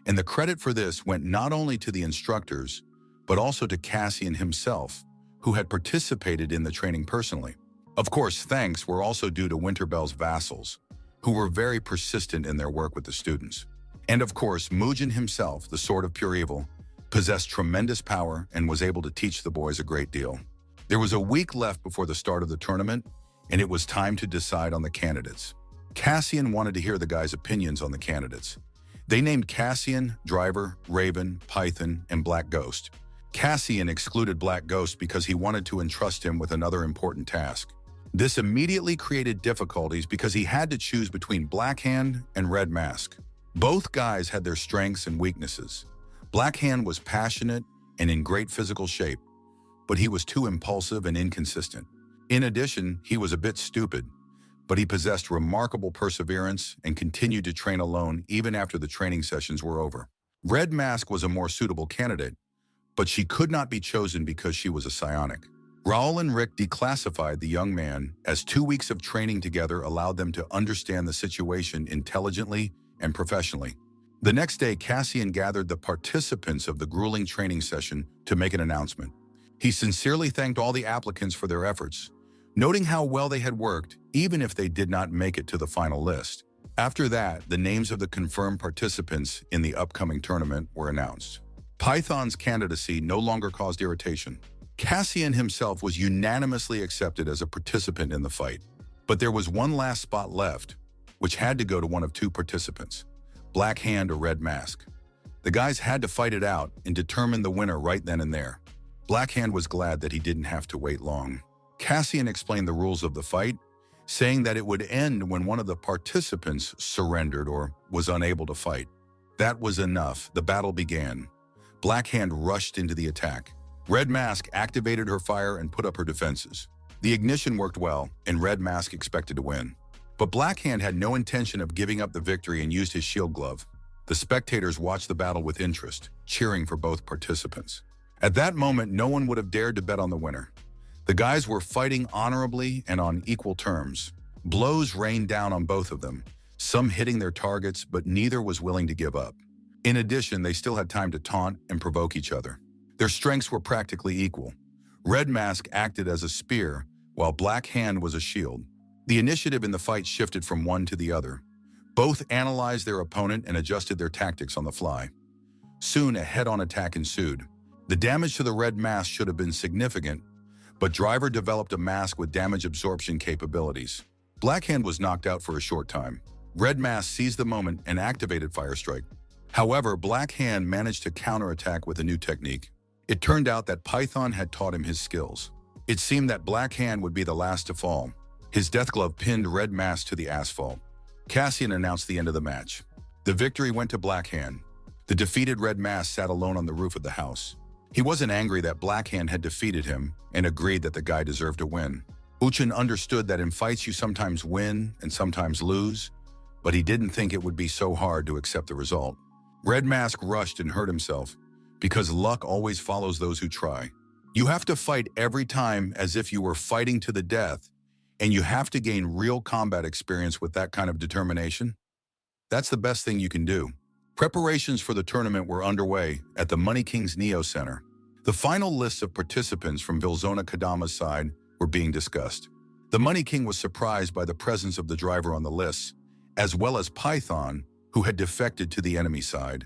and the credit for this went not only to the instructors, but also to Cassian himself, who had participated in the training personally. Of course, thanks were also due to Winterbell's vassals, who were very persistent in their work with the students. And of course, Mugen himself, the Sword of Pure Evil, possessed tremendous power and was able to teach the boys a great deal. There was a week left before the start of the tournament, and it was time to decide on the candidates. Cassian wanted to hear the guys' opinions on the candidates. They named Cassian, Driver, Raven, Python, and Black Ghost. Cassian excluded Black Ghost because he wanted to entrust him with another important task. This immediately created difficulties because he had to choose between Blackhand and Red Mask. Both guys had their strengths and weaknesses. Blackhand was passionate and in great physical shape, but he was too impulsive and inconsistent. In addition, he was a bit stupid, but he possessed remarkable perseverance and continued to train alone even after the training sessions were over. Red Mask was a more suitable candidate, but she could not be chosen because she was a psionic. Raul and Rick declassified the young man, as 2 weeks of training together allowed them to understand the situation intelligently and professionally. The next day, Cassian gathered the participants of the grueling training session to make an announcement. He sincerely thanked all the applicants for their efforts, noting how well they had worked, even if they did not make it to the final list. After that, the names of the confirmed participants in the upcoming tournament were announced. Python's candidacy no longer caused irritation. Cassian himself was unanimously accepted as a participant in the fight. But there was one last spot left, which had to go to one of two participants, Blackhand or Red Mask. The guys had to fight it out and determine the winner right then and there. Blackhand was glad that he didn't have to wait long. Cassian explained the rules of the fight, saying that it would end when one of the participants surrendered or was unable to fight. That was enough. The battle began. Black Hand rushed into the attack. Red Mask activated her fire and put up her defenses. The ignition worked well, and Red Mask expected to win. But Black Hand had no intention of giving up the victory and used his shield glove. The spectators watched the battle with interest, cheering for both participants. At that moment, no one would have dared to bet on the winner. The guys were fighting honorably and on equal terms. Blows rained down on both of them, some hitting their targets, but neither was willing to give up. In addition, they still had time to taunt and provoke each other. Their strengths were practically equal. Red Mask acted as a spear, while Black Hand was a shield. The initiative in the fight shifted from one to the other. Both analyzed their opponent and adjusted their tactics on the fly. Soon, a head-on attack ensued. The damage to the Red Mask should have been significant, but Driver developed a mask with damage absorption capabilities. Black Hand was knocked out for a short time. Red Mask seized the moment and activated Fire Strike. However, Black Hand managed to counterattack with a new technique. It turned out that Python had taught him his skills. It seemed that Black Hand would be the last to fall. His death glove pinned Red Mask to the asphalt. Cassian announced the end of the match. The victory went to Black Hand. The defeated Red Mask sat alone on the roof of the house. He wasn't angry that Black Hand had defeated him and agreed that the guy deserved to win. Uchin understood that in fights you sometimes win and sometimes lose, but he didn't think it would be so hard to accept the result. Red Mask rushed and hurt himself, because luck always follows those who try. You have to fight every time as if you were fighting to the death, and you have to gain real combat experience with that kind of determination. That's the best thing you can do. Preparations for the tournament were underway at the Money King's Neo Center. The final lists of participants from Vilzona Kadama's side were being discussed. The Money King was surprised by the presence of the Driver on the lists, as well as Python, who had defected to the enemy side,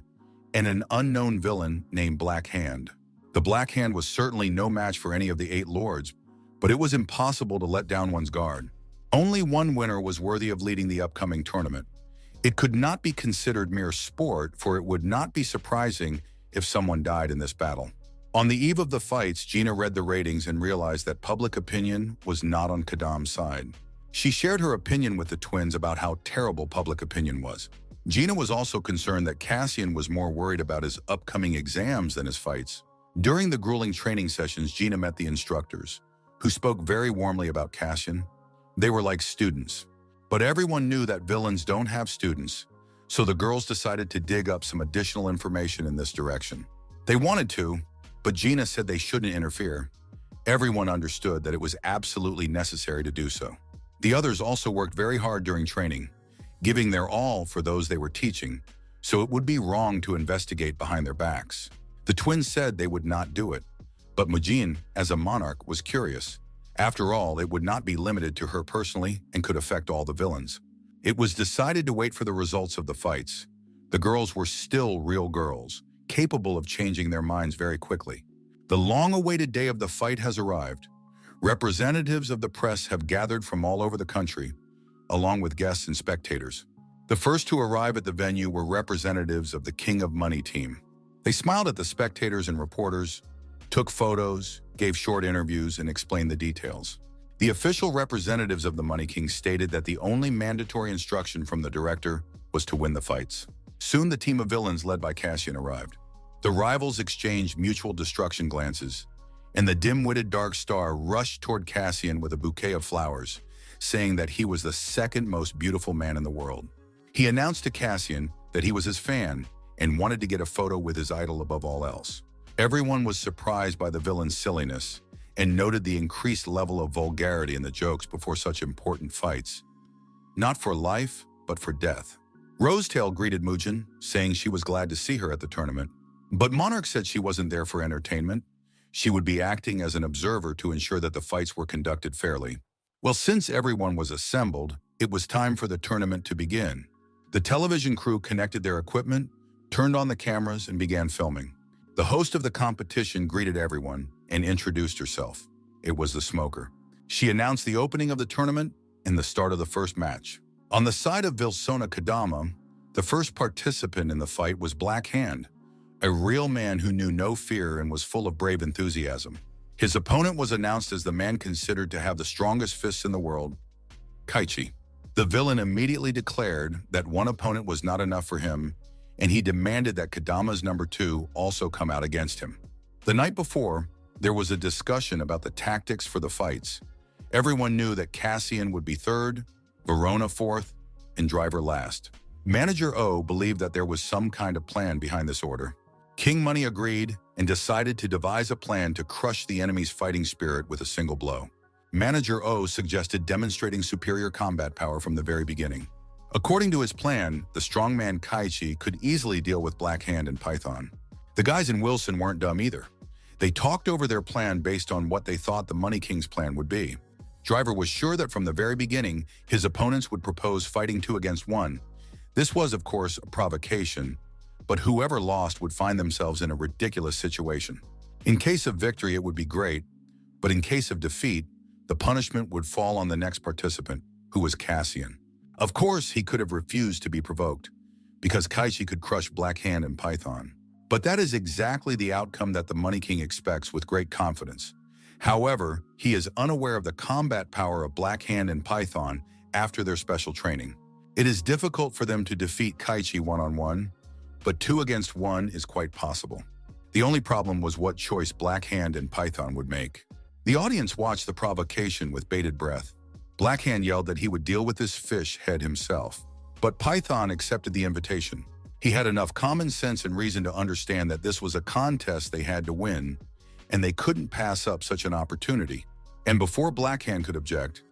and an unknown villain named Black Hand. The Black Hand was certainly no match for any of the 8 lords, but it was impossible to let down one's guard. Only one winner was worthy of leading the upcoming tournament. It could not be considered mere sport, for it would not be surprising if someone died in this battle. On the eve of the fights, Gina read the ratings and realized that public opinion was not on Kadam's side. She shared her opinion with the twins about how terrible public opinion was. Gina was also concerned that Cassian was more worried about his upcoming exams than his fights. During the grueling training sessions, Gina met the instructors, who spoke very warmly about Cassian. They were like students. But everyone knew that villains don't have students, so the girls decided to dig up some additional information in this direction. They wanted to, but Gina said they shouldn't interfere. Everyone understood that it was absolutely necessary to do so. The others also worked very hard during training, giving their all for those they were teaching, so it would be wrong to investigate behind their backs. The twins said they would not do it, but Mujin, as a monarch, was curious. After all, it would not be limited to her personally and could affect all the villains. It was decided to wait for the results of the fights. The girls were still real girls, capable of changing their minds very quickly. The long-awaited day of the fight has arrived. Representatives of the press have gathered from all over the country, along with guests and spectators. The first to arrive at the venue were representatives of the King of Money team. They smiled at the spectators and reporters, took photos, gave short interviews, and explained the details. The official representatives of the Money King stated that the only mandatory instruction from the director was to win the fights. Soon the team of villains led by Cassian arrived. The rivals exchanged mutual destruction glances, and the dim-witted Dark Star rushed toward Cassian with a bouquet of flowers, saying that he was the second most beautiful man in the world. He announced to Cassian that he was his fan and wanted to get a photo with his idol above all else. Everyone was surprised by the villain's silliness and noted the increased level of vulgarity in the jokes before such important fights. Not for life, but for death. Rosetail greeted Mujin, saying she was glad to see her at the tournament. But Monarch said she wasn't there for entertainment. She would be acting as an observer to ensure that the fights were conducted fairly. Well, since everyone was assembled, it was time for the tournament to begin. The television crew connected their equipment, turned on the cameras, and began filming. The host of the competition greeted everyone and introduced herself. It was the Smoker. She announced the opening of the tournament and the start of the first match. On the side of Vilzona Kadama, the first participant in the fight was Black Hand, a real man who knew no fear and was full of brave enthusiasm. His opponent was announced as the man considered to have the strongest fists in the world, Kaichi. The villain immediately declared that one opponent was not enough for him, and he demanded that Kadama's number 2 also come out against him. The night before, there was a discussion about the tactics for the fights. Everyone knew that Cassian would be 3rd, Verona 4th, and Driver last. Manager O believed that there was some kind of plan behind this order. King Money agreed and decided to devise a plan to crush the enemy's fighting spirit with a single blow. Manager O suggested demonstrating superior combat power from the very beginning. According to his plan, the strongman Kaichi could easily deal with Black Hand and Python. The guys in Wilson weren't dumb either. They talked over their plan based on what they thought the Money King's plan would be. Driver was sure that from the very beginning, his opponents would propose fighting 2 against 1. This was, of course, a provocation, but whoever lost would find themselves in a ridiculous situation. In case of victory, it would be great, but in case of defeat, the punishment would fall on the next participant, who was Cassian. Of course, he could have refused to be provoked, because Kaichi could crush Black Hand and Python. But that is exactly the outcome that the Money King expects with great confidence. However, he is unaware of the combat power of Black Hand and Python after their special training. It is difficult for them to defeat Kaichi one-on-one, but 2 against 1 is quite possible. The only problem was what choice Black Hand and Python would make. The audience watched the provocation with bated breath. Black Hand yelled that he would deal with this fish head himself. But Python accepted the invitation. He had enough common sense and reason to understand that this was a contest they had to win, and they couldn't pass up such an opportunity. And before Black Hand could object,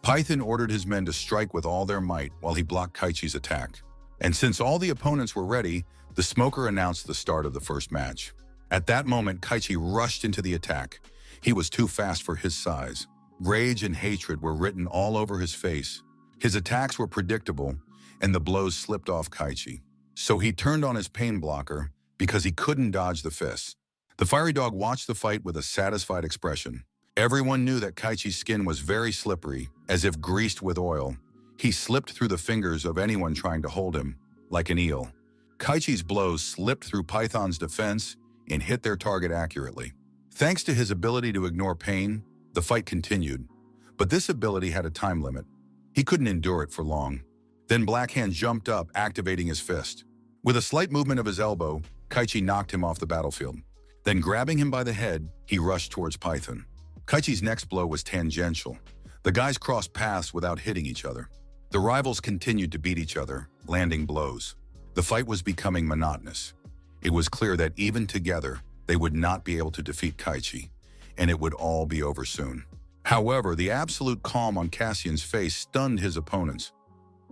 Python ordered his men to strike with all their might while he blocked Kaichi's attack. And since all the opponents were ready, the smoker announced the start of the first match. At that moment, Kaichi rushed into the attack. He was too fast for his size. Rage and hatred were written all over his face. His attacks were predictable, and the blows slipped off Kaichi. So he turned on his pain blocker because he couldn't dodge the fists. The fiery dog watched the fight with a satisfied expression. Everyone knew that Kaichi's skin was very slippery, as if greased with oil. He slipped through the fingers of anyone trying to hold him, like an eel. Kaichi's blows slipped through Python's defense and hit their target accurately. Thanks to his ability to ignore pain, the fight continued. But this ability had a time limit. He couldn't endure it for long. Then Black Hand jumped up, activating his fist. With a slight movement of his elbow, Kaichi knocked him off the battlefield. Then grabbing him by the head, he rushed towards Python. Kaichi's next blow was tangential. The guys crossed paths without hitting each other. The rivals continued to beat each other, landing blows. The fight was becoming monotonous. It was clear that even together, they would not be able to defeat Kaichi, and it would all be over soon. However, the absolute calm on Cassian's face stunned his opponents.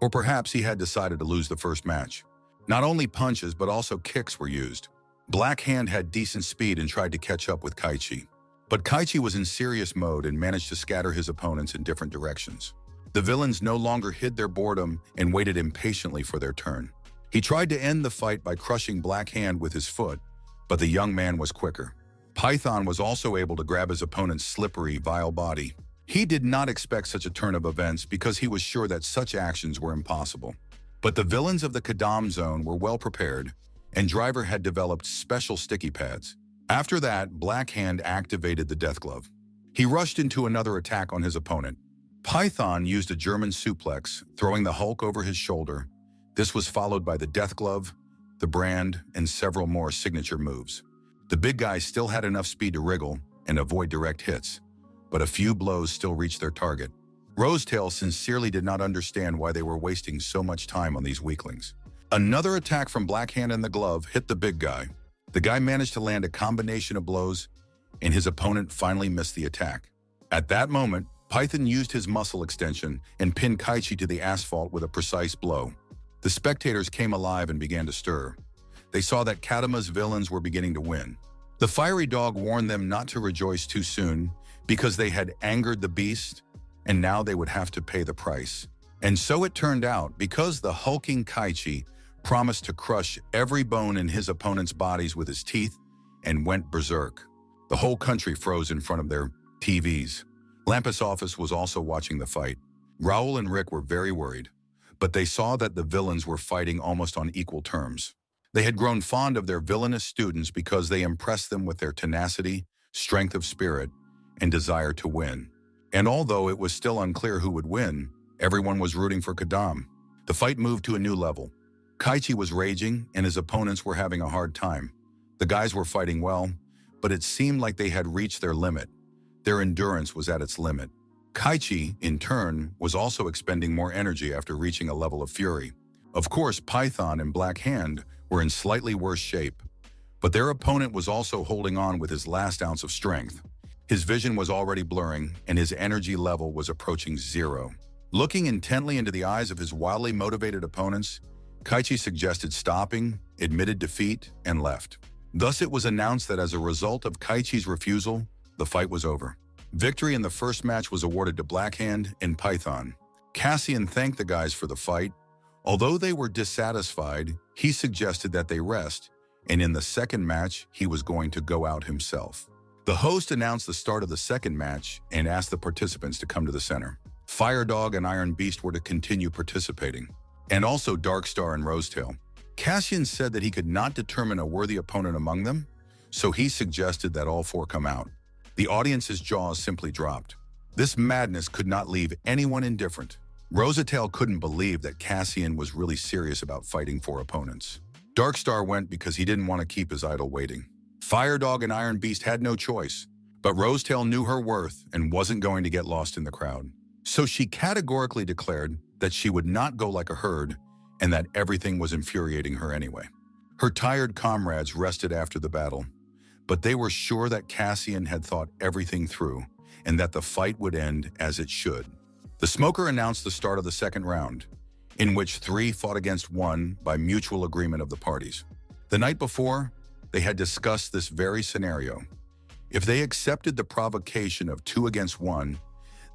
Or perhaps he had decided to lose the first match. Not only punches, but also kicks were used. Black Hand had decent speed and tried to catch up with Kaichi. But Kaichi was in serious mode and managed to scatter his opponents in different directions. The villains no longer hid their boredom and waited impatiently for their turn. He tried to end the fight by crushing Black Hand with his foot, but the young man was quicker. Python was also able to grab his opponent's slippery, vile body. He did not expect such a turn of events because he was sure that such actions were impossible. But the villains of the Kadam zone were well prepared, and Driver had developed special sticky pads. After that, Black Hand activated the Death Glove. He rushed into another attack on his opponent. Python used a German suplex, throwing the Hulk over his shoulder. This was followed by the Death Glove, the Brand, and several more signature moves. The big guy still had enough speed to wriggle and avoid direct hits, but a few blows still reached their target. Rosetail sincerely did not understand why they were wasting so much time on these weaklings. Another attack from Black Hand and the glove hit the big guy. The guy managed to land a combination of blows, and his opponent finally missed the attack. At that moment, Python used his muscle extension and pinned Kaichi to the asphalt with a precise blow. The spectators came alive and began to stir. They saw that Kadama's villains were beginning to win. The fiery dog warned them not to rejoice too soon because they had angered the beast, and now they would have to pay the price. And so it turned out, because the hulking Kaichi promised to crush every bone in his opponent's bodies with his teeth and went berserk. The whole country froze in front of their TVs. Lampus' office was also watching the fight. Raul and Rick were very worried, but they saw that the villains were fighting almost on equal terms. They had grown fond of their villainous students because they impressed them with their tenacity, strength of spirit, and desire to win. And although it was still unclear who would win, Everyone was rooting for Kadam. The fight moved to a new level. Kaichi was raging, and his opponents were having a hard time. The guys were fighting well, but it seemed like they had reached their limit. Their endurance was at its limit. Kaichi, in turn, was also expending more energy after reaching a level of fury. Of course, Python and Black Hand were in slightly worse shape, but their opponent was also holding on with his last ounce of strength. His vision was already blurring, and his energy level was approaching zero. Looking intently into the eyes of his wildly motivated opponents, Kaichi suggested stopping, admitted defeat, and left. Thus, it was announced that as a result of Kaichi's refusal, the fight was over. Victory in the first match was awarded to Black Hand and Python. Cassian thanked the guys for the fight. Although they were dissatisfied, he suggested that they rest, and in the second match, he was going to go out himself. The host announced the start of the second match and asked the participants to come to the center. Fire Dog and Iron Beast were to continue participating, and also Dark Star and Rosetail. Cassian said that he could not determine a worthy opponent among them, so he suggested that all four come out. The audience's jaws simply dropped. This madness could not leave anyone indifferent. Rosetail couldn't believe that Cassian was really serious about fighting four opponents. Dark Star went because he didn't want to keep his idol waiting. Fire Dog and Iron Beast had no choice, but Rosetail knew her worth and wasn't going to get lost in the crowd. So she categorically declared that she would not go like a herd and that everything was infuriating her anyway. Her tired comrades rested after the battle, but they were sure that Cassian had thought everything through and that the fight would end as it should. The Smoker announced the start of the second round, in which three fought against one by mutual agreement of the parties. The night before, they had discussed this very scenario. If they accepted the provocation of 2 against 1,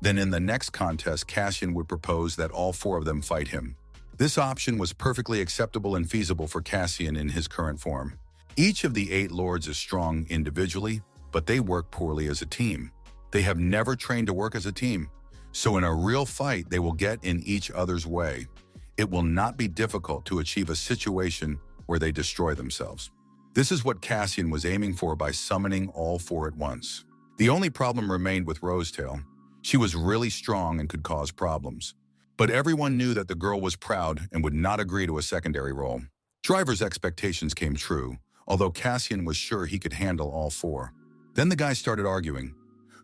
then in the next contest, Cassian would propose that all four of them fight him. This option was perfectly acceptable and feasible for Cassian in his current form. Each of the 8 lords is strong individually, but they work poorly as a team. They have never trained to work as a team, so in a real fight, they will get in each other's way. It will not be difficult to achieve a situation where they destroy themselves. This is what Cassian was aiming for by summoning all four at once. The only problem remained with Rosetail. She was really strong and could cause problems. But everyone knew that the girl was proud and would not agree to a secondary role. Driver's expectations came true, although Cassian was sure he could handle all four. Then the guys started arguing.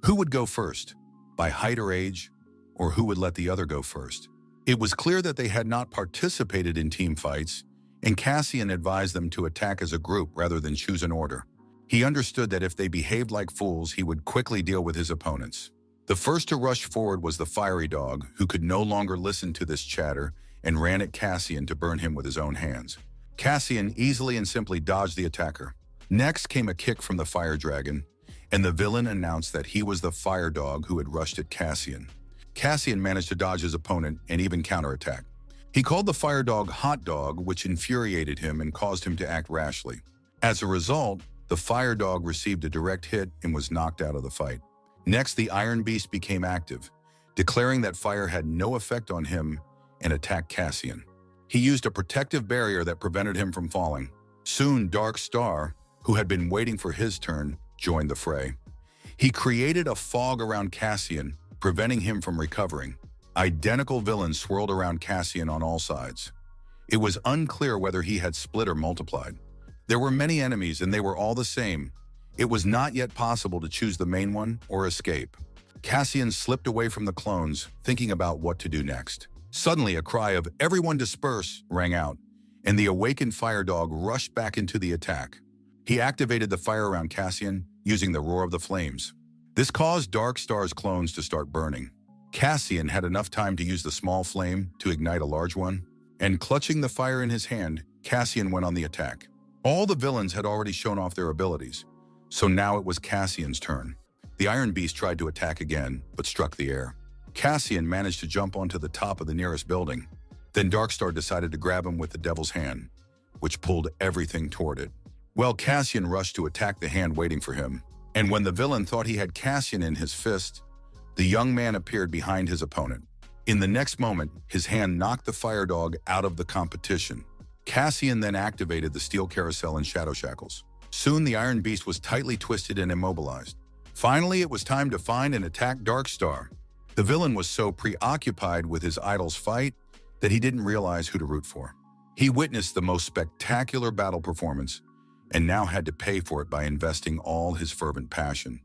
Who would go first? By height or age? Or who would let the other go first? It was clear that they had not participated in team fights, and Cassian advised them to attack as a group rather than choose an order. He understood that if they behaved like fools, he would quickly deal with his opponents. The first to rush forward was the Fiery Dog, who could no longer listen to this chatter and ran at Cassian to burn him with his own hands. Cassian easily and simply dodged the attacker. Next came a kick from the Fire Dragon, and the villain announced that he was the Fire Dog who had rushed at Cassian. Cassian managed to dodge his opponent and even counterattack. He called the Fire Dog Hot Dog, which infuriated him and caused him to act rashly. As a result, the Fire Dog received a direct hit and was knocked out of the fight. Next, the Iron Beast became active, declaring that fire had no effect on him and attacked Cassian. He used a protective barrier that prevented him from falling. Soon, Dark Star, who had been waiting for his turn, joined the fray. He created a fog around Cassian, preventing him from recovering. Identical villains swirled around Cassian on all sides. It was unclear whether he had split or multiplied. There were many enemies and they were all the same. It was not yet possible to choose the main one or escape. Cassian slipped away from the clones, thinking about what to do next. Suddenly, a cry of "Everyone disperse!" rang out, and the awakened Fire Dog rushed back into the attack. He activated the fire around Cassian, using the roar of the flames. This caused Dark Star's clones to start burning. Cassian had enough time to use the small flame to ignite a large one, and clutching the fire in his hand, Cassian went on the attack. All the villains had already shown off their abilities, so now it was Cassian's turn. The Iron Beast tried to attack again, but struck the air. Cassian managed to jump onto the top of the nearest building. Then Darkstar decided to grab him with the Devil's Hand, which pulled everything toward it. Well, Cassian rushed to attack the hand waiting for him, and when the villain thought he had Cassian in his fist, the young man appeared behind his opponent. In the next moment, his hand knocked the Fire Dog out of the competition. Cassian then activated the Steel Carousel and Shadow Shackles. Soon, the Iron Beast was tightly twisted and immobilized. Finally, it was time to find and attack Darkstar. The villain was so preoccupied with his idol's fight that he didn't realize who to root for. He witnessed the most spectacular battle performance and now had to pay for it by investing all his fervent passion.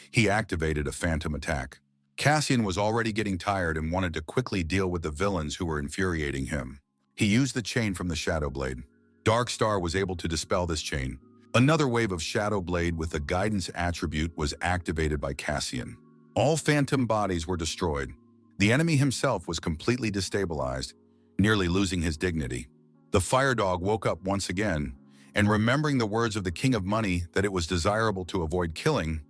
He activated a phantom attack. Cassian was already getting tired and wanted to quickly deal with the villains who were infuriating him. He used the chain from the Shadow Blade. Dark Star was able to dispel this chain. Another wave of Shadow Blade with the guidance attribute was activated by Cassian. All phantom bodies were destroyed. The enemy himself was completely destabilized, nearly losing his dignity. The Fire Dog woke up once again, and remembering the words of the King of Money that it was desirable to avoid killing,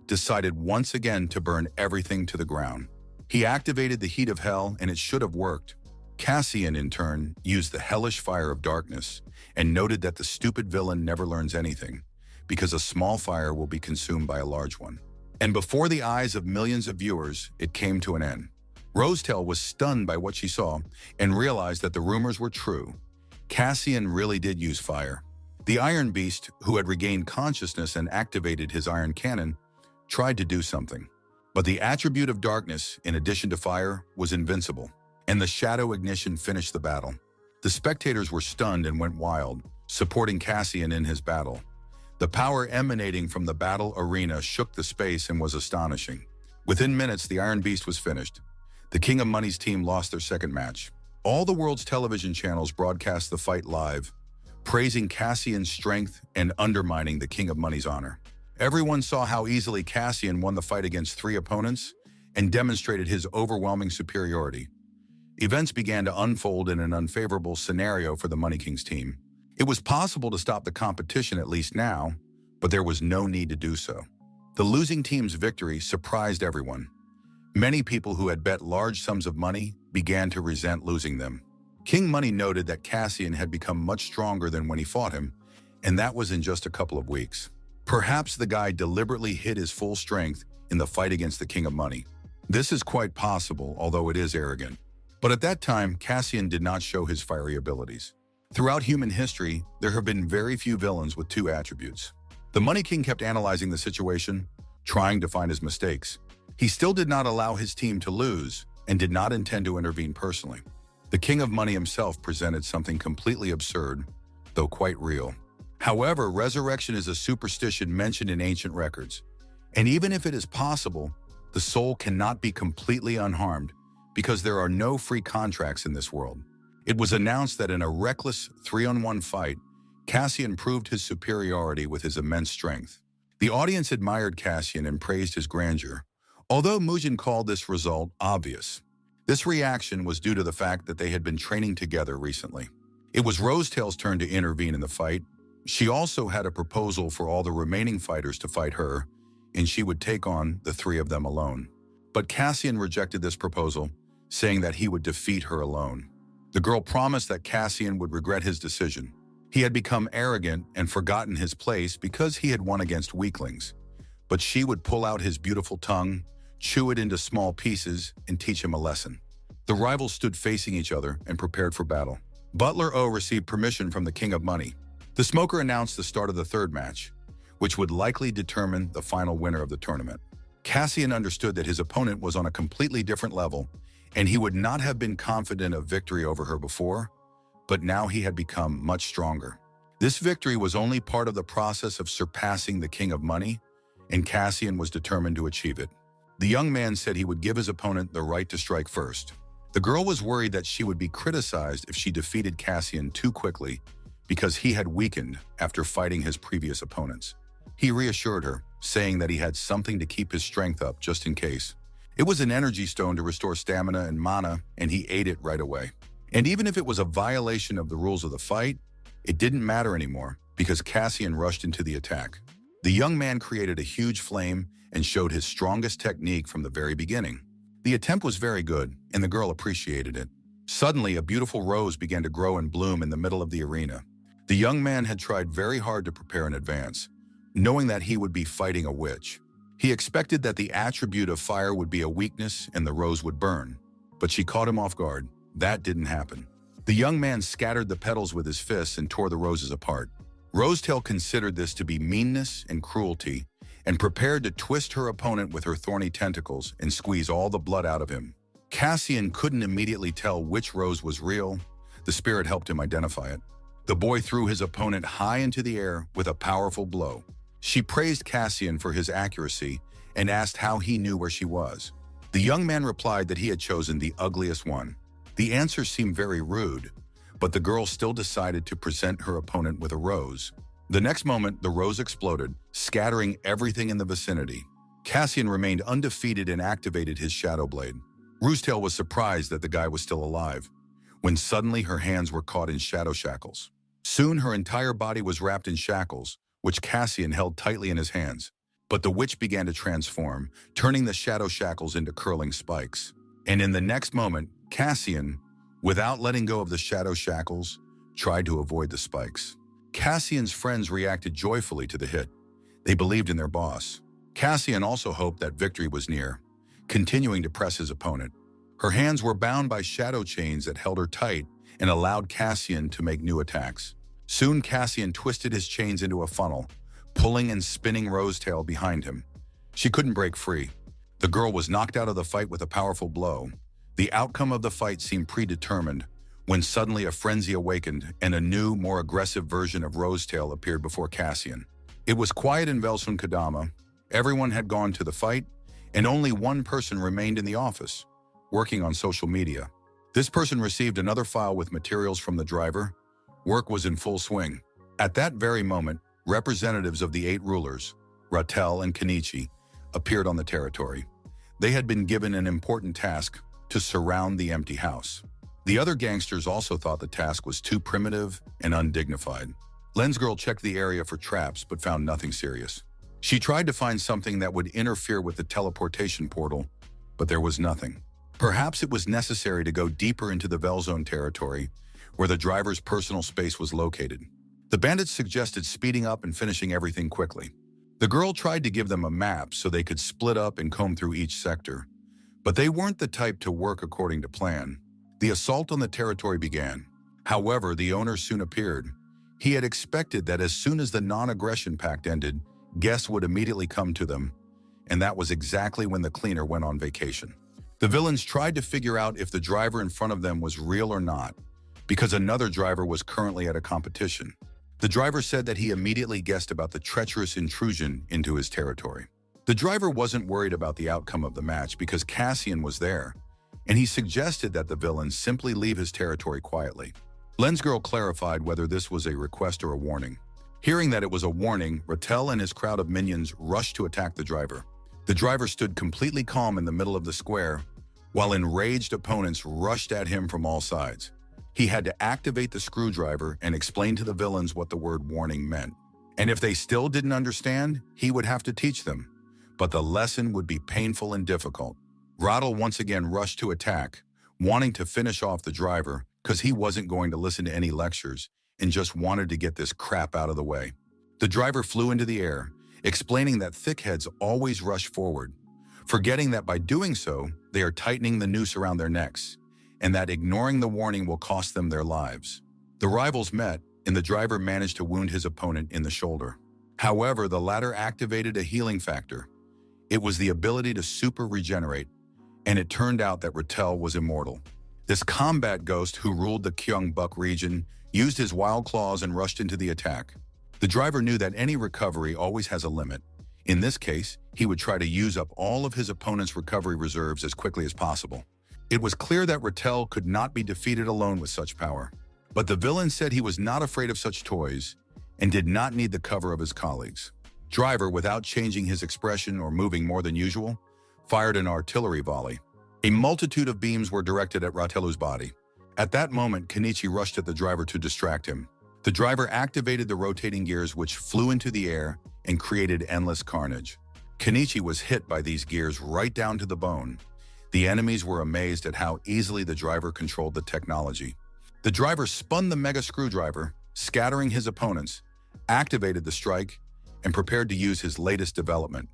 decided once again to burn everything to the ground. He activated the heat of hell, and it should have worked. Cassian, in turn, used the hellish fire of darkness and noted that the stupid villain never learns anything, because a small fire will be consumed by a large one. And before the eyes of millions of viewers, it came to an end. Rosetail was stunned by what she saw and realized that the rumors were true. Cassian really did use fire. The Iron Beast, who had regained consciousness and activated his iron cannon, tried to do something. But the attribute of darkness, in addition to fire, was invincible, and the shadow ignition finished the battle. The spectators were stunned and went wild, supporting Cassian in his battle. The power emanating from the battle arena shook the space and was astonishing. Within minutes, the Iron Beast was finished. The King of Money's team lost their second match. All the world's television channels broadcast the fight live, praising Cassian's strength and undermining the King of Money's honor. Everyone saw how easily Cassian won the fight against 3 opponents and demonstrated his overwhelming superiority. Events began to unfold in an unfavorable scenario for the Money King's team. It was possible to stop the competition at least now, but there was no need to do so. The losing team's victory surprised everyone. Many people who had bet large sums of money began to resent losing them. King Money noted that Cassian had become much stronger than when he fought him, and that was in just a couple of weeks. Perhaps the guy deliberately hid his full strength in the fight against the King of Money. This is quite possible, although it is arrogant. But at that time, Cassian did not show his fiery abilities. Throughout human history, there have been very few villains with 2 attributes. The Money King kept analyzing the situation, trying to find his mistakes. He still did not allow his team to lose and did not intend to intervene personally. The King of Money himself presented something completely absurd, though quite real. However, resurrection is a superstition mentioned in ancient records. And even if it is possible, the soul cannot be completely unharmed because there are no free contracts in this world. It was announced that in a reckless 3-on-1 fight, Cassian proved his superiority with his immense strength. The audience admired Cassian and praised his grandeur, although Mugen called this result obvious. This reaction was due to the fact that they had been training together recently. It was Rosetail's turn to intervene in the fight. She also had a proposal for all the remaining fighters to fight her, and she would take on the 3 of them alone. But Cassian rejected this proposal, saying that he would defeat her alone. The girl promised that Cassian would regret his decision. He had become arrogant and forgotten his place because he had won against weaklings. But she would pull out his beautiful tongue, chew it into small pieces, and teach him a lesson. The rivals stood facing each other and prepared for battle. Butler O received permission from the King of Money. The Smoker announced the start of the 3rd match, which would likely determine the final winner of the tournament. Cassian understood that his opponent was on a completely different level, and he would not have been confident of victory over her before, but now he had become much stronger. This victory was only part of the process of surpassing the King of Money, and Cassian was determined to achieve it. The young man said he would give his opponent the right to strike first. The girl was worried that she would be criticized if she defeated Cassian too quickly because he had weakened after fighting his previous opponents. He reassured her, saying that he had something to keep his strength up just in case. It was an energy stone to restore stamina and mana, and he ate it right away. And even if it was a violation of the rules of the fight, it didn't matter anymore because Cassian rushed into the attack. The young man created a huge flame and showed his strongest technique from the very beginning. The attempt was very good, and the girl appreciated it. Suddenly, a beautiful rose began to grow and bloom in the middle of the arena. The young man had tried very hard to prepare in advance, knowing that he would be fighting a witch. He expected that the attribute of fire would be a weakness and the rose would burn, but she caught him off guard. That didn't happen. The young man scattered the petals with his fists and tore the roses apart. Rosetail considered this to be meanness and cruelty and prepared to twist her opponent with her thorny tentacles and squeeze all the blood out of him. Cassian couldn't immediately tell which rose was real. The spirit helped him identify it. The boy threw his opponent high into the air with a powerful blow. She praised Cassian for his accuracy and asked how he knew where she was. The young man replied that he had chosen the ugliest one. The answer seemed very rude, but the girl still decided to present her opponent with a rose. The next moment, the rose exploded, scattering everything in the vicinity. Cassian remained undefeated and activated his shadow blade. Roosetail was surprised that the guy was still alive, when suddenly her hands were caught in shadow shackles. Soon her entire body was wrapped in shackles, which Cassian held tightly in his hands. But the witch began to transform, turning the shadow shackles into curling spikes. And in the next moment, Cassian, without letting go of the shadow shackles, tried to avoid the spikes. Cassian's friends reacted joyfully to the hit. They believed in their boss. Cassian also hoped that victory was near, continuing to press his opponent. Her hands were bound by shadow chains that held her tight and allowed Cassian to make new attacks. Soon Cassian twisted his chains into a funnel, pulling and spinning Rosetail behind him. She couldn't break free. The girl was knocked out of the fight with a powerful blow. The outcome of the fight seemed predetermined when suddenly a frenzy awakened and a new, more aggressive version of Rosetail appeared before Cassian. It was quiet in Velsun Kadama. Everyone had gone to the fight, and only one person remained in the office, working on social media. This person received another file with materials from the driver. Work was in full swing. At that very moment, representatives of the 8 rulers, Ratel and Kenichi, appeared on the territory. They had been given an important task to surround the empty house. The other gangsters also thought the task was too primitive and undignified. Lensgirl checked the area for traps but found nothing serious. She tried to find something that would interfere with the teleportation portal, but there was nothing. Perhaps it was necessary to go deeper into the Velzone territory, where the driver's personal space was located. The bandits suggested speeding up and finishing everything quickly. The girl tried to give them a map so they could split up and comb through each sector, but they weren't the type to work according to plan. The assault on the territory began. However, the owner soon appeared. He had expected that as soon as the non-aggression pact ended, guests would immediately come to them, and that was exactly when the cleaner went on vacation. The villains tried to figure out if the driver in front of them was real or not, because another driver was currently at a competition. The driver said that he immediately guessed about the treacherous intrusion into his territory. The driver wasn't worried about the outcome of the match because Cassian was there, and he suggested that the villain simply leave his territory quietly. Lensgirl clarified whether this was a request or a warning. Hearing that it was a warning, Ratel and his crowd of minions rushed to attack the driver. The driver stood completely calm in the middle of the square, while enraged opponents rushed at him from all sides. He had to activate the screwdriver and explain to the villains what the word warning meant. And if they still didn't understand, he would have to teach them. But the lesson would be painful and difficult. Ratel once again rushed to attack, wanting to finish off the driver because he wasn't going to listen to any lectures and just wanted to get this crap out of the way. The driver flew into the air, explaining that thickheads always rush forward, forgetting that by doing so, they are tightening the noose around their necks, and that ignoring the warning will cost them their lives. The rivals met, and the driver managed to wound his opponent in the shoulder. However, the latter activated a healing factor. It was the ability to super regenerate, and it turned out that Ratel was immortal. This combat ghost who ruled the Gyeongbuk region used his wild claws and rushed into the attack. The driver knew that any recovery always has a limit. In this case, he would try to use up all of his opponent's recovery reserves as quickly as possible. It was clear that Ratel could not be defeated alone with such power. But the villain said he was not afraid of such toys and did not need the cover of his colleagues. Driver, without changing his expression or moving more than usual, fired an artillery volley. A multitude of beams were directed at Ratelu's body. At that moment, Kenichi rushed at the driver to distract him. The driver activated the rotating gears which flew into the air and created endless carnage. Kenichi was hit by these gears right down to the bone. The enemies were amazed at how easily the driver controlled the technology. The driver spun the mega screwdriver, scattering his opponents, activated the strike, and prepared to use his latest development.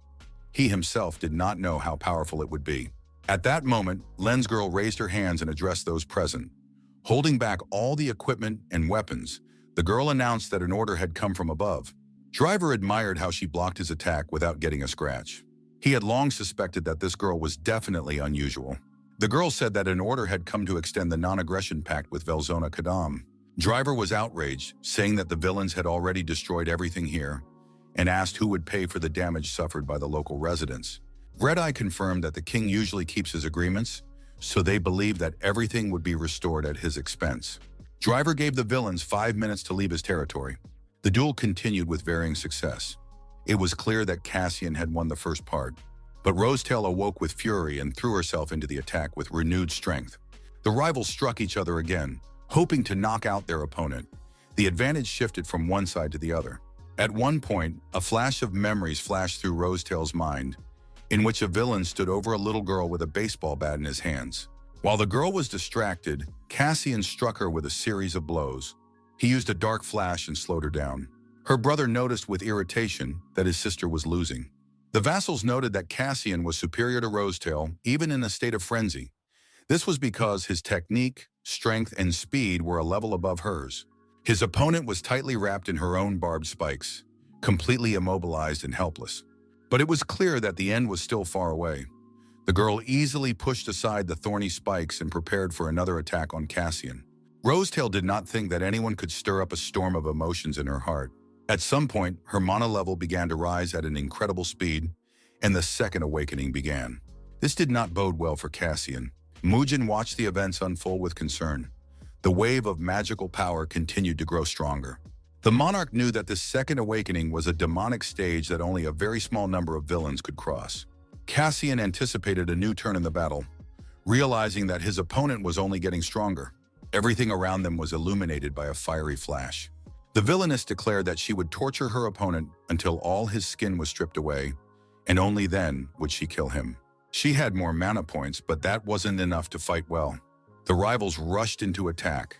He himself did not know how powerful it would be. At that moment, Lensgirl raised her hands and addressed those present. Holding back all the equipment and weapons, the girl announced that an order had come from above. Driver admired how she blocked his attack without getting a scratch. He had long suspected that this girl was definitely unusual. The girl said that an order had come to extend the non-aggression pact with Velzona Kadam. Driver was outraged, saying that the villains had already destroyed everything here, and asked who would pay for the damage suffered by the local residents. Red Eye confirmed that the king usually keeps his agreements, so they believed that everything would be restored at his expense. Driver gave the villains 5 minutes to leave his territory. The duel continued with varying success. It was clear that Cassian had won the first part, but Rosetail awoke with fury and threw herself into the attack with renewed strength. The rivals struck each other again, hoping to knock out their opponent. The advantage shifted from one side to the other. At one point, a flash of memories flashed through Rosetail's mind, in which a villain stood over a little girl with a baseball bat in his hands. While the girl was distracted, Cassian struck her with a series of blows. He used a dark flash and slowed her down. Her brother noticed with irritation that his sister was losing. The vassals noted that Cassian was superior to Rosetail, even in a state of frenzy. This was because his technique, strength, and speed were a level above hers. His opponent was tightly wrapped in her own barbed spikes, completely immobilized and helpless. But it was clear that the end was still far away. The girl easily pushed aside the thorny spikes and prepared for another attack on Cassian. Rosetail did not think that anyone could stir up a storm of emotions in her heart. At some point, her mana level began to rise at an incredible speed, and the second awakening began. This did not bode well for Cassian. Mugen watched the events unfold with concern. The wave of magical power continued to grow stronger. The monarch knew that this second awakening was a demonic stage that only a very small number of villains could cross. Cassian anticipated a new turn in the battle, realizing that his opponent was only getting stronger. Everything around them was illuminated by a fiery flash. The villainess declared that she would torture her opponent until all his skin was stripped away, and only then would she kill him. She had more mana points, but that wasn't enough to fight well. The rivals rushed into attack.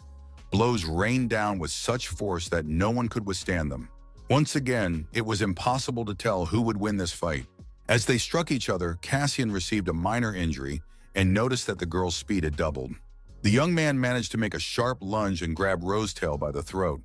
Blows rained down with such force that no one could withstand them. Once again, it was impossible to tell who would win this fight. As they struck each other, Cassian received a minor injury and noticed that the girl's speed had doubled. The young man managed to make a sharp lunge and grab Rosetail by the throat.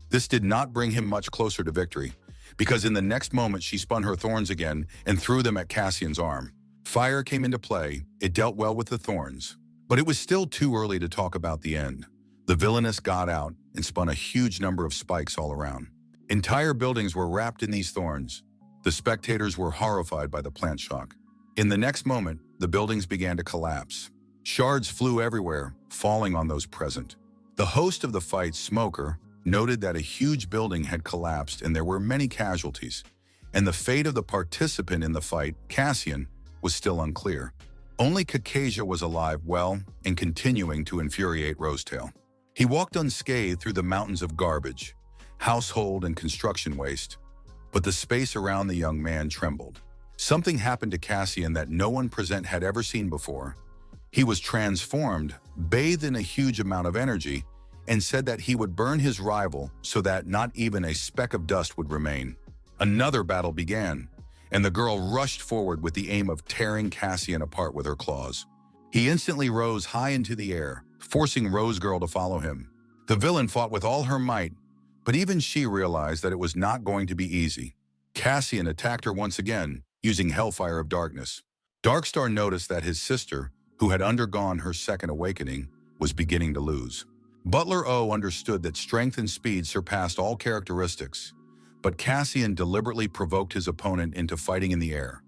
This did not bring him much closer to victory, because in the next moment she spun her thorns again and threw them at Cassian's arm. Fire came into play. It dealt well with the thorns. But it was still too early to talk about the end. The villainess got out and spun a huge number of spikes all around. Entire buildings were wrapped in these thorns. The spectators were horrified by the plant shock. In the next moment, the buildings began to collapse. Shards flew everywhere, falling on those present. The host of the fight, Smoker, noted that a huge building had collapsed and there were many casualties, and the fate of the participant in the fight, Cassian, was still unclear. Only Caucasia was alive, well, and continuing to infuriate Rosetail. He walked unscathed through the mountains of garbage, household and construction waste, but the space around the young man trembled. Something happened to Cassian that no one present had ever seen before. He was transformed, bathed in a huge amount of energy, and said that he would burn his rival so that not even a speck of dust would remain. Another battle began, and the girl rushed forward with the aim of tearing Cassian apart with her claws. He instantly rose high into the air, forcing Rose Girl to follow him. The villain fought with all her might, but even she realized that it was not going to be easy. Cassian attacked her once again, using Hellfire of Darkness. Darkstar noticed that his sister, who had undergone her second awakening, was beginning to lose. Butler O understood that strength and speed surpassed all characteristics, but Cassian deliberately provoked his opponent into fighting in the air.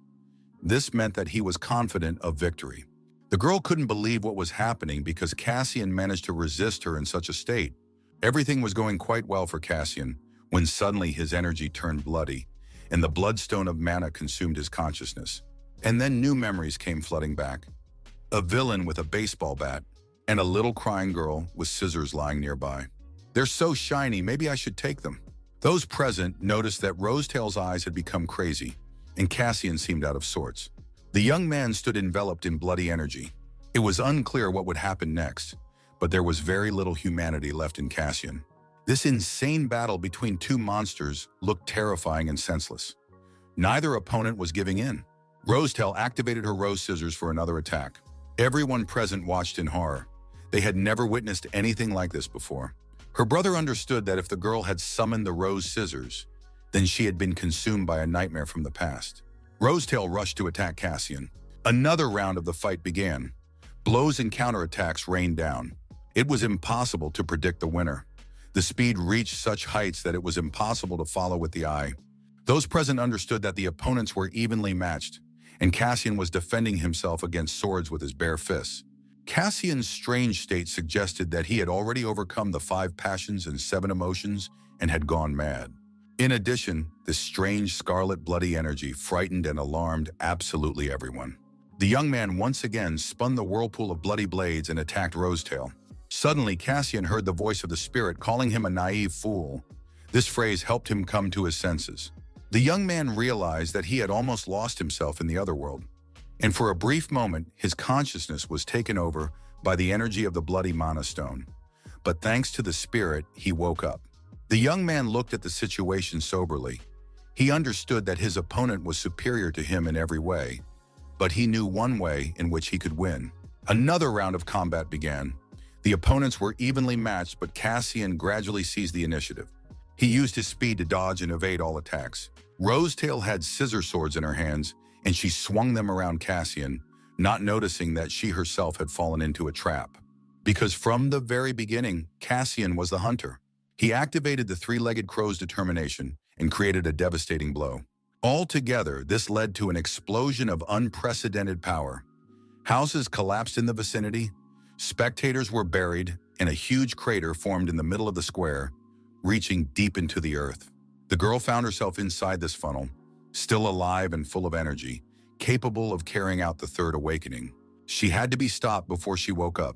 This meant that he was confident of victory. The girl couldn't believe what was happening because Cassian managed to resist her in such a state. Everything was going quite well for Cassian when suddenly his energy turned bloody, and the bloodstone of mana consumed his consciousness. And then new memories came flooding back. A villain with a baseball bat, and a little crying girl with scissors lying nearby. They're so shiny, maybe I should take them. Those present noticed that Rosetail's eyes had become crazy, and Cassian seemed out of sorts. The young man stood enveloped in bloody energy. It was unclear what would happen next, but there was very little humanity left in Cassian. This insane battle between two monsters looked terrifying and senseless. Neither opponent was giving in. Rosetail activated her rose scissors for another attack. Everyone present watched in horror. They had never witnessed anything like this before. Her brother understood that if the girl had summoned the rose scissors, then she had been consumed by a nightmare from the past. Rosetail rushed to attack Cassian. Another round of the fight began. Blows and counterattacks rained down. It was impossible to predict the winner. The speed reached such heights that it was impossible to follow with the eye. Those present understood that the opponents were evenly matched, and Cassian was defending himself against swords with his bare fists. Cassian's strange state suggested that he had already overcome the 5 passions and 7 emotions and had gone mad. In addition, this strange scarlet bloody energy frightened and alarmed absolutely everyone. The young man once again spun the whirlpool of bloody blades and attacked Rosetail. Suddenly, Cassian heard the voice of the spirit calling him a naive fool. This phrase helped him come to his senses. The young man realized that he had almost lost himself in the other world, and for a brief moment, his consciousness was taken over by the energy of the bloody mana stone. But thanks to the spirit, he woke up. The young man looked at the situation soberly. He understood that his opponent was superior to him in every way, but he knew one way in which he could win. Another round of combat began. The opponents were evenly matched, but Cassian gradually seized the initiative. He used his speed to dodge and evade all attacks. Rosetail had scissor swords in her hands, and she swung them around Cassian, not noticing that she herself had fallen into a trap. Because from the very beginning, Cassian was the hunter. He activated the 3-legged crow's determination and created a devastating blow. Altogether, this led to an explosion of unprecedented power. Houses collapsed in the vicinity, spectators were buried, and a huge crater formed in the middle of the square, reaching deep into the earth. The girl found herself inside this funnel, still alive and full of energy, capable of carrying out the 3rd awakening. She had to be stopped before she woke up.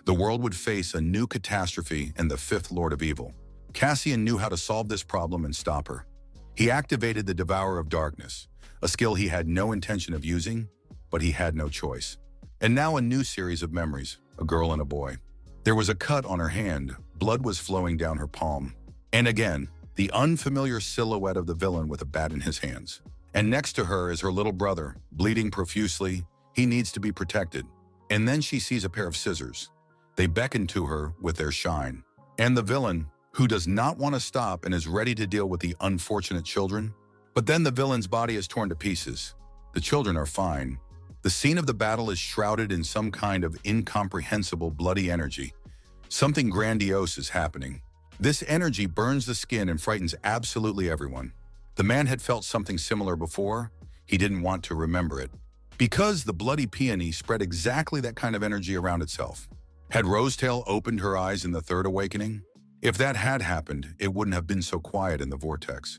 The world would face a new catastrophe and the 5th Lord of Evil. Cassian knew how to solve this problem and stop her. He activated the Devourer of Darkness, a skill he had no intention of using, but he had no choice. And now a new series of memories, a girl and a boy. There was a cut on her hand, blood was flowing down her palm. And again, the unfamiliar silhouette of the villain with a bat in his hands. And next to her is her little brother, bleeding profusely. He needs to be protected. And then she sees a pair of scissors. They beckon to her with their shine. And the villain, who does not want to stop and is ready to deal with the unfortunate children. But then the villain's body is torn to pieces. The children are fine. The scene of the battle is shrouded in some kind of incomprehensible bloody energy. Something grandiose is happening. This energy burns the skin and frightens absolutely everyone. The man had felt something similar before. He didn't want to remember it. Because the bloody peony spread exactly that kind of energy around itself. Had Rosetail opened her eyes in the 3rd awakening? If that had happened, it wouldn't have been so quiet in the vortex.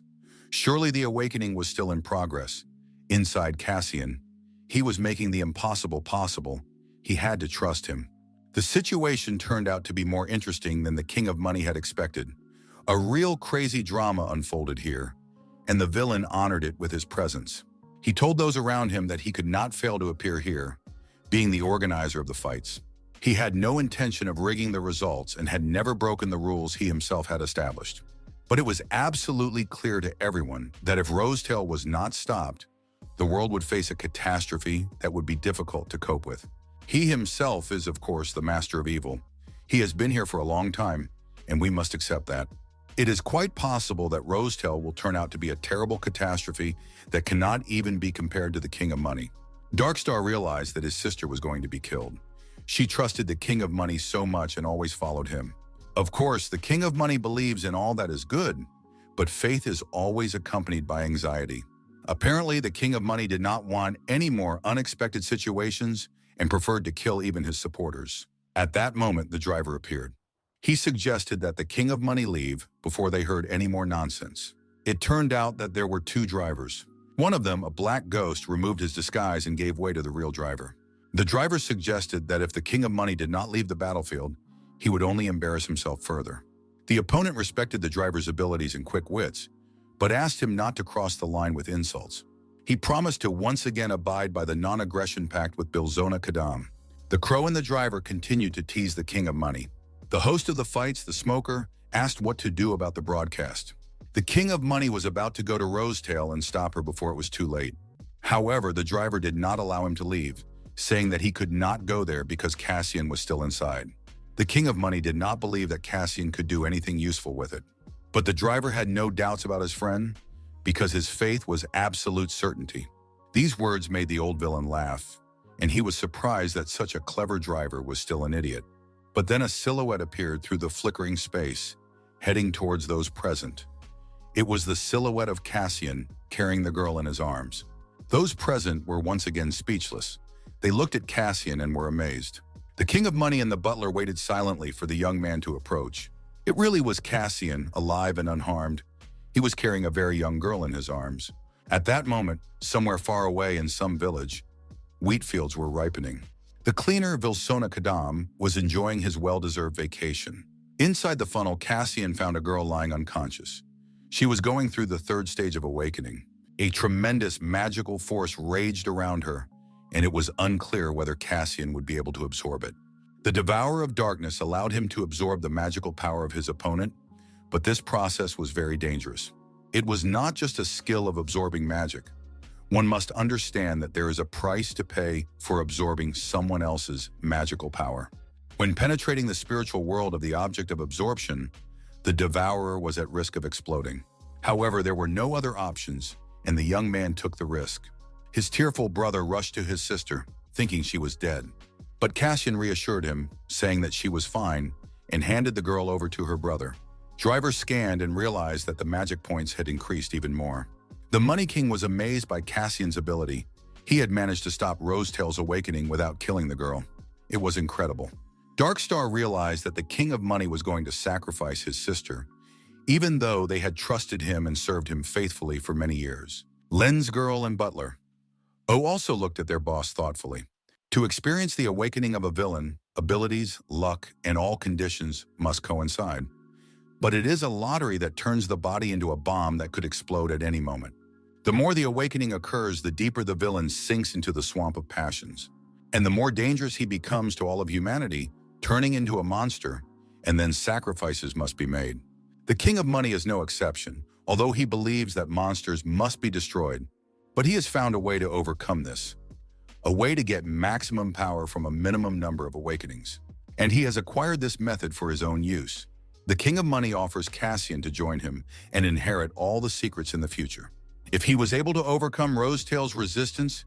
Surely the awakening was still in progress. Inside Cassian, he was making the impossible possible. He had to trust him. The situation turned out to be more interesting than the King of Money had expected. A real crazy drama unfolded here, and the villain honored it with his presence. He told those around him that he could not fail to appear here, being the organizer of the fights. He had no intention of rigging the results and had never broken the rules he himself had established. But it was absolutely clear to everyone that if Rosetail was not stopped, the world would face a catastrophe that would be difficult to cope with. He himself is, of course, the master of evil. He has been here for a long time, and we must accept that. It is quite possible that Rosetail will turn out to be a terrible catastrophe that cannot even be compared to the King of Money. Darkstar realized that his sister was going to be killed. She trusted the King of Money so much and always followed him. Of course, the King of Money believes in all that is good, but faith is always accompanied by anxiety. Apparently, the King of Money did not want any more unexpected situations and preferred to kill even his supporters. At that moment, the driver appeared. He suggested that the King of Money leave before they heard any more nonsense. It turned out that there were 2 drivers. One of them, a black ghost, removed his disguise and gave way to the real driver. The driver suggested that if the King of Money did not leave the battlefield, he would only embarrass himself further. The opponent respected the driver's abilities and quick wits, but asked him not to cross the line with insults. He promised to once again abide by the non-aggression pact with Bilzona Kadam. The crow and the driver continued to tease the King of Money. The host of the fights, the smoker, asked what to do about the broadcast. The King of Money was about to go to Rosetail and stop her before it was too late. However, the driver did not allow him to leave, saying that he could not go there because Cassian was still inside. The King of Money did not believe that Cassian could do anything useful with it. But the driver had no doubts about his friend. because his faith was absolute certainty. These words made the old villain laugh, and he was surprised that such a clever driver was still an idiot. But then a silhouette appeared through the flickering space, heading towards those present. It was the silhouette of Cassian carrying the girl in his arms. Those present were once again speechless. They looked at Cassian and were amazed. The King of Money and the butler waited silently for the young man to approach. It really was Cassian, alive and unharmed. He was carrying a very young girl in his arms. At that moment, somewhere far away in some village, wheat fields were ripening. The cleaner Vilsona Kadam was enjoying his well-deserved vacation. Inside the funnel, Cassian found a girl lying unconscious. She was going through the third stage of awakening. A tremendous magical force raged around her, and it was unclear whether Cassian would be able to absorb it. The Devourer of Darkness allowed him to absorb the magical power of his opponent, but this process was very dangerous. It was not just a skill of absorbing magic. One must understand that there is a price to pay for absorbing someone else's magical power. When penetrating the spiritual world of the object of absorption, the Devourer was at risk of exploding. However, there were no other options, and the young man took the risk. His tearful brother rushed to his sister, thinking she was dead. But Cassian reassured him, saying that she was fine, and handed the girl over to her brother. Driver scanned and realized that the magic points had increased even more. The Money King was amazed by Cassian's ability. He had managed to stop Rosetail's awakening without killing the girl. It was incredible. Darkstar realized that the King of Money was going to sacrifice his sister, even though they had trusted him and served him faithfully for many years. Len's girl and butler. O also looked at their boss thoughtfully. To experience the awakening of a villain, abilities, luck, and all conditions must coincide. But it is a lottery that turns the body into a bomb that could explode at any moment. The more the awakening occurs, the deeper the villain sinks into the swamp of passions. And the more dangerous he becomes to all of humanity, turning into a monster, and then sacrifices must be made. The King of Money is no exception, although he believes that monsters must be destroyed. But he has found a way to overcome this. A way to get maximum power from a minimum number of awakenings. And he has acquired this method for his own use. The King of Money offers Cassian to join him and inherit all the secrets in the future. If he was able to overcome Rosetail's resistance,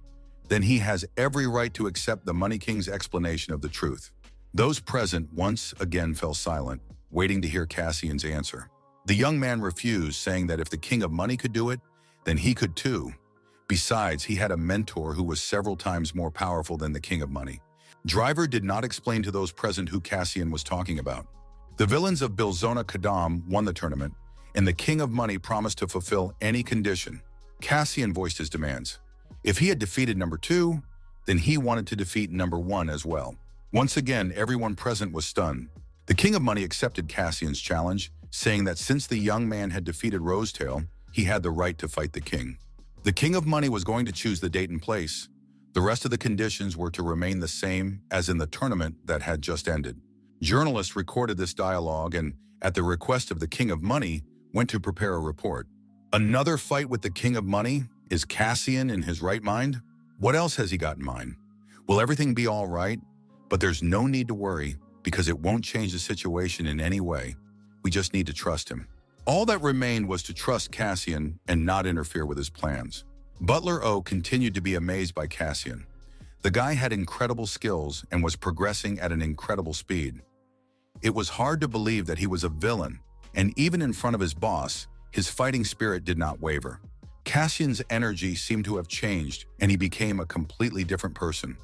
then he has every right to accept the Money King's explanation of the truth. Those present once again fell silent, waiting to hear Cassian's answer. The young man refused, saying that if the King of Money could do it, then he could too. Besides, he had a mentor who was several times more powerful than the King of Money. Driver did not explain to those present who Cassian was talking about. The villains of Bilzona Kadam won the tournament, and the King of Money promised to fulfill any condition. Cassian voiced his demands. If he had defeated number 2, then he wanted to defeat number 1 as well. Once again, everyone present was stunned. The King of Money accepted Cassian's challenge, saying that since the young man had defeated Rosetail, he had the right to fight the king. The King of Money was going to choose the date and place. The rest of the conditions were to remain the same as in the tournament that had just ended. Journalists recorded this dialogue and, at the request of the King of Money, went to prepare a report. Another fight with the King of Money? Is Cassian in his right mind? What else has he got in mind? Will everything be all right? But there's no need to worry, because it won't change the situation in any way. We just need to trust him. All that remained was to trust Cassian and not interfere with his plans. Butler O continued to be amazed by Cassian. The guy had incredible skills and was progressing at an incredible speed. It was hard to believe that he was a villain, and even in front of his boss, his fighting spirit did not waver. Cassian's energy seemed to have changed, and he became a completely different person.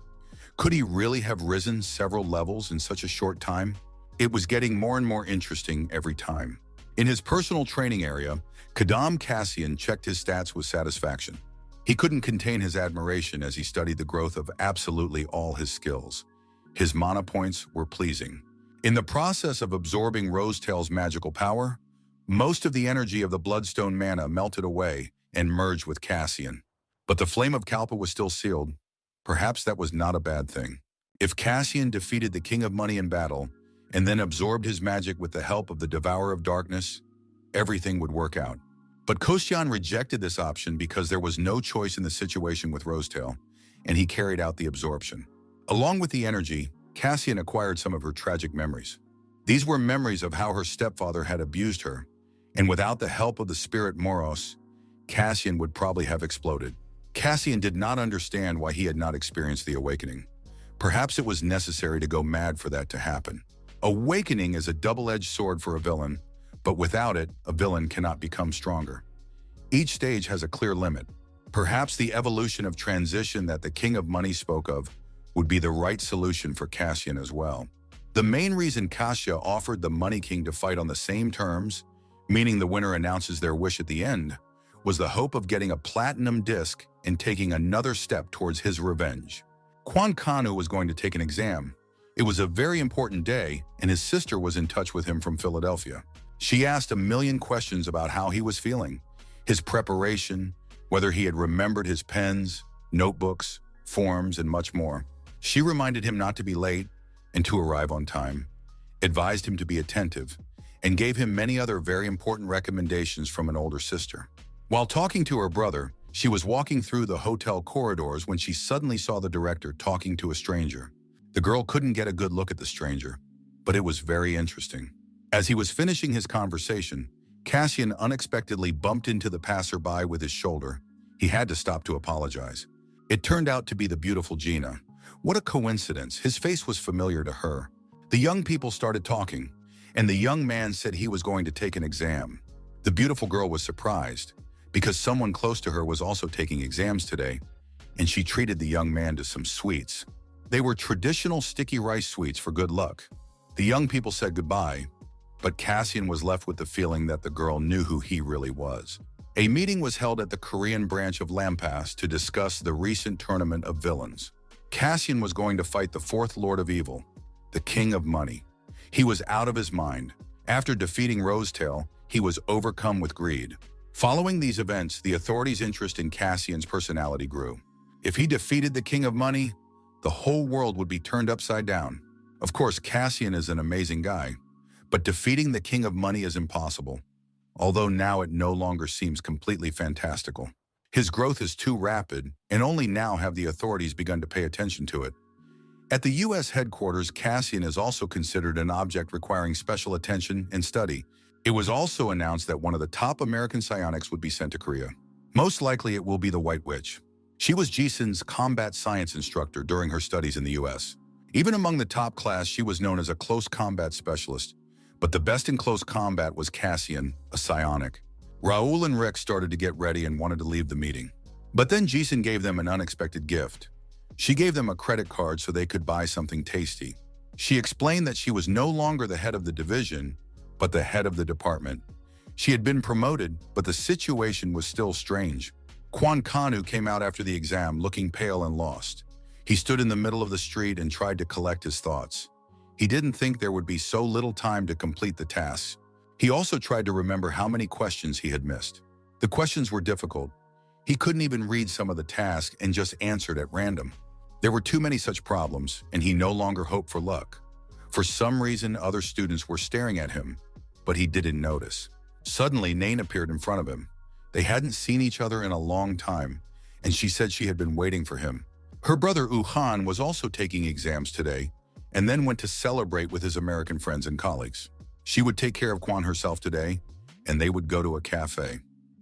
Could he really have risen several levels in such a short time? It was getting more and more interesting every time. In his personal training area, Kadam Cassian checked his stats with satisfaction. He couldn't contain his admiration as he studied the growth of absolutely all his skills. His mana points were pleasing. In the process of absorbing Rosetail's magical power, most of the energy of the Bloodstone mana melted away and merged with Cassian. But the Flame of Kalpa was still sealed. Perhaps that was not a bad thing. If Cassian defeated the King of Money in battle, and then absorbed his magic with the help of the Devourer of Darkness, everything would work out. But Kostyan rejected this option because there was no choice in the situation with Rosetail, and he carried out the absorption. Along with the energy, Cassian acquired some of her tragic memories. These were memories of how her stepfather had abused her, and without the help of the spirit Moros, Cassian would probably have exploded. Cassian did not understand why he had not experienced the awakening. Perhaps it was necessary to go mad for that to happen. Awakening is a double-edged sword for a villain, but without it, a villain cannot become stronger. Each stage has a clear limit. Perhaps the evolution of transition that the King of Money spoke of would be the right solution for Cassian as well. The main reason Cassia offered the Money King to fight on the same terms, meaning the winner announces their wish at the end, was the hope of getting a platinum disc and taking another step towards his revenge. Quan Kanu was going to take an exam. It was a very important day, and his sister was in touch with him from Philadelphia. She asked a million questions about how he was feeling, his preparation, whether he had remembered his pens, notebooks, forms, and much more. She reminded him not to be late and to arrive on time, advised him to be attentive, and gave him many other very important recommendations from an older sister. While talking to her brother, she was walking through the hotel corridors when she suddenly saw the director talking to a stranger. The girl couldn't get a good look at the stranger, but it was very interesting. As he was finishing his conversation, Cassian unexpectedly bumped into the passerby with his shoulder. He had to stop to apologize. It turned out to be the beautiful Gina. What a coincidence. His face was familiar to her. The young people started talking, and the young man said he was going to take an exam. The beautiful girl was surprised, because someone close to her was also taking exams today, and she treated the young man to some sweets. They were traditional sticky rice sweets for good luck. The young people said goodbye, but Cassian was left with the feeling that the girl knew who he really was. A meeting was held at the Korean branch of Lampas to discuss the recent tournament of villains. Cassian was going to fight the fourth Lord of Evil, the King of Money. He was out of his mind. After defeating Rosetail, he was overcome with greed. Following these events, the authorities' interest in Cassian's personality grew. If he defeated the King of Money, the whole world would be turned upside down. Of course, Cassian is an amazing guy, but defeating the King of Money is impossible, although now it no longer seems completely fantastical. His growth is too rapid, and only now have the authorities begun to pay attention to it. At the U.S. headquarters, Cassian is also considered an object requiring special attention and study. It was also announced that one of the top American psionics would be sent to Korea. Most likely it will be the White Witch. She was Jisun's combat science instructor during her studies in the U.S. Even among the top class, she was known as a close combat specialist, but the best in close combat was Cassian, a psionic. Raul and Rick started to get ready and wanted to leave the meeting. But then Jisun gave them an unexpected gift. She gave them a credit card so they could buy something tasty. She explained that she was no longer the head of the division, but the head of the department. She had been promoted, but the situation was still strange. Quan Kanu came out after the exam looking pale and lost. He stood in the middle of the street and tried to collect his thoughts. He didn't think there would be so little time to complete the tasks. He also tried to remember how many questions he had missed. The questions were difficult. He couldn't even read some of the tasks and just answered at random. There were too many such problems, and he no longer hoped for luck. For some reason, other students were staring at him, but he didn't notice. Suddenly, Nain appeared in front of him. They hadn't seen each other in a long time, and she said she had been waiting for him. Her brother Uhan was also taking exams today, and then went to celebrate with his American friends and colleagues. She would take care of Quan herself today, and they would go to a cafe.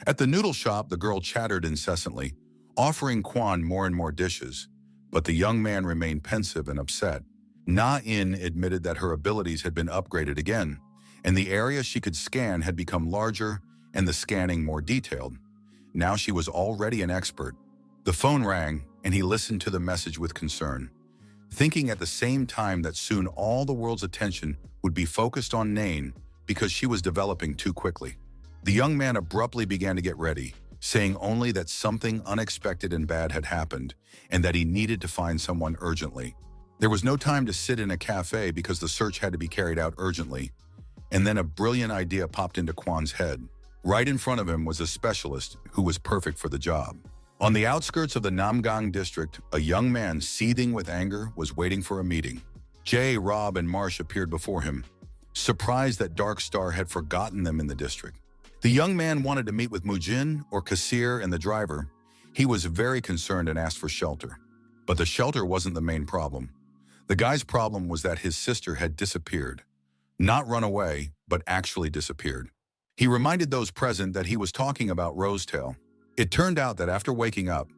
At the noodle shop, the girl chattered incessantly, offering Quan more and more dishes, but the young man remained pensive and upset. Na-in admitted that her abilities had been upgraded again, and the area she could scan had become larger and the scanning more detailed. Now she was already an expert. The phone rang, and he listened to the message with concern, thinking at the same time that soon all the world's attention would be focused on Nain because she was developing too quickly. The young man abruptly began to get ready, saying only that something unexpected and bad had happened and that he needed to find someone urgently. There was no time to sit in a cafe because the search had to be carried out urgently. And then a brilliant idea popped into Quan's head. Right in front of him was a specialist who was perfect for the job. On the outskirts of the Namgang district, a young man seething with anger was waiting for a meeting. Jay, Rob, and Marsh appeared before him, surprised that Dark Star had forgotten them in the district. The young man wanted to meet with Mujin or Kassir and the driver. He was very concerned and asked for shelter. But the shelter wasn't the main problem. The guy's problem was that his sister had disappeared. Not run away, but actually disappeared. He reminded those present that he was talking about Rosetail. It turned out that after waking up,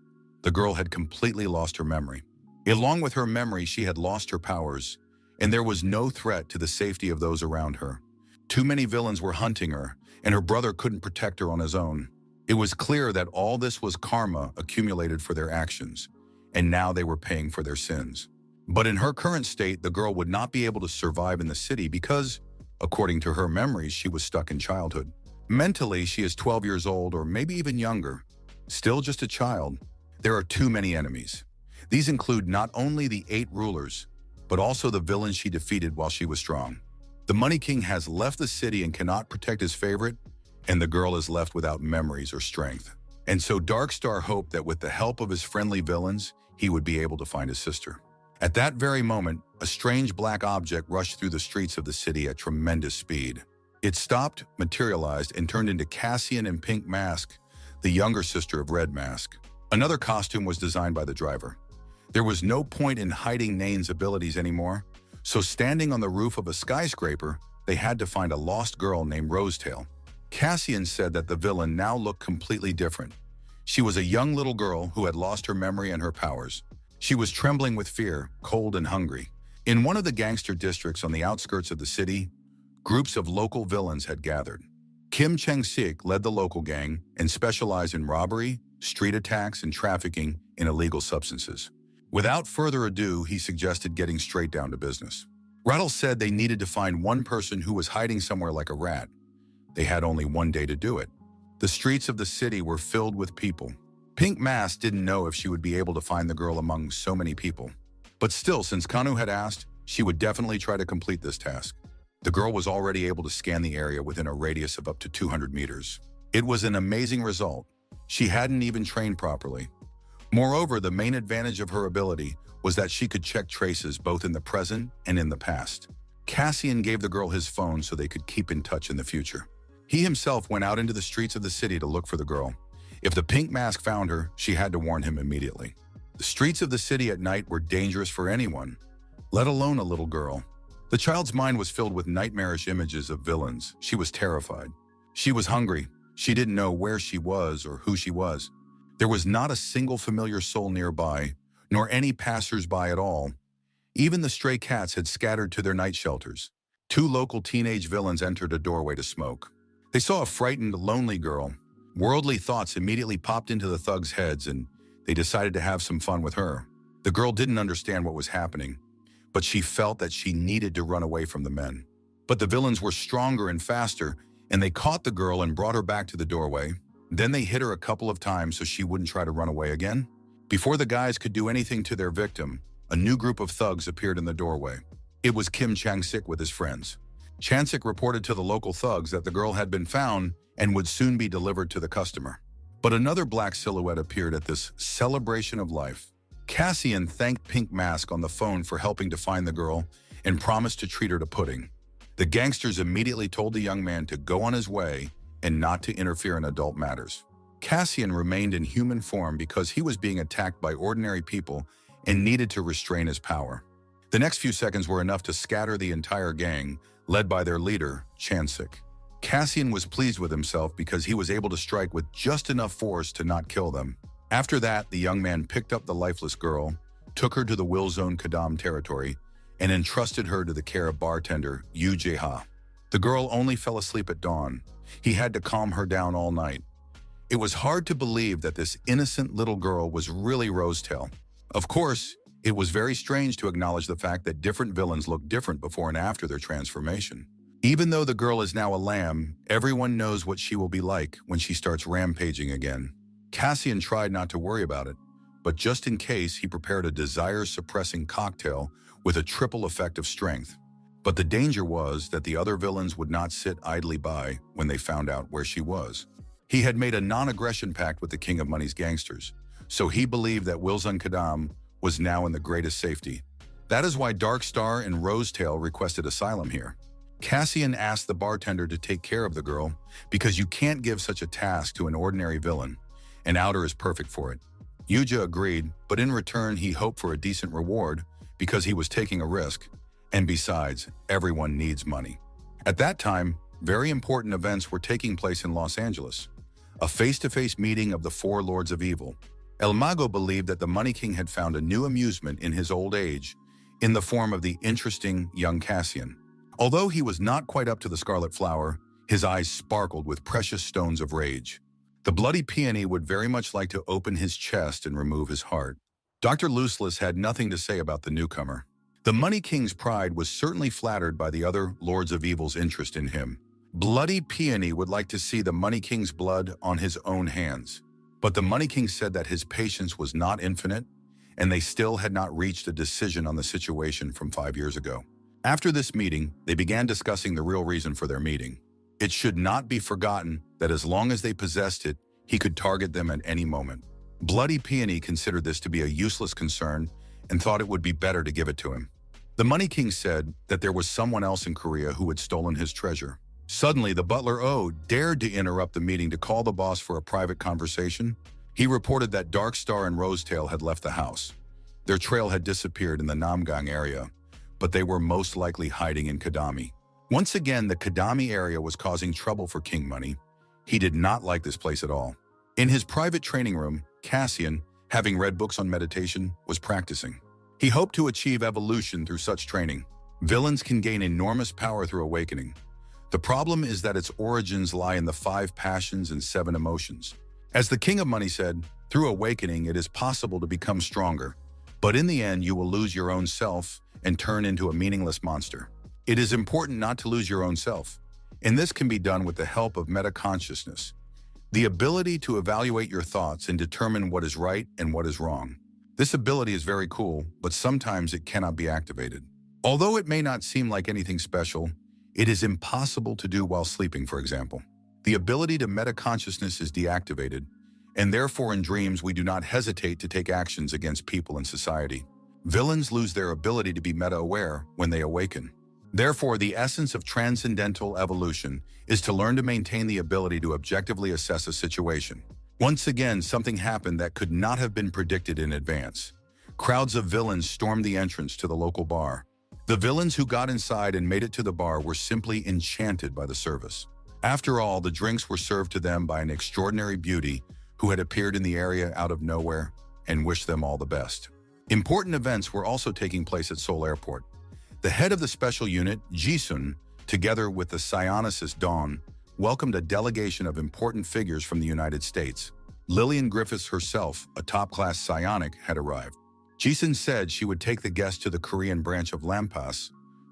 the girl had completely lost her memory. Along with her memory, she had lost her powers, and there was no threat to the safety of those around her. Too many villains were hunting her, and her brother couldn't protect her on his own. It was clear that all this was karma accumulated for their actions, and now they were paying for their sins. But in her current state, the girl would not be able to survive in the city because, according to her memories, she was stuck in childhood. Mentally, she is 12 years old or maybe even younger. Still just a child. There are too many enemies. These include not only the 8 rulers, but also the villains she defeated while she was strong. The Money King has left the city and cannot protect his favorite, and the girl is left without memories or strength. And so Darkstar hoped that with the help of his friendly villains, he would be able to find his sister. At that very moment, a strange black object rushed through the streets of the city at tremendous speed. It stopped, materialized, and turned into Cassian in Pink Mask, the younger sister of Red Mask. Another costume was designed by the driver. There was no point in hiding Nane's abilities anymore, so standing on the roof of a skyscraper, they had to find a lost girl named Rosetail. Cassian said that the villain now looked completely different. She was a young little girl who had lost her memory and her powers. She was trembling with fear, cold and hungry. In one of the gangster districts on the outskirts of the city, groups of local villains had gathered. Kim Chang-sik led the local gang and specialized in robbery, street attacks, and trafficking in illegal substances. Without further ado, he suggested getting straight down to business. Rattle said they needed to find one person who was hiding somewhere like a rat. They had only one day to do it. The streets of the city were filled with people. Pink Mask didn't know if she would be able to find the girl among so many people. But still, since Kanu had asked, she would definitely try to complete this task. The girl was already able to scan the area within a radius of up to 200 meters. It was an amazing result. She hadn't even trained properly. Moreover, the main advantage of her ability was that she could check traces both in the present and in the past. Cassian gave the girl his phone so they could keep in touch in the future. He himself went out into the streets of the city to look for the girl. If the Pink Mask found her, she had to warn him immediately. The streets of the city at night were dangerous for anyone, let alone a little girl. The child's mind was filled with nightmarish images of villains. She was terrified. She was hungry. She didn't know where she was or who she was. There was not a single familiar soul nearby, nor any passers-by at all. Even the stray cats had scattered to their night shelters. 2 local teenage villains entered a doorway to smoke. They saw a frightened, lonely girl. Worldly thoughts immediately popped into the thugs' heads, and they decided to have some fun with her. The girl didn't understand what was happening, but she felt that she needed to run away from the men. But the villains were stronger and faster, and they caught the girl and brought her back to the doorway. Then they hit her a couple of times so she wouldn't try to run away again. Before the guys could do anything to their victim, a new group of thugs appeared in the doorway. It was Kim Chang-sik with his friends. Chang-sik reported to the local thugs that the girl had been found and would soon be delivered to the customer. But another black silhouette appeared at this celebration of life. Cassian thanked Pink Mask on the phone for helping to find the girl and promised to treat her to pudding. The gangsters immediately told the young man to go on his way and not to interfere in adult matters. Cassian remained in human form because he was being attacked by ordinary people and needed to restrain his power. The next few seconds were enough to scatter the entire gang, led by their leader, Chang-sik. Cassian was pleased with himself because he was able to strike with just enough force to not kill them. After that, the young man picked up the lifeless girl, took her to the Will Zone Kadam territory, and entrusted her to the care of bartender Yu Jae-ha. The girl only fell asleep at dawn. He had to calm her down all night. It was hard to believe that this innocent little girl was really Rosetail. Of course, it was very strange to acknowledge the fact that different villains look different before and after their transformation. Even though the girl is now a lamb, everyone knows what she will be like when she starts rampaging again. Cassian tried not to worry about it, but just in case, he prepared a desire-suppressing cocktail with a triple effect of strength. But the danger was that the other villains would not sit idly by when they found out where she was. He had made a non-aggression pact with the King of Money's gangsters, so he believed that Wilson Kadam was now in the greatest safety. That is why Darkstar and Rosetail requested asylum here. Cassian asked the bartender to take care of the girl because you can't give such a task to an ordinary villain. An outer is perfect for it. Yuja agreed, but in return he hoped for a decent reward because he was taking a risk. And besides, everyone needs money. At that time, very important events were taking place in Los Angeles. a face-to-face meeting of the four lords of evil. El Mago believed that the Money King had found a new amusement in his old age in the form of the interesting young Cassian. Although he was not quite up to the Scarlet Flower, his eyes sparkled with precious stones of rage. The bloody peony would very much like to open his chest and remove his heart. Dr. Looseless had nothing to say about the newcomer. The Money King's pride was certainly flattered by the other Lords of Evil's interest in him. Bloody Peony would like to see the Money King's blood on his own hands. But the Money King said that his patience was not infinite, and they still had not reached a decision on the situation from 5 years ago. After this meeting, they began discussing the real reason for their meeting. It should not be forgotten that as long as they possessed it, he could target them at any moment. Bloody Peony considered this to be a useless concern and thought it would be better to give it to him. The Money King said that there was someone else in Korea who had stolen his treasure. Suddenly, the butler O dared to interrupt the meeting to call the boss for a private conversation. He reported that Dark Star and Rosetail had left the house. Their trail had disappeared in the Namgang area, but they were most likely hiding in Kadami. Once again, the Kadami area was causing trouble for King Money. He did not like this place at all. In his private training room, Cassian, having read books on meditation, was practicing. He hoped to achieve evolution through such training. Villains can gain enormous power through awakening. The problem is that its origins lie in the 5 passions and 7 emotions. As the King of Money said, through awakening it is possible to become stronger, but in the end you will lose your own self and turn into a meaningless monster. It is important not to lose your own self, and this can be done with the help of meta-consciousness, the ability to evaluate your thoughts and determine what is right and what is wrong. This ability is very cool, but sometimes it cannot be activated. Although it may not seem like anything special, it is impossible to do while sleeping, for example. The ability to meta-consciousness is deactivated, and therefore in dreams we do not hesitate to take actions against people and society. Villains lose their ability to be meta-aware when they awaken. Therefore, the essence of transcendental evolution is to learn to maintain the ability to objectively assess a situation. Once again, something happened that could not have been predicted in advance. Crowds of villains stormed the entrance to the local bar. The villains who got inside and made it to the bar were simply enchanted by the service. After all, the drinks were served to them by an extraordinary beauty who had appeared in the area out of nowhere and wished them all the best. Important events were also taking place at Seoul Airport. The head of the special unit, Jisun, together with the psionicist Dawn, welcomed a delegation of important figures from the United States. Lillian Griffiths herself, a top-class psionic, had arrived. Jisun said she would take the guests to the Korean branch of Lampas,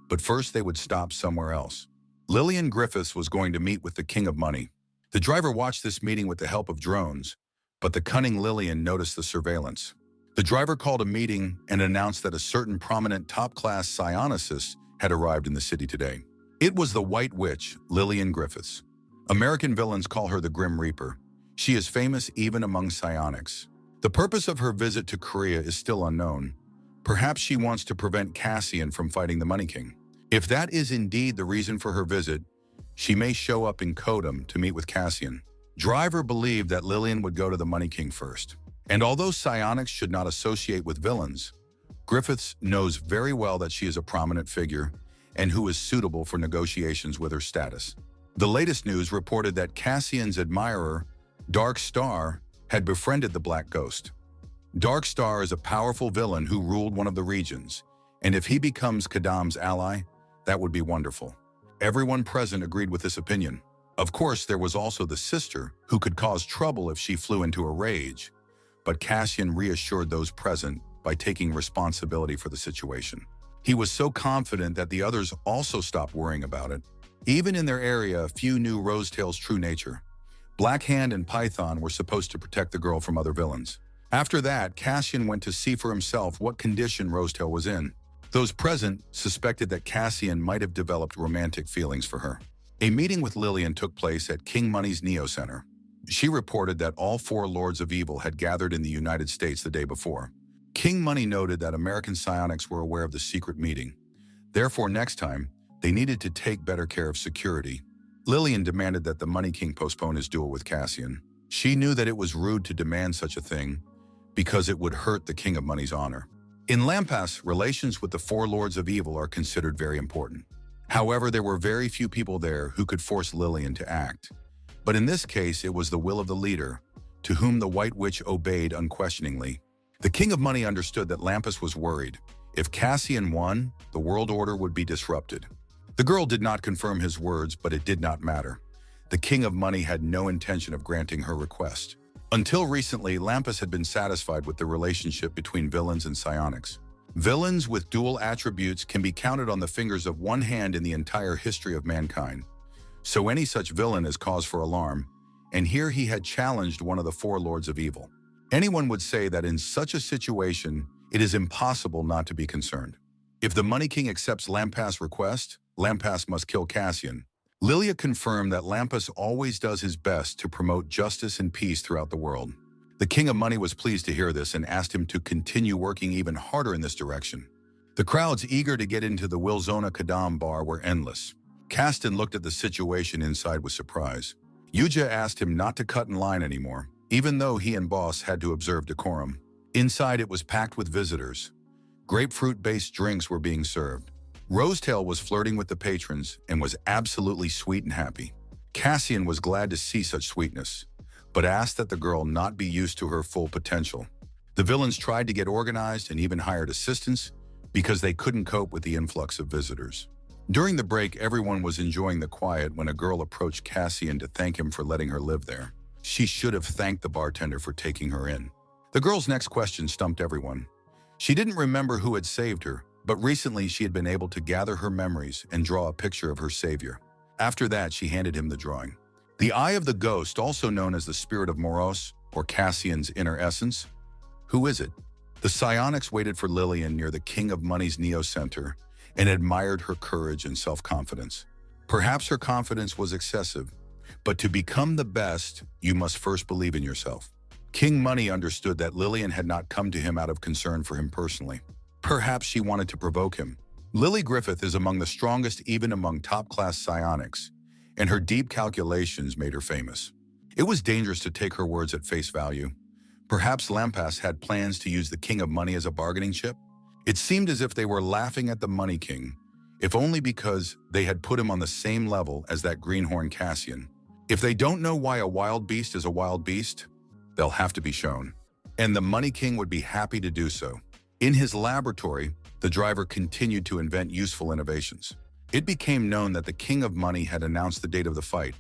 but first they would stop somewhere else. Lillian Griffiths was going to meet with the King of Money. The driver watched this meeting with the help of drones, but the cunning Lillian noticed the surveillance. The driver called a meeting and announced that a certain prominent top-class psionicist had arrived in the city today. It was the White Witch, Lillian Griffiths. American villains call her the Grim Reaper. She is famous even among psionics. The purpose of her visit to Korea is still unknown. Perhaps she wants to prevent Cassian from fighting the Money King. If that is indeed the reason for her visit, she may show up in Kodam to meet with Cassian. Driver believed that Lillian would go to the Money King first. And although psionics should not associate with villains, Griffiths knows very well that she is a prominent figure and who is suitable for negotiations with her status. The latest news reported that Cassian's admirer, Dark Star, had befriended the Black Ghost. Dark Star is a powerful villain who ruled one of the regions, and if he becomes Kadam's ally, that would be wonderful. Everyone present agreed with this opinion. Of course, there was also the sister, who could cause trouble if she flew into a rage, but Cassian reassured those present by taking responsibility for the situation. He was so confident that the others also stopped worrying about it. Even in their area, few knew Rosetail's true nature. Black Hand and Python were supposed to protect the girl from other villains. After that, Cassian went to see for himself what condition Rosetail was in. Those present suspected that Cassian might have developed romantic feelings for her. A meeting with Lillian took place at King Money's Neo Center. She reported that all 4 Lords of Evil had gathered in the United States the day before. King Money noted that American psionics were aware of the secret meeting. Therefore, next time, they needed to take better care of security. Lillian demanded that the Money King postpone his duel with Cassian. She knew that it was rude to demand such a thing because it would hurt the King of Money's honor. In Lampas, relations with the 4 Lords of Evil are considered very important. However, there were very few people there who could force Lillian to act. But in this case, it was the will of the leader, to whom the White Witch obeyed unquestioningly. The King of Money understood that Lampus was worried. If Cassian won, the world order would be disrupted. The girl did not confirm his words, but it did not matter. The King of Money had no intention of granting her request. Until recently, Lampus had been satisfied with the relationship between villains and psionics. Villains with dual attributes can be counted on the fingers of one hand in the entire history of mankind. So any such villain is cause for alarm, and here he had challenged one of the four lords of evil. Anyone would say that in such a situation, it is impossible not to be concerned. If the Money King accepts Lampus' request, Lampus must kill Cassian. Lilia confirmed that Lampus always does his best to promote justice and peace throughout the world. The King of Money was pleased to hear this and asked him to continue working even harder in this direction. The crowds eager to get into the Wilzona Kadam bar were endless. Kasten looked at the situation inside with surprise. Yuja asked him not to cut in line anymore, even though he and Boss had to observe decorum. Inside, it was packed with visitors. Grapefruit-based drinks were being served. Rosetail was flirting with the patrons and was absolutely sweet and happy. Cassian was glad to see such sweetness, but asked that the girl not be used to her full potential. The villains tried to get organized and even hired assistants because they couldn't cope with the influx of visitors. During the break, everyone was enjoying the quiet when a girl approached Cassian to thank him for letting her live there. She should have thanked the bartender for taking her in. The girl's next question stumped everyone. She didn't remember who had saved her, but recently she had been able to gather her memories and draw a picture of her savior. After that, she handed him the drawing. The Eye of the Ghost, also known as the Spirit of Moros, or Cassian's inner essence. Who is it? The psionics waited for Lillian near the King of Money's Neo Center and admired her courage and self-confidence. Perhaps her confidence was excessive, but to become the best, you must first believe in yourself. King Money understood that Lillian had not come to him out of concern for him personally. Perhaps she wanted to provoke him. Lily Griffith is among the strongest even among top-class psionics, and her deep calculations made her famous. It was dangerous to take her words at face value. Perhaps Lampus had plans to use the King of Money as a bargaining chip. It seemed as if they were laughing at the Money King, if only because they had put him on the same level as that greenhorn Cassian. If they don't know why a wild beast is a wild beast, they'll have to be shown. And the Money King would be happy to do so. In his laboratory, the driver continued to invent useful innovations. It became known that the King of Money had announced the date of the fight.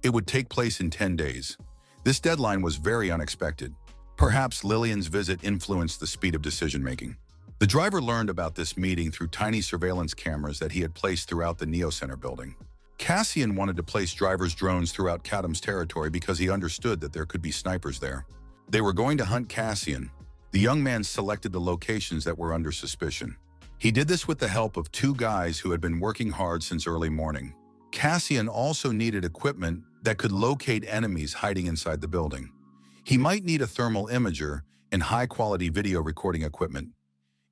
It would take place in 10 days. This deadline was very unexpected. Perhaps Lillian's visit influenced the speed of decision-making. The driver learned about this meeting through tiny surveillance cameras that he had placed throughout the Neo Center building. Cassian wanted to place driver's drones throughout Kadam's territory because he understood that there could be snipers there. They were going to hunt Cassian. The young man selected the locations that were under suspicion. He did this with the help of two guys who had been working hard since early morning. Cassian also needed equipment that could locate enemies hiding inside the building. He might need a thermal imager and high-quality video recording equipment.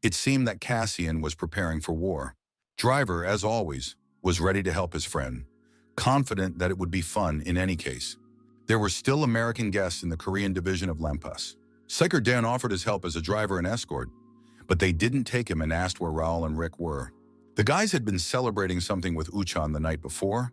It seemed that Cassian was preparing for war. Driver, as always, was ready to help his friend, confident that it would be fun in any case. There were still American guests in the Korean division of Lampus. Psyker Dan offered his help as a driver and escort, but they didn't take him and asked where Raul and Rick were. The guys had been celebrating something with Uchan the night before,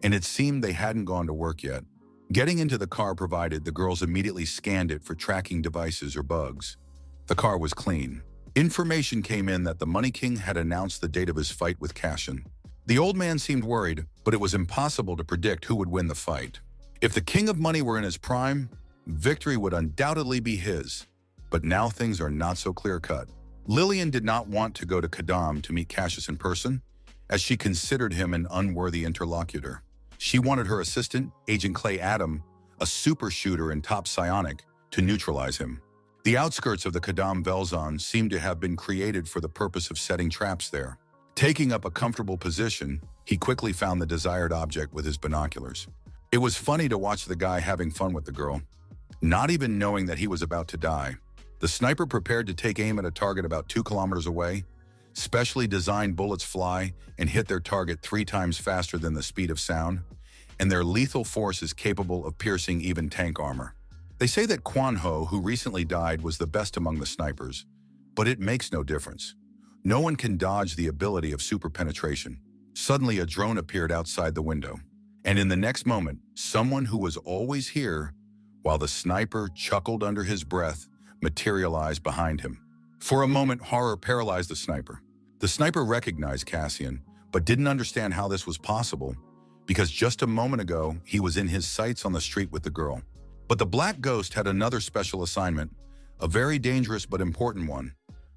and it seemed they hadn't gone to work yet. Getting into the car provided, the girls immediately scanned it for tracking devices or bugs. The car was clean. Information came in that the Money King had announced the date of his fight with Cassian. The old man seemed worried, but it was impossible to predict who would win the fight. If the King of Money were in his prime, victory would undoubtedly be his. But now things are not so clear-cut. Lillian did not want to go to Kadam to meet Cassius in person, as she considered him an unworthy interlocutor. She wanted her assistant, Agent Clay Adam, a super shooter and top psionic, to neutralize him. The outskirts of the Kadam Velzon seemed to have been created for the purpose of setting traps there. Taking up a comfortable position, he quickly found the desired object with his binoculars. It was funny to watch the guy having fun with the girl, not even knowing that he was about to die. The sniper prepared to take aim at a target about 2 kilometers away. Specially designed bullets fly and hit their target 3 times faster than the speed of sound, and their lethal force is capable of piercing even tank armor. They say that Quan Ho, who recently died, was the best among the snipers, but it makes no difference. No one can dodge the ability of super penetration. Suddenly, a drone appeared outside the window. And in the next moment, someone who was always here, while the sniper chuckled under his breath, materialized behind him. For a moment, horror paralyzed the sniper. The sniper recognized Cassian, but didn't understand how this was possible, because just a moment ago, he was in his sights on the street with the girl. But the Black Ghost had another special assignment, a very dangerous but important one,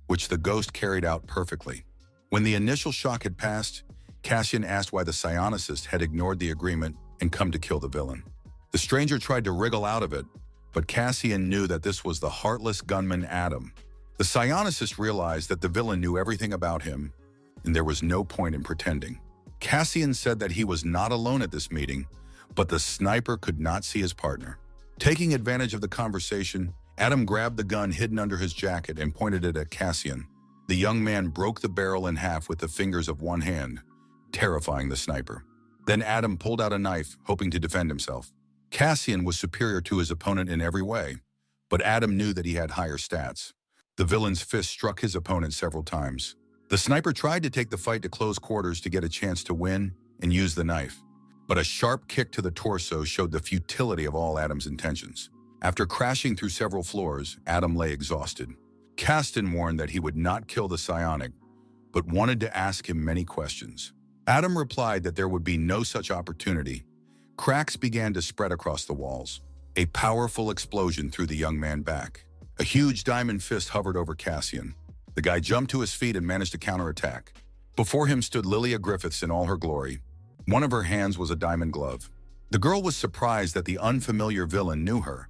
which the ghost carried out perfectly. When the initial shock had passed, Cassian asked why the psionicist had ignored the agreement and come to kill the villain. The stranger tried to wriggle out of it, but Cassian knew that this was the heartless gunman Adam. The psionicist realized that the villain knew everything about him, and there was no point in pretending. Cassian said that he was not alone at this meeting, but the sniper could not see his partner. Taking advantage of the conversation, Adam grabbed the gun hidden under his jacket and pointed it at Cassian. The young man broke the barrel in half with the fingers of one hand, terrifying the sniper. Then Adam pulled out a knife, hoping to defend himself. Cassian was superior to his opponent in every way, but Adam knew that he had higher stats. The villain's fist struck his opponent several times. The sniper tried to take the fight to close quarters to get a chance to win and use the knife, but a sharp kick to the torso showed the futility of all Adam's intentions. After crashing through several floors, Adam lay exhausted. Cassian warned that he would not kill the psionic, but wanted to ask him many questions. Adam replied that there would be no such opportunity. Cracks began to spread across the walls. A powerful explosion threw the young man back. A huge diamond fist hovered over Cassian. The guy jumped to his feet and managed to counterattack. Before him stood Lilia Griffiths in all her glory. One of her hands was a diamond glove. The girl was surprised that the unfamiliar villain knew her,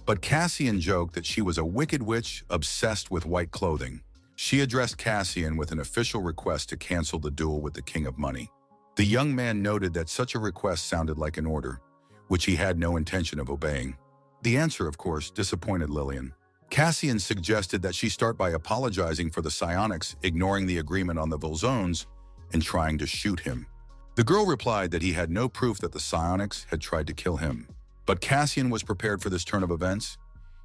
but Cassian joked that she was a wicked witch obsessed with white clothing. She addressed Cassian with an official request to cancel the duel with the King of Money. The young man noted that such a request sounded like an order, which he had no intention of obeying. The answer, of course, disappointed Lillian. Cassian suggested that she start by apologizing for the psionics ignoring the agreement on the Vilzones and trying to shoot him. The girl replied that he had no proof that the psionics had tried to kill him. But Cassian was prepared for this turn of events.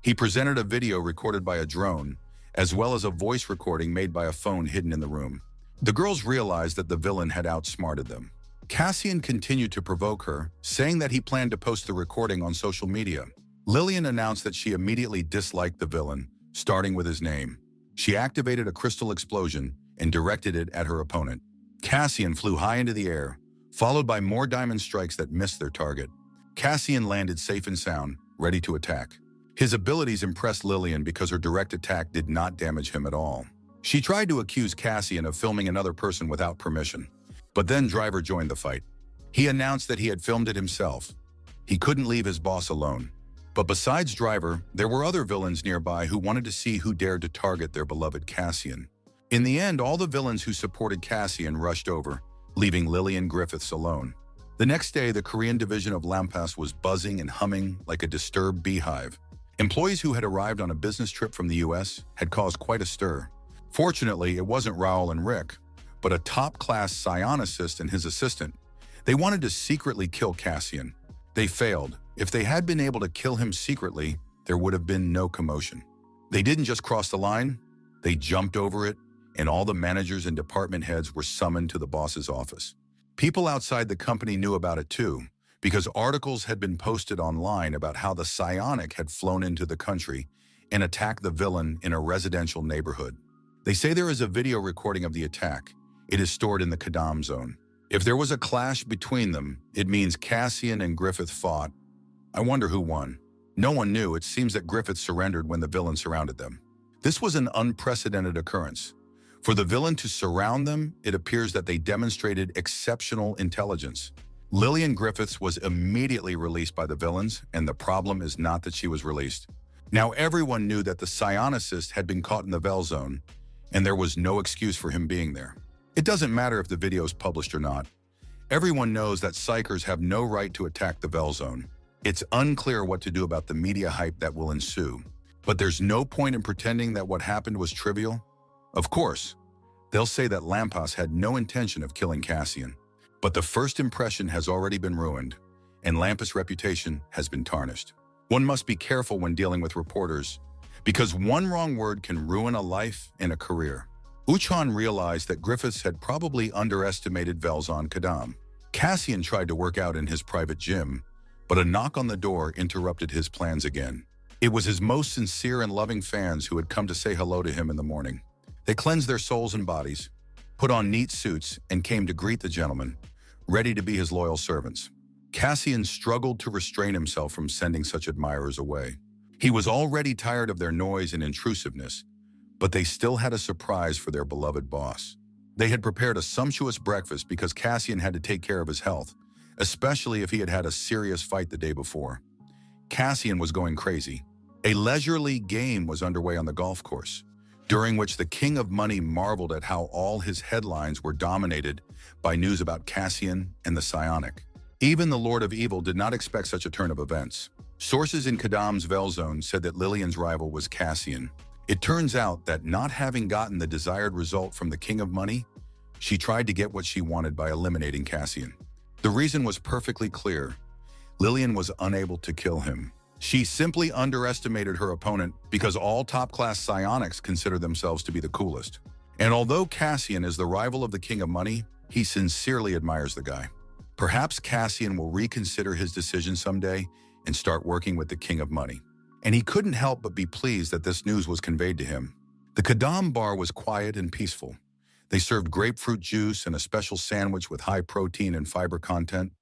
He presented a video recorded by a drone, as well as a voice recording made by a phone hidden in the room. The girls realized that the villain had outsmarted them. Cassian continued to provoke her, saying that he planned to post the recording on social media. Lillian announced that she immediately disliked the villain, starting with his name. She activated a crystal explosion and directed it at her opponent. Cassian flew high into the air, followed by more diamond strikes that missed their target. Cassian landed safe and sound, ready to attack. His abilities impressed Lillian because her direct attack did not damage him at all. She tried to accuse Cassian of filming another person without permission, but then Driver joined the fight. He announced that he had filmed it himself. He couldn't leave his boss alone. But besides Driver, there were other villains nearby who wanted to see who dared to target their beloved Cassian. In the end, all the villains who supported Cassian rushed over, leaving Lillian Griffiths alone. The next day, the Korean division of Lampas was buzzing and humming like a disturbed beehive. Employees who had arrived on a business trip from the US had caused quite a stir. Fortunately, it wasn't Raoul and Rick, but a top-class psionicist and his assistant. They wanted to secretly kill Cassian. They failed. If they had been able to kill him secretly, there would have been no commotion. They didn't just cross the line, they jumped over it, and all the managers and department heads were summoned to the boss's office. People outside the company knew about it too, because articles had been posted online about how the psionic had flown into the country and attacked the villain in a residential neighborhood. They say there is a video recording of the attack. It is stored in the Kadam zone. If there was a clash between them, it means Cassian and Griffith fought. I wonder who won. No one knew. It seems that Griffith surrendered when the villain surrounded them. This was an unprecedented occurrence. For the villain to surround them, it appears that they demonstrated exceptional intelligence. Lillian Griffiths was immediately released by the villains, and the problem is not that she was released. Now everyone knew that the psionicist had been caught in the Vel zone, and there was no excuse for him being there. It doesn't matter if the video is published or not. Everyone knows that psychers have no right to attack the Vel zone. It's unclear what to do about the media hype that will ensue. But there's no point in pretending that what happened was trivial. Of course, they'll say that Lampas had no intention of killing Cassian. But the first impression has already been ruined, and Lampas' reputation has been tarnished. One must be careful when dealing with reporters, because one wrong word can ruin a life and a career. Uchon realized that Griffiths had probably underestimated Velzon Kadam. Cassian tried to work out in his private gym, but a knock on the door interrupted his plans again. It was his most sincere and loving fans who had come to say hello to him in the morning. They cleansed their souls and bodies, put on neat suits, and came to greet the gentleman, ready to be his loyal servants. Cassian struggled to restrain himself from sending such admirers away. He was already tired of their noise and intrusiveness, but they still had a surprise for their beloved boss. They had prepared a sumptuous breakfast because Cassian had to take care of his health, especially if he had had a serious fight the day before. Cassian was going crazy. A leisurely game was underway on the golf course, during which the King of Money marveled at how all his headlines were dominated by news about Cassian and the psionic. Even the Lord of Evil did not expect such a turn of events. Sources in Kadam's Veil Zone said that Lillian's rival was Cassian. It turns out that not having gotten the desired result from the King of Money, she tried to get what she wanted by eliminating Cassian. The reason was perfectly clear. Lillian was unable to kill him. She simply underestimated her opponent because all top-class psionics consider themselves to be the coolest. And although Cassian is the rival of the King of Money, he sincerely admires the guy. Perhaps Cassian will reconsider his decision someday and start working with the King of Money. And he couldn't help but be pleased that this news was conveyed to him. The Kadam bar was quiet and peaceful. They served grapefruit juice and a special sandwich with high protein and fiber content.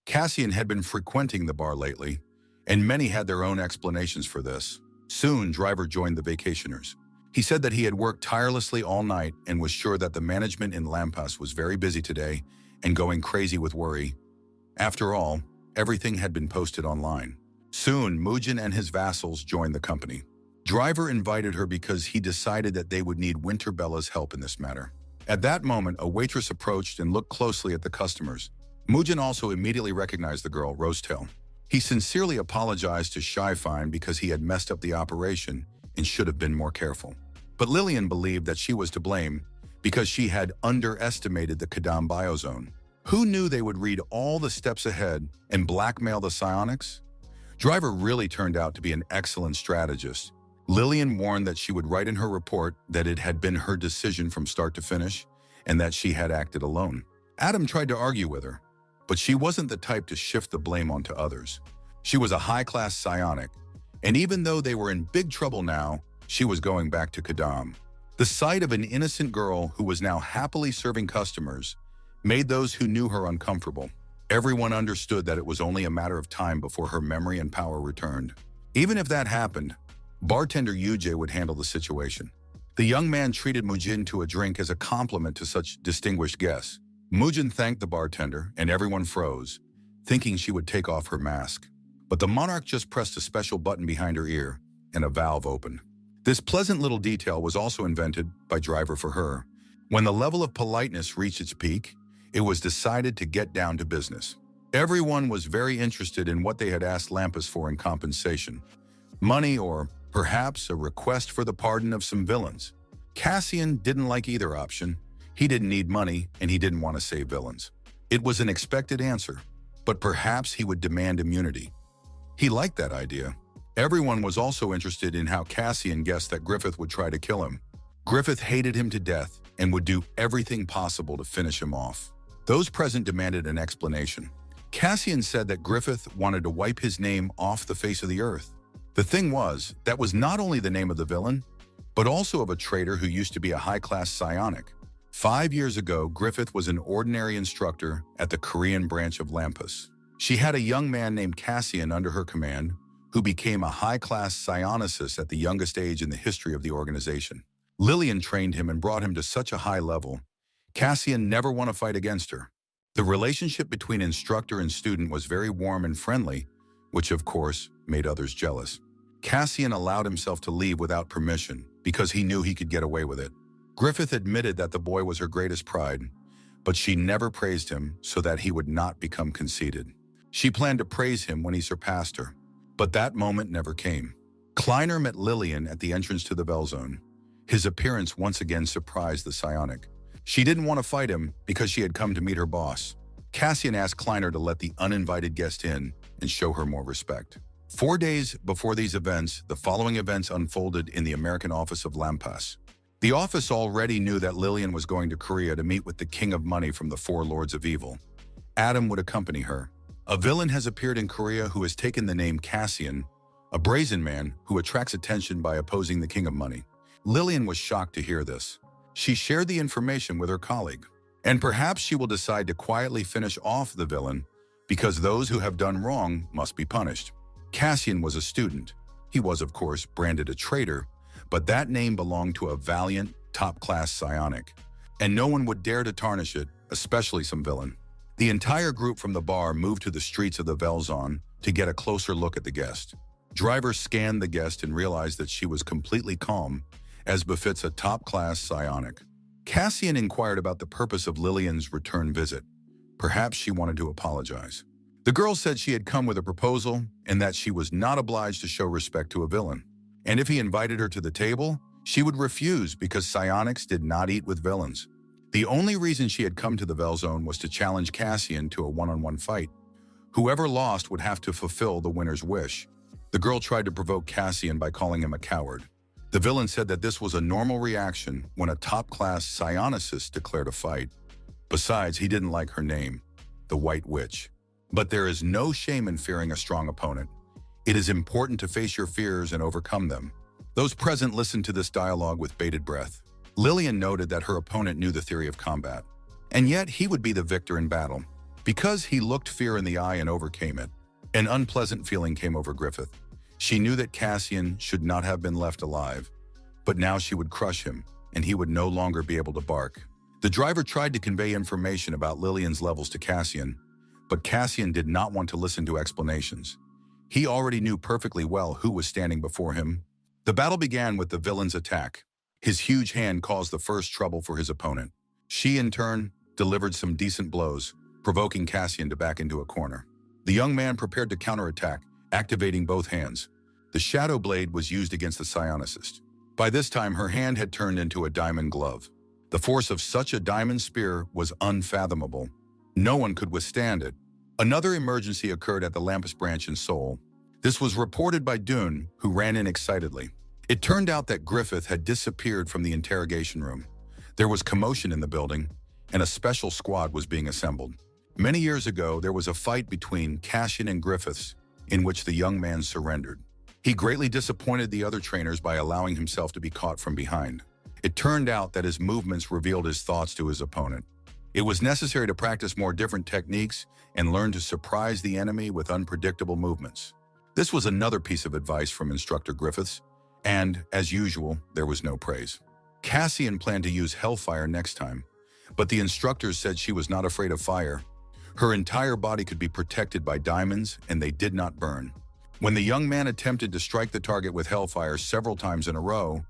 Cassian had been frequenting the bar lately, and many had their own explanations for this. Soon, Driver joined the vacationers. He said that he had worked tirelessly all night and was sure that the management in Lampas was very busy today and going crazy with worry. After all, everything had been posted online. Soon, Mugen and his vassals joined the company. Driver invited her because he decided that they would need Winterbella's help in this matter. At that moment, a waitress approached and looked closely at the customers. Mugen also immediately recognized the girl, Rosetail. He sincerely apologized to Shyfine because he had messed up the operation and should have been more careful. But Lillian believed that she was to blame because she had underestimated the Kadam biozone. Who knew they would read all the steps ahead and blackmail the psionics? Driver really turned out to be an excellent strategist. Lillian warned that she would write in her report that it had been her decision from start to finish and that she had acted alone. Adam tried to argue with her, but she wasn't the type to shift the blame onto others. She was a high-class psionic, and even though they were in big trouble now, she was going back to Kadam. The sight of an innocent girl who was now happily serving customers made those who knew her uncomfortable. Everyone understood that it was only a matter of time before her memory and power returned. Even if that happened, bartender Yuji would handle the situation. The young man treated Mugen to a drink as a compliment to such distinguished guests. Mugen thanked the bartender, and everyone froze, thinking she would take off her mask. But the monarch just pressed a special button behind her ear, and a valve opened. This pleasant little detail was also invented by Driver for her. When the level of politeness reached its peak, it was decided to get down to business. Everyone was very interested in what they had asked Lampas for in compensation. Money or perhaps a request for the pardon of some villains. Cassian didn't like either option. He didn't need money and he didn't want to save villains. It was an expected answer, but perhaps he would demand immunity. He liked that idea. Everyone was also interested in how Cassian guessed that Griffith would try to kill him. Griffith hated him to death and would do everything possible to finish him off. Those present demanded an explanation. Cassian said that Griffith wanted to wipe his name off the face of the earth. The thing was, that was not only the name of the villain, but also of a traitor who used to be a high-class psionic. 5 years ago, Griffith was an ordinary instructor at the Korean branch of Lampas. She had a young man named Cassian under her command, who became a high-class psionicist at the youngest age in the history of the organization. Lillian trained him and brought him to such a high level. Cassian never won a fight against her. The relationship between instructor and student was very warm and friendly, which of course made others jealous. Cassian allowed himself to leave without permission because he knew he could get away with it. Griffith admitted that the boy was her greatest pride, but she never praised him so that he would not become conceited. She planned to praise him when he surpassed her, but that moment never came. Kleiner met Lillian at the entrance to the Veil Zone. His appearance once again surprised the psionic. She didn't want to fight him because she had come to meet her boss. Cassian asked Kleiner to let the uninvited guest in and show her more respect. 4 days before these events, the following events unfolded in the American office of Lampas. The office already knew that Lillian was going to Korea to meet with the King of Money from the Four Lords of Evil. Adam would accompany her. A villain has appeared in Korea who has taken the name Cassian, a brazen man who attracts attention by opposing the king of money. Lillian was shocked to hear this. She shared the information with her colleague. And perhaps she will decide to quietly finish off the villain because those who have done wrong must be punished. Cassian was a student. He was, of course, branded a traitor, but that name belonged to a valiant, top-class psionic. And no one would dare to tarnish it, especially some villain. The entire group from the bar moved to the streets of the Velzon to get a closer look at the guest. Driver scanned the guest and realized that she was completely calm, as befits a top-class psionic. Cassian inquired about the purpose of Lillian's return visit. Perhaps she wanted to apologize. The girl said she had come with a proposal and that she was not obliged to show respect to a villain. And if he invited her to the table, she would refuse because psionics did not eat with villains. The only reason she had come to the Velzone was to challenge Cassian to a one-on-one fight. Whoever lost would have to fulfill the winner's wish. The girl tried to provoke Cassian by calling him a coward. The villain said that this was a normal reaction when a top-class psionicist declared a fight. Besides, he didn't like her name, the White Witch. But there is no shame in fearing a strong opponent. It is important to face your fears and overcome them. Those present listened to this dialogue with bated breath. Lillian noted that her opponent knew the theory of combat, and yet he would be the victor in battle. Because he looked fear in the eye and overcame it, an unpleasant feeling came over Griffith. She knew that Cassian should not have been left alive, but now she would crush him, and he would no longer be able to bark. The driver tried to convey information about Lillian's levels to Cassian, but Cassian did not want to listen to explanations. He already knew perfectly well who was standing before him. The battle began with the villain's attack. His huge hand caused the first trouble for his opponent. She, in turn, delivered some decent blows, provoking Cassian to back into a corner. The young man prepared to counterattack, activating both hands. The shadow blade was used against the psionicist. By this time, her hand had turned into a diamond glove. The force of such a diamond spear was unfathomable. No one could withstand it. Another emergency occurred at the Lampus branch in Seoul. This was reported by Dune, who ran in excitedly. It turned out that Griffith had disappeared from the interrogation room. There was commotion in the building, and a special squad was being assembled. Many years ago, there was a fight between Cassian and Griffiths, in which the young man surrendered. He greatly disappointed the other trainers by allowing himself to be caught from behind. It turned out that his movements revealed his thoughts to his opponent. It was necessary to practice more different techniques and learn to surprise the enemy with unpredictable movements. This was another piece of advice from Instructor Griffiths, and, as usual, there was no praise. Cassian planned to use hellfire next time, but the instructors said she was not afraid of fire. Her entire body could be protected by diamonds, and they did not burn. When the young man attempted to strike the target with hellfire several times in a row,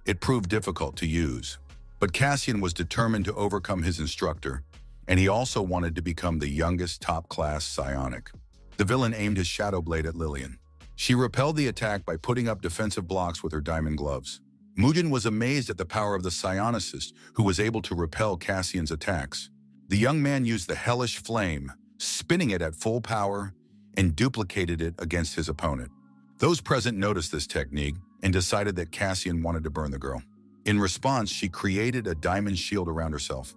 it proved difficult to use. But Cassian was determined to overcome his instructor, and he also wanted to become the youngest top-class psionic. The villain aimed his shadow blade at Lillian. She repelled the attack by putting up defensive blocks with her diamond gloves. Mugen was amazed at the power of the psionicist, who was able to repel Cassian's attacks. The young man used the hellish flame, spinning it at full power, and duplicated it against his opponent. Those present noticed this technique and decided that Cassian wanted to burn the girl. In response, she created a diamond shield around herself.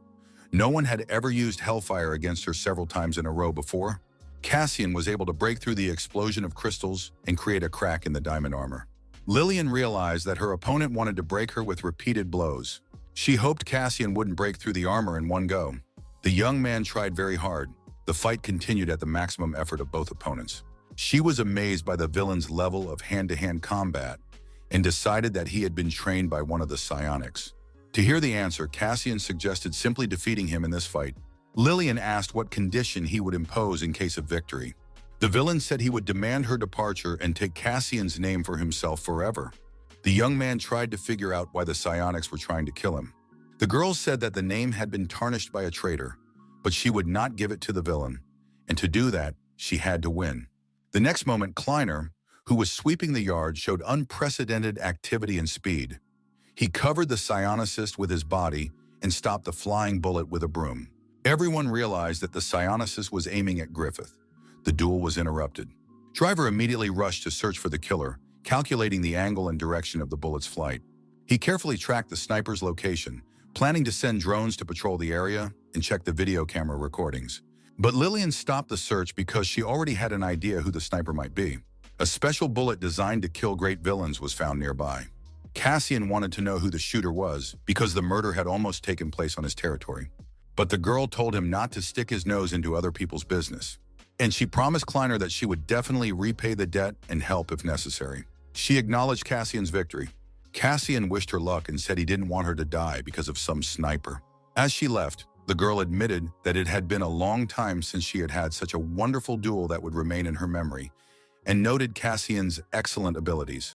No one had ever used hellfire against her several times in a row before. Cassian was able to break through the explosion of crystals and create a crack in the diamond armor. Lillian realized that her opponent wanted to break her with repeated blows. She hoped Cassian wouldn't break through the armor in one go. The young man tried very hard. The fight continued at the maximum effort of both opponents. She was amazed by the villain's level of hand-to-hand combat and decided that he had been trained by one of the psionics. To hear the answer, Cassian suggested simply defeating him in this fight. Lillian asked what condition he would impose in case of victory. The villain said he would demand her departure and take Cassian's name for himself forever. The young man tried to figure out why the psionics were trying to kill him. The girl said that the name had been tarnished by a traitor, but she would not give it to the villain, and to do that, she had to win. The next moment, Kleiner, who was sweeping the yard, showed unprecedented activity and speed. He covered the psionicist with his body and stopped the flying bullet with a broom. Everyone realized that the psionicist was aiming at Griffith. The duel was interrupted. Driver immediately rushed to search for the killer, calculating the angle and direction of the bullet's flight. He carefully tracked the sniper's location, planning to send drones to patrol the area and check the video camera recordings. But Lillian stopped the search because she already had an idea who the sniper might be. A special bullet designed to kill great villains was found nearby. Cassian wanted to know who the shooter was because the murder had almost taken place on his territory. But the girl told him not to stick his nose into other people's business. And she promised Kleiner that she would definitely repay the debt and help if necessary. She acknowledged Cassian's victory. Cassian wished her luck and said he didn't want her to die because of some sniper. As she left, the girl admitted that it had been a long time since she had had such a wonderful duel that would remain in her memory, and noted Cassian's excellent abilities.